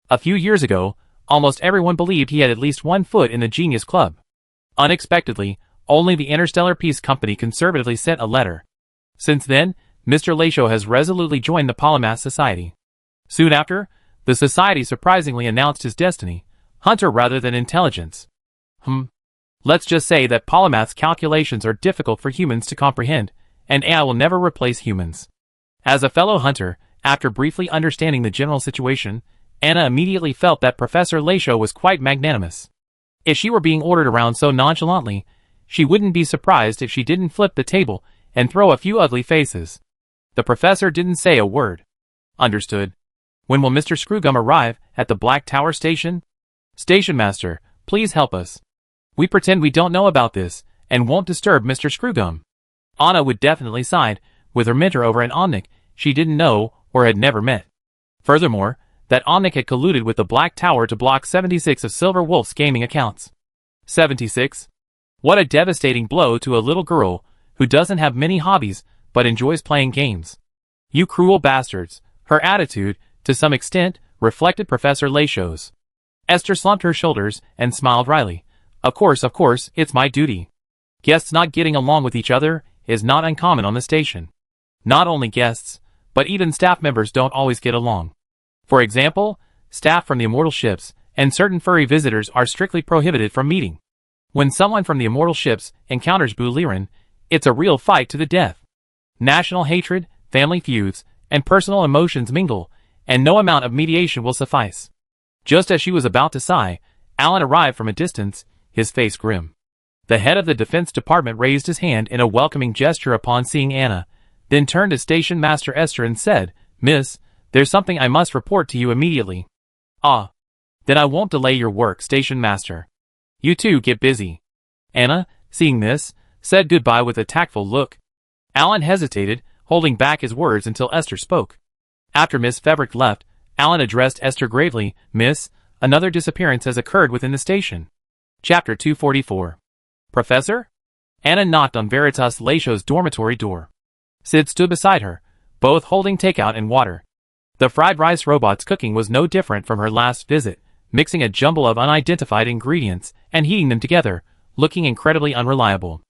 A few years ago, almost everyone believed he had at least 1 foot in the Genius Club. Unexpectedly, only the Interstellar Peace Company conservatively sent a letter. Since then, Mr. Lachaud has resolutely joined the Polymath Society. Soon after, the society surprisingly announced his destiny, hunter rather than intelligence. Let's just say that Polymath's calculations are difficult for humans to comprehend, and AI will never replace humans. As a fellow hunter, after briefly understanding the general situation, Anna immediately felt that Professor Lachaud was quite magnanimous. If she were being ordered around so nonchalantly, she wouldn't be surprised if she didn't flip the table and throw a few ugly faces. The professor didn't say a word. Understood. When will Mr. Screwgum arrive at the Black Tower station? Station master, please help us. We pretend we don't know about this, and won't disturb Mr. Screwgum. Anna would definitely side with her mentor over an Omnic she didn't know or had never met. Furthermore, that Omnic had colluded with the Black Tower to block 76 of Silver Wolf's gaming accounts. 76? What a devastating blow to a little girl who doesn't have many hobbies but enjoys playing games. You cruel bastards. Her attitude, to some extent, reflected Professor Lachaud's. Esther slumped her shoulders and smiled wryly. Of course, it's my duty. Guests not getting along with each other is not uncommon on the station. Not only guests, but even staff members don't always get along. For example, staff from the Immortal Ships and certain furry visitors are strictly prohibited from meeting. When someone from the Immortal Ships encounters Buliran, it's a real fight to the death. National hatred, family feuds, and personal emotions mingle, and no amount of mediation will suffice. Just as she was about to sigh, Alan arrived from a distance, his face grim. The head of the Defense Department raised his hand in a welcoming gesture upon seeing Anna, then turned to Station Master Esther and said, "Miss, there's something I must report to you immediately." "Ah. Then I won't delay your work, Station Master. You two get busy." Anna, seeing this, said goodbye with a tactful look. Alan hesitated, holding back his words until Esther spoke. After Miss Febrick left, Alan addressed Esther gravely. "Miss, another disappearance has occurred within the station. Chapter 244. Professor? Anna knocked on Veritas Lachaud's dormitory door. Sid stood beside her, both holding takeout and water. The fried rice robot's cooking was no different from her last visit, mixing a jumble of unidentified ingredients and heating them together, looking incredibly unreliable.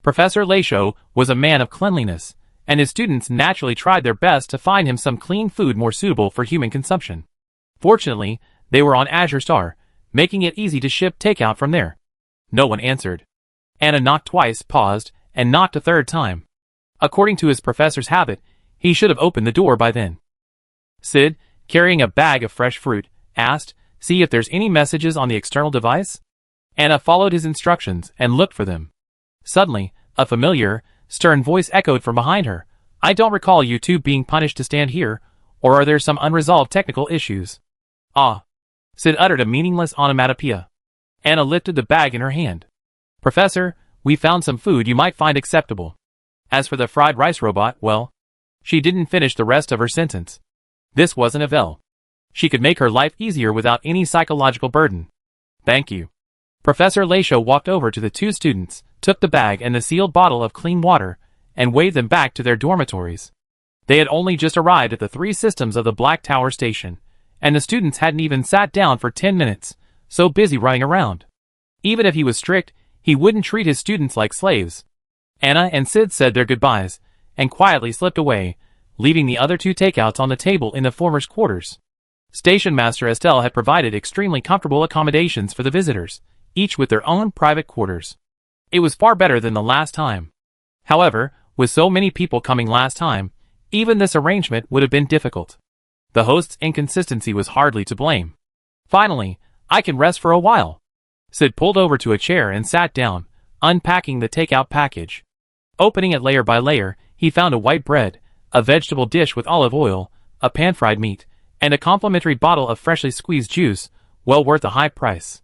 Professor Lachaud was a man of cleanliness, and his students naturally tried their best to find him some clean food more suitable for human consumption. Fortunately, they were on Azure Star, making it easy to ship takeout from there. No one answered. Anna knocked twice, paused, and knocked a third time. According to his professor's habit, he should have opened the door by then. Sid, carrying a bag of fresh fruit, asked, "See if there's any messages on the external device?" Anna followed his instructions and looked for them. Suddenly, a familiar, stern voice echoed from behind her. "I don't recall you two being punished to stand here, or are there some unresolved technical issues?" "Ah." Sid uttered a meaningless onomatopoeia. Anna lifted the bag in her hand. "Professor, we found some food you might find acceptable. As for the fried rice robot, well..." She didn't finish the rest of her sentence. This wasn't Avelle. She could make her life easier without any psychological burden. "Thank you." Professor Lachaud walked over to the two students, took the bag and the sealed bottle of clean water, and waved them back to their dormitories. They had only just arrived at the 3 systems of the Black Tower station, and the students hadn't even sat down for 10 minutes, so busy running around. Even if he was strict, he wouldn't treat his students like slaves. Anna and Sid said their goodbyes, and quietly slipped away, leaving the other 2 takeouts on the table in the former's quarters. Station Master Estelle had provided extremely comfortable accommodations for the visitors, each with their own private quarters. It was far better than the last time. However, with so many people coming last time, even this arrangement would have been difficult. The host's inconsistency was hardly to blame. "Finally, I can rest for a while." Sid pulled over to a chair and sat down, unpacking the takeout package. Opening it layer by layer, he found a white bread, a vegetable dish with olive oil, a pan-fried meat, and a complimentary bottle of freshly squeezed juice, well worth a high price.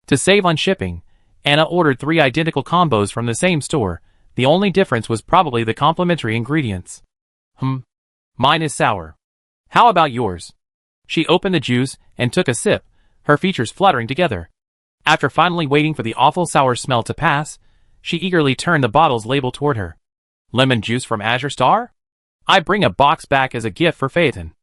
To save on shipping, Anna ordered 3 identical combos from the same store. The only difference was probably the complimentary ingredients. Mine is sour. How about yours?" She opened the juice and took a sip, her features fluttering together. After finally waiting for the awful sour smell to pass, she eagerly turned the bottle's label toward her. "Lemon juice from Azure Star? I bring a box back as a gift for Phaeton."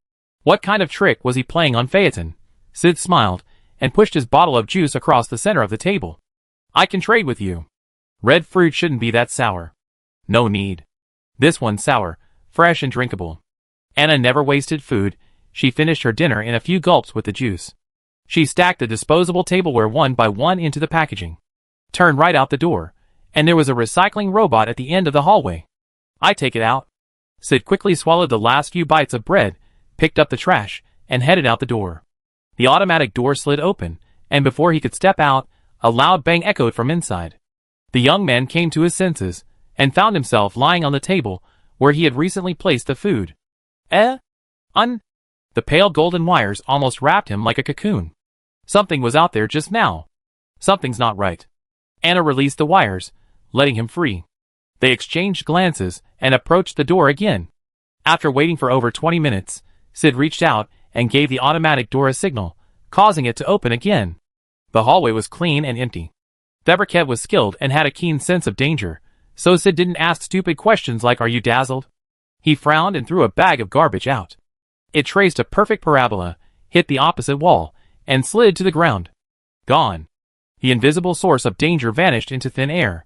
What kind of trick was he playing on Phaeton? Sid smiled and pushed his bottle of juice across the center of the table. "I can trade with you. Red fruit shouldn't be that sour." "No need. This one's sour, fresh and drinkable." Anna never wasted food. She finished her dinner in a few gulps with the juice. She stacked the disposable tableware one by one into the packaging. Turned right out the door, and there was a recycling robot at the end of the hallway. "I take it out." Sid quickly swallowed the last few bites of bread, picked up the trash, and headed out the door. The automatic door slid open, and before he could step out, a loud bang echoed from inside. The young man came to his senses, and found himself lying on the table, where he had recently placed the food. The pale golden wires almost wrapped him like a cocoon. Something was out there just now. Something's not right. Anna released the wires, letting him free. They exchanged glances, and approached the door again. After waiting for over 20 minutes, Sid reached out, and gave the automatic door a signal, causing it to open again. The hallway was clean and empty. Theberket was skilled and had a keen sense of danger, so Sid didn't ask stupid questions like, "Are you dazzled?" He frowned and threw a bag of garbage out. It traced a perfect parabola, hit the opposite wall, and slid to the ground. Gone. The invisible source of danger vanished into thin air.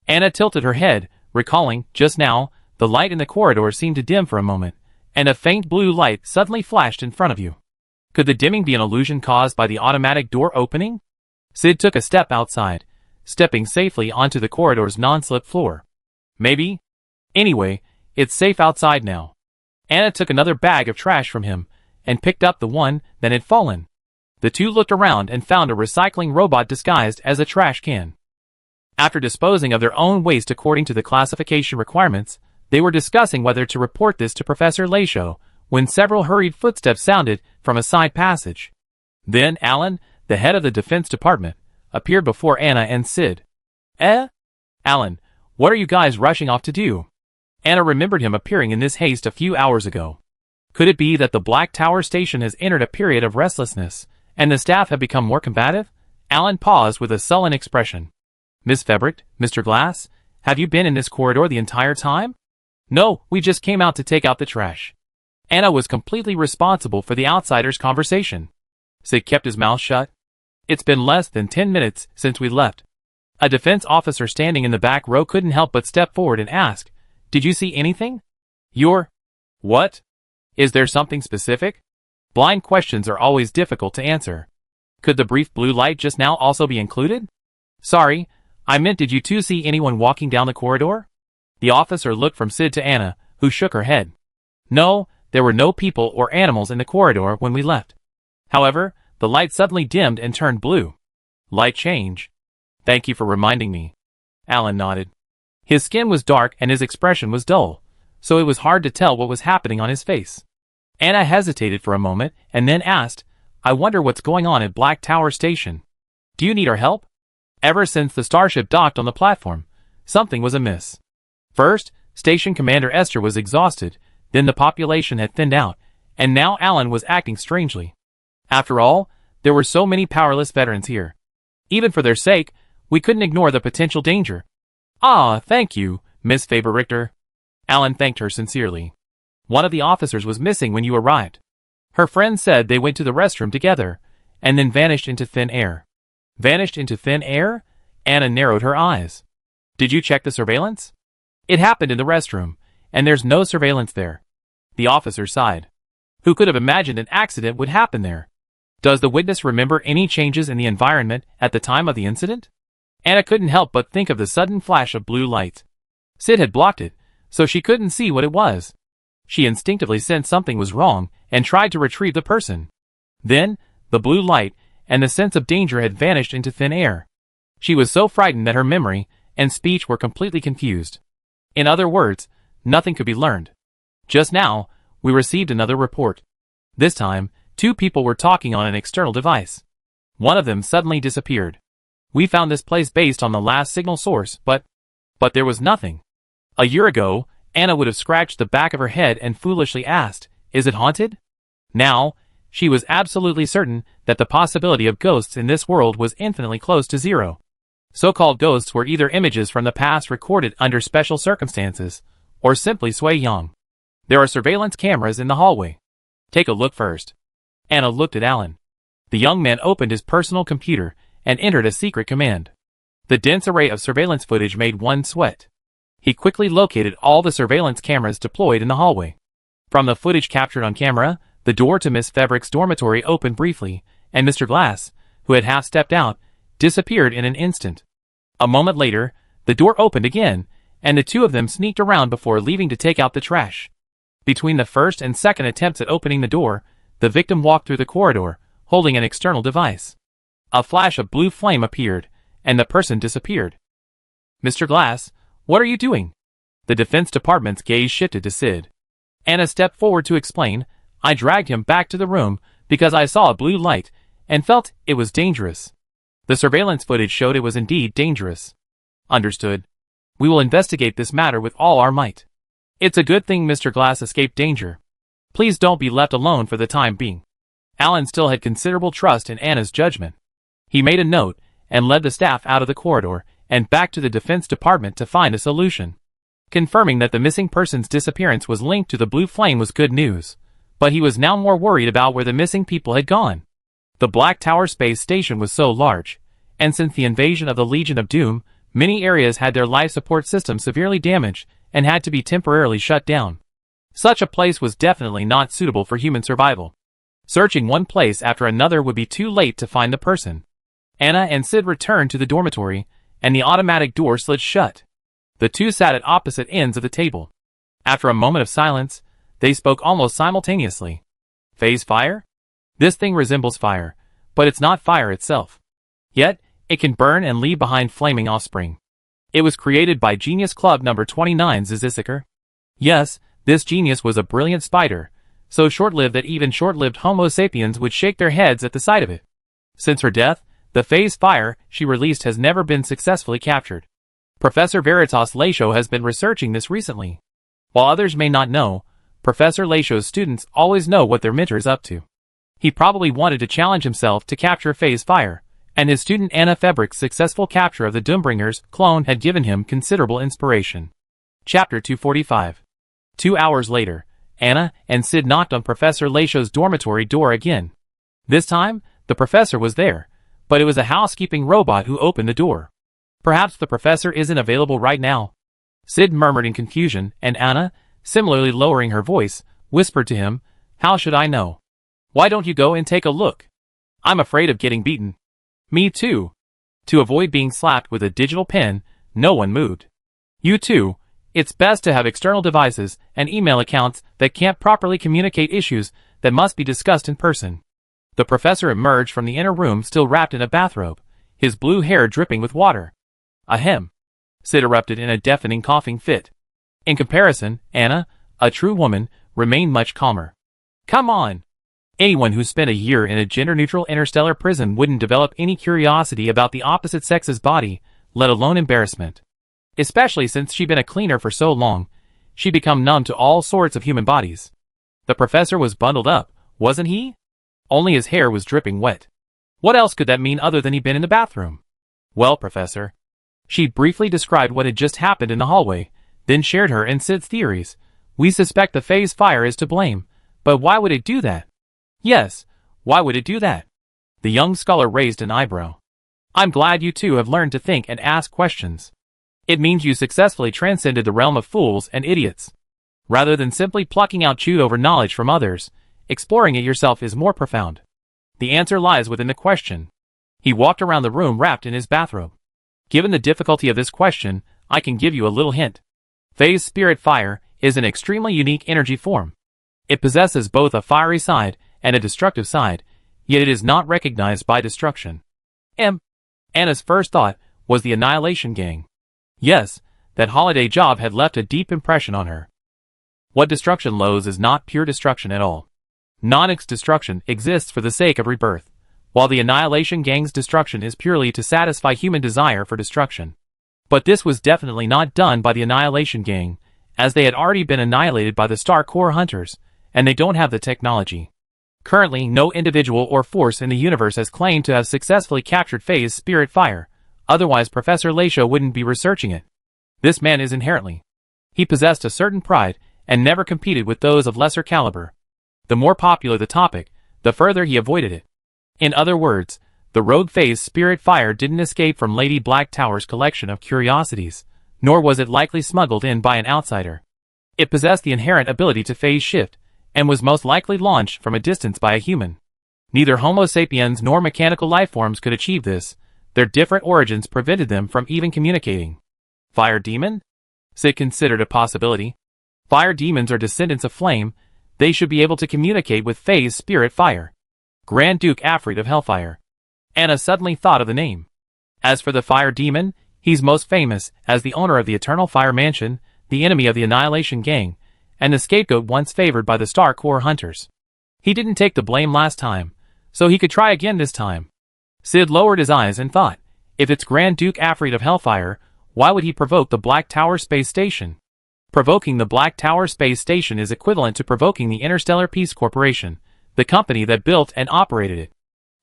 Anna tilted her head, recalling, just now, the light in the corridor seemed to dim for a moment, and a faint blue light suddenly flashed in front of you. Could the dimming be an illusion caused by the automatic door opening? Sid took a step outside, stepping safely onto the corridor's non-slip floor. Maybe. Anyway, it's safe outside now. Anna took another bag of trash from him, and picked up the one that had fallen. The two looked around and found a recycling robot disguised as a trash can. After disposing of their own waste according to the classification requirements, they were discussing whether to report this to Professor Lachaud, when several hurried footsteps sounded from a side passage. Then Alan, the head of the Defense Department, appeared before Anna and Sid. Alan, what are you guys rushing off to do?" Anna remembered him appearing in this haste a few hours ago. Could it be that the Black Tower station has entered a period of restlessness, And the staff have become more combative? Alan paused with a sullen expression. Miss Febrick, Mr. Glass, have you been in this corridor the entire time? No, we just came out to take out the trash. Anna was completely responsible for the outsiders' conversation. Sid kept his mouth shut. It's been less than 10 minutes since we left. A defense officer standing in the back row couldn't help but step forward and ask, Did you see anything? What? Is there something specific? Blind questions are always difficult to answer. Could the brief blue light just now also be included? Sorry, I meant did you two see anyone walking down the corridor? The officer looked from Sid to Anna, who shook her head. No, there were no people or animals in the corridor when we left. However, the light suddenly dimmed and turned blue. Light change. Thank you for reminding me. Alan nodded. His skin was dark and his expression was dull, so it was hard to tell what was happening on his face. Anna hesitated for a moment and then asked, I wonder what's going on at Black Tower Station. Do you need our help? Ever since the starship docked on the platform, something was amiss. First, Station Commander Esther was exhausted, then the population had thinned out, and now Alan was acting strangely. After all, there were so many powerless veterans here. Even for their sake, we couldn't ignore the potential danger. Ah, thank you, Miss Faber-Richter. Alan thanked her sincerely. One of the officers was missing when you arrived. Her friend said they went to the restroom together, and then vanished into thin air. Vanished into thin air? Anna narrowed her eyes. Did you check the surveillance? It happened in the restroom, and there's no surveillance there. The officer sighed. Who could have imagined an accident would happen there? Does the witness remember any changes in the environment at the time of the incident? Anna couldn't help but think of the sudden flash of blue light. Sid had blocked it, so she couldn't see what it was. She instinctively sensed something was wrong and tried to retrieve the person. Then, the blue light and the sense of danger had vanished into thin air. She was so frightened that her memory and speech were completely confused. In other words, nothing could be learned. Just now, we received another report. This time, two people were talking on an external device. One of them suddenly disappeared. We found this place based on the last signal source, but there was nothing. A year ago, Anna would have scratched the back of her head and foolishly asked, Is it haunted? Now, she was absolutely certain that the possibility of ghosts in this world was infinitely close to zero. So-called ghosts were either images from the past recorded under special circumstances, or simply Sui Yang. There are surveillance cameras in the hallway. Take a look first. Anna looked at Alan. The young man opened his personal computer and entered a secret command. The dense array of surveillance footage made one sweat. He quickly located all the surveillance cameras deployed in the hallway. From the footage captured on camera, the door to Miss Febrick's dormitory opened briefly, and Mr. Glass, who had half stepped out, disappeared in an instant. A moment later, the door opened again, and the two of them sneaked around before leaving to take out the trash. Between the first and second attempts at opening the door, the victim walked through the corridor, holding an external device. A flash of blue flame appeared, and the person disappeared. Mr. Glass, what are you doing? The Defense Department's gaze shifted to Sid. Anna stepped forward to explain, I dragged him back to the room because I saw a blue light and felt it was dangerous. The surveillance footage showed it was indeed dangerous. Understood. We will investigate this matter with all our might. It's a good thing Mr. Glass escaped danger. Please don't be left alone for the time being. Alan still had considerable trust in Anna's judgment. He made a note and led the staff out of the corridor and back to the Defense Department to find a solution. Confirming that the missing person's disappearance was linked to the blue flame was good news, but he was now more worried about where the missing people had gone. The Black Tower space station was so large, and since the invasion of the Legion of Doom, many areas had their life support systems severely damaged and had to be temporarily shut down. Such a place was definitely not suitable for human survival. Searching one place after another would be too late to find the person. Anna and Sid returned to the dormitory, and the automatic door slid shut. The two sat at opposite ends of the table. After a moment of silence, they spoke almost simultaneously. Phase fire? This thing resembles fire, but it's not fire itself. Yet, it can burn and leave behind flaming offspring. It was created by Genius Club number 29 Ziziker. Yes, this genius was a brilliant spider, so short-lived that even short-lived Homo sapiens would shake their heads at the sight of it. Since her death, the phase fire she released has never been successfully captured. Professor Veritas Lachaud has been researching this recently. While others may not know, Professor Lachaud's students always know what their mentor is up to. He probably wanted to challenge himself to capture Phase Fire, and his student Anna Febrick's successful capture of the Doombringer's clone had given him considerable inspiration. Chapter 245. 2 hours later, Anna and Sid knocked on Professor Lachaud's dormitory door again. This time, the professor was there, but it was a housekeeping robot who opened the door. Perhaps the professor isn't available right now. Sid murmured in confusion, and Anna, similarly lowering her voice, whispered to him, "How should I know? Why don't you go and take a look? I'm afraid of getting beaten." "Me too." To avoid being slapped with a digital pen, no one moved. "You too. It's best to have external devices and email accounts that can't properly communicate issues that must be discussed in person." The professor emerged from the inner room still wrapped in a bathrobe, his blue hair dripping with water. "Ahem," Sid erupted in a deafening coughing fit. In comparison, Anna, a true woman, remained much calmer. "Come on." Anyone who spent a year in a gender-neutral interstellar prison wouldn't develop any curiosity about the opposite sex's body, let alone embarrassment. Especially since she'd been a cleaner for so long, she'd become numb to all sorts of human bodies. The professor was bundled up, wasn't he? Only his hair was dripping wet. What else could that mean other than he'd been in the bathroom? "Well, Professor." She briefly described what had just happened in the hallway, then shared her and Sid's theories. "We suspect the Phase Fire is to blame, but why would it do that?" "Yes, why would it do that?" The young scholar raised an eyebrow. "I'm glad you two have learned to think and ask questions. It means you successfully transcended the realm of fools and idiots. Rather than simply plucking out chewed-over knowledge from others, exploring it yourself is more profound. The answer lies within the question." He walked around the room wrapped in his bathrobe. "Given the difficulty of this question, I can give you a little hint. Phase Spirit Fire is an extremely unique energy form. It possesses both a fiery side and a destructive side, yet it is not recognized by destruction." Anna's first thought was the Annihilation Gang. Yes, that holiday job had left a deep impression on her. What destruction loathes is not pure destruction at all. Nonix destruction exists for the sake of rebirth, while the Annihilation Gang's destruction is purely to satisfy human desire for destruction. But this was definitely not done by the Annihilation Gang, as they had already been annihilated by the Star Core Hunters, and they don't have the technology. Currently, no individual or force in the universe has claimed to have successfully captured Phase Spirit Fire, otherwise Professor Lachaud wouldn't be researching it. This man is inherently. He possessed a certain pride, and never competed with those of lesser caliber. The more popular the topic, the further he avoided it. In other words, the rogue Phase Spirit Fire didn't escape from Lady Black Tower's collection of curiosities, nor was it likely smuggled in by an outsider. It possessed the inherent ability to phase shift, and was most likely launched from a distance by a human. Neither Homo sapiens nor mechanical lifeforms could achieve this. Their different origins prevented them from even communicating. Fire demon? Sid considered a possibility. Fire demons are descendants of flame. They should be able to communicate with Phase Spirit Fire. Grand Duke Afrit of Hellfire. Anna suddenly thought of the name. As for the Fire Demon, he's most famous as the owner of the Eternal Fire Mansion, the enemy of the Annihilation Gang, and the scapegoat once favored by the Star Core Hunters. He didn't take the blame last time, so he could try again this time. Sid lowered his eyes and thought, if it's Grand Duke Afrit of Hellfire, why would he provoke the Black Tower Space Station? Provoking the Black Tower Space Station is equivalent to provoking the Interstellar Peace Corporation, the company that built and operated it.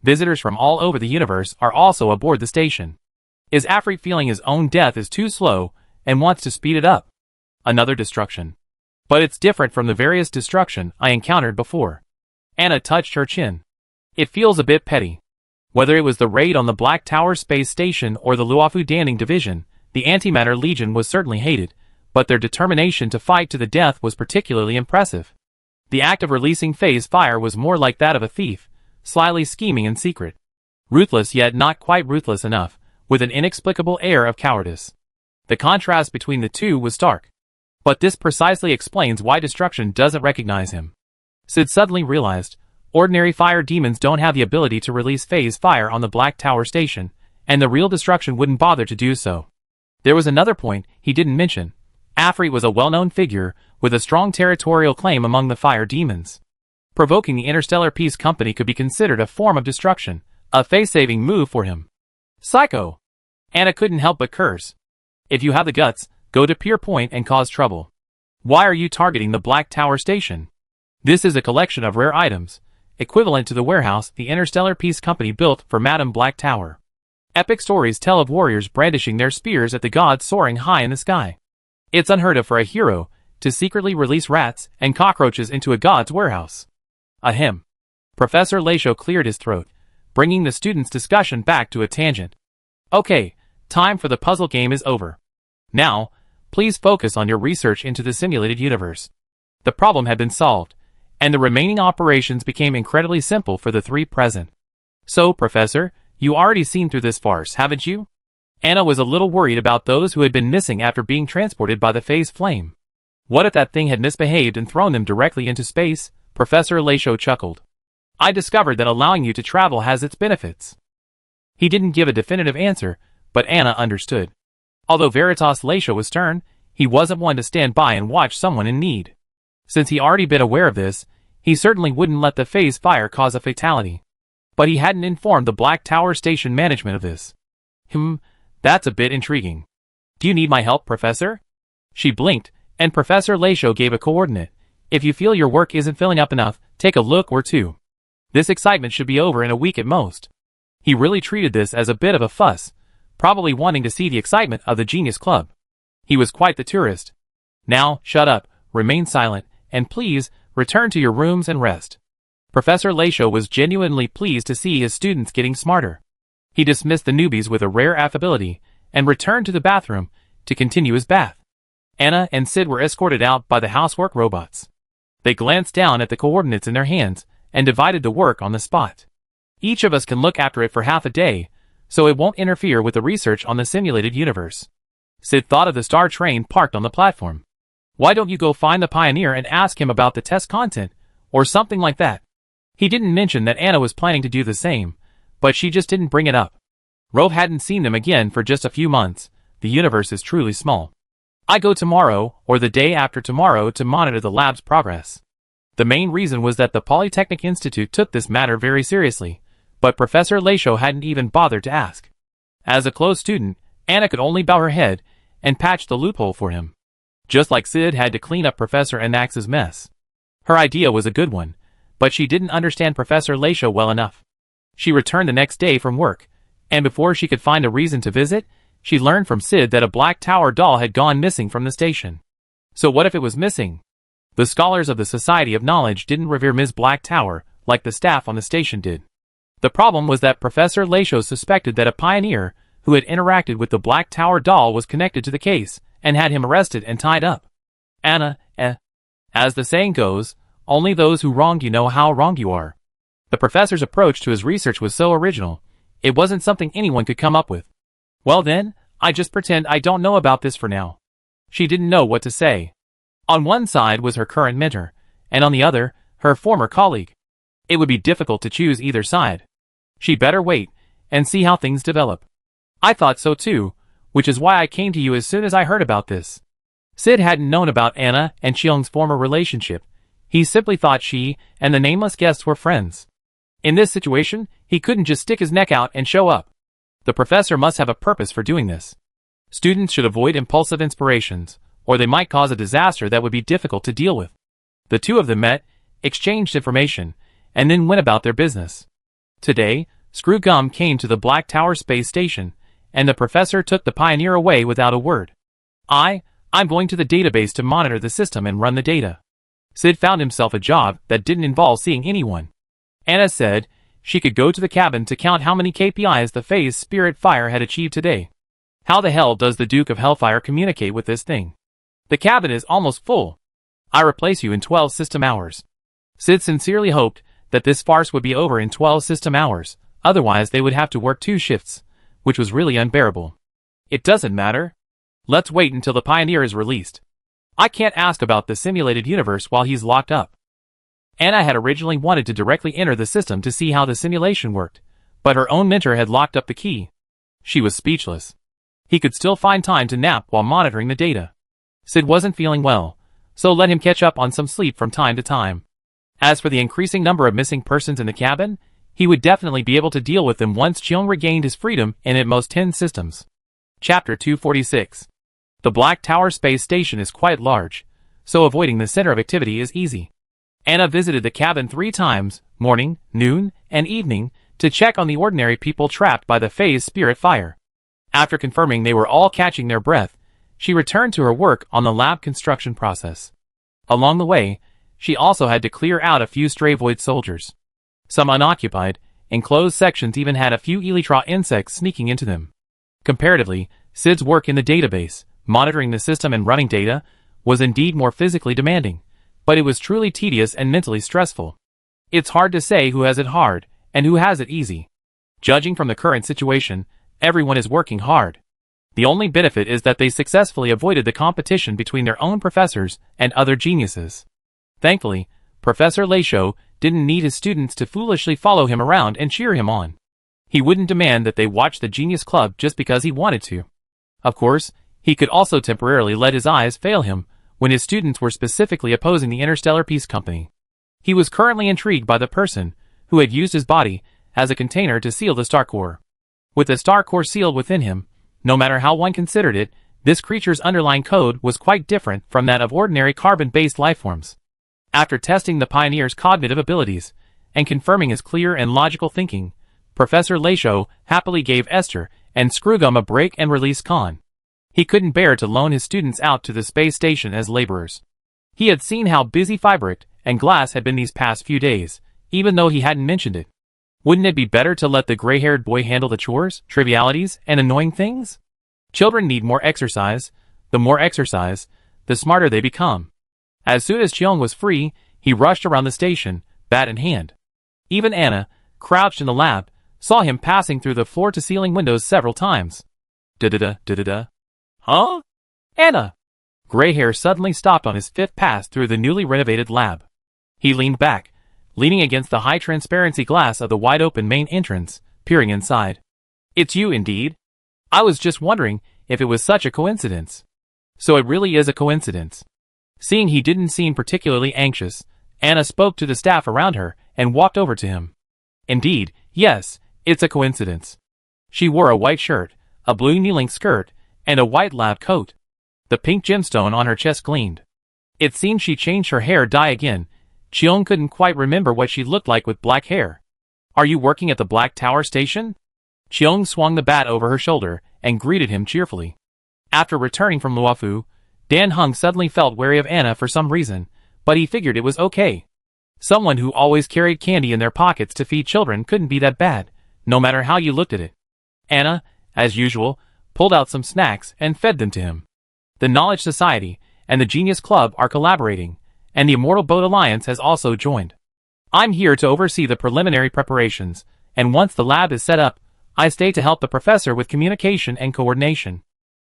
Visitors from all over the universe are also aboard the station. Is Afrit feeling his own death is too slow and wants to speed it up? Another destruction. But it's different from the various destruction I encountered before. Anna touched her chin. It feels a bit petty. Whether it was the raid on the Black Tower Space Station or the Luofu Danning Division, the Antimatter Legion was certainly hated, but their determination to fight to the death was particularly impressive. The act of releasing Phase Fire was more like that of a thief, slyly scheming in secret. Ruthless yet not quite ruthless enough, with an inexplicable air of cowardice. The contrast between the two was stark. But this precisely explains why destruction doesn't recognize him. Sid suddenly realized, ordinary fire demons don't have the ability to release Phase Fire on the Black Tower Station, and the real destruction wouldn't bother to do so. There was another point he didn't mention. Afrit was a well-known figure, with a strong territorial claim among the fire demons. Provoking the Interstellar Peace Company could be considered a form of destruction, a face-saving move for him. Psycho! Anna couldn't help but curse. If you have the guts, go to Pier Point and cause trouble. Why are you targeting the Black Tower Station? This is a collection of rare items, equivalent to the warehouse the Interstellar Peace Company built for Madame Black Tower. Epic stories tell of warriors brandishing their spears at the gods soaring high in the sky. It's unheard of for a hero to secretly release rats and cockroaches into a god's warehouse. Ahem. Professor Lachaud cleared his throat, bringing the students' discussion back to a tangent. Okay, time for the puzzle game is over. Now, please focus on your research into the simulated universe. The problem had been solved, and the remaining operations became incredibly simple for the three present. So, Professor, you already seen through this farce, haven't you? Anna was a little worried about those who had been missing after being transported by the phase flame. What if that thing had misbehaved and thrown them directly into space? Professor Lachaud chuckled. I discovered that allowing you to travel has its benefits. He didn't give a definitive answer, but Anna understood. Although Veritas Lachaud was stern, he wasn't one to stand by and watch someone in need. Since he already been aware of this, he certainly wouldn't let the phase fire cause a fatality. But he hadn't informed the Black Tower Station management of this. That's a bit intriguing. Do you need my help, Professor? She blinked, and Professor Lachaud gave a coordinate. If you feel your work isn't filling up enough, take a look or two. This excitement should be over in a week at most. He really treated this as a bit of a fuss, probably wanting to see the excitement of the Genius Club. He was quite the tourist. Now, shut up, remain silent, and please, return to your rooms and rest. Professor Lachaud was genuinely pleased to see his students getting smarter. He dismissed the newbies with a rare affability, and returned to the bathroom to continue his bath. Anna and Sid were escorted out by the housework robots. They glanced down at the coordinates in their hands, and divided the work on the spot. Each of us can look after it for half a day, so it won't interfere with the research on the simulated universe. Sid thought of the star train parked on the platform. Why don't you go find the pioneer and ask him about the test content, or something like that? He didn't mention that Anna was planning to do the same, but she just didn't bring it up. Rove hadn't seen them again for just a few months. The universe is truly small. I go tomorrow, or the day after tomorrow, to monitor the lab's progress. The main reason was that the Polytechnic Institute took this matter very seriously, but Professor Lachaud hadn't even bothered to ask. As a close student, Anna could only bow her head and patch the loophole for him. Just like Sid had to clean up Professor Anax's mess. Her idea was a good one, but she didn't understand Professor Lachaud well enough. She returned the next day from work, and before she could find a reason to visit, she learned from Sid that a Black Tower doll had gone missing from the station. So what if it was missing? The scholars of the Society of Knowledge didn't revere Ms. Black Tower like the staff on the station did. The problem was that Professor Lachaud suspected that a pioneer who had interacted with the Black Tower doll was connected to the case, and had him arrested and tied up. Anna, as the saying goes, only those who wronged you know how wrong you are. The professor's approach to his research was so original, it wasn't something anyone could come up with. Well then, I just pretend I don't know about this for now. She didn't know what to say. On one side was her current mentor, and on the other, her former colleague. It would be difficult to choose either side. She'd better wait, and see how things develop. I thought so too, which is why I came to you as soon as I heard about this. Sid hadn't known about Anna and Cheong's former relationship. He simply thought she and the nameless guests were friends. In this situation, he couldn't just stick his neck out and show up. The professor must have a purpose for doing this. Students should avoid impulsive inspirations, or they might cause a disaster that would be difficult to deal with. The two of them met, exchanged information, and then went about their business. Today, Screw Gum came to the Black Tower space station, and the professor took the pioneer away without a word. I'm going to the database to monitor the system and run the data. Sid found himself a job that didn't involve seeing anyone. Anna said she could go to the cabin to count how many KPIs the phase Spirit Fire had achieved today. How the hell does the Duke of Hellfire communicate with this thing? The cabin is almost full. I replace you in 12 system hours. Sid sincerely hoped that this farce would be over in 12 system hours, otherwise they would have to work 2 shifts, which was really unbearable. It doesn't matter. Let's wait until the pioneer is released. I can't ask about the simulated universe while he's locked up. Anna had originally wanted to directly enter the system to see how the simulation worked, but her own mentor had locked up the key. She was speechless. He could still find time to nap while monitoring the data. Sid wasn't feeling well, so let him catch up on some sleep from time to time. As for the increasing number of missing persons in the cabin, he would definitely be able to deal with them once Cheong regained his freedom in at most 10 systems. Chapter 246. The Black Tower space station is quite large, so avoiding the center of activity is easy. Anna visited the cabin 3 times, morning, noon, and evening, to check on the ordinary people trapped by the phase spirit fire. After confirming they were all catching their breath, she returned to her work on the lab construction process. Along the way, she also had to clear out a few stray void soldiers. Some unoccupied, enclosed sections even had a few elytra insects sneaking into them. Comparatively, Sid's work in the database, monitoring the system and running data, was indeed more physically demanding, but it was truly tedious and mentally stressful. It's hard to say who has it hard, and who has it easy. Judging from the current situation, everyone is working hard. The only benefit is that they successfully avoided the competition between their own professors and other geniuses. Thankfully, Professor Leisho didn't need his students to foolishly follow him around and cheer him on. He wouldn't demand that they watch the Genius Club just because he wanted to. Of course, he could also temporarily let his eyes fail him when his students were specifically opposing the Interstellar Peace Company. He was currently intrigued by the person who had used his body as a container to seal the star core. With the star core sealed within him, no matter how one considered it, this creature's underlying code was quite different from that of ordinary carbon-based lifeforms. After testing the pioneer's cognitive abilities and confirming his clear and logical thinking, Professor Leisho happily gave Esther and Screwgum a break and released Khan. He couldn't bear to loan his students out to the space station as laborers. He had seen how busy Fibrict and Glass had been these past few days, even though he hadn't mentioned it. Wouldn't it be better to let the gray-haired boy handle the chores, trivialities, and annoying things? Children need more exercise. The more exercise, the smarter they become. As soon as Cheong was free, he rushed around the station, bat in hand. Even Anna, crouched in the lab, saw him passing through the floor-to-ceiling windows several times. Da-da-da. Huh? Anna! Gray hair suddenly stopped on his fifth pass through the newly renovated lab. He leaned back, leaning against the high-transparency glass of the wide-open main entrance, peering inside. It's you indeed. I was just wondering if it was such a coincidence. So it really is a coincidence. Seeing he didn't seem particularly anxious, Anna spoke to the staff around her and walked over to him. Indeed, yes, it's a coincidence. She wore a white shirt, a blue knee-length skirt, and a white lab coat. The pink gemstone on her chest gleamed. It seemed she changed her hair dye again. Cheong couldn't quite remember what she looked like with black hair. Are you working at the Black Tower station? Cheong swung the bat over her shoulder and greeted him cheerfully. After returning from Luofu, Dan Hung suddenly felt wary of Anna for some reason, but he figured it was okay. Someone who always carried candy in their pockets to feed children couldn't be that bad, no matter how you looked at it. Anna, as usual, pulled out some snacks and fed them to him. The Knowledge Society and the Genius Club are collaborating, and the Immortal Boat Alliance has also joined. I'm here to oversee the preliminary preparations, and once the lab is set up, I stay to help the professor with communication and coordination.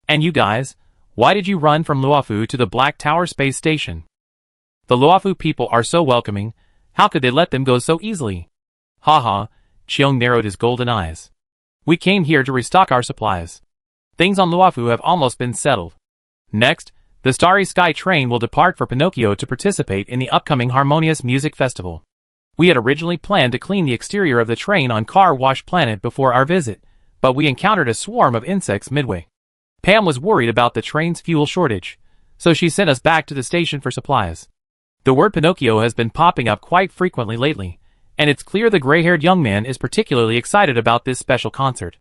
And you guys, why did you run from Luofu to the Black Tower space station? The Luofu people are so welcoming, how could they let them go so easily? Haha, Cheong narrowed his golden eyes. We came here to restock our supplies. Things on Luofu have almost been settled. Next, the Starry Sky train will depart for Pinocchio to participate in the upcoming Harmonious Music Festival. We had originally planned to clean the exterior of the train on Car Wash Planet before our visit, but we encountered a swarm of insects midway. Pam was worried about the train's fuel shortage, so she sent us back to the station for supplies. The word Pinocchio has been popping up quite frequently lately, and it's clear the gray-haired young man is particularly excited about this special concert.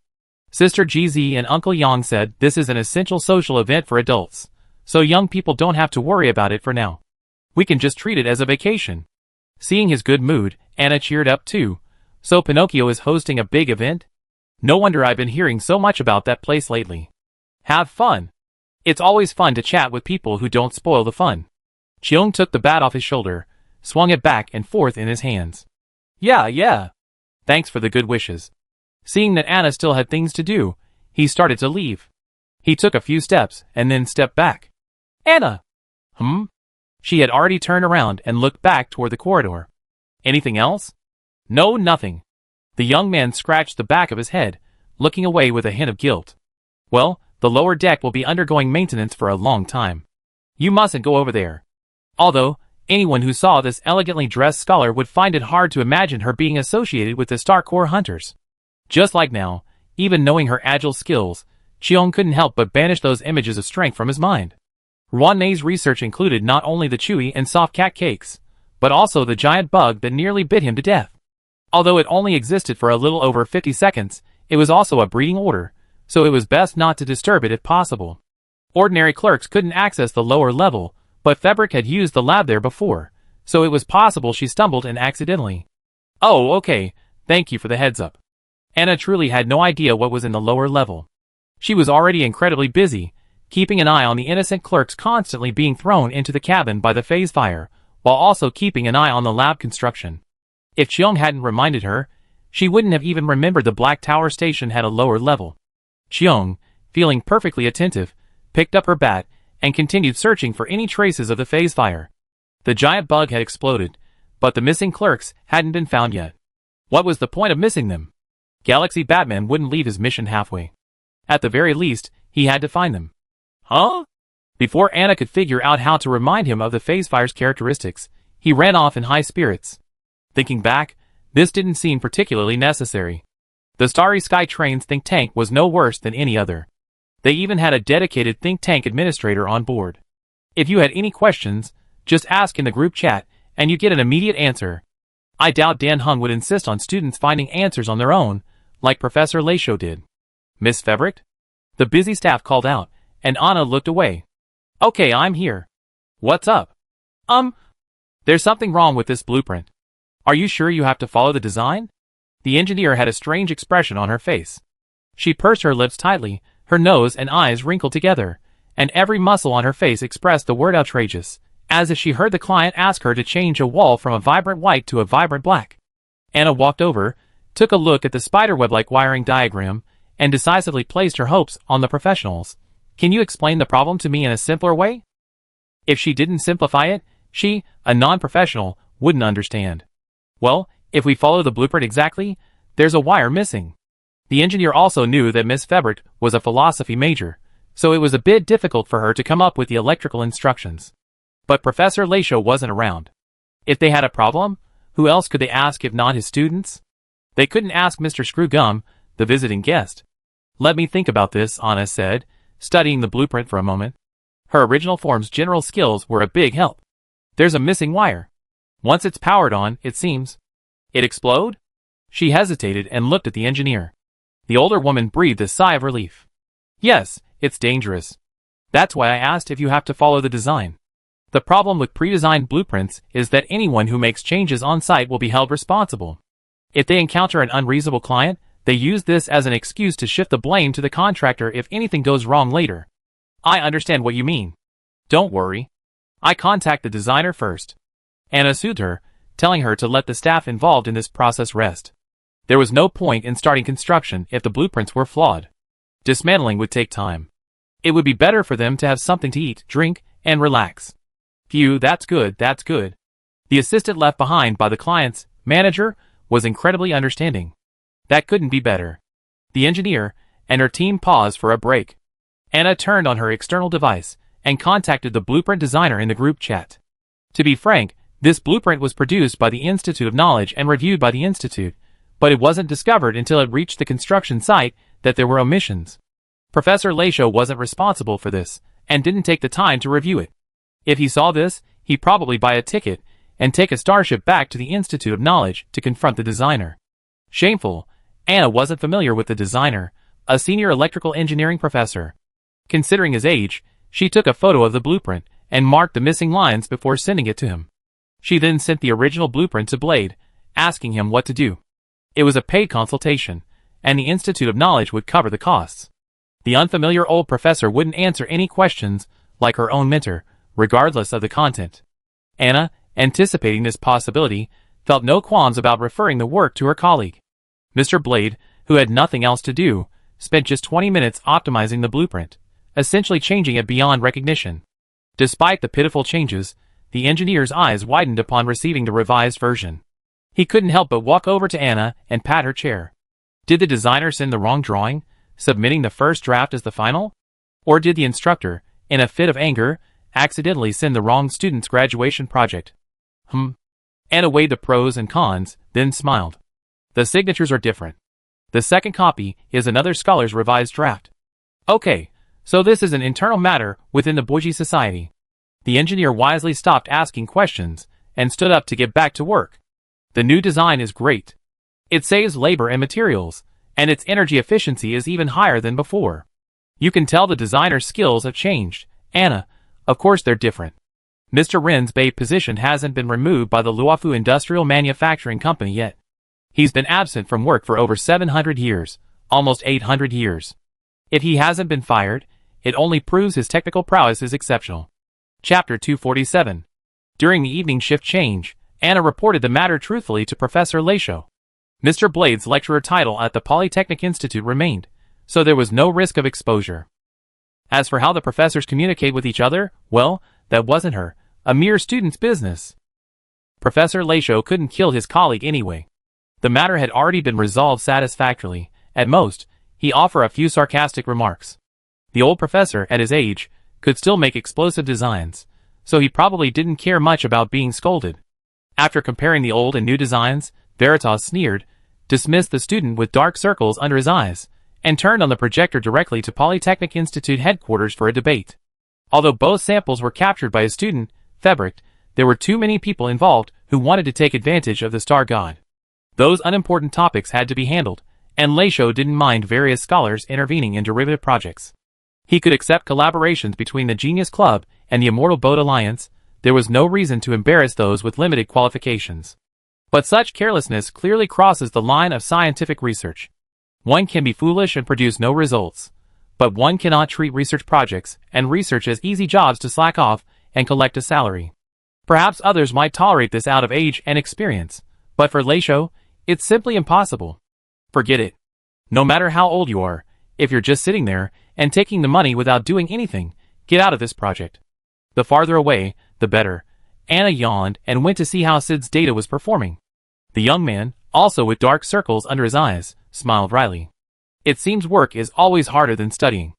Sister GZ and Uncle Yang said this is an essential social event for adults, so young people don't have to worry about it for now. We can just treat it as a vacation. Seeing his good mood, Anna cheered up too. So Pinocchio is hosting a big event? No wonder I've been hearing so much about that place lately. Have fun. It's always fun to chat with people who don't spoil the fun. Cheong took the bat off his shoulder, swung it back and forth in his hands. Yeah. Thanks for the good wishes. Seeing that Anna still had things to do, he started to leave. He took a few steps and then stepped back. Anna! She had already turned around and looked back toward the corridor. Anything else? No, nothing. The young man scratched the back of his head, looking away with a hint of guilt. Well, the lower deck will be undergoing maintenance for a long time. You mustn't go over there. Although, anyone who saw this elegantly dressed scholar would find it hard to imagine her being associated with the Star Corps hunters. Just like now, even knowing her agile skills, Cheong couldn't help but banish those images of strength from his mind. Ronay's research included not only the chewy and soft cat cakes, but also the giant bug that nearly bit him to death. Although it only existed for a little over 50 seconds, it was also a breeding order, so it was best not to disturb it if possible. Ordinary clerks couldn't access the lower level, but Febrick had used the lab there before, so it was possible she stumbled and accidentally. Oh, okay, thank you for the heads up. Anna truly had no idea what was in the lower level. She was already incredibly busy, keeping an eye on the innocent clerks constantly being thrown into the cabin by the phase fire, while also keeping an eye on the lab construction. If Cheong hadn't reminded her, she wouldn't have even remembered the Black Tower station had a lower level. Cheong, feeling perfectly attentive, picked up her bat and continued searching for any traces of the phase fire. The giant bug had exploded, but the missing clerks hadn't been found yet. What was the point of missing them? Galaxy Batman wouldn't leave his mission halfway. At the very least, he had to find them. Huh? Before Anna could figure out how to remind him of the phase fire's characteristics, he ran off in high spirits. Thinking back, this didn't seem particularly necessary. The Starry Sky Train's think tank was no worse than any other. They even had a dedicated think tank administrator on board. If you had any questions, just ask in the group chat, and you get an immediate answer. I doubt Dan Hung would insist on students finding answers on their own, like Professor Leisho did. Miss Febrick? The busy staff called out, and Anna looked away. Okay, I'm here. What's up? There's something wrong with this blueprint. Are you sure you have to follow the design? The engineer had a strange expression on her face. She pursed her lips tightly, her nose and eyes wrinkled together, and every muscle on her face expressed the word outrageous, as if she heard the client ask her to change a wall from a vibrant white to a vibrant black. Anna walked over, took a look at the spiderweb-like wiring diagram, and decisively placed her hopes on the professionals. Can you explain the problem to me in a simpler way? If she didn't simplify it, she, a non-professional, wouldn't understand. Well, if we follow the blueprint exactly, there's a wire missing. The engineer also knew that Miss Febrick was a philosophy major, so it was a bit difficult for her to come up with the electrical instructions. But Professor Leisho wasn't around. If they had a problem, who else could they ask if not his students? They couldn't ask Mr. Screwgum, the visiting guest. Let me think about this, Anna said, studying the blueprint for a moment. Her original form's general skills were a big help. There's a missing wire. Once it's powered on, it seems. It explode? She hesitated and looked at the engineer. The older woman breathed a sigh of relief. Yes, it's dangerous. That's why I asked if you have to follow the design. The problem with pre-designed blueprints is that anyone who makes changes on site will be held responsible. If they encounter an unreasonable client, they use this as an excuse to shift the blame to the contractor if anything goes wrong later. I understand what you mean. Don't worry. I contact the designer first. Anna soothed her, telling her to let the staff involved in this process rest. There was no point in starting construction if the blueprints were flawed. Dismantling would take time. It would be better for them to have something to eat, drink, and relax. Phew, that's good, that's good. The assistant left behind by the client's manager was incredibly understanding. That couldn't be better. The engineer and her team paused for a break. Anna turned on her external device and contacted the blueprint designer in the group chat. To be frank, this blueprint was produced by the Institute of Knowledge and reviewed by the Institute, but it wasn't discovered until it reached the construction site that there were omissions. Professor Leisho wasn't responsible for this, and didn't take the time to review it. If he saw this, he'd probably buy a ticket and take a starship back to the Institute of Knowledge to confront the designer. Shameful, Anna wasn't familiar with the designer, a senior electrical engineering professor. Considering his age, she took a photo of the blueprint and marked the missing lines before sending it to him. She then sent the original blueprint to Blade, asking him what to do. It was a paid consultation, and the Institute of Knowledge would cover the costs. The unfamiliar old professor wouldn't answer any questions, like her own mentor, regardless of the content. Anna, anticipating this possibility, felt no qualms about referring the work to her colleague. Mr. Blade, who had nothing else to do, spent just 20 minutes optimizing the blueprint, essentially changing it beyond recognition. Despite the pitiful changes, the engineer's eyes widened upon receiving the revised version. He couldn't help but walk over to Anna and pat her chair. Did the designer send the wrong drawing, submitting the first draft as the final? Or did the instructor, in a fit of anger, accidentally send the wrong student's graduation project? Anna weighed the pros and cons, then smiled. The signatures are different. The second copy is another scholar's revised draft. Okay, so this is an internal matter within the Boji Society. The engineer wisely stopped asking questions and stood up to get back to work. The new design is great. It saves labor and materials, and its energy efficiency is even higher than before. You can tell the designer's skills have changed. Anna, of course they're different. Mr. Ren's Bay position hasn't been removed by the Luofu Industrial Manufacturing Company yet. He's been absent from work for over 700 years, almost 800 years. If he hasn't been fired, it only proves his technical prowess is exceptional. Chapter 247. During the evening shift change, Anna reported the matter truthfully to Professor Leisho. Mr. Blade's lecturer title at the Polytechnic Institute remained, so there was no risk of exposure. As for how the professors communicate with each other, well, that wasn't a mere student's business. Professor Leisho couldn't kill his colleague anyway. The matter had already been resolved satisfactorily. At most, he offered a few sarcastic remarks. The old professor, at his age, could still make explosive designs, so he probably didn't care much about being scolded. After comparing the old and new designs, Veritas sneered, dismissed the student with dark circles under his eyes, and turned on the projector directly to Polytechnic Institute headquarters for a debate. Although both samples were captured by a student, Febricht, there were too many people involved who wanted to take advantage of the star god. Those unimportant topics had to be handled, and Leisho didn't mind various scholars intervening in derivative projects. He could accept collaborations between the Genius Club and the Immortal Boat Alliance. There was no reason to embarrass those with limited qualifications. But such carelessness clearly crosses the line of scientific research. One can be foolish and produce no results, but one cannot treat research projects and research as easy jobs to slack off and collect a salary. Perhaps others might tolerate this out of age and experience, but for Leisho, it's simply impossible. Forget it. No matter how old you are, if you're just sitting there and taking the money without doing anything, get out of this project. The farther away, the better. Anna yawned and went to see how Sid's data was performing. The young man, also with dark circles under his eyes, smiled wryly. It seems work is always harder than studying.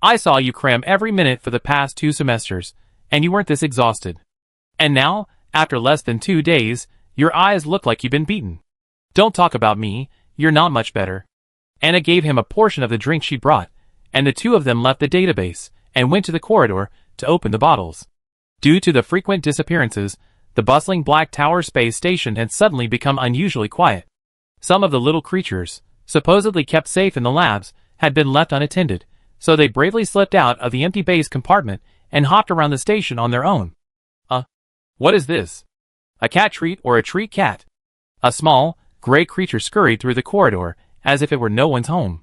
I saw you cram every minute for the past 2 semesters, and you weren't this exhausted. And now, after less than 2 days, your eyes look like you've been beaten. Don't talk about me, you're not much better. Anna gave him a portion of the drink she brought, and the two of them left the database, and went to the corridor to open the bottles. Due to the frequent disappearances, the bustling Black Tower space station had suddenly become unusually quiet. Some of the little creatures, supposedly kept safe in the labs, had been left unattended, so they bravely slipped out of the empty base compartment and hopped around the station on their own. What is this? A cat treat or a treat cat? A small, gray creature scurried through the corridor, as if it were no one's home.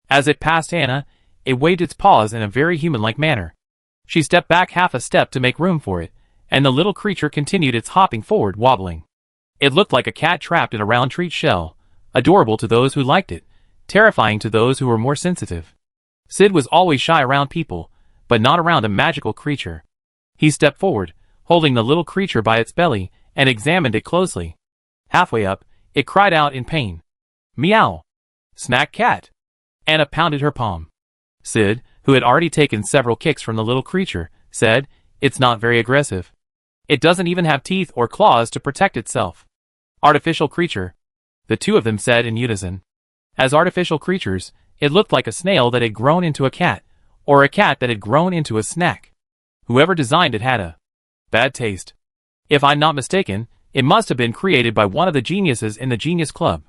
As it passed Anna, it waved its paws in a very human-like manner. She stepped back half a step to make room for it, and the little creature continued its hopping forward, wobbling. It looked like a cat trapped in a round treat shell, adorable to those who liked it, terrifying to those who were more sensitive. Sid was always shy around people, but not around a magical creature. He stepped forward, holding the little creature by its belly, and examined it closely. Halfway up, it cried out in pain. Meow! Snack cat! Anna pounded her palm. Sid, who had already taken several kicks from the little creature, said, "It's not very aggressive. It doesn't even have teeth or claws to protect itself." Artificial creature, the two of them said in unison. As artificial creatures, it looked like a snail that had grown into a cat, or a cat that had grown into a snack. Whoever designed it had a bad taste. If I'm not mistaken, it must have been created by one of the geniuses in the Genius Club.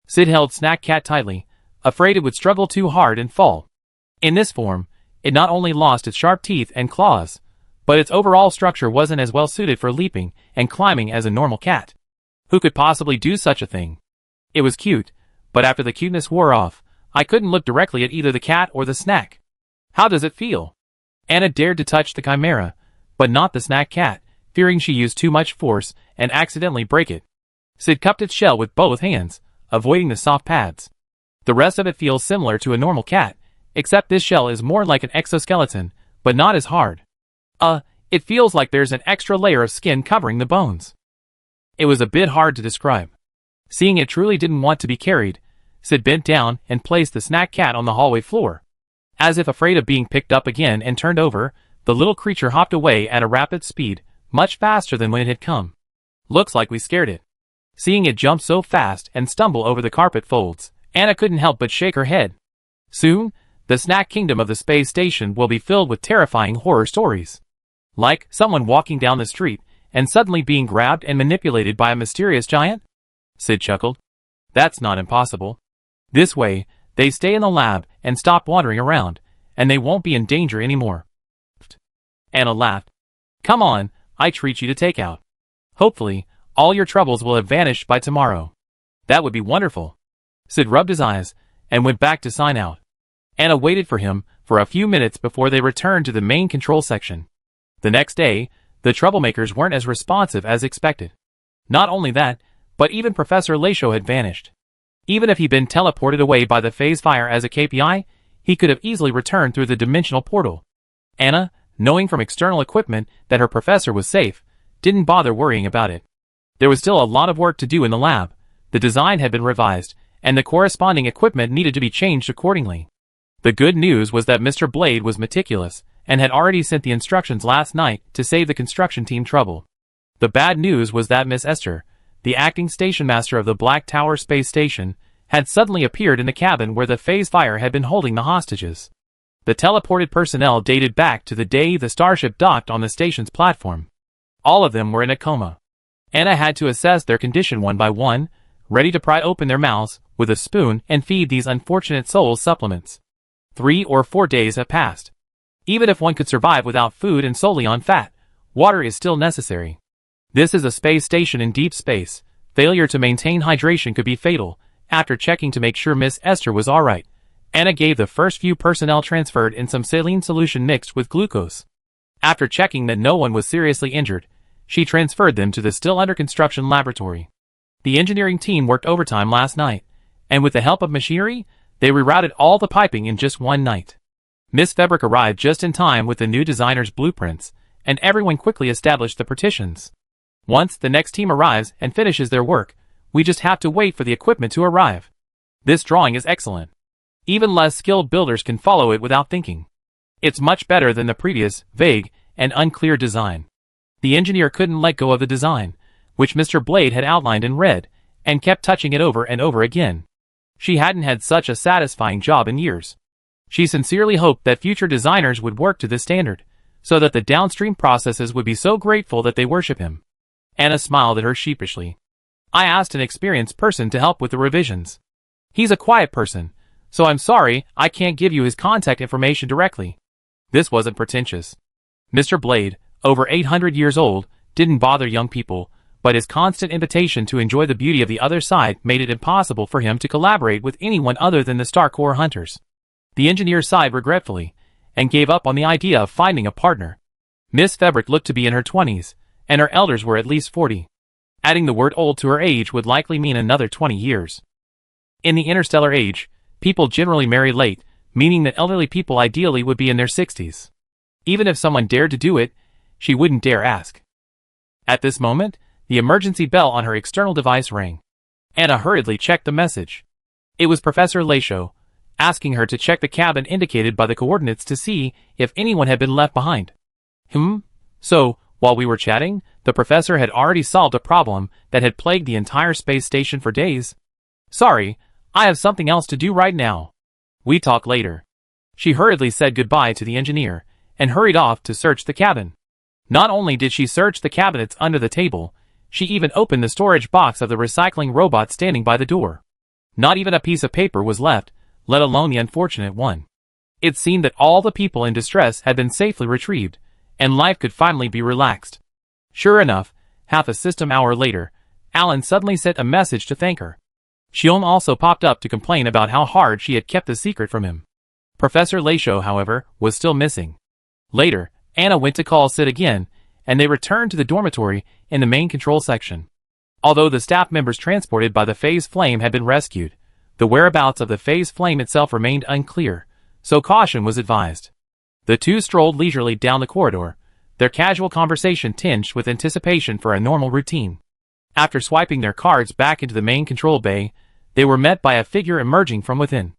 Sid held Snack Cat tightly, afraid it would struggle too hard and fall. In this form, it not only lost its sharp teeth and claws, but its overall structure wasn't as well suited for leaping and climbing as a normal cat. Who could possibly do such a thing? It was cute, but after the cuteness wore off, I couldn't look directly at either the cat or the snack. How does it feel? Anna dared to touch the chimera, but not the snack cat, fearing she used too much force and accidentally break it. Sid cupped its shell with both hands, avoiding the soft pads. The rest of it feels similar to a normal cat, except this shell is more like an exoskeleton, but not as hard. It feels like there's an extra layer of skin covering the bones. It was a bit hard to describe. Seeing it truly didn't want to be carried, Sid bent down and placed the snack cat on the hallway floor. As if afraid of being picked up again and turned over, the little creature hopped away at a rapid speed, much faster than when it had come. Looks like we scared it. Seeing it jump so fast and stumble over the carpet folds, Anna couldn't help but shake her head. Soon, the snack kingdom of the space station will be filled with terrifying horror stories. Like someone walking down the street and suddenly being grabbed and manipulated by a mysterious giant? Sid chuckled. That's not impossible. This way, they stay in the lab and stop wandering around, and they won't be in danger anymore. Anna laughed. Come on, I treat you to takeout. Hopefully, all your troubles will have vanished by tomorrow. That would be wonderful. Sid rubbed his eyes and went back to sign out. Anna waited for him for a few minutes before they returned to the main control section. The next day, the troublemakers weren't as responsive as expected. Not only that, but even Professor Lachaud had vanished. Even if he'd been teleported away by the phase fire as a KPI, he could have easily returned through the dimensional portal. Anna, knowing from external equipment that her professor was safe, didn't bother worrying about it. There was still a lot of work to do in the lab. The design had been revised, and the corresponding equipment needed to be changed accordingly. The good news was that Mr. Blade was meticulous, and had already sent the instructions last night to save the construction team trouble. The bad news was that Miss Esther, the acting station master of the Black Tower space station, had suddenly appeared in the cabin where the phase fire had been holding the hostages. The teleported personnel dated back to the day the starship docked on the station's platform. All of them were in a coma. Anna had to assess their condition one by one, ready to pry open their mouths with a spoon and feed these unfortunate souls supplements. 3 or 4 days have passed. Even if one could survive without food and solely on fat, water is still necessary. This is a space station in deep space. Failure to maintain hydration could be fatal. After checking to make sure Miss Esther was alright, Anna gave the first few personnel transferred in some saline solution mixed with glucose. After checking that no one was seriously injured, she transferred them to the still under construction laboratory. The engineering team worked overtime last night, and with the help of machinery, they rerouted all the piping in just one night. Miss Febrick arrived just in time with the new designer's blueprints, and everyone quickly established the partitions. Once the next team arrives and finishes their work, we just have to wait for the equipment to arrive. This drawing is excellent. Even less skilled builders can follow it without thinking. It's much better than the previous, vague, and unclear design. The engineer couldn't let go of the design, which Mr. Blade had outlined in red, and kept touching it over and over again. She hadn't had such a satisfying job in years. She sincerely hoped that future designers would work to this standard, so that the downstream processes would be so grateful that they worship him. Anna smiled at her sheepishly. I asked an experienced person to help with the revisions. He's a quiet person, so I'm sorry I can't give you his contact information directly. This wasn't pretentious. Mr. Blade, over 800 years old, didn't bother young people, but his constant invitation to enjoy the beauty of the other side made it impossible for him to collaborate with anyone other than the Star Corps hunters. The engineer sighed regretfully, and gave up on the idea of finding a partner. Miss Febrick looked to be in her 20s, and her elders were at least 40. Adding the word old to her age would likely mean another 20 years. In the interstellar age, people generally marry late, meaning that elderly people ideally would be in their 60s. Even if someone dared to do it, she wouldn't dare ask. At this moment, the emergency bell on her external device rang. Anna hurriedly checked the message. It was Professor Lachaud, asking her to check the cabin indicated by the coordinates to see if anyone had been left behind. So, while we were chatting, the professor had already solved a problem that had plagued the entire space station for days. Sorry, I have something else to do right now. We talk later. She hurriedly said goodbye to the engineer, and hurried off to search the cabin. Not only did she search the cabinets under the table, she even opened the storage box of the recycling robot standing by the door. Not even a piece of paper was left, let alone the unfortunate one. It seemed that all the people in distress had been safely retrieved, and life could finally be relaxed. Sure enough, half a system hour later, Alan suddenly sent a message to thank her. Shion also popped up to complain about how hard she had kept the secret from him. Professor Lachaud, however, was still missing. Later, Anna went to call Sid again, and they returned to the dormitory in the main control section. Although the staff members transported by the phase flame had been rescued, the whereabouts of the phase flame itself remained unclear, so caution was advised. The two strolled leisurely down the corridor, their casual conversation tinged with anticipation for a normal routine. After swiping their cards back into the main control bay, they were met by a figure emerging from within.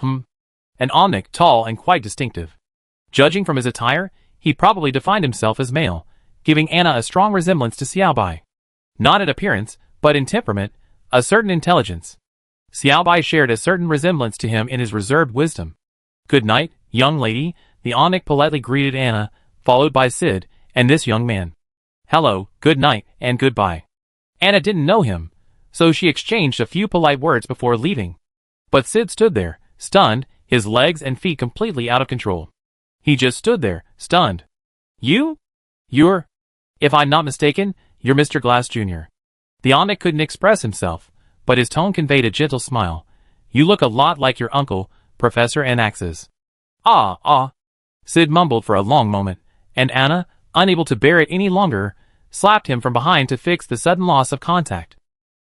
An Omnic, tall and quite distinctive. Judging from his attire, he probably defined himself as male, giving Anna a strong resemblance to Xiaobai. Not in appearance, but in temperament, a certain intelligence. Xiaobai shared a certain resemblance to him in his reserved wisdom. Good night, young lady, the Omnic politely greeted Anna, followed by Sid, and this young man. Hello, good night, and goodbye. Anna didn't know him, so she exchanged a few polite words before leaving. But Sid stood there, stunned, his legs and feet completely out of control. He just stood there, stunned. You're... If I'm not mistaken, you're Mr. Glass Jr. The Omnic couldn't express himself, but his tone conveyed a gentle smile. You look a lot like your uncle, Professor Anaxes. Sid mumbled for a long moment, and Anna, unable to bear it any longer, slapped him from behind to fix the sudden loss of contact.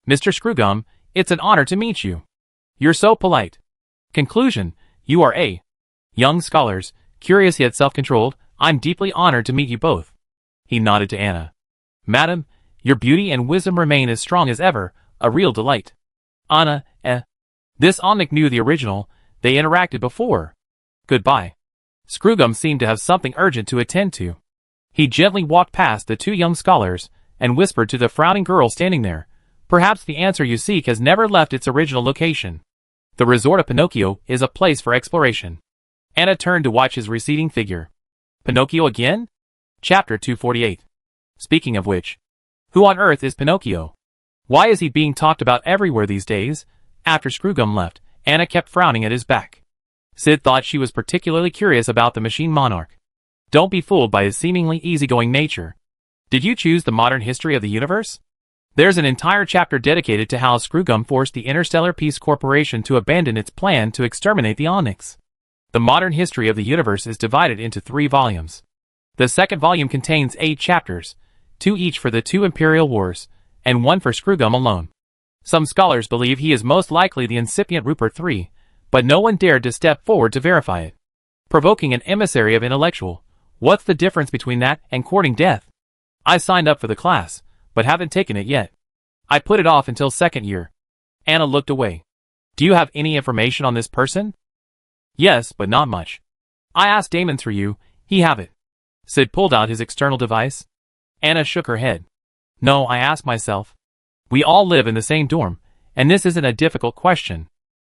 Mr. Screwgum, it's an honor to meet you. You're so polite. Conclusion, you are a. Young scholars, curious yet self-controlled, I'm deeply honored to meet you both. He nodded to Anna. Madam, your beauty and wisdom remain as strong as ever, a real delight. Anna, This Omnic knew the original, they interacted before. Goodbye. Screwgum seemed to have something urgent to attend to. He gently walked past the two young scholars, and whispered to the frowning girl standing there, perhaps the answer you seek has never left its original location. The resort of Pinocchio is a place for exploration. Anna turned to watch his receding figure. Pinocchio again? Chapter 248. Speaking of which, who on earth is Pinocchio? Why is he being talked about everywhere these days? After Screwgum left, Anna kept frowning at his back. Sid thought she was particularly curious about the machine monarch. Don't be fooled by his seemingly easygoing nature. Did you choose the modern history of the universe? There's an entire chapter dedicated to how Screwgum forced the Interstellar Peace Corporation to abandon its plan to exterminate the Omnics. The modern history of the universe is divided into 3 volumes. The second volume contains 8 chapters, 2 each for the 2 Imperial Wars, and 1 for Screwgum alone. Some scholars believe he is most likely the incipient Rupert III, but no one dared to step forward to verify it. Provoking an emissary of intellectual, what's the difference between that and courting death? I signed up for the class, but haven't taken it yet. I put it off until second year. Anna looked away. Do you have any information on this person? Yes, but not much. I asked Damon through you, he have it. Sid pulled out his external device. Anna shook her head. No, I asked myself. We all live in the same dorm, and this isn't a difficult question.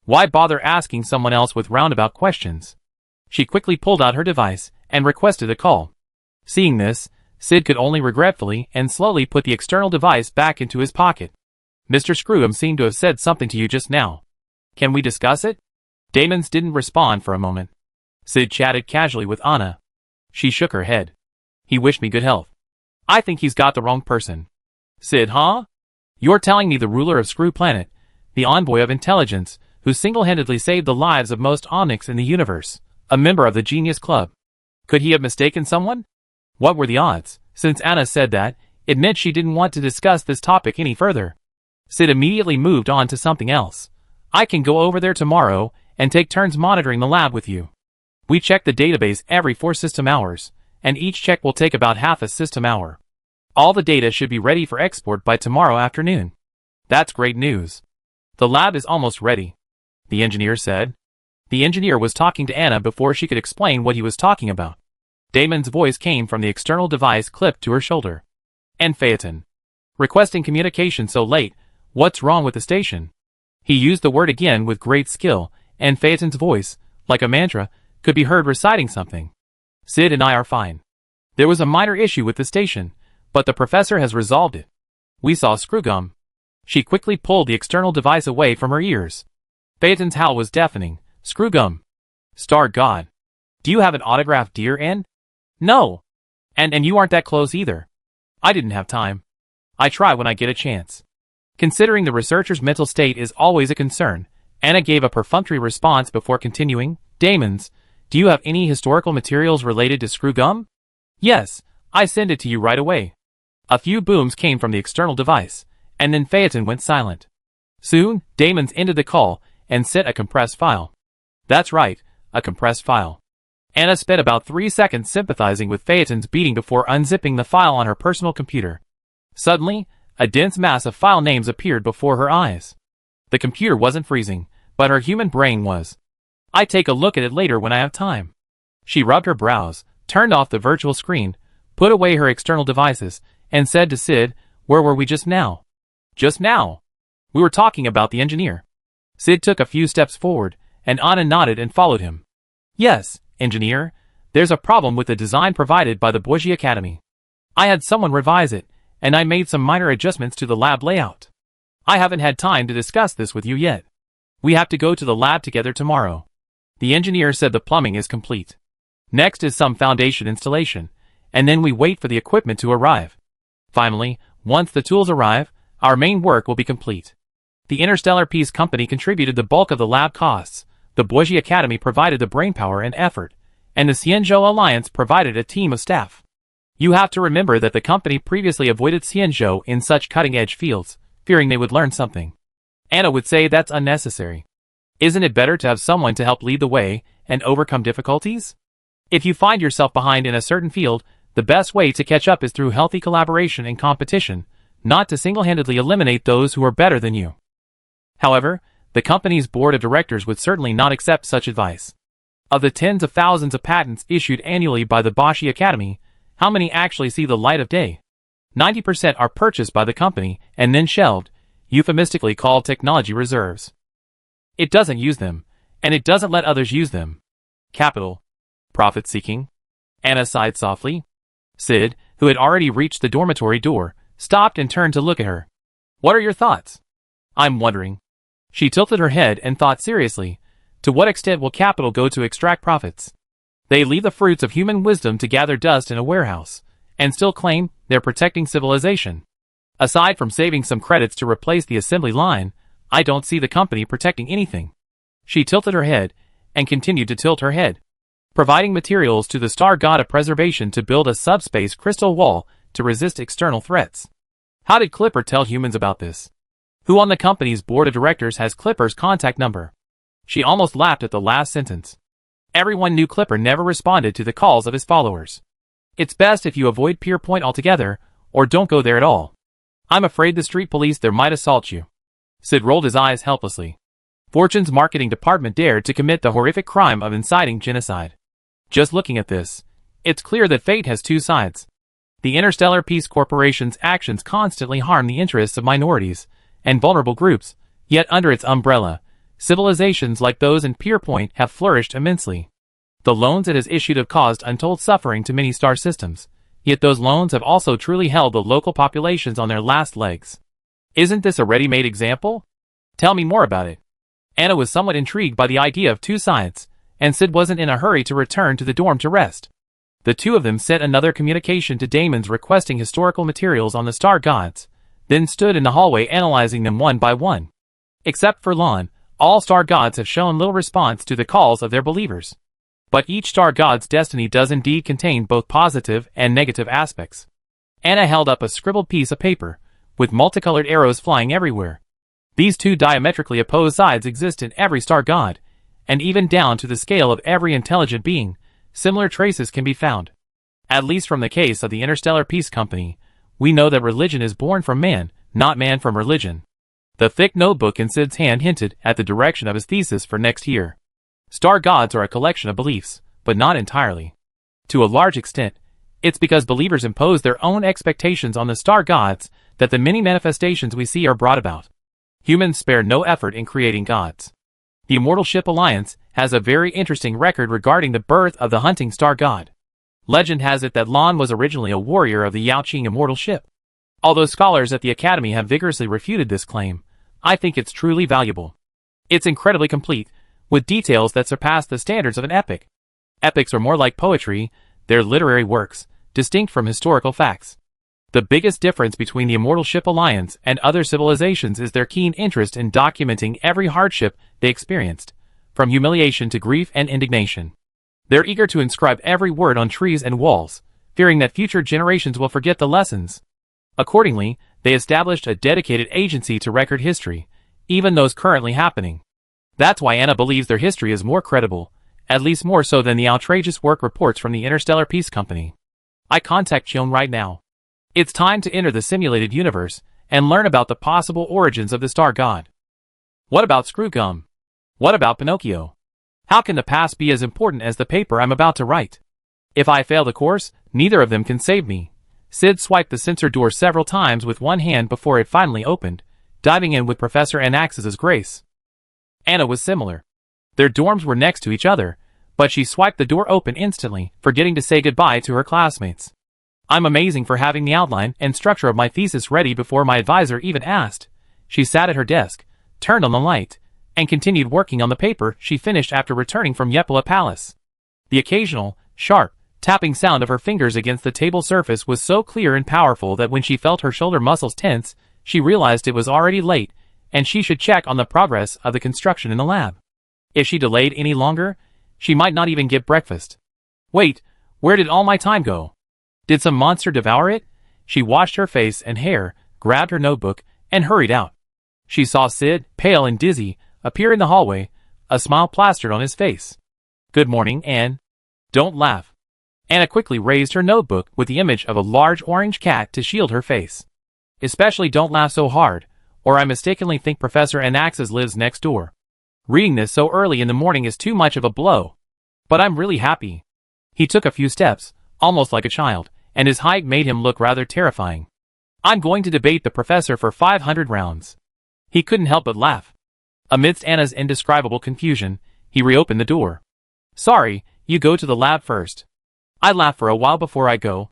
Why bother asking someone else with roundabout questions? She quickly pulled out her device and requested a call. Seeing this, Sid could only regretfully and slowly put the external device back into his pocket. Mr. Screwgum seemed to have said something to you just now. Can we discuss it? Damons didn't respond for a moment. Sid chatted casually with Anna. She shook her head. He wished me good health. I think he's got the wrong person. Sid, huh? You're telling me the ruler of Screw Planet, the envoy of intelligence, who single-handedly saved the lives of most Omnics in the universe, a member of the Genius Club. Could he have mistaken someone? What were the odds? Since Anna said that, it meant she didn't want to discuss this topic any further. Sid immediately moved on to something else. I can go over there tomorrow and take turns monitoring the lab with you. We check the database every 4 system hours, and each check will take about half a system hour. All the data should be ready for export by tomorrow afternoon. That's great news. The lab is almost ready, the engineer said. The engineer was talking to Anna before she could explain what he was talking about. Damon's voice came from the external device clipped to her shoulder. And Phaeton. Requesting communication so late, what's wrong with the station? He used the word again with great skill, and Phaeton's voice, like a mantra, could be heard reciting something. Sid and I are fine. There was a minor issue with the station, but the professor has resolved it. We saw Screwgum. She quickly pulled the external device away from her ears. Phaeton's howl was deafening. Screwgum. Star God. Do you have an autograph, dear Anne? No. And you aren't that close either. I didn't have time. I try when I get a chance. Considering the researcher's mental state is always a concern, Anna gave a perfunctory response before continuing. Damons, do you have any historical materials related to Screwgum? Yes, I send it to you right away. A few booms came from the external device, and then Phaeton went silent. Soon, Damons ended the call and sent a compressed file. That's right, a compressed file. Anna spent about 3 seconds sympathizing with Phaeton's beating before unzipping the file on her personal computer. Suddenly, a dense mass of file names appeared before her eyes. The computer wasn't freezing, but her human brain was. I take a look at it later when I have time. She rubbed her brows, turned off the virtual screen, put away her external devices, and said to Sid, where were we just now? Just now. We were talking about the engineer. Sid took a few steps forward, and Anna nodded and followed him. Yes, engineer, there's a problem with the design provided by the Boise Academy. I had someone revise it, and I made some minor adjustments to the lab layout. I haven't had time to discuss this with you yet. We have to go to the lab together tomorrow. The engineer said the plumbing is complete. Next is some foundation installation, and then we wait for the equipment to arrive. Finally, once the tools arrive, our main work will be complete. The Interstellar Peace Company contributed the bulk of the lab costs, the Boise Academy provided the brainpower and effort, and the Xianzhou Alliance provided a team of staff. You have to remember that the company previously avoided Xianzhou in such cutting-edge fields, fearing they would learn something. Anna would say that's unnecessary. Isn't it better to have someone to help lead the way and overcome difficulties? If you find yourself behind in a certain field, the best way to catch up is through healthy collaboration and competition, not to single-handedly eliminate those who are better than you. However, the company's board of directors would certainly not accept such advice. Of the tens of thousands of patents issued annually by the Boshi Academy, how many actually see the light of day? 90% are purchased by the company and then shelved, euphemistically called technology reserves. It doesn't use them, and it doesn't let others use them. Capital. Profit-seeking. Anna sighed softly. Sid, who had already reached the dormitory door, stopped and turned to look at her. What are your thoughts? I'm wondering. She tilted her head and thought seriously. To what extent will capital go to extract profits? They leave the fruits of human wisdom to gather dust in a warehouse, and still claim they're protecting civilization. Aside from saving some credits to replace the assembly line, I don't see the company protecting anything. She tilted her head, and continued to tilt her head. Providing materials to the star god of preservation to build a subspace crystal wall to resist external threats. How did Clipper tell humans about this? Who on the company's board of directors has Clipper's contact number? She almost laughed at the last sentence. Everyone knew Clipper never responded to the calls of his followers. It's best if you avoid Pierpoint altogether, or don't go there at all. I'm afraid the street police there might assault you. Sid rolled his eyes helplessly. Fortune's marketing department dared to commit the horrific crime of inciting genocide. Just looking at this, it's clear that fate has two sides. The Interstellar Peace Corporation's actions constantly harm the interests of minorities and vulnerable groups, yet under its umbrella, civilizations like those in Pierpoint have flourished immensely. The loans it has issued have caused untold suffering to many star systems, yet those loans have also truly held the local populations on their last legs. Isn't this a ready-made example? Tell me more about it. Anna was somewhat intrigued by the idea of two sides, and Sid wasn't in a hurry to return to the dorm to rest. The two of them sent another communication to Damon's requesting historical materials on the star gods, then stood in the hallway analyzing them one by one. Except for Lon, all star gods have shown little response to the calls of their believers. But each star god's destiny does indeed contain both positive and negative aspects. Anna held up a scribbled piece of paper, with multicolored arrows flying everywhere. These two diametrically opposed sides exist in every star god, and even down to the scale of every intelligent being, similar traces can be found. At least from the case of the Interstellar Peace Company, we know that religion is born from man, not man from religion. The thick notebook in Sid's hand hinted at the direction of his thesis for next year. Star gods are a collection of beliefs, but not entirely. To a large extent, it's because believers impose their own expectations on the star gods that the many manifestations we see are brought about. Humans spare no effort in creating gods. The Immortal Ship Alliance has a very interesting record regarding the birth of the hunting star god. Legend has it that Lon was originally a warrior of the Yaoqing Immortal Ship. Although scholars at the Academy have vigorously refuted this claim, I think it's truly valuable. It's incredibly complete, with details that surpass the standards of an epic. Epics are more like poetry, they're literary works, distinct from historical facts. The biggest difference between the Immortal Ship Alliance and other civilizations is their keen interest in documenting every hardship they experienced, from humiliation to grief and indignation. They're eager to inscribe every word on trees and walls, fearing that future generations will forget the lessons. Accordingly, they established a dedicated agency to record history, even those currently happening. That's why Anna believes their history is more credible, at least more so than the outrageous work reports from the Interstellar Peace Company. I contact Chion right now. It's time to enter the simulated universe and learn about the possible origins of the star god. What about Screwgum? What about Pinocchio? How can the past be as important as the paper I'm about to write? If I fail the course, neither of them can save me. Sid swiped the sensor door several times with one hand before it finally opened, diving in with Professor Anaxis's grace. Anna was similar. Their dorms were next to each other, but she swiped the door open instantly, forgetting to say goodbye to her classmates. I'm amazing for having the outline and structure of my thesis ready before my advisor even asked, She sat at her desk, turned on the light, and continued working on the paper she finished after returning from Yepala Palace. The occasional, sharp, tapping sound of her fingers against the table surface was so clear and powerful that when she felt her shoulder muscles tense, she realized it was already late, and she should check on the progress of the construction in the lab. If she delayed any longer, she might not even get breakfast. Wait, where did all my time go? Did some monster devour it? She washed her face and hair, grabbed her notebook, and hurried out. She saw Sid, pale and dizzy, appear in the hallway, a smile plastered on his face. Good morning, Anne. Don't laugh. Anna quickly raised her notebook with the image of a large orange cat to shield her face. Especially don't laugh so hard, or I mistakenly think Professor Anaxes lives next door. Reading this so early in the morning is too much of a blow. But I'm really happy. He took a few steps, almost like a child, and his height made him look rather terrifying. I'm going to debate the professor for 500 rounds. He couldn't help but laugh. Amidst Anna's indescribable confusion, he reopened the door. Sorry, you go to the lab first. I laugh for a while before I go.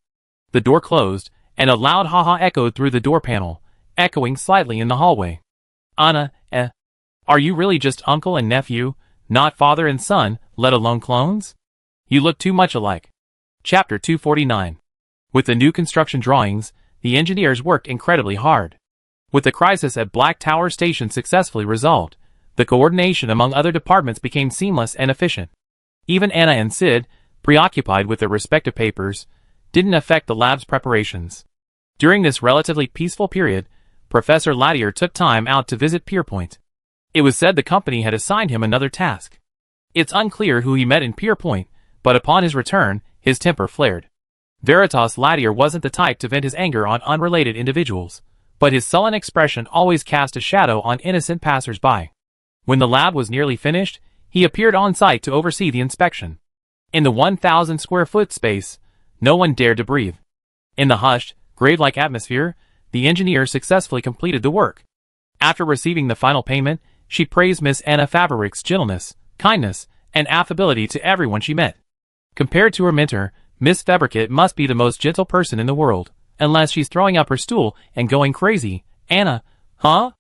The door closed, and a loud ha-ha echoed through the door panel, echoing slightly in the hallway. Anna, are you really just uncle and nephew, not father and son, let alone clones? You look too much alike. Chapter 249. With the new construction drawings, the engineers worked incredibly hard. With the crisis at Black Tower Station successfully resolved, the coordination among other departments became seamless and efficient. Even Anna and Sid, preoccupied with their respective papers, didn't affect the lab's preparations. During this relatively peaceful period, Professor Latier took time out to visit Pierpoint. It was said the company had assigned him another task. It's unclear who he met in Pierpoint, but upon his return, his temper flared. Veritas Latier wasn't the type to vent his anger on unrelated individuals, but his sullen expression always cast a shadow on innocent passers-by. When the lab was nearly finished, he appeared on site to oversee the inspection. In the 1,000 square foot space, no one dared to breathe. In the hushed, grave-like atmosphere, the engineer successfully completed the work. After receiving the final payment, she praised Miss Anna Favoric's gentleness, kindness, and affability to everyone she met. Compared to her mentor, Miss Fabricate must be the most gentle person in the world, unless she's throwing up her stool and going crazy. Anna, huh?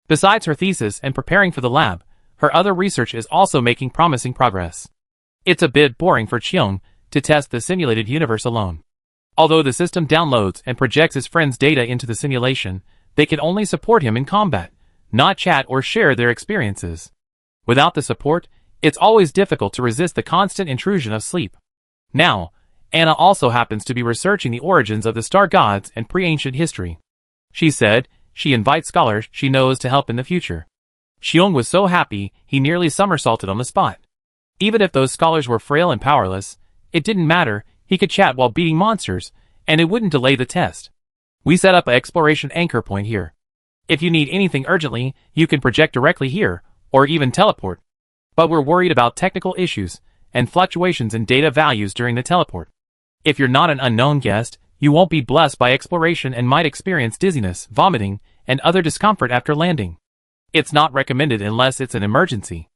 Besides her thesis and preparing for the lab, her other research is also making promising progress. It's a bit boring for Cheong to test the simulated universe alone. Although the system downloads and projects his friend's data into the simulation, they can only support him in combat, not chat or share their experiences. Without the support, it's always difficult to resist the constant intrusion of sleep. Now, Anna also happens to be researching the origins of the star gods and pre-ancient history. She said she invites scholars she knows to help in the future. Cheong was so happy he nearly somersaulted on the spot. Even if those scholars were frail and powerless, it didn't matter, he could chat while beating monsters, and it wouldn't delay the test. We set up an exploration anchor point here. If you need anything urgently, you can project directly here, or even teleport. But we're worried about technical issues, and fluctuations in data values during the teleport. If you're not an unknown guest, you won't be blessed by exploration and might experience dizziness, vomiting, and other discomfort after landing. It's not recommended unless it's an emergency.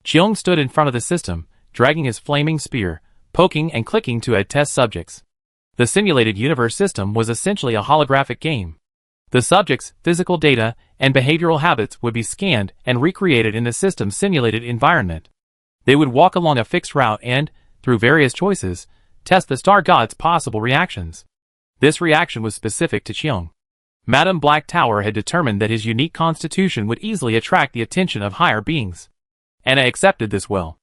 Cheong stood in front of the system, dragging his flaming spear, poking and clicking to add test subjects. The simulated universe system was essentially a holographic game. The subjects' physical data and behavioral habits would be scanned and recreated in the system's simulated environment. They would walk along a fixed route and, through various choices, test the star god's possible reactions. This reaction was specific to Cheong. Madame Black Tower had determined that his unique constitution would easily attract the attention of higher beings. Anna accepted this well.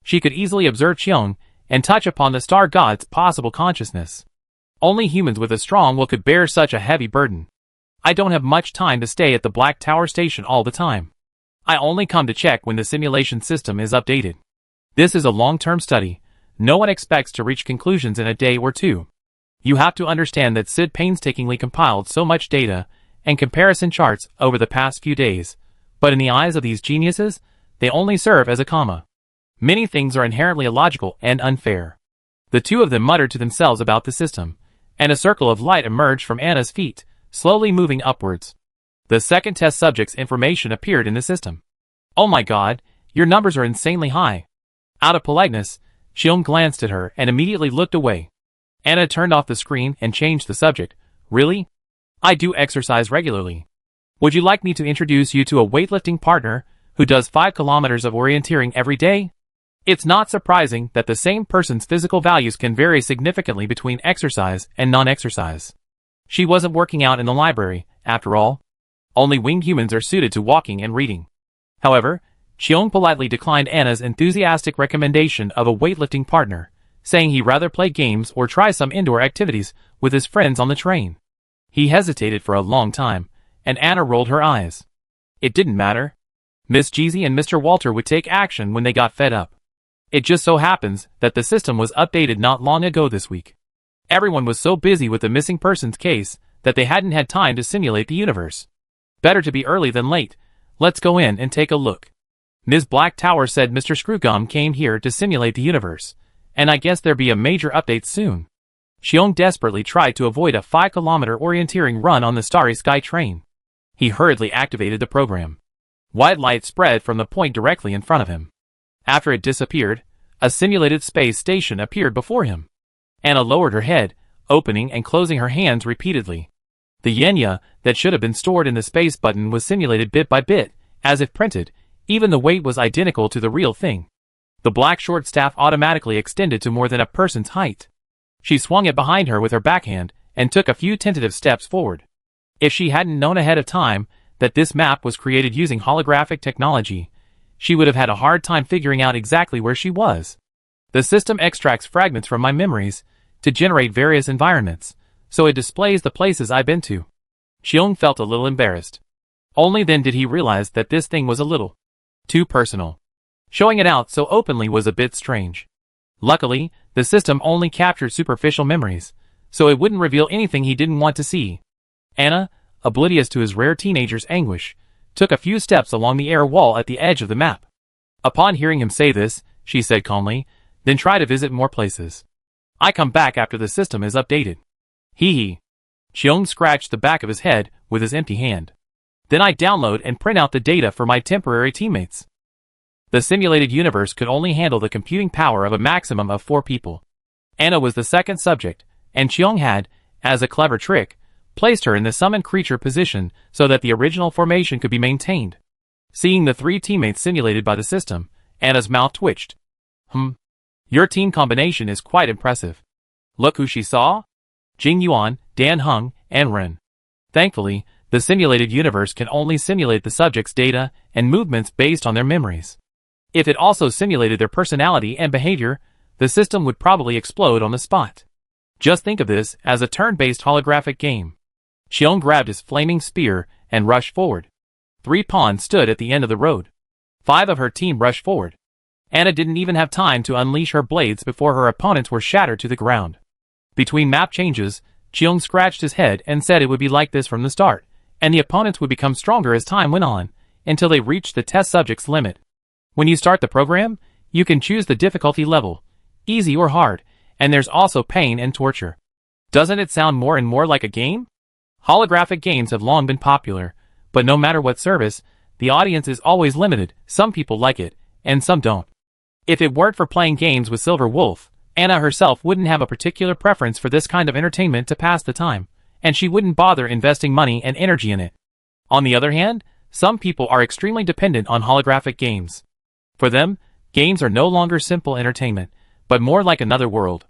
She could easily observe Cheong and touch upon the star god's possible consciousness. Only humans with a strong will could bear such a heavy burden. I don't have much time to stay at the Black Tower Station all the time. I only come to check when the simulation system is updated. This is a long-term study. No one expects to reach conclusions in a day or two. You have to understand that Sid painstakingly compiled so much data and comparison charts over the past few days, but in the eyes of these geniuses, they only serve as a comma. Many things are inherently illogical and unfair. The two of them muttered to themselves about the system, and a circle of light emerged from Anna's feet, slowly moving upwards. The second test subject's information appeared in the system. Oh my god, your numbers are insanely high. Out of politeness, Cheong glanced at her and immediately looked away. Anna turned off the screen and changed the subject. Really? I do exercise regularly. Would you like me to introduce you to a weightlifting partner who does 5 kilometers of orienteering every day? It's not surprising that the same person's physical values can vary significantly between exercise and non-exercise. She wasn't working out in the library, after all. Only winged humans are suited to walking and reading. However, Cheong politely declined Anna's enthusiastic recommendation of a weightlifting partner, saying he'd rather play games or try some indoor activities with his friends on the train. He hesitated for a long time, and Anna rolled her eyes. It didn't matter. Miss Jeezy and Mr. Walter would take action when they got fed up. It just so happens that the system was updated not long ago this week. Everyone was so busy with the missing persons case that they hadn't had time to simulate the universe. Better to be early than late. Let's go in and take a look. Ms. Blacktower said Mr. Screwgum came here to simulate the universe, and I guess there'll be a major update soon. Cheong desperately tried to avoid a 5-kilometer orienteering run on the Starry Sky train. He hurriedly activated the program. White light spread from the point directly in front of him. After it disappeared, a simulated space station appeared before him. Anna lowered her head, opening and closing her hands repeatedly. The yenya that should have been stored in the space button was simulated bit by bit, as if printed. Even the weight was identical to the real thing. The black short staff automatically extended to more than a person's height. She swung it behind her with her backhand and took a few tentative steps forward. If she hadn't known ahead of time that this map was created using holographic technology, she would have had a hard time figuring out exactly where she was. The system extracts fragments from my memories to generate various environments, so it displays the places I've been to. Cheong felt a little embarrassed. Only then did he realize that this thing was a little too personal. Showing it out so openly was a bit strange. Luckily, the system only captured superficial memories, so it wouldn't reveal anything he didn't want to see. Anna, oblivious to his rare teenager's anguish, took a few steps along the air wall at the edge of the map. Upon hearing him say this, she said calmly, "Then try to visit more places. I come back after the system is updated." Hee hee. Cheong scratched the back of his head with his empty hand. "Then I download and print out the data for my temporary teammates." The simulated universe could only handle the computing power of a maximum of 4 people. Anna was the second subject, and Cheong had, as a clever trick, placed her in the summoned creature position so that the original formation could be maintained. Seeing the 3 teammates simulated by the system, Anna's mouth twitched. Your team combination is quite impressive. Look who she saw? Jing Yuan, Dan Hung, and Ren. Thankfully, the simulated universe can only simulate the subject's data and movements based on their memories. If it also simulated their personality and behavior, the system would probably explode on the spot. Just think of this as a turn-based holographic game. Cheong grabbed his flaming spear and rushed forward. 3 pawns stood at the end of the road. 5 of her team rushed forward. Anna didn't even have time to unleash her blades before her opponents were shattered to the ground. Between map changes, Cheong scratched his head and said it would be like this from the start, and the opponents would become stronger as time went on, until they reached the test subject's limit. When you start the program, you can choose the difficulty level, easy or hard, and there's also pain and torture. Doesn't it sound more and more like a game? Holographic games have long been popular, but no matter what service, the audience is always limited. Some people like it, and some don't. If it weren't for playing games with Silver Wolf, Anna herself wouldn't have a particular preference for this kind of entertainment to pass the time, and she wouldn't bother investing money and energy in it. On the other hand, some people are extremely dependent on holographic games. For them, games are no longer simple entertainment, but more like another world.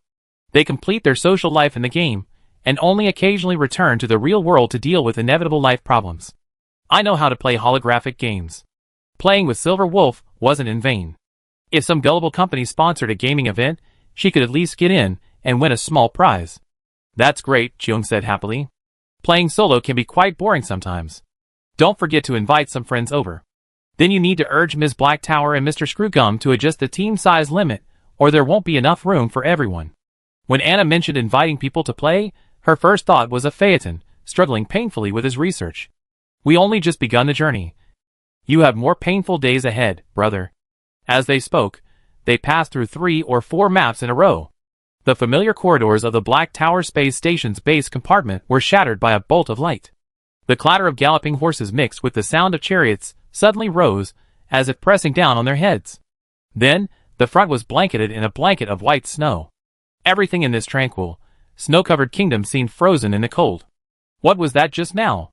They complete their social life in the game, and only occasionally return to the real world to deal with inevitable life problems. I know how to play holographic games. Playing with Silver Wolf wasn't in vain. If some gullible company sponsored a gaming event, she could at least get in and win a small prize. That's great, Cheong said happily. Playing solo can be quite boring sometimes. Don't forget to invite some friends over. Then you need to urge Ms. Blacktower and Mr. Screwgum to adjust the team size limit, or there won't be enough room for everyone. When Anna mentioned inviting people to play, her first thought was of Phaeton, struggling painfully with his research. We only just begun the journey. You have more painful days ahead, brother. As they spoke, they passed through 3 or 4 maps in a row. The familiar corridors of the Black Tower Space Station's base compartment were shattered by a bolt of light. The clatter of galloping horses mixed with the sound of chariots suddenly rose, as if pressing down on their heads. Then, the front was blanketed in a blanket of white snow. Everything in this tranquil, snow-covered kingdom seemed frozen in the cold. What was that just now?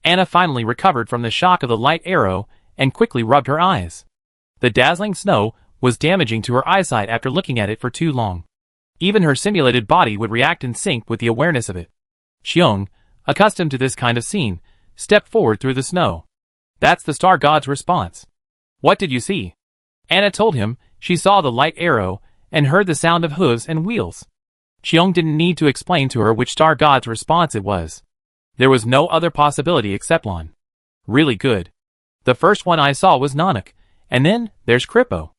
Anna finally recovered from the shock of the light arrow and quickly rubbed her eyes. The dazzling snow was damaging to her eyesight after looking at it for too long. Even her simulated body would react in sync with the awareness of it. Xiong, accustomed to this kind of scene, stepped forward through the snow. That's the star god's response. What did you see? Anna told him she saw the light arrow and heard the sound of hooves and wheels. Xiong didn't need to explain to her which star god's response it was. There was no other possibility except one. Really good. The first one I saw was Nanak, and then there's Kripo.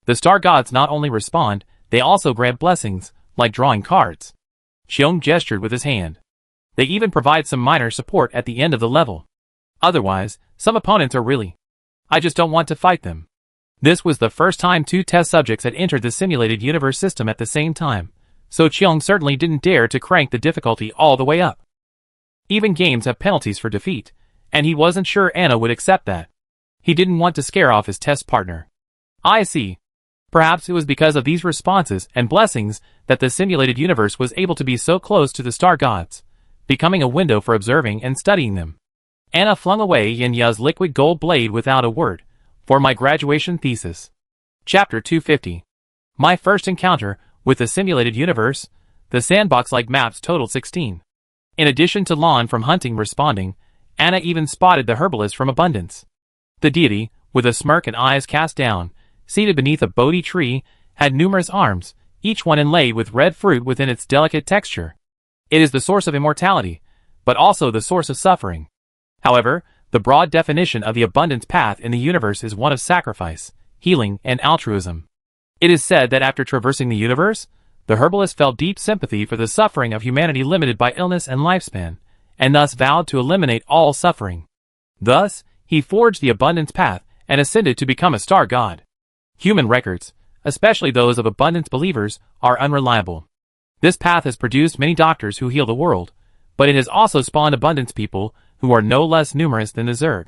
The star gods not only respond, they also grant blessings, like drawing cards. Xiong gestured with his hand. They even provide some minor support at the end of the level. Otherwise, some opponents are really... I just don't want to fight them. This was the first time two test subjects had entered the simulated universe system at the same time, so Xiong certainly didn't dare to crank the difficulty all the way up. Even games have penalties for defeat, and he wasn't sure Anna would accept that. He didn't want to scare off his test partner. I see. Perhaps it was because of these responses and blessings that the simulated universe was able to be so close to the star gods, becoming a window for observing and studying them. Anna flung away Yin Ya's liquid gold blade without a word, for my graduation thesis. Chapter 250. My first encounter with the simulated universe, the sandbox-like maps totaled 16. In addition to Lon from hunting responding, Anna even spotted the herbalist from Abundance. The deity, with a smirk and eyes cast down, seated beneath a Bodhi tree, had numerous arms, each one inlaid with red fruit within its delicate texture. It is the source of immortality, but also the source of suffering. However, the broad definition of the abundance path in the universe is one of sacrifice, healing, and altruism. It is said that after traversing the universe, the herbalist felt deep sympathy for the suffering of humanity limited by illness and lifespan, and thus vowed to eliminate all suffering. Thus, he forged the abundance path and ascended to become a star god. Human records, especially those of abundance believers, are unreliable. This path has produced many doctors who heal the world, but it has also spawned abundance people who are no less numerous than the Zerg.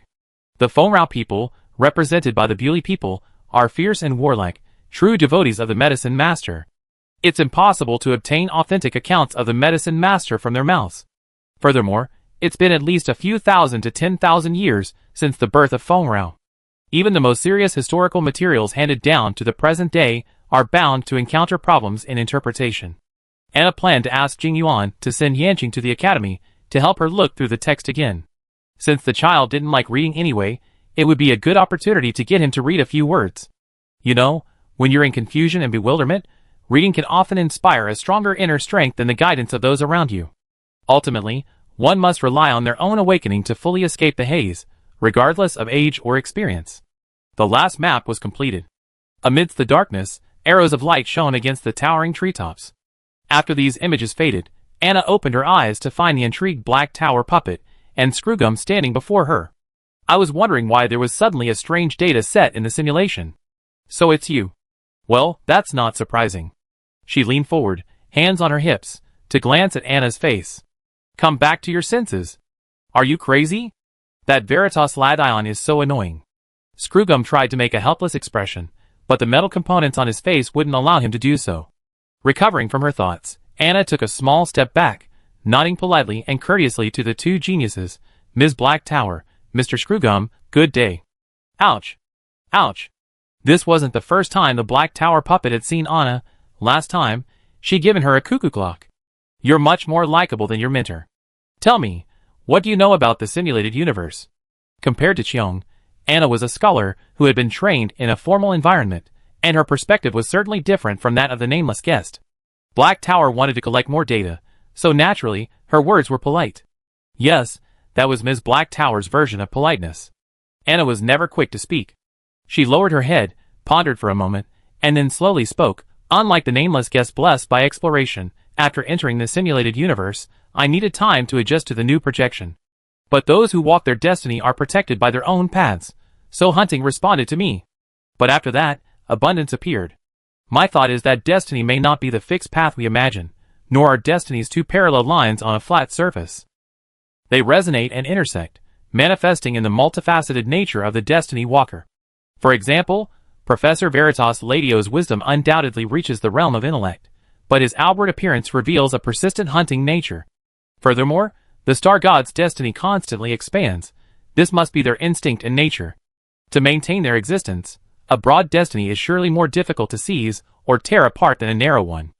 The Fomrao people, represented by the Bewley people, are fierce and warlike, true devotees of the medicine master. It's impossible to obtain authentic accounts of the medicine master from their mouths. Furthermore, it's been at least a few thousand to 10,000 years since the birth of Fomrao. Even the most serious historical materials handed down to the present day are bound to encounter problems in interpretation. Anna planned to ask Jing Yuan to send Yanqing to the academy to help her look through the text again. Since the child didn't like reading anyway, it would be a good opportunity to get him to read a few words. You know, when you're in confusion and bewilderment, reading can often inspire a stronger inner strength than the guidance of those around you. Ultimately, one must rely on their own awakening to fully escape the haze, regardless of age or experience. The last map was completed. Amidst the darkness, arrows of light shone against the towering treetops. After these images faded, Anna opened her eyes to find the intrigued Black Tower puppet and Screwgum standing before her. I was wondering why there was suddenly a strange data set in the simulation. So it's you. Well, that's not surprising. She leaned forward, hands on her hips, to glance at Anna's face. Come back to your senses. Are you crazy? That Veritas Ladion is so annoying. Screwgum tried to make a helpless expression, but the metal components on his face wouldn't allow him to do so. Recovering from her thoughts, Anna took a small step back, nodding politely and courteously to the two geniuses, Ms. Black Tower, Mr. Screwgum, good day. Ouch. Ouch. This wasn't the first time the Black Tower puppet had seen Anna. Last time, she'd given her a cuckoo clock. You're much more likable than your mentor. Tell me, what do you know about the simulated universe? Compared to Xiong, Anna was a scholar who had been trained in a formal environment, and her perspective was certainly different from that of the nameless guest. Black Tower wanted to collect more data, so naturally, her words were polite. Yes, that was Ms. Black Tower's version of politeness. Anna was never quick to speak. She lowered her head, pondered for a moment, and then slowly spoke. Unlike the nameless guest blessed by exploration, after entering the simulated universe, I needed time to adjust to the new projection. But those who walk their destiny are protected by their own paths, so hunting responded to me. But after that, abundance appeared. My thought is that destiny may not be the fixed path we imagine, nor are destinies two parallel lines on a flat surface. They resonate and intersect, manifesting in the multifaceted nature of the destiny walker. For example, Professor Veritas Ladio's wisdom undoubtedly reaches the realm of intellect, but his outward appearance reveals a persistent hunting nature. Furthermore, The star gods' destiny constantly expands. This must be their instinct and nature. To maintain their existence, a broad destiny is surely more difficult to seize or tear apart than a narrow one.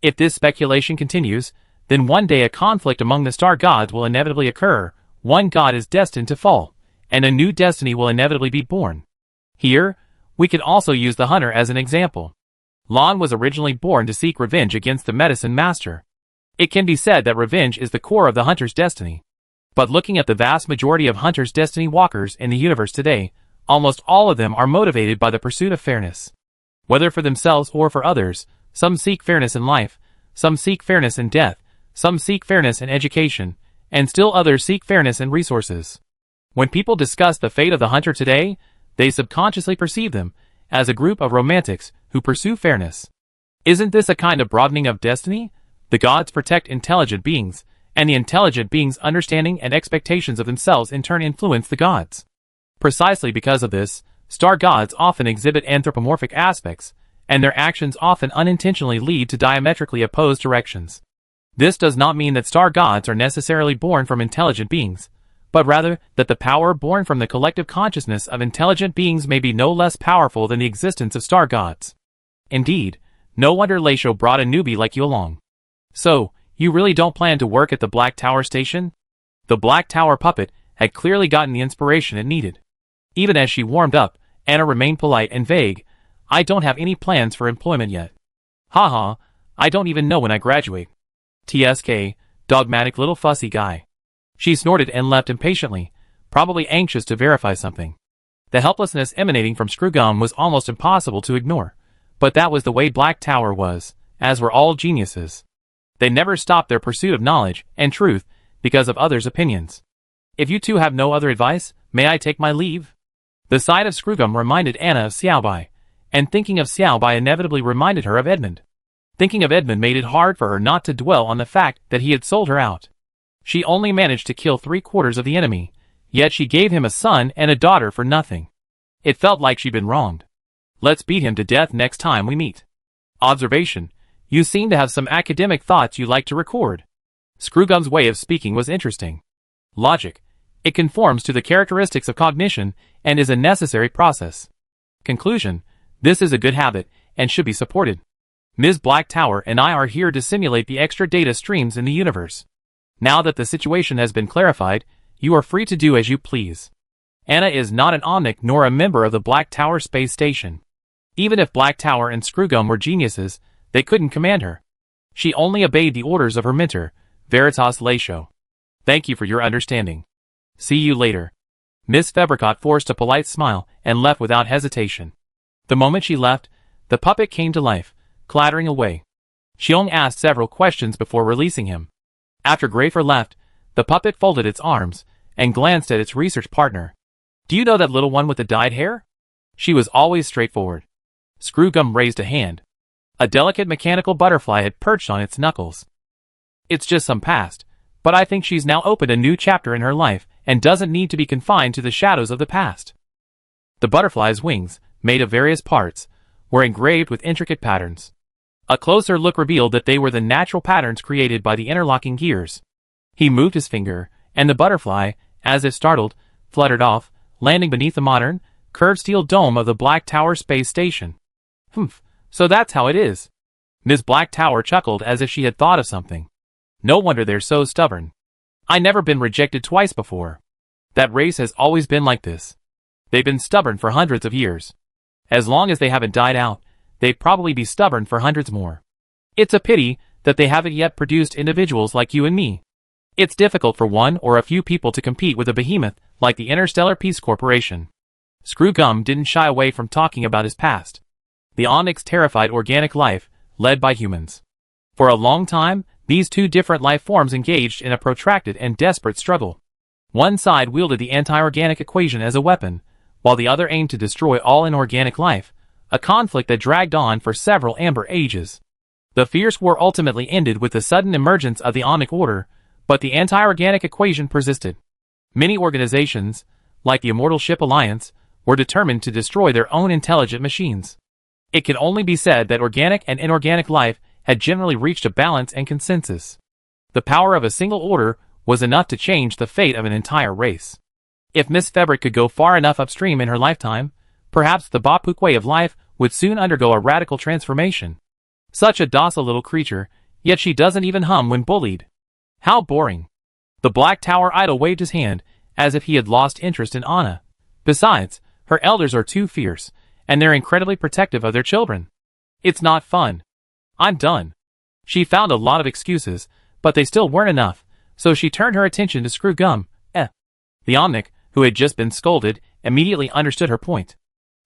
If this speculation continues, then one day a conflict among the star gods will inevitably occur. One god is destined to fall, and a new destiny will inevitably be born. Here, we can also use the hunter as an example. Lan was originally born to seek revenge against the medicine master. It can be said that revenge is the core of the hunter's destiny. But looking at the vast majority of hunters' destiny walkers in the universe today, almost all of them are motivated by the pursuit of fairness. Whether for themselves or for others, some seek fairness in life, some seek fairness in death, some seek fairness in education, and still others seek fairness in resources. When people discuss the fate of the hunter today, they subconsciously perceive them as a group of romantics who pursue fairness. Isn't this a kind of broadening of destiny? The gods protect intelligent beings, and the intelligent beings' understanding and expectations of themselves in turn influence the gods. Precisely because of this, star gods often exhibit anthropomorphic aspects, and their actions often unintentionally lead to diametrically opposed directions. This does not mean that star gods are necessarily born from intelligent beings, but rather that the power born from the collective consciousness of intelligent beings may be no less powerful than the existence of star gods. Indeed, no wonder Leisho brought a newbie like you along. So, you really don't plan to work at the Black Tower station? The Black Tower puppet had clearly gotten the inspiration it needed. Even as she warmed up, Anna remained polite and vague. I don't have any plans for employment yet. Haha, I don't even know when I graduate. TSK, dogmatic little fussy guy. She snorted and left impatiently, probably anxious to verify something. The helplessness emanating from Screwgum was almost impossible to ignore, but that was the way Black Tower was, as were all geniuses. They never stopped their pursuit of knowledge and truth because of others' opinions. If you two have no other advice, may I take my leave? The sight of Screwgum reminded Anna of Xiaobai, and thinking of Xiaobai inevitably reminded her of Edmund. Thinking of Edmund made it hard for her not to dwell on the fact that he had sold her out. She only managed to kill 3/4 of the enemy, yet she gave him a son and a daughter for nothing. It felt like she'd been wronged. Let's beat him to death next time we meet. Observation: you seem to have some academic thoughts you like to record. Screwgum's way of speaking was interesting. Logic: it conforms to the characteristics of cognition and is a necessary process. Conclusion: this is a good habit and should be supported. Ms. Black Tower and I are here to simulate the extra data streams in the universe. Now that the situation has been clarified, you are free to do as you please. Anna is not an Omnic nor a member of the Black Tower space station. Even if Black Tower and Screwgum were geniuses, they couldn't command her. She only obeyed the orders of her mentor, Veritas Leisho. Thank you for your understanding. See you later. Miss Febricott forced a polite smile and left without hesitation. The moment she left, the puppet came to life, clattering away. Xiong asked several questions before releasing him. After Grafer left, the puppet folded its arms and glanced at its research partner. Do you know that little one with the dyed hair? She was always straightforward. Screwgum raised a hand. A delicate mechanical butterfly had perched on its knuckles. It's just some past, but I think she's now opened a new chapter in her life and doesn't need to be confined to the shadows of the past. The butterfly's wings, made of various parts, were engraved with intricate patterns. A closer look revealed that they were the natural patterns created by the interlocking gears. He moved his finger, and the butterfly, as if startled, fluttered off, landing beneath the modern, curved steel dome of the Black Tower space station. Humph, so that's how it is. Ms. Black Tower chuckled as if she had thought of something. No wonder they're so stubborn. I never been rejected twice before. That race has always been like this. They've been stubborn for hundreds of years. As long as they haven't died out, they'd probably be stubborn for hundreds more. It's a pity that they haven't yet produced individuals like you and me. It's difficult for one or a few people to compete with a behemoth like the Interstellar Peace Corporation. Screwgum didn't shy away from talking about his past. The Onyx terrified organic life, led by humans. For a long time, these two different life forms engaged in a protracted and desperate struggle. One side wielded the anti-organic equation as a weapon, while the other aimed to destroy all inorganic life, a conflict that dragged on for several amber ages. The fierce war ultimately ended with the sudden emergence of the Onyx Order, but the anti-organic equation persisted. Many organizations, like the Immortal Ship Alliance, were determined to destroy their own intelligent machines. It can only be said that organic and inorganic life had generally reached a balance and consensus. The power of a single order was enough to change the fate of an entire race. If Miss Febrick could go far enough upstream in her lifetime, perhaps the Bapuk way of life would soon undergo a radical transformation. Such a docile little creature, yet she doesn't even hum when bullied. How boring. The Black Tower idol waved his hand, as if he had lost interest in Anna. Besides, her elders are too fierce, and they're incredibly protective of their children. It's not fun. I'm done. She found a lot of excuses, but they still weren't enough, so she turned her attention to Screw Gum. The Omnic, who had just been scolded, immediately understood her point.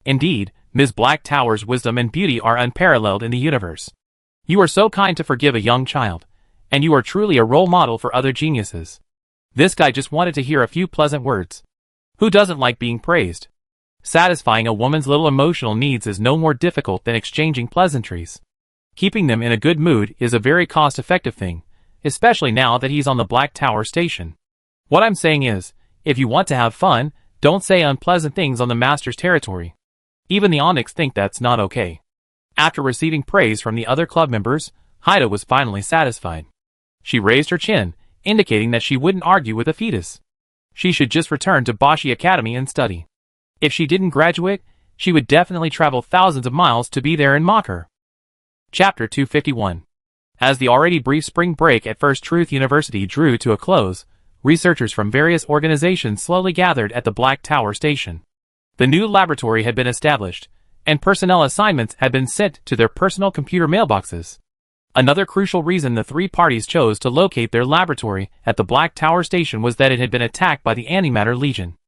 Indeed, Ms. Black Tower's wisdom and beauty are unparalleled in the universe. You are so kind to forgive a young child, and you are truly a role model for other geniuses. This guy just wanted to hear a few pleasant words. Who doesn't like being praised? Satisfying a woman's little emotional needs is no more difficult than exchanging pleasantries. Keeping them in a good mood is a very cost-effective thing, especially now that he's on the Black Tower station. What I'm saying is, if you want to have fun, don't say unpleasant things on the master's territory. Even the Onyx think that's not okay. After receiving praise from the other club members, Haida was finally satisfied. She raised her chin, indicating that she wouldn't argue with a fetus. She should just return to Bashi Academy and study. If she didn't graduate, she would definitely travel thousands of miles to be there and mock her. Chapter 251. As the already brief spring break at First Truth University drew to a close, researchers from various organizations slowly gathered at the Black Tower station. The new laboratory had been established, and personnel assignments had been sent to their personal computer mailboxes. Another crucial reason the three parties chose to locate their laboratory at the Black Tower station was that it had been attacked by the Antimatter Legion.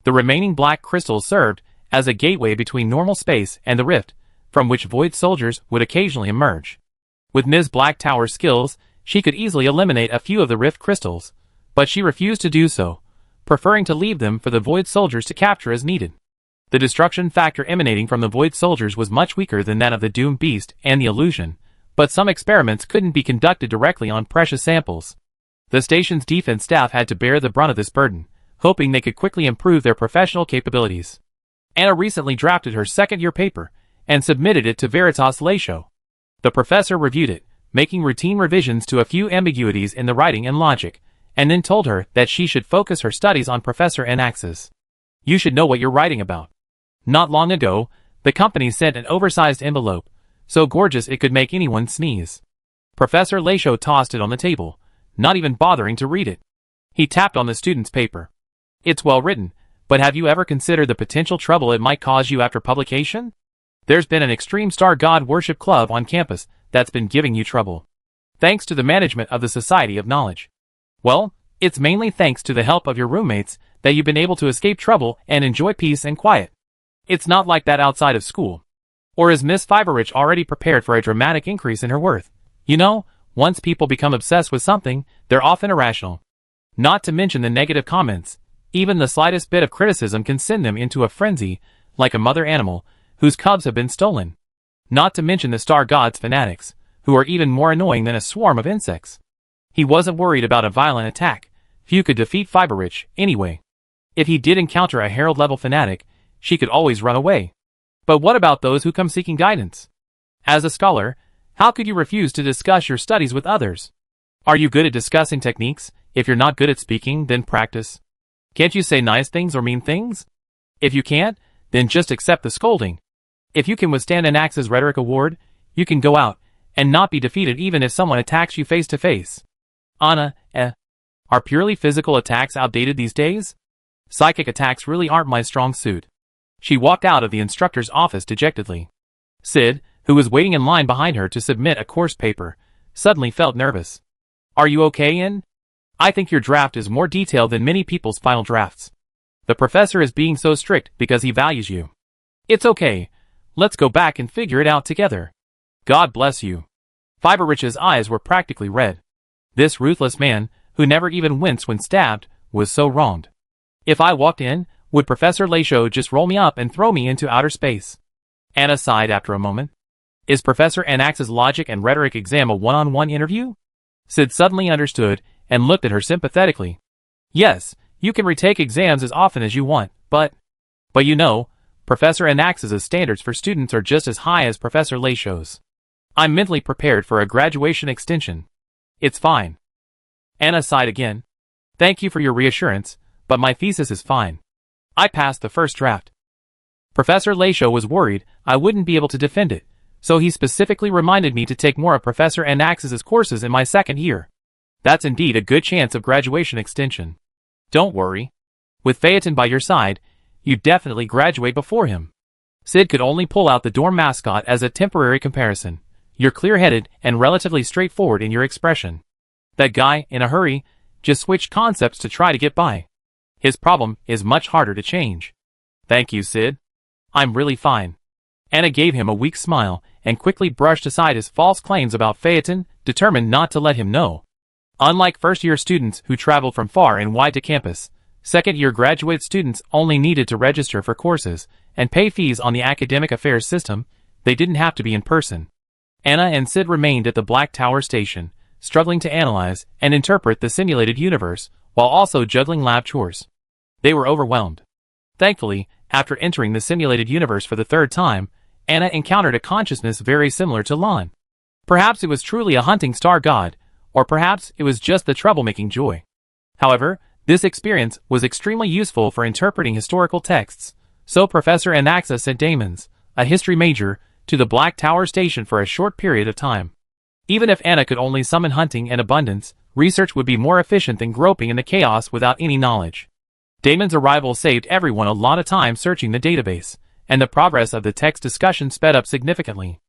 The remaining black crystals served as a gateway between normal space and the rift, from which void soldiers would occasionally emerge. With Ms. Black Tower's skills, she could easily eliminate a few of the rift crystals, but she refused to do so, preferring to leave them for the void soldiers to capture as needed. The destruction factor emanating from the void soldiers was much weaker than that of the doomed beast and the illusion, but some experiments couldn't be conducted directly on precious samples. The station's defense staff had to bear the brunt of this burden, hoping they could quickly improve their professional capabilities. Anna recently drafted her second-year paper and submitted it to Veritas Lacho. The professor reviewed it, making routine revisions to a few ambiguities in the writing and logic, and then told her that she should focus her studies on Professor Anax's. You should know what you're writing about. Not long ago, the company sent an oversized envelope, so gorgeous it could make anyone sneeze. Professor Lacho tossed it on the table, not even bothering to read it. He tapped on the student's paper. It's well written, but have you ever considered the potential trouble it might cause you after publication? There's been an extreme star god worship club on campus that's been giving you trouble. Thanks to the management of the Society of Knowledge. Well, it's mainly thanks to the help of your roommates that you've been able to escape trouble and enjoy peace and quiet. It's not like that outside of school. Or is Miss Fiberich already prepared for a dramatic increase in her worth? You know, once people become obsessed with something, they're often irrational. Not to mention the negative comments. Even the slightest bit of criticism can send them into a frenzy, like a mother animal whose cubs have been stolen. Not to mention the star god's fanatics, who are even more annoying than a swarm of insects. He wasn't worried about a violent attack. Few could defeat Fiberich, anyway. If he did encounter a Herald-level fanatic, she could always run away. But what about those who come seeking guidance? As a scholar, how could you refuse to discuss your studies with others? Are you good at discussing techniques? If you're not good at speaking, then practice. Can't you say nice things or mean things? If you can't, then just accept the scolding. If you can withstand an Axe's Rhetoric Award, you can go out and not be defeated even if someone attacks you face to face. Anna, are purely physical attacks outdated these days? Psychic attacks really aren't my strong suit. She walked out of the instructor's office dejectedly. Sid, who was waiting in line behind her to submit a course paper, suddenly felt nervous. Are you okay, In? I think your draft is more detailed than many people's final drafts. The professor is being so strict because he values you. It's okay. Let's go back and figure it out together. God bless you. Fiberich's eyes were practically red. This ruthless man, who never even winced when stabbed, was so wronged. If I walked in, would Professor Lacho just roll me up and throw me into outer space? Anna sighed after a moment. Is Professor Anax's logic and rhetoric exam a one-on-one interview? Sid suddenly understood and looked at her sympathetically. Yes, you can retake exams as often as you want, but you know, Professor Anax's standards for students are just as high as Professor Lacho's. I'm mentally prepared for a graduation extension. It's fine. Anna sighed again. Thank you for your reassurance, but my thesis is fine. I passed the first draft. Professor Lachaud was worried I wouldn't be able to defend it, so he specifically reminded me to take more of Professor Anaxis's courses in my second year. That's indeed a good chance of graduation extension. Don't worry. With Phaeton by your side, you'd definitely graduate before him. Sid could only pull out the dorm mascot as a temporary comparison. You're clear-headed and relatively straightforward in your expression. That guy, in a hurry, just switched concepts to try to get by. His problem is much harder to change. Thank you, Sid. I'm really fine. Anna gave him a weak smile and quickly brushed aside his false claims about Phaeton, determined not to let him know. Unlike first-year students who traveled from far and wide to campus, second-year graduate students only needed to register for courses and pay fees on the academic affairs system. They didn't have to be in person. Anna and Sid remained at the Black Tower station, struggling to analyze and interpret the simulated universe while also juggling lab chores. They were overwhelmed. Thankfully, after entering the simulated universe for the third time, Anna encountered a consciousness very similar to Lon. Perhaps it was truly a hunting star god, or perhaps it was just the troublemaking joy. However, this experience was extremely useful for interpreting historical texts, so Professor Anaxa sent Damons, a history major, to the Black Tower station for a short period of time. Even if Anna could only summon hunting and abundance, research would be more efficient than groping in the chaos without any knowledge. Damon's arrival saved everyone a lot of time searching the database, and the progress of the text discussion sped up significantly.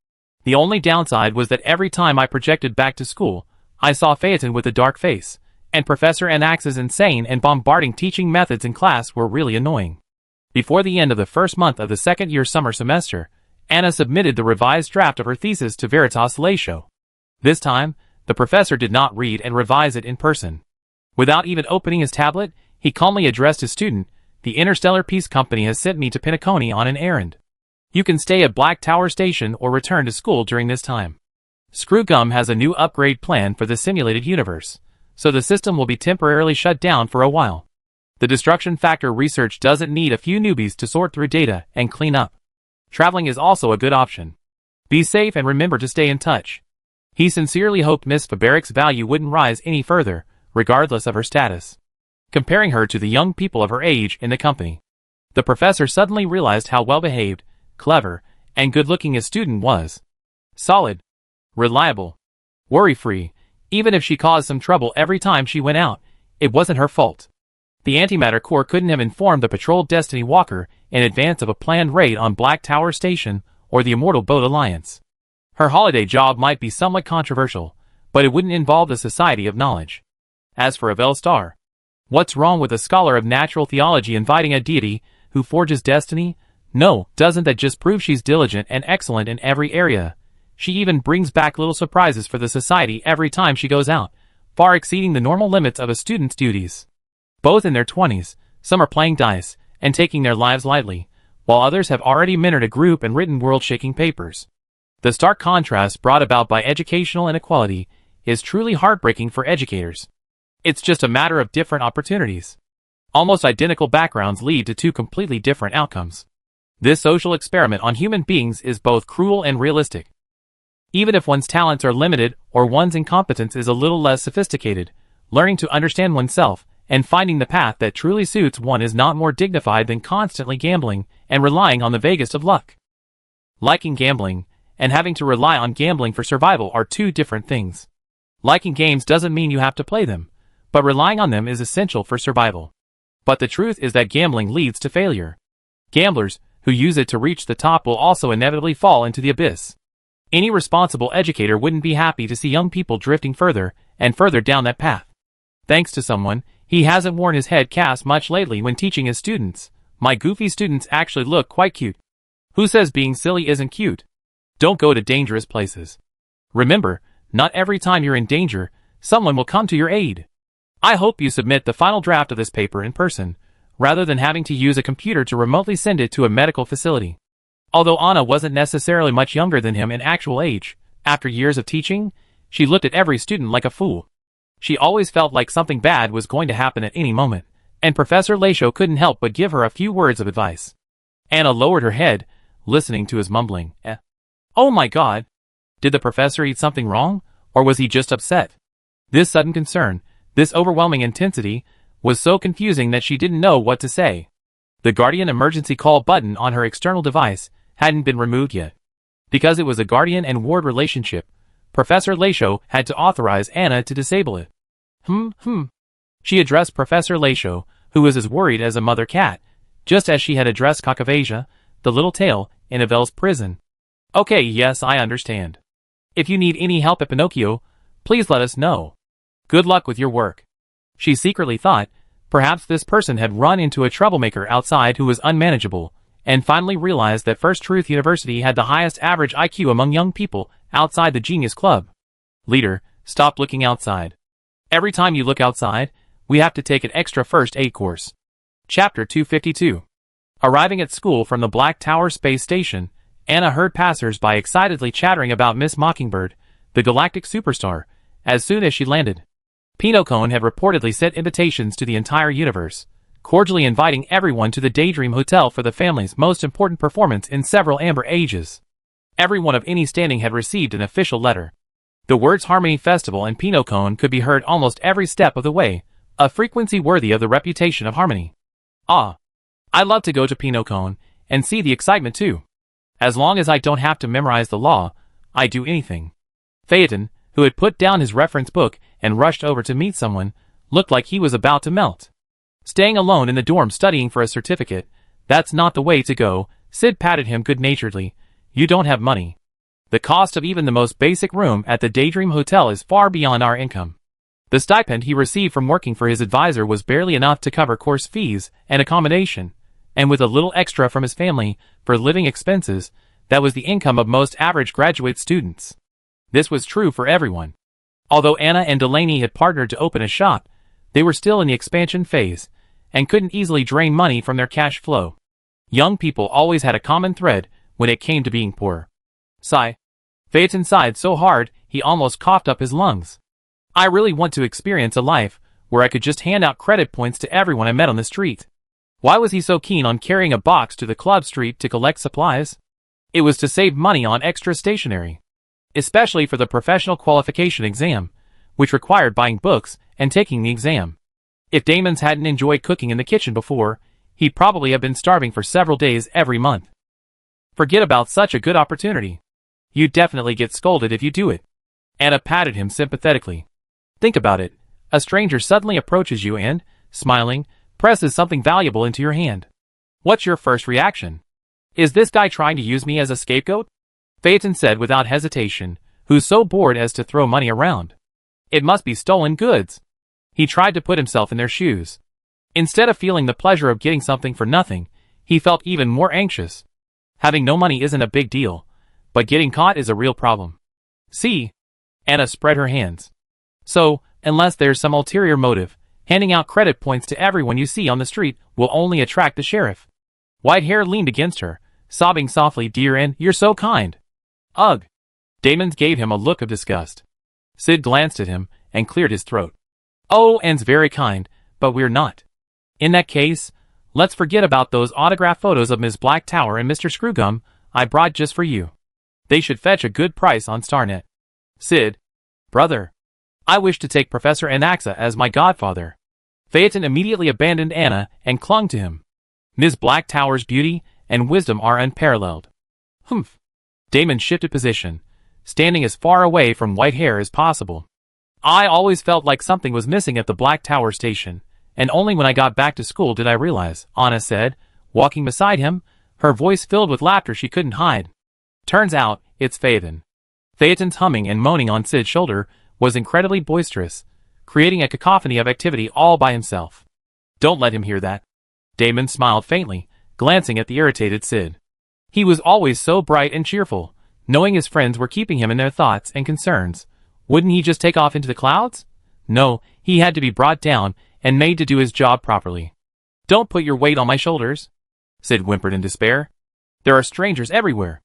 The only downside was that every time I projected back to school, I saw Phaeton with a dark face, and Professor Anax's insane and bombarding teaching methods in class were really annoying. Before the end of the first month of the second-year summer semester, Anna submitted the revised draft of her thesis to Veritas Lachaud. This time, the professor did not read and revise it in person. Without even opening his tablet, he calmly addressed his student, "The Interstellar Peace Company has sent me to Pinacone on an errand. You can stay at Black Tower Station or return to school during this time. Screwgum has a new upgrade plan for the simulated universe, so the system will be temporarily shut down for a while. The destruction factor research doesn't need a few newbies to sort through data and clean up. Traveling is also a good option. Be safe and remember to stay in touch." He sincerely hoped Miss Faberic's value wouldn't rise any further, regardless of her status. Comparing her to the young people of her age in the company, the professor suddenly realized how well-behaved, clever, and good-looking his student was. Solid, reliable, worry-free. Even if she caused some trouble every time she went out, it wasn't her fault. The Antimatter Corps couldn't have informed the patrolled Destiny Walker in advance of a planned raid on Black Tower Station or the Immortal Boat Alliance. Her holiday job might be somewhat controversial, but it wouldn't involve the Society of Knowledge. As for Avel Star, what's wrong with a scholar of natural theology inviting a deity who forges destiny? No, doesn't that just prove she's diligent and excellent in every area? She even brings back little surprises for the society every time she goes out, far exceeding the normal limits of a student's duties. Both in their 20s, some are playing dice and taking their lives lightly, while others have already mentored a group and written world-shaking papers. The stark contrast brought about by educational inequality is truly heartbreaking for educators. It's just a matter of different opportunities. Almost identical backgrounds lead to two completely different outcomes. This social experiment on human beings is both cruel and realistic. Even if one's talents are limited or one's incompetence is a little less sophisticated, learning to understand oneself and finding the path that truly suits one is not more dignified than constantly gambling and relying on the vaguest of luck. Liking gambling and having to rely on gambling for survival are two different things. Liking games doesn't mean you have to play them, but relying on them is essential for survival. But the truth is that gambling leads to failure. Gamblers who use it to reach the top will also inevitably fall into the abyss. Any responsible educator wouldn't be happy to see young people drifting further and further down that path. Thanks to someone, he hasn't worn his head cast much lately when teaching his students. My goofy students actually look quite cute. Who says being silly isn't cute? Don't go to dangerous places. Remember, not every time you're in danger, someone will come to your aid. I hope you submit the final draft of this paper in person, rather than having to use a computer to remotely send it to a medical facility. Although Anna wasn't necessarily much younger than him in actual age, after years of teaching, she looked at every student like a fool. She always felt like something bad was going to happen at any moment, and Professor Lachaud couldn't help but give her a few words of advice. Anna lowered her head, listening to his mumbling. Oh my God! Did the professor eat something wrong, or was he just upset? This sudden concern, this overwhelming intensity, was so confusing that she didn't know what to say. The Guardian emergency call button on her external device hadn't been removed yet. Because it was a guardian and ward relationship, Professor Lachaud had to authorize Anna to disable it. She addressed Professor Lachaud, who was as worried as a mother cat, just as she had addressed Kakavasia, the little tail, in Avel's prison. Okay, yes, I understand. If you need any help at Pinocchio, please let us know. Good luck with your work. She secretly thought, perhaps this person had run into a troublemaker outside who was unmanageable, and finally realized that First Truth University had the highest average IQ among young people outside the Genius Club. Leader, stop looking outside. Every time you look outside, we have to take an extra first aid course. Chapter 252. Arriving at school from the Black Tower space station, Anna heard passers-by excitedly chattering about Miss Mockingbird, the galactic superstar, as soon as she landed. Pinocchio had reportedly sent invitations to the entire universe, cordially inviting everyone to the Daydream Hotel for the family's most important performance in several Amber Ages. Everyone of any standing had received an official letter. The words Harmony Festival and Pinocchio could be heard almost every step of the way, a frequency worthy of the reputation of Harmony. Ah, I love to go to Pinocchio and see the excitement too. As long as I don't have to memorize the law, I do anything. Phaeton, who had put down his reference book and rushed over to meet someone, looked like he was about to melt. Staying alone in the dorm studying for a certificate, that's not the way to go. Sid patted him good-naturedly. You don't have money. The cost of even the most basic room at the Daydream Hotel is far beyond our income. The stipend he received from working for his advisor was barely enough to cover course fees and accommodation, and with a little extra from his family for living expenses, that was the income of most average graduate students. This was true for everyone. Although Anna and Delaney had partnered to open a shop, they were still in the expansion phase, and couldn't easily drain money from their cash flow. Young people always had a common thread when it came to being poor. Sigh. Phaeton sighed so hard he almost coughed up his lungs. I really want to experience a life where I could just hand out credit points to everyone I met on the street. Why was he so keen on carrying a box to the club street to collect supplies? It was to save money on extra stationery. Especially for the professional qualification exam, which required buying books and taking the exam. If Damons hadn't enjoyed cooking in the kitchen before, he'd probably have been starving for several days every month. Forget about such a good opportunity. You'd definitely get scolded if you do it. Anna patted him sympathetically. Think about it. A stranger suddenly approaches you and, smiling, presses something valuable into your hand. What's your first reaction? Is this guy trying to use me as a scapegoat? Phaeton said without hesitation, who's so bored as to throw money around. It must be stolen goods. He tried to put himself in their shoes. Instead of feeling the pleasure of getting something for nothing, he felt even more anxious. Having no money isn't a big deal, but getting caught is a real problem. See? Anna spread her hands. So, unless there's some ulterior motive, handing out credit points to everyone you see on the street will only attract the sheriff. Whitehair leaned against her, sobbing softly, Dear Anne, you're so kind. Ugh. Damons gave him a look of disgust. Sid glanced at him and cleared his throat. Oh, Anne's very kind, but we're not. In that case, let's forget about those autograph photos of Ms. Black Tower and Mr. Screwgum I brought just for you. They should fetch a good price on Starnet. Sid. Brother. I wish to take Professor Anaxa as my godfather. Phaeton immediately abandoned Anna and clung to him. Ms. Black Tower's beauty and wisdom are unparalleled. Humph. Damon shifted position, standing as far away from Whitehair as possible. I always felt like something was missing at the Black Tower station, and only when I got back to school did I realize, Anna said, walking beside him, her voice filled with laughter she couldn't hide. Turns out, it's Phaeton. Phaeton's humming and moaning on Sid's shoulder was incredibly boisterous, creating a cacophony of activity all by himself. Don't let him hear that. Damon smiled faintly, glancing at the irritated Sid. He was always so bright and cheerful, knowing his friends were keeping him in their thoughts and concerns. Wouldn't he just take off into the clouds? No, he had to be brought down and made to do his job properly. Don't put your weight on my shoulders, Sid whimpered in despair. There are strangers everywhere.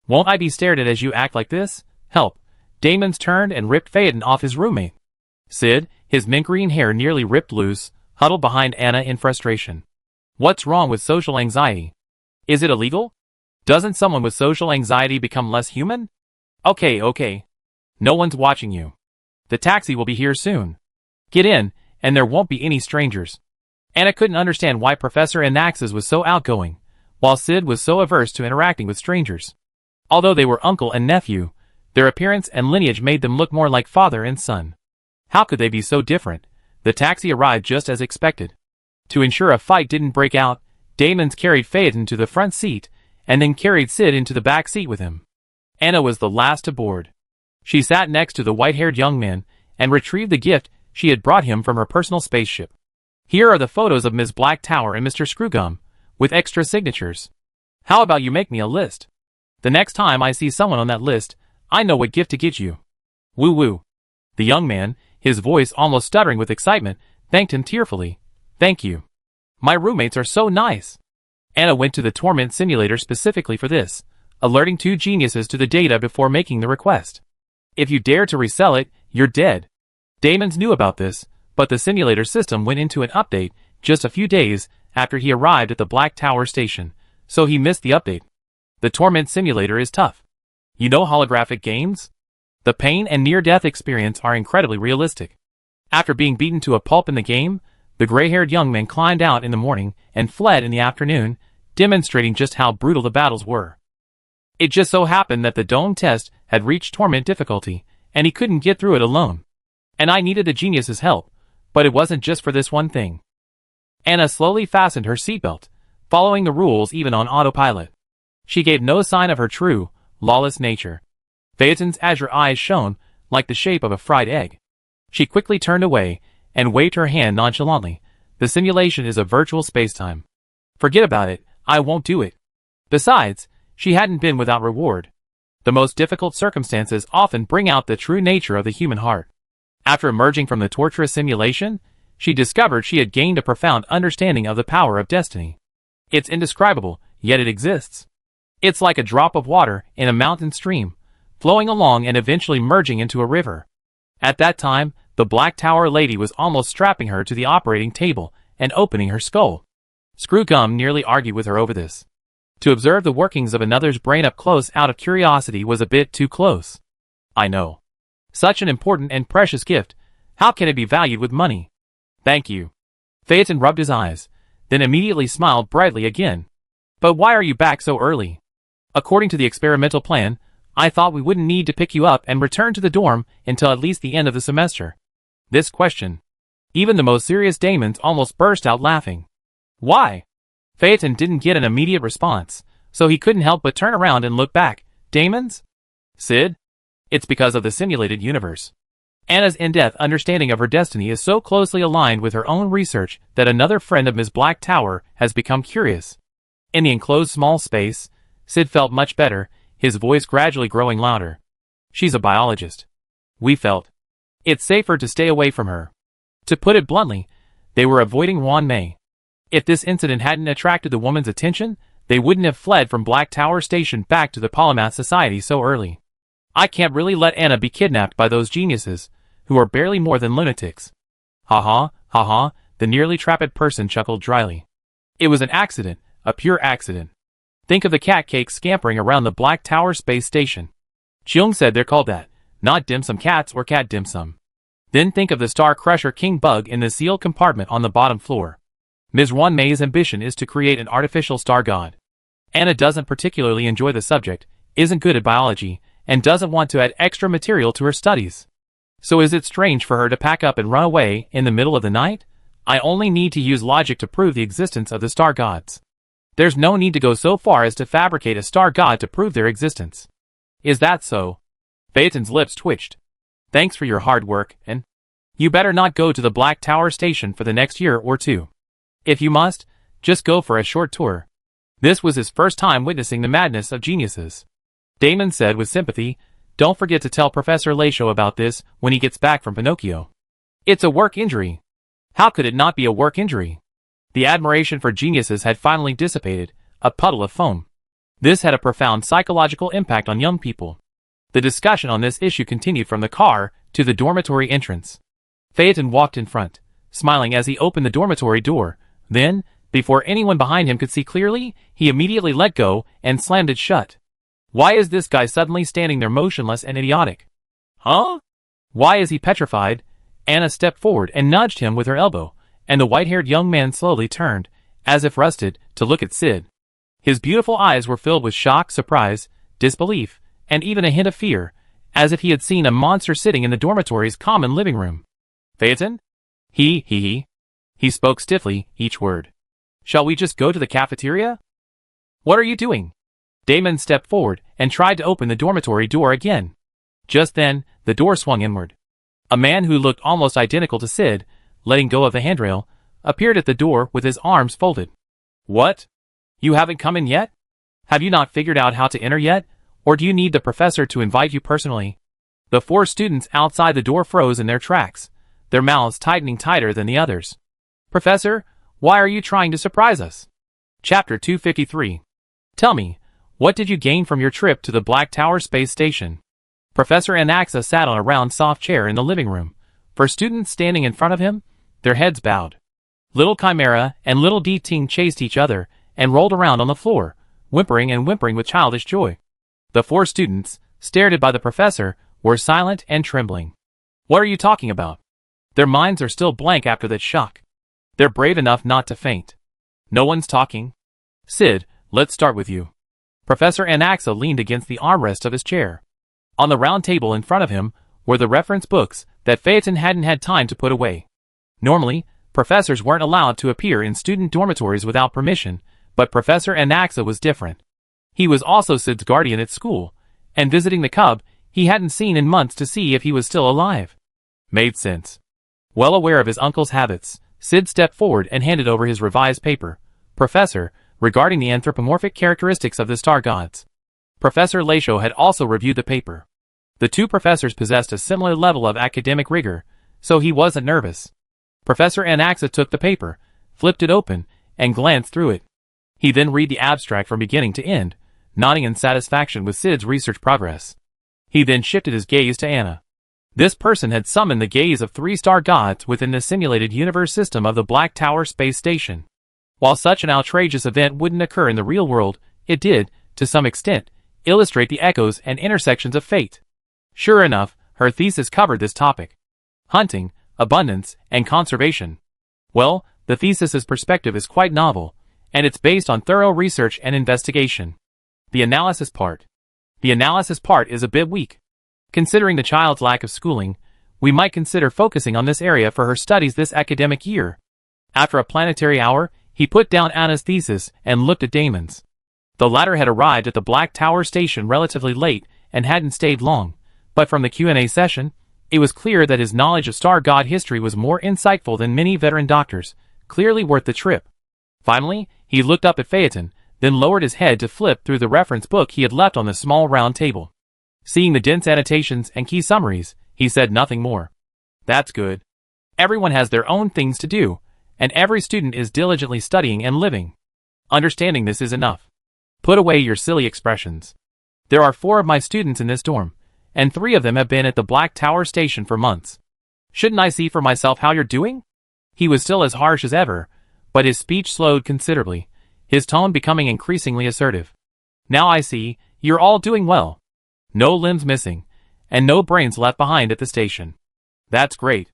Won't I be stared at as you act like this? Help. Damons turned and ripped Phaeton off his roommate. Sid, his mint green hair nearly ripped loose, huddled behind Anna in frustration. What's wrong with social anxiety? Is it illegal? Doesn't someone with social anxiety become less human? Okay. No one's watching you. The taxi will be here soon. Get in, and there won't be any strangers. Anna couldn't understand why Professor Anaxes was so outgoing, while Sid was so averse to interacting with strangers. Although they were uncle and nephew, their appearance and lineage made them look more like father and son. How could they be so different? The taxi arrived just as expected. To ensure a fight didn't break out, Damons carried Phaeton to the front seat, and then carried Sid into the back seat with him. Anna was the last to board. She sat next to the white-haired young man, and retrieved the gift she had brought him from her personal spaceship. Here are the photos of Ms. Black Tower and Mr. Screwgum, with extra signatures. How about you make me a list? The next time I see someone on that list, I know what gift to get you. Woo-woo. The young man, his voice almost stuttering with excitement, thanked him tearfully. Thank you. My roommates are so nice. Anna went to the torment simulator specifically for this, alerting two geniuses to the data before making the request. If you dare to resell it, you're dead. Damons knew about this, but the simulator system went into an update just a few days after he arrived at the Black Tower station, so he missed the update. The torment simulator is tough. You know holographic games? The pain and near-death experience are incredibly realistic. After being beaten to a pulp in the game, the gray-haired young man climbed out in the morning and fled in the afternoon, demonstrating just how brutal the battles were. It just so happened that the dome test had reached torment difficulty, and he couldn't get through it alone. And I needed the genius's help, but it wasn't just for this one thing. Anna slowly fastened her seatbelt, following the rules even on autopilot. She gave no sign of her true, lawless nature. Phaeton's azure eyes shone like the shape of a fried egg. She quickly turned away and waved her hand nonchalantly. The simulation is a virtual spacetime. Forget about it, I won't do it. Besides, she hadn't been without reward. The most difficult circumstances often bring out the true nature of the human heart. After emerging from the torturous simulation, she discovered she had gained a profound understanding of the power of destiny. It's indescribable, yet it exists. It's like a drop of water in a mountain stream, flowing along and eventually merging into a river. At that time, the Black Tower lady was almost strapping her to the operating table and opening her skull. Screwgum nearly argued with her over this. To observe the workings of another's brain up close out of curiosity was a bit too close. I know. Such an important and precious gift, how can it be valued with money? Thank you. Phaeton rubbed his eyes, then immediately smiled brightly again. But why are you back so early? According to the experimental plan, I thought we wouldn't need to pick you up and return to the dorm until at least the end of the semester. This question. Even the most serious Damons almost burst out laughing. Why? Phaeton didn't get an immediate response, so he couldn't help but turn around and look back. Damons? Sid? It's because of the simulated universe. Anna's in-depth understanding of her destiny is so closely aligned with her own research that another friend of Ms. Black Tower has become curious. In the enclosed small space, Sid felt much better, his voice gradually growing louder. She's a biologist. We felt it's safer to stay away from her. To put it bluntly, they were avoiding Juan May. If this incident hadn't attracted the woman's attention, they wouldn't have fled from Black Tower Station back to the Polymath Society so early. I can't really let Anna be kidnapped by those geniuses, who are barely more than lunatics. Ha ha, the nearly trapped person chuckled dryly. It was an accident, a pure accident. Think of the cat cakes scampering around the Black Tower space station. Cheung said they're called that, not dim sum cats or cat dim sum. Then think of the Star Crusher King Bug in the sealed compartment on the bottom floor. Ms. Juan May's ambition is to create an artificial star god. Anna doesn't particularly enjoy the subject, isn't good at biology, and doesn't want to add extra material to her studies. So is it strange for her to pack up and run away in the middle of the night? I only need to use logic to prove the existence of the star gods. There's no need to go so far as to fabricate a star god to prove their existence. Is that so? Phaeton's lips twitched. Thanks for your hard work, and you better not go to the Black Tower Station for the next year or two. If you must, just go for a short tour. This was his first time witnessing the madness of geniuses. Damon said with sympathy, don't forget to tell Professor Lachaud about this when he gets back from Pinocchio. It's a work injury. How could it not be a work injury? The admiration for geniuses had finally dissipated, a puddle of foam. This had a profound psychological impact on young people. The discussion on this issue continued from the car to the dormitory entrance. Phaeton walked in front, smiling as he opened the dormitory door. Then, before anyone behind him could see clearly, he immediately let go and slammed it shut. Why is this guy suddenly standing there motionless and idiotic? Huh? Why is he petrified? Anna stepped forward and nudged him with her elbow, and the white-haired young man slowly turned, as if rusted, to look at Sid. His beautiful eyes were filled with shock, surprise, disbelief, and even a hint of fear, as if he had seen a monster sitting in the dormitory's common living room. Phaeton? He spoke stiffly, each word. Shall we just go to the cafeteria? What are you doing? Damon stepped forward and tried to open the dormitory door again. Just then, the door swung inward. A man who looked almost identical to Sid, letting go of the handrail, appeared at the door with his arms folded. What? You haven't come in yet? Have you not figured out how to enter yet, or do you need the professor to invite you personally? The 4 students outside the door froze in their tracks, their mouths tightening tighter than the others. Professor, why are you trying to surprise us? Chapter 253. Tell me, what did you gain from your trip to the Black Tower space station? Professor Anaxa sat on a round soft chair in the living room. For students standing in front of him, their heads bowed. Little Chimera and Little D-Ting chased each other and rolled around on the floor, whimpering with childish joy. The 4 students, stared at by the professor, were silent and trembling. What are you talking about? Their minds are still blank after that shock. They're brave enough not to faint. No one's talking. Sid, let's start with you. Professor Anaxa leaned against the armrest of his chair. On the round table in front of him were the reference books that Phaeton hadn't had time to put away. Normally, professors weren't allowed to appear in student dormitories without permission, but Professor Anaxa was different. He was also Sid's guardian at school, and visiting the cub he hadn't seen in months to see if he was still alive. Made sense. Well aware of his uncle's habits, Sid stepped forward and handed over his revised paper. Professor, regarding the anthropomorphic characteristics of the star gods. Professor Lachaud had also reviewed the paper. The 2 professors possessed a similar level of academic rigor, so he wasn't nervous. Professor Anaxa took the paper, flipped it open, and glanced through it. He then read the abstract from beginning to end, nodding in satisfaction with Sid's research progress. He then shifted his gaze to Anna. This person had summoned the gaze of 3 star gods within the simulated universe system of the Black Tower space station. While such an outrageous event wouldn't occur in the real world, it did, to some extent, illustrate the echoes and intersections of fate. Sure enough, her thesis covered this topic. Hunting, abundance, and conservation. Well, the thesis's perspective is quite novel, and it's based on thorough research and investigation. The analysis part is a bit weak. Considering the child's lack of schooling, we might consider focusing on this area for her studies this academic year. After a planetary hour, he put down Anna's thesis and looked at Damon's. The latter had arrived at the Black Tower station relatively late and hadn't stayed long, but from the Q&A session, it was clear that his knowledge of star god history was more insightful than many veteran doctors, clearly worth the trip. Finally, he looked up at Phaeton, then lowered his head to flip through the reference book he had left on the small round table. Seeing the dense annotations and key summaries, he said nothing more. That's good. Everyone has their own things to do, and every student is diligently studying and living. Understanding this is enough. Put away your silly expressions. There are 4 of my students in this dorm, and 3 of them have been at the Black Tower station for months. Shouldn't I see for myself how you're doing? He was still as harsh as ever, but his speech slowed considerably, his tone becoming increasingly assertive. Now I see, you're all doing well. No limbs missing, and no brains left behind at the station. That's great.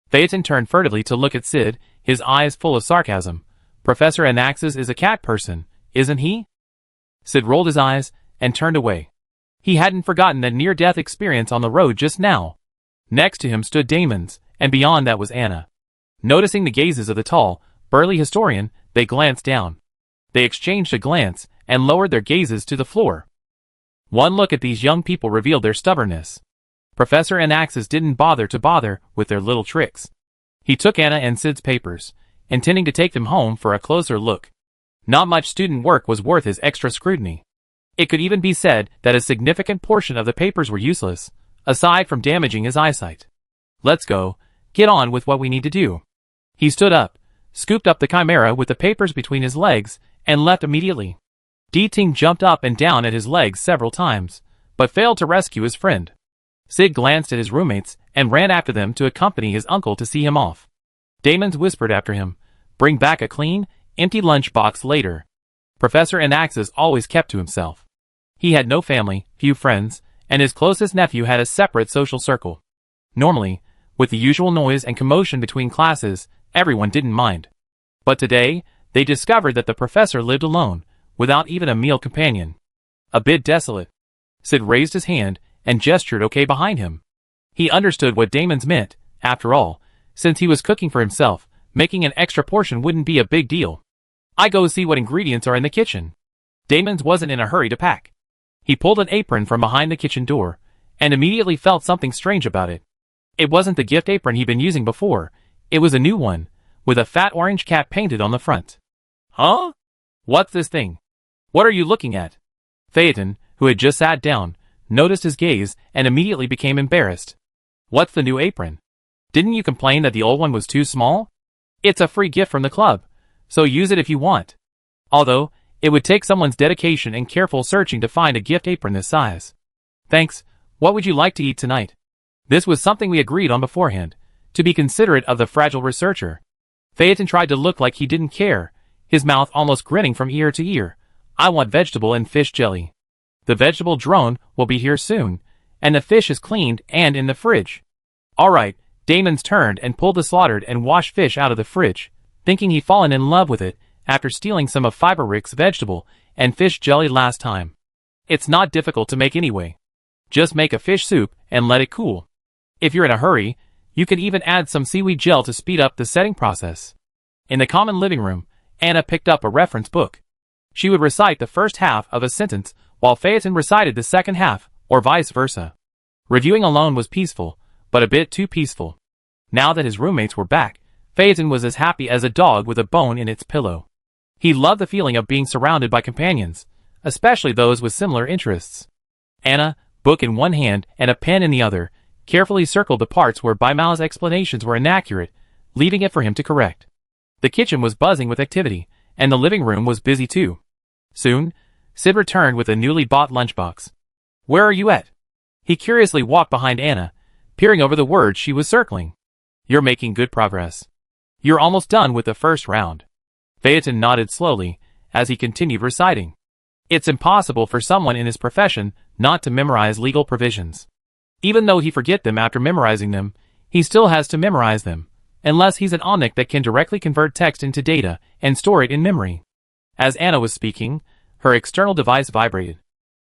Phaeton turned furtively to look at Sid, his eyes full of sarcasm. Professor Anaxis is a cat person, isn't he? Sid rolled his eyes and turned away. He hadn't forgotten that near-death experience on the road just now. Next to him stood Damon's, and beyond that was Anna. Noticing the gazes of the tall, burly historian, they glanced down. They exchanged a glance and lowered their gazes to the floor. One look at these young people revealed their stubbornness. Professor Anaxis didn't bother with their little tricks. He took Anna and Sid's papers, intending to take them home for a closer look. Not much student work was worth his extra scrutiny. It could even be said that a significant portion of the papers were useless, aside from damaging his eyesight. Let's go, get on with what we need to do. He stood up, scooped up the Chimera with the papers between his legs, and left immediately. D-Ting jumped up and down at his legs several times, but failed to rescue his friend. Sid glanced at his roommates and ran after them to accompany his uncle to see him off. Damon's whispered after him, "Bring back a clean, empty lunchbox later." Professor Anaxis always kept to himself. He had no family, few friends, and his closest nephew had a separate social circle. Normally, with the usual noise and commotion between classes, everyone didn't mind. But today, they discovered that the professor lived alone, without even a meal companion. A bit desolate. Sid raised his hand and gestured okay behind him. He understood what Damon's meant. After all, since he was cooking for himself, making an extra portion wouldn't be a big deal. I go see what ingredients are in the kitchen. Damon's wasn't in a hurry to pack. He pulled an apron from behind the kitchen door, and immediately felt something strange about it. It wasn't the gift apron he'd been using before, it was a new one, with a fat orange cat painted on the front. Huh? What's this thing? What are you looking at? Phaeton, who had just sat down, noticed his gaze and immediately became embarrassed. What's the new apron? Didn't you complain that the old one was too small? It's a free gift from the club, so use it if you want. Although, it would take someone's dedication and careful searching to find a gift apron this size. Thanks, what would you like to eat tonight? This was something we agreed on beforehand, to be considerate of the fragile researcher. Phaeton tried to look like he didn't care, his mouth almost grinning from ear to ear. I want vegetable and fish jelly. The vegetable drone will be here soon, and the fish is cleaned and in the fridge. Alright, Damon's turned and pulled the slaughtered and washed fish out of the fridge, thinking he'd fallen in love with it after stealing some of Fiberrick's vegetable and fish jelly last time. It's not difficult to make anyway. Just make a fish soup and let it cool. If you're in a hurry, you can even add some seaweed gel to speed up the setting process. In the common living room, Anna picked up a reference book. She would recite the first half of a sentence while Phaeton recited the second half, or vice versa. Reviewing alone was peaceful, but a bit too peaceful. Now that his roommates were back, Phaeton was as happy as a dog with a bone in its pillow. He loved the feeling of being surrounded by companions, especially those with similar interests. Anna, book in one hand and a pen in the other, carefully circled the parts where Baimao's explanations were inaccurate, leaving it for him to correct. The kitchen was buzzing with activity, and the living room was busy too. Soon, Sid returned with a newly bought lunchbox. Where are you at? He curiously walked behind Anna, peering over the words she was circling. You're making good progress. You're almost done with the first round. Phaeton nodded slowly, as he continued reciting. It's impossible for someone in his profession not to memorize legal provisions. Even though he forget them after memorizing them, he still has to memorize them, unless he's an omnic that can directly convert text into data and store it in memory. As Anna was speaking, her external device vibrated.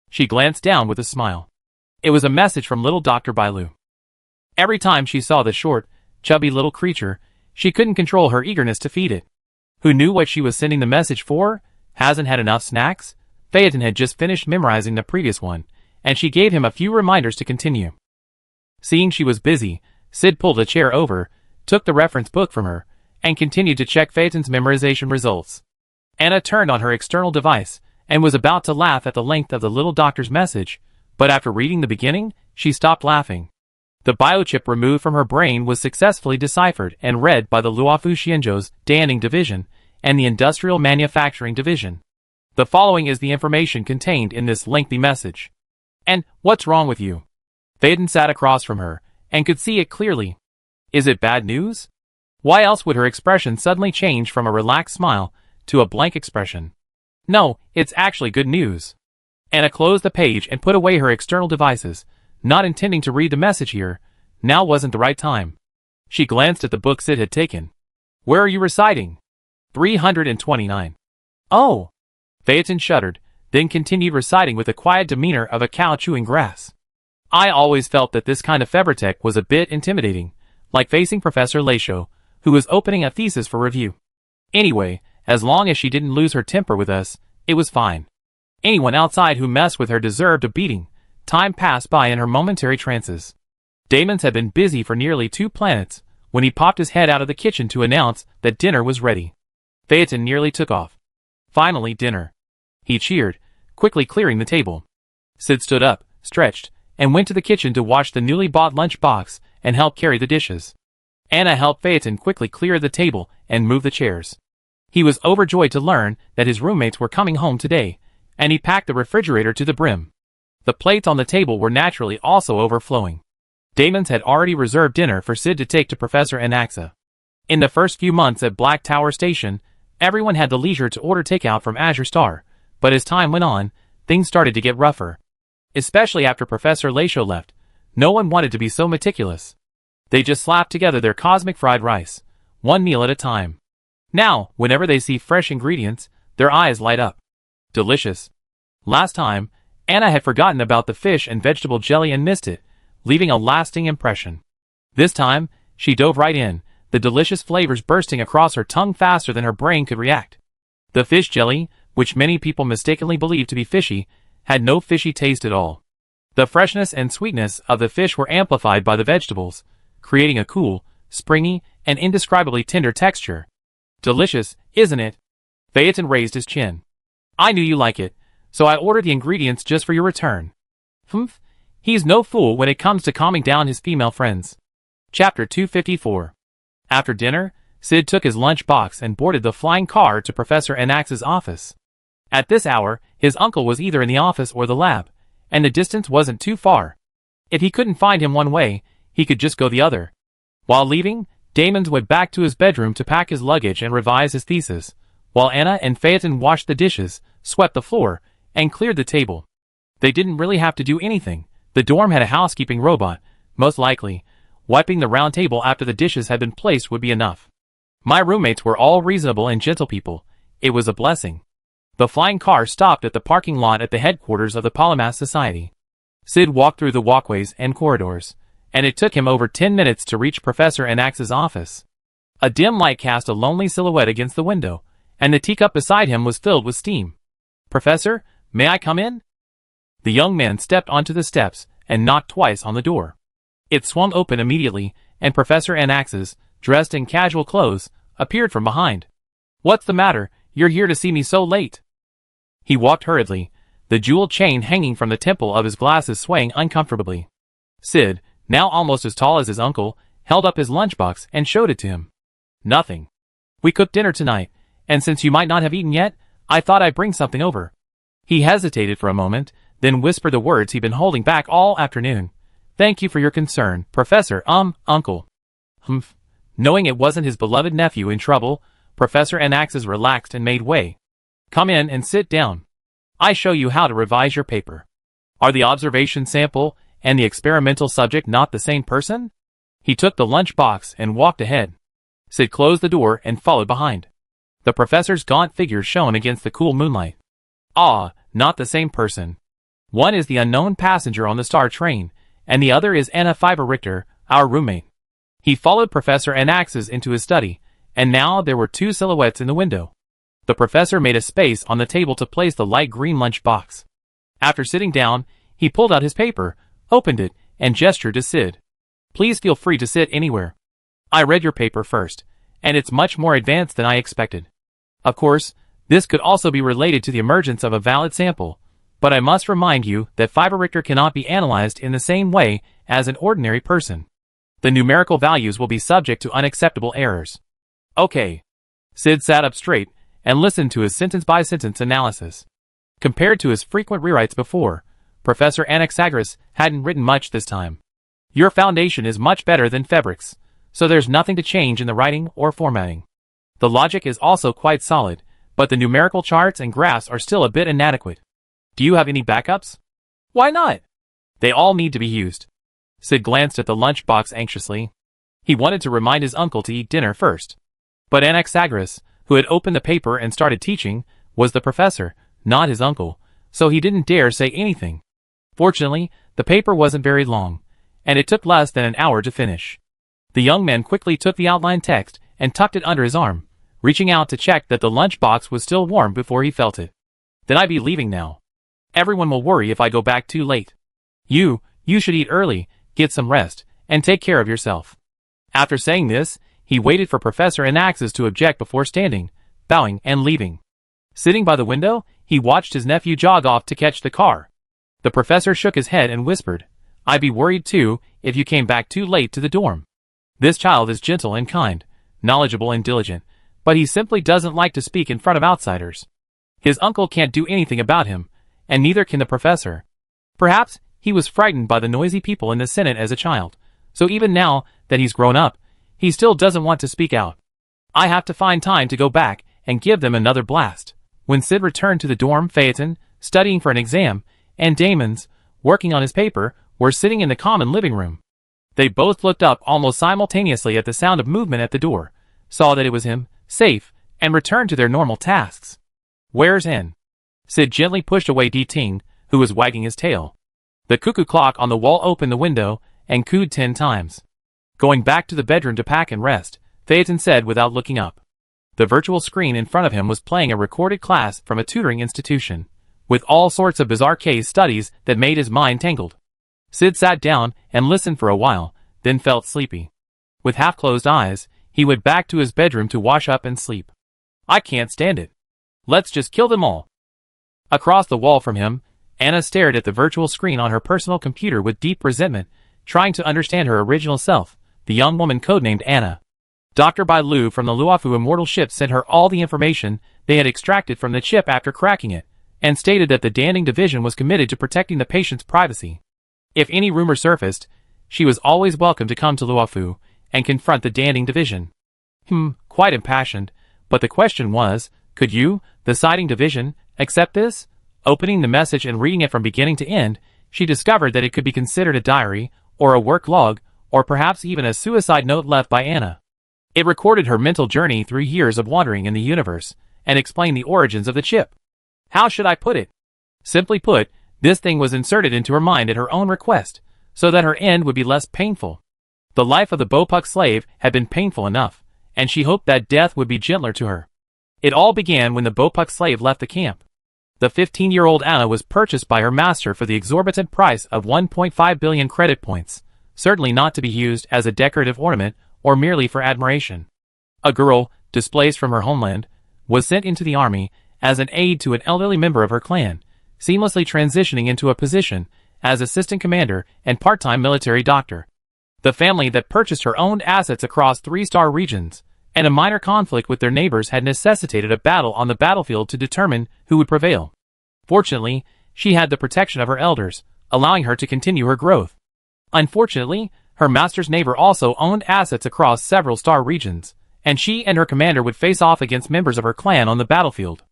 She glanced down with a smile. It was a message from little Dr. Bailu. Every time she saw the short, chubby little creature, she couldn't control her eagerness to feed it. Who knew what she was sending the message for? Hasn't had enough snacks? Phaeton had just finished memorizing the previous one, and she gave him a few reminders to continue. Seeing she was busy, Sid pulled a chair over, took the reference book from her, and continued to check Phaeton's memorization results. Anna turned on her external device, and was about to laugh at the length of the little doctor's message, but after reading the beginning, she stopped laughing. The biochip removed from her brain was successfully deciphered and read by the Luofu Xianzhou's Danning Division and the Industrial Manufacturing Division. The following is the information contained in this lengthy message. And, what's wrong with you? Phaeton sat across from her, and could see it clearly. Is it bad news? Why else would her expression suddenly change from a relaxed smile to a blank expression? No, it's actually good news. Anna closed the page and put away her external devices, not intending to read the message here. Now wasn't the right time. She glanced at the book Sid had taken. Where are you reciting? 329. Oh! Phaeton shuddered, then continued reciting with the quiet demeanor of a cow chewing grass. I always felt that this kind of Febretech was a bit intimidating, like facing Professor Leisho, who was opening a thesis for review. Anyway, as long as she didn't lose her temper with us, it was fine. Anyone outside who messed with her deserved a beating. Time passed by in her momentary trances. Damon's had been busy for nearly 2 planets, when he popped his head out of the kitchen to announce that dinner was ready. Phaeton nearly took off. Finally, dinner. He cheered, quickly clearing the table. Sid stood up, stretched, and went to the kitchen to wash the newly bought lunch box and help carry the dishes. Anna helped Phaeton quickly clear the table and move the chairs. He was overjoyed to learn that his roommates were coming home today, and he packed the refrigerator to the brim. The plates on the table were naturally also overflowing. Damon's had already reserved dinner for Sid to take to Professor Anaxa. In the first few months at Black Tower Station, everyone had the leisure to order takeout from Azure Star, but as time went on, things started to get rougher. Especially after Professor Leisho left, no one wanted to be so meticulous. They just slapped together their cosmic fried rice, one meal at a time. Now, whenever they see fresh ingredients, their eyes light up. Delicious. Last time, Anna had forgotten about the fish and vegetable jelly and missed it, leaving a lasting impression. This time, she dove right in, the delicious flavors bursting across her tongue faster than her brain could react. The fish jelly, which many people mistakenly believed to be fishy, had no fishy taste at all. The freshness and sweetness of the fish were amplified by the vegetables, creating a cool, springy, and indescribably tender texture. Delicious, isn't it? Phaeton raised his chin. I knew you like it, so I ordered the ingredients just for your return. Humph, he's no fool when it comes to calming down his female friends. Chapter 254. After dinner, Sid took his lunch box and boarded the flying car to Professor Anax's office. At this hour, his uncle was either in the office or the lab, and the distance wasn't too far. If he couldn't find him one way, he could just go the other. While leaving, Damon went back to his bedroom to pack his luggage and revise his thesis, while Anna and Phaeton washed the dishes, swept the floor, and cleared the table. They didn't really have to do anything. The dorm had a housekeeping robot, most likely. Wiping the round table after the dishes had been placed would be enough. My roommates were all reasonable and gentle people. It was a blessing. The flying car stopped at the parking lot at the headquarters of the Polymath Society. Sid walked through the walkways and corridors, and it took him over 10 minutes to reach Professor Anax's office. A dim light cast a lonely silhouette against the window, and the teacup beside him was filled with steam. Professor, may I come in? The young man stepped onto the steps and knocked twice on the door. It swung open immediately, and Professor Anax's, dressed in casual clothes, appeared from behind. What's the matter? You're here to see me so late. He walked hurriedly, the jeweled chain hanging from the temple of his glasses swaying uncomfortably. Sid, now almost as tall as his uncle, held up his lunchbox and showed it to him. Nothing. We cooked dinner tonight, and since you might not have eaten yet, I thought I'd bring something over. He hesitated for a moment, then whispered the words he'd been holding back all afternoon. Thank you for your concern, Professor, Uncle. Humph. Knowing it wasn't his beloved nephew in trouble, Professor Anaxes relaxed and made way. Come in and sit down. I show you how to revise your paper. Are the observation sample and the experimental subject not the same person? He took the lunch box and walked ahead. Sid closed the door and followed behind. The professor's gaunt figure shone against the cool moonlight. Ah, not the same person. One is the unknown passenger on the star train, and the other is Anna Richter, our roommate. He followed Professor Anaxes into his study, and now there were two silhouettes in the window. The professor made a space on the table to place the light green lunch box. After sitting down, he pulled out his paper, opened it, and gestured to Sid. Please feel free to sit anywhere. I read your paper first, and it's much more advanced than I expected. Of course, this could also be related to the emergence of a valid sample, but I must remind you that Richter cannot be analyzed in the same way as an ordinary person. The numerical values will be subject to unacceptable errors. Okay. Sid sat up straight and listened to his sentence-by-sentence analysis. Compared to his frequent rewrites before, Professor Anaxagoras hadn't written much this time. Your foundation is much better than Febrick's, so there's nothing to change in the writing or formatting. The logic is also quite solid, but the numerical charts and graphs are still a bit inadequate. Do you have any backups? Why not? They all need to be used. Sid glanced at the lunchbox anxiously. He wanted to remind his uncle to eat dinner first. But Anaxagoras, who had opened the paper and started teaching, was the professor, not his uncle, so he didn't dare say anything. Fortunately, the paper wasn't very long, and it took less than an hour to finish. The young man quickly took the outline text and tucked it under his arm, reaching out to check that the lunchbox was still warm before he felt it. Then I'd be leaving now. Everyone will worry if I go back too late. You should eat early, get some rest, and take care of yourself. After saying this, he waited for Professor Anaxes to object before standing, bowing, and leaving. Sitting by the window, he watched his nephew jog off to catch the car. The professor shook his head and whispered, I'd be worried too if you came back too late to the dorm. This child is gentle and kind, knowledgeable and diligent, but he simply doesn't like to speak in front of outsiders. His uncle can't do anything about him, and neither can the professor. Perhaps he was frightened by the noisy people in the Senate as a child, so even now that he's grown up, he still doesn't want to speak out. I have to find time to go back and give them another blast. When Sid returned to the dorm, Phaeton, studying for an exam, and Damon's, working on his paper, were sitting in the common living room. They both looked up almost simultaneously at the sound of movement at the door, saw that it was him, safe, and returned to their normal tasks. "Where's N?" Sid gently pushed away Ting, who was wagging his tail. The cuckoo clock on the wall opened the window and cooed 10 times. Going back to the bedroom to pack and rest, Phaeton said without looking up. The virtual screen in front of him was playing a recorded class from a tutoring institution, with all sorts of bizarre case studies that made his mind tangled. Sid sat down and listened for a while, then felt sleepy. With half-closed eyes, he went back to his bedroom to wash up and sleep. "I can't stand it. Let's just kill them all." Across the wall from him, Anna stared at the virtual screen on her personal computer with deep resentment, trying to understand her original self, the young woman codenamed Anna. Dr. Bai Lu from the Luofu immortal ship sent her all the information they had extracted from the chip after cracking it, and stated that the Danding Division was committed to protecting the patient's privacy. If any rumor surfaced, she was always welcome to come to Luofu and confront the Danding Division. Quite impassioned, but the question was, could you, the Siding Division, accept this? Opening the message and reading it from beginning to end, she discovered that it could be considered a diary, or a work log, or perhaps even a suicide note left by Anna. It recorded her mental journey through years of wandering in the universe, and explained the origins of the chip. How should I put it? Simply put, this thing was inserted into her mind at her own request, so that her end would be less painful. The life of the Bopuk slave had been painful enough, and she hoped that death would be gentler to her. It all began when the Bopuk slave left the camp. The 15-year-old Anna was purchased by her master for the exorbitant price of 1.5 billion credit points, certainly not to be used as a decorative ornament or merely for admiration. A girl, displaced from her homeland, was sent into the army as an aide to an elderly member of her clan, seamlessly transitioning into a position as assistant commander and part-time military doctor. The family that purchased her owned assets across 3-star regions, and a minor conflict with their neighbors had necessitated a battle on the battlefield to determine who would prevail. Fortunately, she had the protection of her elders, allowing her to continue her growth. Unfortunately, her master's neighbor also owned assets across several star regions, and she and her commander would face off against members of her clan on the battlefield.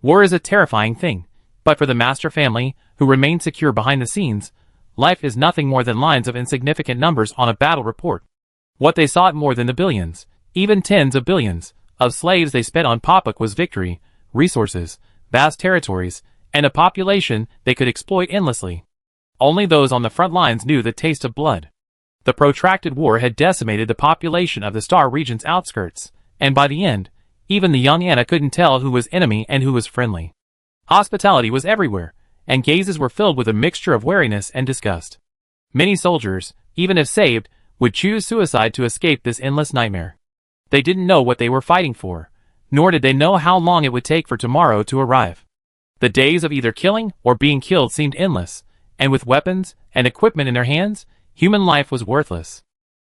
War is a terrifying thing, but for the master family, who remained secure behind the scenes, life is nothing more than lines of insignificant numbers on a battle report. What they sought more than the billions, even tens of billions, of slaves they spent on Popuk was victory, resources, vast territories, and a population they could exploit endlessly. Only those on the front lines knew the taste of blood. The protracted war had decimated the population of the star region's outskirts, and by the end, even the young Anna couldn't tell who was enemy and who was friendly. Hospitality was everywhere, and gazes were filled with a mixture of wariness and disgust. Many soldiers, even if saved, would choose suicide to escape this endless nightmare. They didn't know what they were fighting for, nor did they know how long it would take for tomorrow to arrive. The days of either killing or being killed seemed endless, and with weapons and equipment in their hands, human life was worthless.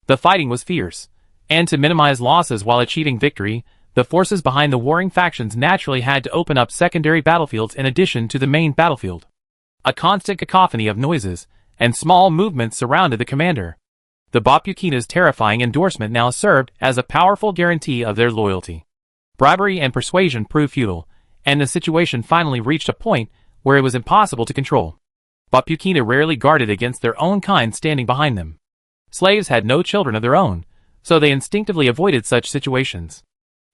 The fighting was fierce, and to minimize losses while achieving victory, the forces behind the warring factions naturally had to open up secondary battlefields in addition to the main battlefield. A constant cacophony of noises and small movements surrounded the commander. The Bopukina's terrifying endorsement now served as a powerful guarantee of their loyalty. Bribery and persuasion proved futile, and the situation finally reached a point where it was impossible to control. Bopukina rarely guarded against their own kind standing behind them. Slaves had no children of their own, so they instinctively avoided such situations.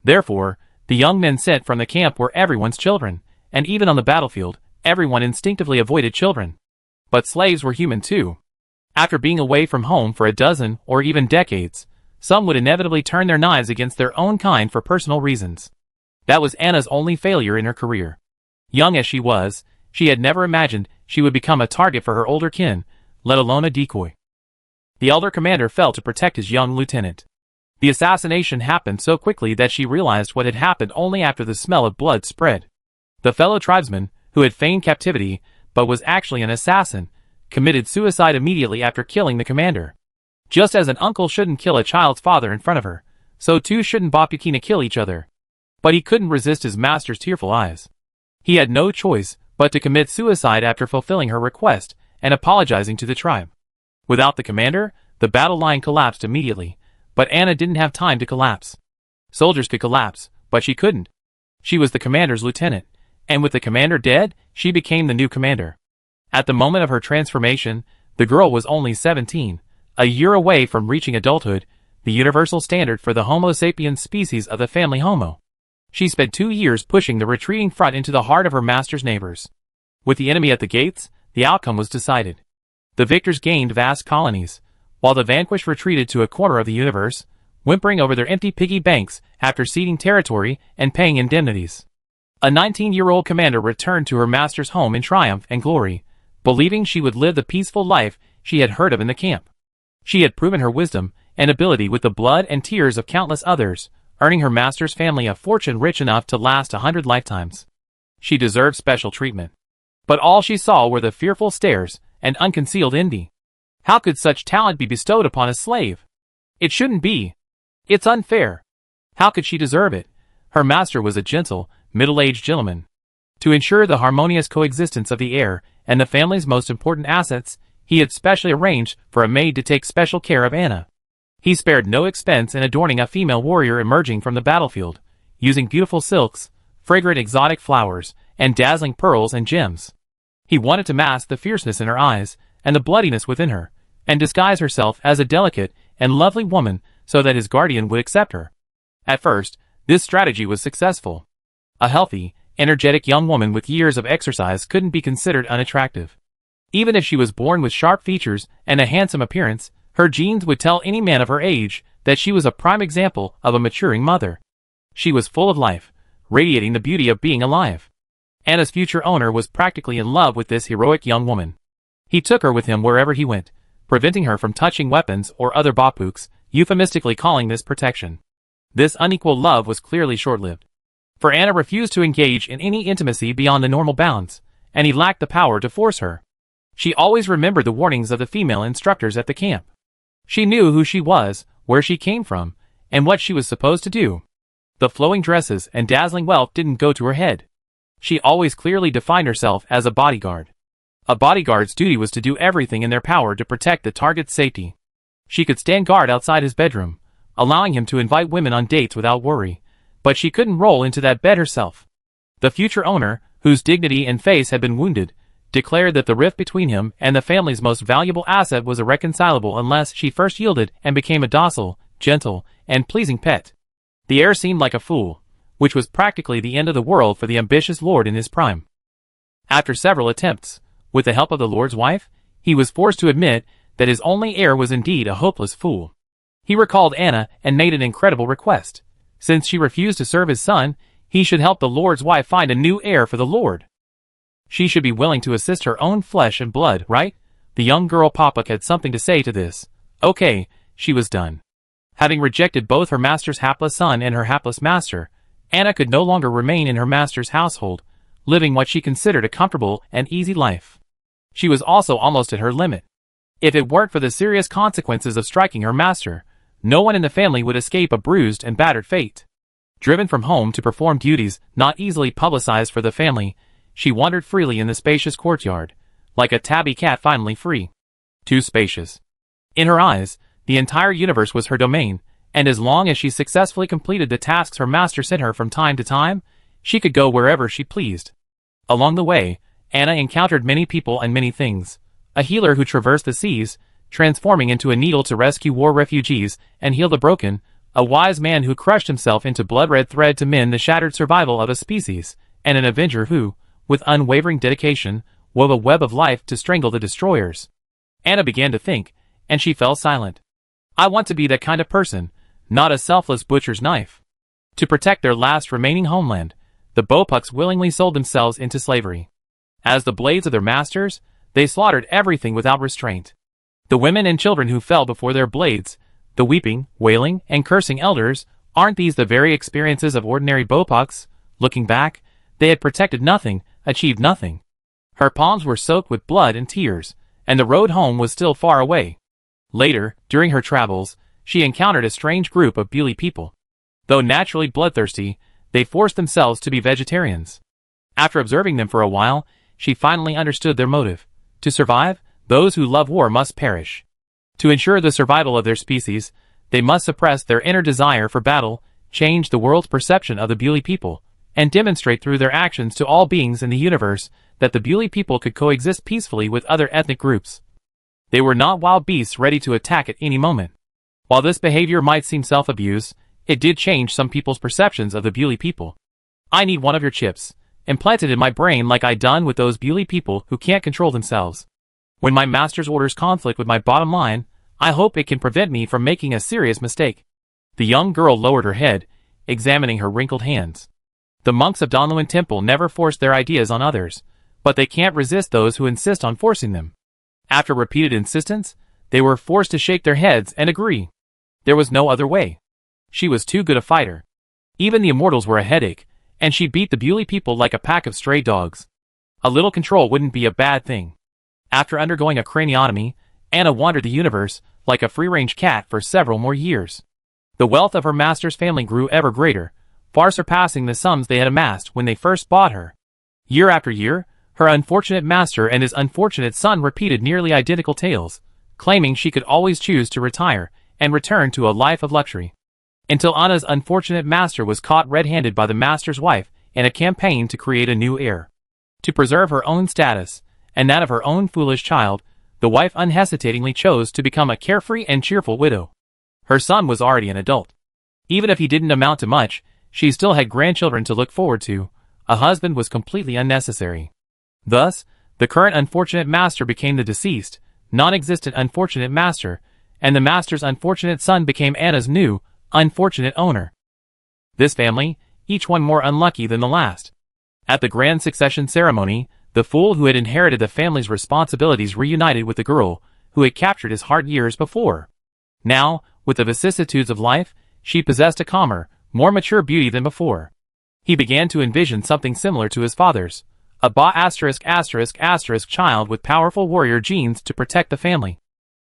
Therefore, the young men sent from the camp were everyone's children, and even on the battlefield, everyone instinctively avoided children. But slaves were human too. After being away from home for a dozen or even decades, some would inevitably turn their knives against their own kind for personal reasons. That was Anna's only failure in her career. Young as she was, she had never imagined she would become a target for her older kin, let alone a decoy. The elder commander fell to protect his young lieutenant. The assassination happened so quickly that she realized what had happened only after the smell of blood spread. The fellow tribesman, who had feigned captivity, but was actually an assassin, committed suicide immediately after killing the commander. Just as an uncle shouldn't kill a child's father in front of her, so too shouldn't Bopukina kill each other. But he couldn't resist his master's tearful eyes. He had no choice but to commit suicide after fulfilling her request and apologizing to the tribe. Without the commander, the battle line collapsed immediately, but Anna didn't have time to collapse. Soldiers could collapse, but she couldn't. She was the commander's lieutenant, and with the commander dead, she became the new commander. At the moment of her transformation, the girl was only 17, a year away from reaching adulthood, the universal standard for the Homo sapiens species of the family Homo. She spent 2 years pushing the retreating front into the heart of her master's neighbors. With the enemy at the gates, the outcome was decided. The victors gained vast colonies, while the vanquished retreated to a corner of the universe, whimpering over their empty piggy banks after ceding territory and paying indemnities. A 19-year-old commander returned to her master's home in triumph and glory, believing she would live the peaceful life she had heard of in the camp. She had proven her wisdom and ability with the blood and tears of countless others, earning her master's family a fortune rich enough to last 100 lifetimes. She deserved special treatment. But all she saw were the fearful stares and unconcealed envy. How could such talent be bestowed upon a slave? It shouldn't be. It's unfair. How could she deserve it? Her master was a gentle, middle-aged gentleman. To ensure the harmonious coexistence of the heir and the family's most important assets, he had specially arranged for a maid to take special care of Anna. He spared no expense in adorning a female warrior emerging from the battlefield, using beautiful silks, fragrant exotic flowers, and dazzling pearls and gems. He wanted to mask the fierceness in her eyes and the bloodiness within her, and disguise herself as a delicate and lovely woman so that his guardian would accept her. At first, this strategy was successful. A healthy, energetic young woman with years of exercise couldn't be considered unattractive. Even if she was born with sharp features and a handsome appearance, her genes would tell any man of her age that she was a prime example of a maturing mother. She was full of life, radiating the beauty of being alive. Anna's future owner was practically in love with this heroic young woman. He took her with him wherever he went, preventing her from touching weapons or other bapuks, euphemistically calling this protection. This unequal love was clearly short-lived. For Anna refused to engage in any intimacy beyond the normal bounds, and he lacked the power to force her. She always remembered the warnings of the female instructors at the camp. She knew who she was, where she came from, and what she was supposed to do. The flowing dresses and dazzling wealth didn't go to her head. She always clearly defined herself as a bodyguard. A bodyguard's duty was to do everything in their power to protect the target's safety. She could stand guard outside his bedroom, allowing him to invite women on dates without worry, but she couldn't roll into that bed herself. The future owner, whose dignity and face had been wounded, declared that the rift between him and the family's most valuable asset was irreconcilable unless she first yielded and became a docile, gentle, and pleasing pet. The heir seemed like a fool, which was practically the end of the world for the ambitious lord in his prime. After several attempts, with the help of the lord's wife, he was forced to admit that his only heir was indeed a hopeless fool. He recalled Anna and made an incredible request. Since she refused to serve his son, he should help the lord's wife find a new heir for the lord. She should be willing to assist her own flesh and blood, right? The young girl Papuk had something to say to this. Okay, she was done. Having rejected both her master's hapless son and her hapless master, Anna could no longer remain in her master's household, living what she considered a comfortable and easy life. She was also almost at her limit. If it weren't for the serious consequences of striking her master, no one in the family would escape a bruised and battered fate. Driven from home to perform duties not easily publicized for the family, she wandered freely in the spacious courtyard, like a tabby cat finally free. Too spacious. In her eyes, the entire universe was her domain, and as long as she successfully completed the tasks her master sent her from time to time, she could go wherever she pleased. Along the way, Anna encountered many people and many things. A healer who traversed the seas, transforming into a needle to rescue war refugees and heal the broken, a wise man who crushed himself into blood-red thread to mend the shattered survival of a species, and an avenger who, with unwavering dedication, wove a web of life to strangle the destroyers. Anna began to think, and she fell silent. I want to be that kind of person, not a selfless butcher's knife. To protect their last remaining homeland, the Bopuks willingly sold themselves into slavery. As the blades of their masters, they slaughtered everything without restraint. The women and children who fell before their blades, the weeping, wailing, and cursing elders, aren't these the very experiences of ordinary Bopuks? Looking back, they had protected nothing, achieved nothing. Her palms were soaked with blood and tears, and the road home was still far away. Later, during her travels, she encountered a strange group of Buli people. Though naturally bloodthirsty, they forced themselves to be vegetarians. After observing them for a while, she finally understood their motive. To survive, those who love war must perish. To ensure the survival of their species, they must suppress their inner desire for battle, change the world's perception of the Buli people, and demonstrate through their actions to all beings in the universe that the Buli people could coexist peacefully with other ethnic groups. They were not wild beasts ready to attack at any moment. While this behavior might seem self-abuse, it did change some people's perceptions of the Bewley people. I need one of your chips, implanted in my brain like I done with those Bewley people who can't control themselves. When my master's orders conflict with my bottom line, I hope it can prevent me from making a serious mistake. The young girl lowered her head, examining her wrinkled hands. The monks of Donluin Temple never forced their ideas on others, but they can't resist those who insist on forcing them. After repeated insistence, they were forced to shake their heads and agree. There was no other way. She was too good a fighter. Even the immortals were a headache, and she beat the Bewley people like a pack of stray dogs. A little control wouldn't be a bad thing. After undergoing a craniotomy, Anna wandered the universe like a free-range cat for several more years. The wealth of her master's family grew ever greater, far surpassing the sums they had amassed when they first bought her. Year after year, her unfortunate master and his unfortunate son repeated nearly identical tales, claiming she could always choose to retire and return to a life of luxury. Until Anna's unfortunate master was caught red-handed by the master's wife in a campaign to create a new heir. To preserve her own status, and that of her own foolish child, the wife unhesitatingly chose to become a carefree and cheerful widow. Her son was already an adult. Even if he didn't amount to much, she still had grandchildren to look forward to. A husband was completely unnecessary. Thus, the current unfortunate master became the deceased, non-existent unfortunate master, and the master's unfortunate son became Anna's new, unfortunate owner. This family, each one more unlucky than the last. At the grand succession ceremony, the fool who had inherited the family's responsibilities reunited with the girl who had captured his heart years before. Now, with the vicissitudes of life, she possessed a calmer, more mature beauty than before. He began to envision something similar to his father's, a child with powerful warrior genes to protect the family.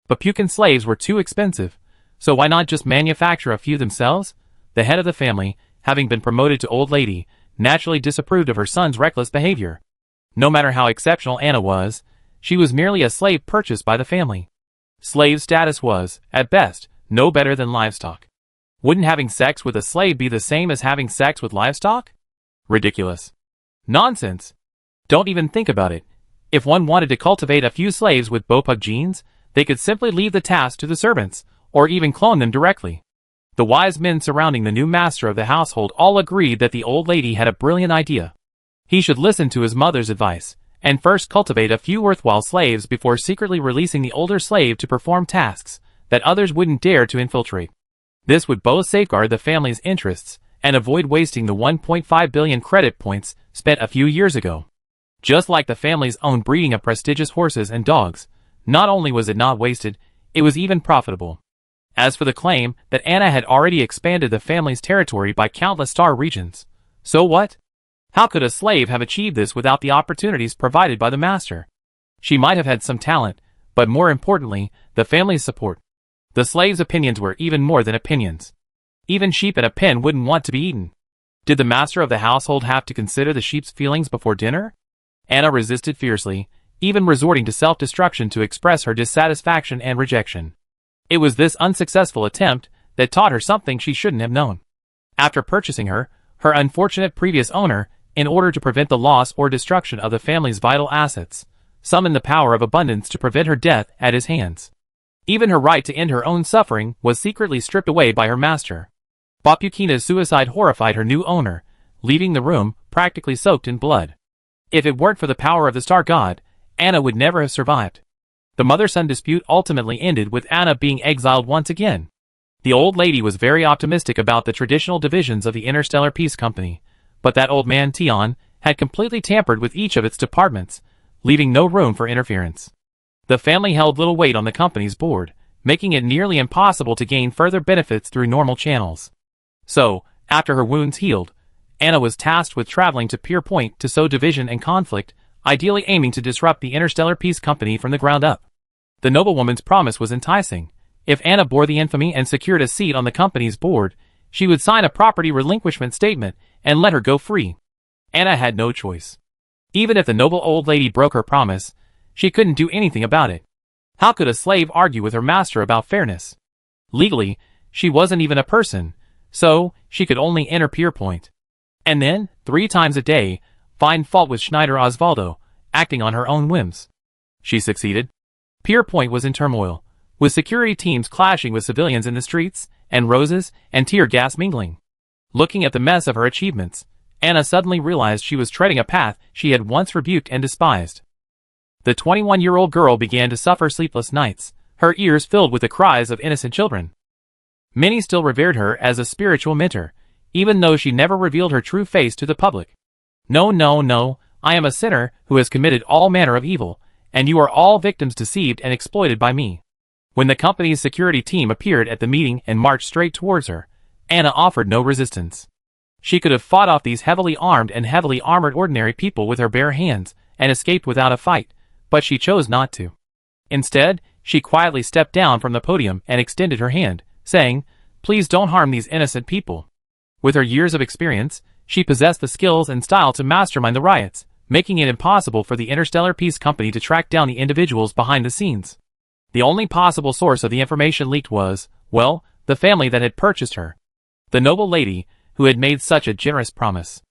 But Pukin slaves were too expensive, so why not just manufacture a few themselves? The head of the family, having been promoted to old lady, naturally disapproved of her son's reckless behavior. No matter how exceptional Anna was, she was merely a slave purchased by the family. Slave status was, at best, no better than livestock. Wouldn't having sex with a slave be the same as having sex with livestock? Ridiculous. Nonsense. Don't even think about it. If one wanted to cultivate a few slaves with Bopug genes, they could simply leave the task to the servants, or even clone them directly. The wise men surrounding the new master of the household all agreed that the old lady had a brilliant idea. He should listen to his mother's advice, and first cultivate a few worthwhile slaves before secretly releasing the older slave to perform tasks that others wouldn't dare to infiltrate. This would both safeguard the family's interests and avoid wasting the 1.5 billion credit points spent a few years ago. Just like the family's own breeding of prestigious horses and dogs, not only was it not wasted, it was even profitable. As for the claim that Anna had already expanded the family's territory by countless star regions, so what? How could a slave have achieved this without the opportunities provided by the master? She might have had some talent, but more importantly, the family's support. The slave's opinions were even more than opinions. Even sheep in a pen wouldn't want to be eaten. Did the master of the household have to consider the sheep's feelings before dinner? Anna resisted fiercely, even resorting to self-destruction to express her dissatisfaction and rejection. It was this unsuccessful attempt that taught her something she shouldn't have known. After purchasing her, her unfortunate previous owner, in order to prevent the loss or destruction of the family's vital assets, summoned the power of abundance to prevent her death at his hands. Even her right to end her own suffering was secretly stripped away by her master. Bopukina's suicide horrified her new owner, leaving the room practically soaked in blood. If it weren't for the power of the star god, Anna would never have survived. The mother-son dispute ultimately ended with Anna being exiled once again. The old lady was very optimistic about the traditional divisions of the Interstellar Peace Company, but that old man Tion had completely tampered with each of its departments, leaving no room for interference. The family held little weight on the company's board, making it nearly impossible to gain further benefits through normal channels. So, after her wounds healed, Anna was tasked with traveling to Pier Point to sow division and conflict, ideally aiming to disrupt the Interstellar Peace Company from the ground up. The noblewoman's promise was enticing. If Anna bore the infamy and secured a seat on the company's board, she would sign a property relinquishment statement and let her go free. Anna had no choice. Even if the noble old lady broke her promise, she couldn't do anything about it. How could a slave argue with her master about fairness? Legally, she wasn't even a person, so she could only enter Pier Point. And then, 3 times a day, find fault with Schneider Osvaldo, acting on her own whims. She succeeded. Pier Point was in turmoil, with security teams clashing with civilians in the streets, and roses and tear gas mingling. Looking at the mess of her achievements, Anna suddenly realized she was treading a path she had once rebuked and despised. The 21-year-old girl began to suffer sleepless nights, her ears filled with the cries of innocent children. Many still revered her as a spiritual mentor, even though she never revealed her true face to the public. No, no, no, I am a sinner who has committed all manner of evil, and you are all victims deceived and exploited by me. When the company's security team appeared at the meeting and marched straight towards her, Anna offered no resistance. She could have fought off these heavily armed and heavily armored ordinary people with her bare hands and escaped without a fight, but she chose not to. Instead, she quietly stepped down from the podium and extended her hand, saying, "Please don't harm these innocent people." With her years of experience, she possessed the skills and style to mastermind the riots, making it impossible for the Interstellar Peace Company to track down the individuals behind the scenes. The only possible source of the information leaked was, well, the family that had purchased her. The noble lady, who had made such a generous promise.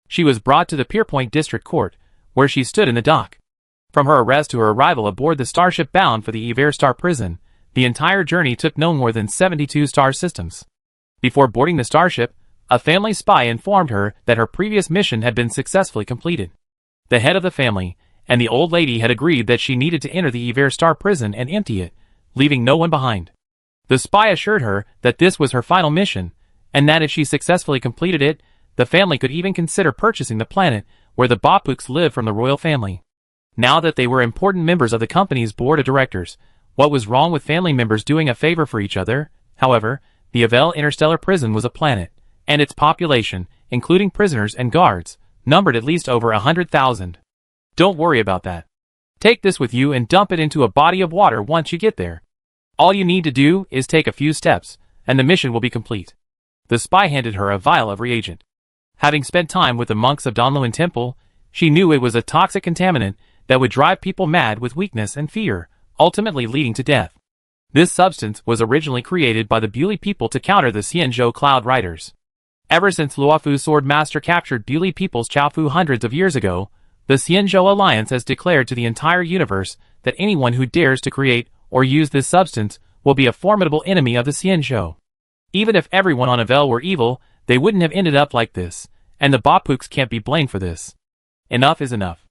She was brought to the Pierpoint District Court, where she stood in the dock. From her arrest to her arrival aboard the starship bound for the Everstar prison, the entire journey took no more than 72 star systems. Before boarding the starship, a family spy informed her that her previous mission had been successfully completed. The head of the family and the old lady had agreed that she needed to enter the Everstar prison and empty it, leaving no one behind. The spy assured her that this was her final mission, and that if she successfully completed it, the family could even consider purchasing the planet where the Bapuks lived from the royal family. Now that they were important members of the company's board of directors, what was wrong with family members doing a favor for each other? However, the Avel Interstellar Prison was a planet, and its population, including prisoners and guards, numbered at least over 100,000. Don't worry about that. Take this with you and dump it into a body of water once you get there. All you need to do is take a few steps, and the mission will be complete. The spy handed her a vial of reagent. Having spent time with the monks of Donluin Temple, she knew it was a toxic contaminant that would drive people mad with weakness and fear, ultimately leading to death. This substance was originally created by the Bewley people to counter the Xianzhou Cloud Riders. Ever since Luofu's sword master captured Bewley people's Chaofu hundreds of years ago, the Xianzhou Alliance has declared to the entire universe that anyone who dares to create or use this substance will be a formidable enemy of the Xianzhou. Even if everyone on Avel were evil, they wouldn't have ended up like this, and the Bapuks can't be blamed for this. Enough is enough.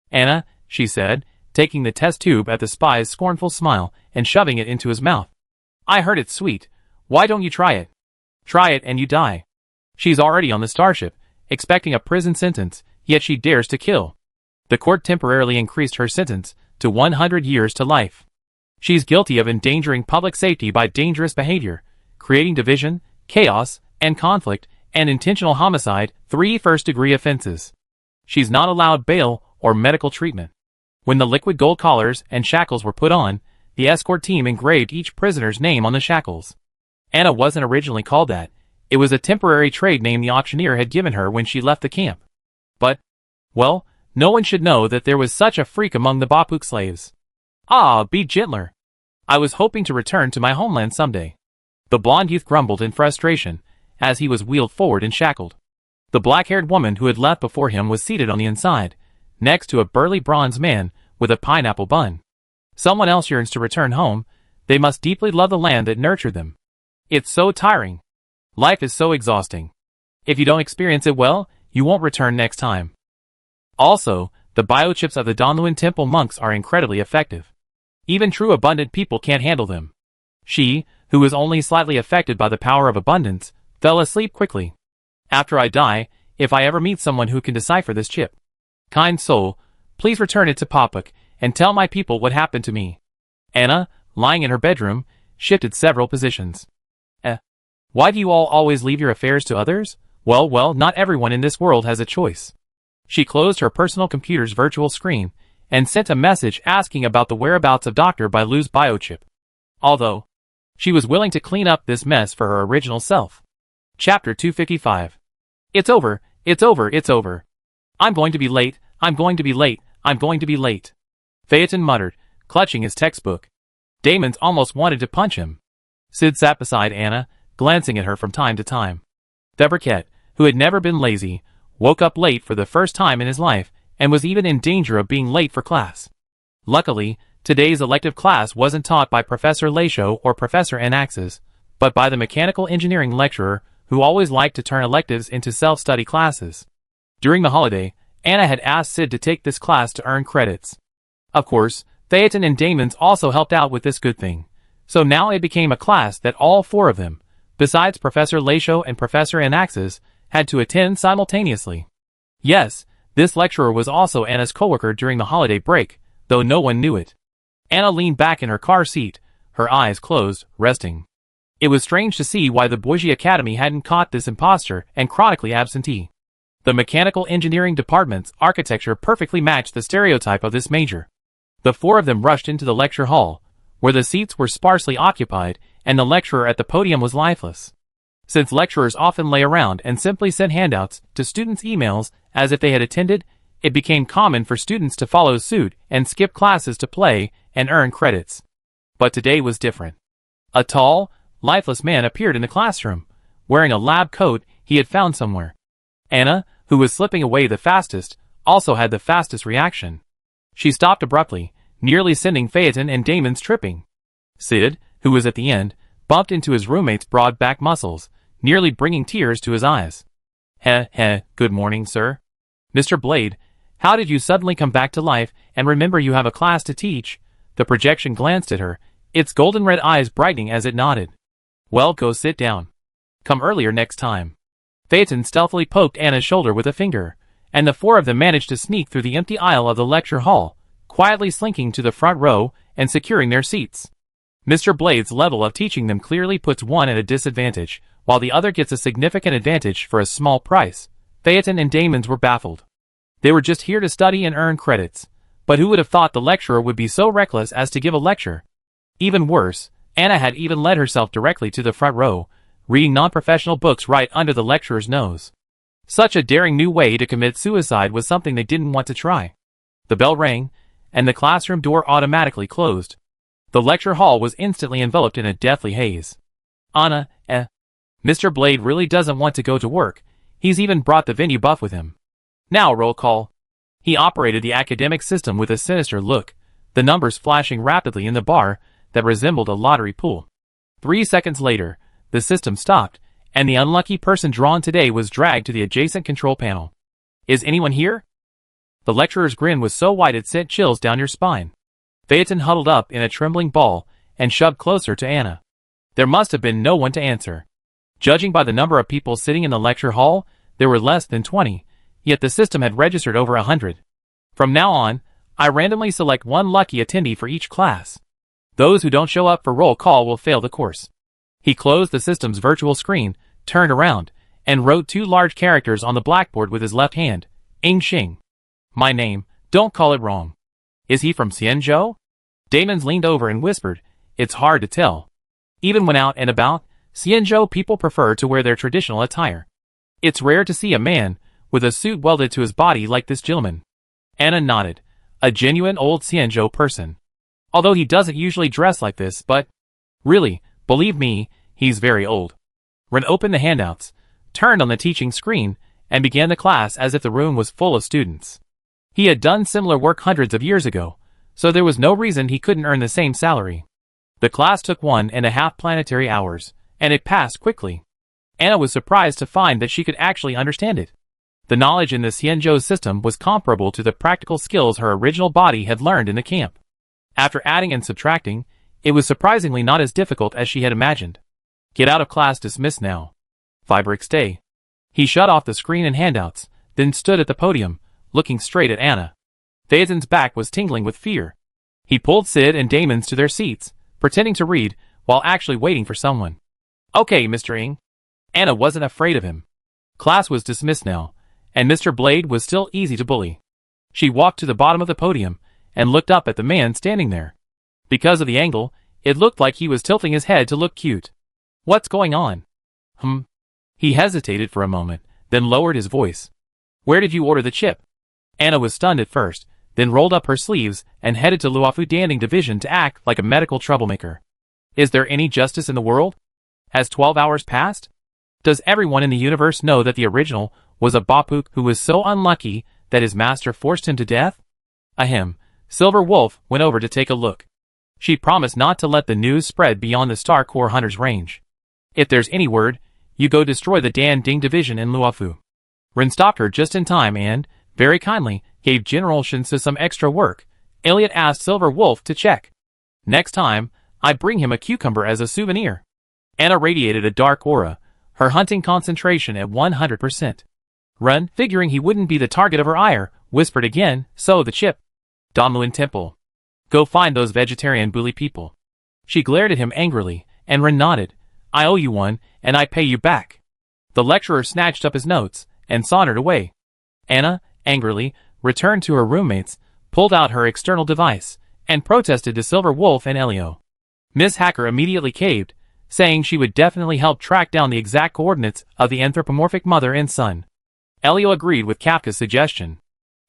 Anna, she said, taking the test tube at the spy's scornful smile and shoving it into his mouth. I heard it's sweet. Why don't you try it? Try it and you die. She's already on the starship, expecting a prison sentence, yet she dares to kill. The court temporarily increased her sentence to 100 years to life. She's guilty of endangering public safety by dangerous behavior, creating division, chaos, and conflict, and intentional homicide, 3 first-degree offenses. She's not allowed bail or medical treatment. When the liquid gold collars and shackles were put on, the escort team engraved each prisoner's name on the shackles. Anna wasn't originally called that. It was a temporary trade name the auctioneer had given her when she left the camp. But, well, no one should know that there was such a freak among the Bapuk slaves. Ah, be gentler. I was hoping to return to my homeland someday. The blonde youth grumbled in frustration as he was wheeled forward and shackled. The black-haired woman who had left before him was seated on the inside, next to a burly bronze man with a pineapple bun. Someone else yearns to return home. They must deeply love the land that nurtured them. It's so tiring. Life is so exhausting. If you don't experience it well, you won't return next time. Also, the biochips of the Donluin Temple monks are incredibly effective. Even true abundant people can't handle them. She, who was only slightly affected by the power of abundance, fell asleep quickly. After I die, if I ever meet someone who can decipher this chip, kind soul, please return it to Papuk, and tell my people what happened to me. Anna, lying in her bedroom, shifted several positions. Why do you all always leave your affairs to others? Well, not everyone in this world has a choice. She closed her personal computer's virtual screen, and sent a message asking about the whereabouts of Dr. Bailu's biochip. Although, she was willing to clean up this mess for her original self. Chapter 255. It's over, it's over, it's over. I'm going to be late, I'm going to be late, I'm going to be late. Phaeton muttered, clutching his textbook. Damons almost wanted to punch him. Sid sat beside Anna, glancing at her from time to time. Debriquette, who had never been lazy, woke up late for the first time in his life, and was even in danger of being late for class. Luckily, today's elective class wasn't taught by Professor Laisho or Professor Anaxis, but by the mechanical engineering lecturer who always liked to turn electives into self-study classes. During the holiday, Anna had asked Sid to take this class to earn credits. Of course, Phaeton and Damons also helped out with this good thing. So now it became a class that all four of them, besides Professor Laisho and Professor Anaxis, had to attend simultaneously. Yes, this lecturer was also Anna's coworker during the holiday break, though no one knew it. Anna leaned back in her car seat, her eyes closed, resting. It was strange to see why the Boise Academy hadn't caught this imposter and chronically absentee. The mechanical engineering department's architecture perfectly matched the stereotype of this major. The four of them rushed into the lecture hall, where the seats were sparsely occupied and the lecturer at the podium was lifeless. Since lecturers often lay around and simply sent handouts to students' emails as if they had attended, it became common for students to follow suit and skip classes to play and earn credits. But today was different. A tall, lifeless man appeared in the classroom, wearing a lab coat he had found somewhere. Anna, who was slipping away the fastest, also had the fastest reaction. She stopped abruptly, nearly sending Phaeton and Damons tripping. Sid, who was at the end, bumped into his roommate's broad back muscles, nearly bringing tears to his eyes. Good morning, sir. Mr. Blade, how did you suddenly come back to life and remember you have a class to teach? The projection glanced at her, its golden red eyes brightening as it nodded. Well, go sit down. Come earlier next time. Phaeton stealthily poked Anna's shoulder with a finger, and the four of them managed to sneak through the empty aisle of the lecture hall, quietly slinking to the front row and securing their seats. Mr. Blade's level of teaching them clearly puts one at a disadvantage, while the other gets a significant advantage for a small price. Phaeton and Damons were baffled. They were just here to study and earn credits, but who would have thought the lecturer would be so reckless as to give a lecture? Even worse, Anna had even led herself directly to the front row, reading non-professional books right under the lecturer's nose. Such a daring new way to commit suicide was something they didn't want to try. The bell rang, and the classroom door automatically closed. The lecture hall was instantly enveloped in a deathly haze. Anna, Mr. Blade really doesn't want to go to work. He's even brought the venue buff with him. Now roll call. He operated the academic system with a sinister look, the numbers flashing rapidly in the bar that resembled a lottery pool. 3 seconds later, the system stopped, and the unlucky person drawn today was dragged to the adjacent control panel. Is anyone here? The lecturer's grin was so wide it sent chills down your spine. Phaeton huddled up in a trembling ball and shoved closer to Anna. There must have been no one to answer. Judging by the number of people sitting in the lecture hall, there were less than 20, yet the system had registered over 100. From now on, I randomly select one lucky attendee for each class. Those who don't show up for roll call will fail the course. He closed the system's virtual screen, turned around, and wrote 2 large characters on the blackboard with his left hand. Ing Xing. My name, don't call it wrong. Is he from Xianzhou? Damons leaned over and whispered, it's hard to tell. Even when out and about, Xianzhou people prefer to wear their traditional attire. It's rare to see a man with a suit welded to his body like this gentleman. Anna nodded. A genuine old Xianzhou person. Although he doesn't usually dress like this, but really, believe me, he's very old. Ren opened the handouts, turned on the teaching screen, and began the class as if the room was full of students. He had done similar work hundreds of years ago, so there was no reason he couldn't earn the same salary. The class took 1.5 planetary hours, and it passed quickly. Anna was surprised to find that she could actually understand it. The knowledge in the Xianzhou system was comparable to the practical skills her original body had learned in the camp. After adding and subtracting, it was surprisingly not as difficult as she had imagined. Get out of class dismissed now. Fibrick stay. He shut off the screen and handouts, then stood at the podium, looking straight at Anna. Phaeton's back was tingling with fear. He pulled Sid and Damons to their seats, pretending to read, while actually waiting for someone. Okay, Mr. Ing. Anna wasn't afraid of him. Class was dismissed now, and Mr. Blade was still easy to bully. She walked to the bottom of the podium, and looked up at the man standing there. Because of the angle, it looked like he was tilting his head to look cute. What's going on? He hesitated for a moment, then lowered his voice. Where did you order the chip? Anna was stunned at first, then rolled up her sleeves and headed to Luofu Danding Division to act like a medical troublemaker. Is there any justice in the world? Has 12 hours passed? Does everyone in the universe know that the original was a Bapuk who was so unlucky that his master forced him to death? Ahem, Silver Wolf went over to take a look. She promised not to let the news spread beyond the Star Core Hunters range. If there's any word, you go destroy the Dan Ding division in Luofu. Rin stopped her just in time and, very kindly, gave General Shinsu some extra work. Elliot asked Silver Wolf to check. Next time, I bring him a cucumber as a souvenir. Anna radiated a dark aura, her hunting concentration at 100%. Ren, figuring he wouldn't be the target of her ire, whispered again, so the chip. Donluin Temple. Go find those vegetarian bully people. She glared at him angrily, and Ren nodded. I owe you one, and I pay you back. The lecturer snatched up his notes, and sauntered away. Anna, angrily, returned to her roommates, pulled out her external device, and protested to Silver Wolf and Elio. Miss Hacker immediately caved, saying she would definitely help track down the exact coordinates of the anthropomorphic mother and son. Elio agreed with Kafka's suggestion.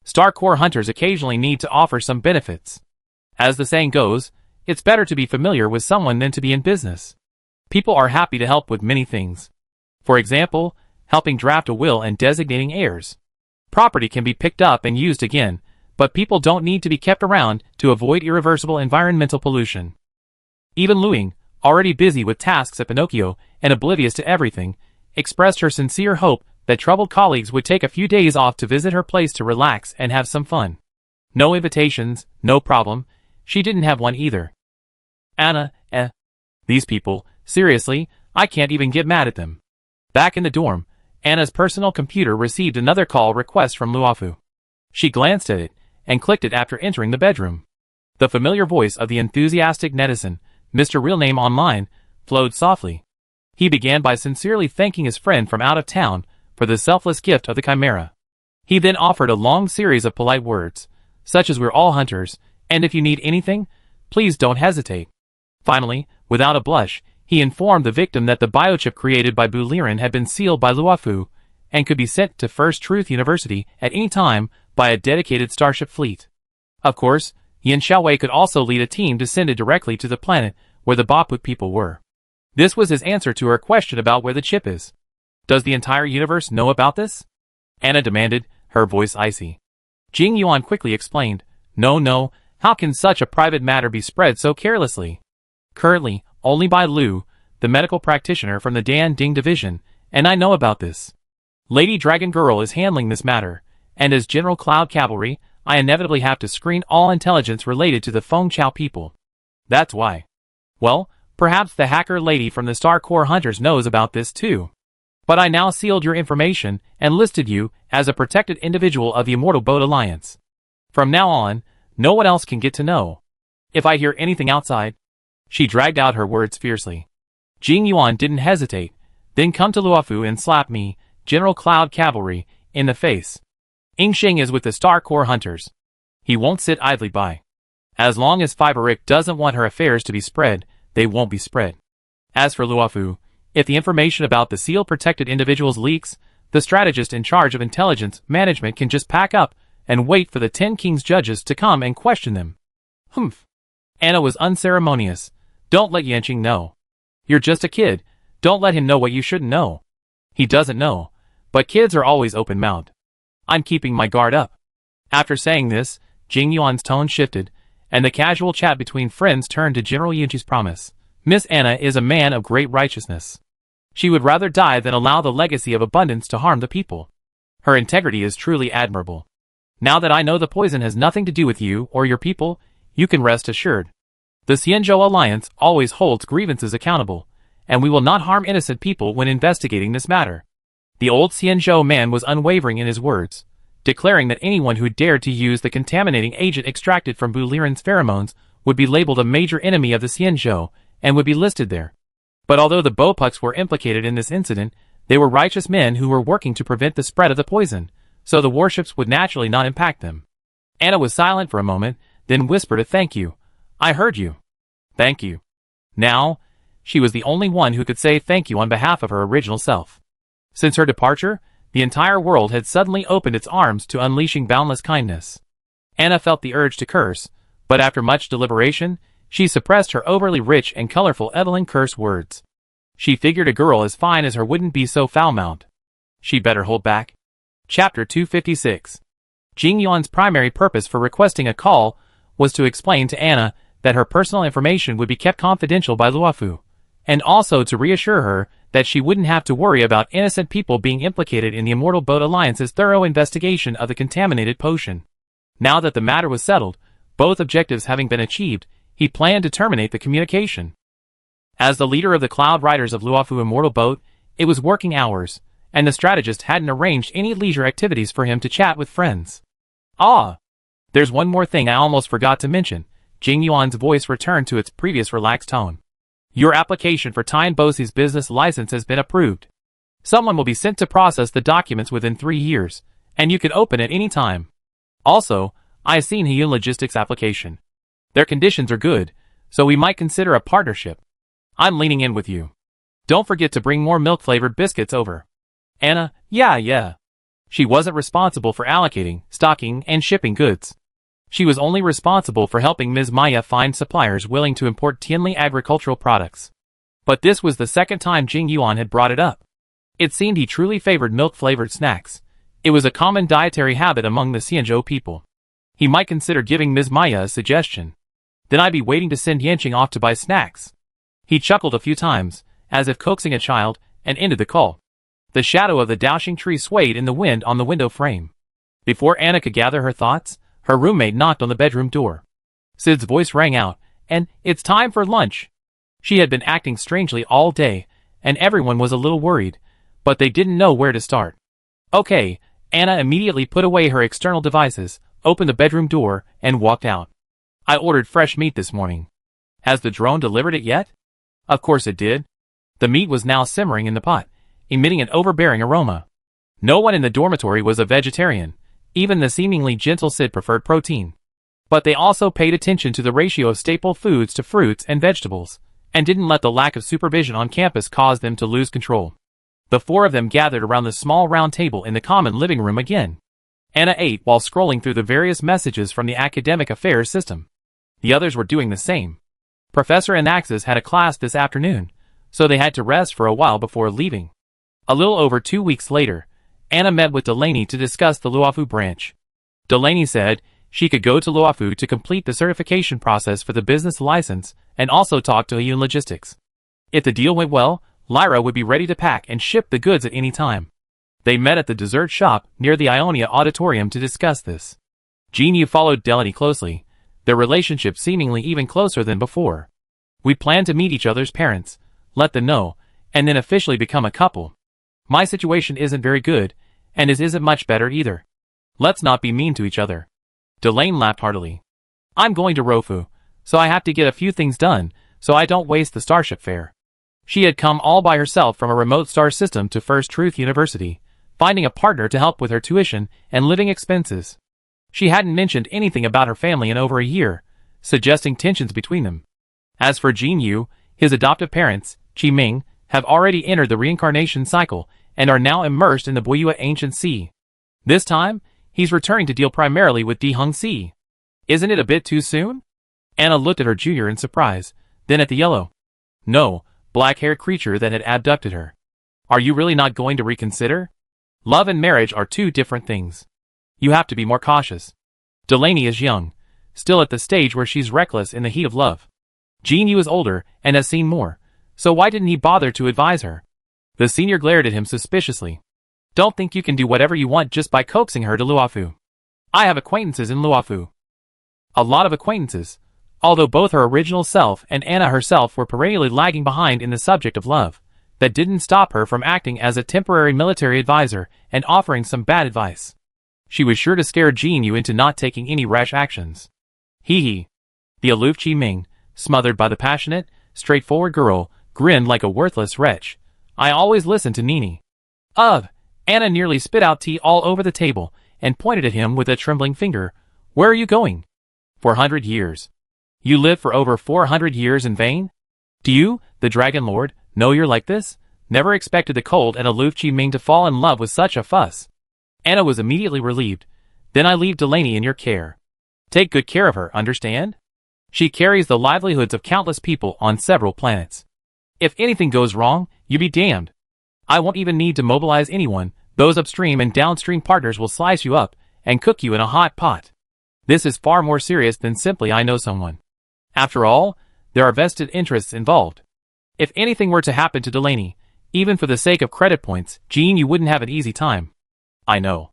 Star Core hunters occasionally need to offer some benefits. As the saying goes, it's better to be familiar with someone than to be in business. People are happy to help with many things. For example, helping draft a will and designating heirs. Property can be picked up and used again, but people don't need to be kept around to avoid irreversible environmental pollution. Even Luing, already busy with tasks at Pinocchio and oblivious to everything, expressed her sincere hope that troubled colleagues would take a few days off to visit her place to relax and have some fun. No invitations, no problem. She didn't have one either. Anna, These people, seriously, I can't even get mad at them. Back in the dorm, Anna's personal computer received another call request from Luofu. She glanced at it, and clicked it after entering the bedroom. The familiar voice of the enthusiastic netizen, Mr. Real Name Online, flowed softly. He began by sincerely thanking his friend from out of town for the selfless gift of the Chimera. He then offered a long series of polite words, such as we're all hunters, and if you need anything, please don't hesitate. Finally, without a blush, he informed the victim that the biochip created by Bu Liren had been sealed by Luofu, and could be sent to First Truth University at any time by a dedicated starship fleet. Of course, Yin Xiaowei could also lead a team to send it directly to the planet where the Baput people were. This was his answer to her question about where the chip is. Does the entire universe know about this? Anna demanded, her voice icy. Jing Yuan quickly explained, No, how can such a private matter be spread so carelessly? Currently, only by Lu, the medical practitioner from the Dan Ding division, and I know about this. Lady Dragon Girl is handling this matter, and as General Cloud Cavalry, I inevitably have to screen all intelligence related to the Feng Chao people. That's why. Well, perhaps the hacker lady from the Star Core Hunters knows about this too. But I now sealed your information and listed you as a protected individual of the Immortal Boat Alliance. From now on, no one else can get to know. If I hear anything outside... She dragged out her words fiercely. Jing Yuan didn't hesitate, then come to Luofu and slap me, General Cloud Cavalry, in the face. Yingxing is with the Star Core Hunters. He won't sit idly by. As long as Fiberic doesn't want her affairs to be spread, they won't be spread. As for Luofu, if the information about the seal-protected individuals leaks, the strategist in charge of intelligence management can just pack up and wait for the 10 Kings judges to come and question them. Humph. Anna was unceremonious. Don't let Yanqing know. You're just a kid. Don't let him know what you shouldn't know. He doesn't know. But kids are always open-mouthed. I'm keeping my guard up. After saying this, Jing Yuan's tone shifted, and the casual chat between friends turned to General Yunqi's promise. Miss Anna is a man of great righteousness. She would rather die than allow the legacy of abundance to harm the people. Her integrity is truly admirable. Now that I know the poison has nothing to do with you or your people, you can rest assured. The Xianzhou Alliance always holds grievances accountable, and we will not harm innocent people when investigating this matter. The old Xianzhou man was unwavering in his words, declaring that anyone who dared to use the contaminating agent extracted from Bu Liren's pheromones would be labeled a major enemy of the Xianzhou and would be listed there. But although the Bopuks were implicated in this incident, they were righteous men who were working to prevent the spread of the poison, so the warships would naturally not impact them. Anna was silent for a moment, then whispered a thank you. I heard you. Thank you. Now, she was the only one who could say thank you on behalf of her original self. Since her departure, the entire world had suddenly opened its arms to unleashing boundless kindness. Anna felt the urge to curse, but after much deliberation, she suppressed her overly rich and colorful Evelyn curse words. She figured a girl as fine as her wouldn't be so foul-mouthed. She'd better hold back. Chapter 256. Jing Yuan's primary purpose for requesting a call was to explain to Anna that her personal information would be kept confidential by Luofu, and also to reassure her that she wouldn't have to worry about innocent people being implicated in the Immortal Boat Alliance's thorough investigation of the contaminated potion. Now that the matter was settled, both objectives having been achieved, he planned to terminate the communication. As the leader of the Cloud Riders of Luofu Immortal Boat, it was working hours, and the strategist hadn't arranged any leisure activities for him to chat with friends. Ah! There's one more thing I almost forgot to mention. Jing Yuan's voice returned to its previous relaxed tone. Your application for Tyne Bosie's business license has been approved. Someone will be sent to process the documents within 3 years, and you can open at any time. Also, I have seen Hyun Logistics' application. Their conditions are good, so we might consider a partnership. I'm leaning in with you. Don't forget to bring more milk-flavored biscuits over. Anna, yeah. She wasn't responsible for allocating, stocking, and shipping goods. She was only responsible for helping Ms. Maya find suppliers willing to import Tianli agricultural products. But this was the second time Jing Yuan had brought it up. It seemed he truly favored milk-flavored snacks. It was a common dietary habit among the Xianzhou people. He might consider giving Ms. Maya a suggestion. Then I'd be waiting to send Yanqing off to buy snacks. He chuckled a few times, as if coaxing a child, and ended the call. The shadow of the Daoxing tree swayed in the wind on the window frame. Before Anna could gather her thoughts, her roommate knocked on the bedroom door. Sid's voice rang out, and it's time for lunch. She had been acting strangely all day, and everyone was a little worried, but they didn't know where to start. Okay, Anna immediately put away her external devices, opened the bedroom door, and walked out. I ordered fresh meat this morning. Has the drone delivered it yet? Of course it did. The meat was now simmering in the pot, emitting an overbearing aroma. No one in the dormitory was a vegetarian. Even the seemingly gentle Sid preferred protein. But they also paid attention to the ratio of staple foods to fruits and vegetables, and didn't let the lack of supervision on campus cause them to lose control. The four of them gathered around the small round table in the common living room again. Anna ate while scrolling through the various messages from the academic affairs system. The others were doing the same. Professor Anaxis had a class this afternoon, so they had to rest for a while before leaving. A little over 2 weeks later, Anna met with Delaney to discuss the Luofu branch. Delaney said she could go to Luofu to complete the certification process for the business license and also talk to Hyun Logistics. If the deal went well, Lyra would be ready to pack and ship the goods at any time. They met at the dessert shop near the Ionia Auditorium to discuss this. Jinyu followed Delaney closely, their relationship seemingly even closer than before. We plan to meet each other's parents, let them know, and then officially become a couple. My situation isn't very good, and his isn't much better either. Let's not be mean to each other. Delaney laughed heartily. I'm going to Rofu, so I have to get a few things done, so I don't waste the starship fare. She had come all by herself from a remote star system to First Truth University, finding a partner to help with her tuition and living expenses. She hadn't mentioned anything about her family in over a year, suggesting tensions between them. As for Jinyu, his adoptive parents, Qi Ming, have already entered the reincarnation cycle and are now immersed in the Buyua Ancient Sea. This time, he's returning to deal primarily with Di Hung Si. Isn't it a bit too soon? Anna looked at her junior in surprise, then at the yellow, black-haired creature that had abducted her. Are you really not going to reconsider? Love and marriage are two different things. You have to be more cautious. Delaney is young, still at the stage where she's reckless in the heat of love. Jinyu is older and has seen more, so why didn't he bother to advise her? The senior glared at him suspiciously. Don't think you can do whatever you want just by coaxing her to Luofu. I have acquaintances in Luofu. A lot of acquaintances, although both her original self and Anna herself were perennially lagging behind in the subject of love. That didn't stop her from acting as a temporary military advisor and offering some bad advice. She was sure to scare Jinyu into not taking any rash actions. Hee. The aloof Qi Ming, smothered by the passionate, straightforward girl, grinned like a worthless wretch. I always listen to Nini. Ugh! Anna nearly spit out tea all over the table and pointed at him with a trembling finger. Where are you going? 400 years. You lived for over 400 years in vain? Do you, the Dragon Lord, know you're like this? Never expected the cold and aloof Qi Ming to fall in love with such a fuss. Anna was immediately relieved. Then I leave Delaney in your care. Take good care of her, understand? She carries the livelihoods of countless people on several planets. If anything goes wrong, you be damned. I won't even need to mobilize anyone. Those upstream and downstream partners will slice you up and cook you in a hot pot. This is far more serious than simply I know someone. After all, there are vested interests involved. If anything were to happen to Delaney, even for the sake of credit points, Jean, you wouldn't have an easy time. I know.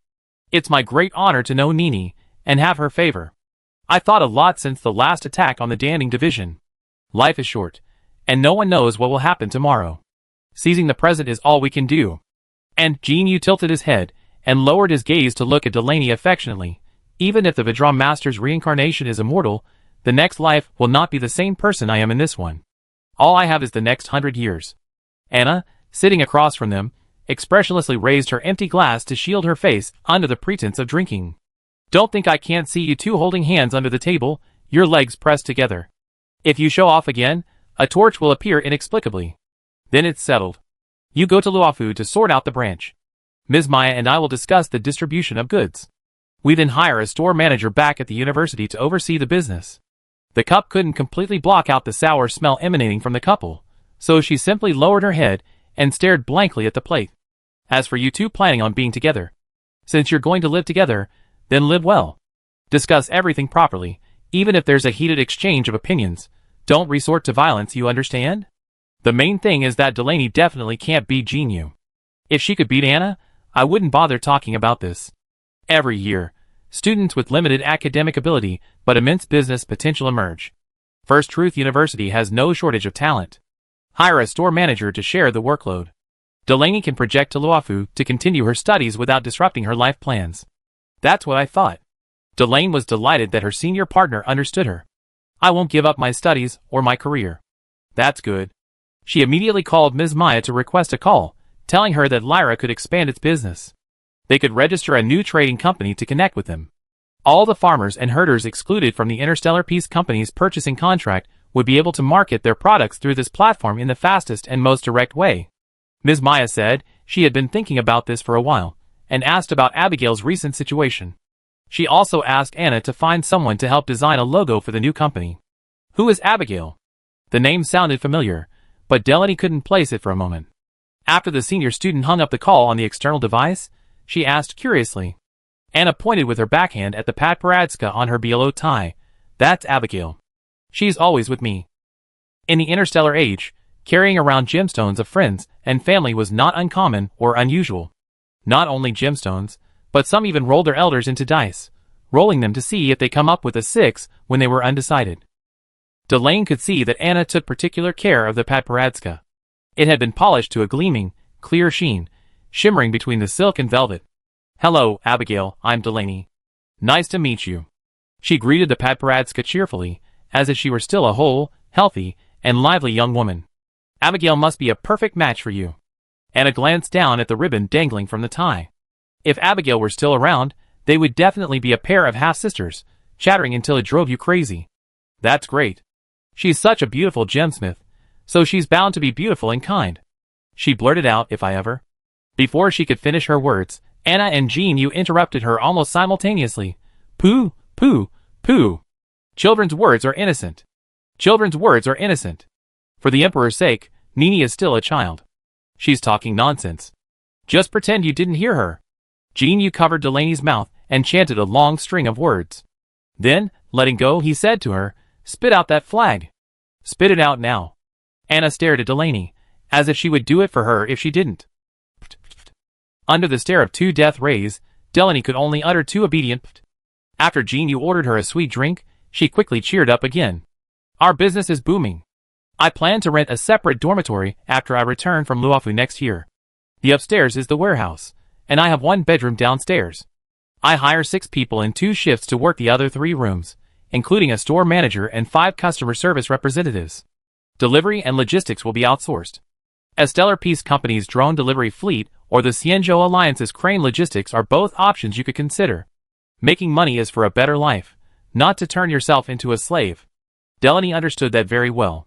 It's my great honor to know Nini and have her favor. I thought a lot since the last attack on the Danning division. Life is short, and no one knows what will happen tomorrow. Seizing the present is all we can do. And Jean Yu tilted his head and lowered his gaze to look at Delaney affectionately. Even if the Vidram Master's reincarnation is immortal, the next life will not be the same person I am in this one. All I have is the next 100 years. Anna, sitting across from them, expressionlessly raised her empty glass to shield her face under the pretense of drinking. Don't think I can't see you two holding hands under the table, your legs pressed together. If you show off again, a torch will appear inexplicably. Then it's settled. You go to Luofu to sort out the branch. Ms. Maya and I will discuss the distribution of goods. We then hire a store manager back at the university to oversee the business. The cup couldn't completely block out the sour smell emanating from the couple, so she simply lowered her head and stared blankly at the plate. As for you two planning on being together, since you're going to live together, then live well. Discuss everything properly, even if there's a heated exchange of opinions. Don't resort to violence, you understand? The main thing is that Delaney definitely can't beat Jean Yu. If she could beat Anna, I wouldn't bother talking about this. Every year, students with limited academic ability but immense business potential emerge. First Truth University has no shortage of talent. Hire a store manager to share the workload. Delaney can project to Luofu to continue her studies without disrupting her life plans. That's what I thought. Delaney was delighted that her senior partner understood her. I won't give up my studies or my career. That's good. She immediately called Ms. Maya to request a call, telling her that Lyra could expand its business. They could register a new trading company to connect with them. All the farmers and herders excluded from the Interstellar Peace Company's purchasing contract would be able to market their products through this platform in the fastest and most direct way. Ms. Maya said she had been thinking about this for a while, and asked about Abigail's recent situation. She also asked Anna to find someone to help design a logo for the new company. Who is Abigail? The name sounded familiar, but Delaney couldn't place it for a moment. After the senior student hung up the call on the external device, she asked curiously. Anna pointed with her backhand at the Patparadska on her BLO tie. That's Abigail. She's always with me. In the interstellar age, carrying around gemstones of friends and family was not uncommon or unusual. Not only gemstones, but some even rolled their elders into dice, rolling them to see if they come up with a 6 when they were undecided. Delaney could see that Anna took particular care of the Patparadska. It had been polished to a gleaming, clear sheen, shimmering between the silk and velvet. Hello, Abigail, I'm Delaney. Nice to meet you. She greeted the Patparadska cheerfully, as if she were still a whole, healthy, and lively young woman. Abigail must be a perfect match for you. Anna glanced down at the ribbon dangling from the tie. If Abigail were still around, they would definitely be a pair of half-sisters, chattering until it drove you crazy. That's great. She's such a beautiful gemsmith, so she's bound to be beautiful and kind. She blurted out, if I ever. Before she could finish her words, Anna and Jean Yu interrupted her almost simultaneously. Pooh, pooh, pooh. Children's words are innocent. Children's words are innocent. For the Emperor's sake, Nini is still a child. She's talking nonsense. Just pretend you didn't hear her. Jean Yu covered Delaney's mouth and chanted a long string of words. Then, letting go, he said to her, spit out that flag. Spit it out now. Anna stared at Delaney, as if she would do it for her if she didn't. Under the stare of 2 death rays, Delaney could only utter 2 obedient pfft. After Jean Yu ordered her a sweet drink, she quickly cheered up again. Our business is booming. I plan to rent a separate dormitory after I return from Luofu next year. The upstairs is the warehouse, and I have 1 bedroom downstairs. I hire 6 people in 2 shifts to work the other 3 rooms, including a store manager and 5 customer service representatives. Delivery and logistics will be outsourced. A Stellar Peace Company's drone delivery fleet or the Xianzhou Alliance's crane logistics are both options you could consider. Making money is for a better life, not to turn yourself into a slave. Delaney understood that very well.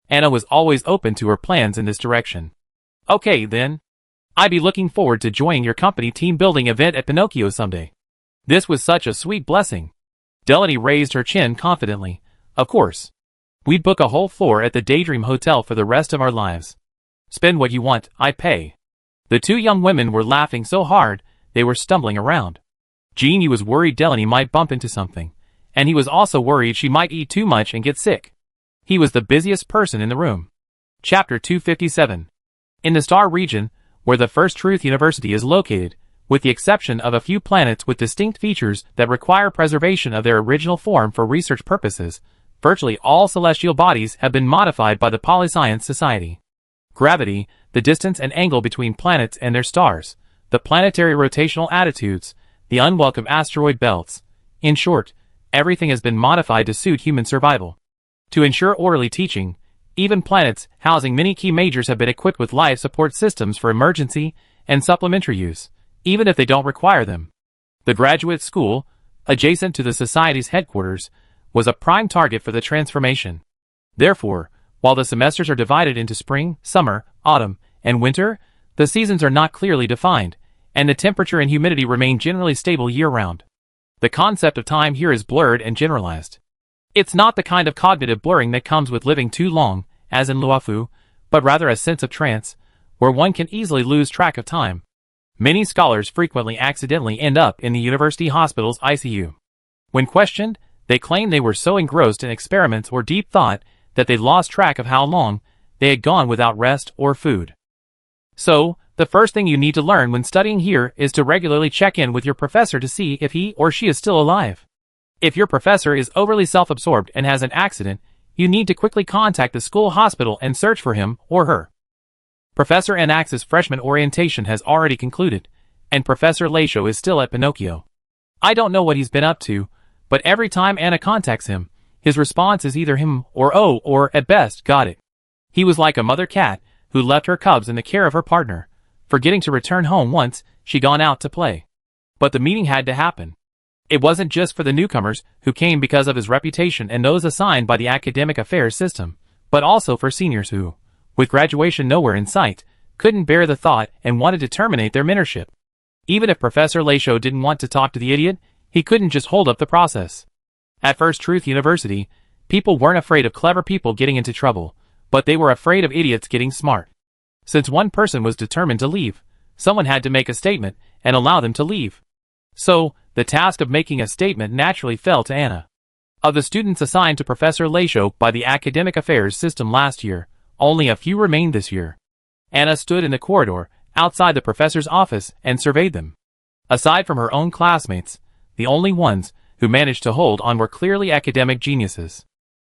Anna was always open to her plans in this direction. Okay then. I'd be looking forward to joining your company team building event at Pinocchio someday. This was such a sweet blessing. Delaney raised her chin confidently. Of course. We'd book a whole floor at the Daydream Hotel for the rest of our lives. Spend what you want, I pay. The 2 young women were laughing so hard, they were stumbling around. Jean Yu was worried Delaney might bump into something, And he was also worried she might eat too much and get sick. He was the busiest person in the room. Chapter 257. In the star region, where the First Truth University is located, with the exception of a few planets with distinct features that require preservation of their original form for research purposes, virtually all celestial bodies have been modified by the Polyscience Society. Gravity, the distance and angle between planets and their stars, the planetary rotational attitudes, the unwelcome asteroid belts. In short, everything has been modified to suit human survival. To ensure orderly teaching, even planets housing many key majors have been equipped with life support systems for emergency and supplementary use, even if they don't require them. The graduate school, adjacent to the Society's headquarters, was a prime target for the transformation. Therefore, while the semesters are divided into spring, summer, autumn, and winter, the seasons are not clearly defined, and the temperature and humidity remain generally stable year-round. The concept of time here is blurred and generalized. It's not the kind of cognitive blurring that comes with living too long, as in Luofu, but rather a sense of trance, where one can easily lose track of time. Many scholars frequently accidentally end up in the university hospital's ICU. When questioned, they claim they were so engrossed in experiments or deep thought that they lost track of how long they had gone without rest or food. So, the first thing you need to learn when studying here is to regularly check in with your professor to see if he or she is still alive. If your professor is overly self-absorbed and has an accident, you need to quickly contact the school hospital and search for him or her. Professor Anax's freshman orientation has already concluded, and Professor Laisho is still at Pinocchio. I don't know what he's been up to, but every time Anna contacts him, his response is either him or oh or, at best, got it. He was like a mother cat who left her cubs in the care of her partner, forgetting to return home once she'd gone out to play. But the meeting had to happen. It wasn't just for the newcomers who came because of his reputation and those assigned by the academic affairs system, but also for seniors who, with graduation nowhere in sight, couldn't bear the thought and wanted to terminate their mentorship. Even if Professor Laisho didn't want to talk to the idiot, he couldn't just hold up the process. At First Truth University, people weren't afraid of clever people getting into trouble, but they were afraid of idiots getting smart. Since one person was determined to leave, someone had to make a statement and allow them to leave. So, the task of making a statement naturally fell to Anna. Of the students assigned to Professor Laisho by the academic affairs system last year, only a few remained this year. Anna stood in the corridor, outside the professor's office, and surveyed them. Aside from her own classmates, the only ones who managed to hold on were clearly academic geniuses.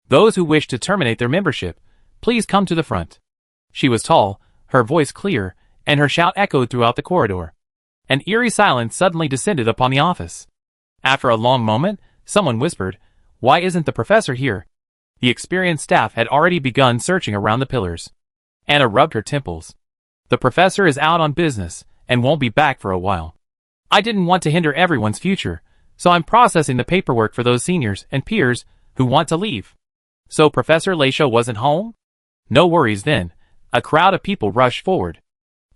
Those who wished to terminate their membership, please come to the front. She was tall, her voice clear, and her shout echoed throughout the corridor. An eerie silence suddenly descended upon the office. After a long moment, someone whispered, "Why isn't the professor here?" The experienced staff had already begun searching around the pillars. Anna rubbed her temples. "The professor is out on business, and won't be back for a while. I didn't want to hinder everyone's future, so I'm processing the paperwork for those seniors and peers who want to leave." So Professor Laisho wasn't home? No worries then. A crowd of people rushed forward.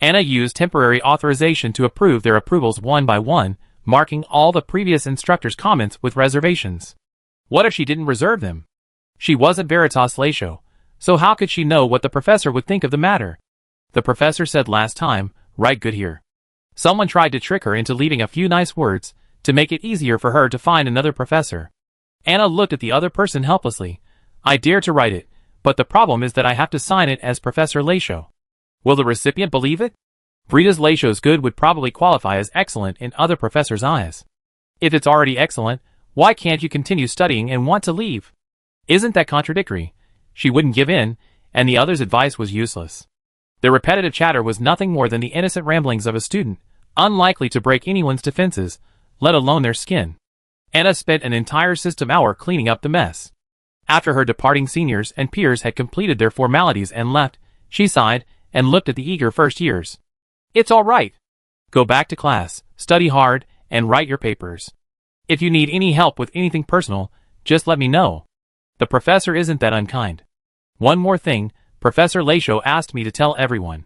Anna used temporary authorization to approve their approvals one by one, marking all the previous instructors' comments with reservations. What if she didn't reserve them? She wasn't Veritas Laisho, so how could she know what the professor would think of the matter? The professor said last time, "Right good here." Someone tried to trick her into leaving a few nice words, to make it easier for her to find another professor. Anna looked at the other person helplessly. "I dare to write it, but the problem is that I have to sign it as Professor Laisho. Will the recipient believe it?" Veritas Laisho's good would probably qualify as excellent in other professors' eyes. If it's already excellent, why can't you continue studying and want to leave? Isn't that contradictory? She wouldn't give in, and the other's advice was useless. The repetitive chatter was nothing more than the innocent ramblings of a student, unlikely to break anyone's defenses, let alone their skin. Anna spent an entire system hour cleaning up the mess. After her departing seniors and peers had completed their formalities and left, she sighed and looked at the eager first years. "It's all right. Go back to class, study hard, and write your papers. If you need any help with anything personal, just let me know. The professor isn't that unkind. One more thing, Professor Laisho asked me to tell everyone.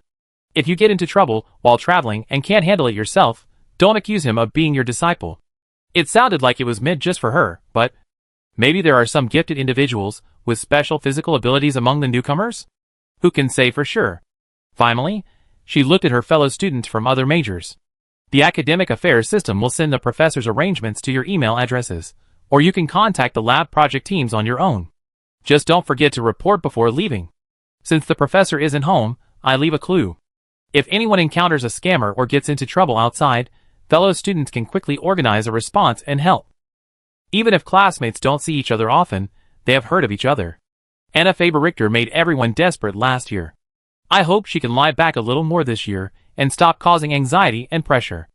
If you get into trouble while traveling and can't handle it yourself, don't accuse him of being your disciple." It sounded like it was meant just for her, but maybe there are some gifted individuals with special physical abilities among the newcomers? Who can say for sure? Finally, she looked at her fellow students from other majors. "The academic affairs system will send the professor's arrangements to your email addresses, Or you can contact the lab project teams on your own. Just don't forget to report before leaving. Since the professor isn't home, I leave a clue. If anyone encounters a scammer or gets into trouble outside, fellow students can quickly organize a response and help. Even if classmates don't see each other often, they have heard of each other. Anna Faber-Richter made everyone desperate last year. I hope she can lie back a little more this year and stop causing anxiety and pressure.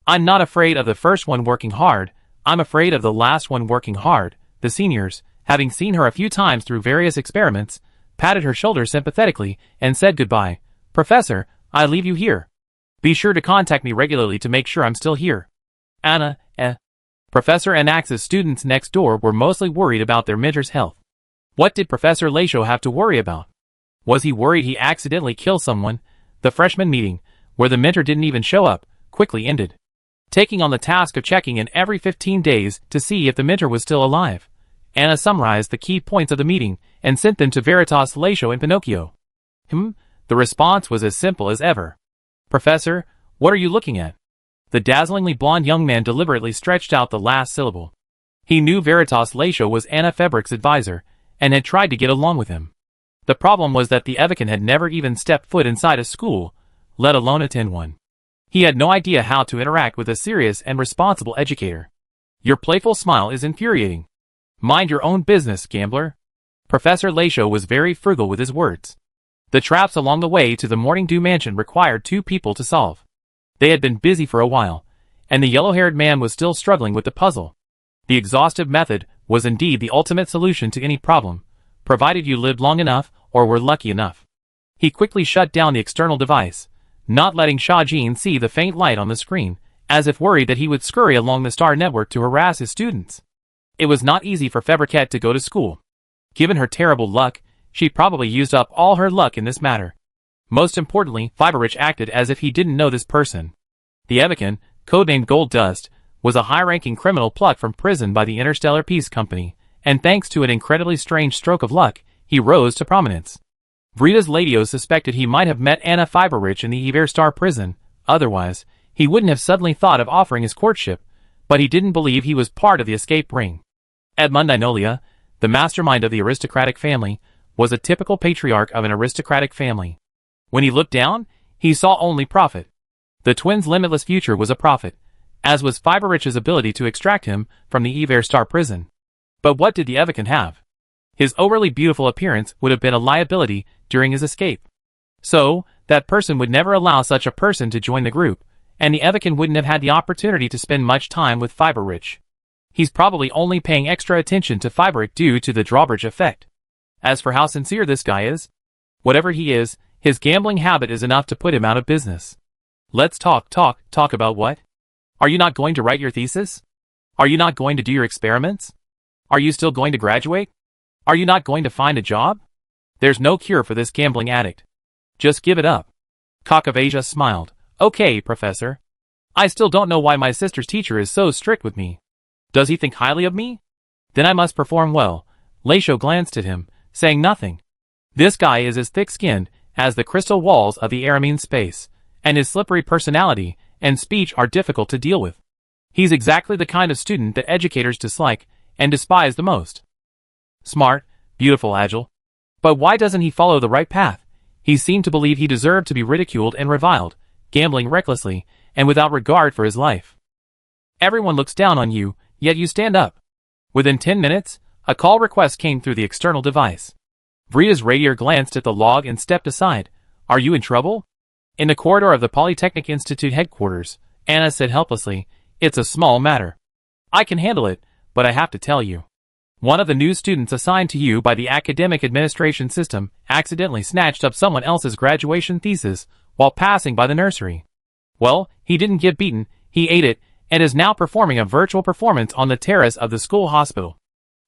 I'm not afraid of the first one working hard, I'm afraid of the last one working hard. The seniors, having seen her a few times through various experiments, patted her shoulder sympathetically and said goodbye. Professor, I leave you here. Be sure to contact me regularly to make sure I'm still here. Anna, Professor Anax's students next door were mostly worried about their mentor's health. What did Professor Lachaud have to worry about? Was he worried he accidentally killed someone? The freshman meeting, where the mentor didn't even show up, quickly ended. Taking on the task of checking in every 15 days to see if the mentor was still alive, Anna summarized the key points of the meeting and sent them to Veritas, Lachaud, and Pinocchio. The response was as simple as ever. Professor, what are you looking at? The dazzlingly blond young man deliberately stretched out the last syllable. He knew Veritas Lachaud was Anna Faberic's advisor, and had tried to get along with him. The problem was that the Evican had never even stepped foot inside a school, let alone attend one. He had no idea how to interact with a serious and responsible educator. Your playful smile is infuriating. Mind your own business, gambler. Professor Lachaud was very frugal with his words. The traps along the way to the Morning Dew Mansion required 2 people to solve. They had been busy for a while, and the yellow-haired man was still struggling with the puzzle. The exhaustive method was indeed the ultimate solution to any problem, provided you lived long enough or were lucky enough. He quickly shut down the external device, not letting Shah-Jean see the faint light on the screen, as if worried that he would scurry along the star network to harass his students. It was not easy for Fabriquette to go to school. Given her terrible luck, she probably used up all her luck in this matter. Most importantly, Faberich acted as if he didn't know this person. The Evican, codenamed Gold Dust, was a high-ranking criminal plucked from prison by the Interstellar Peace Company, and thanks to an incredibly strange stroke of luck, he rose to prominence. Vritas Ladios suspected he might have met Anna Faberich in the Iverstar prison, otherwise, he wouldn't have suddenly thought of offering his courtship, but he didn't believe he was part of the escape ring. Edmond Inolia, the mastermind of the aristocratic family, was a typical patriarch of an aristocratic family. When he looked down, he saw only profit. The twins' limitless future was a profit, as was Fiberich's ability to extract him from the Iverstar prison. But what did the Evican have? His overly beautiful appearance would have been a liability during his escape. So, that person would never allow such a person to join the group, and the Evican wouldn't have had the opportunity to spend much time with Fiberich. He's probably only paying extra attention to Fiberich due to the drawbridge effect. As for how sincere this guy is, whatever he is, his gambling habit is enough to put him out of business. Let's talk about what? Are you not going to write your thesis? Are you not going to do your experiments? Are you still going to graduate? Are you not going to find a job? There's no cure for this gambling addict. Just give it up. Kakavasia smiled. Okay, Professor. I still don't know why my sister's teacher is so strict with me. Does he think highly of me? Then I must perform well. Lachaud glanced at him, saying nothing. This guy is as thick-skinned as the crystal walls of the Aramine space, and his slippery personality and speech are difficult to deal with. He's exactly the kind of student that educators dislike and despise the most. Smart, beautiful, agile. But why doesn't he follow the right path? He seemed to believe he deserved to be ridiculed and reviled, gambling recklessly and without regard for his life. Everyone looks down on you, yet you stand up. Within 10 minutes, a call request came through the external device. Vritas Radier glanced at the log and stepped aside. Are you in trouble? In the corridor of the Polytechnic Institute headquarters, Anna said helplessly, It's a small matter. I can handle it, but I have to tell you. One of the new students assigned to you by the academic administration system accidentally snatched up someone else's graduation thesis while passing by the nursery. Well, he didn't get beaten, he ate it, and is now performing a virtual performance on the terrace of the school hospital.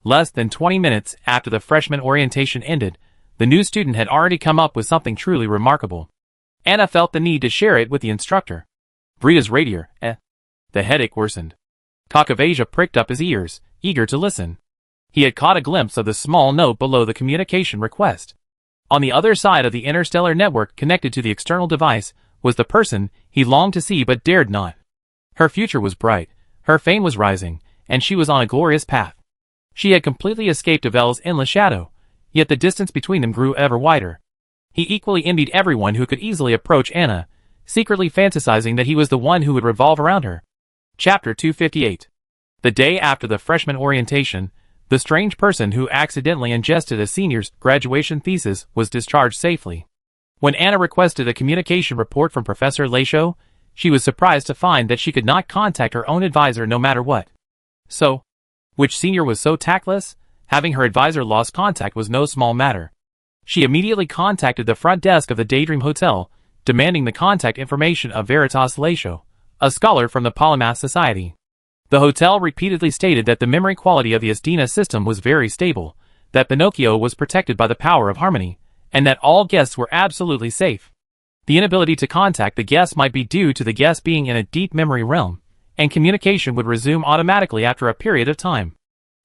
Less than 20 minutes after the freshman orientation ended, the new student had already come up with something truly remarkable. Anna felt the need to share it with the instructor. Vritas Radier, The headache worsened. Kakavasia pricked up his ears, eager to listen. He had caught a glimpse of the small note below the communication request. On the other side of the interstellar network connected to the external device was the person he longed to see but dared not. Her future was bright, her fame was rising, and she was on a glorious path. She had completely escaped Abel's endless shadow, yet the distance between them grew ever wider. He equally envied everyone who could easily approach Anna, secretly fantasizing that he was the one who would revolve around her. Chapter 258. The day after the freshman orientation, the strange person who accidentally ingested a senior's graduation thesis was discharged safely. When Anna requested a communication report from Professor Lachaud, she was surprised to find that she could not contact her own advisor no matter what. So, which senior was so tactless? Having her advisor lost contact was no small matter. She immediately contacted the front desk of the Daydream Hotel, demanding the contact information of Veritas Lachaud, a scholar from the Polymath Society. The hotel repeatedly stated that the memory quality of the Esdina system was very stable, that Pinocchio was protected by the power of harmony, and that all guests were absolutely safe. The inability to contact the guests might be due to the guest being in a deep memory realm, and communication would resume automatically after a period of time.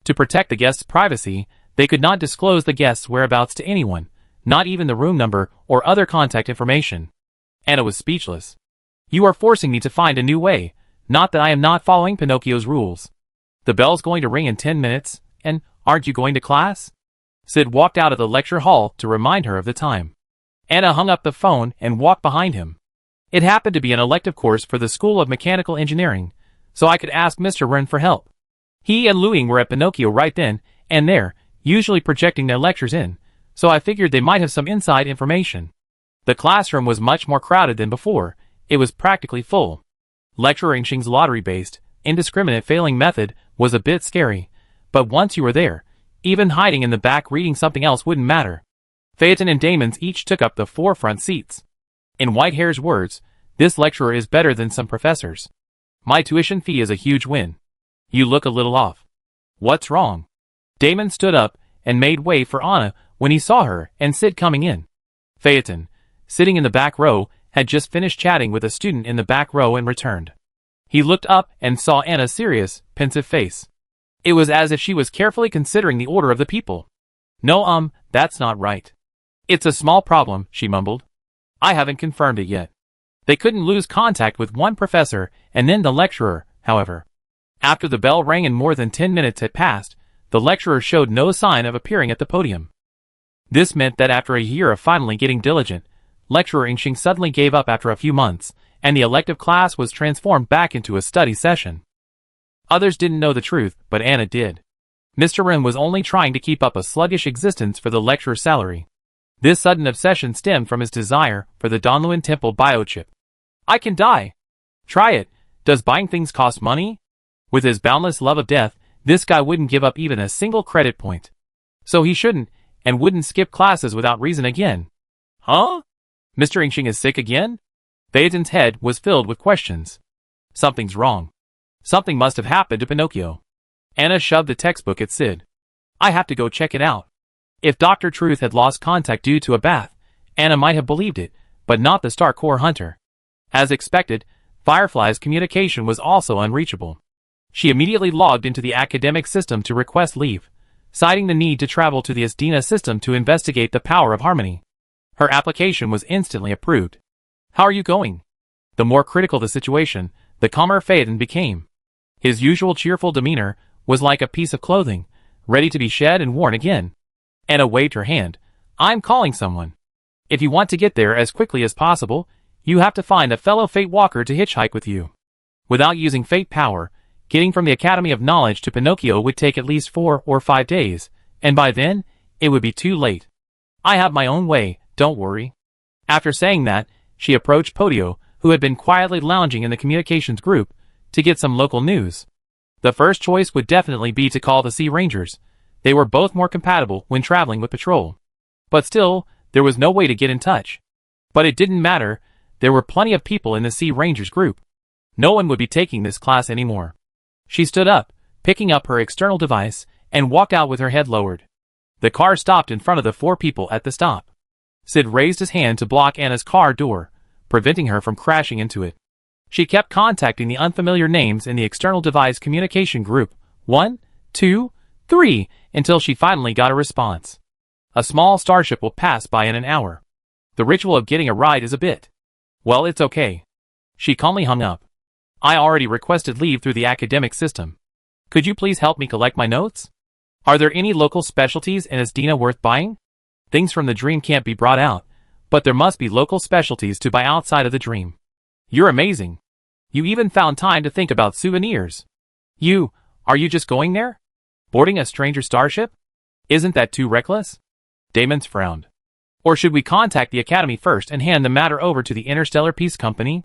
To protect the guest's privacy, they could not disclose the guest's whereabouts to anyone, not even the room number or other contact information. Anna was speechless. You are forcing me to find a new way, not that I am not following Pinocchio's rules. The bell's going to ring in 10 minutes, and aren't you going to class? Sid walked out of the lecture hall to remind her of the time. Anna hung up the phone and walked behind him. It happened to be an elective course for the School of Mechanical Engineering, so I could ask Mr. Wren for help. He and Luing were at Pinocchio right then and there, usually projecting their lectures in, so I figured they might have some inside information. The classroom was much more crowded than before. It was practically full. Lecturer Xing's lottery-based, indiscriminate failing method was a bit scary, but once you were there, even hiding in the back reading something else wouldn't matter. Phaeton and Damons each took up the forefront seats. In Whitehair's words, this lecturer is better than some professors. My tuition fee is a huge win. You look a little off. What's wrong? Damon stood up and made way for Anna when he saw her and Sid coming in. Phaeton, sitting in the back row, had just finished chatting with a student in the back row and returned. He looked up and saw Anna's serious, pensive face. It was as if she was carefully considering the order of the people. No, that's not right. It's a small problem, she mumbled. I haven't confirmed it yet. They couldn't lose contact with one professor and then the lecturer, however. After the bell rang and more than 10 minutes had passed, the lecturer showed no sign of appearing at the podium. This meant that after a year of finally getting diligent, Lecturer Xing suddenly gave up after a few months, and the elective class was transformed back into a study session. Others didn't know the truth, but Anna did. Mr. Wren was only trying to keep up a sluggish existence for the lecturer's salary. This sudden obsession stemmed from his desire for the Donluan Temple biochip. I can die. Try it. Does buying things cost money? With his boundless love of death, this guy wouldn't give up even a single credit point. So he shouldn't, and wouldn't skip classes without reason again. Huh? Mr. Xing is sick again? Phaeton's head was filled with questions. Something's wrong. Something must have happened to Pinocchio. Anna shoved the textbook at Sid. I have to go check it out. If Dr. Truth had lost contact due to a bath, Anna might have believed it, but not the Star Corps hunter. As expected, Firefly's communication was also unreachable. She immediately logged into the academic system to request leave, citing the need to travel to the Esdina system to investigate the power of harmony. Her application was instantly approved. How are you going? The more critical the situation, the calmer Phaeton became. His usual cheerful demeanor was like a piece of clothing, ready to be shed and worn again. Anna waved her hand. I'm calling someone. If you want to get there as quickly as possible, you have to find a fellow Fate Walker to hitchhike with you. Without using Fate power, getting from the Academy of Knowledge to Pinocchio would take at least 4 or 5 days, and by then, it would be too late. I have my own way, don't worry. After saying that, she approached Podio, who had been quietly lounging in the communications group, to get some local news. The first choice would definitely be to call the Sea Rangers. They were both more compatible when traveling with patrol. But still, there was no way to get in touch. But it didn't matter, there were plenty of people in the Sea Rangers group. No one would be taking this class anymore. She stood up, picking up her external device, and walked out with her head lowered. The car stopped in front of the 4 people at the stop. Sid raised his hand to block Anna's car door, preventing her from crashing into it. She kept contacting the unfamiliar names in the external device communication group, 1, 2, 3, until she finally got a response. A small starship will pass by in an hour. The ritual of getting a ride is a bit. Well, it's okay. She calmly hung up. I already requested leave through the academic system. Could you please help me collect my notes? Are there any local specialties in Esdina worth buying? Things from the dream can't be brought out, but there must be local specialties to buy outside of the dream. You're amazing. You even found time to think about souvenirs. Are you just going there? Boarding a stranger starship? Isn't that too reckless? Damons frowned. Or should we contact the Academy first and hand the matter over to the Interstellar Peace Company?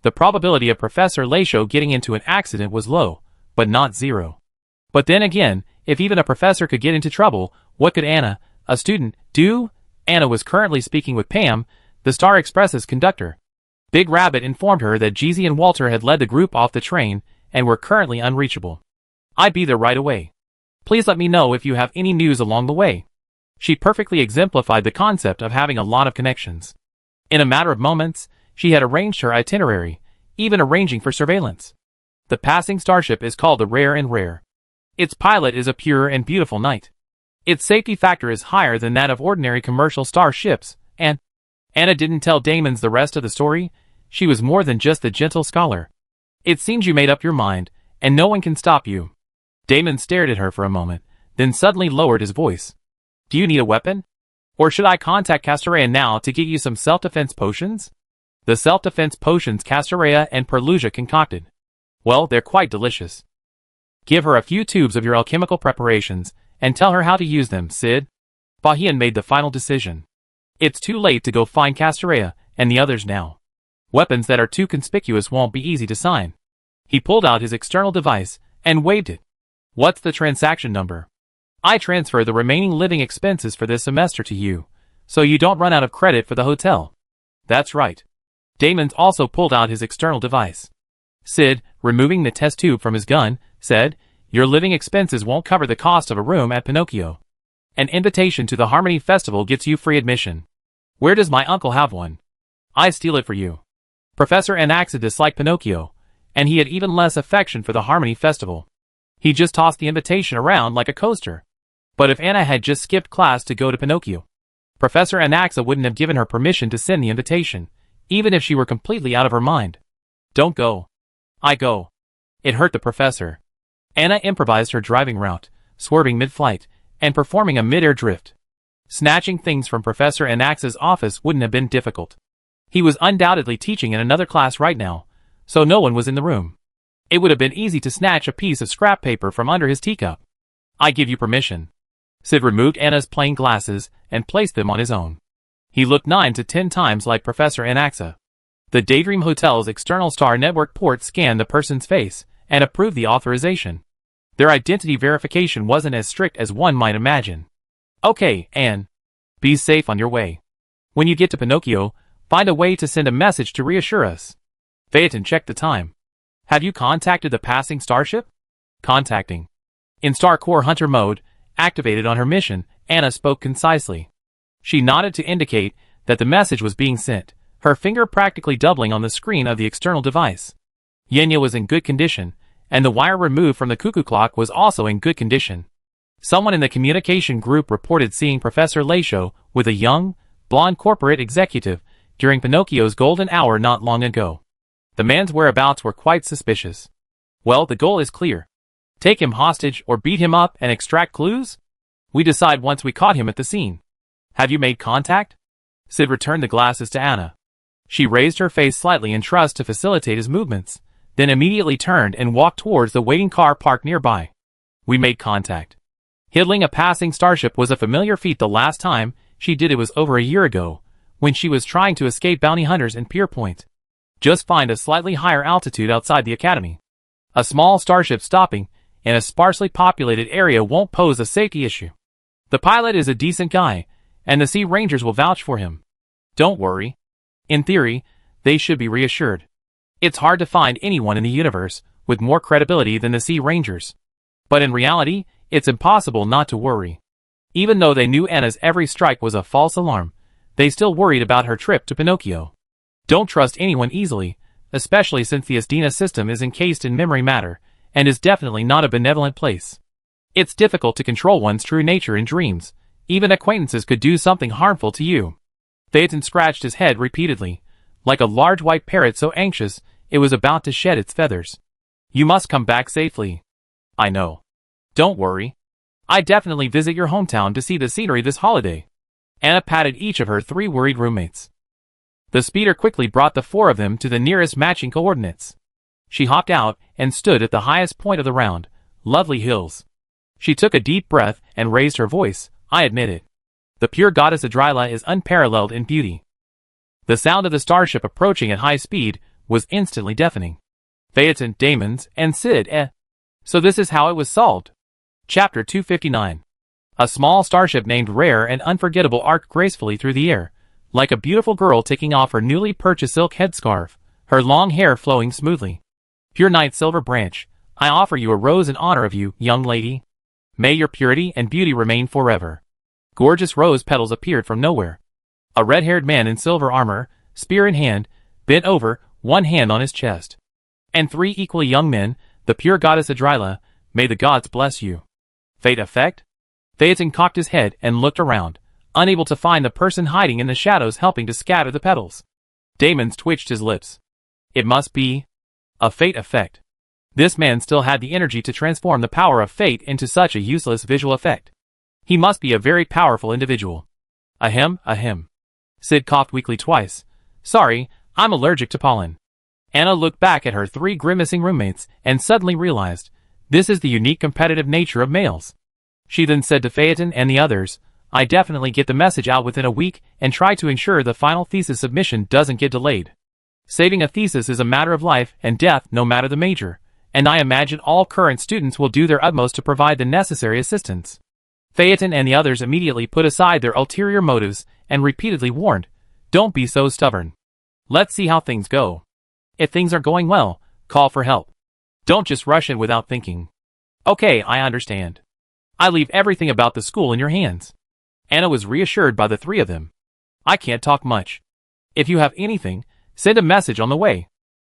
The probability of Professor Laisho getting into an accident was low, but not zero. But then again, if even a professor could get into trouble, what could Anna, a student, do? Anna was currently speaking with Pam, the Star Express's conductor. Big Rabbit informed her that Jeezy and Walter had led the group off the train and were currently unreachable. I'd be there right away. Please let me know if you have any news along the way. She perfectly exemplified the concept of having a lot of connections. In a matter of moments, she had arranged her itinerary, even arranging for surveillance. The passing starship is called the Rare and Rare. Its pilot is a pure and beautiful knight. Its safety factor is higher than that of ordinary commercial starships, and Anna didn't tell Damons the rest of the story. She was more than just the gentle scholar. It seems you made up your mind, and no one can stop you. Damon stared at her for a moment, then suddenly lowered his voice. Do you need a weapon? Or should I contact Castorea now to get you some self-defense potions? The self-defense potions Castorea and Perlusia concocted. Well, they're quite delicious. Give her a few tubes of your alchemical preparations, and tell her how to use them, Sid. Bahian made the final decision. It's too late to go find Castorea and the others now. Weapons that are too conspicuous won't be easy to sign. He pulled out his external device and waved it. What's the transaction number? I transfer the remaining living expenses for this semester to you, so you don't run out of credit for the hotel. That's right. Damon also pulled out his external device. Sid, removing the test tube from his gun, said, Your living expenses won't cover the cost of a room at Pinocchio. An invitation to the Harmony Festival gets you free admission. Where does my uncle have one? I steal it for you. Professor Anaxa disliked Pinocchio, and he had even less affection for the Harmony Festival. He just tossed the invitation around like a coaster. But if Anna had just skipped class to go to Pinocchio, Professor Anaxa wouldn't have given her permission to send the invitation, even if she were completely out of her mind. Don't go. I go. It hurt the professor. Anna improvised her driving route, swerving mid-flight, and performing a mid-air drift. Snatching things from Professor Anaxa's office wouldn't have been difficult. He was undoubtedly teaching in another class right now, so no one was in the room. It would have been easy to snatch a piece of scrap paper from under his teacup. I give you permission. Sid removed Anna's plain glasses and placed them on his own. He looked 9 to 10 times like Professor Anaxa. The Daydream Hotel's external Star Network port scanned the person's face and approved the authorization. Their identity verification wasn't as strict as one might imagine. Okay, Anne. Be safe on your way. When you get to Pinocchio, find a way to send a message to reassure us. Phaeton checked the time. Have you contacted the passing starship? Contacting. In Star Core Hunter mode, activated on her mission, Anna spoke concisely. She nodded to indicate that the message was being sent, her finger practically doubling on the screen of the external device. Yenya was in good condition, and the wire removed from the cuckoo clock was also in good condition. Someone in the communication group reported seeing Professor Laisho with a young, blonde corporate executive during Pinocchio's golden hour not long ago. The man's whereabouts were quite suspicious. Well, the goal is clear. Take him hostage or beat him up and extract clues? We decide once we caught him at the scene. Have you made contact? Sid returned the glasses to Anna. She raised her face slightly in trust to facilitate his movements, then immediately turned and walked towards the waiting car parked nearby. We made contact. Hitling a passing starship was a familiar feat. The last time she did it was over a year ago, when she was trying to escape bounty hunters in Pier Point. Just find a slightly higher altitude outside the academy. A small starship stopping in a sparsely populated area won't pose a safety issue. The pilot is a decent guy, and the Sea Rangers will vouch for him. Don't worry. In theory, they should be reassured. It's hard to find anyone in the universe with more credibility than the Sea Rangers. But in reality, it's impossible not to worry. Even though they knew Anna's every strike was a false alarm, they still worried about her trip to Pinocchio. Don't trust anyone easily, especially since the Esdina system is encased in memory matter, and is definitely not a benevolent place. It's difficult to control one's true nature in dreams. Even acquaintances could do something harmful to you. Phaeton scratched his head repeatedly, like a large white parrot so anxious it was about to shed its feathers. You must come back safely. I know. Don't worry. I'd definitely visit your hometown to see the scenery this holiday. Anna patted each of her 3 worried roommates. The speeder quickly brought the 4 of them to the nearest matching coordinates. She hopped out and stood at the highest point of the round, Lovely Hills. She took a deep breath and raised her voice. I admit it. The pure goddess Adrila is unparalleled in beauty. The sound of the starship approaching at high speed was instantly deafening. Phaeton, Damons, and Sid, So this is how it was solved. Chapter 259. A small starship named Rare and Unforgettable arced gracefully through the air, like a beautiful girl taking off her newly purchased silk headscarf, her long hair flowing smoothly. Pure Night Silver Branch, I offer you a rose in honor of you, young lady. May your purity and beauty remain forever. Gorgeous rose petals appeared from nowhere. A red-haired man in silver armor, spear in hand, bent over, one hand on his chest. And 3 equally young men, the pure goddess Adrila, may the gods bless you. Fate effect? Phaeton cocked his head and looked around, unable to find the person hiding in the shadows helping to scatter the petals. Damons twitched his lips. It must be a fate effect. This man still had the energy to transform the power of fate into such a useless visual effect. He must be a very powerful individual. Ahem, ahem. Sid coughed weakly twice. Sorry, I'm allergic to pollen. Anna looked back at her 3 grimacing roommates and suddenly realized, this is the unique competitive nature of males. She then said to Phaeton and the others, I definitely get the message out within a week and try to ensure the final thesis submission doesn't get delayed. Saving a thesis is a matter of life and death no matter the major, and I imagine all current students will do their utmost to provide the necessary assistance. Phaeton and the others immediately put aside their ulterior motives and repeatedly warned, don't be so stubborn. Let's see how things go. If things are going well, call for help. Don't just rush in without thinking. Okay, I understand. I leave everything about the school in your hands. Anna was reassured by the 3 of them. I can't talk much. If you have anything, send a message on the way.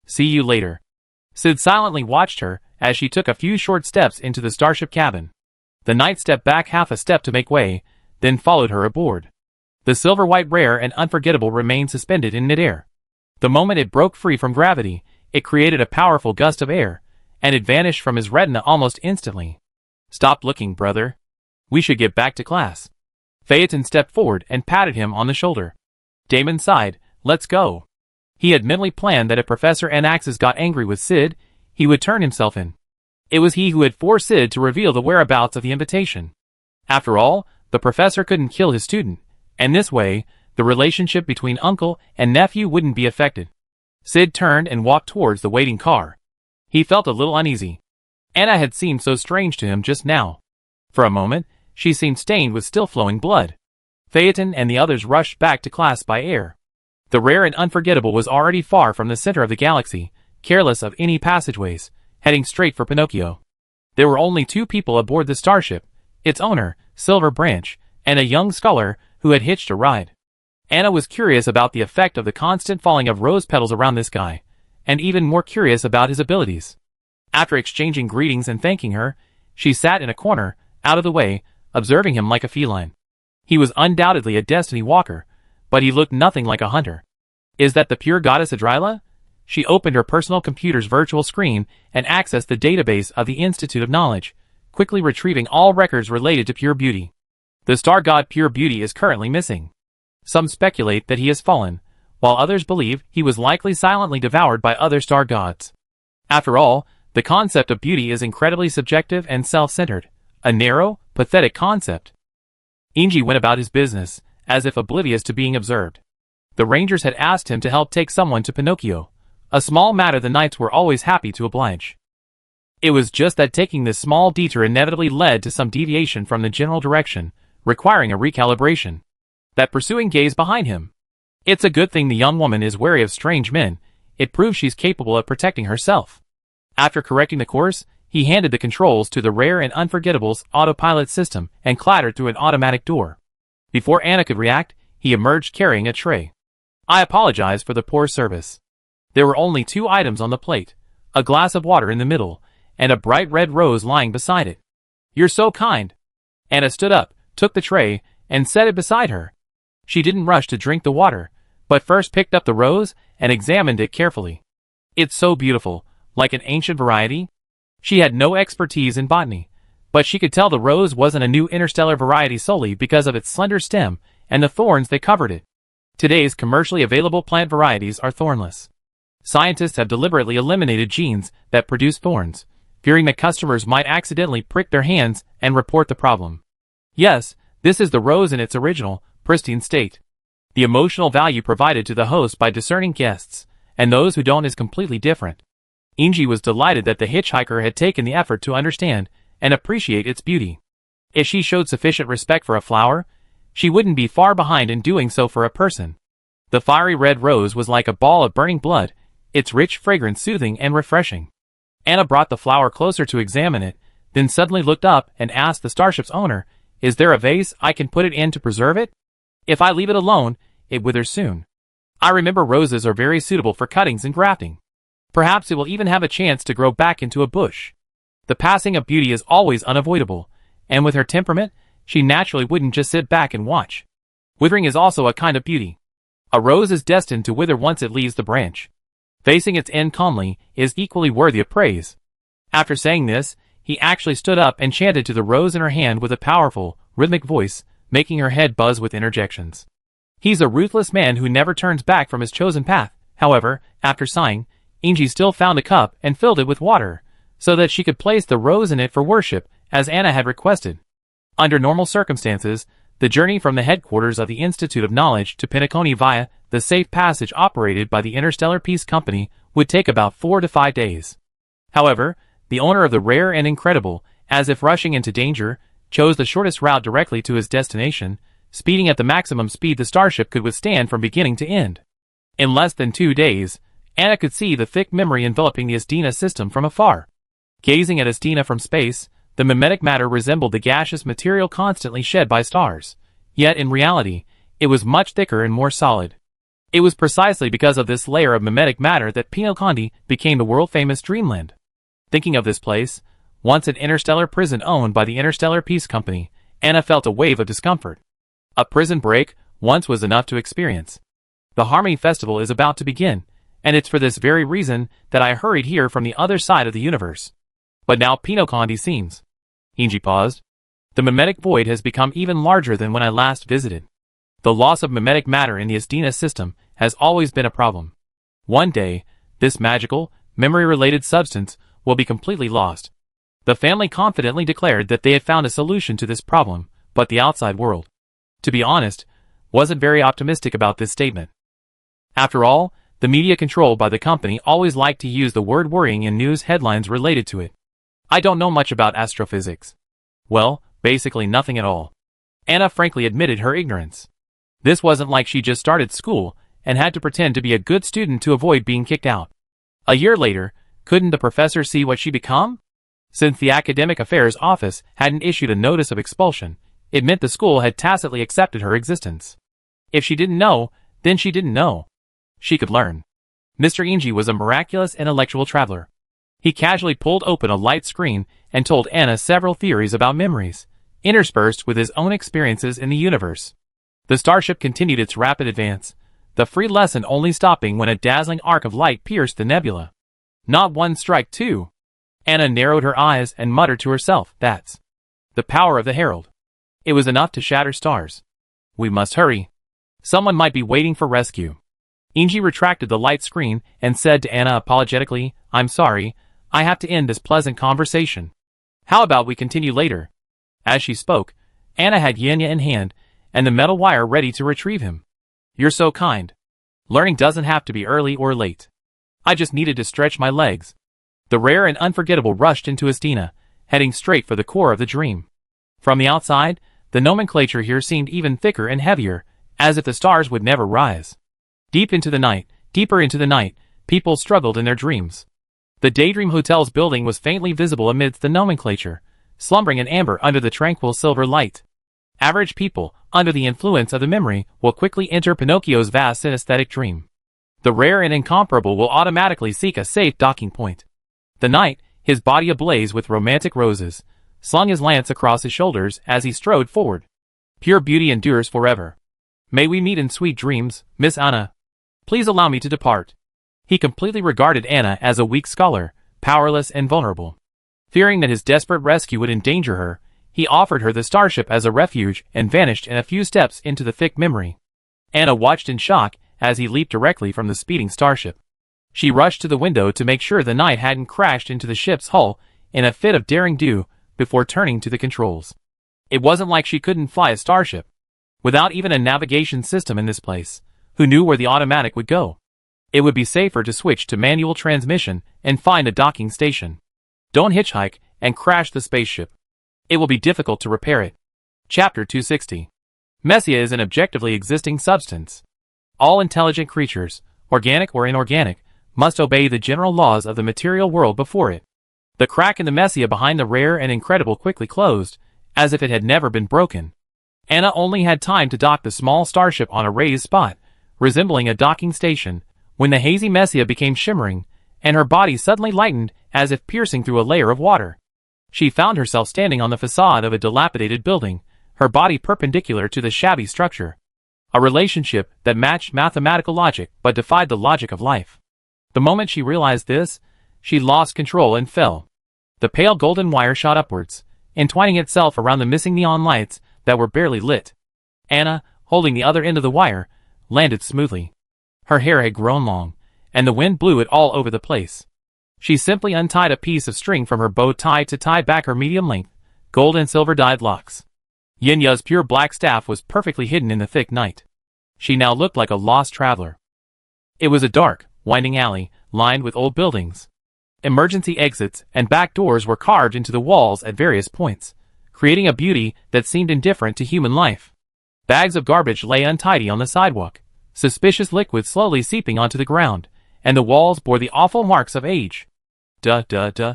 See you later. Sid silently watched her as she took a few short steps into the starship cabin. The knight stepped back half a step to make way, then followed her aboard. The silver-white Rare and Unforgettable remained suspended in midair. The moment it broke free from gravity, it created a powerful gust of air, and it vanished from his retina almost instantly. Stop looking, brother. We should get back to class. Phaeton stepped forward and patted him on the shoulder. Damon sighed, let's go. He had mentally planned that if Professor Anaxes got angry with Sid, he would turn himself in. It was he who had forced Sid to reveal the whereabouts of the invitation. After all, the professor couldn't kill his student, and this way, the relationship between uncle and nephew wouldn't be affected. Sid turned and walked towards the waiting car. He felt a little uneasy. Anna had seemed so strange to him just now. For a moment, she seemed stained with still flowing blood. Phaeton and the others rushed back to class by air. The Rare and Unforgettable was already far from the center of the galaxy, careless of any passageways, heading straight for Pinocchio. There were only 2 people aboard the starship, its owner, Silver Branch, and a young scholar who had hitched a ride. Anna was curious about the effect of the constant falling of rose petals around this guy, and even more curious about his abilities. After exchanging greetings and thanking her, she sat in a corner, out of the way, observing him like a feline. He was undoubtedly a destiny walker, but he looked nothing like a hunter. Is that the pure goddess Adrila? She opened her personal computer's virtual screen and accessed the database of the Institute of Knowledge, quickly retrieving all records related to pure beauty. The star god Pure Beauty is currently missing. Some speculate that he has fallen, while others believe he was likely silently devoured by other star gods. After all, the concept of beauty is incredibly subjective and self-centered, a narrow, pathetic concept. Inji went about his business, as if oblivious to being observed. The Rangers had asked him to help take someone to Pinocchio, a small matter the Knights were always happy to oblige. It was just that taking this small detour inevitably led to some deviation from the general direction, requiring a recalibration. That pursuing gaze behind him. It's a good thing the young woman is wary of strange men, it proves she's capable of protecting herself. After correcting the course, he handed the controls to the Rare and Unforgettable's autopilot system and clattered through an automatic door. Before Anna could react, he emerged carrying a tray. I apologize for the poor service. There were only 2 items on the plate, a glass of water in the middle, and a bright red rose lying beside it. You're so kind. Anna stood up, took the tray, and set it beside her. She didn't rush to drink the water, but first picked up the rose and examined it carefully. It's so beautiful, like an ancient variety. She had no expertise in botany, But she could tell the rose wasn't a new interstellar variety solely because of its slender stem and the thorns that covered it. Today's commercially available plant varieties are thornless. Scientists have deliberately eliminated genes that produce thorns, fearing that customers might accidentally prick their hands and report the problem. Yes, this is the rose in its original, pristine state. The emotional value provided to the host by discerning guests, and those who don't, is completely different. Angie was delighted that the hitchhiker had taken the effort to understand and appreciate its beauty. If she showed sufficient respect for a flower, she wouldn't be far behind in doing so for a person. The fiery red rose was like a ball of burning blood, its rich fragrance soothing and refreshing. Anna brought the flower closer to examine it, then suddenly looked up and asked the starship's owner, "Is there a vase I can put it in to preserve it? If I leave it alone, it withers soon. I remember roses are very suitable for cuttings and grafting. Perhaps it will even have a chance to grow back into a bush." The passing of beauty is always unavoidable, and with her temperament, she naturally wouldn't just sit back and watch. Withering is also a kind of beauty. A rose is destined to wither once it leaves the branch. Facing its end calmly is equally worthy of praise. After saying this, he actually stood up and chanted to the rose in her hand with a powerful, rhythmic voice, making her head buzz with interjections. He's a ruthless man who never turns back from his chosen path. However, after sighing, Angie still found a cup and filled it with water, so that she could place the rose in it for worship, as Anna had requested. Under normal circumstances, the journey from the headquarters of the Institute of Knowledge to Pinnaconny via the safe passage operated by the Interstellar Peace Company would take about 4 to 5 days. However, the owner of the rare and incredible, as if rushing into danger, chose the shortest route directly to his destination, speeding at the maximum speed the starship could withstand from beginning to end. In less than 2 days, Anna could see the thick memory enveloping the Estina system from afar. Gazing at Estina from space, the mimetic matter resembled the gaseous material constantly shed by stars. Yet in reality, it was much thicker and more solid. It was precisely because of this layer of mimetic matter that Pinnaconny became the world-famous dreamland. Thinking of this place, once an interstellar prison owned by the Interstellar Peace Company, Anna felt a wave of discomfort. A prison break once was enough to experience. The Harmony Festival is about to begin, and it's for this very reason that I hurried here from the other side of the universe. But now Pinnaconny seems. Angie paused. The mimetic void has become even larger than when I last visited. The loss of mimetic matter in the Estina system has always been a problem. One day, this magical, memory-related substance will be completely lost. The family confidently declared that they had found a solution to this problem, but the outside world, to be honest, wasn't very optimistic about this statement. After all, the media controlled by the company always liked to use the word worrying in news headlines related to it. I don't know much about astrophysics. Well, basically nothing at all. Anna frankly admitted her ignorance. This wasn't like she just started school and had to pretend to be a good student to avoid being kicked out. A year later, couldn't the professor see what she become? Since the Academic Affairs Office hadn't issued a notice of expulsion, it meant the school had tacitly accepted her existence. If she didn't know, then she didn't know. She could learn. Mr. Angie was a miraculous intellectual traveler. He casually pulled open a light screen and told Anna several theories about memories, interspersed with his own experiences in the universe. The starship continued its rapid advance, the free lesson only stopping when a dazzling arc of light pierced the nebula. Not one strike two. Anna narrowed her eyes and muttered to herself, "That's the power of the herald." It was enough to shatter stars. We must hurry. Someone might be waiting for rescue. Angie retracted the light screen and said to Anna apologetically, "I'm sorry, I have to end this pleasant conversation. How about we continue later?" As she spoke, Anna had Yenya in hand, and the metal wire ready to retrieve him. "You're so kind. Learning doesn't have to be early or late. I just needed to stretch my legs." The rare and unforgettable rushed into Estina, heading straight for the core of the dream. From the outside, the nomenclature here seemed even thicker and heavier, as if the stars would never rise. Deep into the night, deeper into the night, people struggled in their dreams. The Daydream Hotel's building was faintly visible amidst the nomenclature, slumbering in amber under the tranquil silver light. Average people, under the influence of the memory, will quickly enter Pinocchio's vast synesthetic dream. The rare and incomparable will automatically seek a safe docking point. The knight, his body ablaze with romantic roses, slung his lance across his shoulders as he strode forward. "Pure beauty endures forever. May we meet in sweet dreams, Miss Anna. Please allow me to depart." He completely regarded Anna as a weak scholar, powerless and vulnerable. Fearing that his desperate rescue would endanger her, he offered her the starship as a refuge and vanished in a few steps into the thick memory. Anna watched in shock as he leaped directly from the speeding starship. She rushed to the window to make sure the knight hadn't crashed into the ship's hull in a fit of daring-do before turning to the controls. It wasn't like she couldn't fly a starship. Without even a navigation system in this place, who knew where the automatic would go? It would be safer to switch to manual transmission and find a docking station. Don't hitchhike and crash the spaceship. It will be difficult to repair it. Chapter 260. Messia is an objectively existing substance. All intelligent creatures, organic or inorganic, must obey the general laws of the material world before it. The crack in the Messia behind the rare and incredible quickly closed, as if it had never been broken. Anna only had time to dock the small starship on a raised spot, resembling a docking station, when the hazy Messia became shimmering, and her body suddenly lightened as if piercing through a layer of water. She found herself standing on the facade of a dilapidated building, her body perpendicular to the shabby structure. A relationship that matched mathematical logic but defied the logic of life. The moment she realized this, she lost control and fell. The pale golden wire shot upwards, entwining itself around the missing neon lights that were barely lit. Anna, holding the other end of the wire, landed smoothly. Her hair had grown long, and the wind blew it all over the place. She simply untied a piece of string from her bow tie to tie back her medium-length, gold and silver-dyed locks. Yinya's pure black staff was perfectly hidden in the thick night. She now looked like a lost traveler. It was a dark, winding alley, lined with old buildings. Emergency exits and back doors were carved into the walls at various points, creating a beauty that seemed indifferent to human life. Bags of garbage lay untidy on the sidewalk, suspicious liquid slowly seeping onto the ground, and the walls bore the awful marks of age. Duh.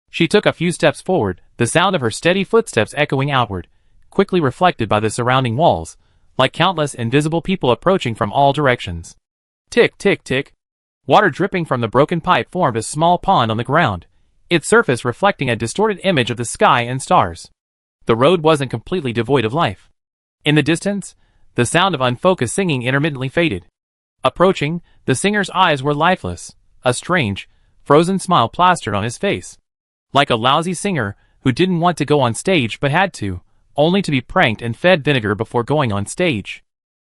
She took a few steps forward, the sound of her steady footsteps echoing outward, quickly reflected by the surrounding walls, like countless invisible people approaching from all directions. Tick, tick, tick. Water dripping from the broken pipe formed a small pond on the ground, its surface reflecting a distorted image of the sky and stars. The road wasn't completely devoid of life. In the distance, the sound of unfocused singing intermittently faded. Approaching, the singer's eyes were lifeless, a strange, frozen smile plastered on his face. Like a lousy singer who didn't want to go on stage but had to, only to be pranked and fed vinegar before going on stage.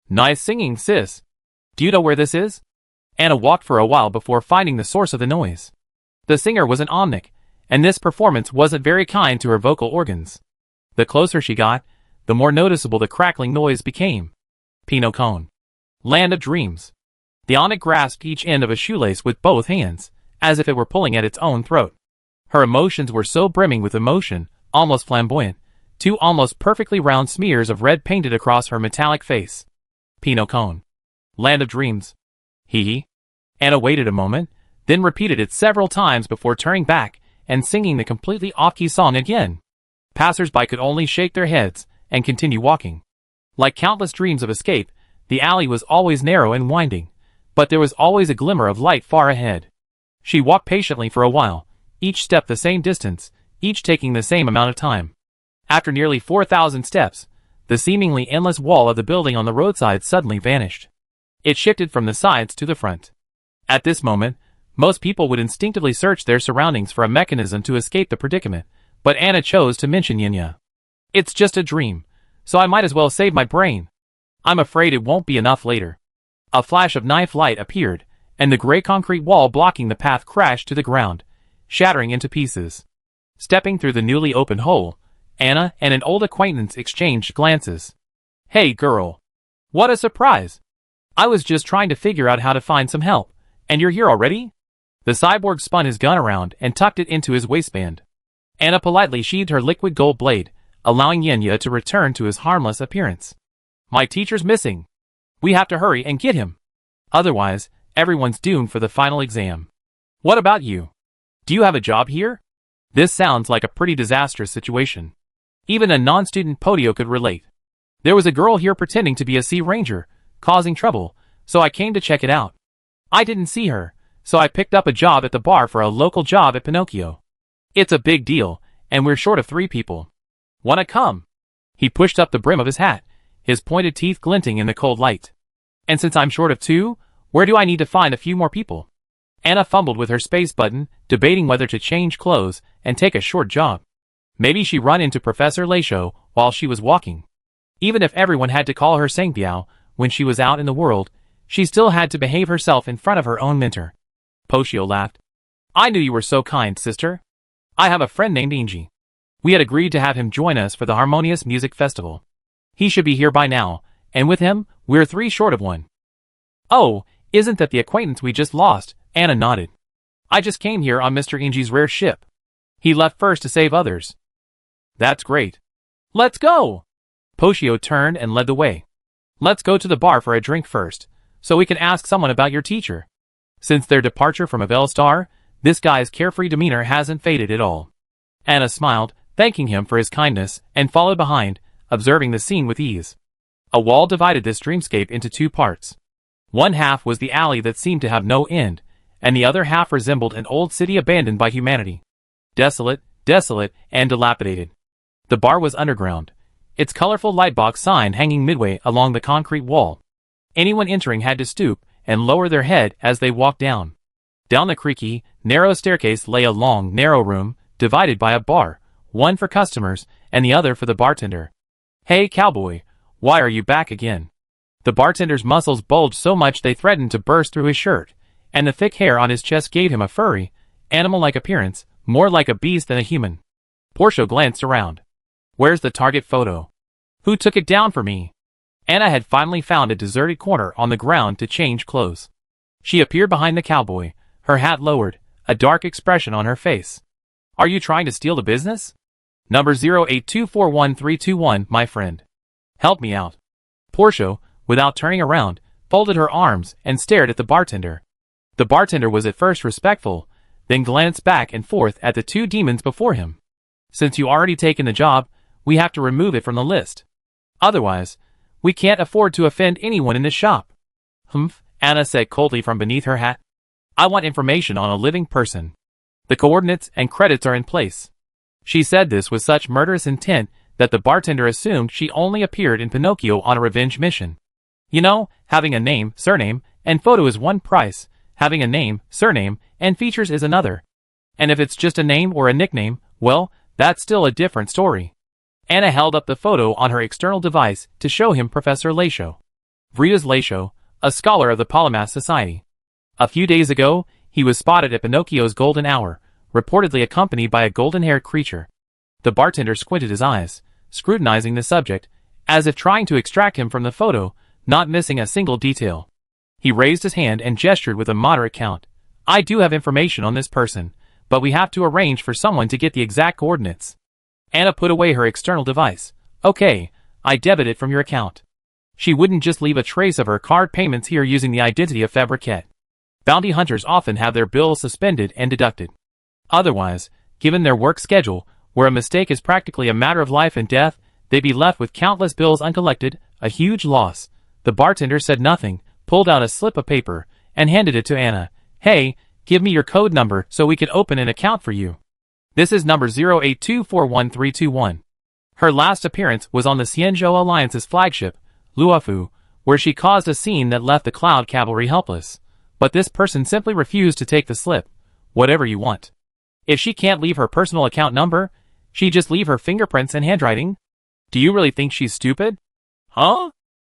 Nice singing, sis. Do you know where this is? Anna walked for a while before finding the source of the noise. The singer was an omnic, and this performance wasn't very kind to her vocal organs. The closer she got, the more noticeable the crackling noise became. Pinocchio. Land of dreams. The omnic grasped each end of a shoelace with both hands, as if it were pulling at its own throat. Her emotions were so brimming with emotion, almost flamboyant, two almost perfectly round smears of red painted across her metallic face. Pinocchio. Land of dreams. He. Anna waited a moment, then repeated it several times before turning back and singing the completely off-key song again. Passers-by could only shake their heads and continue walking. Like countless dreams of escape, the alley was always narrow and winding, but there was always a glimmer of light far ahead. She walked patiently for a while, each step the same distance, each taking the same amount of time. After nearly 4,000 steps, the seemingly endless wall of the building on the roadside suddenly vanished. It shifted from the sides to the front. At this moment, most people would instinctively search their surroundings for a mechanism to escape the predicament, but Anna chose to mention Yinya. It's just a dream, so I might as well save my brain. I'm afraid it won't be enough later. A flash of knife light appeared, and the gray concrete wall blocking the path crashed to the ground, shattering into pieces. Stepping through the newly opened hole, Anna and an old acquaintance exchanged glances. Hey girl. What a surprise. I was just trying to figure out how to find some help, and you're here already? The cyborg spun his gun around and tucked it into his waistband. Anna politely sheathed her liquid gold blade, allowing Yinya to return to his harmless appearance. My teacher's missing. We have to hurry and get him. Otherwise, everyone's doomed for the final exam. What about you? Do you have a job here? This sounds like a pretty disastrous situation. Even a non-student Podio could relate. There was a girl here pretending to be a sea ranger, causing trouble, so I came to check it out. I didn't see her, so I picked up a job at the bar for a local job at Pinocchio. It's a big deal, and we're short of 3 people. Wanna come? He pushed up the brim of his hat, his pointed teeth glinting in the cold light. And since I'm short of 2, where do I need to find a few more people? Anna fumbled with her space button, debating whether to change clothes and take a short jog. Maybe she run into Professor Leisho while she was walking. Even if everyone had to call her Sangbiao when she was out in the world, she still had to behave herself in front of her own mentor. Poshio laughed. I knew you were so kind, sister. I have a friend named Inji. We had agreed to have him join us for the Harmonious Music Festival. He should be here by now, and with him, we're 3 short of 1. Oh, isn't that the acquaintance we just lost? Anna nodded. I just came here on Mr. Inji's rare ship. He left first to save others. That's great. Let's go! Poshio turned and led the way. Let's go to the bar for a drink first, so we can ask someone about your teacher. Since their departure from Avelstar, this guy's carefree demeanor hasn't faded at all. Anna smiled, thanking him for his kindness, and followed behind, observing the scene with ease. A wall divided this dreamscape into 2 parts. One half was the alley that seemed to have no end, and the other half resembled an old city abandoned by humanity. Desolate, and dilapidated. The bar was underground, its colorful lightbox sign hanging midway along the concrete wall. Anyone entering had to stoop and lower their head as they walked down. Down the creaky, narrow staircase lay a long, narrow room, divided by a bar, one for customers and the other for the bartender. Hey, cowboy, why are you back again? The bartender's muscles bulged so much they threatened to burst through his shirt, and the thick hair on his chest gave him a furry, animal-like appearance, more like a beast than a human. Porsche glanced around. Where's the target photo? Who took it down for me? Anna had finally found a deserted corner on the ground to change clothes. She appeared behind the cowboy, her hat lowered, a dark expression on her face. Are you trying to steal the business? Number 0824131, my friend. Help me out. Porsche, without turning around, folded her arms and stared at the bartender. The bartender was at first respectful, then glanced back and forth at the 2 demons before him. Since you already taken the job, we have to remove it from the list. Otherwise, we can't afford to offend anyone in this shop. Humph, Anna said coldly from beneath her hat. I want information on a living person. The coordinates and credits are in place. She said this with such murderous intent that the bartender assumed she only appeared in Pinocchio on a revenge mission. You know, having a name, surname, and photo is one price, having a name, surname, and features is another. And if it's just a name or a nickname, well, that's still a different story. Anna held up the photo on her external device to show him Professor Leisho. Vritas Leisho, a scholar of the Polymath Society. A few days ago, he was spotted at Pinocchio's golden hour, reportedly accompanied by a golden-haired creature. The bartender squinted his eyes, scrutinizing the subject, as if trying to extract him from the photo, not missing a single detail. He raised his hand and gestured with a moderate count. I do have information on this person, but we have to arrange for someone to get the exact coordinates. Anna put away her external device. Okay, I debit it from your account. She wouldn't just leave a trace of her card payments here using the identity of Fabriquette. Bounty hunters often have their bills suspended and deducted. Otherwise, given their work schedule, where a mistake is practically a matter of life and death, they'd be left with countless bills uncollected, a huge loss. The bartender said nothing, pulled out a slip of paper, and handed it to Anna. Hey, give me your code number so we can open an account for you. This is number 0824131. Her last appearance was on the Xianzhou Alliance's flagship, Luofu, where she caused a scene that left the Cloud Cavalry helpless. But this person simply refused to take the slip. Whatever you want. If she can't leave her personal account number, she'd just leave her fingerprints and handwriting? Do you really think she's stupid? Huh?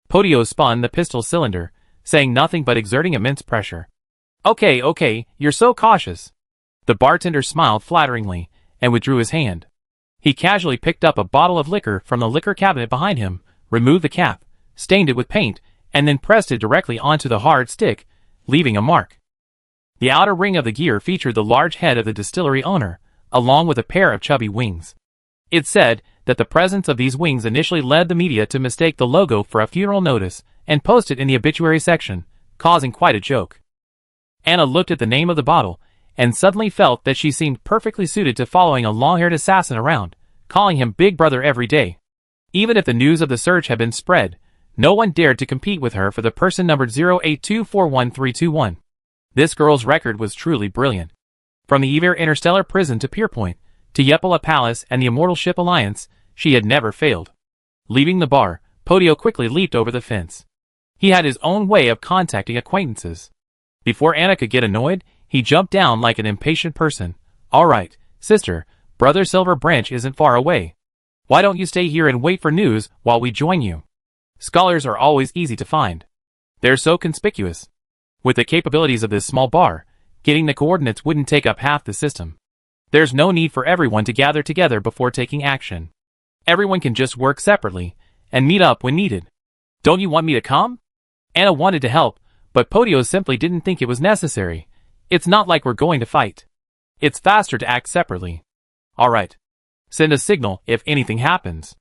Podio spun the pistol cylinder, saying nothing but exerting immense pressure. Okay, you're so cautious. The bartender smiled flatteringly, and withdrew his hand. He casually picked up a bottle of liquor from the liquor cabinet behind him, removed the cap, stained it with paint, and then pressed it directly onto the hard stick, leaving a mark. The outer ring of the gear featured the large head of the distillery owner, along with a pair of chubby wings. It said that the presence of these wings initially led the media to mistake the logo for a funeral notice and post it in the obituary section, causing quite a joke. Anna looked at the name of the bottle, and suddenly felt that she seemed perfectly suited to following a long-haired assassin around, calling him Big Brother every day. Even if the news of the search had been spread, no one dared to compete with her for the person numbered 0824131. This girl's record was truly brilliant. From the Evere Interstellar Prison to Pierpoint, to Yepala Palace and the Immortal Ship Alliance, she had never failed. Leaving the bar, Podio quickly leaped over the fence. He had his own way of contacting acquaintances. Before Anna could get annoyed, He jumped down like an impatient person. All right, sister, Brother Silver Branch isn't far away. Why don't you stay here and wait for news while we join you? Scholars are always easy to find. They're so conspicuous. With the capabilities of this small bar, getting the coordinates wouldn't take up half the system. There's no need for everyone to gather together before taking action. Everyone can just work separately and meet up when needed. Don't you want me to come? Anna wanted to help, but Podio simply didn't think it was necessary. It's not like we're going to fight. It's faster to act separately. All right. Send a signal if anything happens.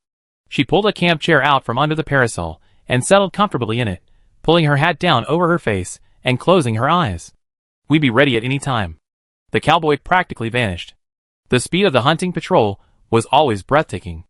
She pulled a camp chair out from under the parasol and settled comfortably in it, pulling her hat down over her face and closing her eyes. We'd be ready at any time. The cowboy practically vanished. The speed of the hunting patrol was always breathtaking.